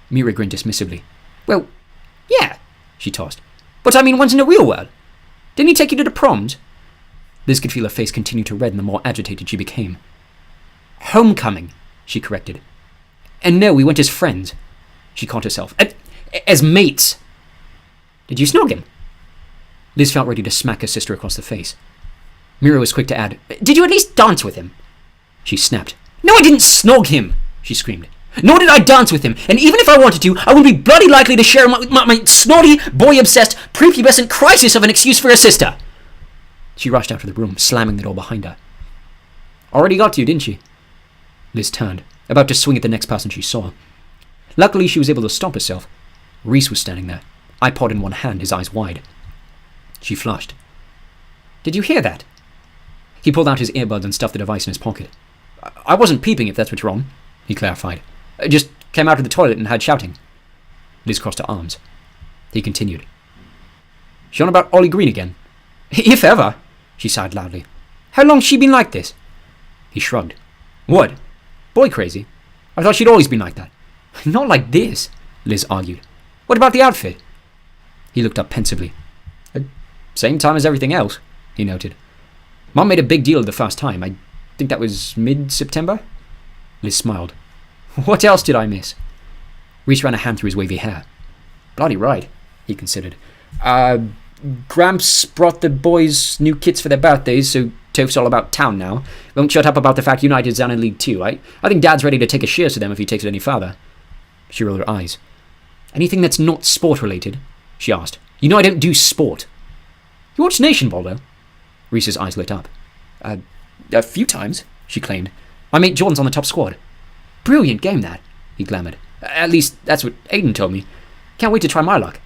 Mira grinned dismissively.
Well, yeah,
she tossed.
But I mean ones in the real world. Didn't he take you to the proms?
Liz could feel her face continue to redden the more agitated she became.
Homecoming, she corrected.
And no, we went as friends. She caught herself. As mates.
Did you snog him?
Liz felt ready to smack her sister across the face.
Mira was quick to add, "Did you at least dance with him?" She snapped. "No, I didn't snog him," she screamed. "Nor did I dance with him, and even if I wanted to, I wouldn't be bloody likely to share my snotty, boy-obsessed, prepubescent crisis of an excuse for her sister." She rushed out of the room, slamming the door behind her.
Already got to you, didn't she? Liz turned, about to swing at the next person she saw. Luckily, she was able to stop herself. Reese was standing there, iPod in one hand, his eyes wide. She flushed. "Did you hear that?" He pulled out his earbuds and stuffed the device in his pocket. "I wasn't peeping, if that's what you're on," he clarified. "I just came out of the toilet and heard shouting." Liz crossed her arms. He continued. "She on about Ollie Green again?" "If ever," she sighed loudly. "How long's she been like this?" He shrugged. "What? Boy crazy? I thought she'd always been like that." "Not like this," Liz argued. "What about the outfit?" He looked up pensively. "Same time as everything else," he noted. "Mom made a big deal of the first time. I think that was mid-September?" Liz smiled. "What else did I miss?" Reese ran a hand through his wavy hair. "Bloody right," he considered. Gramps brought the boys new kits for their birthdays, so Toph's all about town now. Won't shut up about the fact United's down in League 2. I think Dad's ready to take a shears to them if he takes it any further." She rolled her eyes. "Anything that's not sport-related?" she asked. "You know I don't do sport." "You watch Nation Ball, though?" Reese's eyes lit up. A few times," she claimed. "My mate Jordan's on the top squad." "Brilliant game, that," he glamoured. "At least, that's what Aiden told me. Can't wait to try my luck."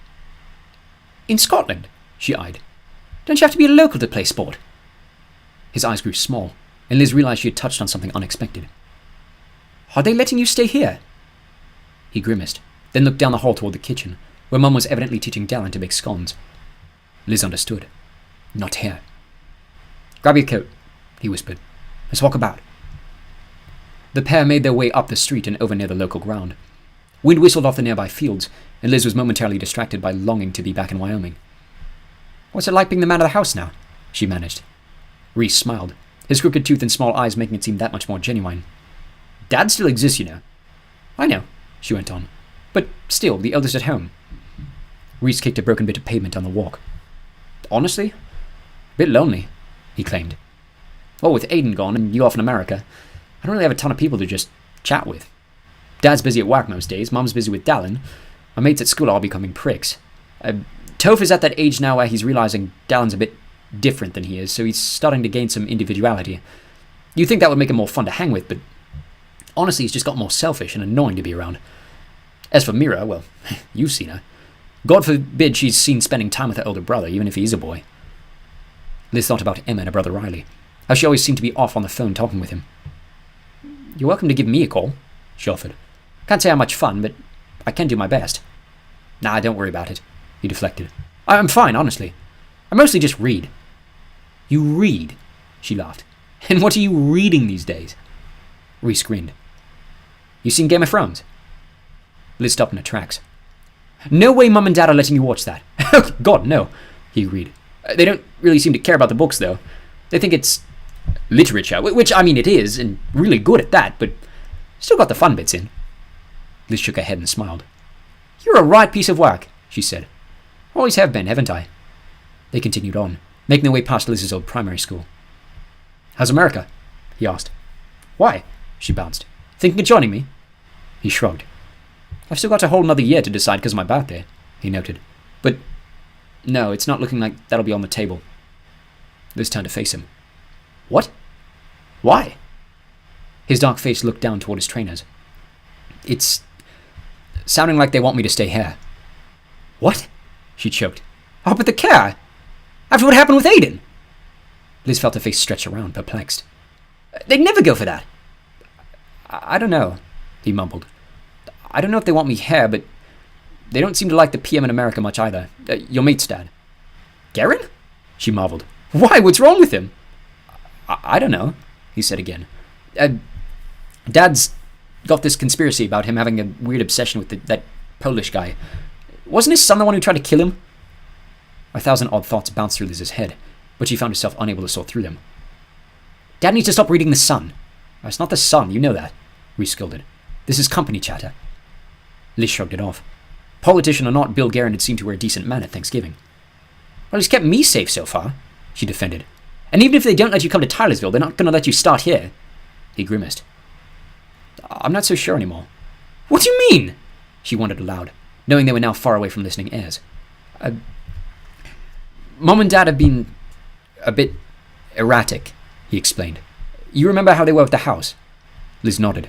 "In Scotland?" she eyed. "Don't you have to be a local to play sport?" His eyes grew small, and Liz realized she had touched on something unexpected. "Are they letting you stay here?" He grimaced, then looked down the hall toward the kitchen, where Mum was evidently teaching Dallin to make scones. Liz understood. "Not here." "Grab your coat," he whispered. "Let's walk about." The pair made their way up the street and over near the local ground. Wind whistled off the nearby fields, and Liz was momentarily distracted by longing to be back in Wyoming. "What's it like being the man of the house now?" she managed. Reese smiled, his crooked tooth and small eyes making it seem that much more genuine. "Dad still exists, you know." "I know," she went on. "But still, the eldest at home." Reese kicked a broken bit of pavement on the walk. "Honestly, a bit lonely," he claimed. "Well, with Aiden gone and you off in America, I don't really have a ton of people to just chat with. Dad's busy at work most days, Mom's busy with Dallin. My mates at school are all becoming pricks. Toph is at that age now where he's realizing Dallin's a bit different than he is, so he's starting to gain some individuality. You'd think that would make him more fun to hang with, but honestly, he's just got more selfish and annoying to be around. As for Mira, well, you've seen her. God forbid she's seen spending time with her older brother, even if he's a boy." Liz thought about Emma and her brother Riley, how she always seemed to be off on the phone talking with him. "You're welcome to give me a call," she offered. "Can't say how much fun, but I can do my best." "Nah, don't worry about it," he deflected. "I'm fine, honestly. I mostly just read." "You read?" she laughed. "And what are you reading these days?" Reese grinned. "You seen Game of Thrones?" Liz stopped in her tracks. "No way Mum and Dad are letting you watch that." "Oh, God, no," he agreed. "They don't really seem to care about the books, though. They think it's literature, which, I mean, it is, and really good at that, but still got the fun bits in." Liz shook her head and smiled. "You're a right piece of work," she said. "Always have been, haven't I?" They continued on, making their way past Liz's old primary school. "How's America?" he asked. "Why?" she bounced. "Thinking of joining me?" He shrugged. "I've still got a whole another year to decide because of my birthday," he noted. "But no, it's not looking like that'll be on the table." Liz turned to face him. "What? Why?" His dark face looked down toward his trainers. "It's sounding like they want me to stay here." "What?" she choked. "Oh, but the care! After what happened with Aiden!" Liz felt her face stretch around, perplexed. "They'd never go for that." I don't know," he mumbled. "I don't know if they want me here, but they don't seem to like the PM in America much either. Your mate's dad." "Garen?" she marveled. "Why? What's wrong with him?" I don't know," he said again. Dad's got this conspiracy about him having a weird obsession with that Polish guy. Wasn't his son the one who tried to kill him?" 1,000 odd thoughts bounced through Liz's head, but she found herself unable to sort through them. "Dad needs to stop reading The Sun." "It's not The Sun, you know that," Reese scolded. "This is company chatter." Liz shrugged it off. Politician or not, Bill Guerin had seemed to her a decent man at Thanksgiving. "Well, he's kept me safe so far," she defended.
And even if they don't let you come to Tylersville, they're not going to let you start here. He grimaced.
I'm not so sure anymore.
What do you mean?
She wondered aloud, knowing they were now far away from listening ears. Mom and Dad have been a bit erratic, he explained. You remember how they were with the house? Liz nodded.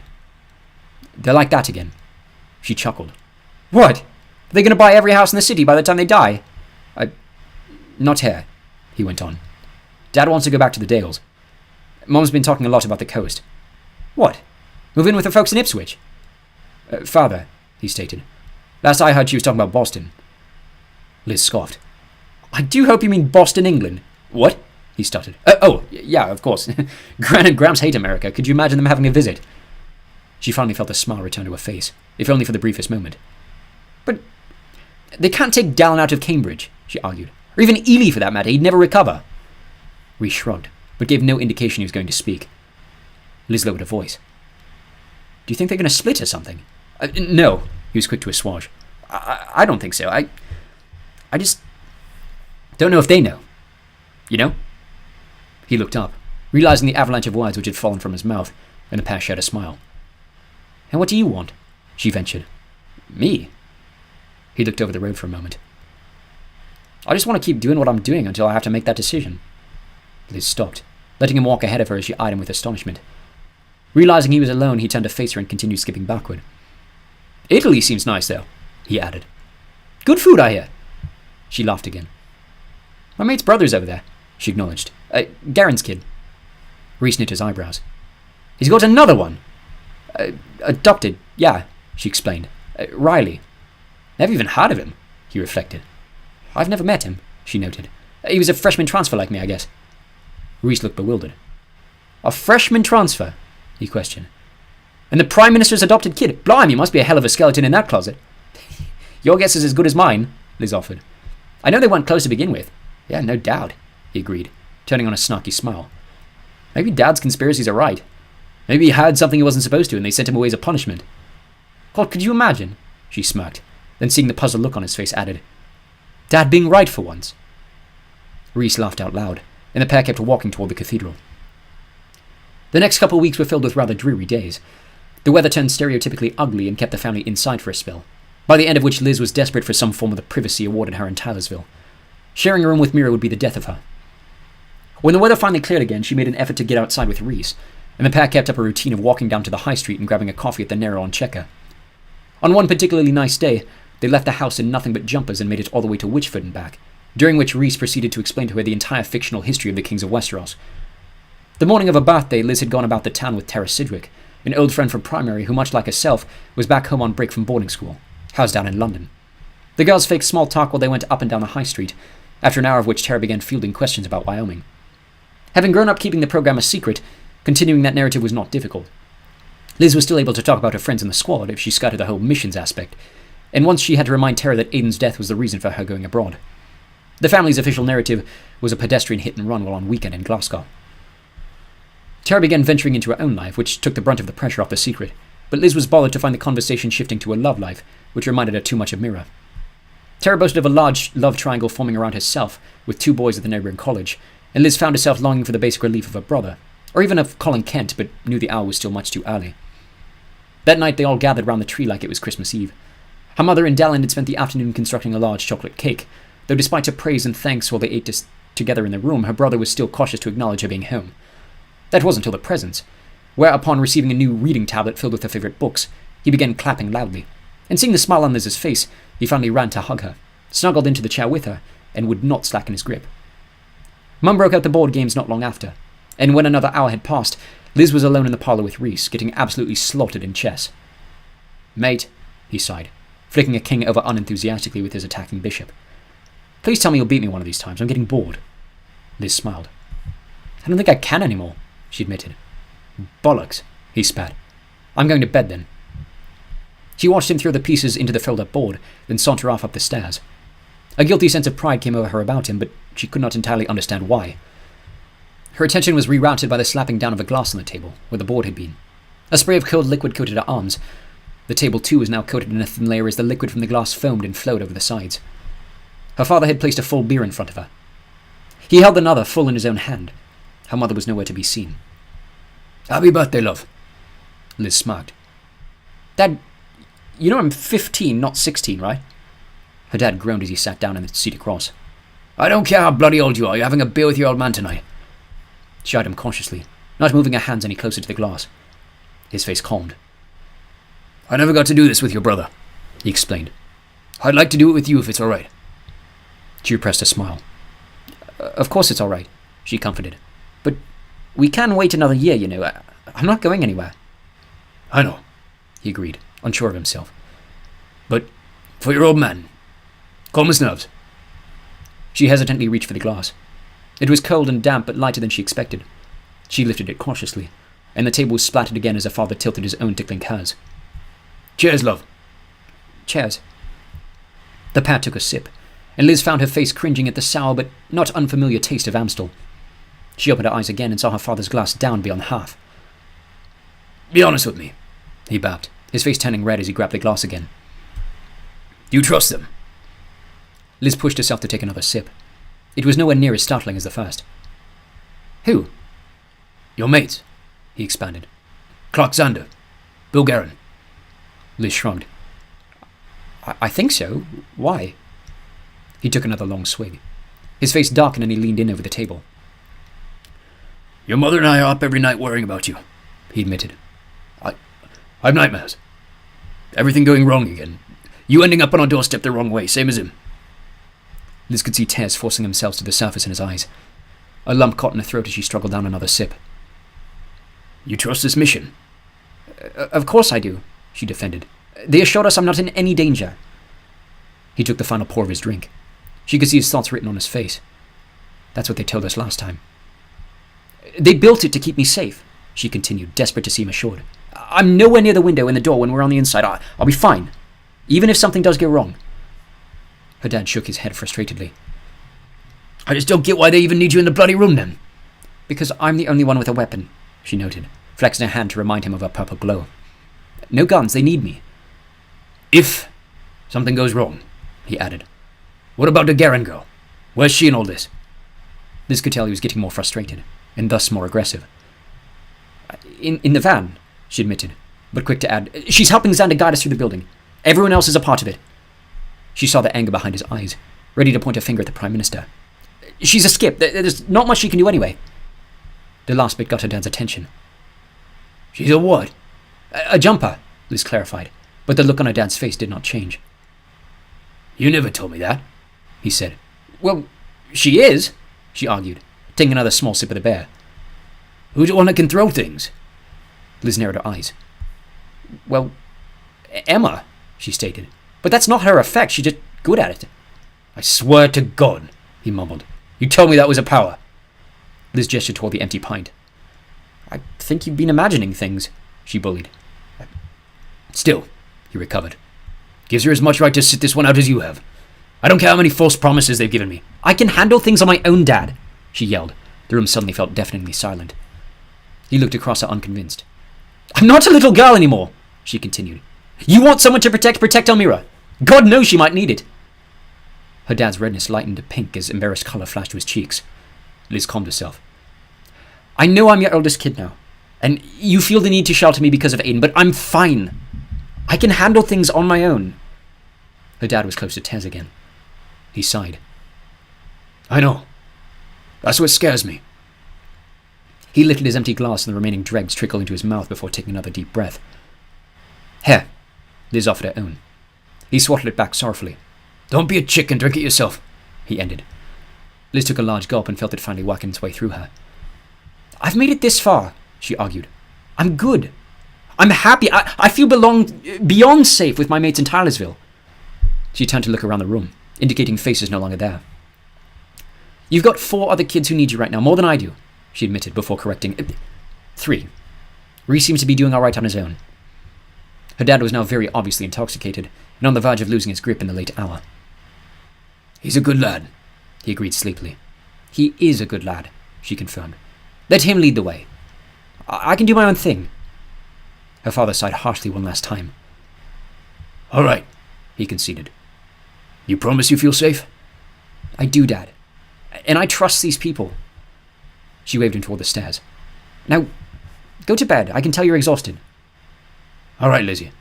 They're like that again. She chuckled. What? Are they going to buy every house in the city by the time they die? Not here, he went on. Dad wants to go back to the Dales. Mom's been talking a lot about the coast. What? Move in with the folks in Ipswich? Father, he stated. Last I heard she was talking about Boston. Liz scoffed. I do hope you mean Boston, England. What? He stuttered. Yeah, of course. Gran and Gramps hate America. Could you imagine them having a visit? She finally felt a smile return to her face, if only for the briefest moment. But they can't take Dallin out of Cambridge, she argued. Or even Ely, for that matter. He'd never recover. Rhys shrugged, but gave no indication he was going to speak. Liz lowered her voice. Do you think they're going to split or something? No, he was quick to assuage. I don't think so. I just don't know if they know. You know? He looked up, realizing the avalanche of words which had fallen from his mouth, and the pair shared a smile. And what do you want? She ventured. Me? He looked over the road for a moment. I just want to keep doing what I'm doing until I have to make that decision. Liz stopped, letting him walk ahead of her as she eyed him with astonishment. Realizing he was alone, he turned to face her and continued skipping backward. Italy seems nice, though, he added. Good food, I hear. She laughed again. My mate's brother's over there, she acknowledged. Garen's kid. Rhys knit his eyebrows. He's got another one. Adopted, yeah, she explained. Riley. Never even heard of him, he reflected. I've never met him, she noted. He was a freshman transfer like me, I guess. Rhys looked bewildered. A freshman transfer? He questioned. And the Prime Minister's adopted kid? Blimey, must be a hell of a skeleton in that closet. Your guess is as good as mine, Liz offered. I know they weren't close to begin with. Yeah, no doubt, he agreed, turning on a snarky smile. Maybe Dad's conspiracies are right. Maybe he heard something he wasn't supposed to and they sent him away as a punishment. God, could you imagine? She smirked, then seeing the puzzled look on his face added, Dad being right for once. Rhys laughed out loud, and the pair kept walking toward the cathedral. The next couple of weeks were filled with rather dreary days. The weather turned stereotypically ugly and kept the family inside for a spell, by the end of which Liz was desperate for some form of the privacy awarded her in Tylersville. Sharing a room with Mira would be the death of her. When the weather finally cleared again, she made an effort to get outside with Rhys, and the pair kept up a routine of walking down to the high street and grabbing a coffee at the Nero on Checker. On one particularly nice day, they left the house in nothing but jumpers and made it all the way to Witchford and back, during which Rhys proceeded to explain to her the entire fictional history of the Kings of Westeros. The morning of her birthday, Liz had gone about the town with Tara Sidgwick, an old friend from primary who, much like herself, was back home on break from boarding school, housed down in London. The girls faked small talk while they went up and down the high street, after an hour of which Tara began fielding questions about Wyoming. Having grown up keeping the program a secret, continuing that narrative was not difficult. Liz was still able to talk about her friends in the squad if she skirted the whole missions aspect, and once she had to remind Tara that Aiden's death was the reason for her going abroad. The family's official narrative was a pedestrian hit and run while on weekend in Glasgow. Tara began venturing into her own life, which took the brunt of the pressure off the secret, but Liz was bothered to find the conversation shifting to a love life, which reminded her too much of Mira. Tara boasted of a large love triangle forming around herself, with 2 boys at the neighbouring college, and Liz found herself longing for the basic relief of her brother, or even of Colin Kent, but knew the hour was still much too early. That night they all gathered round the tree like it was Christmas Eve. Her mother and Dallin had spent the afternoon constructing a large chocolate cake, though despite her praise and thanks while they ate together in the room, her brother was still cautious to acknowledge her being home. That was until the presents, where upon receiving a new reading tablet filled with her favourite books, he began clapping loudly, and seeing the smile on Liz's face, he finally ran to hug her, snuggled into the chair with her, and would not slacken his grip. Mum broke out the board games not long after, and when another hour had passed, Liz was alone in the parlour with Rhys, getting absolutely slaughtered in chess. Mate, he sighed, flicking a king over unenthusiastically with his attacking bishop. Please tell me you'll beat me one of these times, I'm getting bored. Liz smiled. I don't think I can anymore, she admitted. Bollocks, he spat. I'm going to bed then. She watched him throw the pieces into the filled-up board, then saunter off up the stairs. A guilty sense of pride came over her about him, but she could not entirely understand why. Her attention was rerouted by the slapping down of a glass on the table, where the board had been. A spray of cold liquid coated her arms. The table, too, was now coated in a thin layer as the liquid from the glass foamed and flowed over the sides. Her father had placed a full beer in front of her. He held another full in his own hand,
Her mother was nowhere to be seen.
Happy birthday, love.
Liz smirked. Dad, you know I'm 15, not 16, right? Her dad groaned as he sat down in the seat across.
I don't care how bloody old you are. You're having a beer with your old man tonight.
She eyed him cautiously, not moving her hands any closer to the glass. His face calmed.
I never got to do this with your brother, he explained. I'd like to do it with you if it's all right.
She repressed a smile. Of course it's all right, she comforted. But we can wait another year, you know. I'm not going anywhere.
I know,
he agreed, unsure of himself.
But for your old man, calm his nerves.
She hesitantly reached for the glass. It was cold and damp, but lighter than she expected. She lifted it cautiously, and the table splattered again as her father tilted his own, tickling hers.
Cheers, love.
Cheers. The pair took a sip, and Liz found her face cringing at the sour but not unfamiliar taste of Amstel. She opened her eyes again and saw her father's glass down beyond half.
Be honest with me,
he bapped, his face turning red as he grabbed the glass again.
Do you trust them?
Liz pushed herself to take another sip. It was nowhere near as startling as the first. Who?
Your mates,
he expanded.
Clark Zander, Bill Guerin.
Liz shrugged. I think so. Why? He took another long swig. His face darkened and he leaned in over the table.
Your mother and I are up every night worrying about you, he admitted. I have nightmares. Everything going wrong again. You ending up on our doorstep the wrong way, same as him.
Liz could see tears forcing themselves to the surface in his eyes. A lump caught in her throat as she struggled down another sip.
You trust this mission?
Of course I do, she defended. They assured us I'm not in any danger. He took the final pour of his drink. She could see his thoughts written on his face. That's what they told us last time. They built it to keep me safe, she continued, desperate to seem assured. I'm nowhere near the window and the door when we're on the inside. I'll be fine, even if something does go wrong. Her dad shook his head frustratedly.
I just don't get why they even need you in the bloody room then.
Because I'm the only one with a weapon, she noted, flexing her hand to remind him of her purple glow. No guns, they need me.
If something goes wrong, he added. What about the Guerin girl? Where's she in all this?
Liz could tell he was getting more frustrated, and thus more aggressive. In the van, she admitted, but quick to add, she's helping Xander guide us through the building. Everyone else is a part of it. She saw the anger behind his eyes, ready to point a finger at the Prime Minister. She's a skip. There's not much she can do anyway. The last bit got her dad's attention.
She's a what?
A jumper, Liz clarified, but the look on her dad's face did not change.
You never told me that, he said.
Well, she is, she argued, taking another small sip of the beer.
Who's the one that can throw things?
Liz narrowed her eyes. Well, Emma, she stated. But that's not her effect, she's just good at it.
I swear to God, he mumbled. You told me that was a power.
Liz gestured toward the empty pint. I think you've been imagining things, she bullied.
Still, he recovered. Gives her as much right to sit this one out as you have. I don't care how many false promises they've given me.
I can handle things on my own, Dad, she yelled. The room suddenly felt deafeningly silent. He looked across her unconvinced. I'm not a little girl anymore, she continued. You want someone to protect Elmira. God knows she might need it. Her dad's redness lightened to pink as embarrassed color flashed to his cheeks. Liz calmed herself. I know I'm your oldest kid now, and you feel the need to shelter me because of Aiden, but I'm fine. I can handle things on my own. Her dad was close to tears again. He sighed.
I know. That's what scares me.
He lifted his empty glass and the remaining dregs trickled into his mouth before taking another deep breath. Here, Liz offered her own. He swaddled it back sorrowfully.
Don't be a chick and drink it yourself,
he ended. Liz took a large gulp and felt it finally working its way through her. I've made it this far, she argued. I'm good. I'm happy. I feel beyond safe with my mates in Tylersville. She turned to look around the room, indicating faces no longer there. You've got 4 other kids who need you right now, more than I do, she admitted before correcting. 3. Reese seems to be doing all right on his own. Her dad was now very obviously intoxicated and on the verge of losing his grip in the late hour.
He's a good lad,
he agreed sleepily. He is a good lad, she confirmed. Let him lead the way. I can do my own thing. Her father sighed harshly one last time.
All right, he conceded. You promise you feel safe?
I do, Dad. And I trust these people.
She waved him toward the stairs. "Now, go to bed. I can tell you're exhausted."
All right, Lizzie.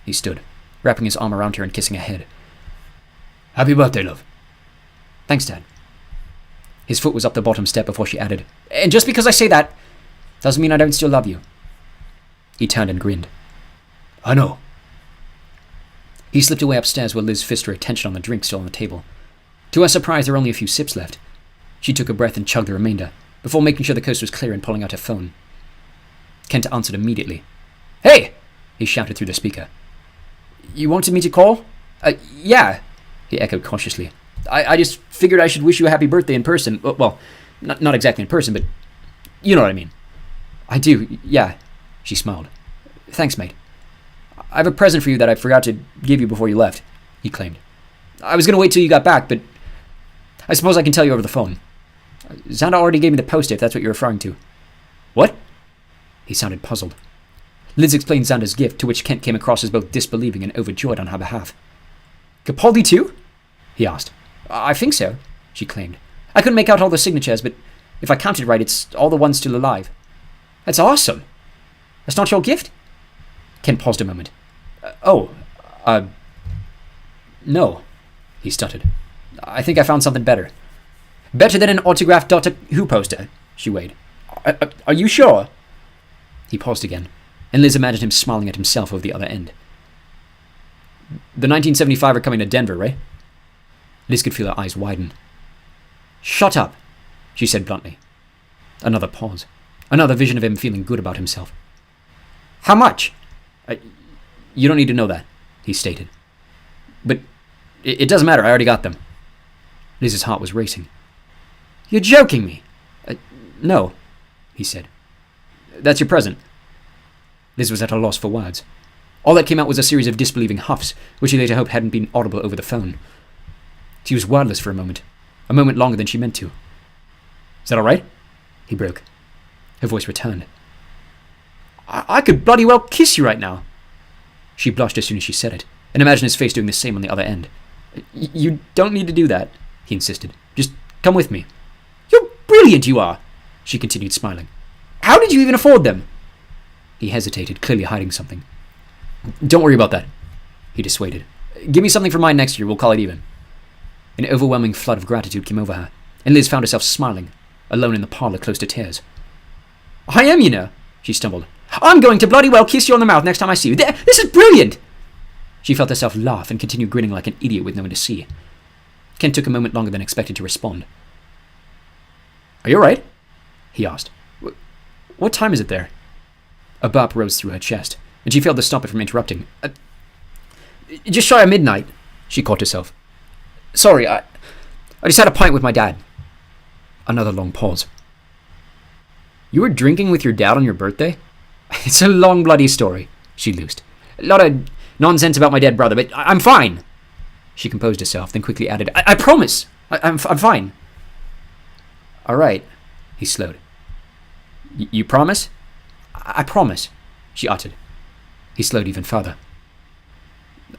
He stood, wrapping his arm around her and kissing her head.
Happy birthday, love.
"Thanks, Dad." His foot was up the bottom step before she added, "And just because I say that, doesn't mean I don't still love you." He turned and grinned.
I know.
He slipped away upstairs while Liz fixed her attention on the drink still on the table. To her surprise, there were only a few sips left. She took a breath and chugged the remainder, before making sure the coast was clear and pulling out her phone. Kent answered immediately. "Hey!" he shouted through the speaker. "You wanted me to call?" Yeah, he echoed cautiously. I just figured I should wish you a happy birthday in person. Well, not exactly in person, but you know what I mean." "I do, yeah," she smiled. "Thanks, mate. I have a present for you that I forgot to give you before you left," he claimed. "I was going to wait till you got back, but I suppose I can tell you over the phone. Xander already gave me the post-it, if that's what you're referring to." "What?" He sounded puzzled. Liz explained Xander's gift, to which Kent came across as both disbelieving and overjoyed on her behalf. "Capaldi too?" he asked. "I think so," she claimed. "I couldn't make out all the signatures, but if I counted right, it's all the ones still alive." "That's awesome. That's not your gift?" Kent paused a moment. No," he stuttered. "I think I found something better." "Better than an autographed Doctor Who poster," she weighed. Are you sure?" He paused again, and Liz imagined him smiling at himself over the other end. "The 1975 are coming to Denver, right?" Liz could feel her eyes widen. "Shut up," she said bluntly. Another pause. Another vision of him feeling good about himself. "How much?" You don't need to know that," he stated. "But it doesn't matter, I already got them." Liz's heart was racing. "You're joking me." No, he said. "That's your present." Liz was at a loss for words. All that came out was a series of disbelieving huffs, which she later hoped hadn't been audible over the phone. She was wordless for a moment longer than she meant to. "Is that all right?" he broke. Her voice returned. I could bloody well kiss you right now." She blushed as soon as she said it, and imagined his face doing the same on the other end. You don't need to do that," he insisted. "Just come with me." "You're brilliant, you are," she continued, smiling. "How did you even afford them?" He hesitated, clearly hiding something. "Don't worry about that," he dissuaded. "Give me something for mine next year, we'll call it even." An overwhelming flood of gratitude came over her, and Liz found herself smiling, alone in the parlour close to tears. "I am, you know," she stumbled. "I'm going to bloody well kiss you on the mouth next time I see you. This is brilliant!" She felt herself laugh and continued grinning like an idiot with no one to see. Kent took a moment longer than expected to respond. "Are you all right?" he asked. "What time is it there?" A burp rose through her chest, and she failed to stop it from interrupting. Just shy of midnight," she caught herself. "Sorry, I just had a pint with my dad." Another long pause. "You were drinking with your dad on your birthday?" "It's a long bloody story," she loosed. "A lot of nonsense about my dead brother, but I'm fine." She composed herself, then quickly added, I promise, I'm fine." "All right," he slowed. You promise?" I promise," she uttered. He slowed even further.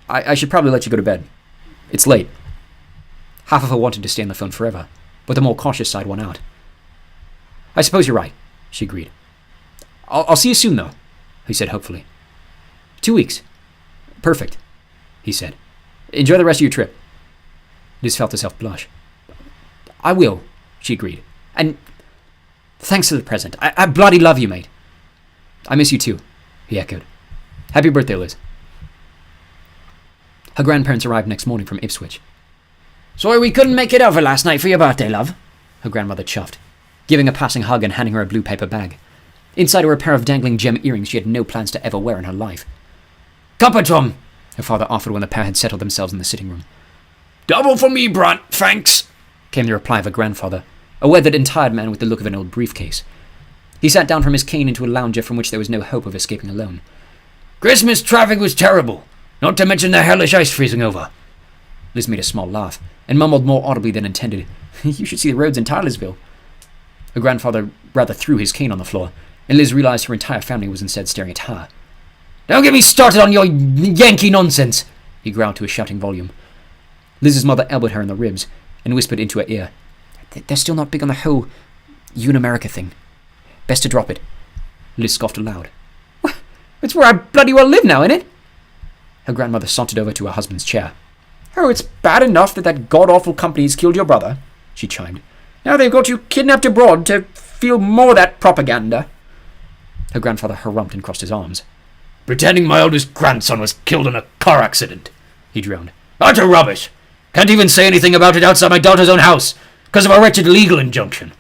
I should probably let you go to bed. It's late." Half of her wanted to stay on the phone forever, but the more cautious side won out. "I suppose you're right," she agreed. I'll see you soon, though," he said hopefully. 2 weeks. "Perfect," he said. "Enjoy the rest of your trip." Liz felt herself blush. "I will," she agreed. "And thanks for the present. I bloody love you, mate." "I miss you too," he echoed. "Happy birthday, Liz." Her grandparents arrived next morning from Ipswich.
"Sorry we couldn't make it over last night for your birthday, love,"
her grandmother chuffed, giving a passing hug and handing her a blue paper bag. Inside were a pair of dangling gem earrings she had no plans to ever wear in her life.
"Cuppa, Tom,"
her father offered when the pair had settled themselves in the sitting room.
Double for me, Brunt, thanks,
came the reply of her grandfather, a weathered and tired man with the look of an old briefcase. He sat down from his cane into a lounger from which there was no hope of escaping alone.
Christmas traffic was terrible, not to mention the hellish ice freezing over.
Liz made a small laugh, and mumbled more audibly than intended, You should see the roads in Tylersville. Her grandfather rather threw his cane on the floor, and Liz realized her entire family was instead staring at her.
Don't get me started on your Yankee nonsense,
he growled to a shouting volume. Liz's mother elbowed her in the ribs, and whispered into her ear, They're still not big on the whole
You and America thing. Best to drop it. Liz scoffed aloud. It's where I bloody well live now, innit? Her grandmother sauntered over to her husband's chair. Oh, it's bad enough that god-awful company's killed your brother, she chimed. Now they've got you kidnapped abroad to feel more of that propaganda. Her grandfather harumphed and crossed his arms.
Pretending my oldest grandson was killed in a car accident, he droned. Utter rubbish. Can't even say anything about it outside my daughter's own house, because of a wretched legal injunction.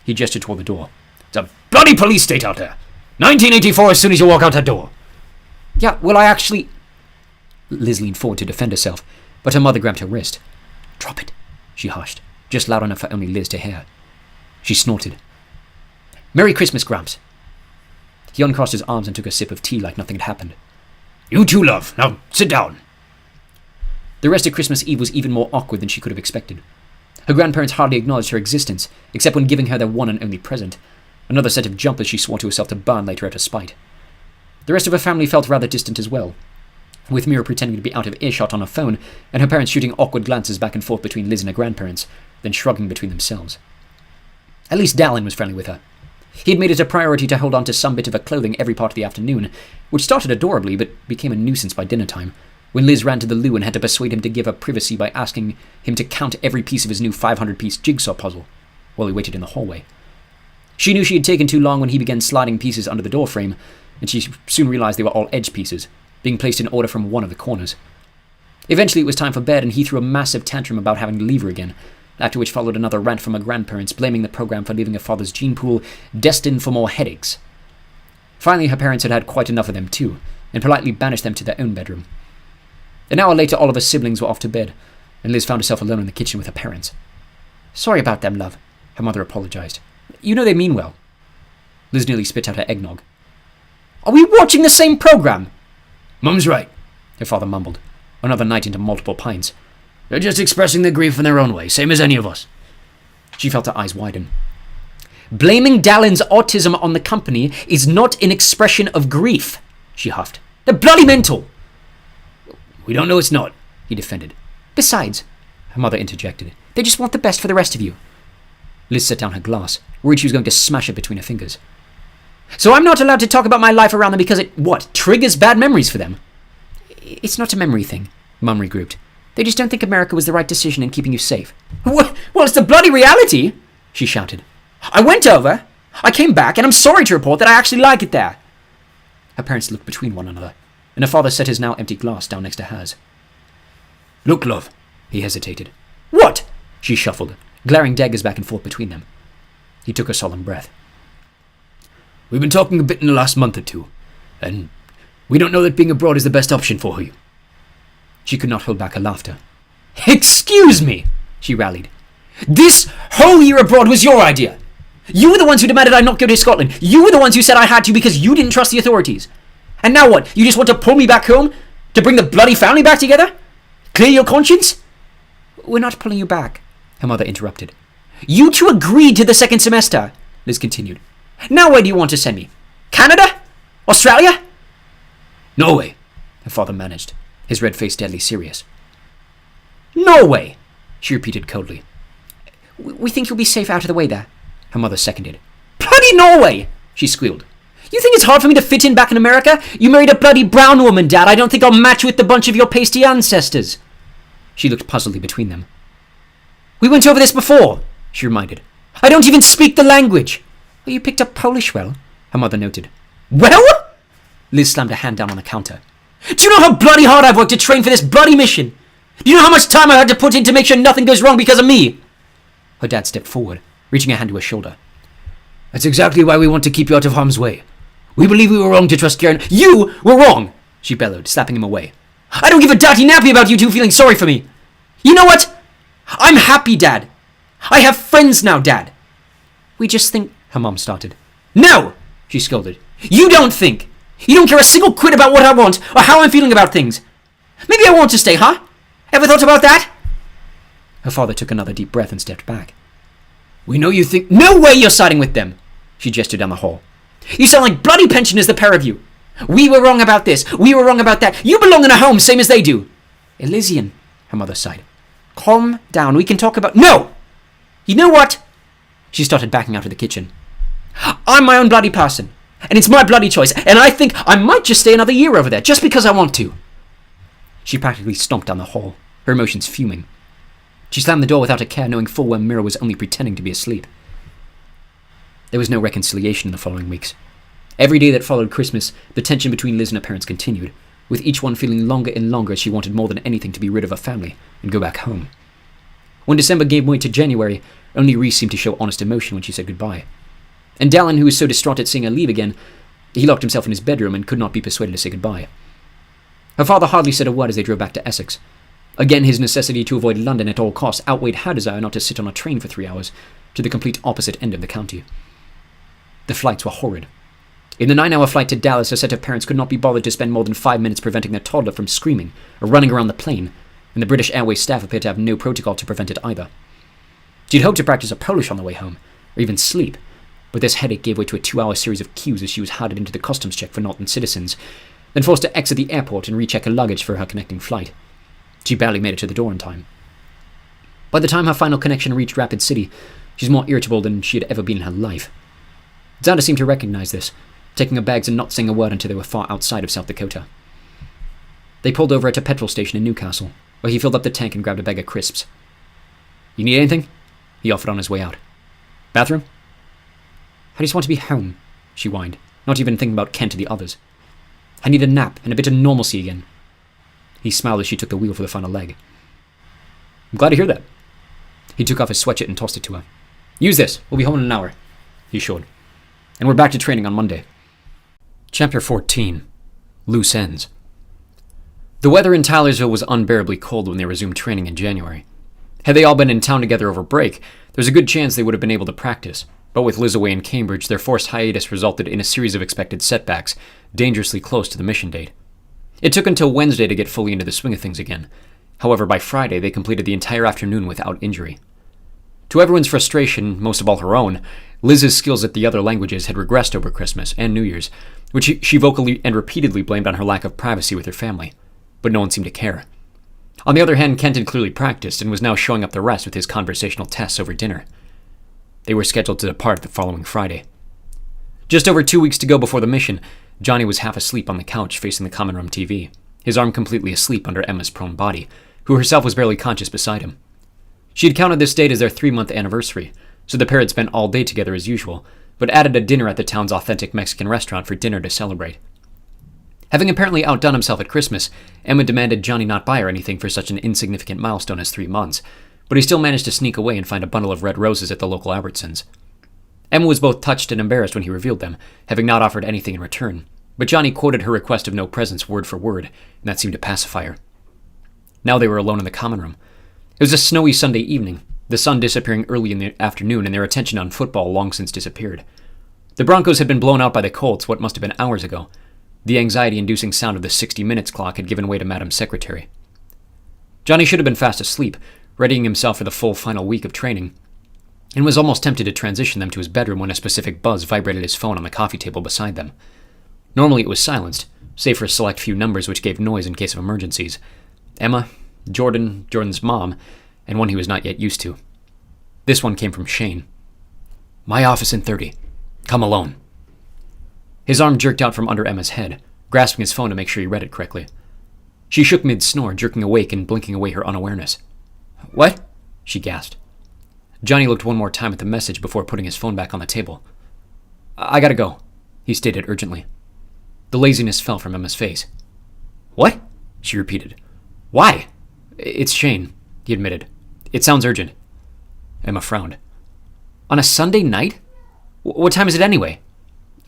He gestured toward the door.
It's a bloody police state out there. 1984 as soon as you walk out that door.
Yeah, well, I actually... Liz leaned forward to defend herself, but her mother grabbed her wrist. Drop it, she hushed, just loud enough for only Liz to hear. She snorted. Merry Christmas, Gramps. He uncrossed his arms and took a sip of tea like nothing had happened.
You too, love. Now sit down.
The rest of Christmas Eve was even more awkward than she could have expected. Her grandparents hardly acknowledged her existence, except when giving her their one and only present, another set of jumpers she swore to herself to burn later out of spite. The rest of her family felt rather distant as well, with Mira pretending to be out of earshot on her phone, and her parents shooting awkward glances back and forth between Liz and her grandparents, then shrugging between themselves. At least Dallin was friendly with her. He had made it a priority to hold on to some bit of her clothing every part of the afternoon, which started adorably but became a nuisance by dinner time, when Liz ran to the loo and had to persuade him to give her privacy by asking him to count every piece of his new 500-piece jigsaw puzzle, while he waited in the hallway. She knew she had taken too long when he began sliding pieces under the doorframe, and she soon realized they were all edge pieces, being placed in order from one of the corners. Eventually it was time for bed, and he threw a massive tantrum about having to leave her again, after which followed another rant from her grandparents, blaming the program for leaving her father's gene pool destined for more headaches. Finally, her parents had had quite enough of them too, and politely banished them to their own bedroom. An hour later, all of her siblings were off to bed, and Liz found herself alone in the kitchen with her parents. Sorry about them, love, her mother apologized. You know they mean well. Liz nearly spit out her eggnog. Are we watching the same program?
Mum's right,
her father mumbled, another night into multiple pints.
They're just expressing their grief in their own way, same as any of us.
She felt her eyes widen.
Blaming Dallin's autism on the company is not an expression of grief, she huffed. They're bloody mental.
We don't know it's not,
he defended.
Besides,
her mother interjected,
they just want the best for the rest of you.
Liz set down her glass, worried she was going to smash it between her fingers.
So I'm not allowed to talk about my life around them because it, triggers bad memories for them? It's not a memory thing, Mum regrouped. They just don't think America was the right decision in keeping you safe. Well, it's the bloody reality, she shouted. I went over, I came back, and I'm sorry to report that I actually like it there.
Her parents looked between one another, and her father set his now empty glass down next to hers.
Look, love,
he hesitated.
What?
She shuffled, glaring daggers back and forth between them. He took a solemn breath.
We've been talking a bit in the last month or two, and we don't know that being abroad is the best option for you.
She could not hold back her laughter.
Excuse me, she rallied. This whole year abroad was your idea. You were the ones who demanded I not go to Scotland. You were the ones who said I had to because you didn't trust the authorities. And now what? You just want to pull me back home? To bring the bloody family back together? Clear your conscience?
We're not pulling you back, her mother interrupted.
You two agreed to the second semester, Liz continued. Now where do you want to send me? Canada? Australia?
Norway,
her father managed, his red face deadly serious.
Norway,
she repeated coldly.
We think you'll be safe out of the way there,
her mother seconded.
Bloody Norway, she squealed. You think it's hard for me to fit in back in America? You married a bloody brown woman, Dad. I don't think I'll match you with the bunch of your pasty ancestors.
She looked puzzledly between them.
We went over this before, she reminded. I don't even speak the language.
Well, you picked up Polish well, her mother noted.
Well?
Liz slammed her hand down on the counter.
Do you know how bloody hard I've worked to train for this bloody mission? Do you know how much time I've had to put in to make sure nothing goes wrong because of me?
Her dad stepped forward, reaching a hand to her shoulder.
That's exactly why we want to keep you out of harm's way. We believe we were wrong to trust Karen.
You were wrong,
she bellowed, slapping him away.
I don't give a dirty nappy about you two feeling sorry for me. You know what? I'm happy, Dad. I have friends now, Dad.
We just think... Her mom started.
No, she scolded. You don't think. You don't care a single quid about what I want or how I'm feeling about things. Maybe I want to stay, huh? Ever thought about that?
Her father took another deep breath and stepped back.
We know you think...
No way you're siding with them.
She gestured down the hall.
You sound like bloody pensioners, the pair of you. We were wrong about this. We were wrong about that. You belong in a home, same as they do.
Elysian, her mother sighed.
Calm down. We can talk about... No! You know what? She started backing out of the kitchen. I'm my own bloody person, and it's my bloody choice, and I think I might just stay another year over there, just because I want to. She practically stomped down the hall, her emotions fuming. She slammed the door without a care, knowing full well Mira was only pretending to be asleep. There was no reconciliation in the following weeks. Every day that followed Christmas, the tension between Liz and her parents continued, with each one feeling longer and longer as she wanted more than anything to be rid of her family and go back home. When December gave way to January, only Reese seemed to show honest emotion when she said goodbye. And Dallin, who was so distraught at seeing her leave again, he locked himself in his bedroom and could not be persuaded to say goodbye. Her father hardly said a word as they drove back to Essex. Again, his necessity to avoid London at all costs outweighed her desire not to sit on a train for 3 hours to the complete opposite end of the county. The flights were horrid. In the 9-hour flight to Dallas, her set of parents could not be bothered to spend more than 5 minutes preventing their toddler from screaming or running around the plane, and the British Airways staff appeared to have no protocol to prevent it either. She'd hoped to practice her Polish on the way home, or even sleep, but this headache gave way to a 2-hour series of queues as she was herded into the customs check for Norton citizens, then forced to exit the airport and recheck her luggage for her connecting flight. She barely made it to the door in time. By the time her final connection reached Rapid City, she was more irritable than she had ever been in her life. Xander seemed to recognize this, taking her bags and not saying a word until they were far outside of South Dakota. They pulled over at a petrol station in Newcastle, where he filled up the tank and grabbed a bag of crisps. You need anything? He offered on his way out. Bathroom? I just want to be home, she whined, not even thinking about Kent or the others. I need a nap and a bit of normalcy again. He smiled as she took the wheel for the final leg. I'm glad to hear that. He took off his sweatshirt and tossed it to her. Use this. We'll be home in an hour, he assured. And we're back to training on Monday. Chapter 14. Loose Ends. The weather in Tylersville was unbearably cold when they resumed training in January. Had they all been in town together over break, there's a good chance they would have been able to practice, but with Liz away in Cambridge, their forced hiatus resulted in a series of expected setbacks, dangerously close to the mission date. It took until Wednesday to get fully into the swing of things again. However, by Friday, they completed the entire afternoon without injury. To everyone's frustration, most of all her own, Liz's skills at the other languages had regressed over Christmas and New Year's, which she vocally and repeatedly blamed on her lack of privacy with her family. But no one seemed to care. On the other hand, Kent had clearly practiced and was now showing up the rest with his conversational tests over dinner. They were scheduled to depart the following Friday. Just over 2 weeks to go before the mission, Johnny was half asleep on the couch facing the common room TV, his arm completely asleep under Emma's prone body, who herself was barely conscious beside him. She had counted this date as their 3-month anniversary, so the pair had spent all day together as usual, but added a dinner at the town's authentic Mexican restaurant for dinner to celebrate. Having apparently outdone himself at Christmas, Emma demanded Johnny not buy her anything for such an insignificant milestone as 3 months, but he still managed to sneak away and find a bundle of red roses at the local Albertsons. Emma was both touched and embarrassed when he revealed them, having not offered anything in return, but Johnny quoted her request of no presents word for word, and that seemed to pacify her. Now they were alone in the common room. It was a snowy Sunday evening, the sun disappearing early in the afternoon and their attention on football long since disappeared. The Broncos had been blown out by the Colts what must have been hours ago. The anxiety-inducing sound of the 60 minutes clock had given way to Madam's secretary. Johnny should have been fast asleep, readying himself for the full final week of training, and was almost tempted to transition them to his bedroom when a specific buzz vibrated his phone on the coffee table beside them. Normally it was silenced, save for a select few numbers which gave noise in case of emergencies. Emma, Jordan's mom, and one he was not yet used to. This one came from Shane. My office in 30. Come alone. His arm jerked out from under Emma's head, grasping his phone to make sure he read it correctly. She shook mid-snore, jerking awake and blinking away her unawareness. What? She gasped. Johnny looked one more time at the message before putting his phone back on the table. I gotta go, he stated urgently. The laziness fell from Emma's face. What? She repeated. Why? It's Shane, he admitted. It sounds urgent. Emma frowned. On a Sunday night? What time is it anyway?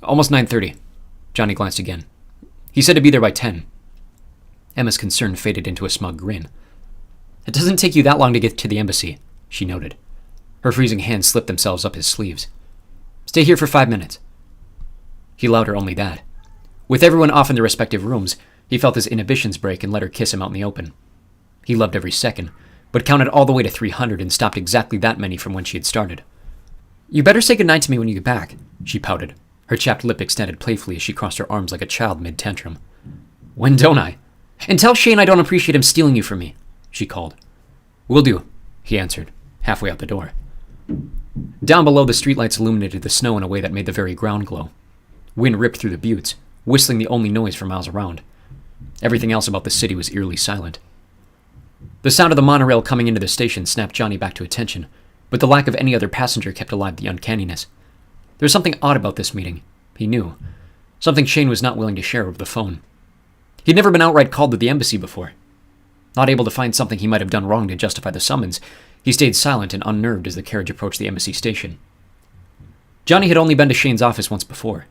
Almost 9:30. Johnny glanced again. He said to be there by 10. Emma's concern faded into a smug grin. It doesn't take you that long to get to the embassy, she noted. Her freezing hands slipped themselves up his sleeves. Stay here for 5 minutes. He allowed her only that. With everyone off in their respective rooms, he felt his inhibitions break and let her kiss him out in the open. He loved every second, but counted all the way to 300 and stopped exactly that many from when she had started. You better say goodnight to me when you get back, she pouted, her chapped lip extended playfully as she crossed her arms like a child mid-tantrum. When don't I? And tell Shane I don't appreciate him stealing you from me, she called. Will do, he answered, halfway out the door.
Down below, the streetlights illuminated the snow in a way that made the very ground glow. Wind ripped through the buttes, whistling the only noise for miles around. Everything else about the city was eerily silent. The sound of the monorail coming into the station snapped Johnny back to attention, but the lack of any other passenger kept alive the uncanniness. There was something odd about this meeting, he knew. Something Shane was not willing to share over the phone. He'd never been outright called to the embassy before. Not able to find something he might have done wrong to justify the summons, he stayed silent and unnerved as the carriage approached the embassy station. Johnny had only been to Shane's office once before.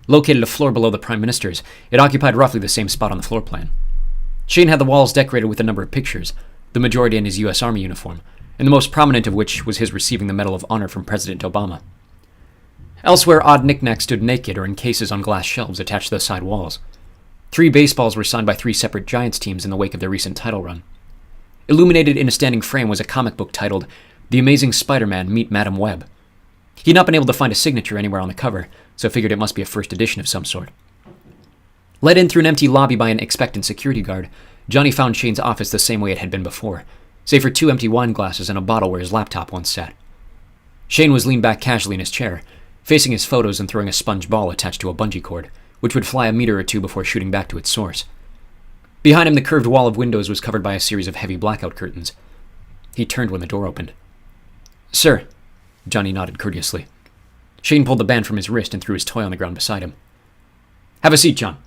Located a floor below the Prime Minister's, it occupied roughly the same spot on the floor plan. Shane had the walls decorated with a number of pictures, the majority in his U.S. Army uniform, and the most prominent of which was his receiving the Medal of Honor from President Obama. Elsewhere, odd knickknacks stood naked or in cases on glass shelves attached to the side walls. 3 baseballs were signed by 3 separate Giants teams in the wake of their recent title run. Illuminated in a standing frame was a comic book titled The Amazing Spider-Man Meet Madam Web. He had not been able to find a signature anywhere on the cover, so figured it must be a first edition of some sort. Led in through an empty lobby by an expectant security guard, Johnny found Shane's office the same way it had been before, save for 2 empty wine glasses and a bottle where his laptop once sat. Shane was leaned back casually in his chair, facing his photos and throwing a sponge ball attached to a bungee cord, which would fly a meter or 2 before shooting back to its source. Behind him, the curved wall of windows was covered by a series of heavy blackout curtains. He turned when the door opened. "Sir," Johnny nodded courteously. Shane pulled the band from his wrist and threw his toy on the ground beside him. "Have a seat, John,"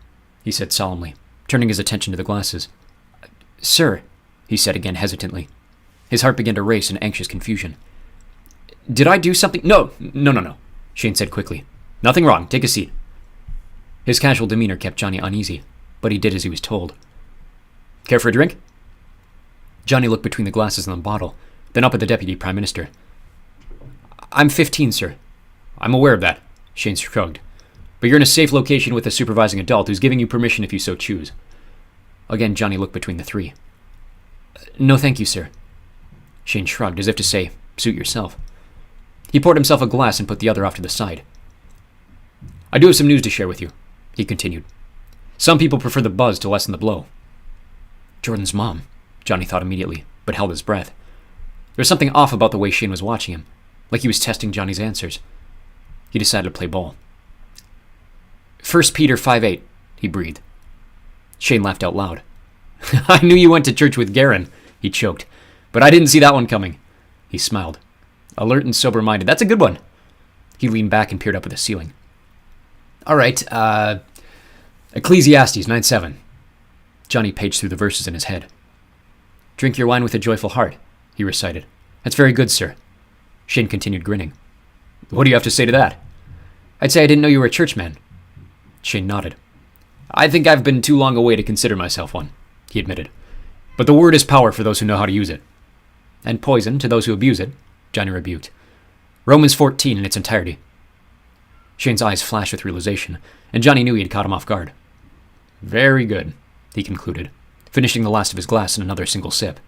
he said solemnly, turning his attention to the glasses. "Sir," he said again hesitantly. His heart began to race in anxious confusion. "Did I do something?" No, Shane said quickly. "Nothing wrong. Take a seat." His casual demeanor kept Johnny uneasy, but he did as he was told. "Care for a drink?" Johnny looked between the glasses and the bottle, then up at the Deputy Prime Minister. "I'm 15, sir." "I'm aware of that," Shane shrugged. "But you're in a safe location with a supervising adult who's giving you permission if you so choose." Again, Johnny looked between the 3. "No, thank you, sir." Shane shrugged, as if to say, "Suit yourself." He poured himself a glass and put the other off to the side. "I do have some news to share with you," he continued. "Some people prefer the buzz to lessen the blow." Jordan's mom, Johnny thought immediately, but held his breath. There was something off about the way Shane was watching him, like he was testing Johnny's answers. He decided to play ball. "1 Peter 5:8, he breathed. Shane laughed out loud. "I knew you went to church with Garen," he choked, "but I didn't see that one coming." He smiled. Alert and sober-minded. "That's a good one." He leaned back and peered up at the ceiling. "All right, Ecclesiastes 9:7. Johnny paged through the verses in his head. "Drink your wine with a joyful heart," he recited. "That's very good, sir." Shane continued grinning. "What do you have to say to that?" "I'd say I didn't know you were a churchman." Shane nodded. "I think I've been too long away to consider myself one," he admitted. "But the word is power for those who know how to use it." "And poison to those who abuse it," Johnny rebuked. "Romans 14 in its entirety." Shane's eyes flashed with realization, and Johnny knew he had caught him off guard. "Very good," he concluded, finishing the last of his glass in another single sip.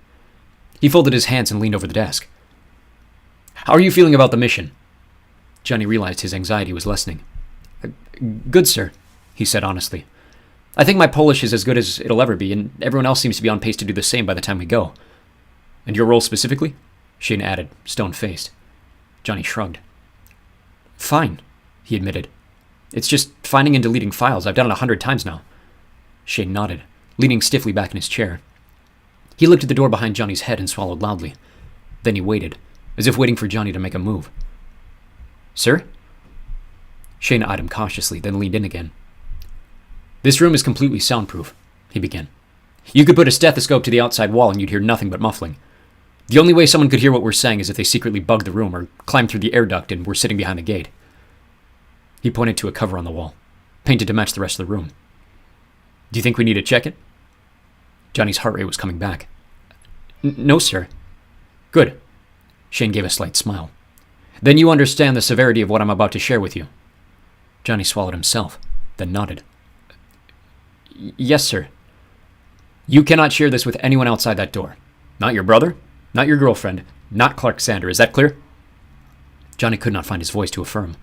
He folded his hands and leaned over the desk. "How are you feeling about the mission?" Johnny realized his anxiety was lessening. "Good, sir," he said honestly. "I think my Polish is as good as it'll ever be, and everyone else seems to be on pace to do the same by the time we go." "And your role specifically?" Shane added, stone-faced. Johnny shrugged. "Fine," he admitted. "It's just finding and deleting files. I've done it 100 times now." Shane nodded, leaning stiffly back in his chair. He looked at the door behind Johnny's head and swallowed loudly. Then he waited, as if waiting for Johnny to make a move. "Sir?" Shane eyed him cautiously, then leaned in again. "This room is completely soundproof," he began. "You could put a stethoscope to the outside wall and you'd hear nothing but muffling. The only way someone could hear what we're saying is if they secretly bugged the room or climbed through the air duct and were sitting behind the gate." He pointed to a cover on the wall, painted to match the rest of the room. "Do you think we need to check it?" Johnny's heart rate was coming back. "No, sir." "Good." Shane gave a slight smile. "Then you understand the severity of what I'm about to share with you." Johnny swallowed himself, then nodded. "Yes, sir." "You cannot share this with anyone outside that door. Not your brother, not your girlfriend, not Clark Sander. Is that clear?" Johnny could not find his voice to affirm.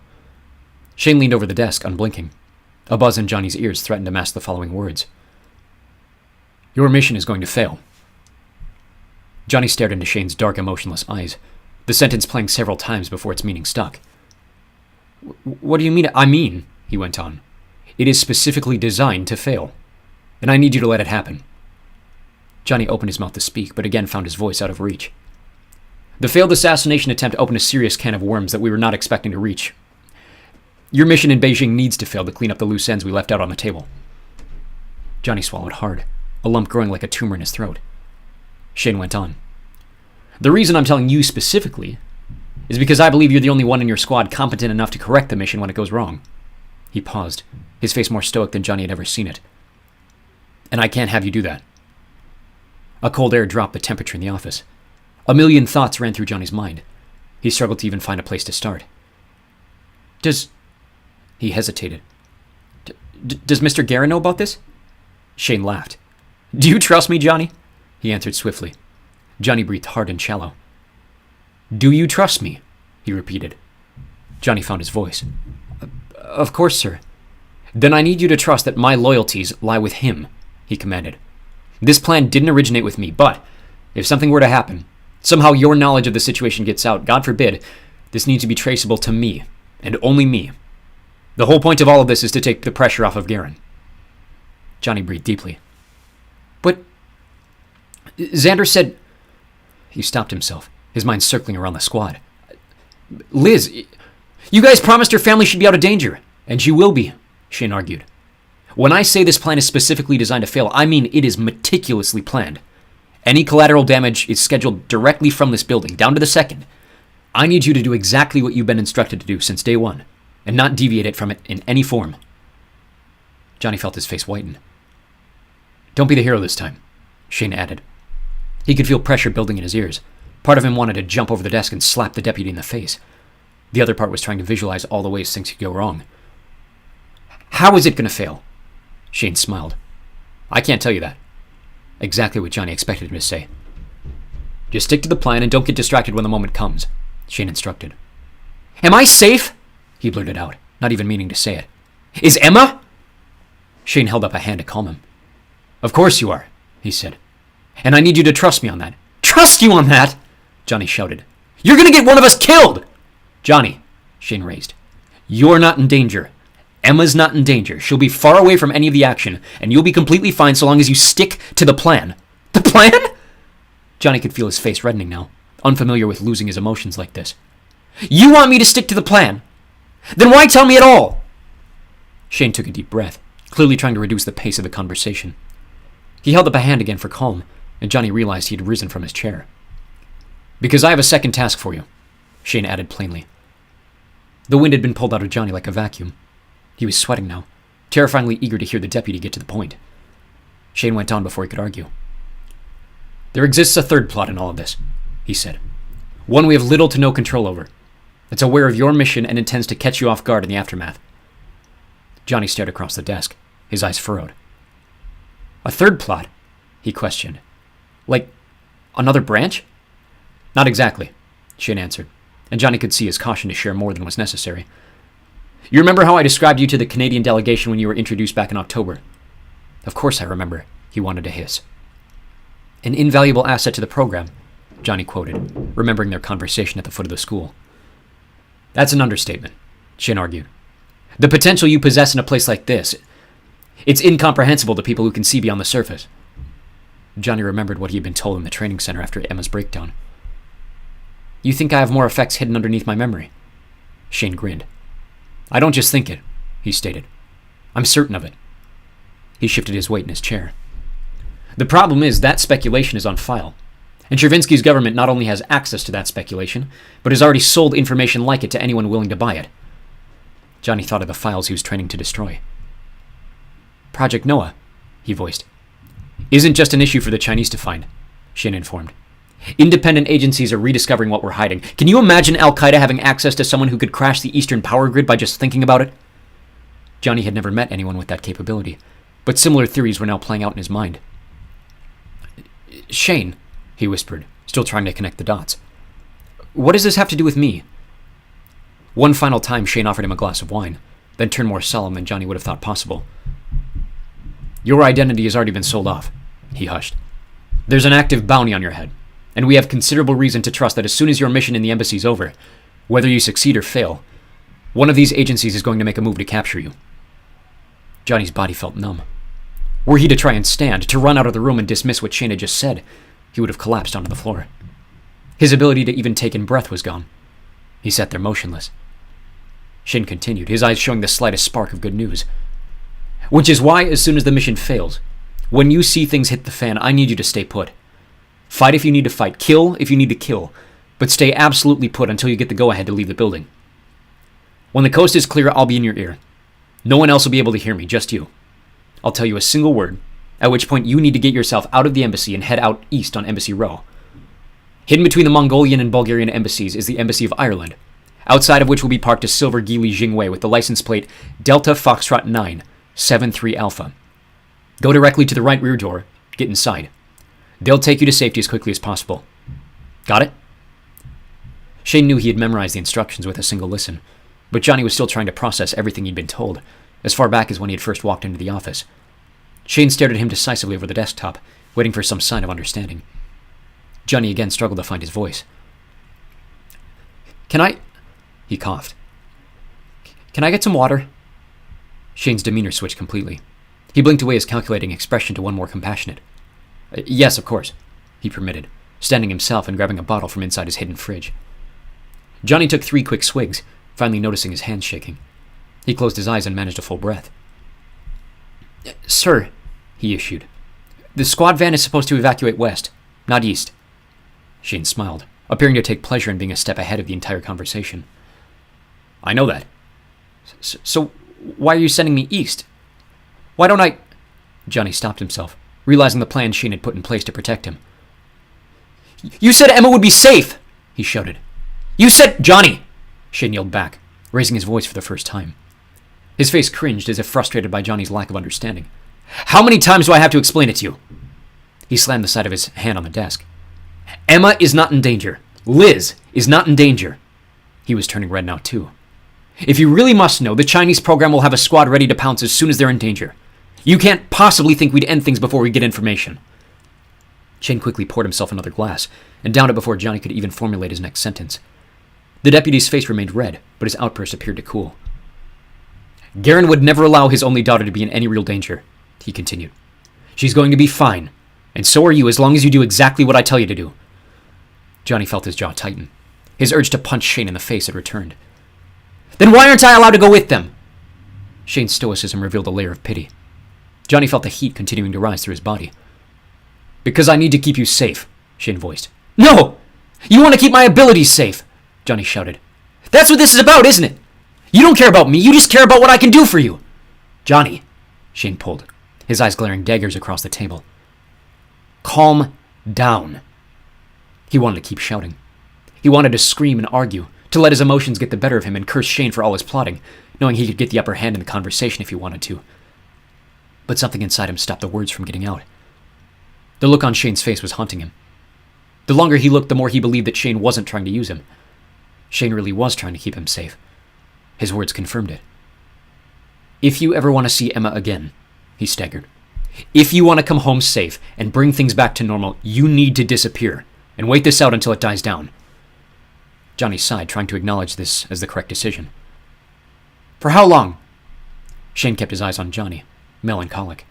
Shane leaned over the desk, unblinking. A buzz in Johnny's ears threatened to mask the following words. "Your mission is going to fail." Johnny stared into Shane's dark, emotionless eyes, the sentence playing several times before its meaning stuck. What do you mean? I mean, he went on, it is specifically designed to fail, and I need you to let it happen. Johnny opened his mouth to speak, but again found his voice out of reach. The failed assassination attempt opened a serious can of worms that we were not expecting to reach. Your mission in Beijing needs to fail to clean up the loose ends we left out on the table. Johnny swallowed hard, a lump growing like a tumor in his throat. Shane went on. The reason I'm telling you specifically is because I believe you're the only one in your squad competent enough to correct the mission when it goes wrong. He paused, his face more stoic than Johnny had ever seen it. And I can't have you do that. A cold air dropped the temperature in the office. A million thoughts ran through Johnny's mind. He struggled to even find a place to start. He hesitated. Does Mr. Guerin know about this? Shane laughed. Do you trust me, Johnny? He answered swiftly. Johnny breathed hard and shallow. Do you trust me? He repeated. Johnny found his voice. Of course, sir. Then I need you to trust that my loyalties lie with him, he commanded. This plan didn't originate with me, but if something were to happen, somehow your knowledge of the situation gets out, God forbid, this needs to be traceable to me, and only me. The whole point of all of this is to take the pressure off of Guerin. Johnny breathed deeply. But Xander said... He stopped himself, his mind circling around the squad. Liz, you guys promised your family should be out of danger, and you will be, Shane argued. When I say this plan is specifically designed to fail, I mean it is meticulously planned. Any collateral damage is scheduled directly from this building, down to the second. I need you to do exactly what you've been instructed to do since day one, and not deviate it from it in any form. Johnny felt his face whiten. Don't be the hero this time, Shane added. He could feel pressure building in his ears. Part of him wanted to jump over the desk and slap the deputy in the face. The other part was trying to visualize all the ways things could go wrong. How is it going to fail? Shane smiled. I can't tell you that. Exactly what Johnny expected him to say. Just stick to the plan and don't get distracted when the moment comes, Shane instructed. Am I safe? He blurted out, not even meaning to say it. Is Emma? Shane held up a hand to calm him. Of course you are, he said. And I need you to trust me on that. Trust you on that? Johnny shouted. You're going to get one of us killed! Johnny, Shane raised. You're not in danger. Emma's not in danger. She'll be far away from any of the action, and you'll be completely fine so long as you stick to the plan. The plan? Johnny could feel his face reddening now, unfamiliar with losing his emotions like this. You want me to stick to the plan? Then why tell me at all? Shane took a deep breath, clearly trying to reduce the pace of the conversation. He held up a hand again for calm, and Johnny realized he had risen from his chair. Because I have a second task for you, Shane added plainly. The wind had been pulled out of Johnny like a vacuum. He was sweating now, terrifyingly eager to hear the deputy get to the point. Shane went on before he could argue. There exists a third plot in all of this, he said. One we have little to no control over. It's aware of your mission and intends to catch you off guard in the aftermath. Johnny stared across the desk, his eyes furrowed. A third plot? He questioned. Like, another branch? Not exactly, Shane answered, and Johnny could see his caution to share more than was necessary. You remember how I described you to the Canadian delegation when you were introduced back in October? Of course I remember, he wanted to hiss. An invaluable asset to the program, Johnny quoted, remembering their conversation at the foot of the school. That's an understatement, Shane argued. The potential you possess in a place like this, it's incomprehensible to people who can see beyond the surface. Johnny remembered what he had been told in the training center after Emma's breakdown. You think I have more effects hidden underneath my memory? Shane grinned. I don't just think it, he stated. I'm certain of it. He shifted his weight in his chair. The problem is that speculation is on file, and Chervinsky's government not only has access to that speculation, but has already sold information like it to anyone willing to buy it. Johnny thought of the files he was training to destroy. Project Noah, he voiced. Isn't just an issue for the Chinese to find, Shane informed. Independent agencies are rediscovering what we're hiding. Can you imagine Al-Qaeda having access to someone who could crash the Eastern power grid by just thinking about it? Johnny had never met anyone with that capability, but similar theories were now playing out in his mind. Shane, he whispered, still trying to connect the dots. What does this have to do with me? One final time, Shane offered him a glass of wine, then turned more solemn than Johnny would have thought possible. Your identity has already been sold off, he hushed. There's an active bounty on your head. and we have considerable reason to trust that as soon as your mission in the embassy is over, whether you succeed or fail, one of these agencies is going to make a move to capture you." Johnny's body felt numb. Were he to try and stand, to run out of the room and dismiss what Shane had just said, he would have collapsed onto the floor. His ability to even take in breath was gone. He sat there motionless. Shane continued, his eyes showing the slightest spark of good news. "Which is why, as soon as the mission fails, when you see things hit the fan, I need you to stay put. Fight if you need to fight, kill if you need to kill, but stay absolutely put until you get the go-ahead to leave the building. When the coast is clear, I'll be in your ear. No one else will be able to hear me, just you. I'll tell you a single word, at which point you need to get yourself out of the embassy and head out east on Embassy Row. Hidden between the Mongolian and Bulgarian embassies is the Embassy of Ireland, outside of which will be parked a silver Geely Jingwei with the license plate Delta Foxtrot 9, 73 Alpha. Go directly to the right rear door, get inside. They'll take you to safety as quickly as possible. Got it?" Shane knew he had memorized the instructions with a single listen, but Johnny was still trying to process everything he'd been told, as far back as when he had first walked into the office. Shane stared at him decisively over the desktop, waiting for some sign of understanding. Johnny again struggled to find his voice. "Can I—" he coughed. "Can I get some water?" Shane's demeanor switched completely. He blinked away his calculating expression to one more compassionate. "Yes, of course," he permitted, standing himself and grabbing a bottle from inside his hidden fridge. Johnny took 3 quick swigs, finally noticing his hands shaking. He closed his eyes and managed a full breath. "Sir," he issued, "the squad van is supposed to evacuate west, not east." Shane smiled, appearing to take pleasure in being a step ahead of the entire conversation. "I know that." So why are you sending me east? Why don't I—" Johnny stopped himself, realizing the plan Shane had put in place to protect him. "You said Emma would be safe!" he shouted. "You said—" "Johnny!" Shane yelled back, raising his voice for the first time. His face cringed as if frustrated by Johnny's lack of understanding. "How many times do I have to explain it to you?" He slammed the side of his hand on the desk. "Emma is not in danger. Liz is not in danger." He was turning red now, too. "If you really must know, the Chinese program will have a squad ready to pounce as soon as they're in danger. You can't possibly think we'd end things before we get information." Shane quickly poured himself another glass and downed it before Johnny could even formulate his next sentence. The deputy's face remained red, but his outburst appeared to cool. "Garen would never allow his only daughter to be in any real danger," he continued. "She's going to be fine, and so are you as long as you do exactly what I tell you to do." Johnny felt his jaw tighten. His urge to punch Shane in the face had returned. "Then why aren't I allowed to go with them?" Shane's stoicism revealed a layer of pity. Johnny felt the heat continuing to rise through his body. "Because I need to keep you safe," Shane voiced. "No! You want to keep my abilities safe!" Johnny shouted. "That's what this is about, isn't it? You don't care about me, you just care about what I can do for you!" "Johnny," Shane pulled, his eyes glaring daggers across the table. "Calm down." He wanted to keep shouting. He wanted to scream and argue, to let his emotions get the better of him and curse Shane for all his plotting, knowing he could get the upper hand in the conversation if he wanted to. But something inside him stopped the words from getting out. The look on Shane's face was haunting him. The longer he looked, the more he believed that Shane wasn't trying to use him. Shane really was trying to keep him safe. His words confirmed it. "If you ever want to see Emma again," he staggered, "if you want to come home safe and bring things back to normal, you need to disappear, and wait this out until it dies down." Johnny sighed, trying to acknowledge this as the correct decision. "For how long?" Shane kept his eyes on Johnny, melancholic.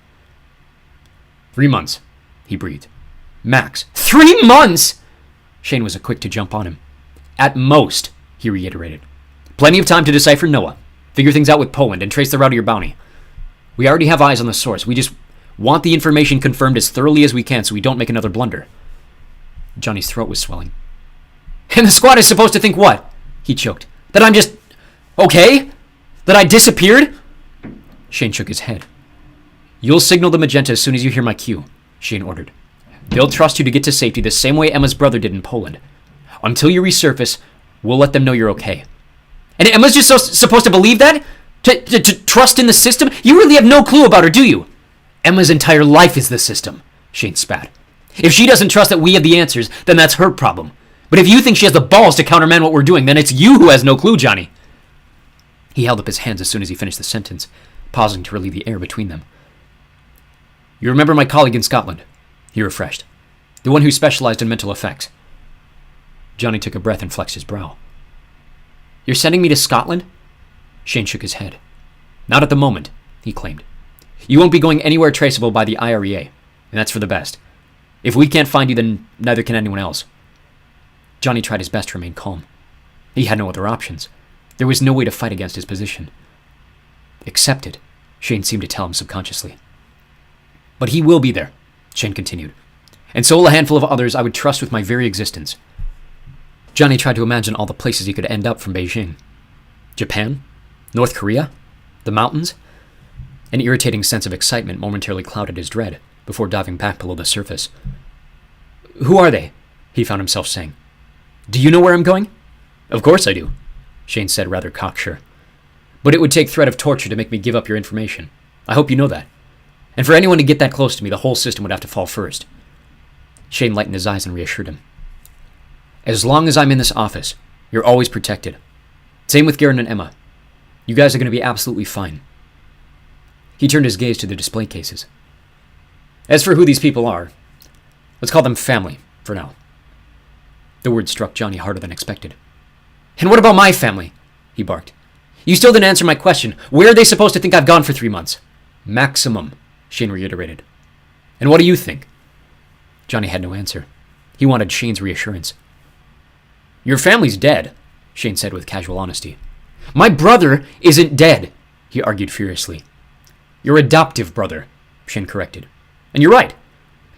3 months, he breathed. "Max." 3 months?" Shane was quick to jump on him. "At most," he reiterated. "Plenty of time to decipher Noah, figure things out with Poland, and trace the route of your bounty. We already have eyes on the source. We just want the information confirmed as thoroughly as we can so we don't make another blunder." Johnny's throat was swelling. "And the squad is supposed to think what?" he choked. "That I'm just okay? That I disappeared?" Shane shook his head. "You'll signal the magenta as soon as you hear my cue," Shane ordered. "They'll trust you to get to safety the same way Emma's brother did in Poland. Until you resurface, we'll let them know you're okay." "And Emma's just supposed to believe that? To trust in the system? You really have no clue about her, do you?" "Emma's entire life is the system," Shane spat. "If she doesn't trust that we have the answers, then that's her problem. But if you think she has the balls to countermand what we're doing, then it's you who has no clue, Johnny." He held up his hands as soon as he finished the sentence, pausing to relieve the air between them. "You remember my colleague in Scotland?" he refreshed. The one who specialized in mental effects. Johnny took a breath and flexed his brow. You're sending me to Scotland? Shane shook his head. Not at the moment, he claimed. You won't be going anywhere traceable by the IREA, and that's for the best. If we can't find you, then neither can anyone else. Johnny tried his best to remain calm. He had no other options. There was no way to fight against his position. Accept it, Shane seemed to tell him subconsciously. But he will be there, Shane continued, and so will a handful of others I would trust with my very existence. Johnny tried to imagine all the places he could end up from Beijing. Japan? North Korea? The mountains? An irritating sense of excitement momentarily clouded his dread before diving back below the surface. Who are they? He found himself saying. Do you know where I'm going? Of course I do, Shane said rather cocksure. But it would take threat of torture to make me give up your information. I hope you know that. And for anyone to get that close to me, the whole system would have to fall first. Shane lightened his eyes and reassured him. As long as I'm in this office, you're always protected. Same with Garen and Emma. You guys are going to be absolutely fine. He turned his gaze to the display cases. As for who these people are, let's call them family, for now. The word struck Johnny harder than expected. And what about my family? He barked. You still didn't answer my question. Where are they supposed to think I've gone for 3 months? Maximum, Shane reiterated. And what do you think? Johnny had no answer. He wanted Shane's reassurance. Your family's dead, Shane said with casual honesty. My brother isn't dead, he argued furiously. Your adoptive brother, Shane corrected. And you're right.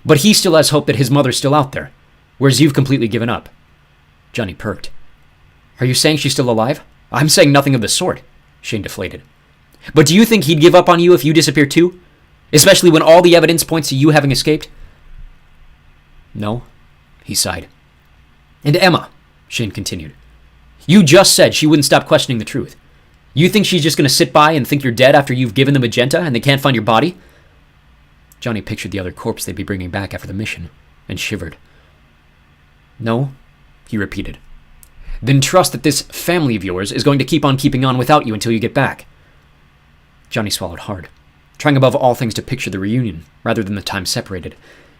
But he still has hope that his mother's still out there, whereas you've completely given up. Johnny perked. Are you saying she's still alive? I'm saying nothing of the sort, Shane deflated. But do you think he'd give up on you if you disappear too? Especially when all the evidence points to you having escaped? No, he sighed. And Emma, Shane continued. You just said she wouldn't stop questioning the truth. You think she's just going to sit by and think you're dead after you've given the magenta and they can't find your body? Johnny pictured the other corpse they'd be bringing back after the mission and shivered. No, he repeated. Then trust that this family of yours is going to keep on keeping on without you until you get back. Johnny swallowed hard, trying above all things to picture the reunion rather than the time separated,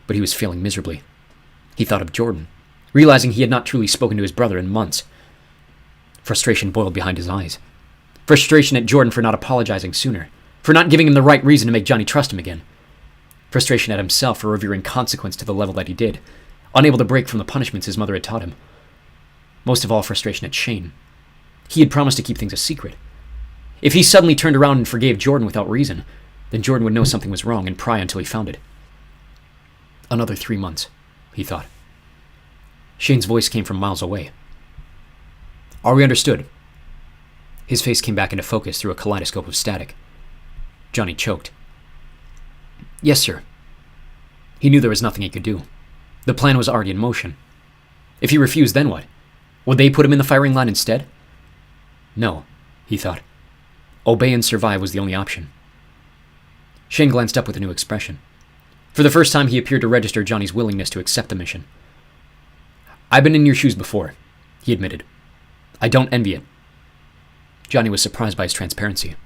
but he was failing miserably. He thought of Jordan, realizing he had not truly spoken to his brother in months. Frustration boiled behind his eyes. Frustration at Jordan for not apologizing sooner, for not giving him the right reason to make Johnny trust him again. Frustration at himself for revering consequence to the level that he did, unable to break from the punishments his mother had taught him. Most of all, frustration at Shane. He had promised to keep things a secret. If he suddenly turned around and forgave Jordan without reason, then Jordan would know something was wrong and pry until he found it. Another 3 months, he thought. Shane's voice came from miles away. Are we understood? His face came back into focus through a kaleidoscope of static. Johnny choked. Yes, sir. He knew there was nothing he could do. The plan was already in motion. If he refused, then what? Would they put him in the firing line instead? No, he thought. Obey and survive was the only option. Shane glanced up with a new expression. For the first time, he appeared to register Johnny's willingness to accept the mission. I've been in your shoes before, he admitted. I don't envy it. Johnny was surprised by his transparency.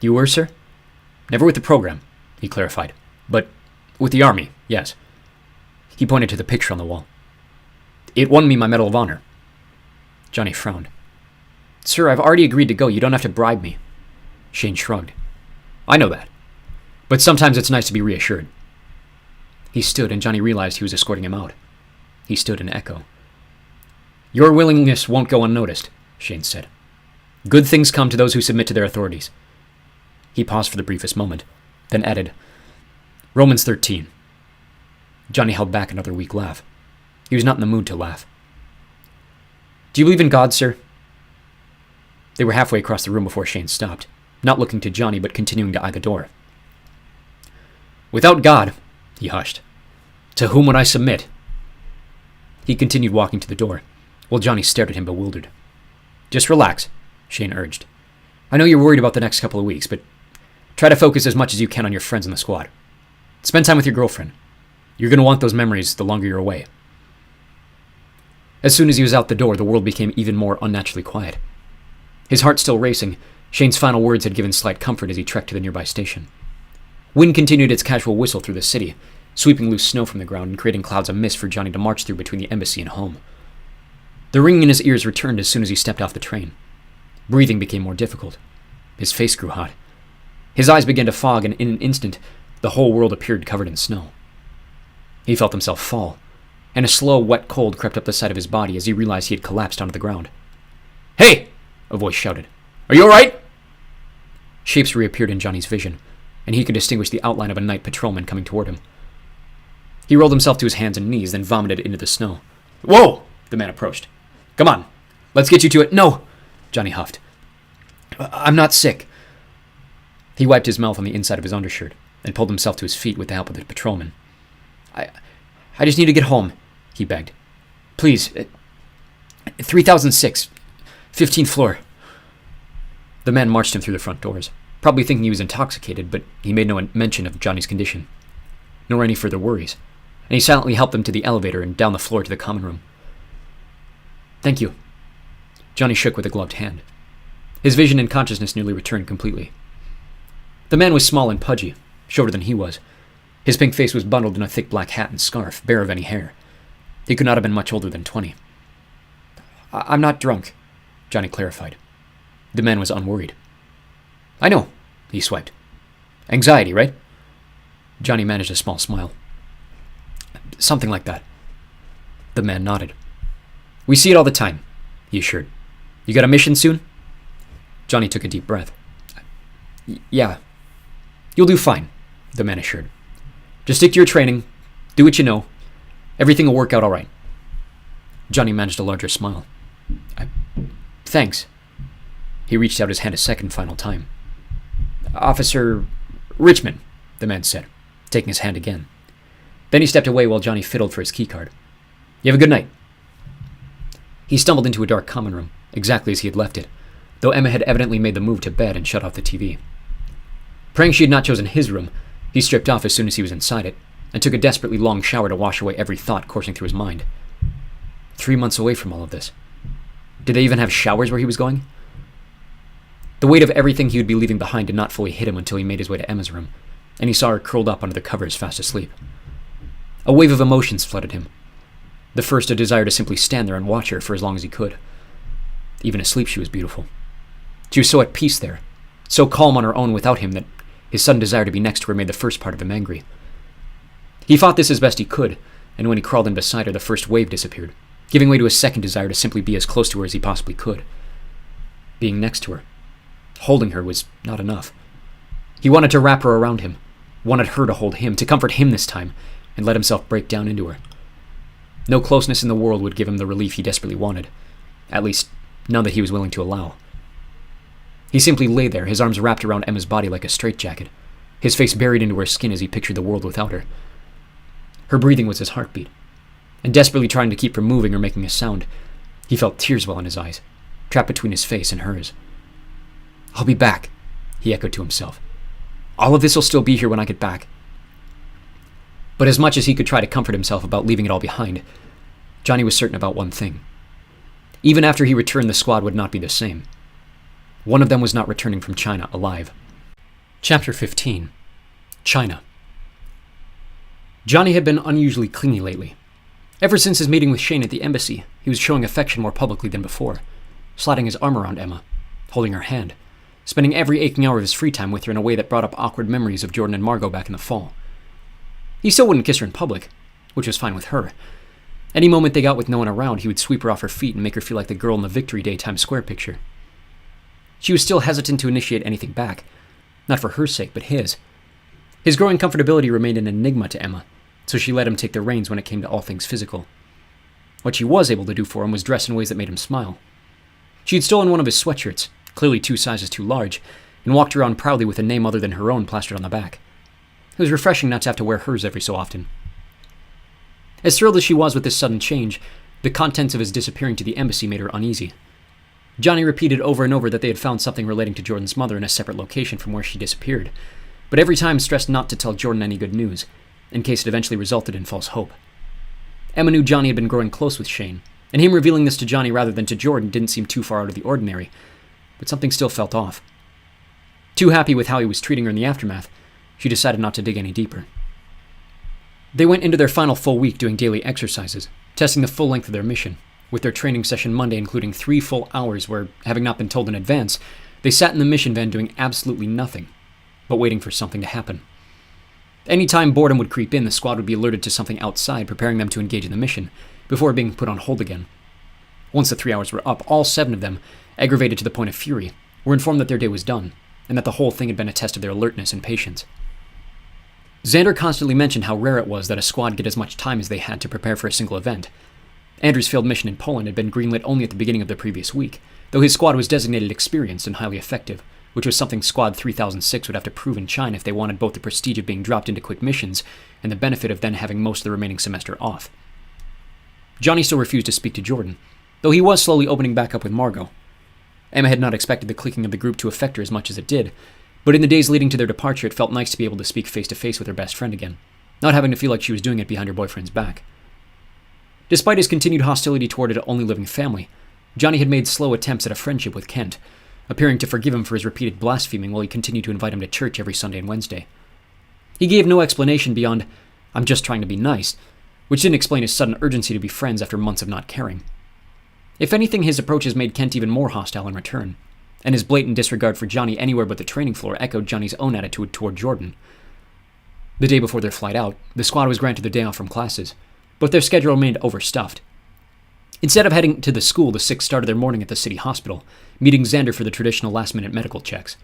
You were, sir? Never with the program, he clarified. But with the army, yes. He pointed to the picture on the wall. It won me my Medal of Honor. Johnny frowned. Sir, I've already agreed to go. You don't have to bribe me. Shane shrugged. I know that. But sometimes it's nice to be reassured. He stood, and Johnny realized he was escorting him out. He stood in echo. Your willingness won't go unnoticed, Shane said. Good things come to those who submit to their authorities. He paused for the briefest moment, then added, Romans 13. Johnny held back another weak laugh. He was not in the mood to laugh. Do you believe in God, sir? They were halfway across the room before Shane stopped, not looking to Johnny but continuing to eye the door. Without God, he hushed, to whom would I submit? He continued walking to the door, while Johnny stared at him bewildered. Just relax, Shane urged. I know you're worried about the next couple of weeks, but try to focus as much as you can on your friends in the squad. Spend time with your girlfriend. You're going to want those memories the longer you're away. As soon as he was out the door, the world became even more unnaturally quiet. His heart still racing, Shane's final words had given slight comfort as he trekked to the nearby station. Wind continued its casual whistle through the city, sweeping loose snow from the ground and creating clouds of mist for Johnny to march through between the embassy and home. The ringing in his ears returned as soon as he stepped off the train. Breathing became more difficult. His face grew hot. His eyes began to fog, and in an instant, the whole world appeared covered in snow. He felt himself fall, and a slow, wet cold crept up the side of his body as he realized he had collapsed onto the ground.
"Hey!" a voice shouted. "Are you all right?"
Shapes reappeared in Johnny's vision, and he could distinguish the outline of a night patrolman coming toward him. He rolled himself to his hands and knees, then vomited into the snow.
"Whoa!" the man approached. "Come on, let's get you to it."
"No!" Johnny huffed. "I'm not sick." He wiped his mouth on the inside of his undershirt and pulled himself to his feet with the help of the patrolman. I just need to get home," he begged. "Please. 3006, 15th floor." The man marched him through the front doors, probably thinking he was intoxicated, but he made no mention of Johnny's condition, nor any further worries, and he silently helped them to the elevator and down the floor to the common room. "Thank you." Johnny shook with a gloved hand. His vision and consciousness nearly returned completely. The man was small and pudgy, shorter than he was. His pink face was bundled in a thick black hat and scarf, bare of any hair. He could not have been much older than 20. I'm not drunk," Johnny clarified. The man was unworried. "I know," he swiped. "Anxiety, right?" Johnny managed a small smile. "Something like that." The man nodded. "We see it all the time," he assured. "You got a mission soon?" Johnny took a deep breath. "Yeah." "You'll do fine," the man assured. "Just stick to your training, do what you know. Everything will work out all right." Johnny managed a larger smile. Thanks." He reached out his hand a second final time. "Officer Richmond," the man said, taking his hand again. Then he stepped away while Johnny fiddled for his keycard. "You have a good night." He stumbled into a dark common room, exactly as he had left it, though Emma had evidently made the move to bed and shut off the TV. Praying she had not chosen his room, he stripped off as soon as he was inside it, and took a desperately long shower to wash away every thought coursing through his mind. 3 months away from all of this. Did they even have showers where he was going? The weight of everything he would be leaving behind did not fully hit him until he made his way to Emma's room, and he saw her curled up under the covers fast asleep. A wave of emotions flooded him. The first, a desire to simply stand there and watch her for as long as he could. Even asleep, she was beautiful. She was so at peace there, so calm on her own without him that his sudden desire to be next to her made the first part of him angry. He fought this as best he could, and when he crawled in beside her, the first wave disappeared, giving way to a second desire to simply be as close to her as he possibly could. Being next to her, holding her, was not enough. He wanted to wrap her around him, wanted her to hold him, to comfort him this time, and let himself break down into her. No closeness in the world would give him the relief he desperately wanted, at least none that he was willing to allow. He simply lay there, his arms wrapped around Emma's body like a straitjacket, his face buried into her skin as he pictured the world without her. Her breathing was his heartbeat, and desperately trying to keep from moving or making a sound, he felt tears well in his eyes, trapped between his face and hers. "I'll be back," he echoed to himself. "All of this will still be here when I get back." But as much as he could try to comfort himself about leaving it all behind, Johnny was certain about one thing. Even after he returned, the squad would not be the same. One of them was not returning from China alive. Chapter 15. China. Johnny had been unusually clingy lately. Ever since his meeting with Shane at the embassy, he was showing affection more publicly than before, sliding his arm around Emma, holding her hand, spending every aching hour of his free time with her in a way that brought up awkward memories of Jordan and Margot back in the fall. He still wouldn't kiss her in public, which was fine with her. Any moment they got with no one around, he would sweep her off her feet and make her feel like the girl in the Victory Day Times Square picture. She was still hesitant to initiate anything back, not for her sake, but his. His growing comfortability remained an enigma to Emma, so she let him take the reins when it came to all things physical. What she was able to do for him was dress in ways that made him smile. She had stolen one of his sweatshirts, clearly 2 sizes too large, and walked around proudly with a name other than her own plastered on the back. It was refreshing not to have to wear hers every so often. As thrilled as she was with this sudden change, the contents of his disappearing to the embassy made her uneasy. Johnny repeated over and over that they had found something relating to Jordan's mother in a separate location from where she disappeared, but every time stressed not to tell Jordan any good news, in case it eventually resulted in false hope. Emma knew Johnny had been growing close with Shane, and him revealing this to Johnny rather than to Jordan didn't seem too far out of the ordinary, but something still felt off. Too happy with how he was treating her in the aftermath, she decided not to dig any deeper. They went into their final full week doing daily exercises, testing the full length of their mission, with their training session Monday including 3 full hours where, having not been told in advance, they sat in the mission van doing absolutely nothing, but waiting for something to happen. Any time boredom would creep in, the squad would be alerted to something outside preparing them to engage in the mission, before being put on hold again. Once the 3 hours were up, all 7 of them, aggravated to the point of fury, were informed that their day was done, and that the whole thing had been a test of their alertness and patience. Xander constantly mentioned how rare it was that a squad get as much time as they had to prepare for a single event. Andrew's failed mission in Poland had been greenlit only at the beginning of the previous week, though his squad was designated experienced and highly effective, which was something Squad 3006 would have to prove in China if they wanted both the prestige of being dropped into quick missions and the benefit of then having most of the remaining semester off. Johnny still refused to speak to Jordan, though he was slowly opening back up with Margot. Emma had not expected the clicking of the group to affect her as much as it did, but in the days leading to their departure, it felt nice to be able to speak face-to-face with her best friend again, not having to feel like she was doing it behind her boyfriend's back. Despite his continued hostility toward her only living family, Johnny had made slow attempts at a friendship with Kent, appearing to forgive him for his repeated blaspheming while he continued to invite him to church every Sunday and Wednesday. He gave no explanation beyond, "I'm just trying to be nice," which didn't explain his sudden urgency to be friends after months of not caring. If anything, his approaches made Kent even more hostile in return, and his blatant disregard for Johnny anywhere but the training floor echoed Johnny's own attitude toward Jordan. The day before their flight out, the squad was granted the day off from classes, but their schedule remained overstuffed. Instead of heading to the school, the 6 started their morning at the city hospital, meeting Xander for the traditional last-minute medical checks.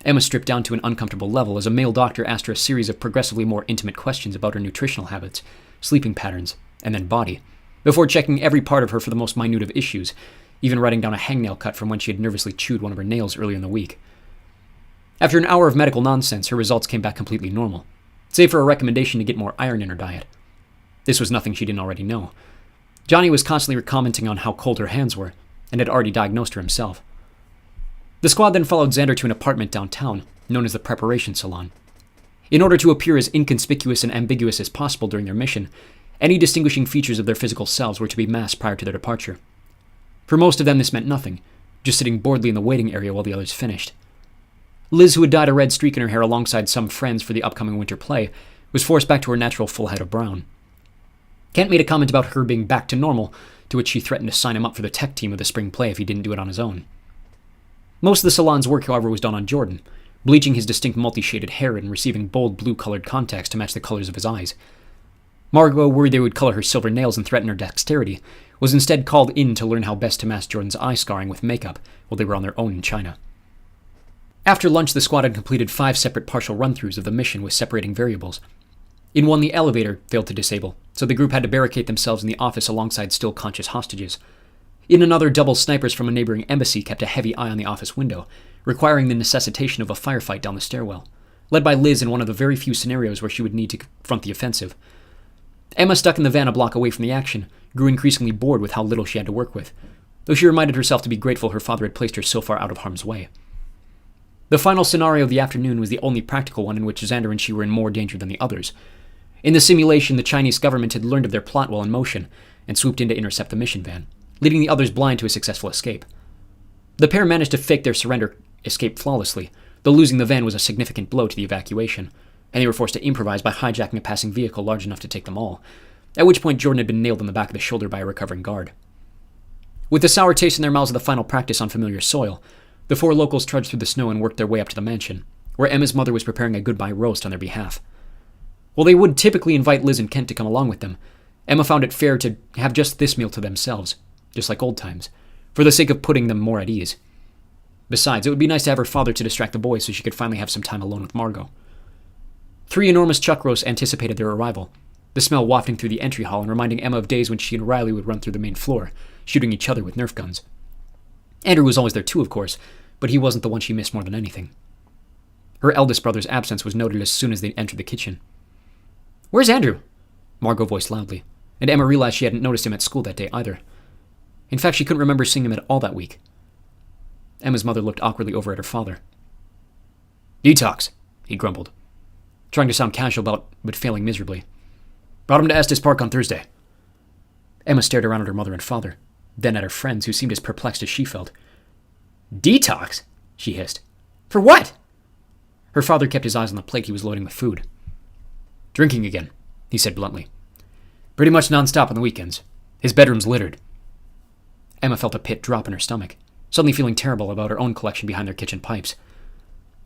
Emma stripped down to an uncomfortable level as a male doctor asked her a series of progressively more intimate questions about her nutritional habits, sleeping patterns, and then body, before checking every part of her for the most minute of issues, even writing down a hangnail cut from when she had nervously chewed one of her nails earlier in the week. After an hour of medical nonsense, her results came back completely normal, save for a recommendation to get more iron in her diet. This was nothing she didn't already know. Johnny was constantly commenting on how cold her hands were, and had already diagnosed her himself. The squad then followed Xander to an apartment downtown, known as the Preparation Salon. In order to appear as inconspicuous and ambiguous as possible during their mission, any distinguishing features of their physical selves were to be masked prior to their departure. For most of them, this meant nothing, just sitting boredly in the waiting area while the others finished. Liz, who had dyed a red streak in her hair alongside some friends for the upcoming winter play, was forced back to her natural full head of brown. Kent made a comment about her being back to normal, to which she threatened to sign him up for the tech team of the spring play if he didn't do it on his own. Most of the salon's work, however, was done on Jordan, bleaching his distinct multi-shaded hair and receiving bold blue-colored contacts to match the colors of his eyes. Margot, worried they would color her silver nails and threaten her dexterity, was instead called in to learn how best to mask Jordan's eye scarring with makeup while they were on their own in China. After lunch, the squad had completed 5 separate partial run-throughs of the mission with separating variables. In one, the elevator failed to disable, so the group had to barricade themselves in the office alongside still conscious hostages. In another, double snipers from a neighboring embassy kept a heavy eye on the office window, requiring the necessitation of a firefight down the stairwell, led by Liz in one of the very few scenarios where she would need to confront the offensive. Emma, stuck in the van a block away from the action, grew increasingly bored with how little she had to work with, though she reminded herself to be grateful her father had placed her so far out of harm's way. The final scenario of the afternoon was the only practical one in which Xander and she were in more danger than the others. In the simulation, the Chinese government had learned of their plot while in motion, and swooped in to intercept the mission van, leading the others blind to a successful escape. The pair managed to fake their surrender escape flawlessly, though losing the van was a significant blow to the evacuation, and they were forced to improvise by hijacking a passing vehicle large enough to take them all, at which point Jordan had been nailed in the back of the shoulder by a recovering guard. With the sour taste in their mouths of the final practice on familiar soil, the 4 locals trudged through the snow and worked their way up to the mansion, where Emma's mother was preparing a goodbye roast on their behalf. While they would typically invite Liz and Kent to come along with them, Emma found it fair to have just this meal to themselves, just like old times, for the sake of putting them more at ease. Besides, it would be nice to have her father to distract the boys so she could finally have some time alone with Margot. 3 enormous chuck roasts anticipated their arrival, the smell wafting through the entry hall and reminding Emma of days when she and Riley would run through the main floor, shooting each other with Nerf guns. Andrew was always there too, of course, but he wasn't the one she missed more than anything. Her eldest brother's absence was noted as soon as they entered the kitchen. "Where's Andrew?" Margot voiced loudly, and Emma realized she hadn't noticed him at school that day either. In fact, she couldn't remember seeing him at all that week. Emma's mother looked awkwardly over at her father. "Detox," he grumbled, trying to sound casual but failing miserably. "Brought him to Estes Park on Thursday." Emma stared around at her mother and father, then at her friends, who seemed as perplexed as she felt. "Detox?" she hissed. "For what?" Her father kept his eyes on the plate he was loading with food. "Drinking again," he said bluntly. Pretty much nonstop on the weekends. His bedroom's littered. Emma felt a pit drop in her stomach, suddenly feeling terrible about her own collection behind their kitchen pipes.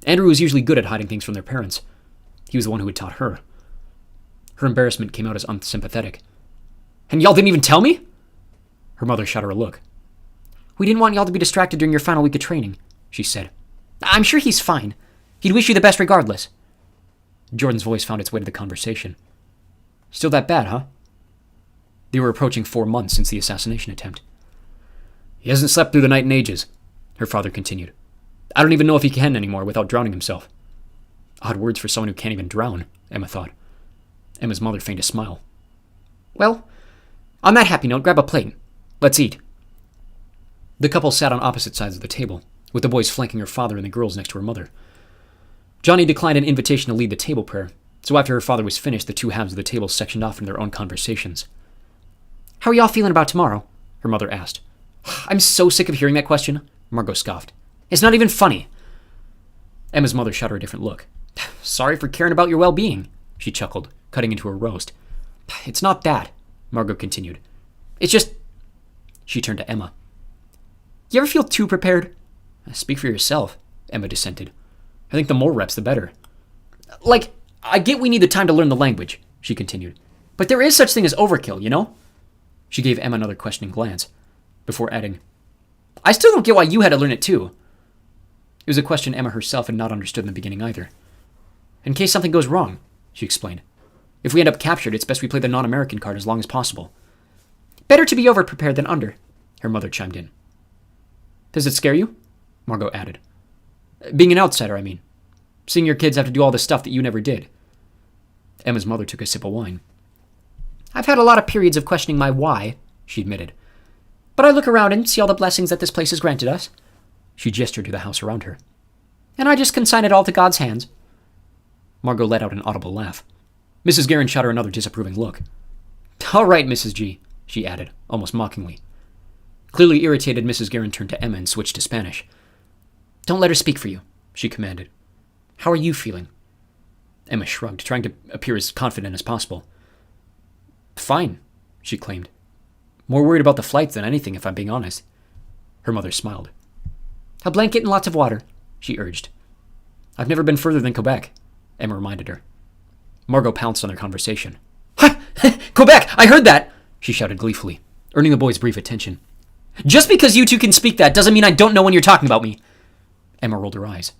Andrew was usually good at hiding things from their parents. He was the one who had taught her. Her embarrassment came out as unsympathetic. And y'all didn't even tell me? Her mother shot her a look. We didn't want y'all to be distracted during your final week of training, she said. I'm sure he's fine. He'd wish you the best regardless. Jordan's voice found its way to the conversation. Still that bad, huh? They were approaching 4 months since the assassination attempt. He hasn't slept through the night in ages, her father continued. I don't even know if he can anymore without drowning himself. Odd words for someone who can't even drown, Emma thought. Emma's mother feigned a smile. Well, on that happy note, grab a plate. Let's eat. The couple sat on opposite sides of the table, with the boys flanking her father and the girls next to her mother. Johnny declined an invitation to lead the table prayer, so after her father was finished, the two halves of the table sectioned off into their own conversations. How are y'all feeling about tomorrow? Her mother asked. I'm so sick of hearing that question, Margot scoffed. It's not even funny. Emma's mother shot her a different look. Sorry for caring about your well-being, she chuckled, cutting into her roast. It's not that, Margot continued. It's just... She turned to Emma. You ever feel too prepared? Speak for yourself, Emma dissented. I think the more reps, the better. Like, I get we need the time to learn the language, she continued. But there is such thing as overkill, you know? She gave Emma another questioning glance, before adding, I still don't get why you had to learn it too. It was a question Emma herself had not understood in the beginning either. In case something goes wrong, she explained. If we end up captured, it's best we play the non-American card as long as possible. Better to be over-prepared than under, her mother chimed in. Does it scare you? Margot added. Being an outsider, I mean. Seeing your kids have to do all the stuff that you never did. Emma's mother took a sip of wine. I've had a lot of periods of questioning my why, she admitted. But I look around and see all the blessings that this place has granted us. She gestured to the house around her. And I just consign it all to God's hands. Margot let out an audible laugh. Mrs. Guerin shot her another disapproving look. All right, Mrs. G, she added, almost mockingly. Clearly irritated, Mrs. Guerin turned to Emma and switched to Spanish. Don't let her speak for you, she commanded. How are you feeling? Emma shrugged, trying to appear as confident as possible. Fine, she claimed. More worried about the flight than anything, if I'm being honest. Her mother smiled. A blanket and lots of water, she urged. I've never been further than Quebec, Emma reminded her. Margot pounced on their conversation. Ha! Quebec! I heard that! She shouted gleefully, earning the boys' brief attention. Just because you two can speak that doesn't mean I don't know when you're talking about me. Emma rolled her eyes.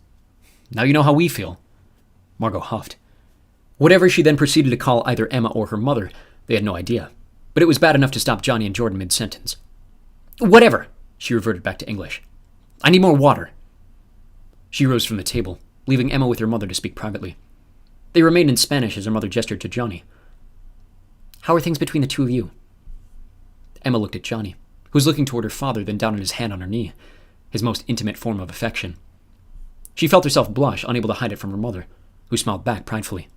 Now you know how we feel. Margot huffed. Whatever she then proceeded to call either Emma or her mother, they had no idea. But it was bad enough to stop Johnny and Jordan mid-sentence. Whatever, she reverted back to English. I need more water. She rose from the table, leaving Emma with her mother to speak privately. They remained in Spanish as her mother gestured to Johnny. How are things between the two of you? Emma looked at Johnny, who was looking toward her father, then down on his hand on her knee, his most intimate form of affection. She felt herself blush, unable to hide it from her mother, who smiled back pridefully.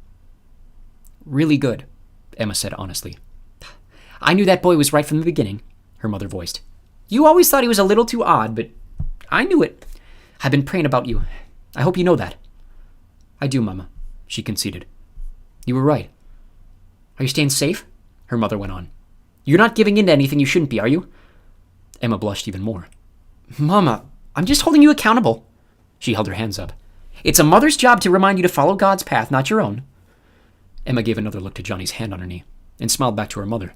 Really good, Emma said honestly. I knew that boy was right from the beginning, her mother voiced. You always thought he was a little too odd, but I knew it. I've been praying about you. I hope you know that. I do, Mama, she conceded. You were right. Are you staying safe? Her mother went on. You're not giving in to anything you shouldn't be, are you? Emma blushed even more. Mama, I'm just holding you accountable. She held her hands up. It's a mother's job to remind you to follow God's path, not your own. Emma gave another look to Johnny's hand on her knee and smiled back to her mother.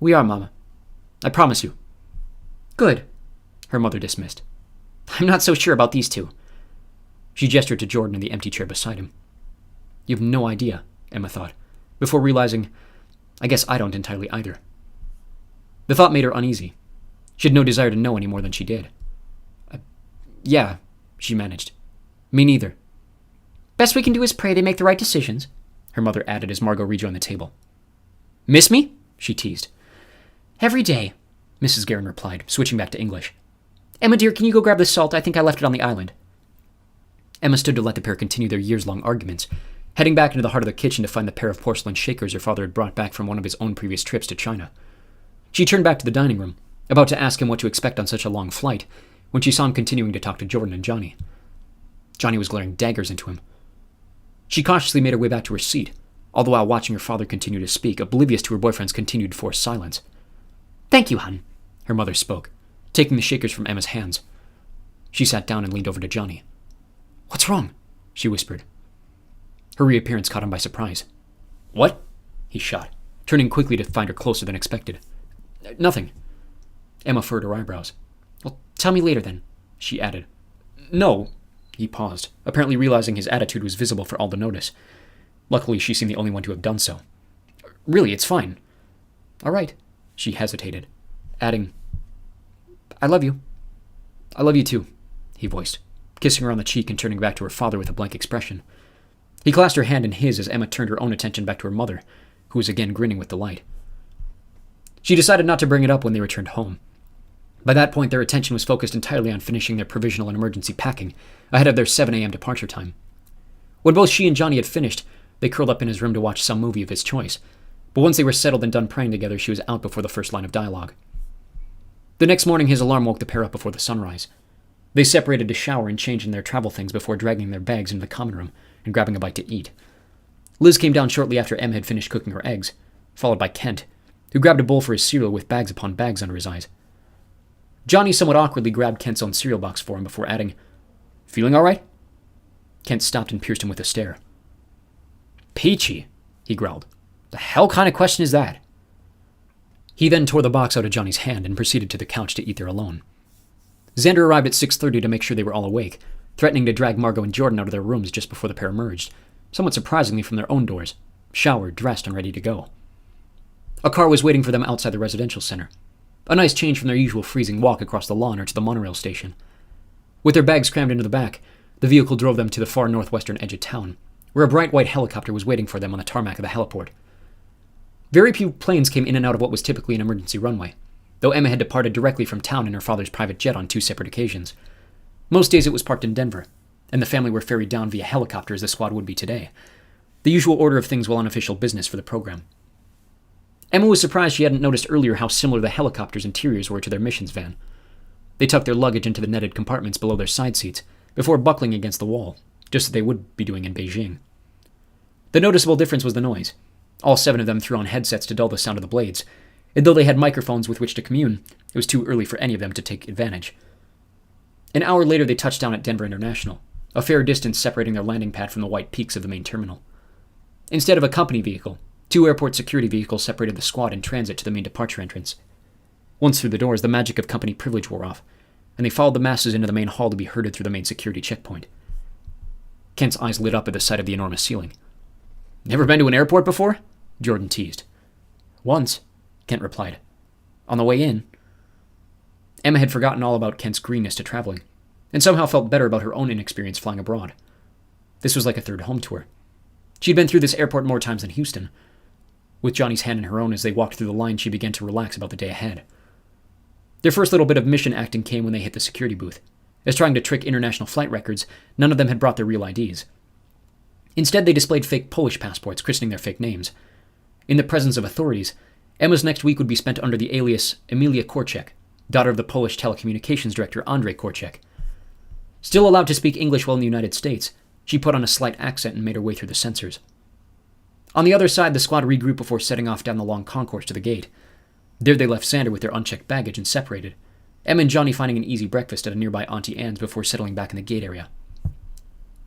We are, Mama. I promise you. Good, her mother dismissed. I'm not so sure about these two. She gestured to Jordan in the empty chair beside him. You have no idea, Emma thought, before realizing, I guess I don't entirely either. The thought made her uneasy. She had no desire to know any more than she did. Yeah, she managed. Me neither. Best we can do is pray they make the right decisions, her mother added as Margot rejoined the table. Miss me? She teased. Every day, Mrs. Guerin replied, switching back to English. Emma, dear, can you go grab the salt? I think I left it on the island. Emma stood to let the pair continue their years-long arguments, heading back into the heart of the kitchen to find the pair of porcelain shakers her father had brought back from one of his own previous trips to China. She turned back to the dining room, about to ask him what to expect on such a long flight, when she saw him continuing to talk to Jordan and Johnny. Johnny was glaring daggers into him. She cautiously made her way back to her seat, all the while watching her father continue to speak, oblivious to her boyfriend's continued forced silence.
Thank you, hon,
her mother spoke, taking the shakers from Emma's hands. She sat down and leaned over to Johnny. "What's wrong?" she whispered. Her reappearance caught him by surprise. "What?" he shot, turning quickly to find her closer than expected. "Nothing." Emma furrowed her eyebrows. "Well, tell me later then," she added. "No." He paused, apparently realizing his attitude was visible for all to notice. Luckily, she seemed the only one to have done so. "Really, it's fine." "All right." She hesitated, adding, "I love you." "I love you too," he voiced, kissing her on the cheek and turning back to her father with a blank expression. He clasped her hand in his as Emma turned her own attention back to her mother, who was again grinning with delight. She decided not to bring it up when they returned home. By that point, their attention was focused entirely on finishing their provisional and emergency packing ahead of their 7 a.m. departure time. When both she and Johnny had finished, they curled up in his room to watch some movie of his choice, but once they were settled and done praying together, she was out before the first line of dialogue. The next morning, his alarm woke the pair up before the sunrise. They separated to shower and change in their travel things before dragging their bags into the common room and grabbing a bite to eat. Liz came down shortly after Em had finished cooking her eggs, followed by Kent, who grabbed a bowl for his cereal with bags upon bags under his eyes. Johnny somewhat awkwardly grabbed Kent's own cereal box for him before adding, "Feeling all right?" Kent stopped and pierced him with a stare. "Peachy," he growled. "The hell kind of question is that?" He then tore the box out of Johnny's hand and proceeded to the couch to eat there alone. Xander arrived at 6:30 to make sure they were all awake, threatening to drag Margot and Jordan out of their rooms just before the pair emerged, somewhat surprisingly from their own doors, showered, dressed, and ready to go. A car was waiting for them outside the residential center, a nice change from their usual freezing walk across the lawn or to the monorail station. With their bags crammed into the back, the vehicle drove them to the far northwestern edge of town, where a bright white helicopter was waiting for them on the tarmac of the heliport. Very few planes came in and out of what was typically an emergency runway, though Emma had departed directly from town in her father's private jet on 2 separate occasions. Most days it was parked in Denver, and the family were ferried down via helicopter as the squad would be today, the usual order of things while on official business for the program. Emma was surprised she hadn't noticed earlier how similar the helicopter's interiors were to their missions van. They tucked their luggage into the netted compartments below their side seats, before buckling against the wall, just as they would be doing in Beijing. The noticeable difference was the noise. All 7 of them threw on headsets to dull the sound of the blades, and though they had microphones with which to commune, it was too early for any of them to take advantage. An hour later they touched down at Denver International, a fair distance separating their landing pad from the white peaks of the main terminal. Instead of a company vehicle, 2 airport security vehicles separated the squad in transit to the main departure entrance. Once through the doors, the magic of company privilege wore off, and they followed the masses into the main hall to be herded through the main security checkpoint. Kent's eyes lit up at the sight of the enormous ceiling. "Never been to an airport before?" Jordan teased. "Once," Kent replied. "On the way in." Emma had forgotten all about Kent's greenness to traveling, and somehow felt better about her own inexperience flying abroad. This was like a third home to her. She'd been through this airport more times than Houston. With Johnny's hand in her own as they walked through the line, she began to relax about the day ahead. Their first little bit of mission acting came when they hit the security booth, as trying to trick international flight records, none of them had brought their real IDs. Instead, they displayed fake Polish passports, christening their fake names. In the presence of authorities, Emma's next week would be spent under the alias Emilia Korczak, daughter of the Polish telecommunications director Andrzej Korczak. Still allowed to speak English while in the United States, she put on a slight accent and made her way through the sensors. On the other side, the squad regrouped before setting off down the long concourse to the gate. There they left Xander with their unchecked baggage and separated, Emma and Johnny finding an easy breakfast at a nearby Auntie Anne's before settling back in the gate area.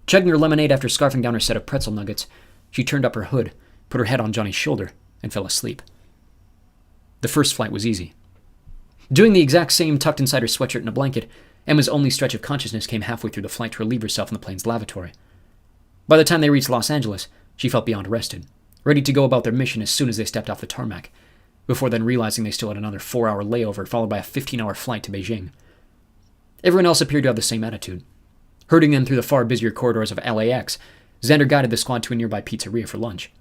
Chugging her lemonade after scarfing down her set of pretzel nuggets, she turned up her hood, put her head on Johnny's shoulder, and fell asleep. The first flight was easy. Doing the exact same tucked inside her sweatshirt and a blanket, Emma's only stretch of consciousness came halfway through the flight to relieve herself in the plane's lavatory. By the time they reached Los Angeles, she felt beyond rested, ready to go about their mission as soon as they stepped off the tarmac, before then realizing they still had another 4-hour layover followed by a 15-hour flight to Beijing. Everyone else appeared to have the same attitude. Herding them through the far busier corridors of LAX, Xander guided the squad to a nearby pizzeria for lunch.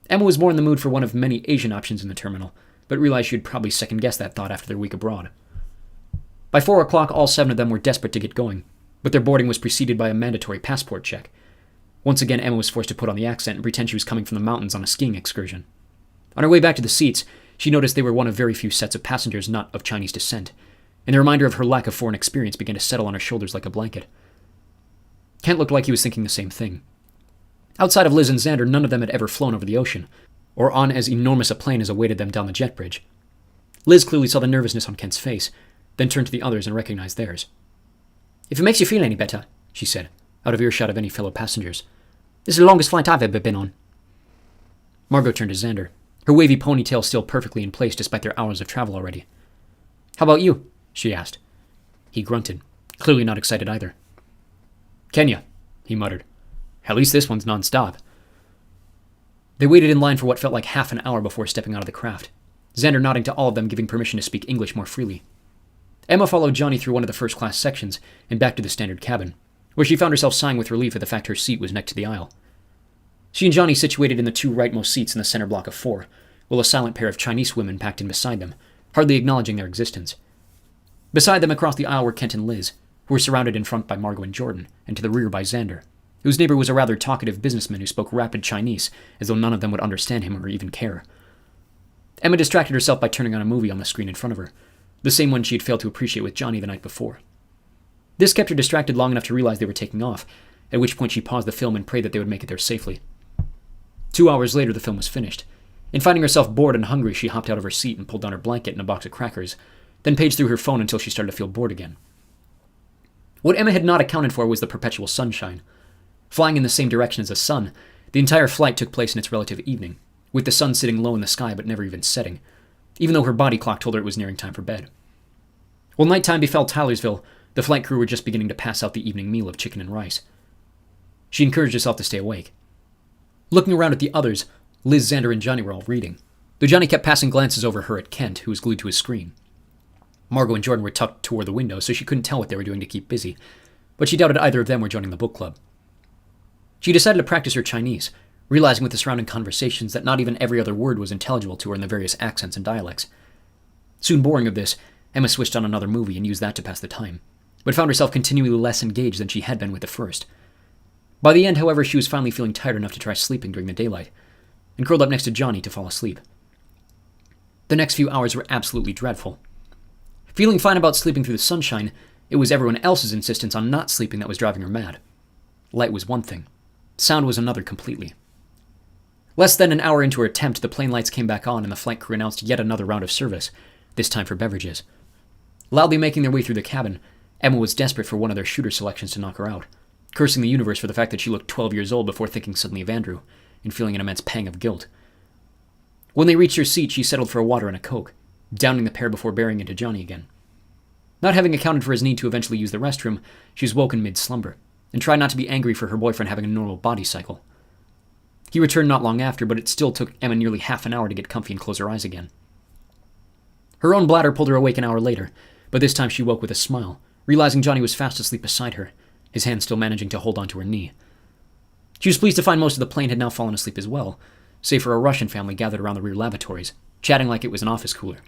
Emma was more in the mood for one of many Asian options in the terminal, but realized she'd probably second-guess that thought after their week abroad. By 4 o'clock, all 7 of them were desperate to get going, but their boarding was preceded by a mandatory passport check. Once again, Emma was forced to put on the accent and pretend she was coming from the mountains on a skiing excursion. On her way back to the seats, she noticed they were one of very few sets of passengers not of Chinese descent, and the reminder of her lack of foreign experience began to settle on her shoulders like a blanket. Kent looked like he was thinking the same thing. Outside of Liz and Xander, none of them had ever flown over the ocean, or on as enormous a plane as awaited them down the jet bridge. Liz clearly saw the nervousness on Kent's face, then turned to the others and recognized theirs. "If it makes you feel any better," she said, out of earshot of any fellow passengers, "this is the longest flight I've ever been on." Margot turned to Xander, her wavy ponytail still perfectly in place despite their hours of travel already. "How about you?" she asked. He grunted, clearly not excited either. "Kenya," he muttered. "At least this one's non-stop." They waited in line for what felt like half an hour before stepping out of the craft, Xander nodding to all of them, giving permission to speak English more freely. Emma followed Johnny through one of the first-class sections and back to the standard cabin, where she found herself sighing with relief at the fact her seat was next to the aisle. She and Johnny situated in the two rightmost seats in the center block of 4, while a silent pair of Chinese women packed in beside them, hardly acknowledging their existence. Beside them across the aisle were Kent and Liz, who were surrounded in front by Margot and Jordan, and to the rear by Xander, whose neighbor was a rather talkative businessman who spoke rapid Chinese, as though none of them would understand him or even care. Emma distracted herself by turning on a movie on the screen in front of her, the same one she had failed to appreciate with Johnny the night before. This kept her distracted long enough to realize they were taking off, at which point she paused the film and prayed that they would make it there safely. 2 hours later, the film was finished, and finding herself bored and hungry, she hopped out of her seat and pulled down her blanket and a box of crackers, then paged through her phone until she started to feel bored again. What Emma had not accounted for was the perpetual sunshine. Flying in the same direction as the sun, the entire flight took place in its relative evening, with the sun sitting low in the sky but never even setting, even though her body clock told her it was nearing time for bed. While nighttime befell Tylersville, the flight crew were just beginning to pass out the evening meal of chicken and rice. She encouraged herself to stay awake. Looking around at the others, Liz, Xander, and Johnny were all reading, though Johnny kept passing glances over her at Kent, who was glued to his screen. Margot and Jordan were tucked toward the window, so she couldn't tell what they were doing to keep busy, but she doubted either of them were joining the book club. She decided to practice her Chinese, realizing with the surrounding conversations that not even every other word was intelligible to her in the various accents and dialects. Soon boring of this, Emma switched on another movie and used that to pass the time, but found herself continually less engaged than she had been with the first. By the end, however, she was finally feeling tired enough to try sleeping during the daylight, and curled up next to Johnny to fall asleep. The next few hours were absolutely dreadful. Feeling fine about sleeping through the sunshine, it was everyone else's insistence on not sleeping that was driving her mad. Light was one thing. Sound was another completely. Less than an hour into her attempt, the plane lights came back on and the flight crew announced yet another round of service, this time for beverages. Loudly making their way through the cabin, Emma was desperate for one of their shooter selections to knock her out, cursing the universe for the fact that she looked 12 years old before thinking suddenly of Andrew, and feeling an immense pang of guilt. When they reached her seat, she settled for a water and a Coke, downing the pair before bearing into Johnny again. Not having accounted for his need to eventually use the restroom, she was woken mid-slumber, and tried not to be angry for her boyfriend having a normal body cycle. He returned not long after, but it still took Emma nearly half an hour to get comfy and close her eyes again. Her own bladder pulled her awake an hour later, but this time she woke with a smile, realizing Johnny was fast asleep beside her, his hand still managing to hold onto her knee. She was pleased to find most of the plane had now fallen asleep as well, save for a Russian family gathered around the rear lavatories, chatting like it was an office cooler.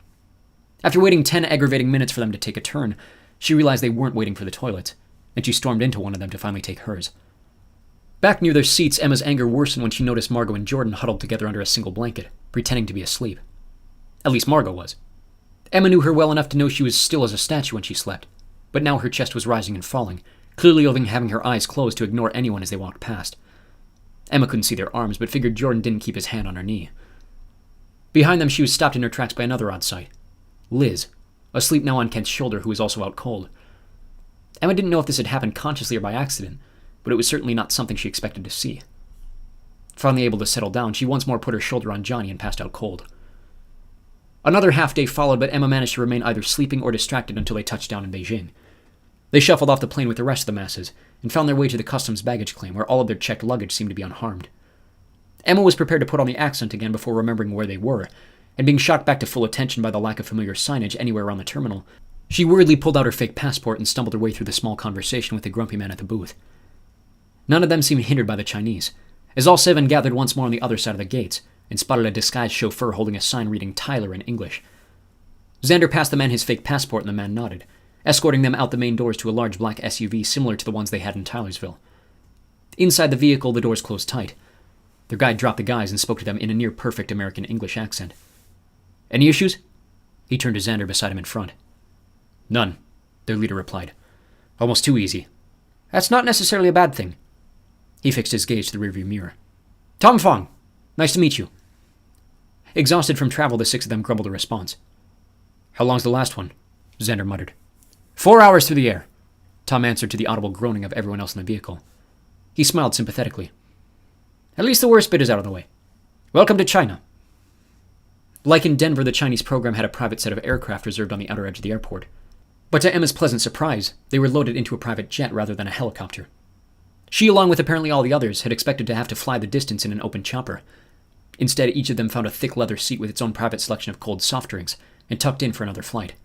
After waiting 10 aggravating minutes for them to take a turn, she realized they weren't waiting for the toilets, and she stormed into one of them to finally take hers. Back near their seats, Emma's anger worsened when she noticed Margot and Jordan huddled together under a single blanket, pretending to be asleep. At least Margot was. Emma knew her well enough to know she was still as a statue when she slept, but now her chest was rising and falling, clearly having her eyes closed to ignore anyone as they walked past. Emma couldn't see their arms, but figured Jordan didn't keep his hand on her knee. Behind them, she was stopped in her tracks by another odd sight. Liz, asleep now on Kent's shoulder, who was also out cold. Emma didn't know if this had happened consciously or by accident, but it was certainly not something she expected to see. Finally able to settle down, she once more put her shoulder on Johnny and passed out cold. Another half-day followed, but Emma managed to remain either sleeping or distracted until they touched down in Beijing. They shuffled off the plane with the rest of the masses, and found their way to the customs baggage claim, where all of their checked luggage seemed to be unharmed. Emma was prepared to put on the accent again before remembering where they were, and being shocked back to full attention by the lack of familiar signage anywhere around the terminal, she worriedly pulled out her fake passport and stumbled her way through the small conversation with the grumpy man at the booth. None of them seemed hindered by the Chinese, as all 7 gathered once more on the other side of the gates, and spotted a disguised chauffeur holding a sign reading Tyler in English. Xander passed the man his fake passport and the man nodded, escorting them out the main doors to a large black SUV similar to the ones they had in Tylersville. Inside the vehicle, the doors closed tight. Their guide dropped the guys and spoke to them in a near-perfect American English accent. "Any issues?" He turned to Xander beside him in front. "None," their leader replied. "Almost too easy." "That's not necessarily a bad thing." He fixed his gaze to the rearview mirror. Tom Fong! Nice to meet you. Exhausted from travel, the six of them grumbled a response. How long's the last one? Xander muttered. 4 hours through the air, Tom answered to the audible groaning of everyone else in the vehicle. He smiled sympathetically. At least the worst bit is out of the way. Welcome to China. Like in Denver, the Chinese program had a private set of aircraft reserved on the outer edge of the airport. But to Emma's pleasant surprise, they were loaded into a private jet rather than a helicopter. She, along with apparently all the others, had expected to have to fly the distance in an open chopper. Instead, each of them found a thick leather seat with its own private selection of cold soft drinks and tucked in for another flight.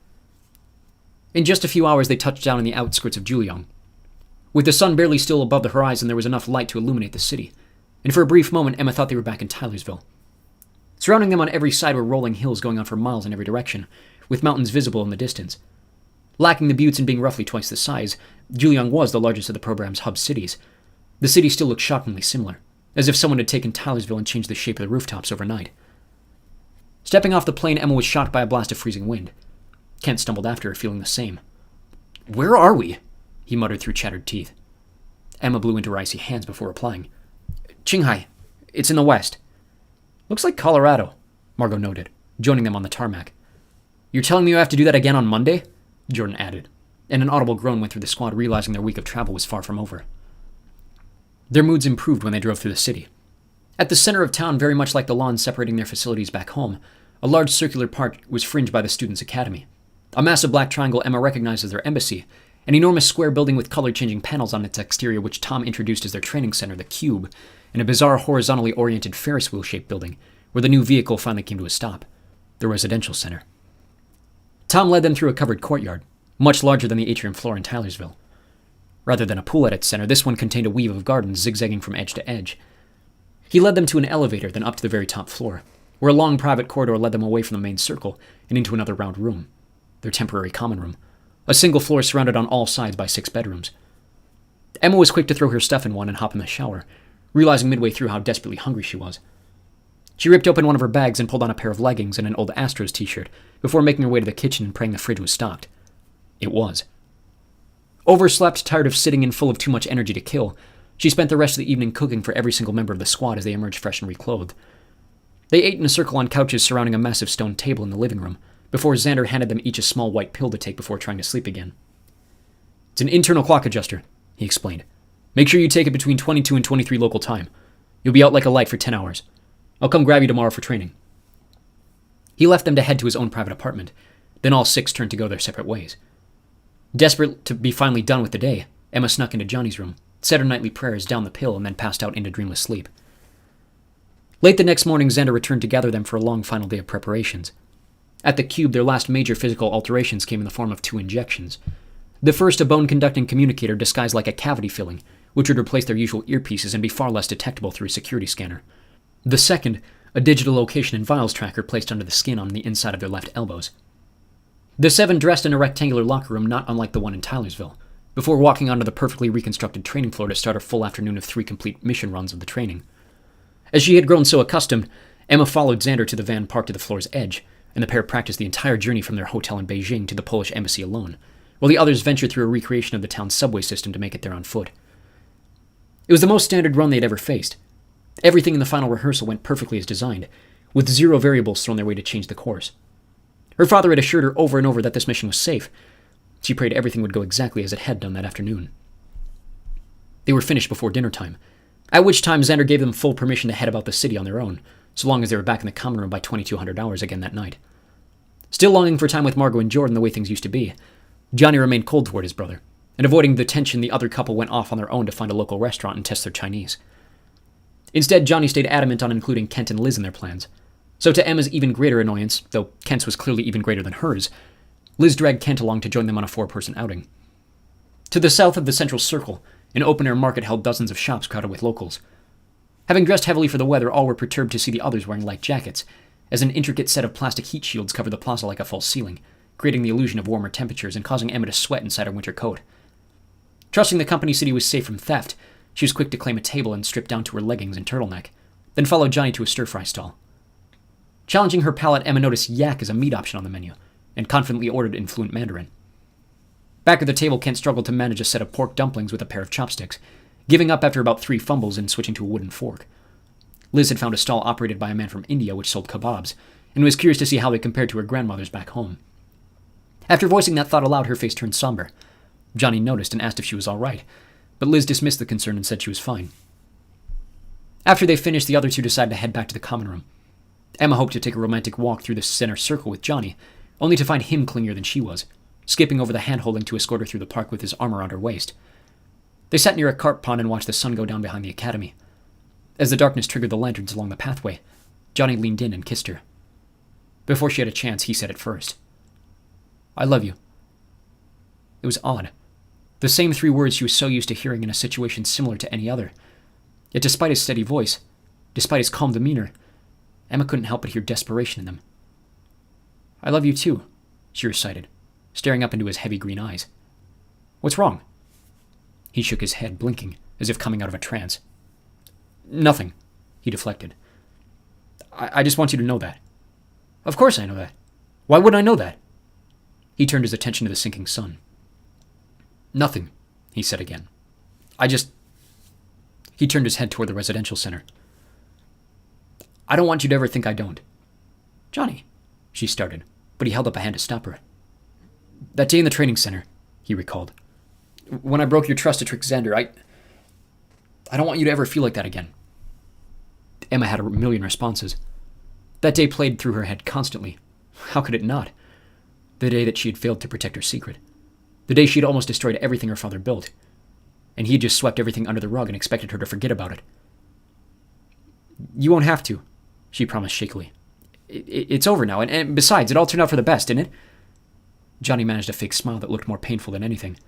In just a few hours, they touched down in the outskirts of Juliang. With the sun barely still above the horizon, there was enough light to illuminate the city, and for a brief moment, Emma thought they were back in Tylersville. Surrounding them on every side were rolling hills going on for miles in every direction, with mountains visible in the distance. Lacking the buttes and being roughly twice the size, Juliang was the largest of the program's hub cities. The city still looked shockingly similar, as if someone had taken Tylersville and changed the shape of the rooftops overnight. Stepping off the plane, Emma was shocked by a blast of freezing wind. Kent stumbled after her, feeling the same. Where are we? He muttered through chattered teeth. Emma blew into her icy hands before replying. Qinghai. It's in the west. Looks like Colorado, Margot noted, joining them on the tarmac. You're telling me you have to do that again on Monday? Jordan added, and an audible groan went through the squad, realizing their week of travel was far from over. Their moods improved when they drove through the city. At the center of town, very much like the lawns separating their facilities back home, a large circular park was fringed by the Students' Academy. A massive black triangle Emma recognized as their embassy, an enormous square building with color-changing panels on its exterior which Tom introduced as their training center, the Cube, and a bizarre horizontally oriented Ferris wheel-shaped building, where the new vehicle finally came to a stop, the residential center. Tom led them through a covered courtyard, much larger than the atrium floor in Tylersville. Rather than a pool at its center, this one contained a weave of gardens zigzagging from edge to edge. He led them to an elevator, then up to the very top floor, where a long private corridor led them away from the main circle and into another round room, their temporary common room, a single floor surrounded on all sides by 6 bedrooms. Emma was quick to throw her stuff in one and hop in the shower, realizing midway through how desperately hungry she was. She ripped open one of her bags and pulled on a pair of leggings and an old Astros t-shirt before making her way to the kitchen and praying the fridge was stocked. It was. Overslept, tired of sitting in full of too much energy to kill, she spent the rest of the evening cooking for every single member of the squad as they emerged fresh and reclothed. They ate in a circle on couches surrounding a massive stone table in the living room, before Xander handed them each a small white pill to take before trying to sleep again. It's an internal clock adjuster, he explained. Make sure you take it between 22 and 23 local time. You'll be out like a light for 10 hours. I'll come grab you tomorrow for training. He left them to head to his own private apartment. Then all 6 turned to go their separate ways. Desperate to be finally done with the day, Emma snuck into Johnny's room, said her nightly prayers, downed the pill, and then passed out into dreamless sleep. Late the next morning, Xander returned to gather them for a long final day of preparations. At the Cube, their last major physical alterations came in the form of 2 injections. The first, a bone-conducting communicator disguised like a cavity filling, which would replace their usual earpieces and be far less detectable through a security scanner. The second, a digital location and vials tracker placed under the skin on the inside of their left elbows. The 7 dressed in a rectangular locker room not unlike the one in Tylersville, before walking onto the perfectly reconstructed training floor to start a full afternoon of 3 complete mission runs of the training. As she had grown so accustomed, Emma followed Xander to the van parked at the floor's edge, and the pair practiced the entire journey from their hotel in Beijing to the Polish embassy alone, while the others ventured through a recreation of the town's subway system to make it there on foot. It was the most standard run they had ever faced. Everything in the final rehearsal went perfectly as designed, with 0 variables thrown their way to change the course. Her father had assured her over and over that this mission was safe. She prayed everything would go exactly as it had done that afternoon. They were finished before dinner time, at which time Xander gave them full permission to head about the city on their own, so long as they were back in the common room by 2200 hours again that night. Still longing for time with Margot and Jordan the way things used to be, Johnny remained cold toward his brother, and avoiding the tension, the other couple went off on their own to find a local restaurant and test their Chinese. Instead, Johnny stayed adamant on including Kent and Liz in their plans. So to Emma's even greater annoyance, though Kent's was clearly even greater than hers, Liz dragged Kent along to join them on a 4-person outing. To the south of the central circle, an open-air market held dozens of shops crowded with locals. Having dressed heavily for the weather, all were perturbed to see the others wearing light jackets, as an intricate set of plastic heat shields covered the plaza like a false ceiling, creating the illusion of warmer temperatures and causing Emma to sweat inside her winter coat. Trusting the company city was safe from theft, she was quick to claim a table and strip down to her leggings and turtleneck, then followed Johnny to a stir-fry stall. Challenging her palate, Emma noticed yak as a meat option on the menu, and confidently ordered in fluent Mandarin. Back at the table, Kent struggled to manage a set of pork dumplings with a pair of chopsticks, giving up after about 3 fumbles and switching to a wooden fork. Liz had found a stall operated by a man from India which sold kebabs, and was curious to see how they compared to her grandmother's back home. After voicing that thought aloud, her face turned somber. Johnny noticed and asked if she was all right, but Liz dismissed the concern and said she was fine. After they finished, the other two decided to head back to the common room. Emma hoped to take a romantic walk through the center circle with Johnny, only to find him clingier than she was, skipping over the hand-holding to escort her through the park with his arm around her waist. They sat near a carp pond and watched the sun go down behind the academy. As the darkness triggered the lanterns along the pathway, Johnny leaned in and kissed her. Before she had a chance, he said it first. "I love you." It was odd. The same 3 words she was so used to hearing in a situation similar to any other. Yet despite his steady voice, despite his calm demeanor, Emma couldn't help but hear desperation in them. "I love you too," she recited, staring up into his heavy green eyes. "What's wrong?" He shook his head, blinking, as if coming out of a trance. "Nothing," he deflected. I just want you to know that." "Of course I know that. Why wouldn't I know that?" He turned his attention to the sinking sun. "Nothing," he said again. He turned his head toward the residential center. "I don't want you to ever think I don't." "Johnny," she started, but he held up a hand to stop her. "That day in the training center," he recalled. "When I broke your trust to trick Xander, I don't want you to ever feel like that again." Emma had a million responses. That day played through her head constantly. How could it not? The day that she had failed to protect her secret. The day she had almost destroyed everything her father built. And he had just swept everything under the rug and expected her to forget about it. "You won't have to," she promised shakily. It's over now, and besides, it all turned out for the best, didn't it?" Johnny managed a fake smile that looked more painful than anything.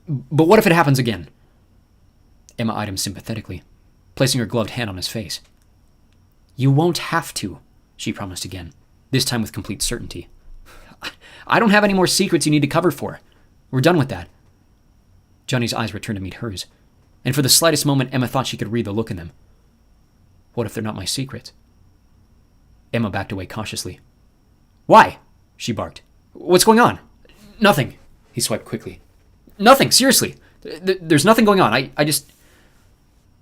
"But what if it happens again?" Emma eyed him sympathetically, placing her gloved hand on his face. "You won't have to," she promised again, this time with complete certainty. "I don't have any more secrets you need to cover for. We're done with that." Johnny's eyes returned to meet hers, and for the slightest moment Emma thought she could read the look in them. What if they're not my secrets? Emma backed away cautiously. "Why?" she barked. "What's going on?" "Nothing," he swiped quickly. "Nothing, seriously. There's nothing going on. I just..."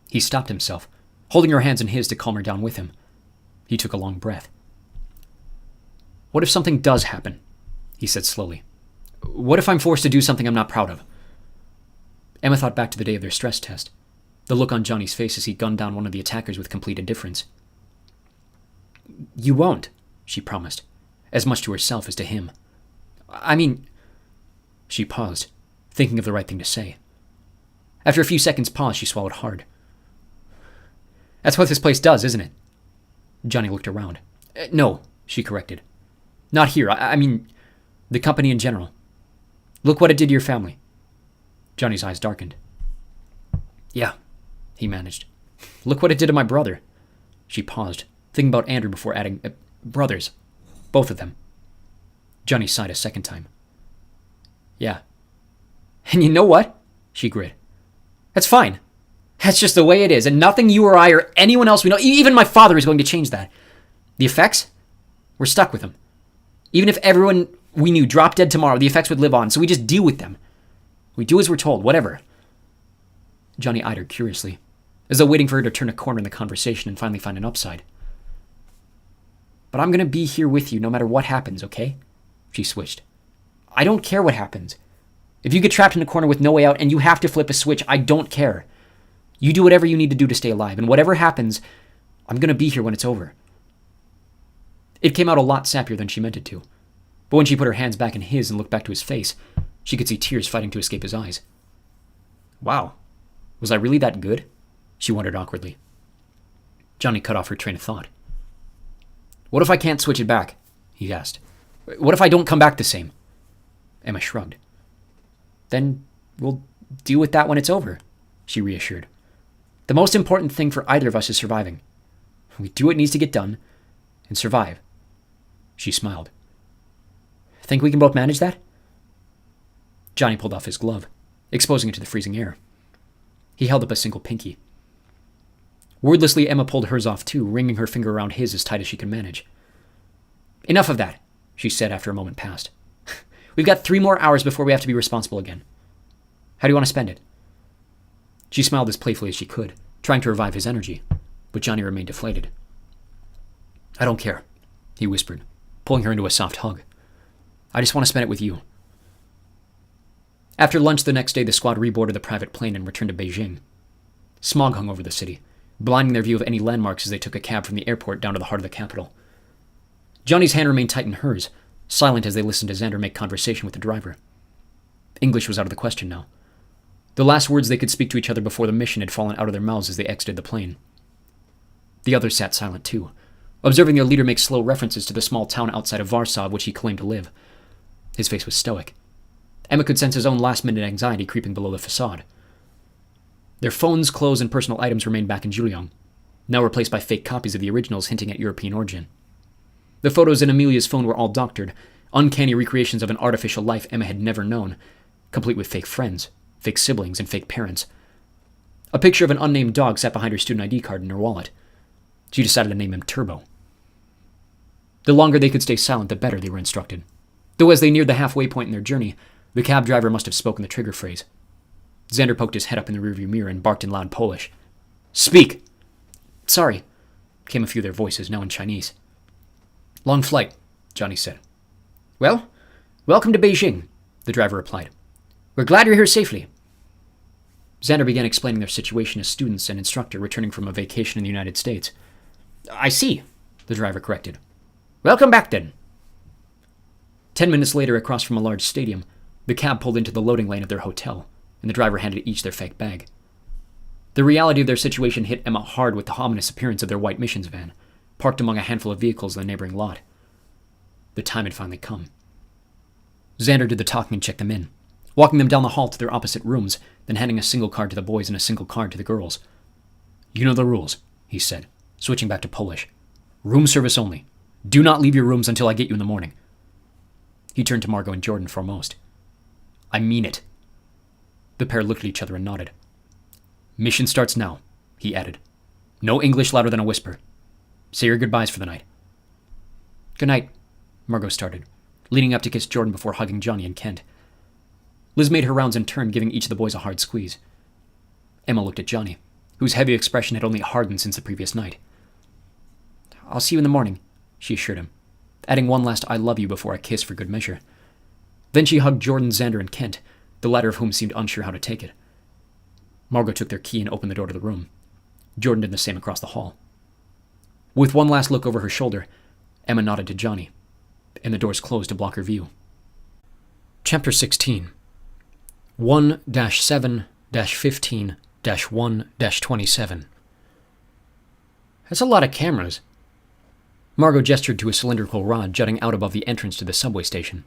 He stopped himself, holding her hands in his to calm her down with him. He took a long breath. "What if something does happen?" he said slowly. "What if I'm forced to do something I'm not proud of?" Emma thought back to the day of their stress test, the look on Johnny's face as he gunned down one of the attackers with complete indifference. "You won't," she promised, as much to herself as to him. "I mean..." She paused, thinking of the right thing to say. After a few seconds' pause, she swallowed hard. "That's what this place does, isn't it?" Johnny looked around. "No," she corrected. "Not here. I mean, the company in general. Look what it did to your family." Johnny's eyes darkened. "Yeah," he managed. "Look what it did to my brother." She paused, thinking about Andrew before adding, "brothers. Both of them." Johnny sighed a second time. "Yeah. And you know what?" she grinned. "That's fine. That's just the way it is, and nothing you or I or anyone else we know, even my father, is going to change that. The effects? We're stuck with them. Even if everyone we knew dropped dead tomorrow, the effects would live on, so we just deal with them. We do as we're told, whatever." Johnny eyed her curiously, as though waiting for her to turn a corner in the conversation and finally find an upside. "But I'm going to be here with you no matter what happens, okay?" She switched. "I don't care what happens. If you get trapped in a corner with no way out and you have to flip a switch, I don't care. You do whatever you need to do to stay alive, and whatever happens, I'm going to be here when it's over." It came out a lot sappier than she meant it to, but when she put her hands back in his and looked back to his face, she could see tears fighting to escape his eyes. Wow, was I really that good? She wondered awkwardly. Johnny cut off her train of thought. "What if I can't switch it back?" he asked. "What if I don't come back the same?" Emma shrugged. "Then we'll deal with that when it's over," she reassured. "The most important thing for either of us is surviving. We do what needs to get done and survive." She smiled. "Think we can both manage that?" Johnny pulled off his glove, exposing it to the freezing air. He held up a single pinky. Wordlessly, Emma pulled hers off too, wringing her finger around his as tight as she could manage. "Enough of that," she said after a moment passed. "We've got 3 more hours before we have to be responsible again. How do you want to spend it?" She smiled as playfully as she could, trying to revive his energy, but Johnny remained deflated. "I don't care," he whispered, pulling her into a soft hug. "I just want to spend it with you." After lunch the next day, the squad reboarded the private plane and returned to Beijing. Smog hung over the city, blinding their view of any landmarks as they took a cab from the airport down to the heart of the capital. Johnny's hand remained tight in hers, silent as they listened to Xander make conversation with the driver. English was out of the question now. The last words they could speak to each other before the mission had fallen out of their mouths as they exited the plane. The others sat silent too, observing their leader make slow references to the small town outside of Warsaw which he claimed to live. His face was stoic. Emma could sense his own last-minute anxiety creeping below the facade. Their phones, clothes, and personal items remained back in Juliang, now replaced by fake copies of the originals hinting at European origin. The photos in Amelia's phone were all doctored, uncanny recreations of an artificial life Emma had never known, complete with fake friends, fake siblings, and fake parents. A picture of an unnamed dog sat behind her student ID card in her wallet. She decided to name him Turbo. The longer they could stay silent, the better, they were instructed. Though as they neared the halfway point in their journey, the cab driver must have spoken the trigger phrase. Xander poked his head up in the rearview mirror and barked in loud Polish. "Speak!" "Sorry," came a few of their voices, now in Chinese. "Long flight," Johnny said. "Well, welcome to Beijing," the driver replied. "We're glad you're here safely." Xander began explaining their situation as students and instructor returning from a vacation in the United States. "I see," the driver corrected. "Welcome back, then." 10 minutes later, across from a large stadium, the cab pulled into the loading lane of their hotel, and the driver handed each their fake bag. The reality of their situation hit Emma hard with the ominous appearance of their white missions van, parked among a handful of vehicles in the neighboring lot. The time had finally come. Xander did the talking and checked them in, walking them down the hall to their opposite rooms, then handing a single card to the boys and a single card to the girls. "You know the rules," he said, switching back to Polish. "Room service only. Do not leave your rooms until I get you in the morning." He turned to Margot and Jordan foremost. "I mean it." The pair looked at each other and nodded. "Mission starts now," he added. "No English louder than a whisper. Say your goodbyes for the night." "Good night," Margot started, leaning up to kiss Jordan before hugging Johnny and Kent. Liz made her rounds in turn, giving each of the boys a hard squeeze. Emma looked at Johnny, whose heavy expression had only hardened since the previous night. "I'll see you in the morning," she assured him, adding one last "I love you" before a kiss for good measure. Then she hugged Jordan, Xander, and Kent, the latter of whom seemed unsure how to take it. Margot took their key and opened the door to the room. Jordan did the same across the hall. With one last look over her shoulder, Emma nodded to Johnny, and the doors closed to block her view. Chapter 16. 1-7-15-1-27. "That's a lot of cameras." Margot gestured to a cylindrical rod jutting out above the entrance to the subway station.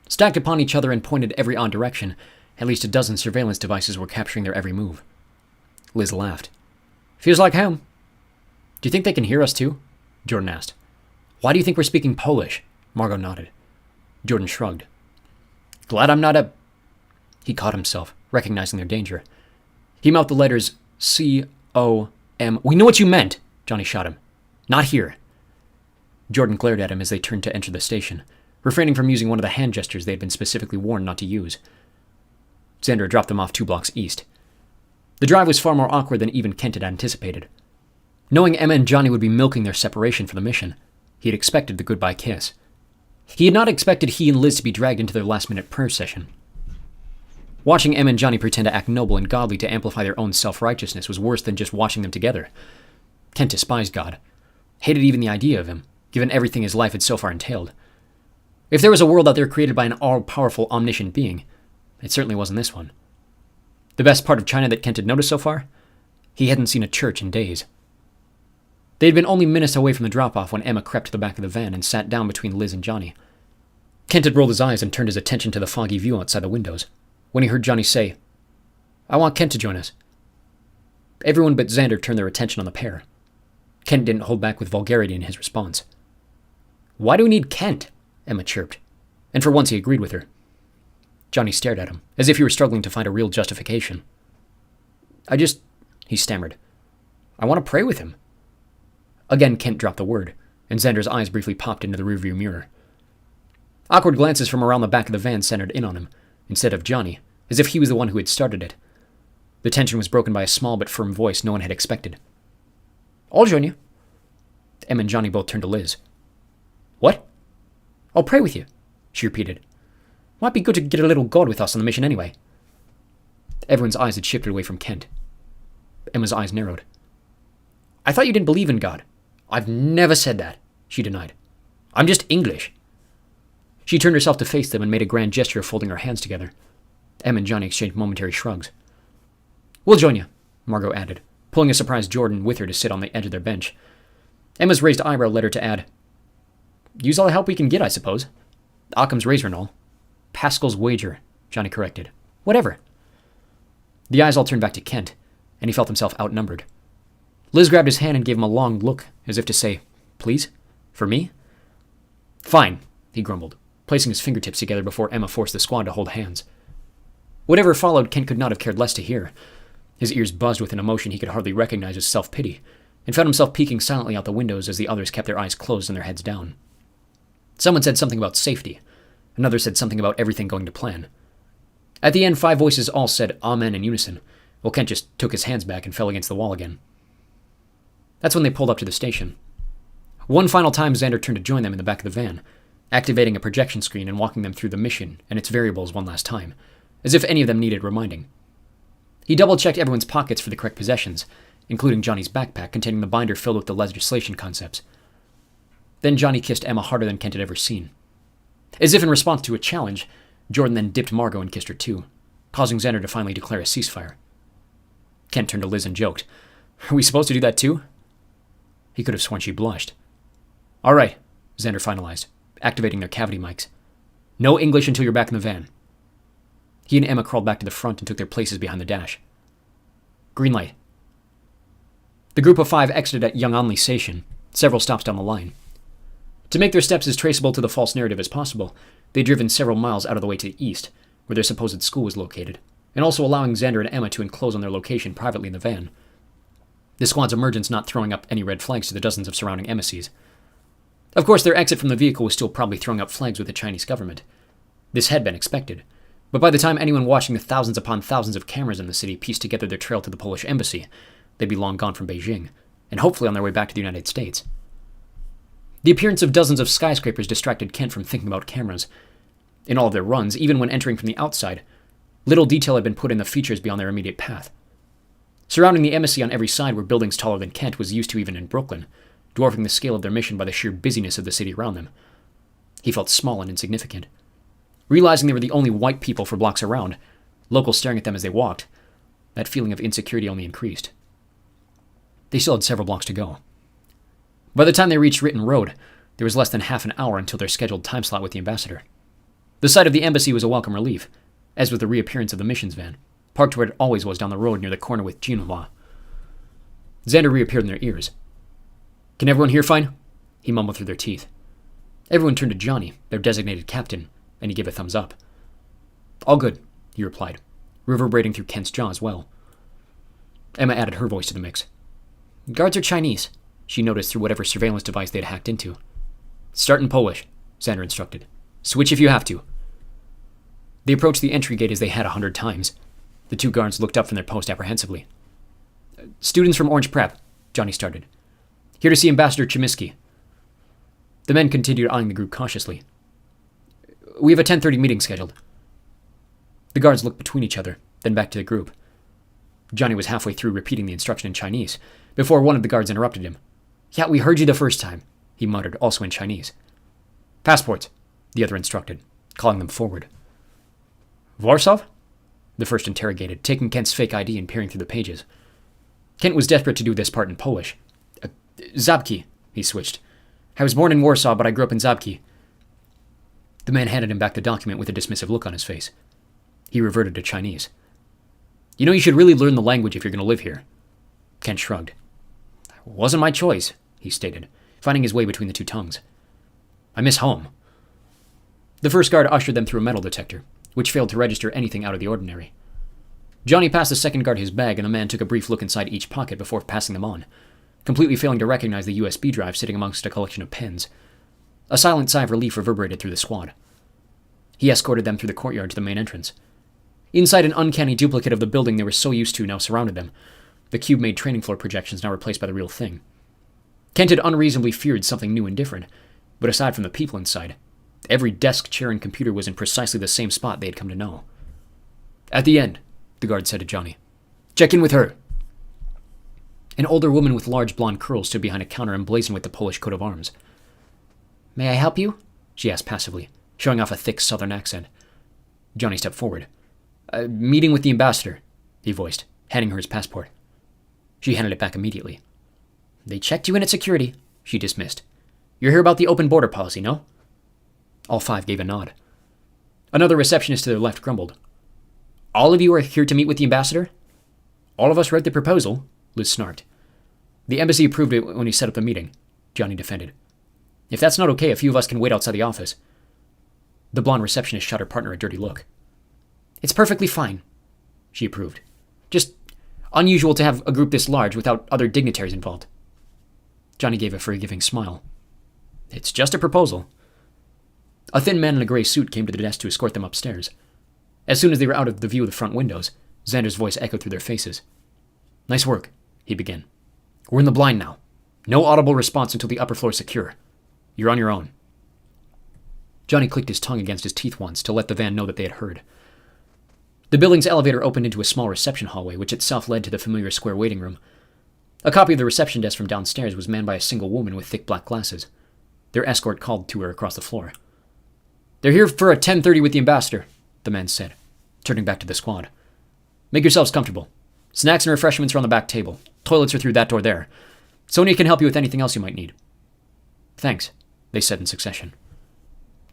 Stacked upon each other and pointed every odd direction, at least a dozen surveillance devices were capturing their every move. Liz laughed. "Feels like home." "Do you think they can hear us too?" Jordan asked. "Why do you think we're speaking Polish?" Margot nodded. Jordan shrugged. "Glad I'm not a—" He caught himself, recognizing their danger. He mouthed the letters C-O-M. "We know what you meant," Johnny shot him. "Not here." Jordan glared at him as they turned to enter the station, refraining from using one of the hand gestures they had been specifically warned not to use. Xander dropped them off 2 blocks east. The drive was far more awkward than even Kent had anticipated. Knowing Emma and Johnny would be milking their separation for the mission, he had expected the goodbye kiss. He had not expected he and Liz to be dragged into their last-minute prayer session. Watching Emma and Johnny pretend to act noble and godly to amplify their own self-righteousness was worse than just watching them together. Kent despised God, hated even the idea of him, given everything his life had so far entailed. If there was a world out there created by an all-powerful, omniscient being, it certainly wasn't this one. The best part of China that Kent had noticed so far? He hadn't seen a church in days. They had been only minutes away from the drop-off when Emma crept to the back of the van and sat down between Liz and Johnny. Kent had rolled his eyes and turned his attention to the foggy view outside the windows, when he heard Johnny say, "I want Kent to join us." Everyone but Xander turned their attention on the pair. Kent didn't hold back with vulgarity in his response. "Why do we need Kent?" Emma chirped, and for once he agreed with her. Johnny stared at him, as if he were struggling to find a real justification. He stammered. "I want to pray with him." Again, Kent dropped the word, and Xander's eyes briefly popped into the rearview mirror. Awkward glances from around the back of the van centered in on him, instead of Johnny, as if he was the one who had started it. The tension was broken by a small but firm voice no one had expected. "I'll join you." Emma and Johnny both turned to Liz. "What?" "I'll pray with you," she repeated. "Might be good to get a little God with us on the mission anyway." Everyone's eyes had shifted away from Kent. Emma's eyes narrowed. "I thought you didn't believe in God." "I've never said that," she denied. "I'm just English." She turned herself to face them and made a grand gesture of folding her hands together. Emma and Johnny exchanged momentary shrugs. "We'll join you," Margot added, pulling a surprised Jordan with her to sit on the edge of their bench. Emma's raised eyebrow led her to add, "Use all the help we can get, I suppose. Occam's razor and all." "Pascal's wager," Johnny corrected. "Whatever." The eyes all turned back to Kent, and he felt himself outnumbered. Liz grabbed his hand and gave him a long look, as if to say, "Please? For me?" "Fine," he grumbled, placing his fingertips together before Emma forced the squad to hold hands. Whatever followed, Kent could not have cared less to hear. His ears buzzed with an emotion he could hardly recognize as self-pity, and found himself peeking silently out the windows as the others kept their eyes closed and their heads down. Someone said something about safety. Another said something about everything going to plan. At the end, 5 voices all said Amen in unison, while Kent just took his hands back and fell against the wall again. That's when they pulled up to the station. One final time, Xander turned to join them in the back of the van, activating a projection screen and walking them through the mission and its variables one last time, as if any of them needed reminding. He double-checked everyone's pockets for the correct possessions, including Johnny's backpack containing the binder filled with the legislation concepts. Then Johnny kissed Emma harder than Kent had ever seen. As if in response to a challenge, Jordan then dipped Margot and kissed her too, causing Xander to finally declare a ceasefire. Kent turned to Liz and joked, "Are we supposed to do that too?" He could have sworn she blushed. "All right," Xander finalized, activating their cavity mics. "No English until you're back in the van." He and Emma crawled back to the front and took their places behind the dash. Green light. The group of 5 exited at Yonganli Station, several stops down the line. To make their steps as traceable to the false narrative as possible, they'd driven several miles out of the way to the east, where their supposed school was located, and also allowing Xander and Emma to enclose on their location privately in the van. The squad's emergence not throwing up any red flags to the dozens of surrounding embassies. Of course, their exit from the vehicle was still probably throwing up flags with the Chinese government. This had been expected, but by the time anyone watching the thousands upon thousands of cameras in the city pieced together their trail to the Polish embassy, they'd be long gone from Beijing, and hopefully on their way back to the United States. The appearance of dozens of skyscrapers distracted Kent from thinking about cameras. In all of their runs, even when entering from the outside, little detail had been put in the features beyond their immediate path. Surrounding the embassy on every side were buildings taller than Kent was used to even in Brooklyn, dwarfing the scale of their mission by the sheer busyness of the city around them. He felt small and insignificant. Realizing they were the only white people for blocks around, locals staring at them as they walked, that feeling of insecurity only increased. They still had several blocks to go. By the time they reached Written Road, there was less than half an hour until their scheduled time slot with the ambassador. The sight of the embassy was a welcome relief, as was the reappearance of the missions van, parked where it always was down the road near the corner with Jinhua. Xander reappeared in their ears. "Can everyone hear fine?" he mumbled through their teeth. Everyone turned to Johnny, their designated captain, and he gave a thumbs up. "All good," he replied, reverberating through Kent's jaw as well. Emma added her voice to the mix. "Guards are Chinese," she noticed through whatever surveillance device they had hacked into. "Start in Polish," Xander instructed. "Switch if you have to." They approached the entry gate as they had 100 times. The 2 guards looked up from their post apprehensively. "Students from Orange Prep," Johnny started. "Here to see Ambassador Chemiskey." The men continued eyeing the group cautiously. "We have a 10:30 meeting scheduled." The guards looked between each other, then back to the group. Johnny was halfway through repeating the instruction in Chinese, before one of the guards interrupted him. "Yeah, we heard you the first time," he muttered, also in Chinese. "Passports," the other instructed, calling them forward. "Warsaw?" the first interrogated, taking Kent's fake ID and peering through the pages. Kent was desperate to do this part in Polish. "Zabki," he switched. "I was born in Warsaw, but I grew up in Zabki." The man handed him back the document with a dismissive look on his face. He reverted to Chinese. "You know, you should really learn the language if you're going to live here." Kent shrugged. "It wasn't my choice," he stated, finding his way between the 2 tongues. "I miss home." The first guard ushered them through a metal detector, which failed to register anything out of the ordinary. Johnny passed the second guard his bag, and the man took a brief look inside each pocket before passing them on, completely failing to recognize the USB drive sitting amongst a collection of pens. A silent sigh of relief reverberated through the squad. He escorted them through the courtyard to the main entrance. Inside, an uncanny duplicate of the building they were so used to now surrounded them. The cube-made training floor projections now replaced by the real thing. Kent had unreasonably feared something new and different, but aside from the people inside, every desk, chair, and computer was in precisely the same spot they had come to know. "At the end," the guard said to Johnny. "Check in with her." An older woman with large blonde curls stood behind a counter emblazoned with the Polish coat of arms. "May I help you?" she asked passively, showing off a thick southern accent. Johnny stepped forward. "A meeting with the ambassador," he voiced, handing her his passport. She handed it back immediately. "They checked you in at security," she dismissed. "You're here about the open border policy, no?" All five gave a nod. Another receptionist to their left grumbled. "All of you are here to meet with the ambassador?" "All of us read the proposal," Liz snarked. "The embassy approved it when he set up the meeting," Johnny defended. "If that's not okay, a few of us can wait outside the office." The blonde receptionist shot her partner a dirty look. "It's perfectly fine," she approved. "Just unusual to have a group this large without other dignitaries involved." Johnny gave a forgiving smile. "It's just a proposal." A thin man in a gray suit came to the desk to escort them upstairs. As soon as they were out of the view of the front windows, Xander's voice echoed through their faces. "Nice work," he began. "We're in the blind now. No audible response until the upper floor is secure. You're on your own." Johnny clicked his tongue against his teeth once to let the van know that they had heard. The building's elevator opened into a small reception hallway, which itself led to the familiar square waiting room. A copy of the reception desk from downstairs was manned by a single woman with thick black glasses. Their escort called to her across the floor. "They're here for a 10:30 with the ambassador," the man said, turning back to the squad. "Make yourselves comfortable. Snacks and refreshments are on the back table. Toilets are through that door there. Sonia can help you with anything else you might need." "Thanks," they said in succession.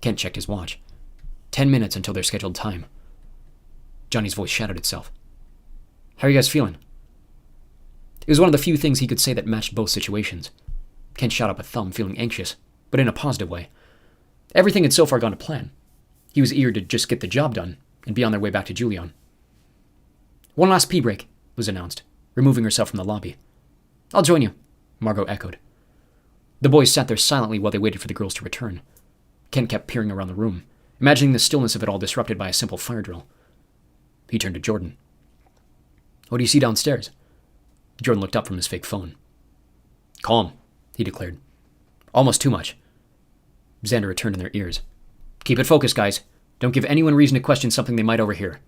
Kent checked his watch. 10 minutes until their scheduled time. Johnny's voice shadowed itself. "How are you guys feeling?" It was one of the few things he could say that matched both situations. Kent shot up a thumb, feeling anxious, but in a positive way. Everything had so far gone to plan. He was eager to just get the job done and be on their way back to Julian. "One last pee break," was announced, removing herself from the lobby. "I'll join you," Margot echoed. The boys sat there silently while they waited for the girls to return. Kent kept peering around the room, imagining the stillness of it all disrupted by a simple fire drill. He turned to Jordan. "What do you see downstairs?" Jordan looked up from his fake phone. "Calm," he declared. "Almost too much." Xander returned in their ears. "Keep it focused, guys. Don't give anyone reason to question something they might overhear."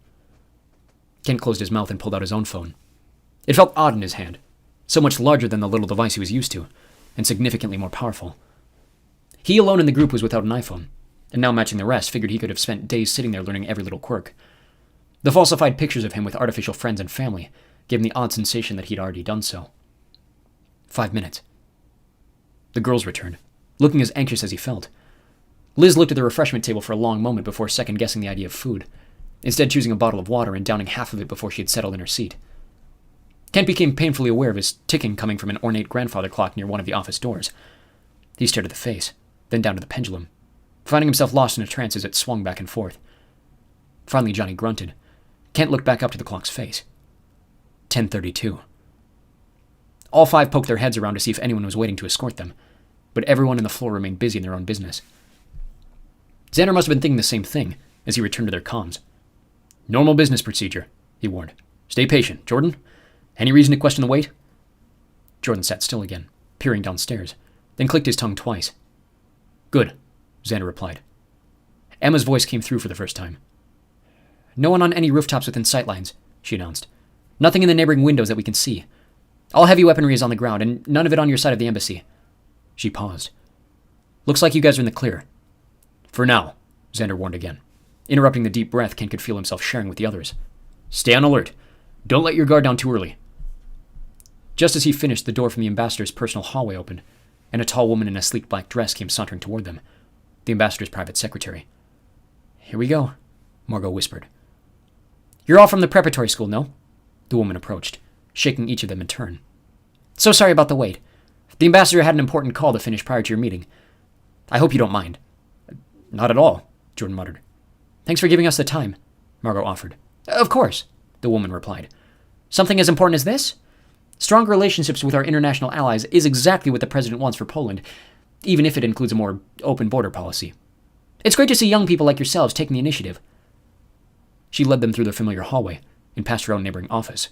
Kent closed his mouth and pulled out his own phone. It felt odd in his hand, so much larger than the little device he was used to, and significantly more powerful. He alone in the group was without an iPhone, and now matching the rest figured he could have spent days sitting there learning every little quirk. The falsified pictures of him with artificial friends and family gave him the odd sensation that he'd already done so. 5 minutes. The girls returned, looking as anxious as he felt. Liz looked at the refreshment table for a long moment before second-guessing the idea of food, instead choosing a bottle of water and downing half of it before she had settled in her seat. Kent became painfully aware of his ticking coming from an ornate grandfather clock near one of the office doors. He stared at the face, then down to the pendulum, finding himself lost in a trance as it swung back and forth. Finally, Johnny grunted. Kent looked back up to the clock's face. 10:32. All five poked their heads around to see if anyone was waiting to escort them, but everyone on the floor remained busy in their own business. Xander must have been thinking the same thing as he returned to their comms. "Normal business procedure," he warned. "Stay patient. Jordan, any reason to question the wait?" Jordan sat still again, peering downstairs, then clicked his tongue twice. "Good," Xander replied. Emma's voice came through for the first time. "No one on any rooftops within sightlines," she announced. "Nothing in the neighboring windows that we can see. All heavy weaponry is on the ground, and none of it on your side of the embassy." She paused. "Looks like you guys are in the clear." "For now," Xander warned again, interrupting the deep breath Kent could feel himself sharing with the others. "Stay on alert. Don't let your guard down too early." Just as he finished, the door from the ambassador's personal hallway opened, and a tall woman in a sleek black dress came sauntering toward them, the ambassador's private secretary. "Here we go," Margot whispered. "You're all from the preparatory school, no?" The woman approached, shaking each of them in turn. "So sorry about the wait. The ambassador had an important call to finish prior to your meeting. I hope you don't mind." "Not at all," Jordan muttered. "Thanks for giving us the time," Margot offered. "Of course," the woman replied. "Something as important as this? Stronger relationships with our international allies is exactly what the president wants for Poland, even if it includes a more open border policy. It's great to see young people like yourselves taking the initiative." She led them through the familiar hallway and past her own neighboring office.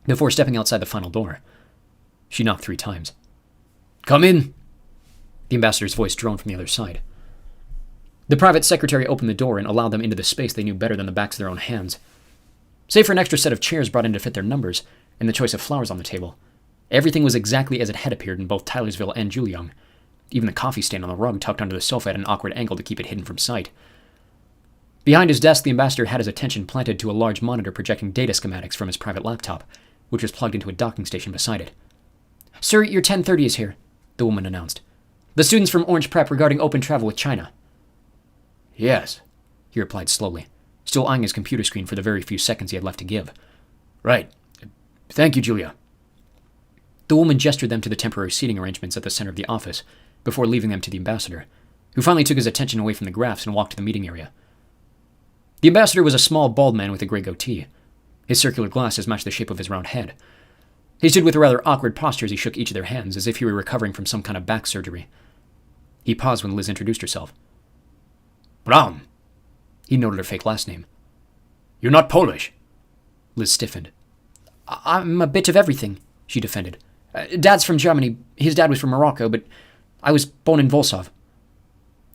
Before stepping outside the final door, she knocked 3 times.
Come in.
The ambassador's voice droned from the other side. The private secretary opened the door and allowed them into the space they knew better than the backs of their own hands. Save for an extra set of chairs brought in to fit their numbers and the choice of flowers on the table, everything was exactly as it had appeared in both Tylersville and Juliang. Even the coffee stain on the rug tucked under the sofa at an awkward angle to keep it hidden from sight. Behind his desk, the ambassador had his attention planted to a large monitor projecting data schematics from his private laptop, which was plugged into a docking station beside it. "Sir, your 10:30 is here," the woman announced. "The students from Orange Prep regarding open travel with China."
Yes,
he replied slowly, still eyeing his computer screen for the very few seconds he had left to give.
Right. Thank you, Julia.
The woman gestured them to the temporary seating arrangements at the center of the office, before leaving them to the ambassador, who finally took his attention away from the graphs and walked to the meeting area. The ambassador was a small, bald man with a gray goatee. His circular glasses matched the shape of his round head. He stood with a rather awkward posture as he shook each of their hands, as if he were recovering from some kind of back surgery. He paused when Liz introduced herself.
Braun.
He noted her fake last name.
You're not Polish.
Liz stiffened. "I'm a bit of everything," she defended. "Dad's from Germany. His dad was from Morocco, but I was born in Warsaw."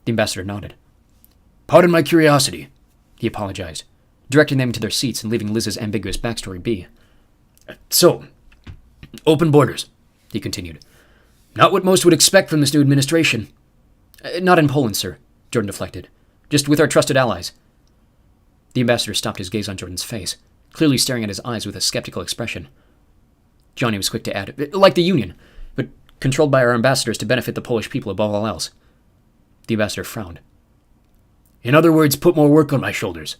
The ambassador nodded.
Pardon my curiosity,
he apologized, directing them to their seats and leaving Liz's ambiguous backstory be.
So, open borders, he continued. Not what most would expect from this new administration.
Not in Poland, sir, Jordan deflected. Just with our trusted allies. The ambassador stopped his gaze on Jordan's face, clearly staring at his eyes with a skeptical expression. Johnny was quick to add, "Like the Union, but controlled by our ambassadors to benefit the Polish people above all else." The ambassador frowned.
In other words, put more work on my shoulders.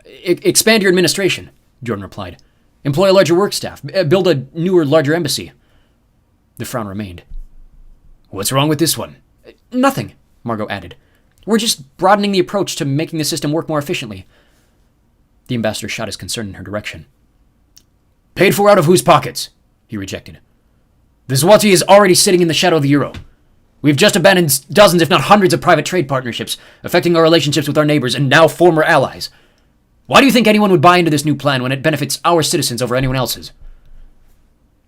Expand your administration, Jordan replied. Employ a larger work staff. Build a newer, larger embassy. The frown remained.
What's wrong with this one?
Nothing, Margot added. We're just broadening the approach to making the system work more efficiently. The ambassador shot his concern in her direction.
Paid for out of whose pockets? He rejected.
The zloty is already sitting in the shadow of the euro. We've just abandoned dozens, if not hundreds, of private trade partnerships, affecting our relationships with our neighbors and now former allies. Why do you think anyone would buy into this new plan when it benefits our citizens over anyone else's?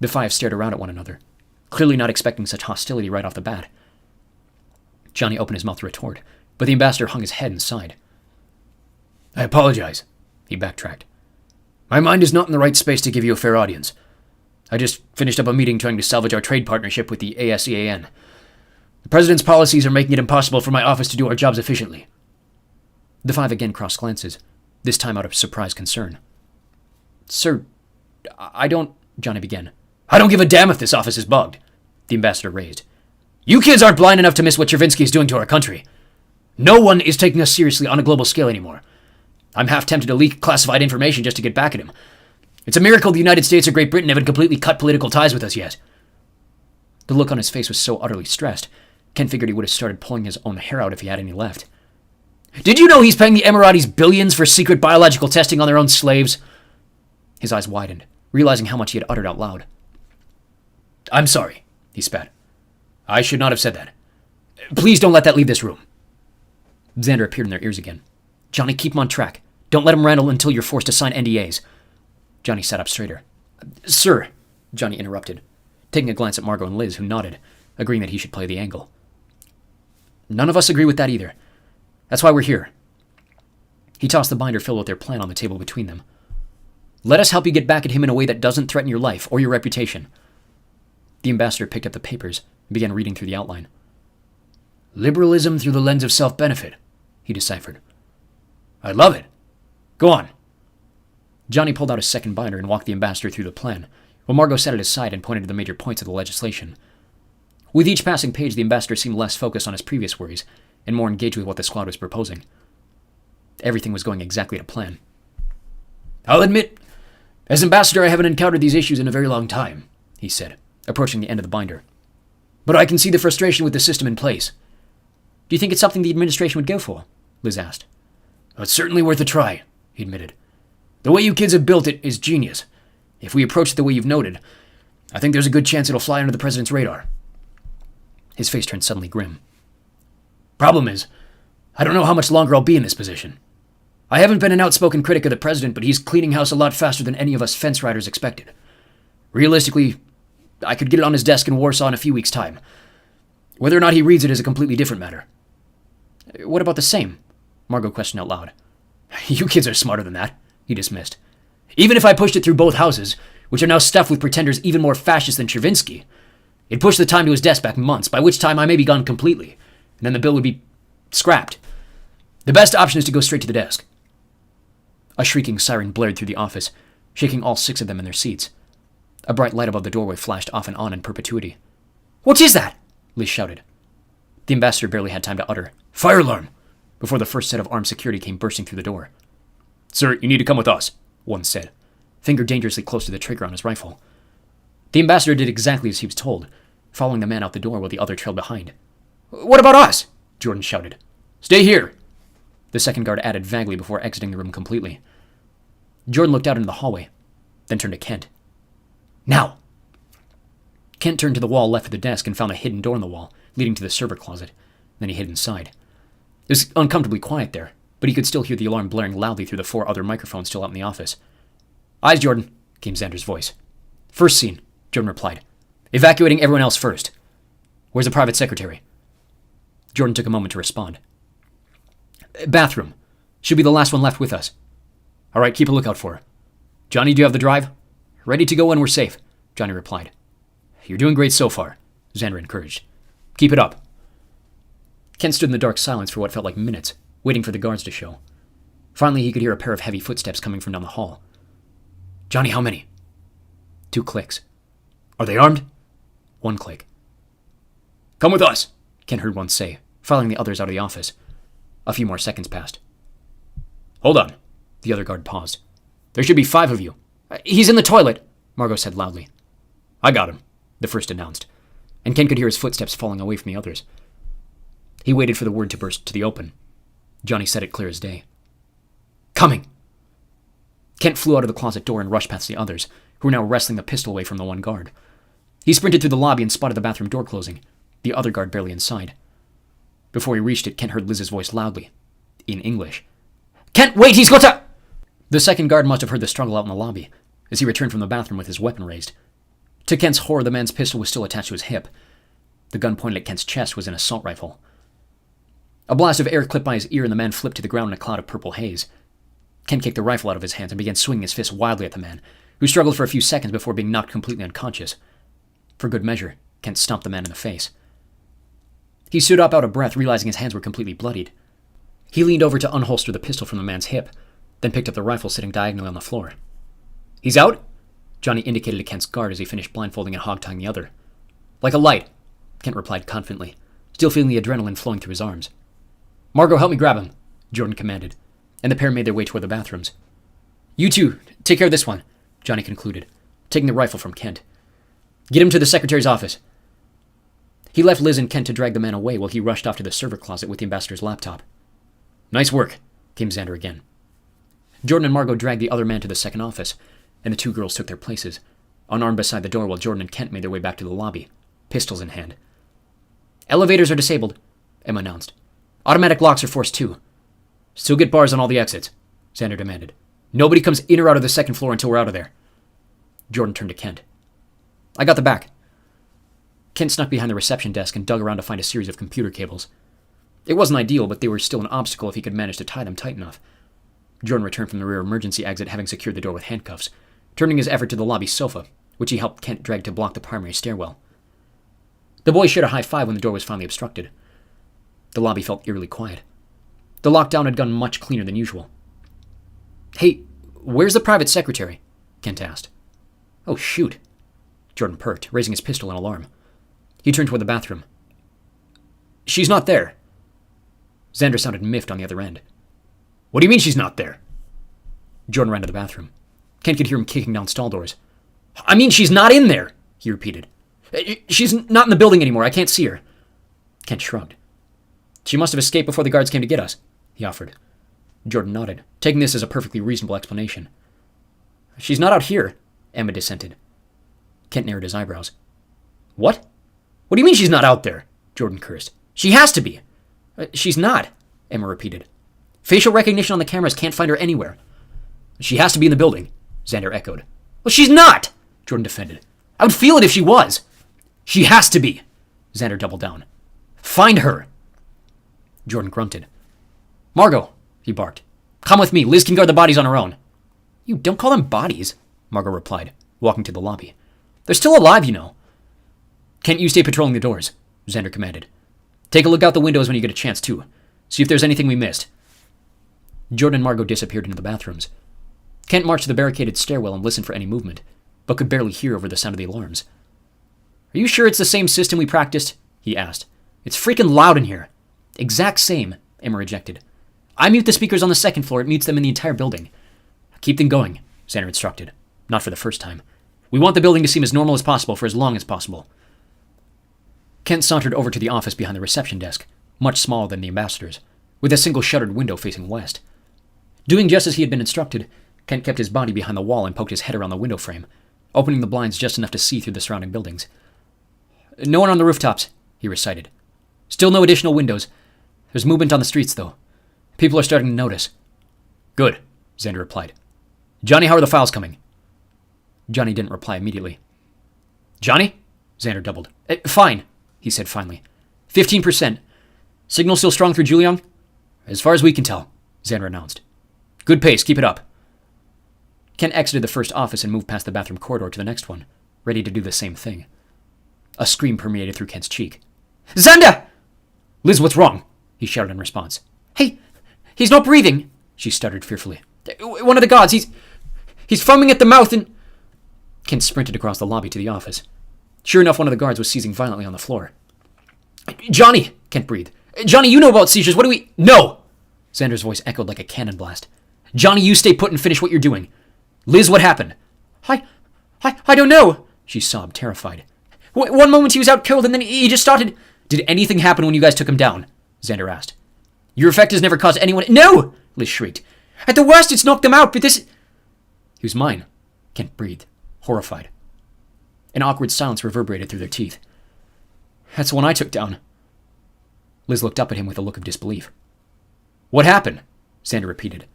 The 5 stared around at one another, clearly not expecting such hostility right off the bat. Johnny opened his mouth to retort, but the ambassador hung his head and sighed.
I apologize, he backtracked. My mind is not in the right space to give you a fair audience. I just finished up a meeting trying to salvage our trade partnership with the ASEAN. The president's policies are making it impossible for my office to do our jobs efficiently.
The 5 again crossed glances, this time out of surprised concern. Sir, I don't... Johnny began.
I don't give a damn if this office is bugged,
the ambassador raised.
You kids aren't blind enough to miss what Chervinsky is doing to our country. No one is taking us seriously on a global scale anymore. I'm half tempted to leak classified information just to get back at him. It's a miracle the United States or Great Britain haven't completely cut political ties with us yet.
The look on his face was so utterly stressed, Ken figured he would have started pulling his own hair out if he had any left.
Did you know he's paying the Emiratis billions for secret biological testing on their own slaves?
His eyes widened, realizing how much he had uttered out loud.
I'm sorry, he spat. I should not have said that. Please don't let that leave this room.
Xander appeared in their ears again. Johnny, keep him on track. Don't let him rattle until you're forced to sign NDAs. Johnny sat up straighter. Sir, Johnny interrupted, taking a glance at Margot and Liz, who nodded, agreeing that he should play the angle. None of us agree with that either. That's why we're here. He tossed the binder filled with their plan on the table between them. Let us help you get back at him in a way that doesn't threaten your life or your reputation. The ambassador picked up the papers and began reading through the outline.
Liberalism through the lens of self-benefit, he deciphered. I love it. Go on.
Johnny pulled out a second binder and walked the ambassador through the plan, while Margot sat at his side and pointed to the major points of the legislation. With each passing page, the ambassador seemed less focused on his previous worries and more engaged with what the squad was proposing. Everything was going exactly to plan.
I'll admit, as ambassador, I haven't encountered these issues in a very long time, he said, approaching the end of the binder. But I can see the frustration with the system in place.
Do you think it's something the administration would go for? Liz asked.
It's certainly worth a try, he admitted. The way you kids have built it is genius. If we approach it the way you've noted, I think there's a good chance it'll fly under the president's radar.
His face turned suddenly grim.
Problem is, I don't know how much longer I'll be in this position. I haven't been an outspoken critic of the president, but he's cleaning house a lot faster than any of us fence riders expected. Realistically, I could get it on his desk in Warsaw in a few weeks' time. Whether or not he reads it is a completely different matter.
What about the same? Margot questioned out loud.
You kids are smarter than that, he dismissed. Even if I pushed it through both houses, which are now stuffed with pretenders even more fascist than Chervinsky, it'd push the time to his desk back months, by which time I may be gone completely, and then the bill would be scrapped. The best option is to go straight to the desk.
A shrieking siren blared through the office, shaking all 6 of them in their seats. A bright light above the doorway flashed off and on in perpetuity.
What is that?
Liz shouted. The ambassador barely had time to utter,
"Fire alarm!"
before the first set of armed security came bursting through the door.
"Sir, you need to come with us,"
one said, finger dangerously close to the trigger on his rifle. The ambassador did exactly as he was told, following the man out the door while the other trailed behind.
What about us?
Jordan shouted.
"Stay here,"
the second guard added vaguely before exiting the room completely. Jordan looked out into the hallway, then turned to Kent.
Now!
Kent turned to the wall left of the desk and found a hidden door in the wall, leading to the server closet. Then he hid inside. It was uncomfortably quiet there, but he could still hear the alarm blaring loudly through the 4 other microphones still out in the office.
"Eyes, Jordan," came Xander's voice. "First scene," Jordan replied. "Evacuating everyone else first. Where's the private secretary?"
Jordan took a moment to respond.
"Bathroom. Should be the last one left with us." "All right, keep a lookout for her. Johnny, do you have the drive?" "Ready to go when we're safe," Johnny replied. "You're doing great so far," Xander encouraged. "Keep it up."
Kent stood in the dark silence for what felt like minutes, waiting for the guards to show. Finally, he could hear a pair of heavy footsteps coming from down the hall.
"Johnny, how many?"
2 clicks.
"Are they armed?"
1 click.
"Come with us,"
Kent heard one say, following the others out of the office. A few more seconds passed.
"Hold on."
The other guard paused.
"There should be 5 of you."
He's in the toilet,
Margot said loudly.
"I got him,"
the first announced, and Kent could hear his footsteps falling away from the others. He waited for the word to burst to the open. Johnny said it clear as day.
"Coming."
Kent flew out of the closet door and rushed past the others, who were now wrestling the pistol away from the one guard. He sprinted through the lobby and spotted the bathroom door closing, the other guard barely inside. Before he reached it, Kent heard Liz's voice loudly, in English.
"Kent, wait, he's got to—"
The second guard must have heard the struggle out in the lobby, as he returned from the bathroom with his weapon raised. To Kent's horror, the man's pistol was still attached to his hip. The gun pointed at Kent's chest was an assault rifle. A blast of air clipped by his ear, and the man flipped to the ground in a cloud of purple haze. Kent kicked the rifle out of his hands and began swinging his fist wildly at the man, who struggled for a few seconds before being knocked completely unconscious. For good measure, Kent stomped the man in the face. He stood up out of breath, realizing his hands were completely bloodied. He leaned over to unholster the pistol from the man's hip, then picked up the rifle sitting diagonally on the floor.
"He's out?"
Johnny indicated to Kent's guard as he finished blindfolding and hog-tying the other. "Like a light," Kent replied confidently, still feeling the adrenaline flowing through his arms.
"Margot, help me grab him,"
Jordan commanded, and the pair made their way toward the bathrooms.
"You two, take care of this one," Johnny concluded, taking the rifle from Kent.
"Get him to the secretary's office." He left Liz and Kent to drag the man away while he rushed off to the server closet with the ambassador's laptop.
"Nice work,"
came Xander again. Jordan and Margot dragged the other man to the second office, and the 2 girls took their places, unarmed beside the door while Jordan and Kent made their way back to the lobby, pistols in hand.
"Elevators are disabled," Emma announced. "Automatic locks are forced too. Still get bars on all the exits," Xander demanded. "Nobody comes in or out of the second floor until we're out of there."
Jordan turned to Kent.
"I got the back."
Kent snuck behind the reception desk and dug around to find a series of computer cables. It wasn't ideal, but they were still an obstacle if he could manage to tie them tight enough. Jordan returned from the rear emergency exit, having secured the door with handcuffs, turning his effort to the lobby sofa, which he helped Kent drag to block the primary stairwell. The boys shared a high five when the door was finally obstructed. The lobby felt eerily quiet. The lockdown had gone much cleaner than usual.
"Hey, where's the private secretary?"
Kent asked.
"Oh, shoot."
Jordan perked, raising his pistol in alarm. He turned toward the bathroom.
"She's not there."
Xander sounded miffed on the other end.
"What do you mean she's not there?"
Jordan ran to the bathroom. Kent could hear him kicking down stall doors.
"I mean, she's not in there," he repeated. "She's not in the building anymore. I can't see her."
Kent shrugged.
"She must have escaped before the guards came to get us," he offered.
Jordan nodded, taking this as a perfectly reasonable explanation.
"She's not out here,"
Emma dissented. Kent narrowed his eyebrows.
"What? What do you mean she's not out there?"
Jordan cursed.
"She has to be."
She's not," Emma repeated.
Facial recognition on the cameras can't find her anywhere.
She has to be in the building, Xander echoed.
Well, she's not,
Jordan defended.
I would feel it if she was.
She has to be, Xander doubled down.
Find her.
Jordan grunted.
Margot, he barked. Come with me. Liz can guard the bodies on her own.
You don't call them bodies, Margot replied, walking to the lobby.
They're still alive, you know.
Kent, you stay patrolling the doors, Xander commanded. Take a look out the windows when you get a chance, too. See if there's anything we missed. Jordan and Margot disappeared into the bathrooms. Kent marched to the barricaded stairwell and listened for any movement, but could barely hear over the sound of the alarms.
Are you sure it's the same system we practiced? He asked. It's freaking loud in here.
Exact same, Emma rejected.
I mute the speakers on the second floor. It mutes them in the entire building.
Keep them going, Xander instructed. Not for the first time. We want the building to seem as normal as possible for as long as possible. Kent sauntered over to the office behind the reception desk, much smaller than the ambassador's, with a single shuttered window facing west. Doing just as he had been instructed, Kent kept his body behind the wall and poked his head around the window frame, opening the blinds just enough to see through the surrounding buildings.
No one on the rooftops, he recited. Still no additional windows. There's movement on the streets, though. People are starting to notice.
Good, Xander replied. Johnny, how are the files coming?
Johnny didn't reply immediately.
Johnny?
Xander doubled. Fine, he said finally. 15%. Signal still strong through Julian?
As far as we can tell, Xander announced. Good pace, keep it up.
Kent exited the first office and moved past the bathroom corridor to the next one, ready to do the same thing. A scream permeated through Kent's cheek.
Xander!
Liz, what's wrong? He shouted in response.
Hey, he's not breathing, she stuttered fearfully. One of the guards, he's foaming at the mouth and...
Kent sprinted across the lobby to the office. Sure enough, one of the guards was seizing violently on the floor.
Johnny, Kent breathed. Johnny, you know about seizures. What do we... No!
Xander's voice echoed like a cannon blast.
Johnny, you stay put and finish what you're doing. Liz, what happened? I don't know, she sobbed, terrified. One moment he was out cold and then he just started... Did anything happen when you guys took him down? Xander asked. Your effect has never caused anyone... No! Liz shrieked. At the worst, it's knocked them out, but this...
He was mine, Kent breathed, horrified. An awkward silence reverberated through their teeth.
That's the one I took down.
Liz looked up at him with a look of disbelief.
What happened?
Xander repeated.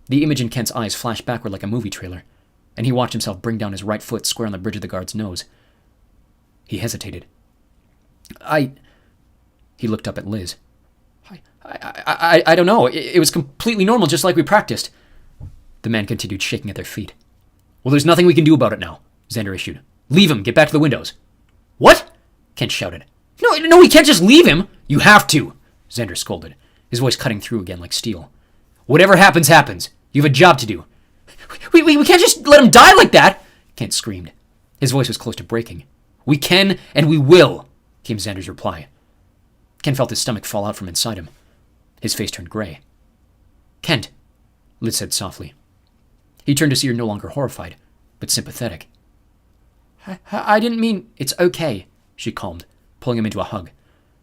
The image in Kent's eyes flashed backward like a movie trailer, and he watched himself bring down his right foot square on the bridge of the guard's nose. He hesitated. He looked up at Liz.
I don't know. It was completely normal, just like we practiced.
The man continued shaking at their feet.
Well, there's nothing we can do about it now, Xander issued. Leave him. Get back to the windows.
What?
Kent shouted.
No, we can't just leave him.
You have to, Xander scolded, his voice cutting through again like steel. Whatever happens, happens. You have a job to do.
We can't just let him die like that,
Kent screamed. His voice was close to breaking.
We can and we will, came Xander's reply.
Kent felt his stomach fall out from inside him. His face turned gray.
Kent,
Liz said softly. He turned to see her no longer horrified, but sympathetic.
I didn't mean...
It's okay, she calmed, pulling him into a hug.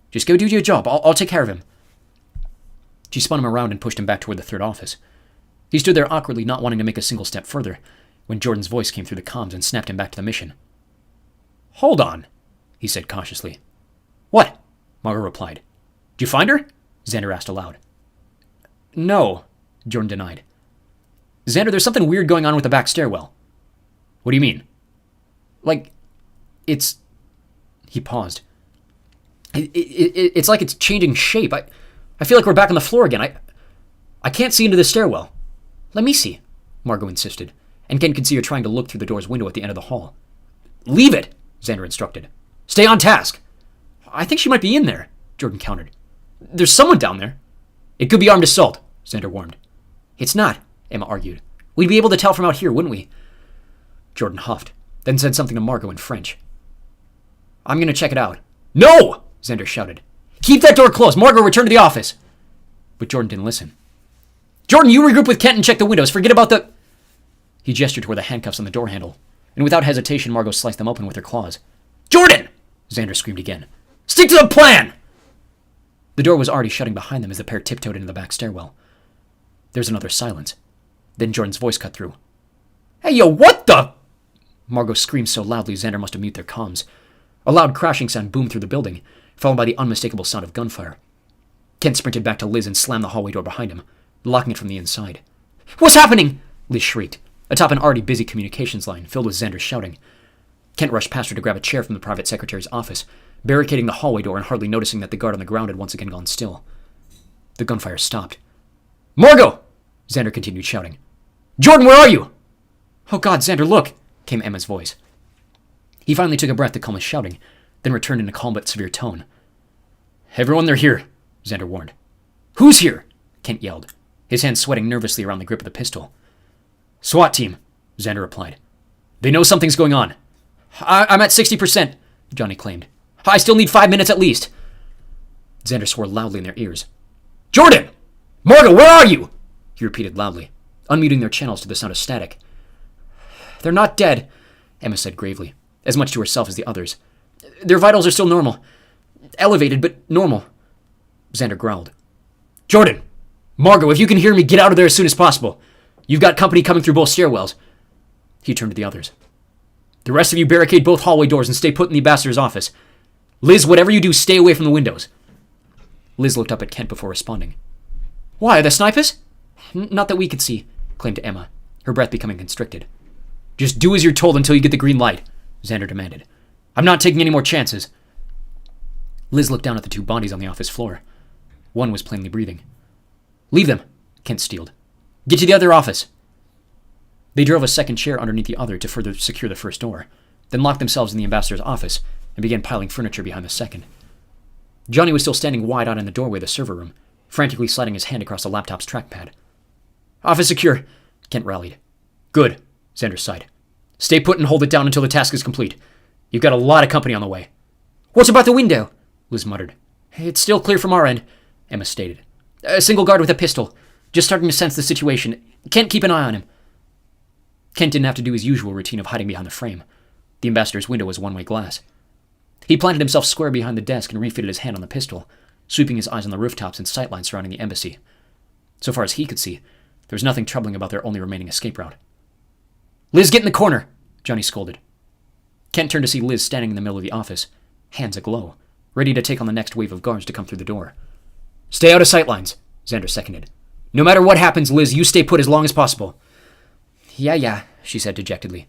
Just go do your job. I'll take care of him. She spun him around and pushed him back toward the third office. He stood there awkwardly, not wanting to make a single step further, when Jordan's voice came through the comms and snapped him back to the mission.
Hold on,
he said cautiously.
What?
Margot replied.
Did you find her?
Xander asked aloud.
No,
Jordan denied.
Xander, there's something weird going on with the back stairwell.
What do you mean?
It's...
He paused.
It's like it's changing shape. I feel like we're back on the floor again. I can't see into the stairwell.
Let me see, Margot insisted, and Kent could see her trying to look through the door's window at the end of the hall.
Leave it, Xander instructed. Stay on task.
I think she might be in there, Jordan countered.
There's someone down there. It could be armed assault, Xander warned.
It's not, Emma argued. We'd be able to tell from out here, wouldn't we?
Jordan huffed,
then said something to Margot in French. I'm going to check it out.
No! Xander shouted. Keep that door closed. Margot, return to the office.
But Jordan didn't listen.
Jordan, you regroup with Kent and check the windows. Forget about the...
He gestured toward the handcuffs on the door handle, and without hesitation, Margot sliced them open with her claws.
Jordan!
Xander screamed again.
Stick to the plan!
The door was already shutting behind them as the pair tiptoed into the back stairwell. There was another silence. Then Jordan's voice cut through.
Hey, yo, what the...
Margot screamed so loudly Xander must have muted their comms. A loud crashing sound boomed through the building, followed by the unmistakable sound of gunfire.
Kent sprinted back to Liz and slammed the hallway door behind him, locking it from the inside. "What's happening?" Liz shrieked, atop an already busy communications line filled with Xander shouting. Kent rushed past her to grab a chair from the private secretary's office, barricading the hallway door and hardly noticing that the guard on the ground had once again gone still. The gunfire stopped. "Margot!" Xander continued shouting. "Jordan, where are you?" "Oh God, Xander, look!" came Emma's voice. He finally took a breath to calm his shouting, then returned in a calm but severe tone. "Everyone, they're here," Xander warned. "Who's here?" Kent yelled, his hands sweating nervously around the grip of the pistol. "SWAT team," Xander replied. "They know something's going on." I'm at 60%, Johnny claimed. "I still need 5 minutes at least." Xander swore loudly in their ears. "Jordan! Margot, where are you?" he repeated loudly, unmuting their channels to the sound of static. "They're not dead," Emma said gravely, as much to herself as the others. "Their vitals are still normal. Elevated, but normal." Xander growled. "Jordan! Margot, if you can hear me, get out of there as soon as possible. You've got company coming through both stairwells." He turned to the others. "The rest of you barricade both hallway doors and stay put in the ambassador's office. Liz, whatever you do, stay away from the windows." Liz looked up at Kent before responding. "Why, are there snipers?" "Not that we could see," claimed Emma, her breath becoming constricted. "Just do as you're told until you get the green light," Xander demanded. "I'm not taking any more chances." Liz looked down at the two bodies on the office floor. One was plainly breathing. "Leave them," Kent steeled. "Get to the other office." They drove a second chair underneath the other to further secure the first door, then locked themselves in the ambassador's office and began piling furniture behind the second. Johnny was still standing wide-eyed in the doorway of the server room, frantically sliding his hand across the laptop's trackpad. "Office secure," Kent rallied. "Good," Xander sighed. "Stay put and hold it down until the task is complete. You've got a lot of company on the way." "What about the window?" Liz muttered. "It's still clear from our end," Emma stated. "A single guard with a pistol. Just starting to sense the situation. Kent, keep an eye on him." Kent didn't have to do his usual routine of hiding behind the frame. The ambassador's window was one-way glass. He planted himself square behind the desk and refitted his hand on the pistol, sweeping his eyes on the rooftops and sightlines surrounding the embassy. So far as he could see, there was nothing troubling about their only remaining escape route. "Liz, get in the corner!" Johnny scolded. Kent turned to see Liz standing in the middle of the office, hands aglow, ready to take on the next wave of guards to come through the door. "Stay out of sightlines," Xander seconded. "No matter what happens, Liz, you stay put as long as possible." Yeah, she said dejectedly.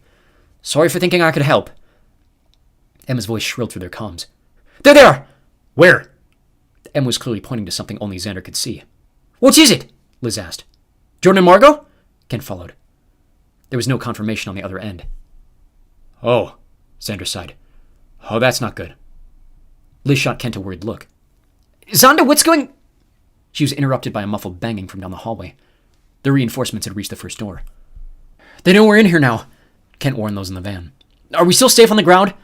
"Sorry for thinking I could help." Emma's voice shrilled through their comms. "There they are!" "Where?" Emma was clearly pointing to something only Xander could see. "What is it?" Liz asked. "Jordan and Margot?" Kent followed. There was no confirmation on the other end. "Oh," Xander sighed. "Oh, that's not good." Liz shot Kent a worried look. "Xander, what's going—" She was interrupted by a muffled banging from down the hallway. The reinforcements had reached the first door. "They know we're in here now," Kent warned those in the van. "Are we still safe on the ground?"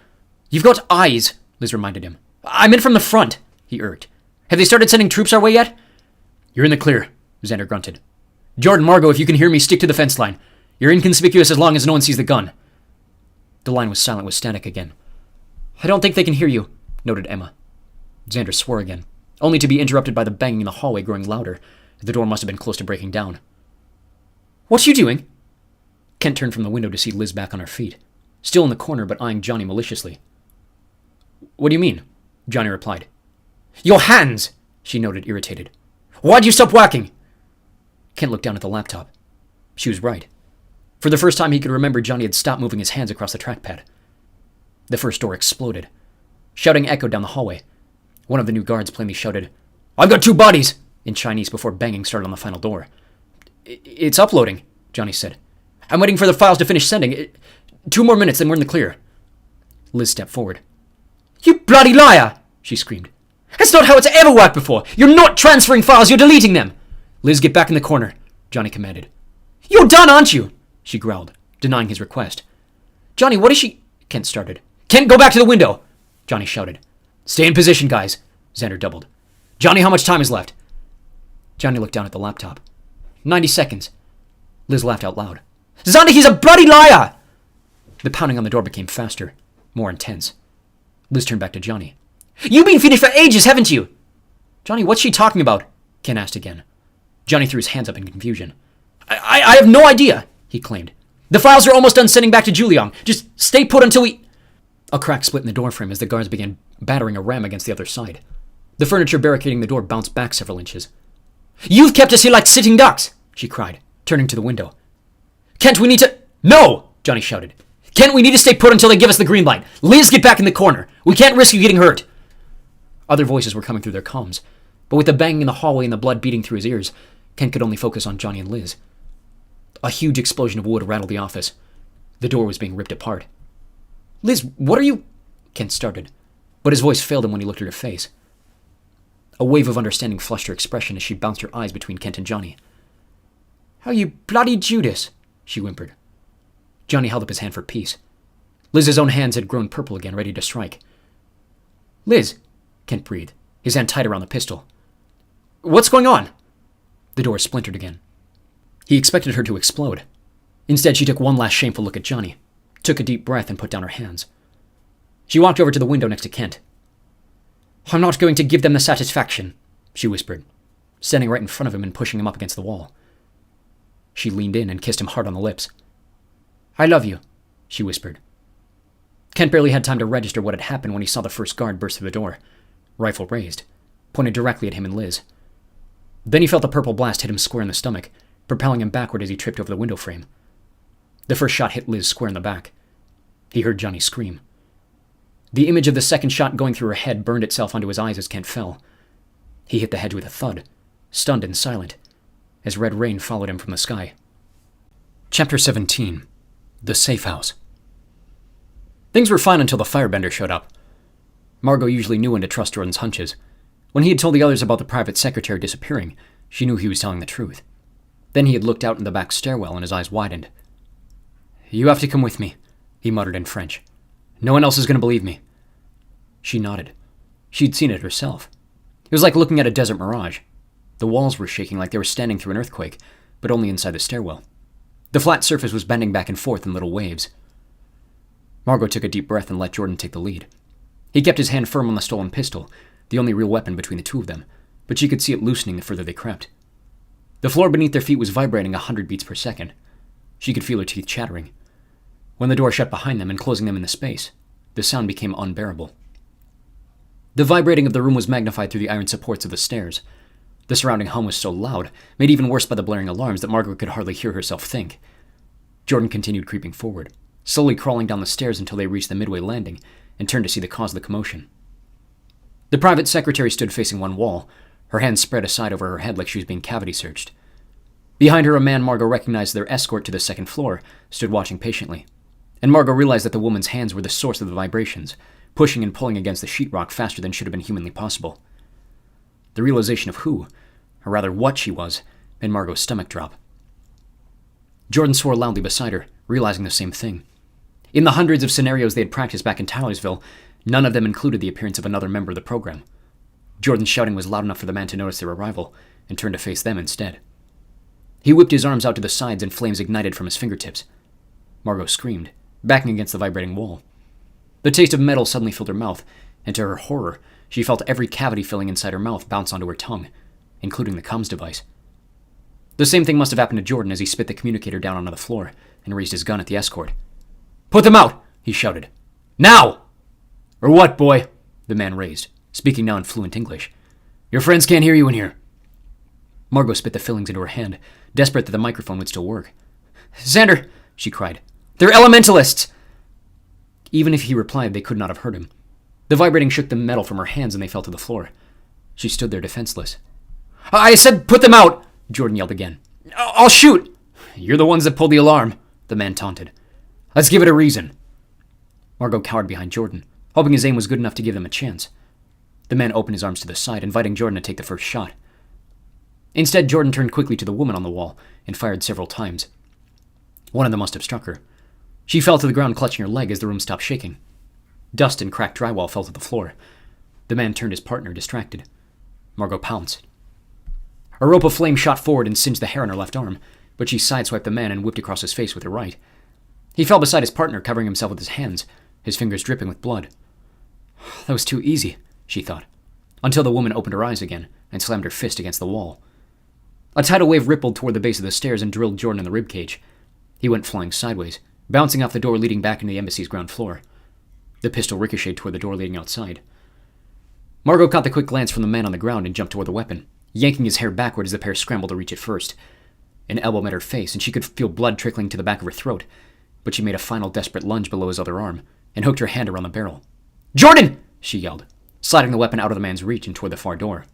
"You've got eyes," Liz reminded him. "I'm in from the front," he urged. "Have they started sending troops our way yet?" "You're in the clear," Xander grunted. "Jordan, Margot, if you can hear me, stick to the fence line. You're inconspicuous as long as no one sees the gun." The line was silent with static again. "I don't think they can hear you," noted Emma. Xander swore again, only to be interrupted by the banging in the hallway growing louder. The door must have been close to breaking down. "What are you doing?" Kent turned from the window to see Liz back on her feet, still in the corner but eyeing Johnny maliciously. "What do you mean?" Johnny replied. "Your hands!" she noted, irritated. "Why'd you stop whacking?" Kent looked down at the laptop. She was right. For the first time he could remember, Johnny had stopped moving his hands across the trackpad. The first door exploded. Shouting echoed down the hallway. One of the new guards plainly shouted, "I've got 2 bodies!" in Chinese before banging started on the final door. It's uploading," Johnny said. "I'm waiting for the files to finish sending. 2 more minutes, then we're in the clear." Liz stepped forward. "You bloody liar!" she screamed. "That's not how it's ever worked before! You're not transferring files, you're deleting them!" "Liz, get back in the corner," Johnny commanded. "You're done, aren't you?" she growled, denying his request. "Johnny, what is she—" Kent started. "Kent, go back to the window!" Johnny shouted. "Stay in position, guys," Xander doubled. "Johnny, how much time is left?" Johnny looked down at the laptop. 90 seconds. Liz laughed out loud. "Xander, he's a bloody liar!" The pounding on the door became faster, more intense. Liz turned back to Johnny. "You've been finished for ages, haven't you?" "Johnny, what's she talking about?" Ken asked again. Johnny threw his hands up in confusion. I have no idea," he claimed. "The files are almost done sending back to Juliang. Just stay put until we—" A crack split in the doorframe as the guards began battering a ram against the other side. The furniture barricading the door bounced back several inches. "You've kept us here like sitting ducks!" she cried, turning to the window. "Kent, we need to—" "No!" Johnny shouted. "Kent, we need to stay put until they give us the green light. Liz, get back in the corner. We can't risk you getting hurt." Other voices were coming through their comms, but with the banging in the hallway and the blood beating through his ears, Kent could only focus on Johnny and Liz. A huge explosion of wood rattled the office. The door was being ripped apart. "Liz, what are you—" Kent started, but his voice failed him when he looked at her face. A wave of understanding flushed her expression as she bounced her eyes between Kent and Johnny. "Oh, you bloody Judas," she whimpered. Johnny held up his hand for peace. Liz's own hands had grown purple again, ready to strike. "Liz," Kent breathed, his hand tight around the pistol. "What's going on?" The door splintered again. He expected her to explode. Instead, she took one last shameful look at Johnny, took a deep breath, and put down her hands. She walked over to the window next to Kent. "I'm not going to give them the satisfaction," she whispered, standing right in front of him and pushing him up against the wall. She leaned in and kissed him hard on the lips. "I love you," she whispered. Kent barely had time to register what had happened when he saw the first guard burst through the door, rifle raised, pointed directly at him and Liz. Then he felt the purple blast hit him square in the stomach, propelling him backward as he tripped over the window frame. The first shot hit Liz square in the back. He heard Johnny scream. The image of the second shot going through her head burned itself onto his eyes as Kent fell. He hit the hedge with a thud, stunned and silent, as red rain followed him from the sky. Chapter 17. The Safe House. Things were fine until the firebender showed up. Margot usually knew when to trust Jordan's hunches. When he had told the others about the private secretary disappearing, she knew he was telling the truth. Then he had looked out in the back stairwell and his eyes widened. "You have to come with me," he muttered in French. "No one else is going to believe me." She nodded. She'd seen it herself. It was like looking at a desert mirage. The walls were shaking like they were standing through an earthquake, but only inside the stairwell. The flat surface was bending back and forth in little waves. Margot took a deep breath and let Jordan take the lead. He kept his hand firm on the stolen pistol, the only real weapon between the two of them, but she could see it loosening the further they crept. The floor beneath their feet was vibrating 100 beats per second. She could feel her teeth chattering. When the door shut behind them, enclosing them in the space, the sound became unbearable. The vibrating of the room was magnified through the iron supports of the stairs. The surrounding hum was so loud, made even worse by the blaring alarms, that Margaret could hardly hear herself think. Jordan continued creeping forward, slowly crawling down the stairs until they reached the midway landing, and turned to see the cause of the commotion. The private secretary stood facing one wall, her hands spread aside over her head like she was being cavity searched. Behind her, a man Margot recognized their escort to the second floor stood watching patiently, and Margot realized that the woman's hands were the source of the vibrations, pushing and pulling against the sheetrock faster than should have been humanly possible. The realization of who, or rather what she was, made Margot's stomach drop. Jordan swore loudly beside her, realizing the same thing. In the hundreds of scenarios they had practiced back in Towlersville, none of them included the appearance of another member of the program. Jordan's shouting was loud enough for the man to notice their arrival, and turned to face them instead. He whipped his arms out to the sides and flames ignited from his fingertips. Margot screamed, backing against the vibrating wall. The taste of metal suddenly filled her mouth, and to her horror, she felt every cavity filling inside her mouth bounce onto her tongue, including the comms device. The same thing must have happened to Jordan as he spit the communicator down onto the floor and raised his gun at the escort. "Put them out!" he shouted. "Now!" "Or what, boy?" the man raised, speaking now in fluent English. "Your friends can't hear you in here." Margot spit the fillings into her hand, desperate that the microphone would still work. "Xander!" she cried. "They're elementalists!" Even if he replied, they could not have heard him. The vibrating shook the metal from her hands and they fell to the floor. She stood there defenseless. "I said put them out!" Jordan yelled again. "I'll shoot!" "You're the ones that pulled the alarm," the man taunted. "Let's give it a reason." Margot cowered behind Jordan, hoping his aim was good enough to give them a chance. The man opened his arms to the side, inviting Jordan to take the first shot. Instead, Jordan turned quickly to the woman on the wall and fired several times. One of them must have struck her. She fell to the ground, clutching her leg as the room stopped shaking. Dust and cracked drywall fell to the floor. The man turned his partner, distracted. Margot pounced. A rope of flame shot forward and singed the hair on her left arm, but she sideswiped the man and whipped across his face with her right. He fell beside his partner, covering himself with his hands, his fingers dripping with blood. That was too easy, she thought, until the woman opened her eyes again and slammed her fist against the wall. A tidal wave rippled toward the base of the stairs and drilled Jordan in the ribcage. He went flying sideways, bouncing off the door leading back into the embassy's ground floor. The pistol ricocheted toward the door leading outside. Margot caught the quick glance from the man on the ground and jumped toward the weapon, yanking his hair backward as the pair scrambled to reach it first. An elbow met her face, and she could feel blood trickling to the back of her throat, but she made a final desperate lunge below his other arm and hooked her hand around the barrel. "Jordan!" she yelled, sliding the weapon out of the man's reach and toward the far door.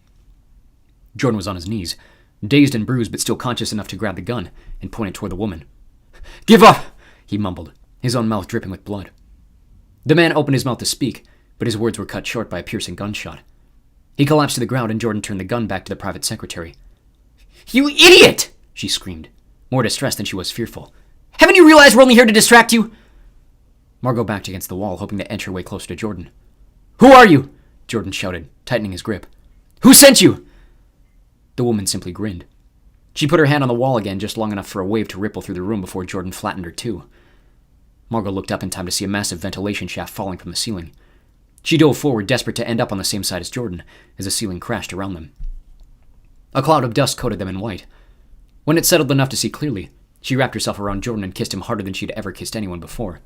Jordan was on his knees, dazed and bruised but still conscious enough to grab the gun and point it toward the woman. "Give up!" he mumbled, his own mouth dripping with blood. The man opened his mouth to speak, but his words were cut short by a piercing gunshot. He collapsed to the ground and Jordan turned the gun back to the private secretary. "You idiot!" she screamed, more distressed than she was fearful. "Haven't you realized we're only here to distract you?" Margot backed against the wall, hoping to edge her way closer to Jordan. "Who are you?" Jordan shouted, tightening his grip. "Who sent you?" The woman simply grinned. She put her hand on the wall again, just long enough for a wave to ripple through the room before Jordan flattened her too. Margot looked up in time to see a massive ventilation shaft falling from the ceiling. She dove forward, desperate to end up on the same side as Jordan, as the ceiling crashed around them. A cloud of dust coated them in white. When it settled enough to see clearly, she wrapped herself around Jordan and kissed him harder than she'd ever kissed anyone before.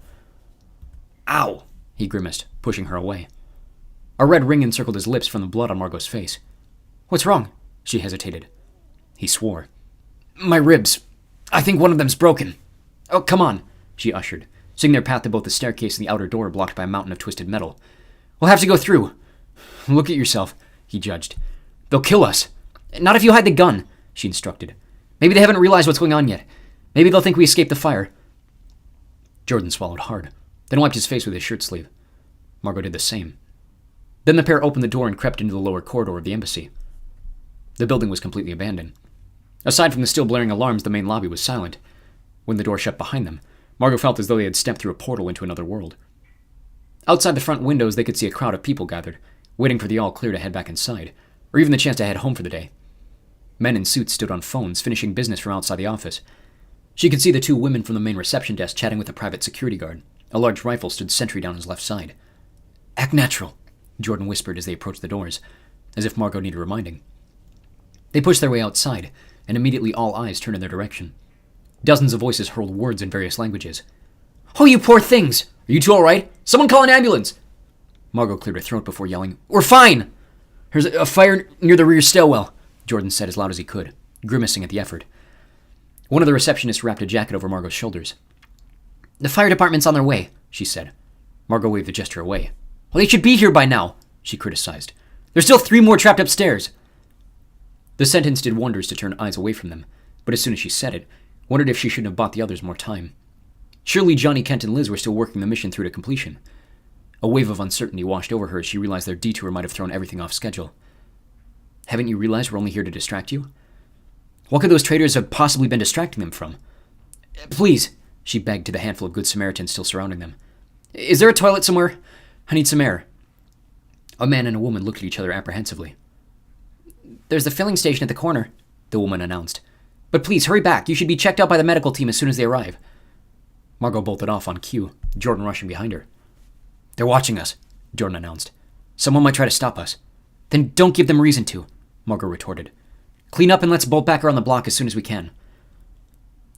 "Ow!" he grimaced, pushing her away. A red ring encircled his lips from the blood on Margot's face. "What's wrong?" she hesitated. He swore. "My ribs. I think one of them's broken." "Oh, come on," she ushered, seeing their path to both the staircase and the outer door blocked by a mountain of twisted metal. "We'll have to go through." "Look at yourself," he judged. "They'll kill us." "Not if you hide the gun," she instructed. "Maybe they haven't realized what's going on yet. Maybe they'll think we escaped the fire." Jordan swallowed hard, then wiped his face with his shirt sleeve. Margot did the same. Then the pair opened the door and crept into the lower corridor of the embassy. The building was completely abandoned. Aside from the still blaring alarms, the main lobby was silent. When the door shut behind them, Margot felt as though they had stepped through a portal into another world. Outside the front windows, they could see a crowd of people gathered, waiting for the all-clear to head back inside, or even the chance to head home for the day. Men in suits stood on phones, finishing business from outside the office. She could see the two women from the main reception desk chatting with a private security guard. A large rifle stood sentry down his left side. "Act natural," Jordan whispered as they approached the doors, as if Margot needed reminding. They pushed their way outside, and immediately all eyes turned in their direction. Dozens of voices hurled words in various languages. "Oh, you poor things! Are you two all right? Someone call an ambulance!" Margot cleared her throat before yelling, "We're fine!" "There's a fire near the rear stairwell," Jordan said as loud as he could, grimacing at the effort. One of the receptionists wrapped a jacket over Margot's shoulders. "The fire department's on their way," she said. Margot waved the gesture away. "Well, they should be here by now," she criticized. "There's still 3 more trapped upstairs." The sentence did wonders to turn eyes away from them, but as soon as she said it, wondered if she shouldn't have bought the others more time. Surely Johnny, Kent, and Liz were still working the mission through to completion. A wave of uncertainty washed over her as she realized their detour might have thrown everything off schedule. "Haven't you realized we're only here to distract you? What could those traitors have possibly been distracting them from?" "Please," she begged to the handful of good Samaritans still surrounding them. "Is there a toilet somewhere? I need some air." A man and a woman looked at each other apprehensively. "There's the filling station at the corner," the woman announced. "But please, hurry back. You should be checked out by the medical team as soon as they arrive." Margot bolted off on cue, Jordan rushing behind her. "They're watching us," Jordan announced. "Someone might try to stop us." "Then don't give them reason to," Margot retorted. "Clean up and let's bolt back around the block as soon as we can."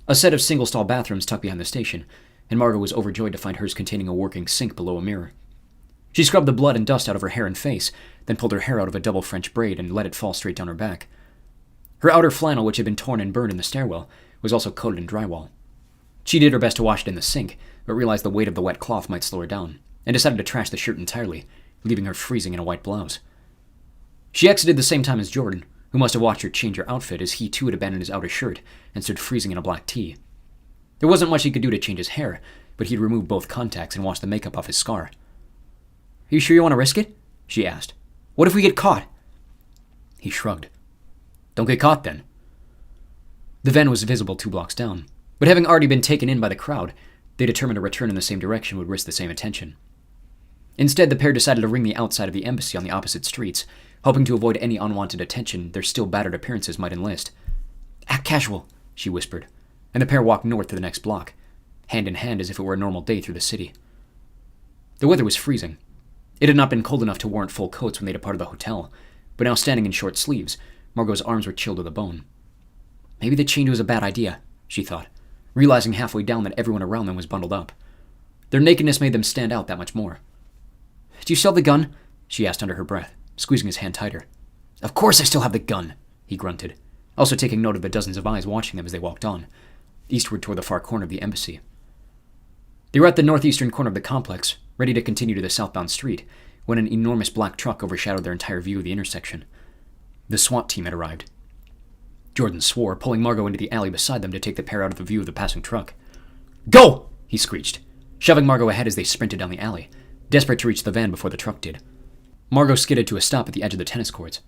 A set of single-stall bathrooms tucked behind the station, and Margot was overjoyed to find hers containing a working sink below a mirror. She scrubbed the blood and dust out of her hair and face, then pulled her hair out of a double French braid and let it fall straight down her back. Her outer flannel, which had been torn and burned in the stairwell, was also coated in drywall. She did her best to wash it in the sink, but realized the weight of the wet cloth might slow her down, and decided to trash the shirt entirely, leaving her freezing in a white blouse. She exited the same time as Jordan, who must have watched her change her outfit as he too had abandoned his outer shirt and stood freezing in a black tee. There wasn't much he could do to change his hair, but he'd removed both contacts and washed the makeup off his scar. "Are you sure you want to risk it?" she asked. "What if we get caught?" He shrugged. "Don't get caught, then." The van was visible 2 blocks down, but having already been taken in by the crowd, they determined a return in the same direction would risk the same attention. Instead, the pair decided to ring the outside of the embassy on the opposite streets, hoping to avoid any unwanted attention their still battered appearances might enlist. "Act casual," she whispered, and the pair walked north to the next block, hand in hand as if it were a normal day through the city. The weather was freezing. It had not been cold enough to warrant full coats when they departed the hotel, but now standing in short sleeves, Margot's arms were chilled to the bone. Maybe the change was a bad idea, she thought, realizing halfway down that everyone around them was bundled up. Their nakedness made them stand out that much more. "Do you still have the gun?" she asked under her breath, squeezing his hand tighter. "Of course I still have the gun," he grunted, also taking note of the dozens of eyes watching them as they walked on, eastward toward the far corner of the embassy. They were at the northeastern corner of the complex, ready to continue to the southbound street, when an enormous black truck overshadowed their entire view of the intersection. The SWAT team had arrived. Jordan swore, pulling Margot into the alley beside them to take the pair out of the view of the passing truck. "Go!" he screeched, shoving Margot ahead as they sprinted down the alley, desperate to reach the van before the truck did. Margot skidded to a stop at the edge of the tennis courts.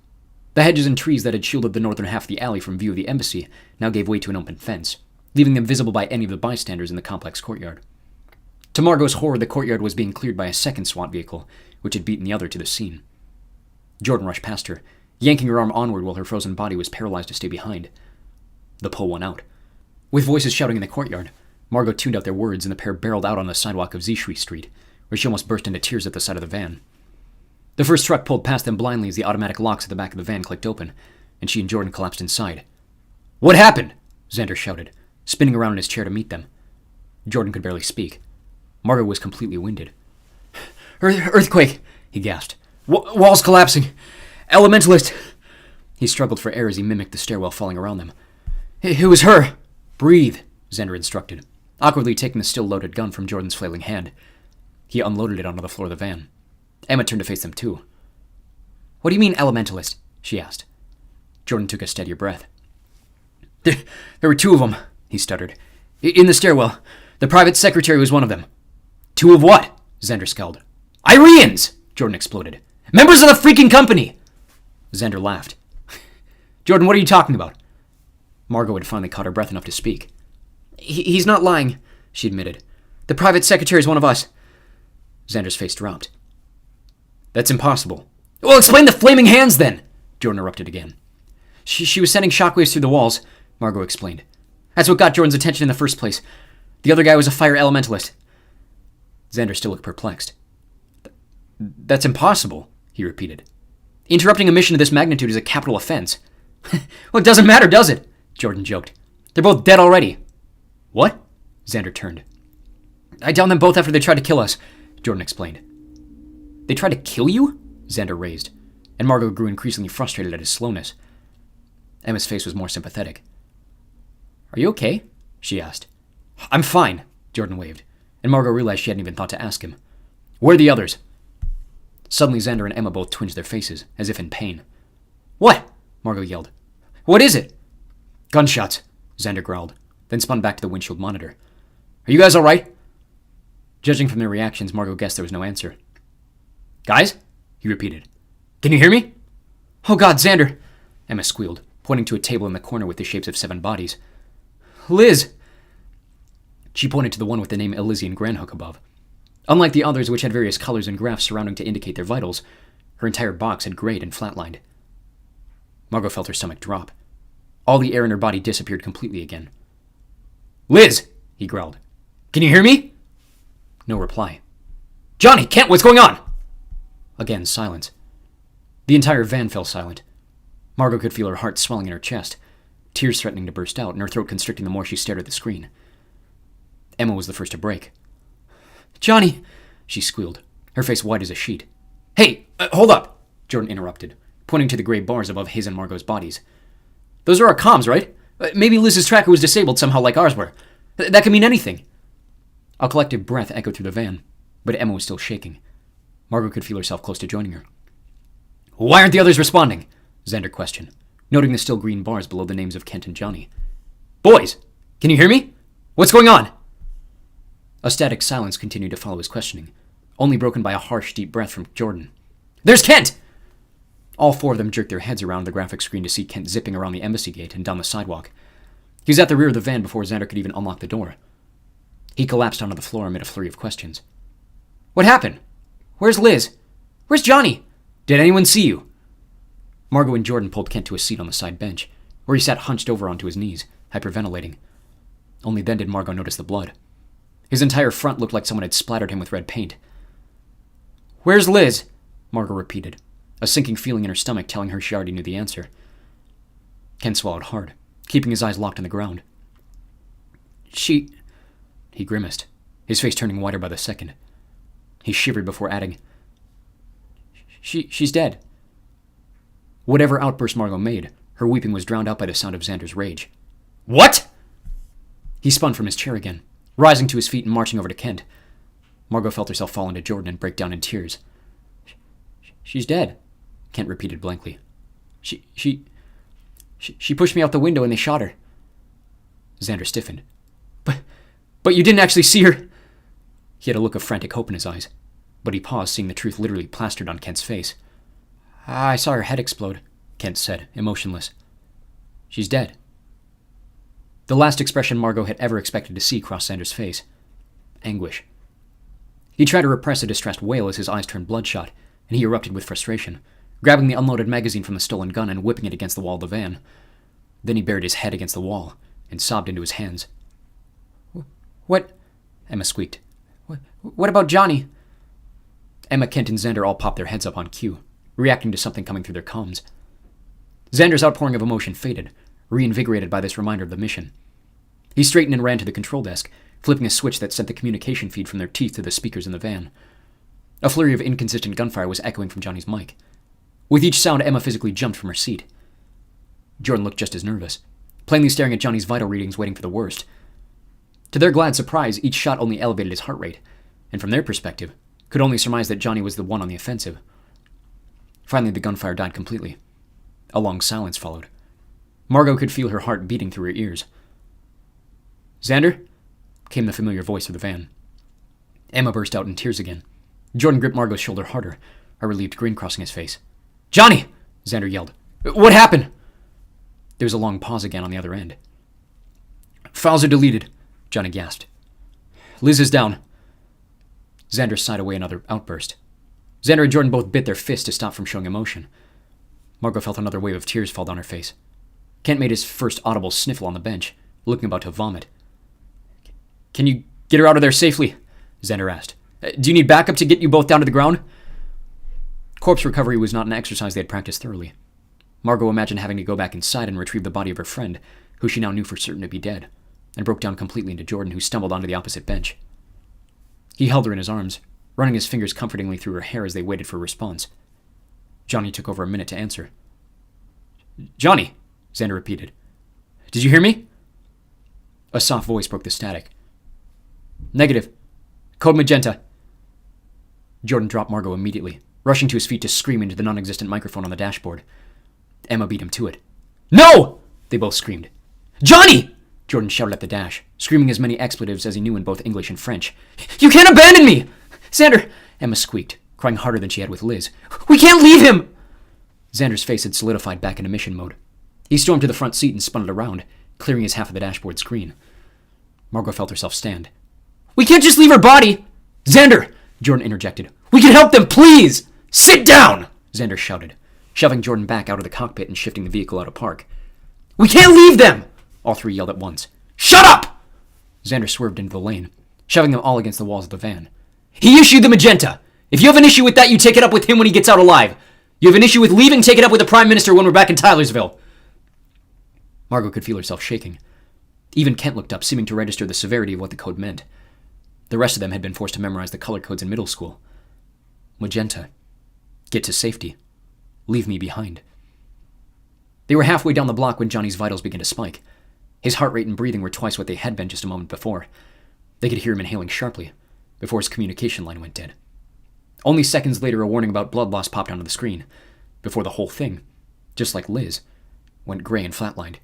The hedges and trees that had shielded the northern half of the alley from view of the embassy now gave way to an open fence, leaving them visible by any of the bystanders in the complex courtyard. To Margot's horror, the courtyard was being cleared by a second SWAT vehicle, which had beaten the other to the scene. Jordan rushed past her, yanking her arm onward while her frozen body was paralyzed to stay behind. The pull won out. With voices shouting in the courtyard, Margot tuned out their words and the pair barreled out on the sidewalk of Zishui Street, where she almost burst into tears at the sight of the van. The first truck pulled past them blindly as the automatic locks at the back of the van clicked open, and she and Jordan collapsed inside. "What happened?" Xander shouted, spinning around in his chair to meet them. Jordan could barely speak. Margot was completely winded. Earthquake, he gasped. Walls collapsing. Elementalist. He struggled for air as he mimicked the stairwell falling around them. It was her. Breathe, Xander instructed, awkwardly taking the still loaded gun from Jordan's flailing hand. He unloaded it onto the floor of the van. Emma turned to face them too. What do you mean, elementalist? She asked. Jordan took a steadier breath. There were two of them, he stuttered. In the stairwell. The private secretary was one of them. Two of what? Xander scowled. Ireans! Jordan exploded. Members of the freaking company! Xander laughed. Jordan, what are you talking about? Margot had finally caught her breath enough to speak. He's not lying, she admitted. The private secretary is one of us. Xander's face dropped. That's impossible. Well, explain the flaming hands then, Jordan erupted again. She was sending shockwaves through the walls, Margot explained. That's what got Jordan's attention in the first place. The other guy was a fire elementalist. Xander still looked perplexed. That's impossible, he repeated. Interrupting a mission of this magnitude is a capital offense. Well, it doesn't matter, does it? Jordan joked. They're both dead already. What? Xander turned. I downed them both after they tried to kill us, Jordan explained. They tried to kill you? Xander raised, and Margot grew increasingly frustrated at his slowness. Emma's face was more sympathetic. Are you okay? She asked. I'm fine, Jordan waved, and Margot realized she hadn't even thought to ask him. Where are the others? Suddenly Xander and Emma both twinged their faces, as if in pain. What? Margot yelled. What is it? Gunshots, Xander growled, then spun back to the windshield monitor. Are you guys all right? Judging from their reactions, Margot guessed there was no answer. Guys? He repeated. Can you hear me? Oh God, Xander! Emma squealed, pointing to a table in the corner with the shapes of 7 bodies. Liz! She pointed to the one with the name Elysian Granhook above. Unlike the others, which had various colors and graphs surrounding to indicate their vitals, her entire box had grayed and flatlined. Margot felt her stomach drop. All the air in her body disappeared completely again. Liz! He growled. Can you hear me? No reply. Johnny, Kent, what's going on? Again, silence. The entire van fell silent. Margot could feel her heart swelling in her chest, tears threatening to burst out, and her throat constricting the more she stared at the screen. Emma was the first to break. Johnny, she squealed, her face white as a sheet. Hey, hold up, Jordan interrupted, pointing to the gray bars above his and Margot's bodies. Those are our comms, right? Maybe Liz's tracker was disabled somehow like ours were. That could mean anything. A collective breath echoed through the van, but Emma was still shaking. Margot could feel herself close to joining her. Why aren't the others responding? Xander questioned, noting the still green bars below the names of Kent and Johnny. Boys, can you hear me? What's going on? A static silence continued to follow his questioning, only broken by a harsh, deep breath from Jordan. There's Kent! All 4 of them jerked their heads around the graphic screen to see Kent zipping around the embassy gate and down the sidewalk. He was at the rear of the van before Xander could even unlock the door. He collapsed onto the floor amid a flurry of questions. What happened? Where's Liz? Where's Johnny? Did anyone see you? Margot and Jordan pulled Kent to a seat on the side bench, where he sat hunched over onto his knees, hyperventilating. Only then did Margot notice the blood. His entire front looked like someone had splattered him with red paint. Where's Liz? Margot repeated, a sinking feeling in her stomach telling her she already knew the answer. Kent swallowed hard, keeping his eyes locked on the ground. He grimaced, his face turning whiter by the second. He shivered before adding, She's dead. Whatever outburst Margot made, her weeping was drowned out by the sound of Xander's rage.
What?
He spun from his chair again, rising to his feet and marching over to Kent. Margot felt herself fall into Jordan and break down in tears. She's dead, Kent repeated blankly. She pushed me out the window and they shot her. Xander stiffened. But you didn't actually see her. He had a look of frantic hope in his eyes, but he paused, seeing the truth literally plastered on Kent's face. I saw her head explode, Kent said, emotionless. She's dead. The last expression Margot had ever expected to see crossed Xander's face. Anguish. He tried to repress a distressed wail as his eyes turned bloodshot, and he erupted with frustration, grabbing the unloaded magazine from the stolen gun and whipping it against the wall of the van. Then he buried his head against the wall and sobbed into his hands. What? Emma squeaked. What about Johnny? Emma, Kent, and Xander all popped their heads up on cue, reacting to something coming through their comms. Xander's outpouring of emotion faded, reinvigorated by this reminder of the mission. He straightened and ran to the control desk, flipping a switch that sent the communication feed from their teeth to the speakers in the van. A flurry of inconsistent gunfire was echoing from Johnny's mic. With each sound, Emma physically jumped from her seat. Jordan looked just as nervous, plainly staring at Johnny's vital readings, waiting for the worst. To their glad surprise, each shot only elevated his heart rate, and from their perspective, could only surmise that Johnny was the one on the offensive. Finally, the gunfire died completely. A long silence followed. Margot could feel her heart beating through her ears. Xander? Came the familiar voice of the van. Emma burst out in tears again. Jordan gripped Margot's shoulder harder, a relieved grin crossing his face. Johnny! Xander yelled. What happened? There was a long pause again on the other end. Files are deleted, Johnny gasped. Liz is down. Xander sighed away another outburst. Xander and Jordan both bit their fists to stop from showing emotion. Margot felt another wave of tears fall down her face. Kent made his first audible sniffle on the bench, looking about to vomit. Can you get her out of there safely? Xander asked. Do you need backup to get you both down to the ground? Corpse recovery was not an exercise they had practiced thoroughly. Margot imagined having to go back inside and retrieve the body of her friend, who she now knew for certain to be dead, and broke down completely into Jordan, who stumbled onto the opposite bench. He held her in his arms, running his fingers comfortingly through her hair as they waited for a response. Johnny took over a minute to answer. Johnny, Xander repeated. Did you hear me? A soft voice broke the static. Negative. Code Magenta. Jordan dropped Margot immediately, rushing to his feet to scream into the non-existent microphone on the dashboard. Emma beat him to it. No! They both screamed. Johnny! Jordan shouted at the dash, screaming as many expletives as he knew in both English and French. You can't abandon me! Xander! Emma squeaked, crying harder than she had with Liz. We can't leave him! Xander's face had solidified back into mission mode. He stormed to the front seat and spun it around, clearing his half of the dashboard screen. Margot felt herself stand. We can't just leave her body! Xander! Jordan interjected. We can help them, please! Sit down! Xander shouted, shoving Jordan back out of the cockpit and shifting the vehicle out of park. We can't leave them! All three yelled at once. Shut up! Xander swerved into the lane, shoving them all against the walls of the van. He issued the magenta! If you have an issue with that, you take it up with him when he gets out alive. You have an issue with leaving, take it up with the Prime Minister when we're back in Tylersville. Margot could feel herself shaking. Even Kent looked up, seeming to register the severity of what the code meant. The rest of them had been forced to memorize the color codes in middle school. Magenta. Get to safety. Leave me behind. They were halfway down the block when Johnny's vitals began to spike. His heart rate and breathing were twice what they had been just a moment before. They could hear him inhaling sharply, before his communication line went dead. Only seconds later, a warning about blood loss popped onto the screen, before the whole thing, just like Liz, went gray and flatlined.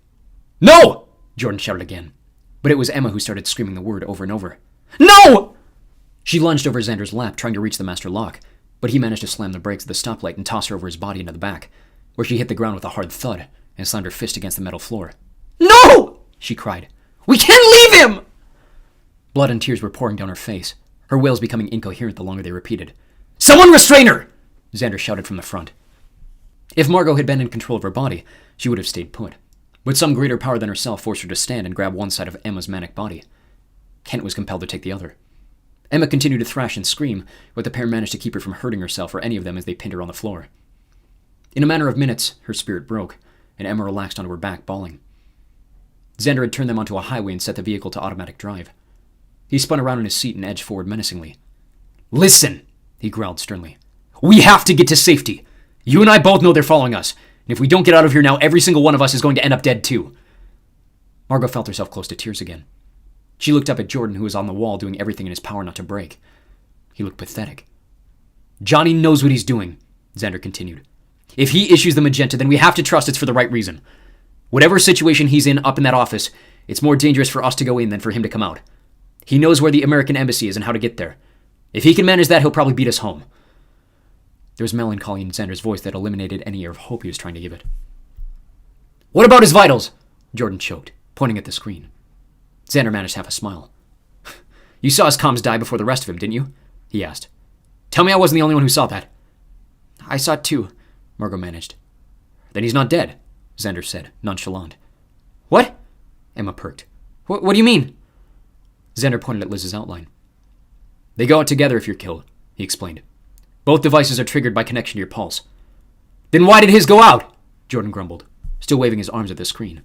No! Jordan shouted again, but it was Emma who started screaming the word over and over. No! She lunged over Xander's lap, trying to reach the master lock, but he managed to slam the brakes of the stoplight and toss her over his body into the back, where she hit the ground with a hard thud and slammed her fist against the metal floor. No! She cried. We can't leave him! Blood and tears were pouring down her face, her wails becoming incoherent the longer they repeated. Someone restrain her! Xander shouted from the front. If Margot had been in control of her body, she would have stayed put, but some greater power than herself forced her to stand and grab one side of Emma's manic body. Kent was compelled to take the other. Emma continued to thrash and scream, but the pair managed to keep her from hurting herself or any of them as they pinned her on the floor. In a matter of minutes, her spirit broke, and Emma relaxed onto her back, bawling. Xander had turned them onto a highway and set the vehicle to automatic drive. He spun around in his seat and edged forward menacingly. Listen, he growled sternly. We have to get to safety. You and I both know they're following us,
And if we don't get out of here now, every single one of us is going to end up dead too. Margot felt herself close to tears again. She looked up at Jordan, who was on the wall doing everything in his power not to break. He looked pathetic. Johnny knows what he's doing, Xander continued. If he issues the magenta, then we have to trust it's for the right reason. Whatever situation he's in up in that office, it's more dangerous for us to go in than for him to come out. He knows where the American embassy is and how to get there. If he can manage that, he'll probably beat us home. There was melancholy in Xander's voice that eliminated any air of hope he was trying to give it. What about his vitals? Jordan choked, pointing at the screen. Xander managed half a smile. You saw his comms die before the rest of him, didn't you? He asked. Tell me I wasn't the only one who saw that. I saw it too, Margot managed. Then he's not dead, Xander said, nonchalant. What? Emma perked. What do you mean? Xander pointed at Liz's outline. They go out together if you're killed, he explained. Both devices are triggered by connection to your pulse. Then why did his go out? Jordan grumbled, still waving his arms at the screen.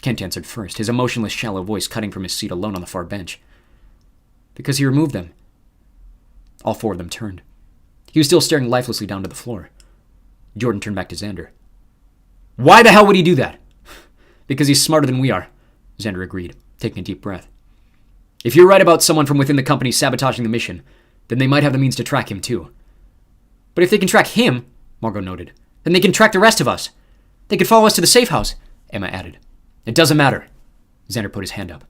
Kent answered first, his emotionless, shallow voice cutting from his seat alone on the far bench. Because he removed them. All four of them turned. He was still staring lifelessly down to the floor. Jordan turned back to Xander. Why the hell would he do that? Because he's smarter than we are, Xander agreed, taking a deep breath. If you're right about someone from within the company sabotaging the mission, then they might have the means to track him too. But if they can track him, Margot noted, then they can track the rest of us. They could follow us to the safe house, Emma added. It doesn't matter. Xander put his hand up.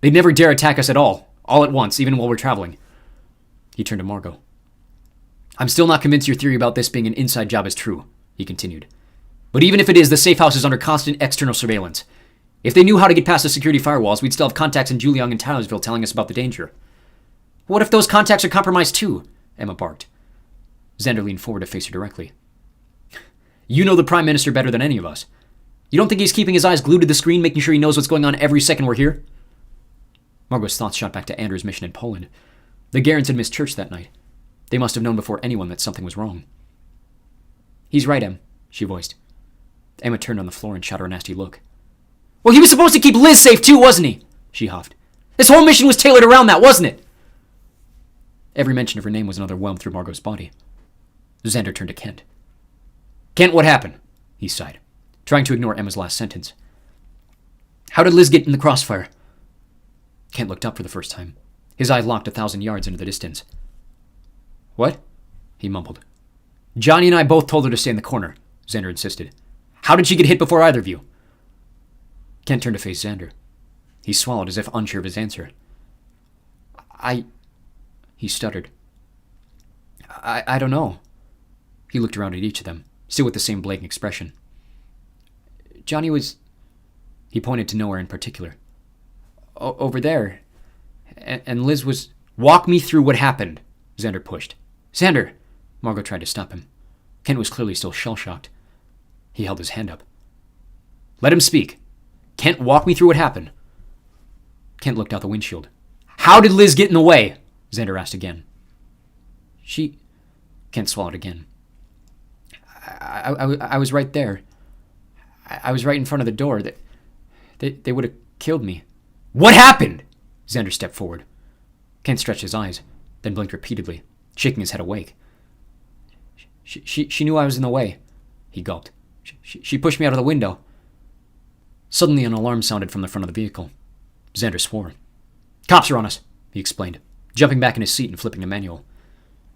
They'd never dare attack us at all at once, even while we're traveling. He turned to Margot. I'm still not convinced your theory about this being an inside job is true, he continued. But even if it is, the safe house is under constant external surveillance. If they knew how to get past the security firewalls, we'd still have contacts in Juliang and Townsville telling us about the danger. What if those contacts are compromised too? Emma barked. Xander leaned forward to face her directly. You know the Prime Minister better than any of us. You don't think he's keeping his eyes glued to the screen, making sure he knows what's going on every second we're here? Margot's thoughts shot back to Andrew's mission in Poland. The Garants had missed church that night. They must have known before anyone that something was wrong. He's right, Em, she voiced. Emma turned on the floor and shot her a nasty look. Well, he was supposed to keep Liz safe too, wasn't he? She huffed. This whole mission was tailored around that, wasn't it? Every mention of her name was another whelm through Margot's body. Xander turned to Kent. Kent, what happened? He sighed, trying to ignore Emma's last sentence. How did Liz get in the crossfire? Kent looked up for the first time, his eyes locked 1,000 yards into the distance. What? He mumbled. Johnny and I both told her to stay in the corner, Xander insisted. How did she get hit before either of you? Kent turned to face Xander. He swallowed as if unsure of his answer. He stuttered. I don't know. He looked around at each of them, still with the same blank expression. Johnny was... He pointed to nowhere in particular. Over there. And Liz was... Walk me through what happened, Xander pushed. Xander! Margot tried to stop him. Kent was clearly still shell-shocked. He held his hand up. Let him speak. Kent, walk me through what happened. Kent looked out the windshield. How did Liz get in the way? Xander asked again. Kent swallowed again. I was right there. I was right in front of the door. They would have killed me. What happened? Xander stepped forward. Kent stretched his eyes, then blinked repeatedly, shaking his head awake. She knew I was in the way. He gulped. She pushed me out of the window. Suddenly an alarm sounded from the front of the vehicle. Xander swore. Cops are on us, he explained, jumping back in his seat and flipping the manual.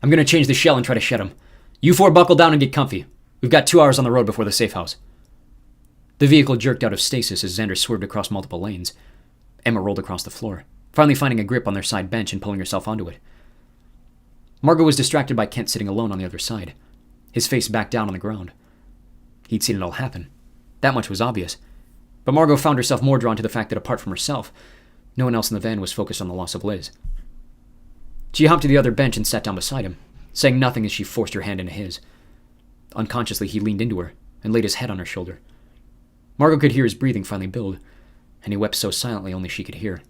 I'm going to change the shell and try to shed them. You four buckle down and get comfy. We've got 2 hours on the road before the safe house. The vehicle jerked out of stasis as Xander swerved across multiple lanes. Emma rolled across the floor, finally finding a grip on their side bench and pulling herself onto it. Margot was distracted by Kent sitting alone on the other side, his face back down on the ground. He'd seen it all happen. That much was obvious. But Margot found herself more drawn to the fact that apart from herself, no one else in the van was focused on the loss of Liz. She hopped to the other bench and sat down beside him, saying nothing as she forced her hand into his. Unconsciously, he leaned into her and laid his head on her shoulder. Margot could hear his breathing finally build, and he wept so silently only she could hear.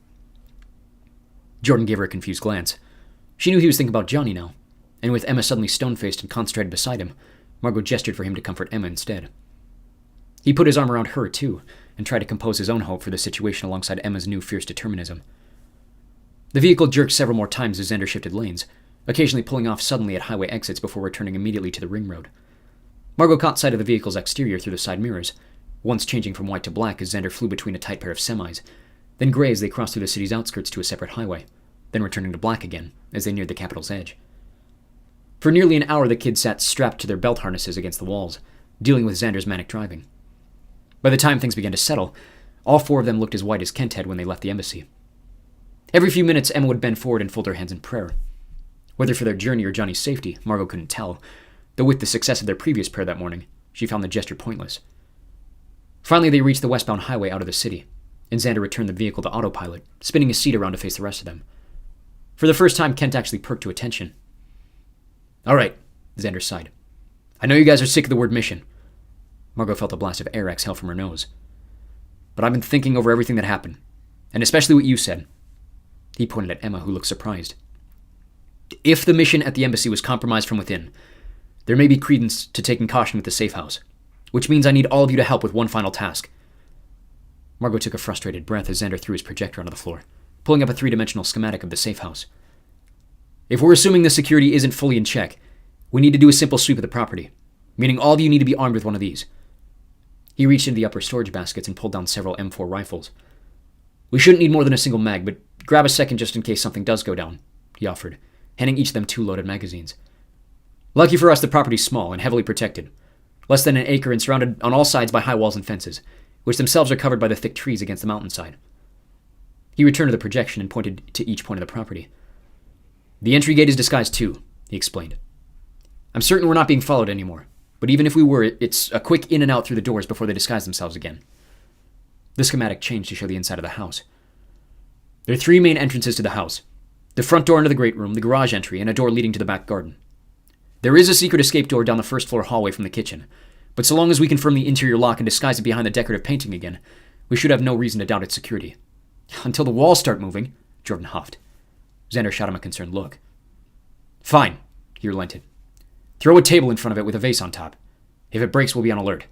Jordan gave her a confused glance. She knew he was thinking about Johnny now, and with Emma suddenly stone-faced and concentrated beside him, Margot gestured for him to comfort Emma instead. He put his arm around her, too, and tried to compose his own hope for the situation alongside Emma's new fierce determinism. The vehicle jerked several more times as Xander shifted lanes, occasionally pulling off suddenly at highway exits before returning immediately to the ring road.
Margot caught sight of the vehicle's exterior through the side mirrors, once changing from white to black as Xander flew between a tight pair of semis, then gray as they crossed through the city's outskirts to a separate highway, then returning to black again as they neared the capital's edge. For nearly an hour, the kids sat strapped to their belt harnesses against the walls, dealing with Xander's manic driving. By the time things began to settle, all four of them looked as white as Kent had when they left the embassy. Every few minutes, Emma would bend forward and fold her hands in prayer. Whether for their journey or Johnny's safety, Margot couldn't tell, though with the success of their previous prayer that morning, she found the gesture pointless. Finally, they reached the westbound highway out of the city, and Xander returned the vehicle to autopilot, spinning his seat around to face the rest of them. For the first time, Kent actually perked to attention.
All right, Xander sighed. I know you guys are sick of the word mission. Margot felt a blast of air exhale from her nose. But I've been thinking over everything that happened, and especially what you said. He pointed at Emma, who looked surprised. If the mission at the embassy was compromised from within, there may be credence to taking caution with the safe house, which means I need all of you to help with one final task. Margot took a frustrated breath as Xander threw his projector onto the floor, pulling up a three-dimensional schematic of the safe house. If we're assuming the security isn't fully in check, we need to do a simple sweep of the property, meaning all of you need to be armed with one of these. He reached into the upper storage baskets and pulled down several M4 rifles. We shouldn't need more than a single mag, but grab a second just in case something does go down, he offered, handing each of them 2 loaded magazines. Lucky for us, the property's small and heavily protected, less than an acre and surrounded on all sides by high walls and fences, which themselves are covered by the thick trees against the mountainside. He returned to the projection and pointed to each point of the property. The entry gate is disguised too, he explained. I'm certain we're not being followed anymore, but even if we were, it's a quick in and out through the doors before they disguise themselves again. The schematic changed to show the inside of the house. There are 3 main entrances to the house: the front door into the great room, the garage entry, and a door leading to the back garden. There is a secret escape door down the first floor hallway from the kitchen, but so long as we confirm the interior lock and disguise it behind the decorative painting again, we should have no reason to doubt its security. Until the walls start moving, Jordan huffed. Xander shot him a concerned look. Fine, he relented. Throw a table in front of it with a vase on top. If it breaks, we'll be on alert.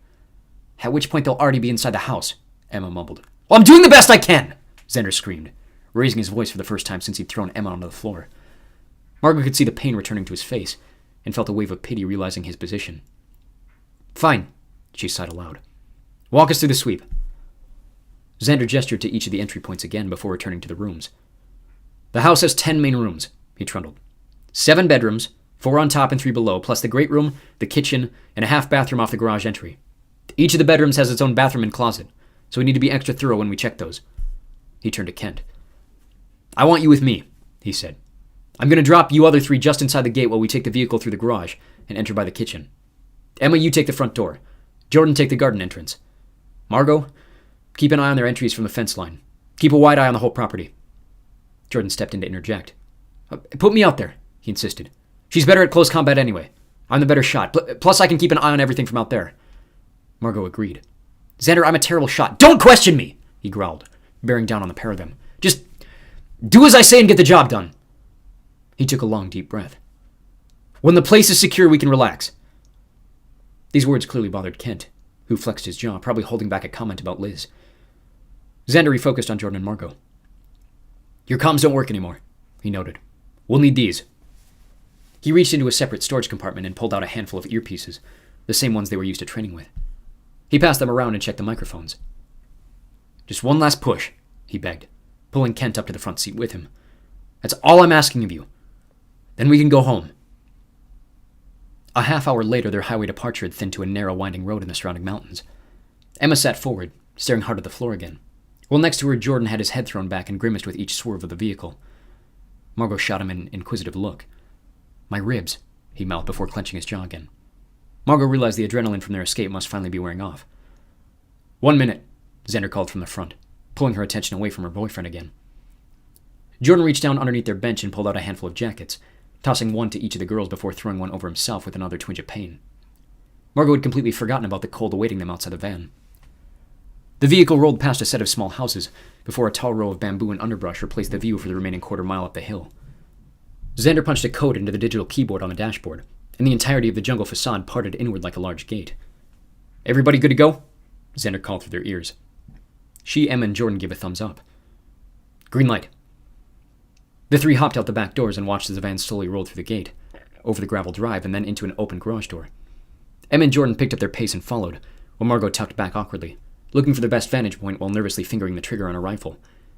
At which point they'll already be inside the house, Emma mumbled. Well, I'm doing the best I can, Xander screamed, raising his voice for the first time since he'd thrown Emma onto the floor. Margaret could see the pain returning to his face and felt a wave of pity realizing his position. Fine, she sighed aloud. Walk us through the sweep. Xander gestured to each of the entry points again before returning to the rooms. The house has 10 main rooms, he trundled. 7 bedrooms, 4 on top and 3 below, plus the great room, the kitchen, and a half bathroom off the garage entry. Each of the bedrooms has its own bathroom and closet, so we need to be extra thorough when we check those. He turned to Kent. I want you with me, he said. I'm going to drop you other 3 just inside the gate while we take the vehicle through the garage and enter by the kitchen. Emma, you take the front door. Jordan, take the garden entrance. Margot, keep an eye on their entries from the fence line. Keep a wide eye on the whole property. Jordan stepped in to interject. Put me out there, he insisted. She's better at close combat anyway. I'm the better shot. Plus, I can keep an eye on everything from out there. Margot agreed. Xander, I'm a terrible shot. Don't question me, he growled, bearing down on the pair of them. Just do as I say and get the job done. He took a long, deep breath. When the place is secure, we can relax. These words clearly bothered Kent, who flexed his jaw, probably holding back a comment about Liz. Xander refocused on Jordan and Margot. Your comms don't work anymore, he noted. We'll need these. He reached into a separate storage compartment and pulled out a handful of earpieces, the same ones they were used to training with. He passed them around and checked the microphones. Just one last push, he begged, pulling Kent up to the front seat with him. That's all I'm asking of you. Then we can go home. A half hour later, their highway departure had thinned to a narrow, winding road in the surrounding mountains. Emma sat forward, staring hard at the floor again, while next to her Jordan had his head thrown back and grimaced with each swerve of the vehicle. Margot shot him an inquisitive look. My ribs, he mouthed before clenching his jaw again. Margot realized the adrenaline from their escape must finally be wearing off. 1 minute, Xander called from the front, pulling her attention away from her boyfriend again. Jordan reached down underneath their bench and pulled out a handful of jackets, tossing one to each of the girls before throwing one over himself with another twinge of pain. Margot had completely forgotten about the cold awaiting them outside the van. The vehicle rolled past a set of small houses before a tall row of bamboo and underbrush replaced the view for the remaining quarter-mile up the hill. Xander punched a code into the digital keyboard on the dashboard, and the entirety of the jungle facade parted inward like a large gate. Everybody good to go? Xander called through their ears. She, Emma, and Jordan gave a thumbs up. Green light. The 3 hopped out the back doors and watched as the van slowly rolled through the gate, over the gravel drive, and then into an open garage door.
Emma and Jordan picked up their pace and followed, while Margot tucked back awkwardly, looking for the best vantage point while nervously fingering the trigger on her rifle,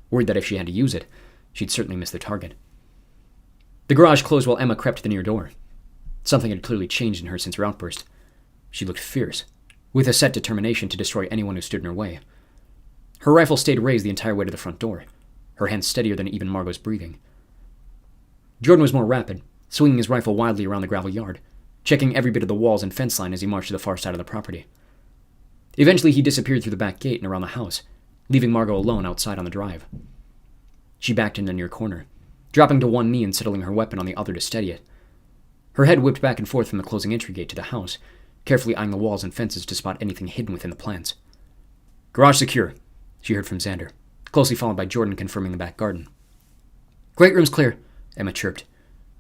worried that if she had to use it, she'd certainly miss the target. The garage closed while Emma crept to the near door. Something had clearly changed in her since her outburst. She looked fierce, with a set determination to destroy anyone who stood in her way. Her rifle stayed raised the entire way to the front door, her hands steadier than even Margot's breathing. Jordan was more rapid, swinging his rifle wildly around the gravel yard, checking every bit of the walls and fence line as he marched to the far side of the property. Eventually, he disappeared through the back gate and around the house, leaving Margot alone outside on the drive. She backed into the near corner, dropping to one knee and settling her weapon on the other to steady it. Her head whipped back and forth from the closing entry gate to the house, carefully eyeing the walls and fences to spot anything hidden within the plants. "Garage secure," she heard from Xander, closely followed by Jordan confirming the back garden. "Great room's clear," Emma chirped.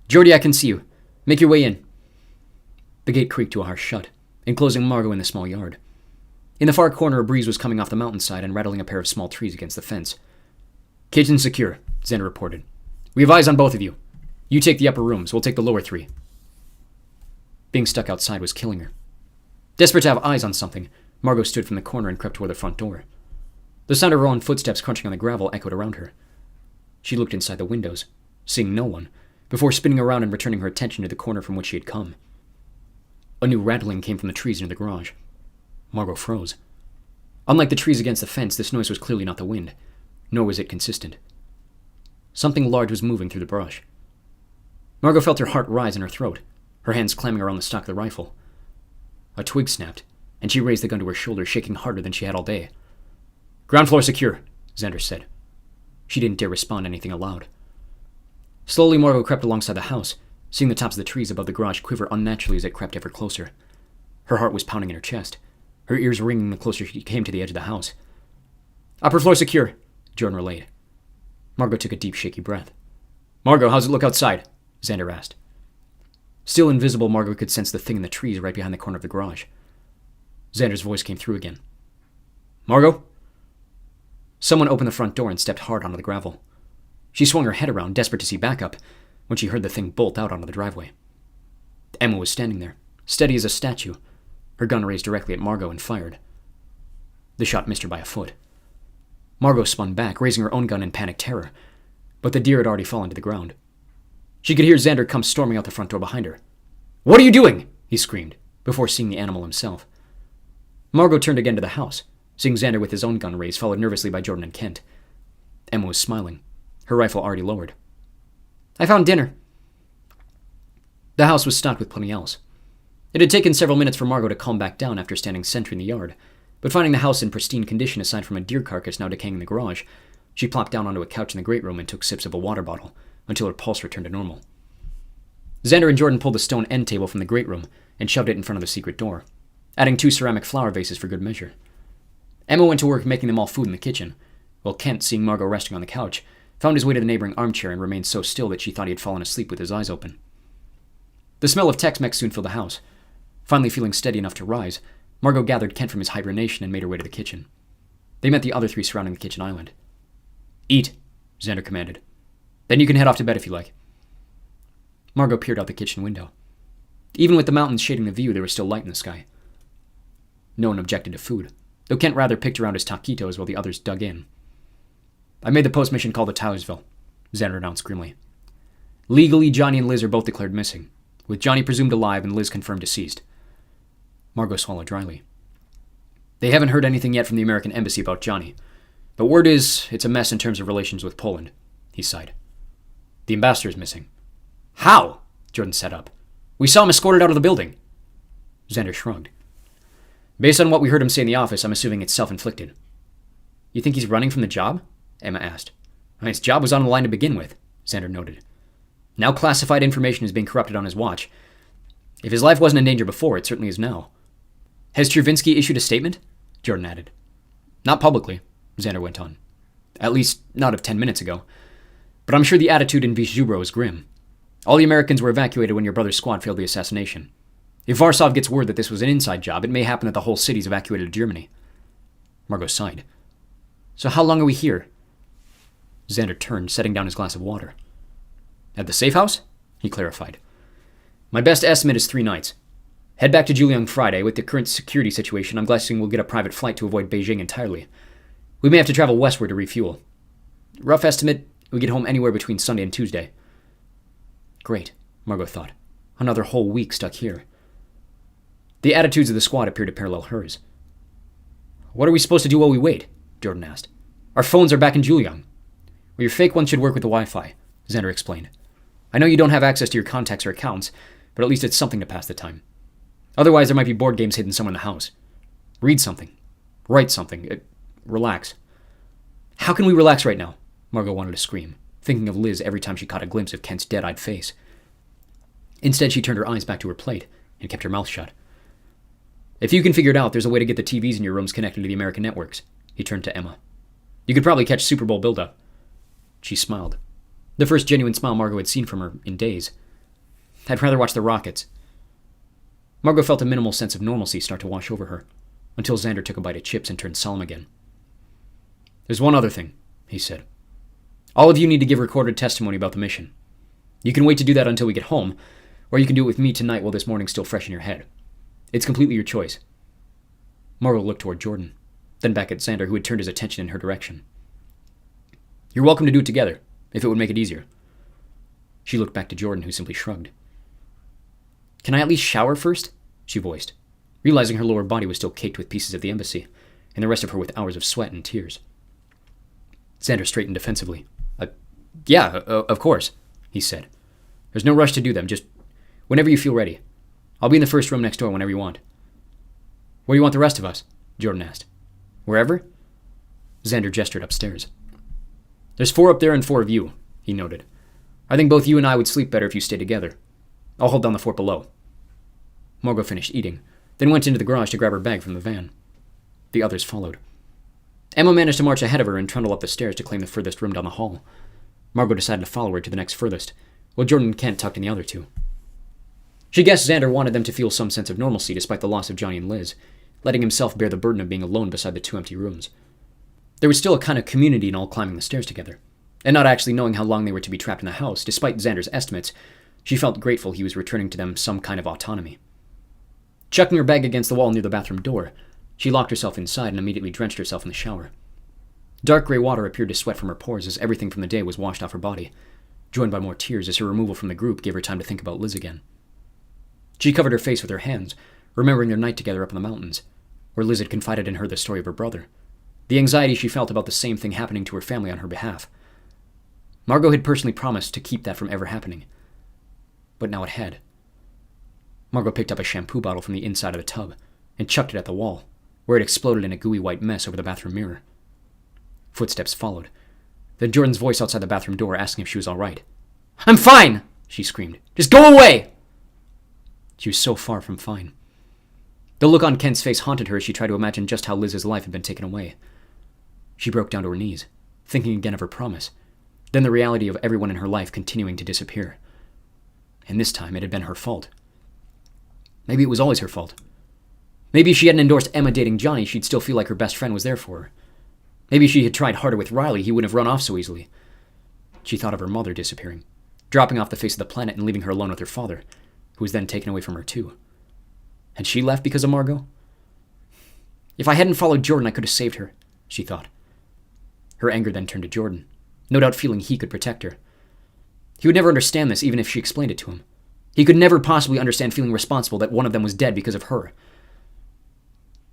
"Jordy, I can see you. Make your way in." The gate creaked to a harsh shut, enclosing Margot in the small yard. In the far corner, a breeze was coming off the mountainside and rattling a pair of small trees against the fence. "Kitchen secure," Xander reported. "We have eyes on both of you. You take the upper rooms, we'll take the lower three." Being stuck outside was killing her. Desperate to have eyes on something, Margot stood from the corner and crept toward the front door. The sound of her own footsteps crunching on the gravel echoed around her. She looked inside the windows, seeing no one, before spinning around and returning her attention to the corner from which she had come. A new rattling came from the trees near the garage. Margot froze. Unlike the trees against the fence, this noise was clearly not the wind, nor was it consistent. Something large was moving through the brush. Margot felt her heart rise in her throat, her hands clamming around the stock of the rifle. A twig snapped, and she raised the gun to her shoulder, shaking harder than she had all day. "Ground floor secure," Xander said. She didn't dare respond anything aloud. Slowly, Margot crept alongside the house, seeing the tops of the trees above the garage quiver unnaturally as it crept ever closer. Her heart was pounding in her chest, her ears ringing the closer she came to the edge of the house. "Upper floor secure," Jordan relayed. Margot took a deep, shaky breath. "Margot, how's it look outside?" Xander asked. Still invisible, Margot could sense the thing in the trees right behind the corner of the garage. Xander's voice came through again. "Margot?" Someone opened the front door and stepped hard onto the gravel. She swung her head around, desperate to see backup, when she heard the thing bolt out onto the driveway. Emma was standing there, steady as a statue, her gun raised directly at Margot and fired. The shot missed her by a foot. Margot spun back, raising her own gun in panic terror, but the deer had already fallen to the ground. She could hear Xander come storming out the front door behind her. "What are you doing?" he screamed, before seeing the animal himself. Margot turned again to the house, seeing Xander with his own gun raised, followed nervously by Jordan and Kent. Emma was smiling, her rifle already lowered. "I found dinner." The house was stocked with plenty else. It had taken several minutes for Margot to calm back down after standing sentry in the yard, but finding the house in pristine condition aside from a deer carcass now decaying in the garage, she plopped down onto a couch in the great room and took sips of a water bottle until her pulse returned to normal. Xander and Jordan pulled the stone end table from the great room and shoved it in front of the secret door, adding 2 ceramic flower vases for good measure. Emma went to work making them all food in the kitchen, while Kent, seeing Margot resting on the couch, found his way to the neighboring armchair and remained so still that she thought he had fallen asleep with his eyes open. The smell of Tex-Mex soon filled the house. Finally feeling steady enough to rise, Margot gathered Kent from his hibernation and made her way to the kitchen. They met the other 3 surrounding the kitchen island. "Eat," Xander commanded. "Then you can head off to bed if you like." Margot peered out the kitchen window. Even with the mountains shading the view, there was still light in the sky. No one objected to food, though Kent rather picked around his taquitos while the others dug in. "I made the post-mission call to Tyersville," Xander announced grimly. "Legally, Johnny and Liz are both declared missing, with Johnny presumed alive and Liz confirmed deceased." Margot swallowed dryly. "They haven't heard anything yet from the American embassy about Johnny, but word is it's a mess in terms of relations with Poland," he sighed. "The ambassador's missing." "How?" Jordan sat up. "We saw him escorted out of the building." Xander shrugged. "Based on what we heard him say in the office, I'm assuming it's self-inflicted." "You think he's running from the job?" Emma asked. "His job was on the line to begin with," Xander noted. "Now classified information is being corrupted on his watch. If his life wasn't in danger before, it certainly is now." "Has Chervinsky issued a statement?" Jordan added. "Not publicly," Xander went on. "At least, not of 10 minutes ago. But I'm sure the attitude in Vyshzhubro is grim. All the Americans were evacuated when your brother's squad failed the assassination. If Varsov gets word that this was an inside job, it may happen that the whole city's evacuated to Germany." Margot sighed. "So how long are we here?" Xander turned, setting down his glass of water. "At the safe house?" he clarified. "My best estimate is 3 nights. Head back to Juliang Friday. With the current security situation, I'm guessing we'll get a private flight to avoid Beijing entirely. We may have to travel westward to refuel. Rough estimate, we get home anywhere between Sunday and Tuesday. Great, Margot thought. Another whole week stuck here. The attitudes of the squad appeared to parallel hers. What are we supposed to do while we wait? Jordan asked. Our phones are back in Juliang. Well, your fake ones should work with the Wi-Fi, Xander explained. I know you don't have access to your contacts or accounts, but at least it's something to pass the time. Otherwise, there might be board games hidden somewhere in the house. Read something. Write something. Relax. How can we relax right now? Margot wanted to scream, thinking of Liz every time she caught a glimpse of Kent's dead-eyed face. Instead, she turned her eyes back to her plate and kept her mouth shut. If you can figure it out, there's a way to get the TVs in your rooms connected to the American networks. He turned to Emma. You could probably catch Super Bowl build-up. She smiled. The first genuine smile Margot had seen from her in days. I'd rather watch the Rockets. Margot felt a minimal sense of normalcy start to wash over her, until Xander took a bite of chips and turned solemn again. There's one other thing, he said. All of you need to give recorded testimony about the mission. You can wait to do that until we get home, or you can do it with me tonight while this morning's still fresh in your head. It's completely your choice. Margot looked toward Jordan, then back at Xander, who had turned his attention in her direction. You're welcome to do it together, if it would make it easier. She looked back to Jordan, who simply shrugged. Can I at least shower first? She voiced, realizing her lower body was still caked with pieces of the embassy, and the rest of her with hours of sweat and tears. Xander straightened defensively. Yeah, of course, he said. There's no rush to do them, just whenever you feel ready. I'll be in the first room next door whenever you want. Where do you want the rest of us? Jordan asked. Wherever? Xander gestured upstairs. There's 4 up there and 4 of you, he noted. I think both you and I would sleep better if you stayed together. I'll hold down the fort below. Margot finished eating, then went into the garage to grab her bag from the van. The others followed. Emma managed to march ahead of her and trundle up the stairs to claim the furthest room down the hall. Margot decided to follow her to the next furthest, while Jordan and Kent tucked in the other 2. She guessed Xander wanted them to feel some sense of normalcy despite the loss of Johnny and Liz, letting himself bear the burden of being alone beside the 2 empty rooms. There was still a kind of community in all climbing the stairs together, and not actually knowing how long they were to be trapped in the house, despite Xander's estimates, she felt grateful he was returning to them some kind of autonomy. Chucking her bag against the wall near the bathroom door, she locked herself inside and immediately drenched herself in the shower. Dark gray water appeared to sweat from her pores as everything from the day was washed off her body, joined by more tears as her removal from the group gave her time to think about Liz again. She covered her face with her hands, remembering their night together up in the mountains, where Liz had confided in her the story of her brother, the anxiety she felt about the same thing happening to her family on her behalf. Margot had personally promised to keep that from ever happening, but now it had. Margot picked up a shampoo bottle from the inside of the tub and chucked it at the wall, where it exploded in a gooey white mess over the bathroom mirror. Footsteps followed, then Jordan's voice outside the bathroom door asking if she was all right. I'm fine, she screamed. Just go away! She was so far from fine. The look on Kent's face haunted her as she tried to imagine just how Liz's life had been taken away. She broke down to her knees, thinking again of her promise, then the reality of everyone in her life continuing to disappear. And this time it had been her fault. Maybe it was always her fault. Maybe if she hadn't endorsed Emma dating Johnny, she'd still feel like her best friend was there for her. Maybe if she had tried harder with Riley, he wouldn't have run off so easily. She thought of her mother disappearing, dropping off the face of the planet and leaving her alone with her father, who was then taken away from her too. Had she left because of Margot? If I hadn't followed Jordan, I could have saved her, she thought. Her anger then turned to Jordan, no doubt feeling he could protect her. He would never understand this even if she explained it to him. He could never possibly understand feeling responsible that one of them was dead because of her.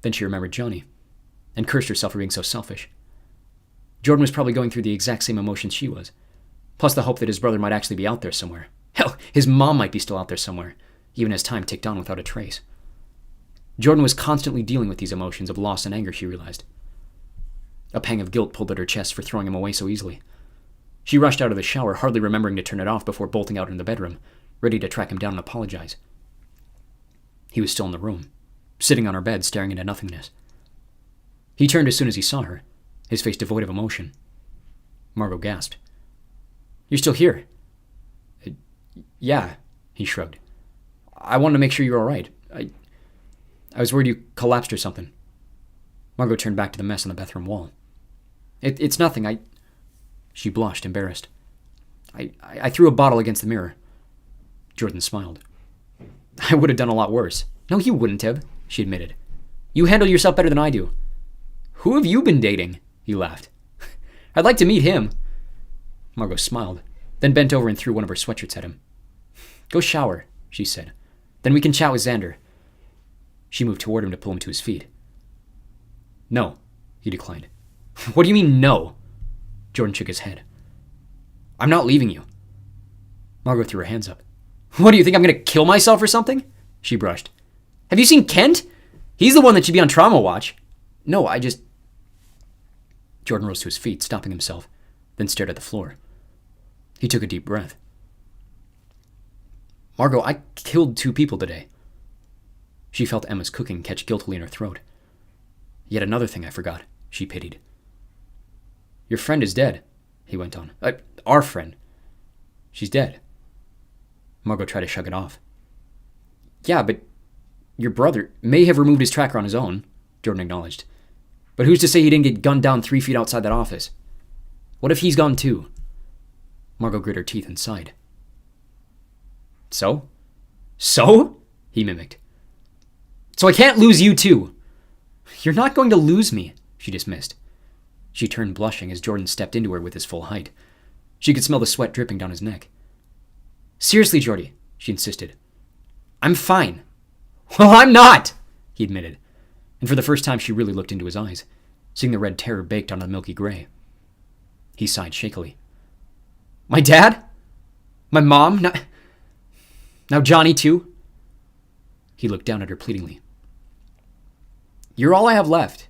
Then she remembered Johnny, and cursed herself for being so selfish. Jordan was probably going through the exact same emotions she was, plus the hope that his brother might actually be out there somewhere. Hell, his mom might be still out there somewhere, even as time ticked on without a trace. Jordan was constantly dealing with these emotions of loss and anger, she realized. A pang of guilt pulled at her chest for throwing him away so easily. She rushed out of the shower, hardly remembering to turn it off before bolting out into the bedroom, ready to track him down and apologize. He was still in the room, sitting on her bed staring into nothingness. He turned as soon as he saw her, his face devoid of emotion. Margot gasped. You're still here? Yeah, he shrugged. I wanted to make sure you were all right. I was worried you collapsed or something. Margot turned back to the mess on the bathroom wall. It's nothing. She blushed, embarrassed. I threw a bottle against the mirror. Jordan smiled. I would have done a lot worse, No, you wouldn't have, she admitted. You handle yourself better than I do. Who have you been dating? He laughed. I'd like to meet him. Margot smiled, then bent over and threw one of her sweatshirts at him. Go shower, she said. Then we can chat with Xander. She moved toward him to pull him to his feet. No, he declined. What do you mean, no? Jordan shook his head. I'm not leaving you. Margot threw her hands up. What, do you think I'm going to kill myself or something? She brushed. Have you seen Kent? He's the one that should be on trauma watch. No, I just... Jordan rose to his feet, stopping himself, then stared at the floor. He took a deep breath. Margot, I killed 2 people today. She felt Emma's cooking catch guiltily in her throat. Yet another thing I forgot, she pitied. Your friend is dead, he went on. Our friend. She's dead. Margot tried to shrug it off. Yeah, but your brother may have removed his tracker on his own, Jordan acknowledged. But who's to say he didn't get gunned down 3 feet outside that office? What if he's gone too? Margot grit her teeth and sighed. So? So? He mimicked. So I can't lose you too. You're not going to lose me, she dismissed. She turned blushing as Jordan stepped into her with his full height. She could smell the sweat dripping down his neck. Seriously, Jordy, she insisted. I'm fine. Well, I'm not, he admitted. And for the first time she really looked into his eyes, seeing the red terror baked on the milky gray. He sighed shakily. My dad? My mom? Now Johnny too? He looked down at her pleadingly. You're all I have left.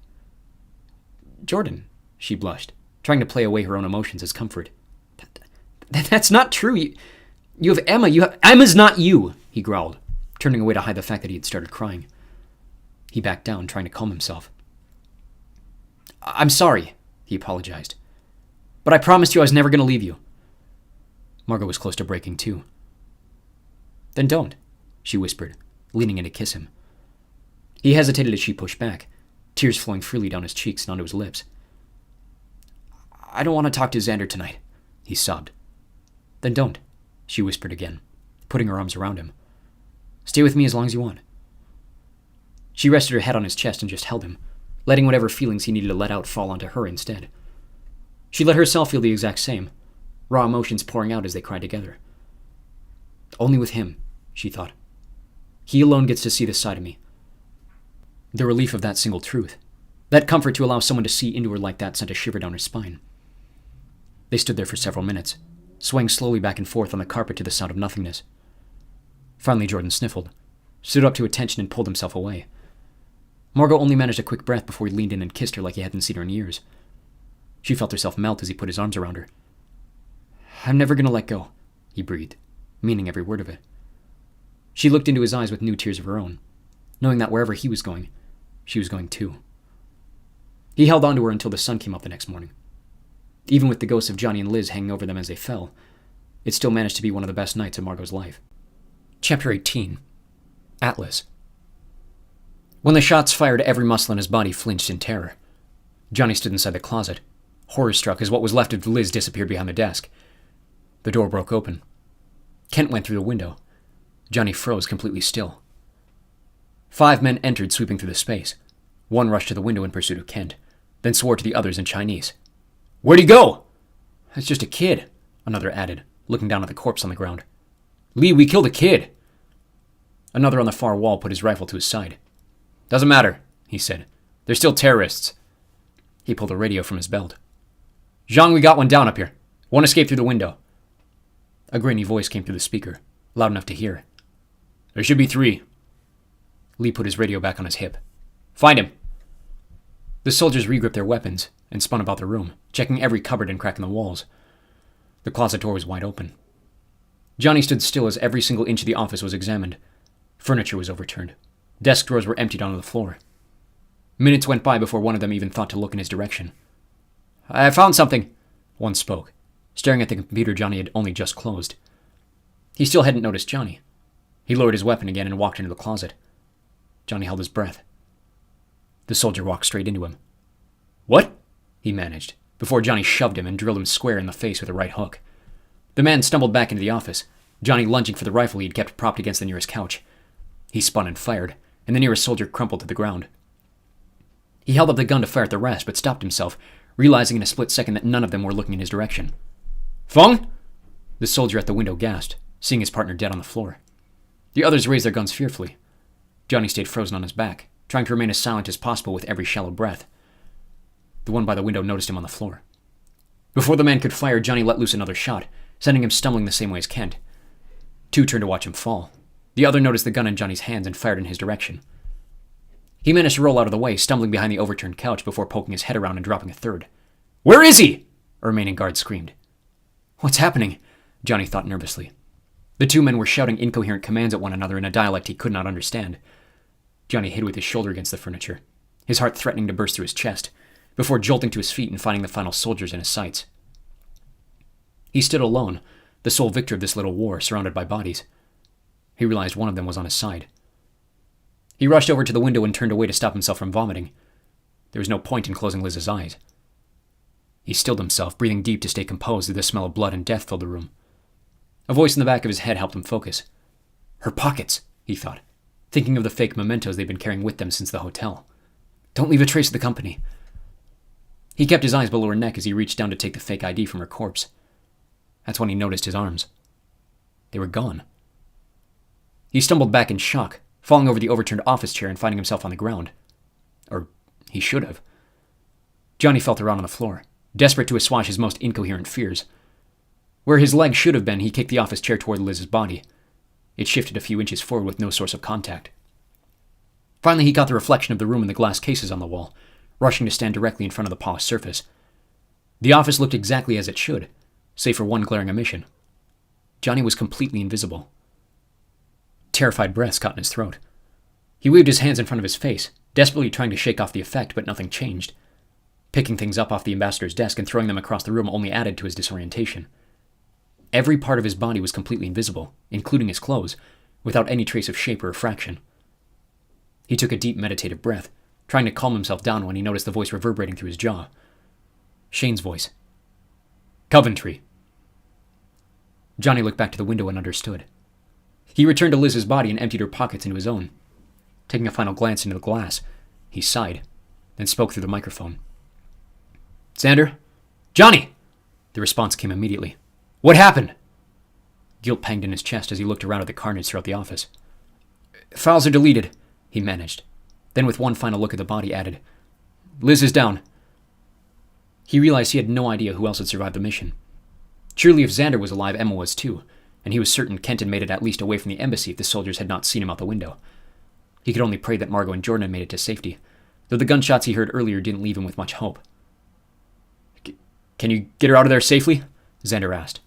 Jordan, she blushed, trying to play away her own emotions as comfort. That's not true. You have Emma. Emma's not you, he growled, turning away to hide the fact that he had started crying. He backed down, trying to calm himself. I'm sorry, he apologized. But I promised you I was never going to leave you. Margot was close to breaking too. Then don't, she whispered, leaning in to kiss him. He hesitated as she pushed back, tears flowing freely down his cheeks and onto his lips. I don't want to talk to Xander tonight, he sobbed. Then don't, she whispered again, putting her arms around him. Stay with me as long as you want. She rested her head on his chest and just held him, letting whatever feelings he needed to let out fall onto her instead. She let herself feel the exact same, raw emotions pouring out as they cried together. Only with him, she thought. He alone gets to see this side of me. The relief of that single truth, that comfort to allow someone to see into her like that sent a shiver down her spine. They stood there for several minutes, swaying slowly back and forth on the carpet to the sound of nothingness. Finally, Jordan sniffled, stood up to attention and pulled himself away. Margot only managed a quick breath before he leaned in and kissed her like he hadn't seen her in years. She felt herself melt as he put his arms around her. I'm never going to let go, he breathed, meaning every word of it. She looked into his eyes with new tears of her own, knowing that wherever he was going, she was going too. He held on to her until the sun came up the next morning. Even with the ghosts of Johnny and Liz hanging over them as they fell, it still managed to be one of the best nights of Margot's life. Chapter 18. Atlas. When the shots fired, every muscle in his body flinched in terror. Johnny stood inside the closet, horror-struck as what was left of Liz disappeared behind the desk. The door broke open. Kent went through the window. Johnny froze completely still. 5 men entered, sweeping through the space. One rushed to the window in pursuit of Kent, then swore to the others in Chinese. Where'd he go? It's just a kid, another added, looking down at the corpse on the ground. Lee, we killed a kid. Another on the far wall put his rifle to his side. Doesn't matter, he said. They're still terrorists. He pulled a radio from his belt. Zhang, we got one down up here. One escaped through the window. A grainy voice came through the speaker, loud enough to hear. There should be 3. Lee put his radio back on his hip. Find him. The soldiers regripped their weapons and spun about the room, checking every cupboard and crack in the walls. The closet door was wide open. Johnny stood still as every single inch of the office was examined. Furniture was overturned. Desk drawers were emptied onto the floor. Minutes went by before one of them even thought to look in his direction. I found something, one spoke, staring at the computer Johnny had only just closed. He still hadn't noticed Johnny. He lowered his weapon again and walked into the closet. Johnny held his breath. The soldier walked straight into him. What? He managed, before Johnny shoved him and drilled him square in the face with a right hook. The man stumbled back into the office, Johnny lunging for the rifle he had kept propped against the nearest couch. He spun and fired, and the nearest soldier crumpled to the ground. He held up the gun to fire at the rest, but stopped himself, realizing in a split second that none of them were looking in his direction. "Feng?" The soldier at the window gasped, seeing his partner dead on the floor. The others raised their guns fearfully. Johnny stayed frozen on his back, trying to remain as silent as possible with every shallow breath. The one by the window noticed him on the floor. Before the man could fire, Johnny let loose another shot, sending him stumbling the same way as Kent. Two turned to watch him fall. The other noticed the gun in Johnny's hands and fired in his direction. He managed to roll out of the way, stumbling behind the overturned couch before poking his head around and dropping a third. "Where is he?" a remaining guard screamed. "What's happening?" Johnny thought nervously. The two men were shouting incoherent commands at one another in a dialect he could not understand. Johnny hid with his shoulder against the furniture, his heart threatening to burst through his chest, before jolting to his feet and finding the final soldiers in his sights. He stood alone, the sole victor of this little war, surrounded by bodies. He realized one of them was on his side. He rushed over to the window and turned away to stop himself from vomiting. There was no point in closing Liz's eyes. He stilled himself, breathing deep to stay composed as the smell of blood and death filled the room. A voice in the back of his head helped him focus. "Her pockets," he thought, thinking of the fake mementos they'd been carrying with them since the hotel. "Don't leave a trace of the company." He kept his eyes below her neck as he reached down to take the fake ID from her corpse. That's when he noticed his arms. They were gone. He stumbled back in shock, falling over the overturned office chair and finding himself on the ground. Or he should have. Johnny felt around on the floor, desperate to assuage his most incoherent fears. Where his leg should have been, he kicked the office chair toward Liz's body. It shifted a few inches forward with no source of contact. Finally, he got the reflection of the room in the glass cases on the wall, rushing to stand directly in front of the polished surface. The office looked exactly as it should, save for one glaring omission. Johnny was completely invisible. Terrified breaths caught in his throat. He waved his hands in front of his face, desperately trying to shake off the effect, but nothing changed. Picking things up off the ambassador's desk and throwing them across the room only added to his disorientation. Every part of his body was completely invisible, including his clothes, without any trace of shape or refraction. He took a deep meditative breath, trying to calm himself down when he noticed the voice reverberating through his jaw. Shane's voice. "Coventry." Johnny looked back to the window and understood. He returned to Liz's body and emptied her pockets into his own. Taking a final glance into the glass, he sighed, then spoke through the microphone. "Xander? Johnny!" The response came immediately. "What happened?" Guilt panged in his chest as he looked around at the carnage throughout the office. "Files are deleted," he managed. Then with one final look at the body added, "Liz is down." He realized he had no idea who else had survived the mission. Surely if Xander was alive, Emma was too, and he was certain Kent had made it at least away from the embassy if the soldiers had not seen him out the window. He could only pray that Margot and Jordan had made it to safety, though the gunshots he heard earlier didn't leave him with much hope. "Can you get her out of there safely?" Xander asked.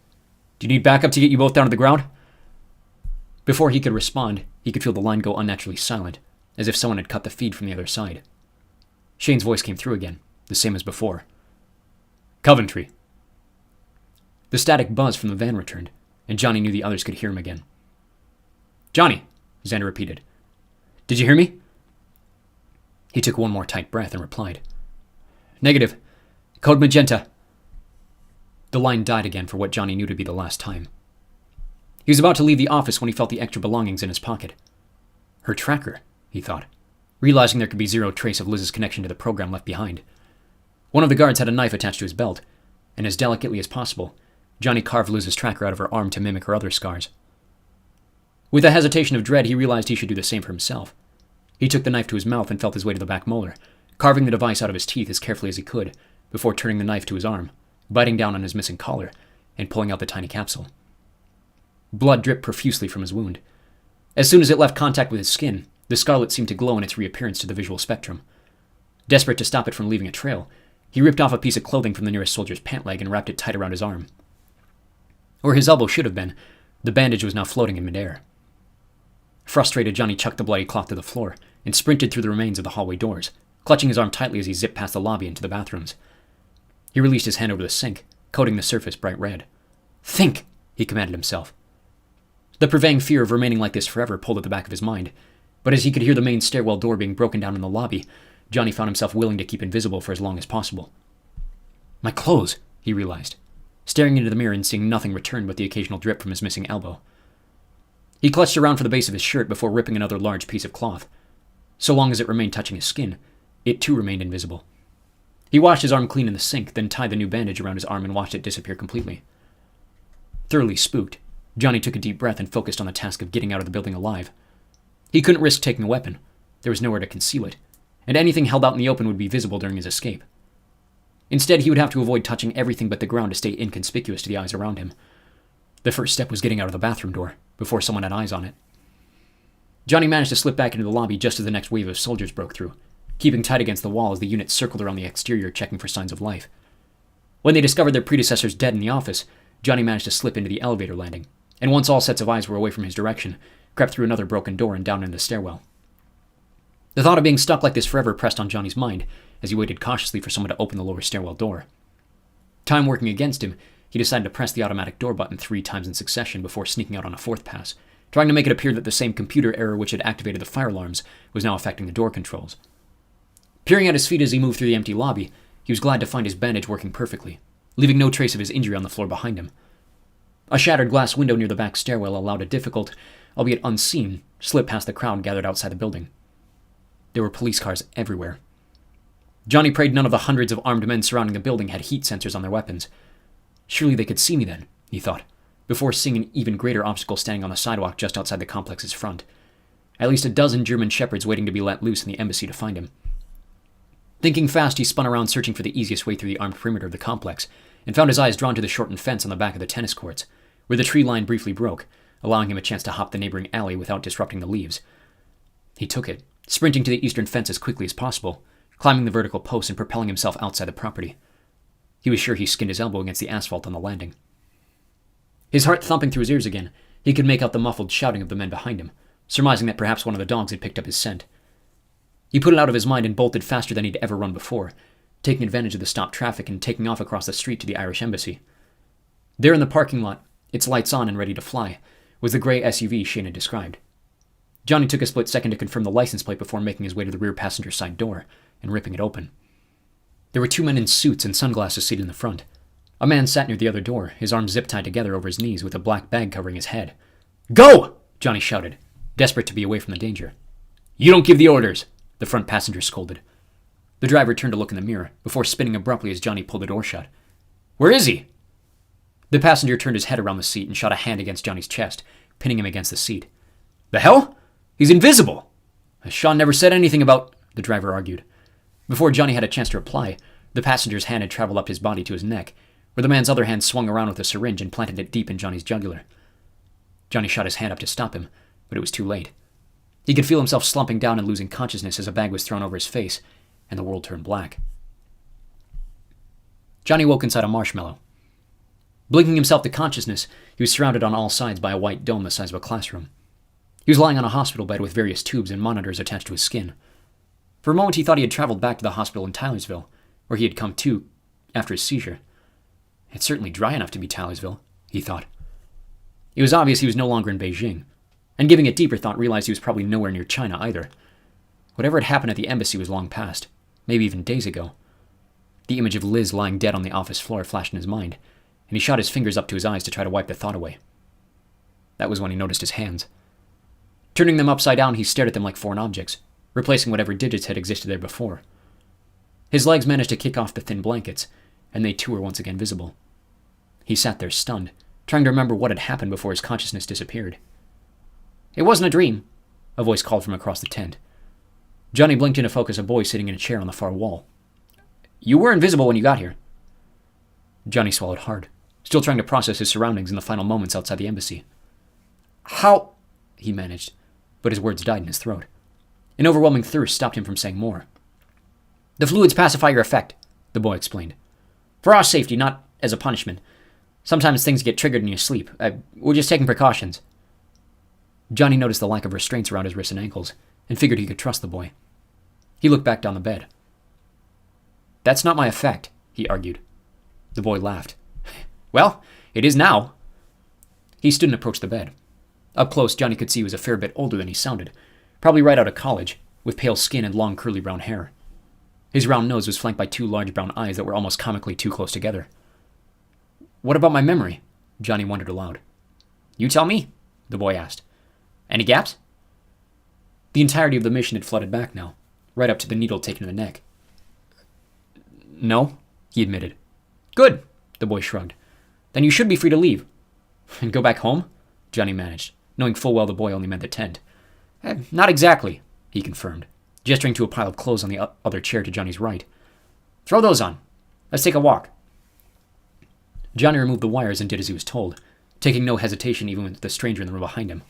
"Do you need backup to get you both down to the ground?" Before he could respond, he could feel the line go unnaturally silent, as if someone had cut the feed from the other side. Shane's voice came through again, the same as before. "Coventry." The static buzz from the van returned, and Johnny knew the others could hear him again. "Johnny," Xander repeated. "Did you hear me?" He took one more tight breath and replied. "Negative. Code Magenta." The line died again for what Johnny knew to be the last time. He was about to leave the office when he felt the extra belongings in his pocket. Her tracker, he thought, realizing there could be zero trace of Liz's connection to the program left behind. One of the guards had a knife attached to his belt, and as delicately as possible, Johnny carved Liz's tracker out of her arm to mimic her other scars. With a hesitation of dread, he realized he should do the same for himself. He took the knife to his mouth and felt his way to the back molar, carving the device out of his teeth as carefully as he could, before turning the knife to his arm, biting down on his missing collar, and pulling out the tiny capsule. Blood dripped profusely from his wound. As soon as it left contact with his skin, the scarlet seemed to glow in its reappearance to the visual spectrum. Desperate to stop it from leaving a trail, he ripped off a piece of clothing from the nearest soldier's pant leg and wrapped it tight around his arm. Where his elbow should have been, the bandage was now floating in midair. Frustrated, Johnny chucked the bloody cloth to the floor and sprinted through the remains of the hallway doors, clutching his arm tightly as he zipped past the lobby into the bathrooms. He released his hand over the sink, coating the surface bright red. "Think!" he commanded himself. The purveying fear of remaining like this forever pulled at the back of his mind, but as he could hear the main stairwell door being broken down in the lobby, Johnny found himself willing to keep invisible for as long as possible. "My clothes," he realized, staring into the mirror and seeing nothing return but the occasional drip from his missing elbow. He clutched around for the base of his shirt before ripping another large piece of cloth. So long as it remained touching his skin, it too remained invisible. He washed his arm clean in the sink, then tied the new bandage around his arm and watched it disappear completely. Thoroughly spooked, Johnny took a deep breath and focused on the task of getting out of the building alive. He couldn't risk taking a weapon. There was nowhere to conceal it, and anything held out in the open would be visible during his escape. Instead, he would have to avoid touching everything but the ground to stay inconspicuous to the eyes around him. The first step was getting out of the bathroom door, before someone had eyes on it. Johnny managed to slip back into the lobby just as the next wave of soldiers broke through, keeping tight against the wall as the unit circled around the exterior checking for signs of life. When they discovered their predecessors dead in the office, Johnny managed to slip into the elevator landing, and once all sets of eyes were away from his direction, crept through another broken door and down into the stairwell. The thought of being stuck like this forever pressed on Johnny's mind as he waited cautiously for someone to open the lower stairwell door. Time working against him, he decided to press the automatic door button 3 times in succession before sneaking out on a 4th pass, trying to make it appear that the same computer error which had activated the fire alarms was now affecting the door controls. Peering at his feet as he moved through the empty lobby, he was glad to find his bandage working perfectly, leaving no trace of his injury on the floor behind him. A shattered glass window near the back stairwell allowed a difficult, albeit unseen, slip past the crowd gathered outside the building. There were police cars everywhere. Johnny prayed none of the hundreds of armed men surrounding the building had heat sensors on their weapons. Surely they could see me then, he thought, before seeing an even greater obstacle standing on the sidewalk just outside the complex's front. At least a dozen German shepherds waiting to be let loose in the embassy to find him. Thinking fast, he spun around searching for the easiest way through the armed perimeter of the complex, and found his eyes drawn to the shortened fence on the back of the tennis courts, where the tree line briefly broke, allowing him a chance to hop the neighboring alley without disrupting the leaves. He took it, sprinting to the eastern fence as quickly as possible, climbing the vertical post and propelling himself outside the property. He was sure he skinned his elbow against the asphalt on the landing. His heart thumping through his ears again, he could make out the muffled shouting of the men behind him, surmising that perhaps one of the dogs had picked up his scent. He put it out of his mind and bolted faster than he'd ever run before, taking advantage of the stopped traffic and taking off across the street to the Irish embassy. There in the parking lot, its lights on and ready to fly, was the gray SUV Shane had described. Johnny took a split second to confirm the license plate before making his way to the rear passenger side door and ripping it open. There were 2 men in suits and sunglasses seated in the front. A man sat near the other door, his arms zip-tied together over his knees with a black bag covering his head. "Go!" Johnny shouted, desperate to be away from the danger. "You don't give the orders," the front passenger scolded. The driver turned to look in the mirror, before spinning abruptly as Johnny pulled the door shut. "Where is he?" The passenger turned his head around the seat and shot a hand against Johnny's chest, pinning him against the seat. "The hell? He's invisible!" "Sean never said anything about—" the driver argued. Before Johnny had a chance to reply, the passenger's hand had traveled up his body to his neck, where the man's other hand swung around with a syringe and planted it deep in Johnny's jugular. Johnny shot his hand up to stop him, but it was too late. He could feel himself slumping down and losing consciousness as a bag was thrown over his face, and the world turned black. Johnny woke inside a marshmallow. Blinking himself to consciousness, he was surrounded on all sides by a white dome the size of a classroom. He was lying on a hospital bed with various tubes and monitors attached to his skin. For a moment he thought he had traveled back to the hospital in Tylersville, where he had come to after his seizure. It's certainly dry enough to be Tylersville, he thought. It was obvious he was no longer in Beijing, and giving it deeper thought realized he was probably nowhere near China either. Whatever had happened at the embassy was long past, maybe even days ago. The image of Liz lying dead on the office floor flashed in his mind, and he shot his fingers up to his eyes to try to wipe the thought away. That was when he noticed his hands. Turning them upside down, he stared at them like foreign objects, replacing whatever digits had existed there before. His legs managed to kick off the thin blankets, and they too were once again visible. He sat there stunned, trying to remember what had happened before his consciousness disappeared. "It wasn't a dream," a voice called from across the tent. Johnny blinked into focus a boy sitting in a chair on the far wall. "You were invisible when you got here." Johnny swallowed hard, still trying to process his surroundings in the final moments outside the embassy. "How—" he managed, but his words died in his throat. An overwhelming thirst stopped him from saying more. "The fluids pacify your effect," the boy explained. "For our safety, not as a punishment. Sometimes things get triggered in your sleep. We're just taking precautions." Johnny noticed the lack of restraints around his wrists and ankles, and figured he could trust the boy. He looked back down the bed. "That's not my effect," he argued. The boy laughed. "Well, it is now." He stood and approached the bed. Up close, Johnny could see he was a fair bit older than he sounded, probably right out of college, with pale skin and long curly brown hair. His round nose was flanked by 2 large brown eyes that were almost comically too close together. "What about my memory?" Johnny wondered aloud. "You tell me," the boy asked.
Any gaps?
The entirety of the mission had flooded back now, right up to the needle taken in the neck.
No, he admitted.
Good, the boy shrugged. Then you should be free to leave.
And go back home? Johnny managed, knowing full well the boy only meant the tent.
Not exactly,
he confirmed, gesturing to a pile of clothes on the other chair to Johnny's right.
Throw those on. Let's take a walk.
Johnny removed the wires and did as he was told, taking no hesitation even with the stranger in the room behind him.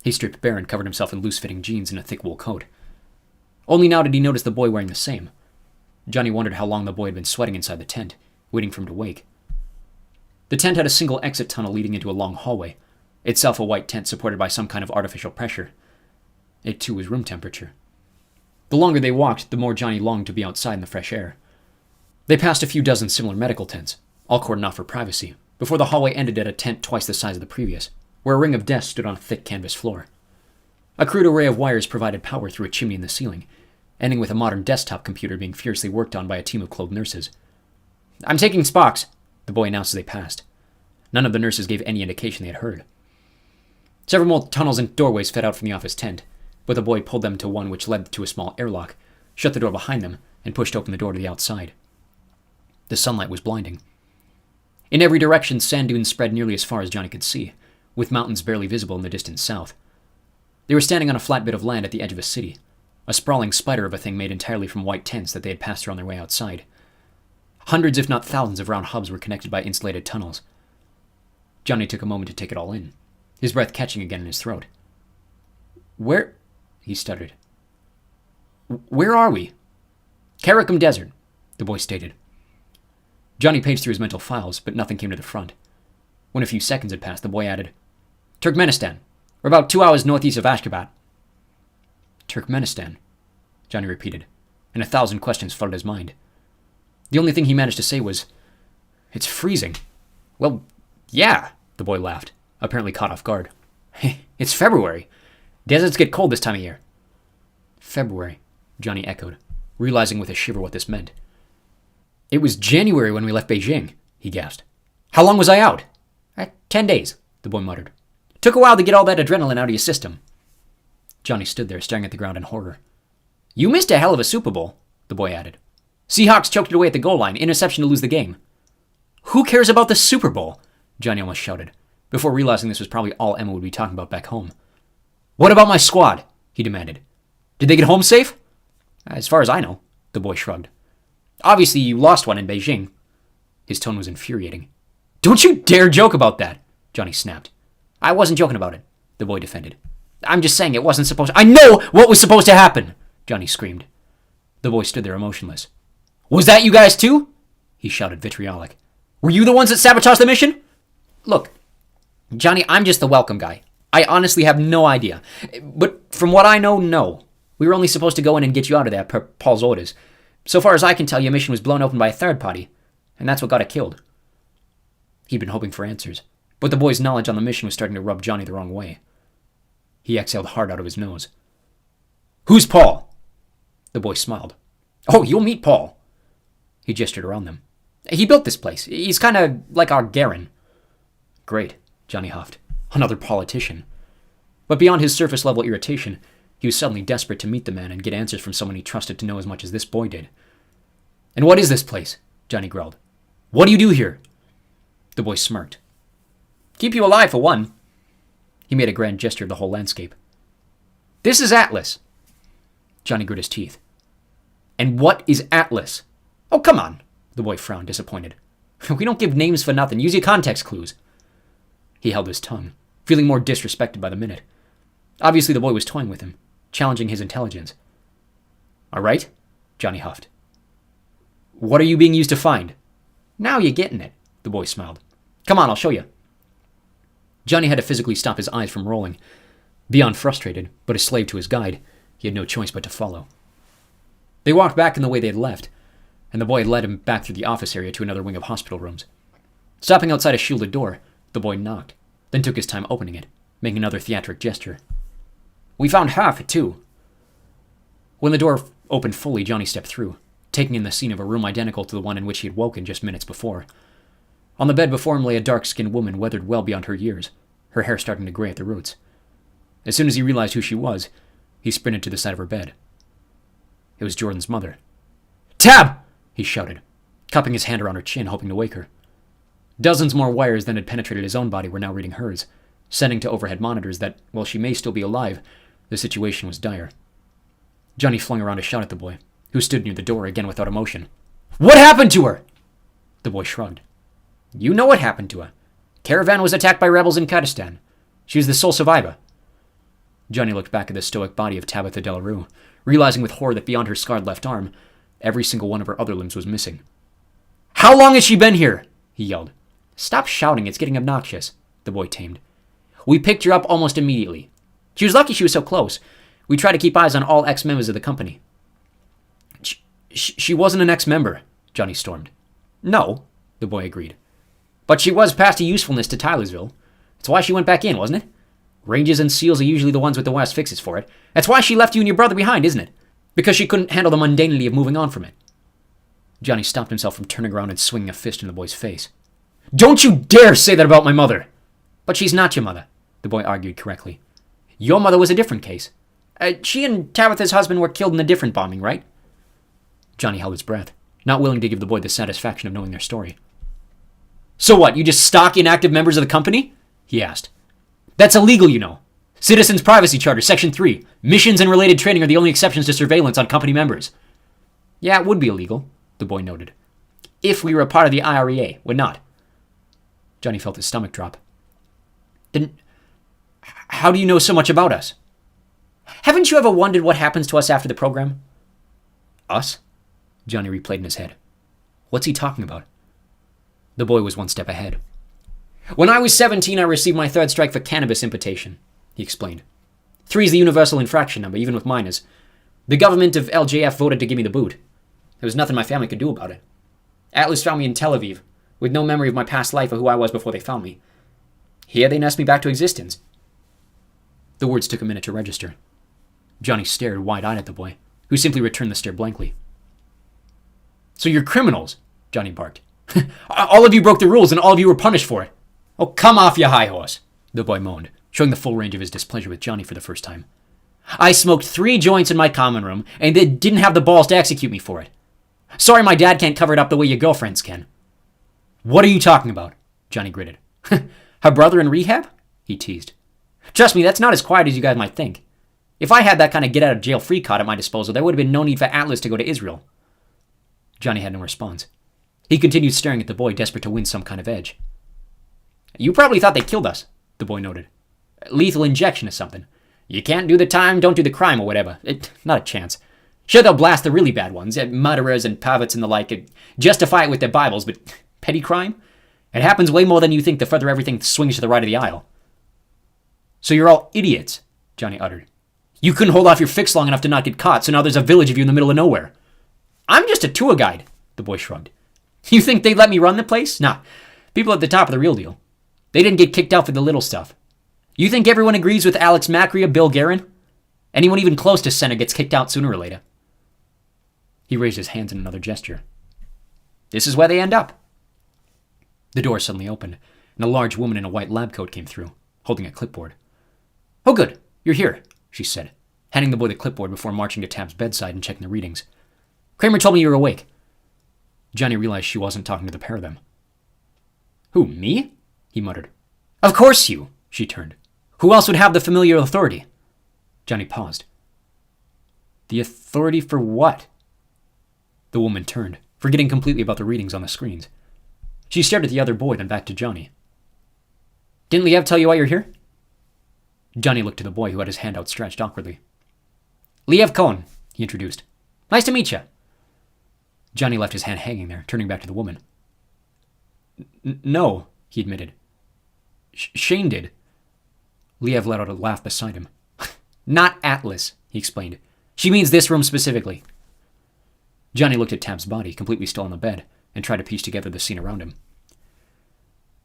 He stripped bare and covered himself in loose-fitting jeans and a thick wool coat. Only now did he notice the boy wearing the same. Johnny wondered how long the boy had been sweating inside the tent, waiting for him to wake. The tent had a single exit tunnel leading into a long hallway, itself a white tent supported by some kind of artificial pressure. It too was room temperature. The longer they walked, the more Johnny longed to be outside in the fresh air. They passed a few dozen similar medical tents, all cordoned off for privacy, before the hallway ended at a tent twice the size of the previous, where a ring of desks stood on a thick canvas floor. A crude array of wires provided power through a chimney in the ceiling, ending with a modern desktop computer being furiously worked on by a team of clothed nurses.
I'm taking Spock's,
the boy announced as they passed. None of the nurses gave any indication they had heard. Several more tunnels and doorways fed out from the office tent, but the boy pulled them to one which led to a small airlock, shut the door behind them, and pushed open the door to the outside. The sunlight was blinding. In every direction, sand dunes spread nearly as far as Johnny could see, with mountains barely visible in the distant south. They were standing on a flat bit of land at the edge of a city, a sprawling spider of a thing made entirely from white tents that they had passed through on their way outside. Hundreds, if not thousands, of round hubs were connected by insulated tunnels. Johnny took a moment to take it all in, his breath catching again in his throat.
Where? He stuttered. Where are we?
Karakum Desert, the boy stated. Johnny paged through his mental files, but nothing came to the front. When a few seconds had passed, the boy added, Turkmenistan. We're about 2 hours northeast of Ashgabat. Turkmenistan, Johnny repeated, and 1,000 questions flooded his mind. The only thing he managed to say was, It's freezing.
Well, yeah,
the boy laughed, apparently caught off guard.
It's February. Deserts get cold this time of year.
February, Johnny echoed, realizing with a shiver what this meant.
It was January when we left Beijing, he gasped.
How long was I out?
10 days,
the boy muttered.
Took a while to get all that adrenaline out of your system.
Johnny stood there, staring at the ground in horror.
You missed a hell of a Super Bowl, the boy added. Seahawks choked it away at the goal line, interception to lose the game.
Who cares about the Super Bowl? Johnny almost shouted, before realizing this was probably all Emma would be talking about back home.
What about my squad? He demanded. Did they get home safe?
As far as I know, the boy shrugged.
Obviously, you lost one in Beijing.
His tone was infuriating.
Don't you dare joke about that,
Johnny snapped.
I wasn't joking about it, the boy defended.
I'm just saying it wasn't supposed to— I know what was supposed to happen,
Johnny screamed. The boy stood there emotionless.
Was that you guys too?
He shouted, vitriolic.
Were you the ones that sabotaged the mission?
Look, Johnny, I'm just the welcome guy. I honestly have no idea. But from what I know, no. We were only supposed to go in and get you out of there per Paul's orders. So far as I can tell, your mission was blown open by a third party, and that's what got it killed.
He'd been hoping for answers, but the boy's knowledge on the mission was starting to rub Johnny the wrong way. He exhaled hard out of his nose.
Who's Paul?
The boy smiled.
Oh, you'll meet Paul.
He gestured around them.
He built this place. He's kind of like our Garen.
Great, Johnny huffed. Another politician. But beyond his surface-level irritation, he was suddenly desperate to meet the man and get answers from someone he trusted to know as much as this boy did.
And what is this place? Johnny growled. What do you do here?
The boy smirked.
Keep you alive, for one.
He made a grand gesture of the whole landscape.
This is Atlas.
Johnny grit his teeth.
And what is Atlas? Oh, come on.
The boy frowned, disappointed.
We don't give names for nothing. Use your context clues.
He held his tongue, feeling more disrespected by the minute. Obviously, the boy was toying with him, challenging his intelligence.
All right,
Johnny huffed.
What are you being used to find?
Now you're getting it,
the boy smiled.
Come on, I'll show you.
Johnny had to physically stop his eyes from rolling. Beyond frustrated, but a slave to his guide, he had no choice but to follow. They walked back in the way they had left, and the boy led him back through the office area to another wing of hospital rooms. Stopping outside a shielded door, the boy knocked, then took his time opening it, making another theatric gesture.
We found half, too.
When the door opened fully, Johnny stepped through, taking in the scene of a room identical to the one in which he had woken just minutes before. On the bed before him lay a dark-skinned woman weathered well beyond her years, her hair starting to gray at the roots. As soon as he realized who she was, he sprinted to the side of her bed. It was Jordan's mother. "Tab!" he shouted, cupping his hand around her chin, hoping to wake her. Dozens more wires than had penetrated his own body were now reading hers, sending to overhead monitors that, while she may still be alive, the situation was dire. Johnny flung around a shout at the boy, who stood near the door again without emotion. "What happened to her?" The boy shrugged. "You know what happened to her. Caravan was attacked by rebels in Kurdistan. She was the sole survivor." Johnny looked back at the stoic body of Tabitha Delarue, realizing with horror that beyond her scarred left arm, every single one of her other limbs was missing. "How long has she been here?" he yelled. "Stop shouting, it's getting obnoxious," the boy tamed. "We picked her up almost immediately. She was lucky she was so close. We try to keep eyes on all ex-members of the company." She wasn't an ex-member, Johnny stormed. "No," the boy agreed. "But she was past her usefulness to Tylersville. That's why she went back in, wasn't it? Rangers and SEALs are usually the ones with the worst fixes for it. That's why she left you and your brother behind, isn't it? Because she couldn't handle the mundanity of moving on from it." Johnny stopped himself from turning around and swinging a fist in the boy's face. "Don't you dare say that about my mother!" "But she's not your mother," the boy argued correctly. "Your mother was a different case. She and Tabitha's husband were killed in a different bombing, right?" Johnny held his breath, not willing to give the boy the satisfaction of knowing their story. "So what, you just stalk inactive members of the company?" he asked. "That's illegal, you know. Citizens Privacy Charter, Section 3. Missions and related training are the only exceptions to surveillance on company members." "Yeah, it would be illegal," the boy noted. "If we were a part of the IREA, we're not." Johnny felt his stomach drop. "Then how do you know so much about us?" "Haven't you ever wondered what happens to us after the program?" "Us?" Johnny replayed in his head. What's he talking about? The boy was one step ahead. "When I was 17, I received my third strike for cannabis importation," he explained. 3 is the universal infraction number, even with minors. The government of LJF voted to give me the boot. There was nothing my family could do about it. Atlas found me in Tel Aviv, with no memory of my past life or who I was before they found me. Here they nursed me back to existence." The words took a minute to register. Johnny stared wide-eyed at the boy, who simply returned the stare blankly. "So you're criminals," Johnny barked. "All of you broke the rules and all of you were punished for it." "Oh, come off your high horse," the boy moaned, showing the full range of his displeasure with Johnny for the first time. "I smoked 3 joints in my common room, and they didn't have the balls to execute me for it. Sorry my dad can't cover it up the way your girlfriends can." "What are you talking about?" Johnny gritted. "Her brother in rehab?" he teased. "Trust me, that's not as quiet as you guys might think. If I had that kind of get-out-of-jail-free card at my disposal, there would have been no need for Atlas to go to Israel." Johnny had no response. He continued staring at the boy, desperate to win some kind of edge. "You probably thought they killed us," the boy noted. "Lethal injection or something. You can't do the time, don't do the crime or whatever. Not a chance. Sure, they'll blast the really bad ones, murderers and perverts and the like, justify it with their Bibles, but petty crime? It happens way more than you think the further everything swings to the right of the aisle." "So you're all idiots," Johnny uttered. "You couldn't hold off your fix long enough to not get caught, so now there's a village of you in the middle of nowhere." "I'm just a tour guide," the boy shrugged. "You think they'd let me run the place? Nah, people at the top are the real deal. They didn't get kicked out for the little stuff. You think everyone agrees with Alex Macri or Bill Guerin? Anyone even close to center gets kicked out sooner or later." He raised his hands in another gesture. "This is where they end up." The door suddenly opened, and a large woman in a white lab coat came through, holding a clipboard. "Oh good, you're here," she said, handing the boy the clipboard before marching to Tab's bedside and checking the readings. "Kramer told me you were awake." Johnny realized she wasn't talking to the pair of them. "Who, me?" he muttered. "Of course you," she turned. "Who else would have the familiar authority?" Johnny paused. "The authority for what?" The woman turned, forgetting completely about the readings on the screens. She stared at the other boy, then back to Johnny. "Didn't Liev tell you why you're here?" Johnny looked to the boy, who had his hand outstretched awkwardly. "Liev Cohen," he introduced. "Nice to meet you." Johnny left his hand hanging there, turning back to the woman. "No," he admitted. Shane did." Liev let out a laugh beside him. "Not Atlas," he explained. "She means this room specifically." Johnny looked at Tab's body, completely still on the bed, and tried to piece together the scene around him.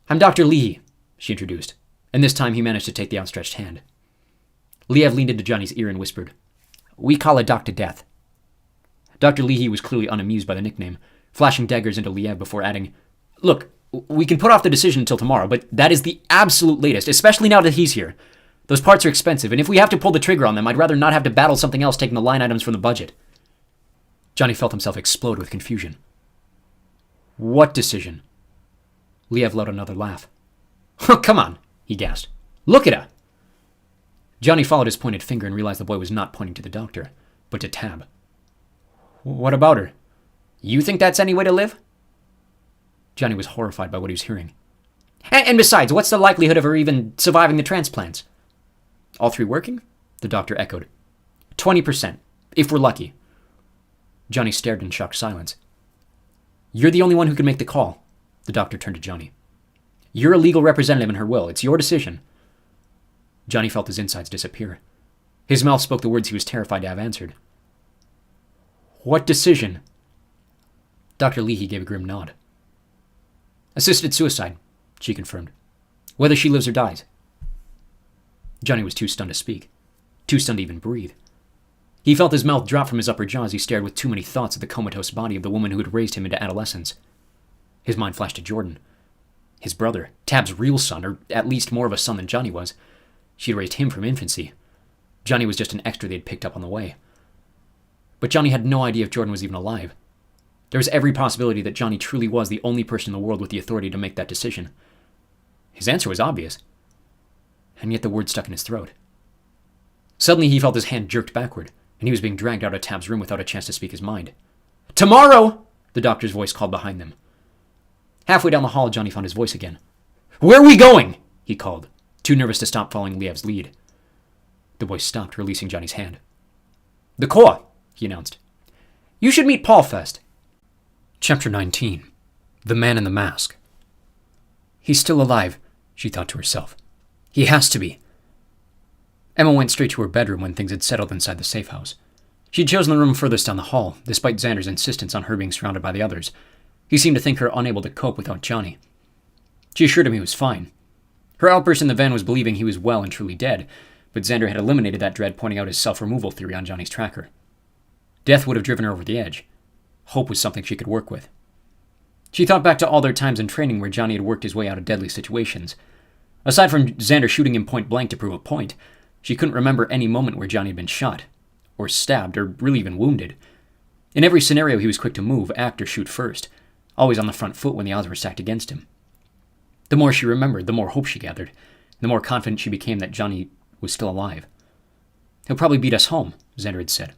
"I'm Dr. Leahy," she introduced, and this time he managed to take the outstretched hand. Liev leaned into Johnny's ear and whispered, "We call her Dr. Death." Dr. Leahy was clearly unamused by the nickname, flashing daggers into Liev before adding, "Look, we can put off the decision until tomorrow, but that is the absolute latest, especially now that he's here.
Those parts are expensive, and if we have to pull the trigger on them, I'd rather not have to battle something else taking the line items from the budget.
Johnny felt himself explode with confusion.
What decision?
Liev let out another laugh.
Oh, come on, he gasped. Look at her.
Johnny followed his pointed finger and realized the boy was not pointing to the doctor, but to Tab.
What about her? You think that's any way to live?
Johnny was horrified by what he was hearing.
And besides, what's the likelihood of her even surviving the transplants?
All three working? The doctor echoed.
20%, if we're lucky.
Johnny stared in shocked silence.
You're the only one who can make the call.
The doctor turned to Johnny.
You're a legal representative in her will. It's your decision.
Johnny felt his insides disappear. His mouth spoke the words he was terrified to have answered.
What decision?
Dr. Leahy gave a grim nod.
Assisted suicide, she confirmed. Whether she lives or dies.
Johnny was too stunned to speak, too stunned to even breathe. He felt his mouth drop from his upper jaw as he stared with too many thoughts at the comatose body of the woman who had raised him into adolescence. His mind flashed to Jordan. His brother, Tab's real son, or at least more of a son than Johnny was. She had raised him from infancy. Johnny was just an extra they had picked up on the way. But Johnny had no idea if Jordan was even alive. There was every possibility that Johnny truly was the only person in the world with the authority to make that decision. His answer was obvious, and yet the word stuck in his throat. Suddenly he felt his hand jerked backward, and he was being dragged out of Tab's room without a chance to speak his mind.
Tomorrow!
The doctor's voice called behind them.
Halfway down the hall, Johnny found his voice again.
Where are we going? He called, too nervous to stop following Liev's lead. The boy stopped, releasing Johnny's hand.
The Corps, he announced. You should meet Paul first.
Chapter 19. The Man in the Mask. He's still alive, she thought to herself. He has to be. Emma went straight to her bedroom when things had settled inside the safe house. She'd chosen the room furthest down the hall, despite Xander's insistence on her being surrounded by the others. He seemed to think her unable to cope without Johnny. She assured him he was fine. Her outburst in the van was believing he was well and truly dead, but Xander had eliminated that dread, pointing out his self-removal theory on Johnny's tracker. Death would have driven her over the edge. Hope was something she could work with. She thought back to all their times in training where Johnny had worked his way out of deadly situations. Aside from Xander shooting him point blank to prove a point, she couldn't remember any moment where Johnny had been shot, or stabbed, or really even wounded. In every scenario he was quick to move, act, or shoot first, always on the front foot when the odds were stacked against him. The more she remembered, the more hope she gathered, the more confident she became that Johnny was still alive. He'll probably beat us home, Xander had said.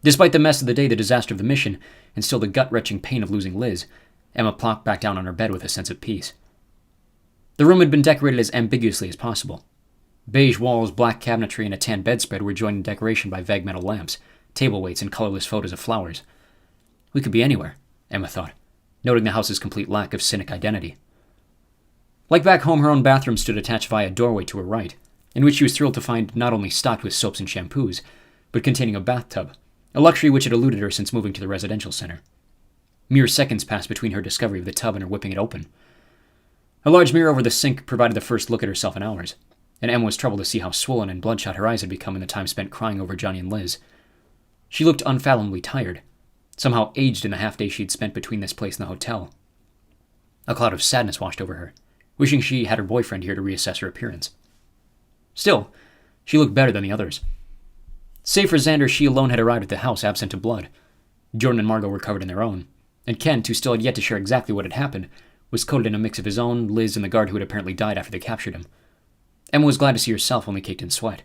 Despite the mess of the day, the disaster of the mission, and still the gut-wrenching pain of losing Liz, Emma plopped back down on her bed with a sense of peace. The room had been decorated as ambiguously as possible. Beige walls, black cabinetry, and a tan bedspread were joined in decoration by vague metal lamps, table weights, and colorless photos of flowers. We could be anywhere, Emma thought, noting the house's complete lack of cynic identity. Like back home, her own bathroom stood attached via a doorway to her right, in which she was thrilled to find not only stocked with soaps and shampoos, but containing a bathtub, a luxury which had eluded her since moving to the residential center. Mere seconds passed between her discovery of the tub and her whipping it open. A large mirror over the sink provided the first look at herself in hours, and Emma was troubled to see how swollen and bloodshot her eyes had become in the time spent crying over Johnny and Liz. She looked unfathomably tired, somehow aged in the half-day she'd spent between this place and the hotel. A cloud of sadness washed over her, wishing she had her boyfriend here to reassess her appearance. Still, she looked better than the others. Save for Xander, she alone had arrived at the house absent of blood. Jordan and Margot were covered in their own, and Kent, who still had yet to share exactly what had happened, was coated in a mix of his own, Liz, and the guard who had apparently died after they captured him. Emma was glad to see herself only caked in sweat.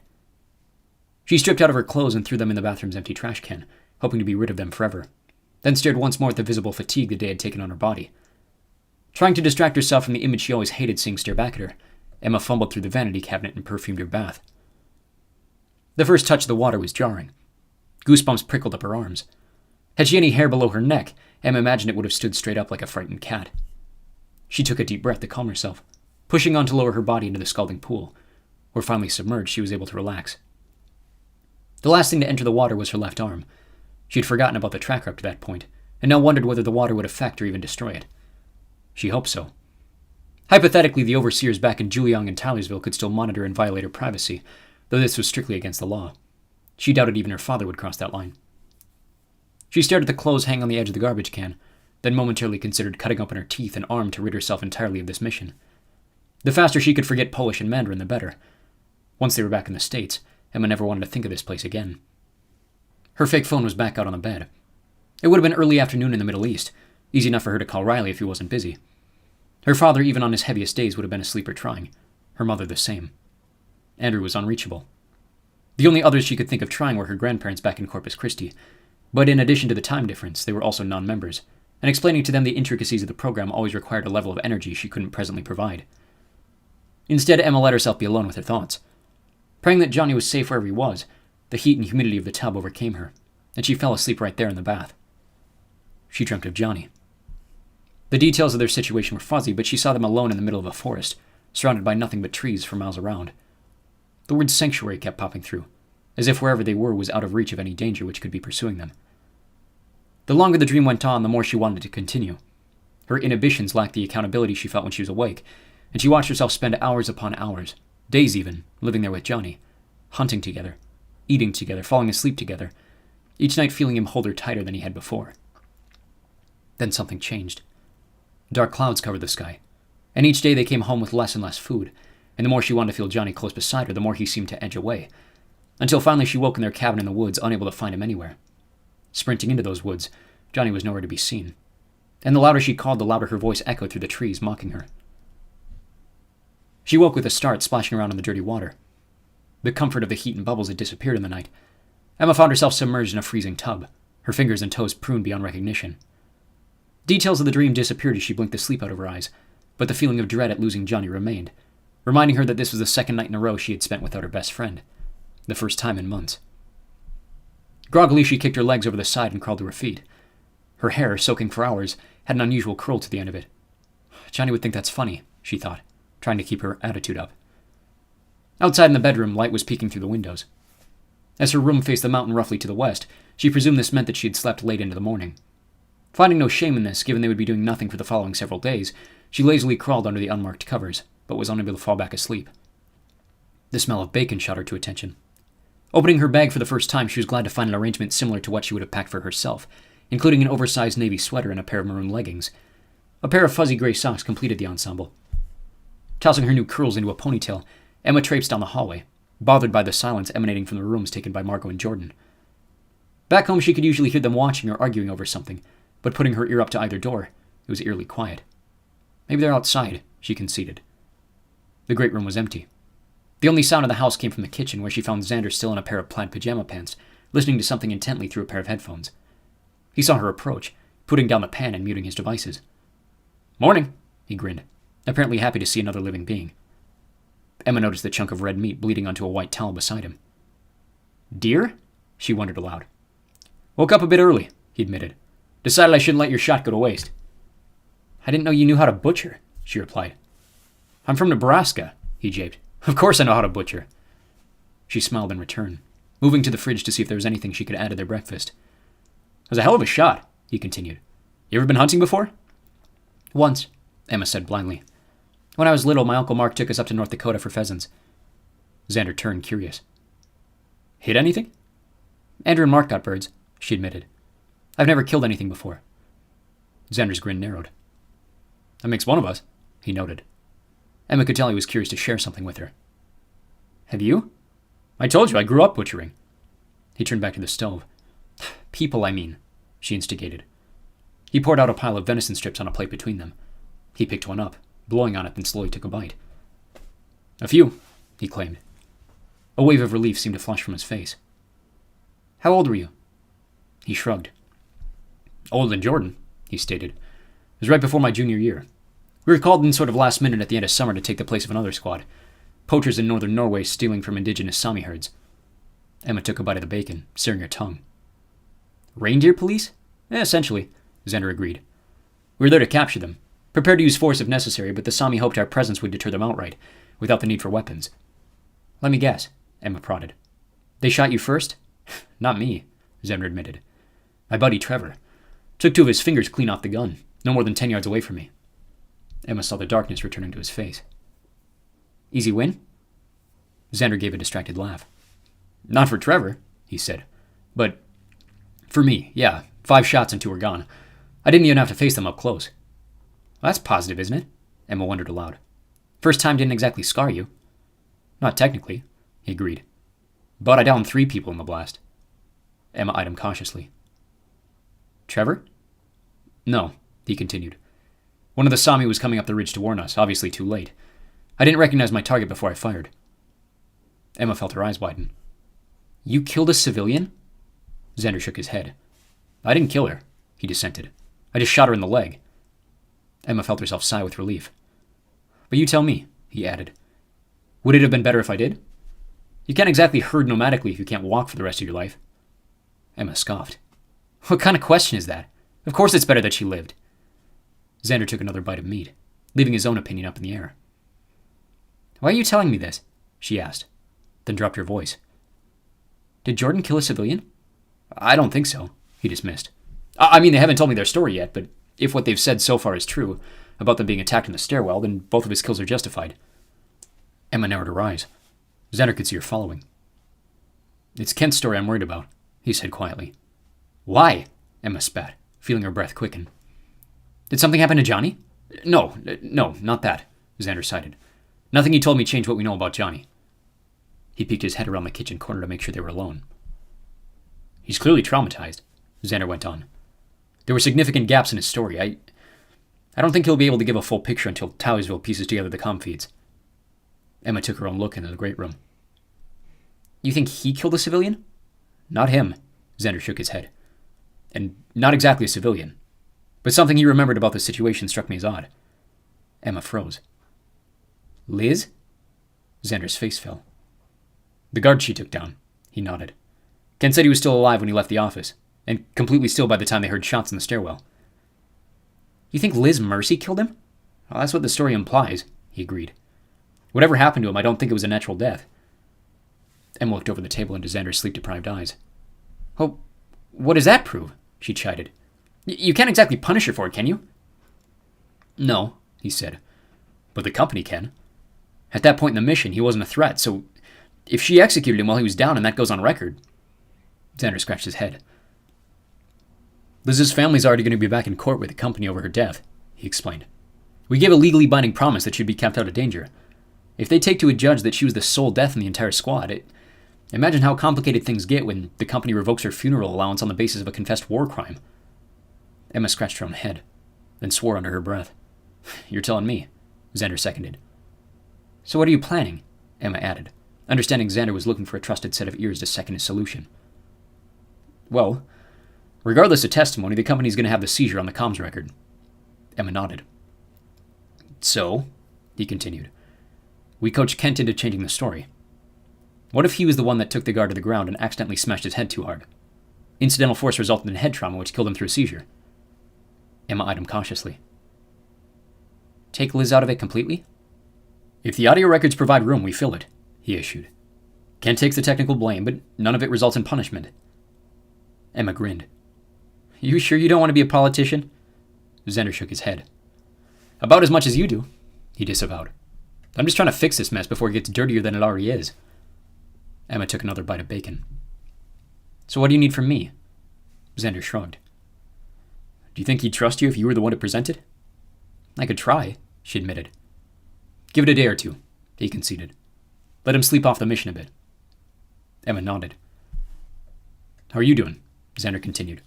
She stripped out of her clothes and threw them in the bathroom's empty trash can, hoping to be rid of them forever, then stared once more at the visible fatigue the day had taken on her body. Trying to distract herself from the image she always hated seeing stare back at her, Emma fumbled through the vanity cabinet and perfumed her bath. The first touch of the water was jarring. Goosebumps prickled up her arms. Had she any hair below her neck, Emma imagined it would have stood straight up like a frightened cat. She took a deep breath to calm herself, pushing on to lower her body into the scalding pool, where finally submerged she was able to relax. The last thing to enter the water was her left arm. She had forgotten about the tracker up to that point, and now wondered whether the water would affect or even destroy it. She hoped so. Hypothetically, the overseers back in Juliang and Taylorsville could still monitor and violate her privacy, though this was strictly against the law. She doubted even her father would cross that line. She stared at the clothes hanging on the edge of the garbage can, then momentarily considered cutting open her teeth and arm to rid herself entirely of this mission. The faster she could forget Polish and Mandarin, the better.
Once they were back in the States, Emma never wanted to think of this place again. Her fake phone was back out on the bed. It would have been early afternoon in the Middle East, easy enough for her to call Riley if he wasn't busy. Her father, even on his heaviest days, would have been asleep or trying. Her mother the same. Andrew was unreachable. The only others she could think of trying were her grandparents back in Corpus Christi, but in addition to the time difference, they were also non-members, and explaining to them the intricacies of the program always required a level of energy she couldn't presently provide. Instead, Emma let herself be alone with her thoughts. Praying that Johnny was safe wherever he was, the heat and humidity of the tub overcame her, and she fell asleep right there in the bath. She dreamt of Johnny. The details of their situation were fuzzy, but she saw them alone in the middle of a forest, surrounded by nothing but trees for miles around. The word sanctuary kept popping through, as if wherever they were was out of reach of any danger which could be pursuing them. The longer the dream went on, the more she wanted to continue. Her inhibitions lacked the accountability she felt when she was awake, and she watched herself spend hours upon hours, days even, living there with Johnny, hunting together, eating together, falling asleep together, each night feeling him hold her tighter than he had before. Then something changed. Dark clouds covered the sky, and each day they came home with less and less food, and the more she wanted to feel Johnny close beside her, the more he seemed to edge away, until finally she woke in their cabin in the woods, unable to find him anywhere. Sprinting into those woods, Johnny was nowhere to be seen, and the louder she called, the louder her voice echoed through the trees, mocking her. She woke with a start, splashing around in the dirty water. The comfort of the heat and bubbles had disappeared in the night. Emma found herself submerged in a freezing tub, her fingers and toes pruned beyond recognition. Details of the dream disappeared as she blinked the sleep out of her eyes, but the feeling of dread at losing Johnny remained, reminding her that this was the second night in a row she had spent without her best friend, the first time in months. Groggily, she kicked her legs over the side and crawled to her feet. Her hair, soaking for hours, had an unusual curl to the end of it. Johnny would think that's funny, she thought, trying to keep her attitude up. Outside in the bedroom, light was peeking through the windows. As her room faced the mountain roughly to the west, she presumed this meant that she had slept late into the morning. Finding no shame in this, given they would be doing nothing for the following several days, she lazily crawled under the unmarked covers, but was unable to fall back asleep. The smell of bacon shot her to attention. Opening her bag for the first time, she was glad to find an arrangement similar to what she would have packed for herself, including an oversized navy sweater and a pair of maroon leggings. A pair of fuzzy gray socks completed the ensemble. Tossing her new curls into a ponytail, Emma traipsed down the hallway, bothered by the silence emanating from the rooms taken by Margot and Jordan. Back home, she could usually hear them watching or arguing over something, but putting her ear up to either door, it was eerily quiet. Maybe they're outside, she conceded. The great room was empty. The only sound of the house came from the kitchen, where she found Xander still in a pair of plaid pajama pants, listening to something intently through a pair of headphones. He saw her approach, putting down the pan and muting his devices. "Morning," he grinned, apparently happy to see another living being. Emma noticed the chunk of red meat bleeding onto a white towel beside him. "Dear?" she wondered aloud. "Woke up a bit early," he admitted. "Decided I shouldn't let your shot go to waste." "I didn't know you knew how to butcher," she replied. "I'm from Nebraska," he japed. "Of course I know how to butcher." She smiled in return, moving to the fridge to see if there was anything she could add to their breakfast. "It was a hell of a shot," he continued. "You ever been hunting before?" "Once," Emma said blindly. "When I was little, my Uncle Mark took us up to North Dakota for pheasants." Xander turned, curious. "Hit anything?" "Andrew and Mark got birds," she admitted. "I've never killed anything before." Xander's grin narrowed. "That makes one of us," he noted. Emma could tell he was curious to share something with her. "Have you?" "I told you I grew up butchering." He turned back to the stove. "People, I mean," she instigated. He poured out a pile of venison strips on a plate between them. He picked one up, blowing on it, then slowly took a bite. "A few," he claimed. A wave of relief seemed to flush from his face. "How old were you?" He shrugged. "Older than Jordan," he stated. "It was right before my junior year. We were called in sort of last minute at the end of summer to take the place of another squad. Poachers in northern Norway stealing from indigenous Sami herds." Emma took a bite of the bacon, searing her tongue. "Reindeer police?" Essentially," Xander agreed. "We were there to capture them, prepared to use force if necessary, but the Sami hoped our presence would deter them outright, without the need for weapons." "Let me guess," Emma prodded. "They shot you first?" "Not me," Xander admitted. "My buddy Trevor. Took 2 of his fingers clean off the gun, no more than 10 yards away from me." Emma saw the darkness returning to his face. "Easy win?" Xander gave a distracted laugh. "Not for Trevor," he said. "But for me, yeah. 5 shots and 2 were gone. I didn't even have to face them up close." "Well, that's positive, isn't it?" Emma wondered aloud. "First time didn't exactly scar you." "Not technically. he agreed. But I downed 3 people in the blast. Emma eyed him cautiously. Trevor? No, he continued. One of the Sami was coming up the ridge to warn us, obviously too late. I didn't recognize my target before I fired. Emma felt her eyes widen. You killed a civilian? Xander shook his head. I didn't kill her, he dissented. I just shot her in the leg. Emma felt herself sigh with relief. But you tell me, he added. Would it have been better if I did? You can't exactly herd nomadically if you can't walk for the rest of your life. Emma scoffed. What kind of question is that? Of course it's better that she lived. Xander took another bite of meat, leaving his own opinion up in the air. Why are you telling me this? She asked, then dropped her voice. Did Jordan kill a civilian? I don't think so, he dismissed. I mean, they haven't told me their story yet, but if what they've said so far is true, about them being attacked in the stairwell, then both of his kills are justified. Emma narrowed her eyes. Xander could see her following. It's Kent's story I'm worried about, he said quietly. Why? Emma spat, feeling her breath quicken. Did something happen to Johnny? No, not that, Xander cited. Nothing he told me changed what we know about Johnny. He peeked his head around the kitchen corner to make sure they were alone. He's clearly traumatized, Xander went on. There were significant gaps in his story. I don't think he'll be able to give a full picture until Towsville pieces together the comm feeds. Emma took her own look into the great room. You think he killed a civilian? Not him, Xander shook his head. And not exactly a civilian. But something he remembered about the situation struck me as odd. Emma froze. Liz? Xander's face fell. The guard she took down, he nodded. Ken said he was still alive when he left the office, and completely still by the time they heard shots in the stairwell. You think Liz Mercy killed him? Well, that's what the story implies, he agreed. Whatever happened to him, I don't think it was a natural death. Emma looked over the table into Xander's sleep-deprived eyes. Oh, what does that prove? She chided. You can't exactly punish her for it, can you? No, he said. But the company can. At that point in the mission, he wasn't a threat, so if she executed him while he was down and that goes on record... Xander scratched his head. Liz's family's already going to be back in court with the company over her death, he explained. We gave a legally binding promise that she'd be kept out of danger. If they take to a judge that she was the sole death in the entire squad, imagine how complicated things get when the company revokes her funeral allowance on the basis of a confessed war crime. Emma scratched her own head, then swore under her breath. You're telling me, Xander seconded. So what are you planning? Emma added, understanding Xander was looking for a trusted set of ears to second his solution. Well, regardless of testimony, the company's going to have the seizure on the comms record. Emma nodded. So, he continued, we coached Kent into changing the story. What if he was the one that took the guard to the ground and accidentally smashed his head too hard? Incidental force resulted in head trauma, which killed him through a seizure. Emma eyed him cautiously. Take Liz out of it completely? If the audio records provide room, we fill it, he issued. Kent takes the technical blame, but none of it results in punishment. Emma grinned. You sure you don't want to be a politician? Xander shook his head. About as much as you do, he disavowed. I'm just trying to fix this mess before it gets dirtier than it already is. Emma took another bite of bacon. So what do you need from me? Xander shrugged. Do you think he'd trust you if you were the one to present it? I could try, she admitted. Give it a day or two, he conceded. Let him sleep off the mission a bit. Emma nodded. How are you doing? Xander continued.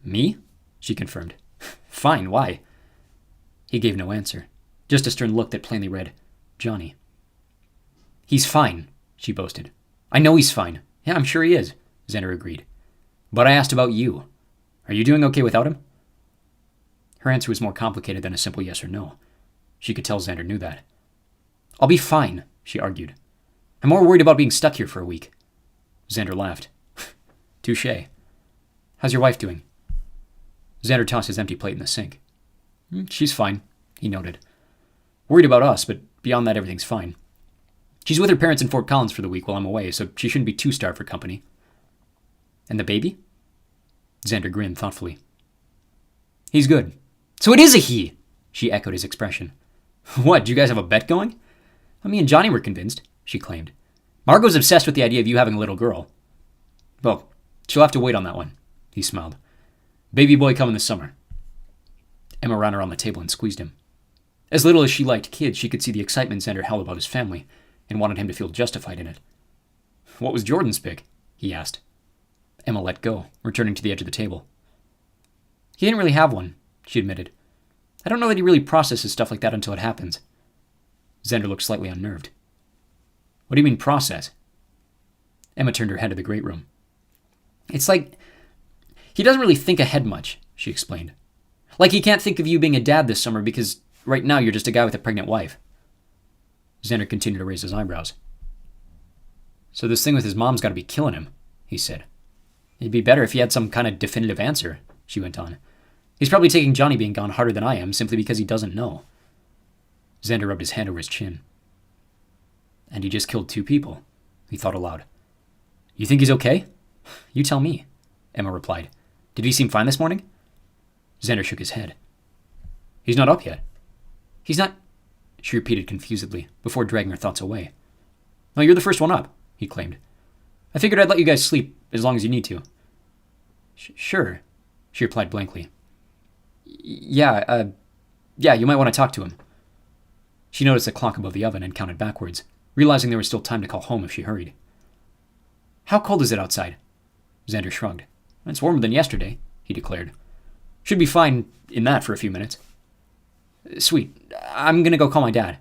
Me? She confirmed. Fine, why? He gave no answer, just a stern look that plainly read, Johnny. He's fine, she boasted. I know he's fine. Yeah, I'm sure he is, Xander agreed. But I asked about you. Are you doing okay without him? Her answer was more complicated than a simple yes or no. She could tell Xander knew that. I'll be fine, she argued. I'm more worried about being stuck here for a week. Xander laughed. Touché. How's your wife doing? Xander tossed his empty plate in the sink. She's fine, he noted. Worried about us, but beyond that, everything's fine. She's with her parents in Fort Collins for the week while I'm away, so she shouldn't be too starved for company. And the baby? Xander grinned thoughtfully. He's good. So it is a he! She echoed his expression. What, do you guys have a bet going? Well, me and Johnny were convinced, she claimed. Margot's obsessed with the idea of you having a little girl. Well, she'll have to wait on that one, he smiled. Baby boy coming this summer. Emma ran around the table and squeezed him. As little as she liked kids, she could see the excitement Xander held about his family and wanted him to feel justified in it. What was Jordan's pick? He asked. Emma let go, returning to the edge of the table.
He didn't really have one, she admitted. I don't know that he really processes stuff like that until it happens.
Xander looked slightly unnerved. What do you mean process? Emma turned her head to the great room.
It's like he doesn't really think ahead much, she explained. Like he can't think of you being a dad this summer because right now you're just a guy with a pregnant wife.
Xander continued to raise his eyebrows. So this thing with his mom's got to be killing him, he said.
It'd be better if he had some kind of definitive answer, she went on. He's probably taking Johnny being gone harder than I am simply because he doesn't know.
Xander rubbed his hand over his chin. And he just killed 2 people, he thought aloud. You think he's okay?
You tell me,
Emma replied.
Did he seem fine this morning?
Xander shook his head. He's not up yet.
He's not,
she repeated confusedly, before dragging her thoughts away.
No, you're the first one up, he claimed.
I figured I'd let you guys sleep as long as you need to.
Sure,
she replied blankly.
Yeah, you might want to talk to him.
She noticed the clock above the oven and counted backwards, realizing there was still time to call home if she hurried.
How cold is it outside?
Xander shrugged.
It's warmer than yesterday, he declared.
Should be fine in that for a few minutes.
Sweet. I'm gonna go call my dad.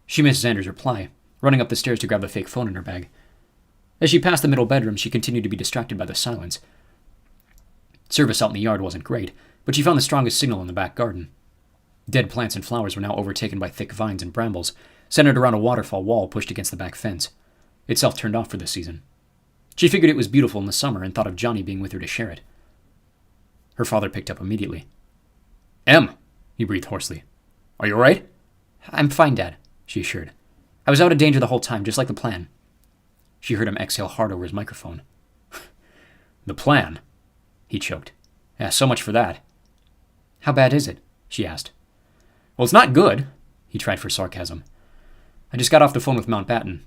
She missed Xander's reply, running up the stairs to grab the fake phone in her bag. As she passed the middle bedroom, she continued to be distracted by the silence. Service out in the yard wasn't great, but she found the strongest signal in the back garden. Dead plants and flowers were now overtaken by thick vines and brambles, centered around a waterfall wall pushed against the back fence, itself turned off for the season. She figured it was beautiful in the summer and thought of Johnny being with her to share it. Her father picked up immediately. Em, he breathed hoarsely. Are you all right?
I'm fine, Dad, she assured. I was out of danger the whole time, just like the plan.
She heard him exhale hard over his microphone. The plan? He choked. Yeah, so much for that.
How bad is it? She asked.
Well, it's not good, he tried for sarcasm. I just got off the phone with Mountbatten.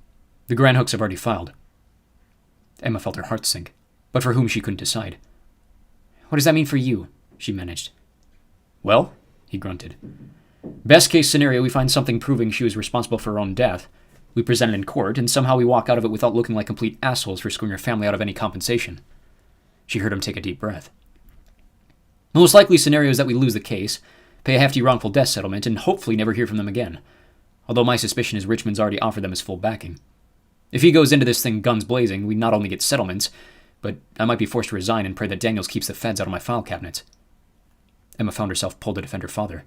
The Grand Hooks have already filed. Emma felt her heart sink, but for whom she couldn't decide.
What does that mean for you? She managed.
Well, he grunted. Best case scenario, we find something proving she was responsible for her own death. We present it in court, and somehow we walk out of it without looking like complete assholes for screwing her family out of any compensation. She heard him take a deep breath. The most likely scenario is that we lose the case, pay a hefty wrongful death settlement, and hopefully never hear from them again. Although my suspicion is Richmond's already offered them his full backing. If he goes into this thing guns blazing, we not only get settlements, but I might be forced to resign and pray that Daniels keeps the feds out of my file cabinets. Emma found herself pulled to defend her father.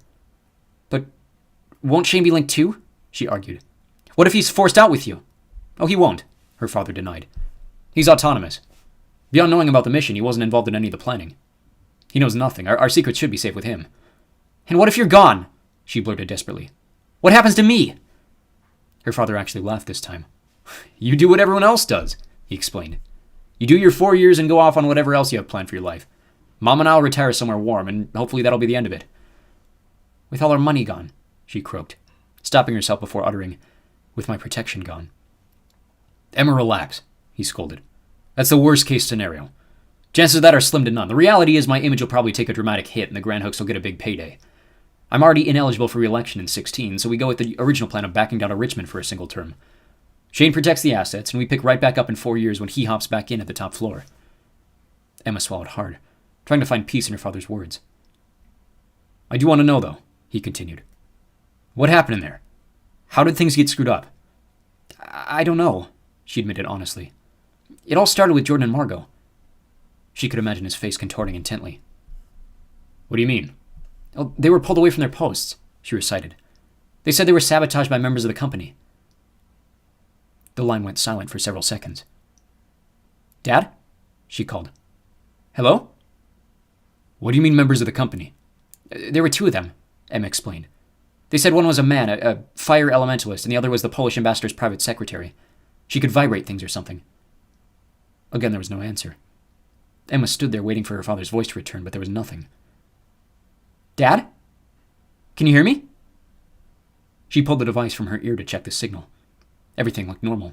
But won't Shane be linked too? She argued. What if he's forced out with you?
Oh, he won't, her father denied. He's autonomous. Beyond knowing about the mission, he wasn't involved in any of the planning. He knows nothing. Our secrets should be safe with him.
And what if you're gone? She blurted desperately. What happens to me?
Her father actually laughed this time. You do what everyone else does, he explained. You do your 4 years and go off on whatever else you have planned for your life. Mom and I'll retire somewhere warm, and hopefully that'll be the end of it.
With all our money gone,
she croaked, stopping herself before uttering, with my protection gone. Emma, relax, he scolded. That's the worst case scenario. Chances of that are slim to none. The reality is my image will probably take a dramatic hit and the Grand Hooks will get a big payday. I'm already ineligible for re-election in 16, so we go with the original plan of backing down to Richmond for a single term. Shane protects the assets, and we pick right back up in 4 years when he hops back in at the top floor. Emma swallowed hard, trying to find peace in her father's words. I do want to know, though, he continued. What happened in there? How did things get screwed up?
I don't know, she admitted honestly.
It all started with Jordan and Margot. She could imagine his face contorting intently. What do you mean?
Oh, they were pulled away from their posts, she recited. They said they were sabotaged by members of the company.
The line went silent for several seconds.
Dad? She called.
Hello? What do you mean members of the company?
There were 2 of them, Emma explained. They said one was a man, a fire elementalist, and the other was the Polish ambassador's private secretary. She could vibrate things or something.
Again, there was no answer. Emma stood there waiting for her father's voice to return, but there was nothing.
Dad? Can you hear me?
She pulled the device from her ear to check the signal. Everything looked normal.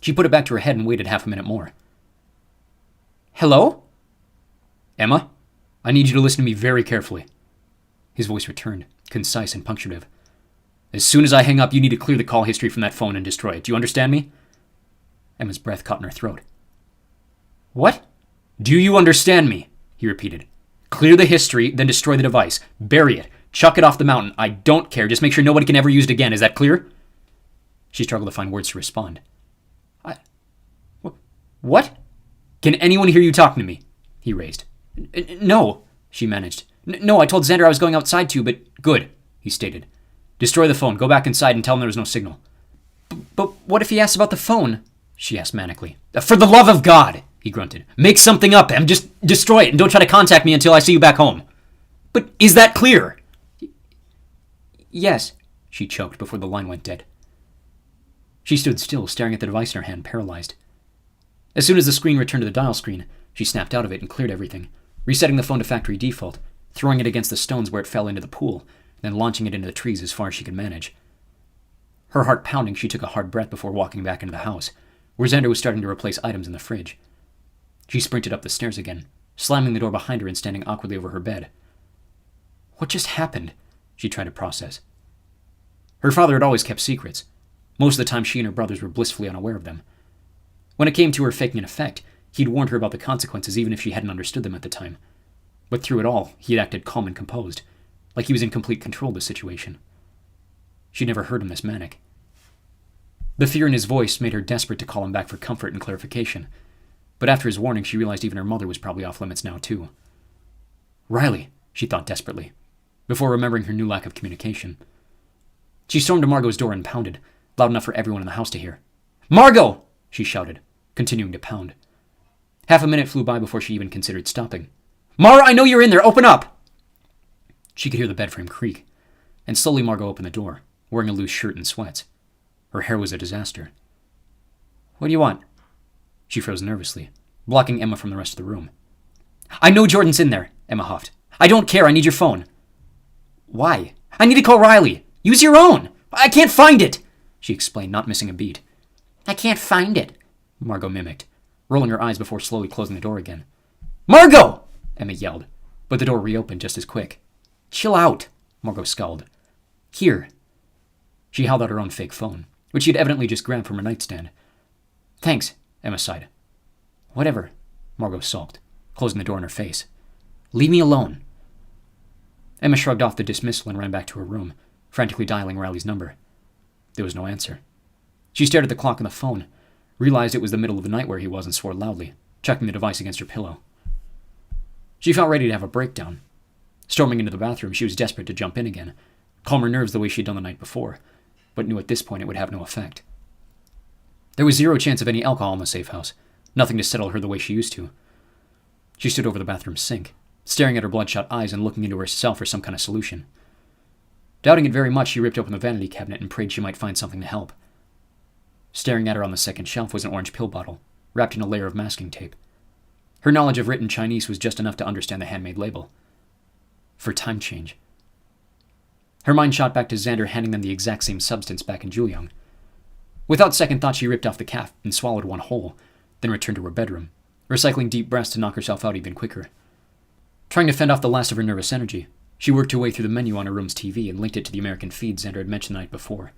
She put it back to her head and waited half a minute more.
Hello?
Emma, I need you to listen to me very carefully. His voice returned, concise and punctuative. As soon as I hang up, you need to clear the call history from that phone and destroy it. Do you understand me? Emma's breath caught in her throat. What? Do you understand me? He repeated. Clear the history, then destroy the device. Bury it. Chuck it off the mountain. I don't care. Just make sure nobody can ever use it again. Is that clear? She struggled to find words to respond. What? Can anyone hear you talking to me? He raised. No, she managed. No, I told Xander I was going outside too, but good, he stated. Destroy the phone. Go back inside and tell him there was no signal. But what if he asks about the phone? She asked manically. For the love of God, he grunted. Make something up, Em. Just destroy it and don't try to contact me until I see you back home. But is that clear? Yes, she choked before the line went dead. She stood still, staring at the device in her hand, paralyzed. As soon as the screen returned to the dial screen, she snapped out of it and cleared everything, resetting the phone to factory default, throwing it against the stones where it fell into the pool, then launching it into the trees as far as she could manage. Her heart pounding, she took a hard breath before walking back into the house, where Xander was starting to replace items in the fridge. She sprinted up the stairs again, slamming the door behind her and standing awkwardly over her bed. What just happened? She tried to process. Her father had always kept secrets. Most of the time she and her brothers were blissfully unaware of them. When it came to her faking an effect, he'd warned her about the consequences even if she hadn't understood them at the time. But through it all, he had acted calm and composed, like he was in complete control of the situation. She'd never heard him this manic. The fear in his voice made her desperate to call him back for comfort and clarification, but after his warning she realized even her mother was probably off limits now too. Riley, she thought desperately, before remembering her new lack of communication. She stormed to Margot's door and pounded, loud enough for everyone in the house to hear. Margot! She shouted, continuing to pound. Half a minute flew by before she even considered stopping. Mara, I know you're in there! Open up! She could hear the bed frame creak, and slowly Margot opened the door, wearing a loose shirt and sweats. Her hair was a disaster. What do you want? She froze nervously, blocking Emma from the rest of the room. I know Jordan's in there, Emma huffed. I don't care, I need your phone. Why? I need to call Riley. Use your own! I can't find it! She explained, not missing a beat. I can't find it, Margot mimicked, rolling her eyes before slowly closing the door again. Margot! Emma yelled, but the door reopened just as quick. Chill out, Margot scowled. Here. She held out her own fake phone, which she had evidently just grabbed from her nightstand. Thanks, Emma sighed. Whatever, Margot sulked, closing the door in her face. Leave me alone. Emma shrugged off the dismissal and ran back to her room, frantically dialing Riley's number. There was no answer. She stared at the clock on the phone, realized it was the middle of the night where he was, and swore loudly, chucking the device against her pillow. She felt ready to have a breakdown. Storming into the bathroom, she was desperate to jump in again, calm her nerves the way she'd done the night before, but knew at this point it would have no effect. There was zero chance of any alcohol in the safe house, nothing to settle her the way she used to. She stood over the bathroom sink, staring at her bloodshot eyes and looking into herself for some kind of solution. Doubting it very much, she ripped open the vanity cabinet and prayed she might find something to help. Staring at her on the second shelf was an orange pill bottle, wrapped in a layer of masking tape. Her knowledge of written Chinese was just enough to understand the handmade label. For time change. Her mind shot back to Xander handing them the exact same substance back in Juliang. Without second thought, she ripped off the cap and swallowed one whole, then returned to her bedroom, recycling deep breaths to knock herself out even quicker. Trying to fend off the last of her nervous energy, she worked her way through the menu on her room's TV and linked it to the American feed Xander had mentioned the night before.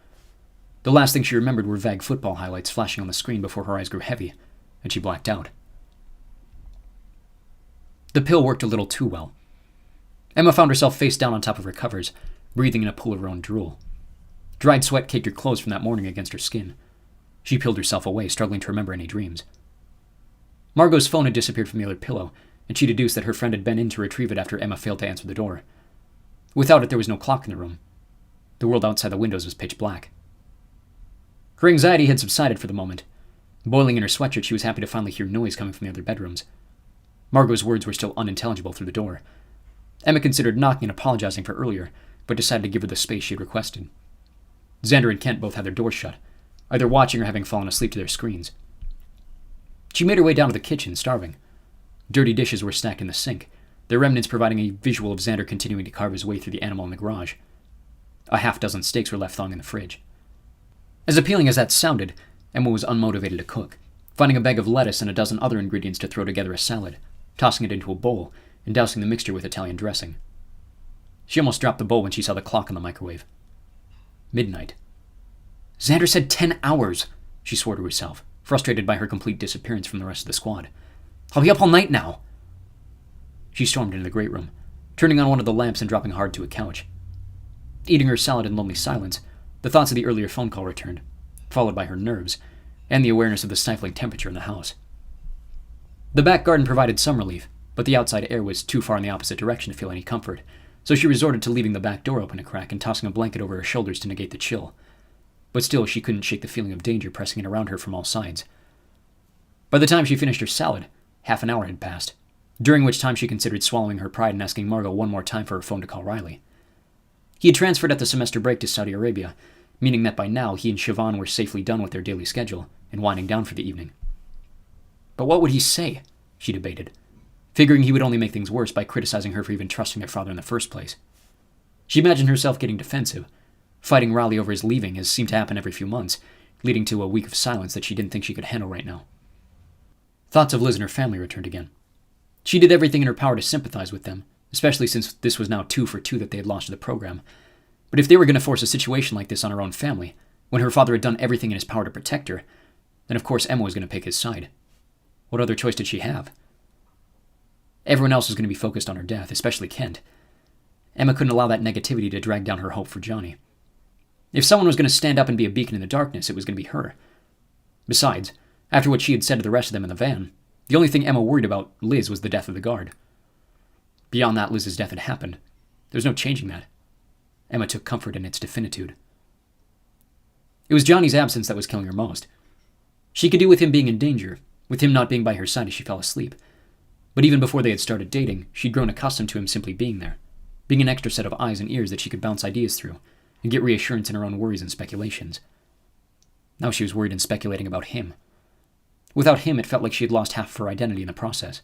The last thing she remembered were vague football highlights flashing on the screen before her eyes grew heavy, and she blacked out. The pill worked a little too well. Emma found herself face down on top of her covers, breathing in a pool of her own drool. Dried sweat caked her clothes from that morning against her skin. She peeled herself away, struggling to remember any dreams. Margot's phone had disappeared from the other pillow, and she deduced that her friend had been in to retrieve it after Emma failed to answer the door. Without it, there was no clock in the room. The world outside the windows was pitch black. Her anxiety had subsided for the moment. Boiling in her sweatshirt, she was happy to finally hear noise coming from the other bedrooms. Margot's words were still unintelligible through the door. Emma considered knocking and apologizing for earlier, but decided to give her the space she had requested. Xander and Kent both had their doors shut, either watching or having fallen asleep to their screens. She made her way down to the kitchen, starving. Dirty dishes were stacked in the sink, their remnants providing a visual of Xander continuing to carve his way through the animal in the garage. A half-dozen steaks were left thawing in the fridge. As appealing as that sounded, Emma was unmotivated to cook, finding a bag of lettuce and a dozen other ingredients to throw together a salad, tossing it into a bowl, and dousing the mixture with Italian dressing. She almost dropped the bowl when she saw the clock on the microwave. Midnight. Xander said 10 hours, she swore to herself,
frustrated by her complete disappearance from the rest of the squad. "I'll be up all night now." She stormed into the great room, turning on one of the lamps and dropping hard to a couch. Eating her salad in lonely silence, the thoughts of the earlier phone call returned, followed by her nerves, and the awareness of the stifling temperature in the house. The back garden provided some relief, but the outside air was too far in the opposite direction to feel any comfort, so she resorted to leaving the back door open a crack and tossing a blanket over her shoulders to negate the chill. But still, she couldn't shake the feeling of danger pressing in around her from all sides. By the time she finished her salad, half an hour had passed, during which time she considered swallowing her pride and asking Margot one more time for her phone to call Riley. He had transferred at the semester break to Saudi Arabia, meaning that by now he and Siobhan were safely done with their daily schedule and winding down for the evening. But what would he say? She debated, figuring he would only make things worse by criticizing her for even trusting their father in the first place. She imagined herself getting defensive, fighting Riley over his leaving, as seemed to happen every few months, leading to a week of silence that she didn't think she could handle right now. Thoughts of Liz and her family returned again. She did everything in her power to sympathize with them, especially since this was now 2 for 2 that they had lost to the program. But if they were going to force a situation like this on her own family, when her father had done everything in his power to protect her, then of course Emma was going to pick his side. What other choice did she have? Everyone else was going to be focused on her death, especially Kent. Emma couldn't allow that negativity to drag down her hope for Johnny. If someone was going to stand up and be a beacon in the darkness, it was going to be her. Besides, after what she had said to the rest of them in the van, the only thing Emma worried about Liz was the death of the guard. Beyond that, Liz's death had happened. There was no changing that. Emma took comfort in its definitude. It was Johnny's absence that was killing her most. She could do with him being in danger, with him not being by her side as she fell asleep. But even before they had started dating, she'd grown accustomed to him simply being there, being an extra set of eyes and ears that she could bounce ideas through, and get reassurance in her own worries and speculations. Now she was worried and speculating about him. Without him, it felt like she had lost half of her identity in the process.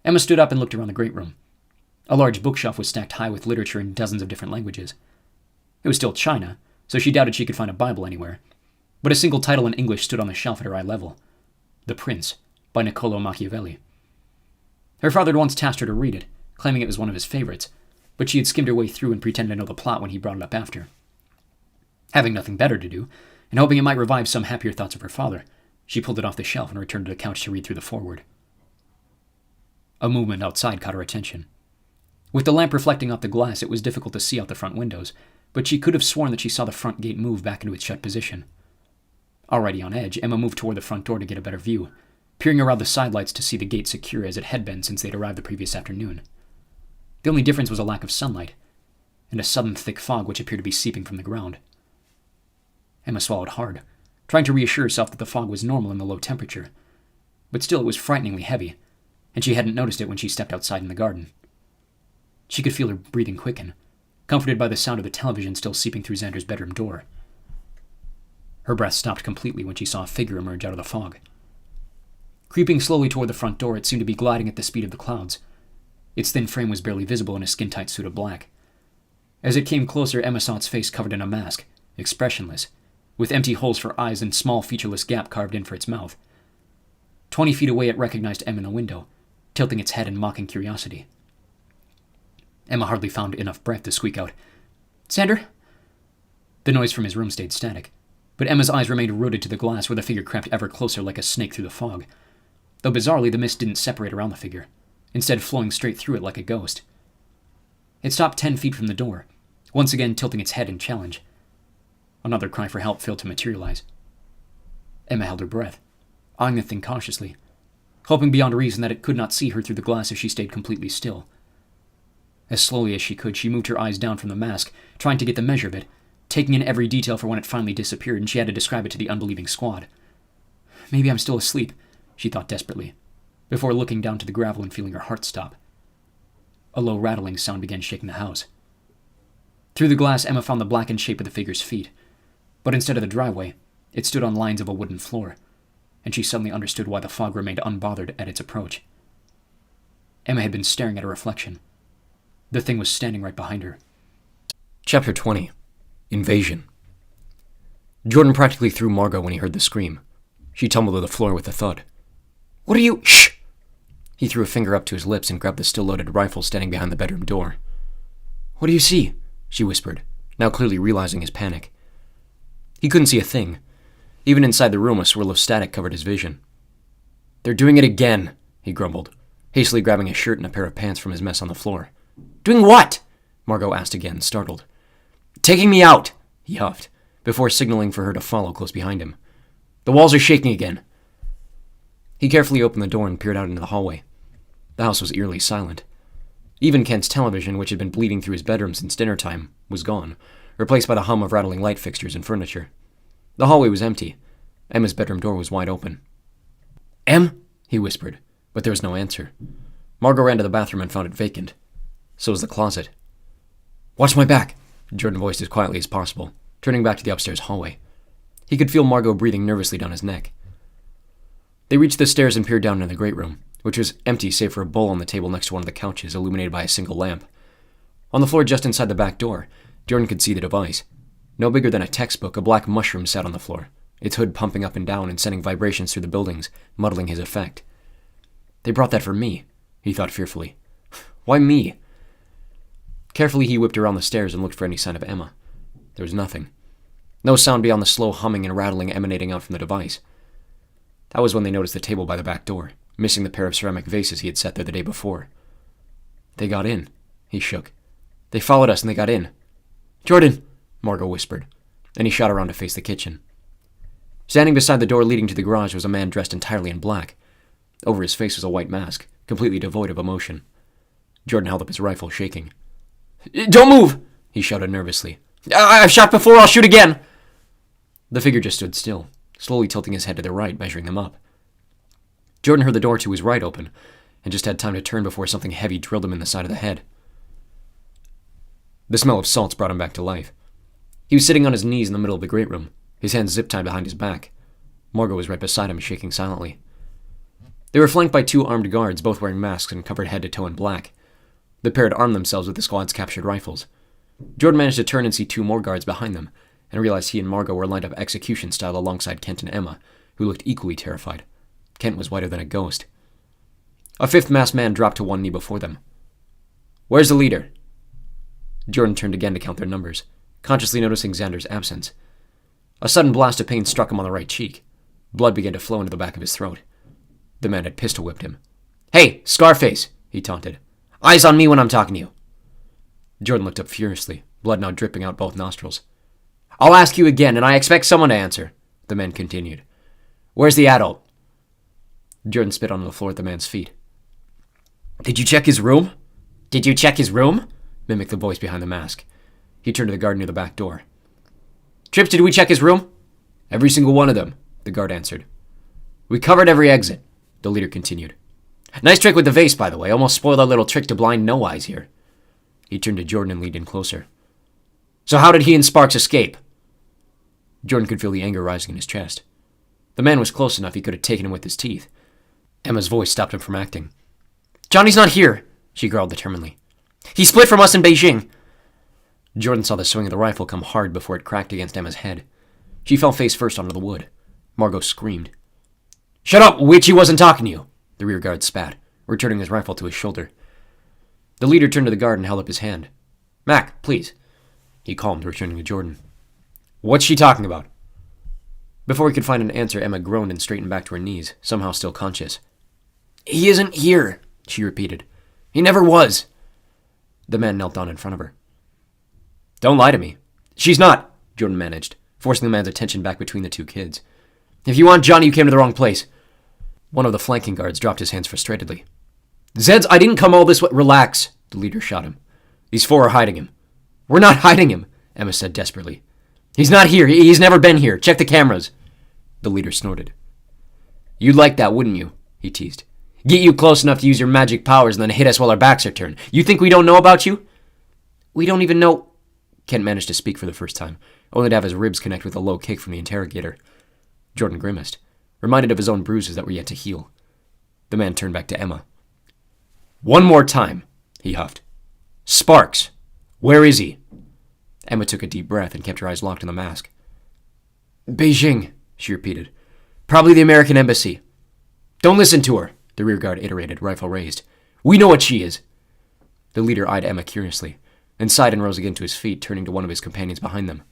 Emma stood up and looked around the great room. A large bookshelf was stacked high with literature in dozens of different languages. It was still China, so she doubted she could find a Bible anywhere, but a single title in English stood on the shelf at her eye level. The Prince, by Niccolo Machiavelli. Her father had once tasked her to read it, claiming it was one of his favorites, but she had skimmed her way through and pretended to know the plot when he brought it up after. Having nothing better to do, and hoping it might revive some happier thoughts of her father, she pulled it off the shelf and returned to the couch to read through the foreword. A movement outside caught her attention. With the lamp reflecting off the glass, it was difficult to see out the front windows, but she could have sworn that she saw the front gate move back into its shut position. Already on edge, Emma moved toward the front door to get a better view, peering around the sidelights to see the gate secure as it had been since they'd arrived the previous afternoon. The only difference was a lack of sunlight, and a sudden thick fog which appeared to be seeping from the ground. Emma swallowed hard, trying to reassure herself that the fog was normal in the low temperature, but still it was frighteningly heavy, and she hadn't noticed it when she stepped outside in the garden. She could feel her breathing quicken, comforted by the sound of the television still seeping through Xander's bedroom door. Her breath stopped completely when she saw a figure emerge out of the fog. Creeping slowly toward the front door, it seemed to be gliding at the speed of the clouds. Its thin frame was barely visible in a skin-tight suit of black. As it came closer, Emma saw its face covered in a mask, expressionless, with empty holes for eyes and small featureless gap carved in for its mouth. 20 feet away, it recognized Emma in the window, tilting its head in mocking curiosity. Emma hardly found enough breath to squeak out, "Xander?" The noise from his room stayed static, but Emma's eyes remained rooted to the glass where the figure crept ever closer like a snake through the fog, though bizarrely the mist didn't separate around the figure, instead flowing straight through it like a ghost. It stopped 10 feet from the door, once again tilting its head in challenge. Another cry for help failed to materialize. Emma held her breath, eyeing the thing cautiously, hoping beyond reason that it could not see her through the glass if she stayed completely still. As slowly as she could, she moved her eyes down from the mask, trying to get the measure of it, taking in every detail for when it finally disappeared, and she had to describe it to the unbelieving squad. Maybe I'm still asleep, she thought desperately, before looking down to the gravel and feeling her heart stop. A low rattling sound began shaking the house. Through the glass, Emma found the blackened shape of the figure's feet, but instead of the driveway, it stood on lines of a wooden floor, and she suddenly understood why the fog remained unbothered at its approach. Emma had been staring at a reflection. The thing was standing right behind her.
Chapter 20. Invasion. Jordan practically threw Margot when he heard the scream. She tumbled to the floor with a thud. "What are you—" "Shh!" He threw a finger up to his lips and grabbed the still-loaded rifle standing behind the bedroom door. "What do you see?" she whispered, now clearly realizing his panic. He couldn't see a thing. Even inside the room, a swirl of static covered his vision. "They're doing it again," he grumbled, hastily grabbing a shirt and a pair of pants from his mess on the floor.
Doing what?
Margot asked again, startled. "Taking me out," he huffed, before signaling for her to follow close behind him. "The walls are shaking again." He carefully opened the door and peered out into the hallway. The house was eerily silent. Even Kent's television, which had been bleeding through his bedroom since dinner time, was gone, replaced by the hum of rattling light fixtures and furniture. The hallway was empty. Emma's bedroom door was wide open. "Em?" he whispered, but there was no answer. Margot ran to the bathroom and found it vacant. So was the closet. "Watch my back," Jordan voiced as quietly as possible, turning back to the upstairs hallway. He could feel Margot breathing nervously down his neck. They reached the stairs and peered down into the great room, which was empty save for a bowl on the table next to one of the couches, illuminated by a single lamp. On the floor just inside the back door, Jordan could see the device. No bigger than a textbook, a black mushroom sat on the floor, its hood pumping up and down and sending vibrations through the buildings, muddling his effect. "They brought that for me," he thought fearfully. "Why me?" Carefully, he whipped around the stairs and looked for any sign of Emma. There was nothing. No sound beyond the slow humming and rattling emanating out from the device. That was when they noticed the table by the back door, missing the pair of ceramic vases he had set there the day before. "They got in," he shook. "They followed us and they got in." "Jordan!" Margot whispered, and he shot around to face the kitchen. Standing beside the door leading to the garage was a man dressed entirely in black. Over his face was a white mask, completely devoid of emotion. Jordan held up his rifle, shaking. "Don't move!" he shouted nervously. "I've shot before, I'll shoot again!" The figure just stood still, slowly tilting his head to the right, measuring them up. Jordan heard the door to his right open, and just had time to turn before something heavy drilled him in the side of the head. The smell of salts brought him back to life. He was sitting on his knees in the middle of the great room, his hands zip-tied behind his back. Margot was right beside him, shaking silently. They were flanked by 2 armed guards, both wearing masks and covered head to toe in black. The pair had armed themselves with the squad's captured rifles. Jordan managed to turn and see 2 more guards behind them, and realized he and Margot were lined up execution-style alongside Kent and Emma, who looked equally terrified. Kent was whiter than a ghost. A 5th masked man dropped to one knee before them. "Where's the leader?" Jordan turned again to count their numbers, consciously noticing Xander's absence. A sudden blast of pain struck him on the right cheek. Blood began to flow into the back of his throat. The man had pistol-whipped him. "Hey, Scarface!" he taunted. "Eyes on me when I'm talking to you." Jordan looked up furiously, blood now dripping out both nostrils. "I'll ask you again, and I expect someone to answer," the man continued. "Where's the adult?" Jordan spit onto the floor at the man's feet. "Did you check his room?" "Did you check his room?" mimicked the voice behind the mask. He turned to the guard near the back door. "Trips, did we check his room?" "Every single one of them," the guard answered. "We covered every exit," the leader continued. "Nice trick with the vase, by the way. Almost spoiled our little trick to blind no eyes here." He turned to Jordan and leaned in closer. "So how did he and Sparks escape?" Jordan could feel the anger rising in his chest. The man was close enough he could have taken him with his teeth. Emma's voice stopped him from acting. "Johnny's not here," she growled determinedly. "He split from us in Beijing." Jordan saw the swing of the rifle come hard before it cracked against Emma's head. She fell face first onto the wood. Margot screamed. "Shut up, witch, he wasn't talking to you," the rear guard spat, returning his rifle to his shoulder. The leader turned to the guard and held up his hand. "Mac, please," he calmed, returning to Jordan. "What's she talking about?" Before he could find an answer, Emma groaned and straightened back to her knees, somehow still conscious. "He isn't here," she repeated. "He never was." The man knelt down in front of her. "Don't lie to me." "She's not," Jordan managed, forcing the man's attention back between the 2 kids. "If you want Johnny, you came to the wrong place." One of the flanking guards dropped his hands frustratedly. "Zeds, I didn't come all this way." "Relax," the leader shot him. "These 4 are hiding him." "We're not hiding him," Emma said desperately. "He's not here. He's never been here. Check the cameras." The leader snorted. "You'd like that, wouldn't you?" he teased. "Get you close enough to use your magic powers and then hit us while our backs are turned. You think we don't know about you?" "We don't even know—" Kent managed to speak for the first time, only to have his ribs connect with a low kick from the interrogator. Jordan grimaced, reminded of his own bruises that were yet to heal. The man turned back to Emma. "One more time," he huffed. "Sparks, where is he?" Emma took a deep breath and kept her eyes locked on the mask. "Beijing," she repeated. "Probably the American embassy." "Don't listen to her," the rearguard iterated, rifle raised. "We know what she is." The leader eyed Emma curiously, then sighed and rose again to his feet, turning to one of his companions behind them.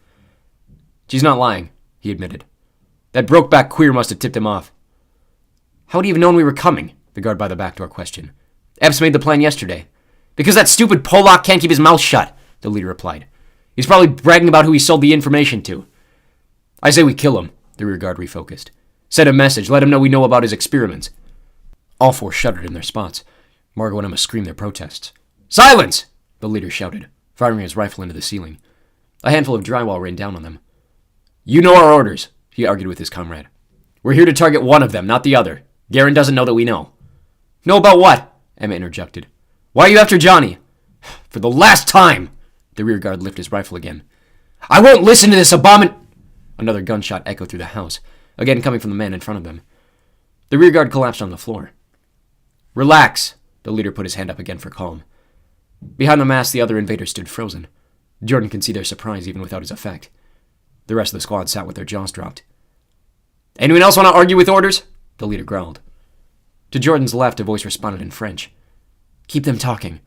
"She's not lying," he admitted.
That broke-back queer must have tipped him off. How would he have known we were coming? The guard by the back door questioned. Epps made the plan yesterday. Because that stupid Pollock can't keep his mouth shut, the leader replied. He's probably bragging about who he sold the information to. I say we kill him, the rear guard refocused. Send a message, let him know we know about his experiments. All four shuddered in their spots. Margot and Emma screamed their protests. Silence! The leader shouted, firing his rifle into the ceiling. A handful of drywall rained down on them. You know our orders, he argued with his comrade. We're here to target one of them, not the other. Garen doesn't know that we know. Know about what? Emma interjected. Why are you after Johnny? For the last time! The rear guard lifted his rifle again. I won't listen to this Another gunshot echoed through the house, again coming from the man in front of them. The rear guard collapsed on the floor. Relax, the leader put his hand up again for calm. Behind the mask, the other invaders stood frozen. Jordan could see their surprise even without his effect. The rest of the squad sat with their jaws dropped. Anyone else want to argue with orders? The leader growled. To Jordan's left, a voice responded in French. Keep them talking.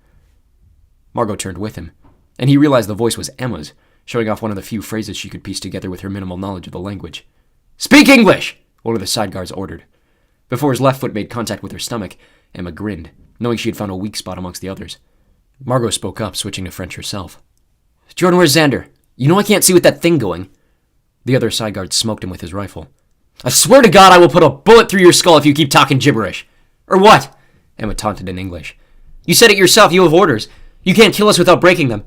Margot turned with him, and he realized the voice was Emma's, showing off one of the few phrases she could piece together with her minimal knowledge of the language. Speak English! One of the side guards ordered. Before his left foot made contact with her stomach, Emma grinned, knowing she had found a weak spot amongst the others. Margot spoke up, switching to French herself. Jordan, where's Xander? You know I can't see with that thing going. The other side guard smoked him with his rifle. I swear to God I will put a bullet through your skull if you keep talking gibberish. Or what? Emma taunted in English. You said it yourself, you have orders. You can't kill us without breaking them.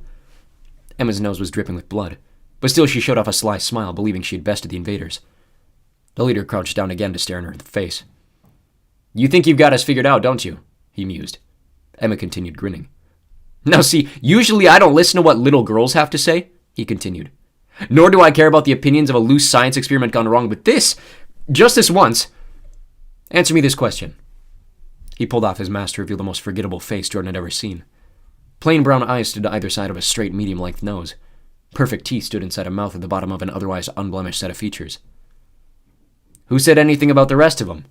Emma's nose was dripping with blood, but still she showed off a sly smile, believing she had bested the invaders. The leader crouched down again to stare in her face. You think you've got us figured out, don't you? He mused. Emma continued grinning. Now see, usually I don't listen to what little girls have to say, he continued. Nor do I care about the opinions of a loose science experiment gone wrong, but this, just this once. Answer me this question. He pulled off his mask to reveal the most forgettable face Jordan had ever seen. Plain brown eyes stood to either side of a straight, medium-length nose. Perfect teeth stood inside a mouth at the bottom of an otherwise unblemished set of features. Who said anything about the rest of them?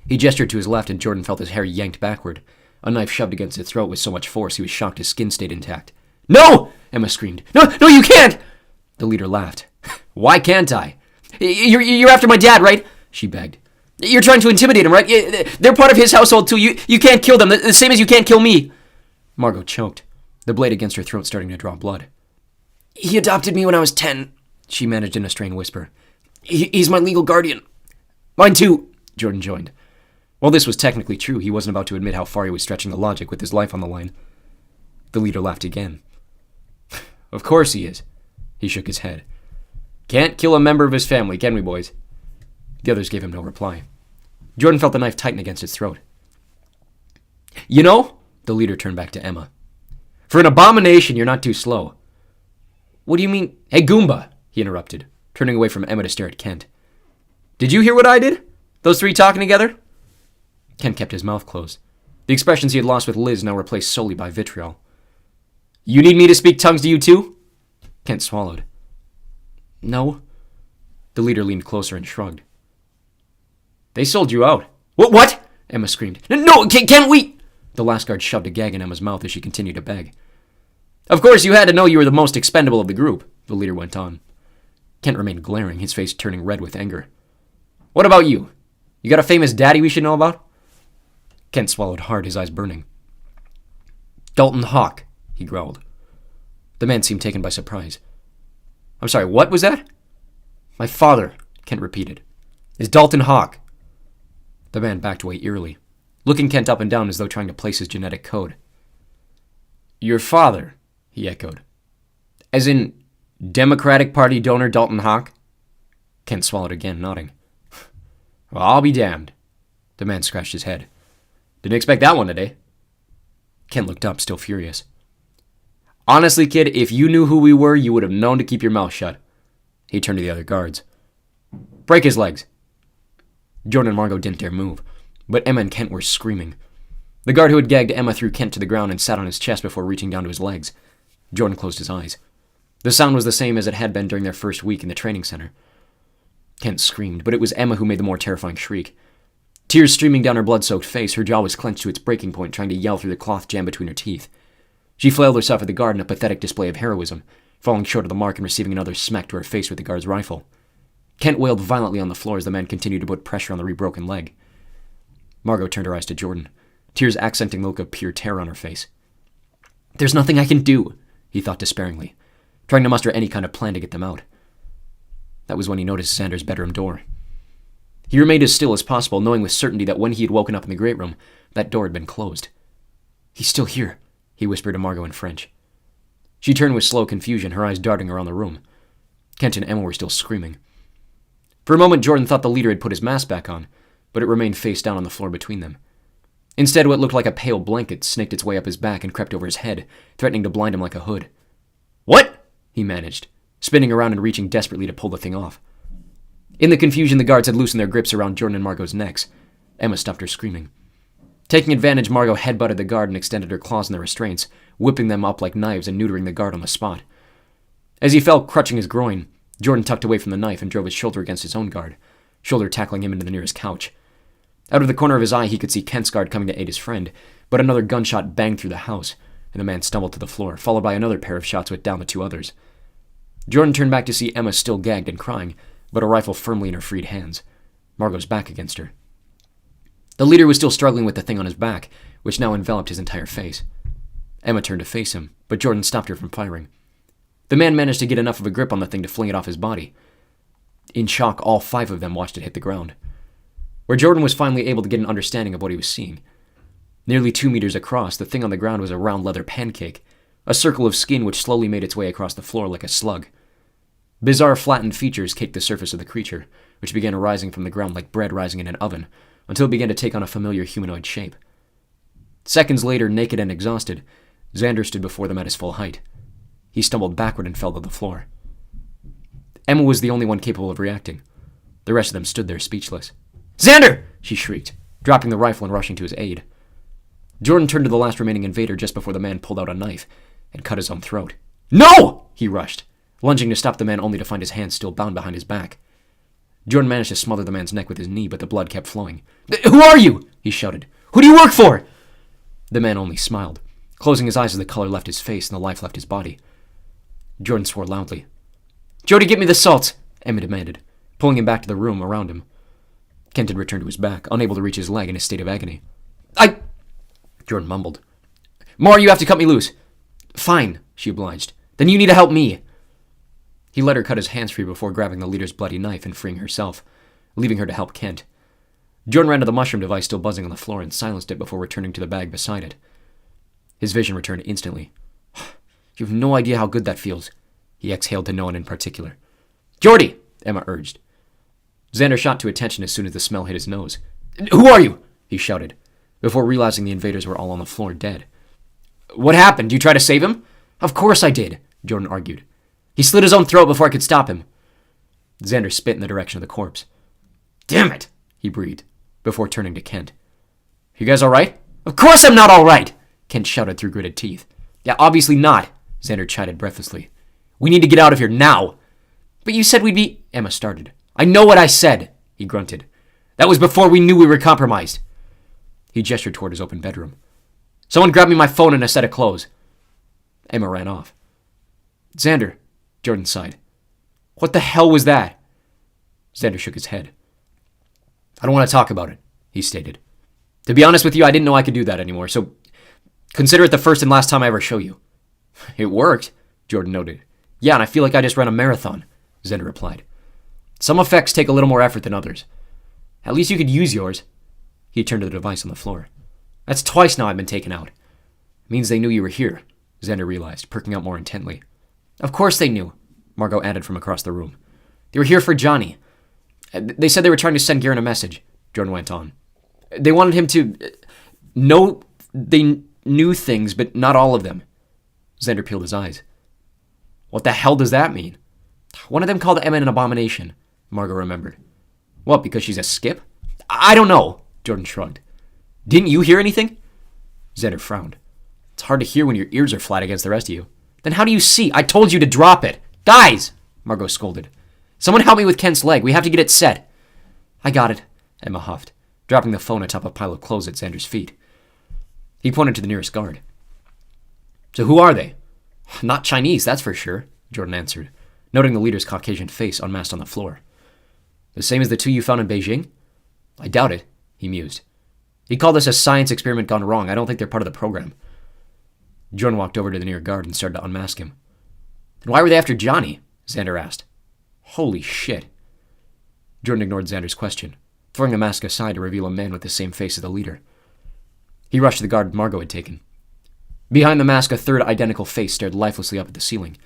He gestured to his left, and Jordan felt his hair yanked backward. A knife shoved against his throat with so much force he was shocked his skin stayed intact. No! Emma screamed. No, you can't! The leader laughed. Why can't I? You're after my dad, right? She begged. You're trying to intimidate him, right? They're part of his household, too. You can't kill them, the same as you can't kill me. Margot choked, the blade against her throat starting to draw blood. He adopted me when I was 10, she managed in a strained whisper. He's my legal guardian. Mine too, Jordan joined. While this was technically true, he wasn't about to admit how far he was stretching the logic with his life on the line. The leader laughed again. Of course he is. He shook his head. Can't kill a member of his family, can we, boys? The others gave him no reply. Jordan felt the knife tighten against his throat. You know, the leader turned back to Emma. For an abomination, you're not too slow. What do you mean? Hey, Goomba, he interrupted, turning away from Emma to stare at Kent. Did you hear what I did? Those three talking together? Kent kept his mouth closed. The expressions he had lost with Liz now replaced solely by vitriol. You need me to speak tongues to you too? Kent swallowed. No. The leader leaned closer and shrugged. They sold you out. What? Emma screamed. No, can't we? The last guard shoved a gag in Emma's mouth as she continued to beg. Of course you had to know you were the most expendable of the group, the leader went on. Kent remained glaring, his face turning red with anger. What about you? You got a famous daddy we should know about? Kent swallowed hard, his eyes burning. Dalton Hawk, he growled. The man seemed taken by surprise. I'm sorry, what was that? My father, Kent repeated, is Dalton Hawk. The man backed away eerily, looking Kent up and down as though trying to place his genetic code. Your father, he echoed. As in, Democratic Party donor Dalton Hawk? Kent swallowed again, nodding. Well, I'll be damned. The man scratched his head. Didn't expect that one today. Kent looked up, still furious. Honestly, kid, if you knew who we were, you would have known to keep your mouth shut. He turned to the other guards. Break his legs. Jordan and Margot didn't dare move, but Emma and Kent were screaming. The guard who had gagged Emma threw Kent to the ground and sat on his chest before reaching down to his legs. Jordan closed his eyes. The sound was the same as it had been during their first week in the training center. Kent screamed, but it was Emma who made the more terrifying shriek. Tears streaming down her blood-soaked face, her jaw was clenched to its breaking point, trying to yell through the cloth jammed between her teeth. She flailed herself at the guard in a pathetic display of heroism, falling short of the mark and receiving another smack to her face with the guard's rifle.
Kent wailed violently on the floor as the man continued to put pressure on the rebroken leg. Margot turned her eyes to Jordan, tears accenting the look of pure terror on her face.
There's nothing I can do, he thought despairingly, trying to muster any kind of plan to get them out. That was when he noticed Xander's bedroom door. He remained as still as possible, knowing with certainty that when he had woken up in the great room, that door had been closed. He's still here, he whispered to Margot in French. She turned with slow confusion, her eyes darting around the room. Kent and Emma were still screaming. For a moment, Jordan thought the leader had put his mask back on, but it remained face down on the floor between them. Instead, what looked like a pale blanket snaked its way up his back and crept over his head, threatening to blind him like a hood. "What?" he managed, spinning around and reaching desperately to pull the thing off. In the confusion, the guards had loosened their grips around Jordan and Margot's necks. Emma stopped her screaming. Taking advantage, Margot headbutted the guard and extended her claws in the restraints, whipping them up like knives and neutering the guard on the spot. As he fell, clutching his groin, Jordan tucked away from the knife and drove his shoulder against his own guard, shoulder tackling him into the nearest couch. Out of the corner of his eye, he could see Kent's guard coming to aid his friend, but another gunshot banged through the house, and the man stumbled to the floor, followed by another pair of shots which downed the two others. Jordan turned back to see Emma still gagged and crying, but a rifle firmly in her freed hands. Margot's back against her. The leader was still struggling with the thing on his back, which now enveloped his entire face. Emma turned to face him, but Jordan stopped her from firing. The man managed to get enough of a grip on the thing to fling it off his body. In shock, all 5 of them watched it hit the ground. Where Jordan was finally able to get an understanding of what he was seeing. Nearly 2 meters across, the thing on the ground was a round leather pancake, a circle of skin which slowly made its way across the floor like a slug. Bizarre flattened features caked the surface of the creature, which began rising from the ground like bread rising in an oven, until it began to take on a familiar humanoid shape. Seconds later, naked and exhausted, Xander stood before them at his full height. He stumbled backward and fell to the floor. Emma was the only one capable of reacting. The rest of them stood there speechless. "Xander!" she shrieked, dropping the rifle and rushing to his aid. Jordan turned to the last remaining invader just before the man pulled out a knife and cut his own throat. "No!" he rushed, lunging to stop the man only to find his hands still bound behind his back. Jordan managed to smother the man's neck with his knee, but the blood kept flowing. "Who are you?" he shouted. "Who do you work for?" The man only smiled, closing his eyes as the color left his face and the life left his body. Jordan swore loudly. "Jody, get me the salts," Emma demanded, pulling him back to the room around him. Kent had returned to his back, unable to reach his leg in a state of agony. Jordan mumbled. "Mar, you have to cut me loose." "Fine," she obliged. "Then you need to help me." He let her cut his hands free before grabbing the leader's bloody knife and freeing herself, leaving her to help Kent. Jordan ran to the mushroom device still buzzing on the floor and silenced it before returning to the bag beside it. His vision returned instantly. "You have no idea how good that feels," he exhaled to no one in particular. "Jordy!" Emma urged. Xander shot to attention as soon as the smell hit his nose. "Who are you?" he shouted, before realizing the invaders were all on the floor dead. "What happened? Did you try to save him?" "Of course I did," Jordan argued. "He slit his own throat before I could stop him." Xander spit in the direction of the corpse. "Damn it," he breathed, before turning to Kent. "You guys all right?" "Of course I'm not all right," Kent shouted through gritted teeth. "Yeah, obviously not," Xander chided breathlessly. "We need to get out of here now." "But you said we'd be—" Emma started. "I know what I said," he grunted. "That was before we knew we were compromised." He gestured toward his open bedroom. "Someone grab me my phone and a set of clothes." Emma ran off. "Xander," Jordan sighed. "What the hell was that?" Xander shook his head. "I don't want to talk about it," he stated. "To be honest with you, I didn't know I could do that anymore, so consider it the first and last time I ever show you." "It worked," Jordan noted. "Yeah, and I feel like I just ran a marathon," Xander replied. "Some effects take a little more effort than others. At least you could use yours." He turned to the device on the floor. "That's twice now I've been taken out." "Means they knew you were here," Xander realized, perking up more intently. "Of course they knew," Margot added from across the room. "They were here for Johnny. They said they were trying to send Garen a message," Jordan went on. "They wanted him to know they knew things, but not all of them." Xander peeled his eyes. "What the hell does that mean?" "One of them called Emma an abomination," Margot remembered. "What, because she's a skip?" "I don't know," Jordan shrugged. "Didn't you hear anything?" Xander frowned. "It's hard to hear when your ears are flat against the rest of you." "Then how do you see? I told you to drop it." "Guys!" Margot scolded. "Someone help me with Kent's leg. We have to get it set." "I got it," Emma huffed, dropping the phone atop a pile of clothes at Xander's feet. He pointed to the nearest guard. "So who are they?" "Not Chinese, that's for sure," Jordan answered, noting the leader's Caucasian face unmasked on the floor.
The same as the two you found in Beijing? I doubt it, he mused. He called this a science experiment gone wrong. I don't think they're part of the program. Jordan walked over to the near guard and started to unmask him. And why were they after Johnny? Xander asked. Holy shit. Jordan ignored Xander's question, throwing the mask aside to reveal a man with the same face as the leader. He rushed to the guard Margot had taken. Behind the mask, a third identical face stared lifelessly up at the ceiling.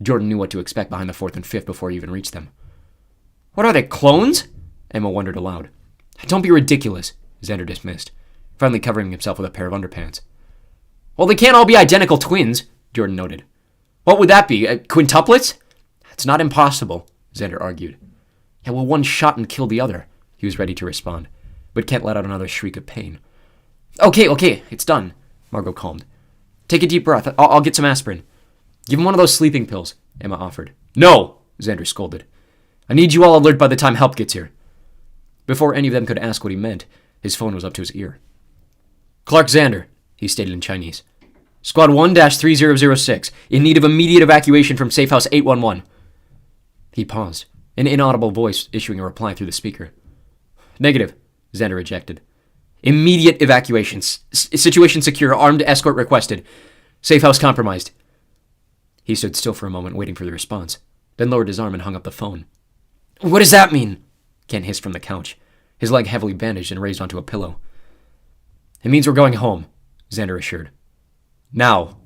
Jordan knew what to expect behind the fourth and fifth before he even reached them. What are they, clones? Emma wondered aloud. Don't be ridiculous, Xander dismissed, finally covering himself with a pair of underpants. Well, they can't all be identical twins, Jordan noted. What would that be, quintuplets? It's not impossible, Xander argued. Yeah, well, one shot and killed the other, he was ready to respond, but Kent let out another shriek of pain. Okay, it's done, Margot calmed. Take a deep breath. I'll get some aspirin. Give him one of those sleeping pills, Emma offered. No, Xander scolded. I need you all alert by the time help gets here. Before any of them could ask what he meant, his phone was up to his ear. Clark Xander, he stated in Chinese. Squad 1-3006, in need of immediate evacuation from Safe House 811. He paused, an inaudible voice issuing a reply through the speaker. Negative, Xander rejected. Immediate evacuation. Situation secure. Armed escort requested. Safe house compromised. He stood still for a moment, waiting for the response, then lowered his arm and hung up the phone. What does that mean? Kent hissed from the couch, his leg heavily bandaged and raised onto a pillow. It means we're going home, Xander assured. Now,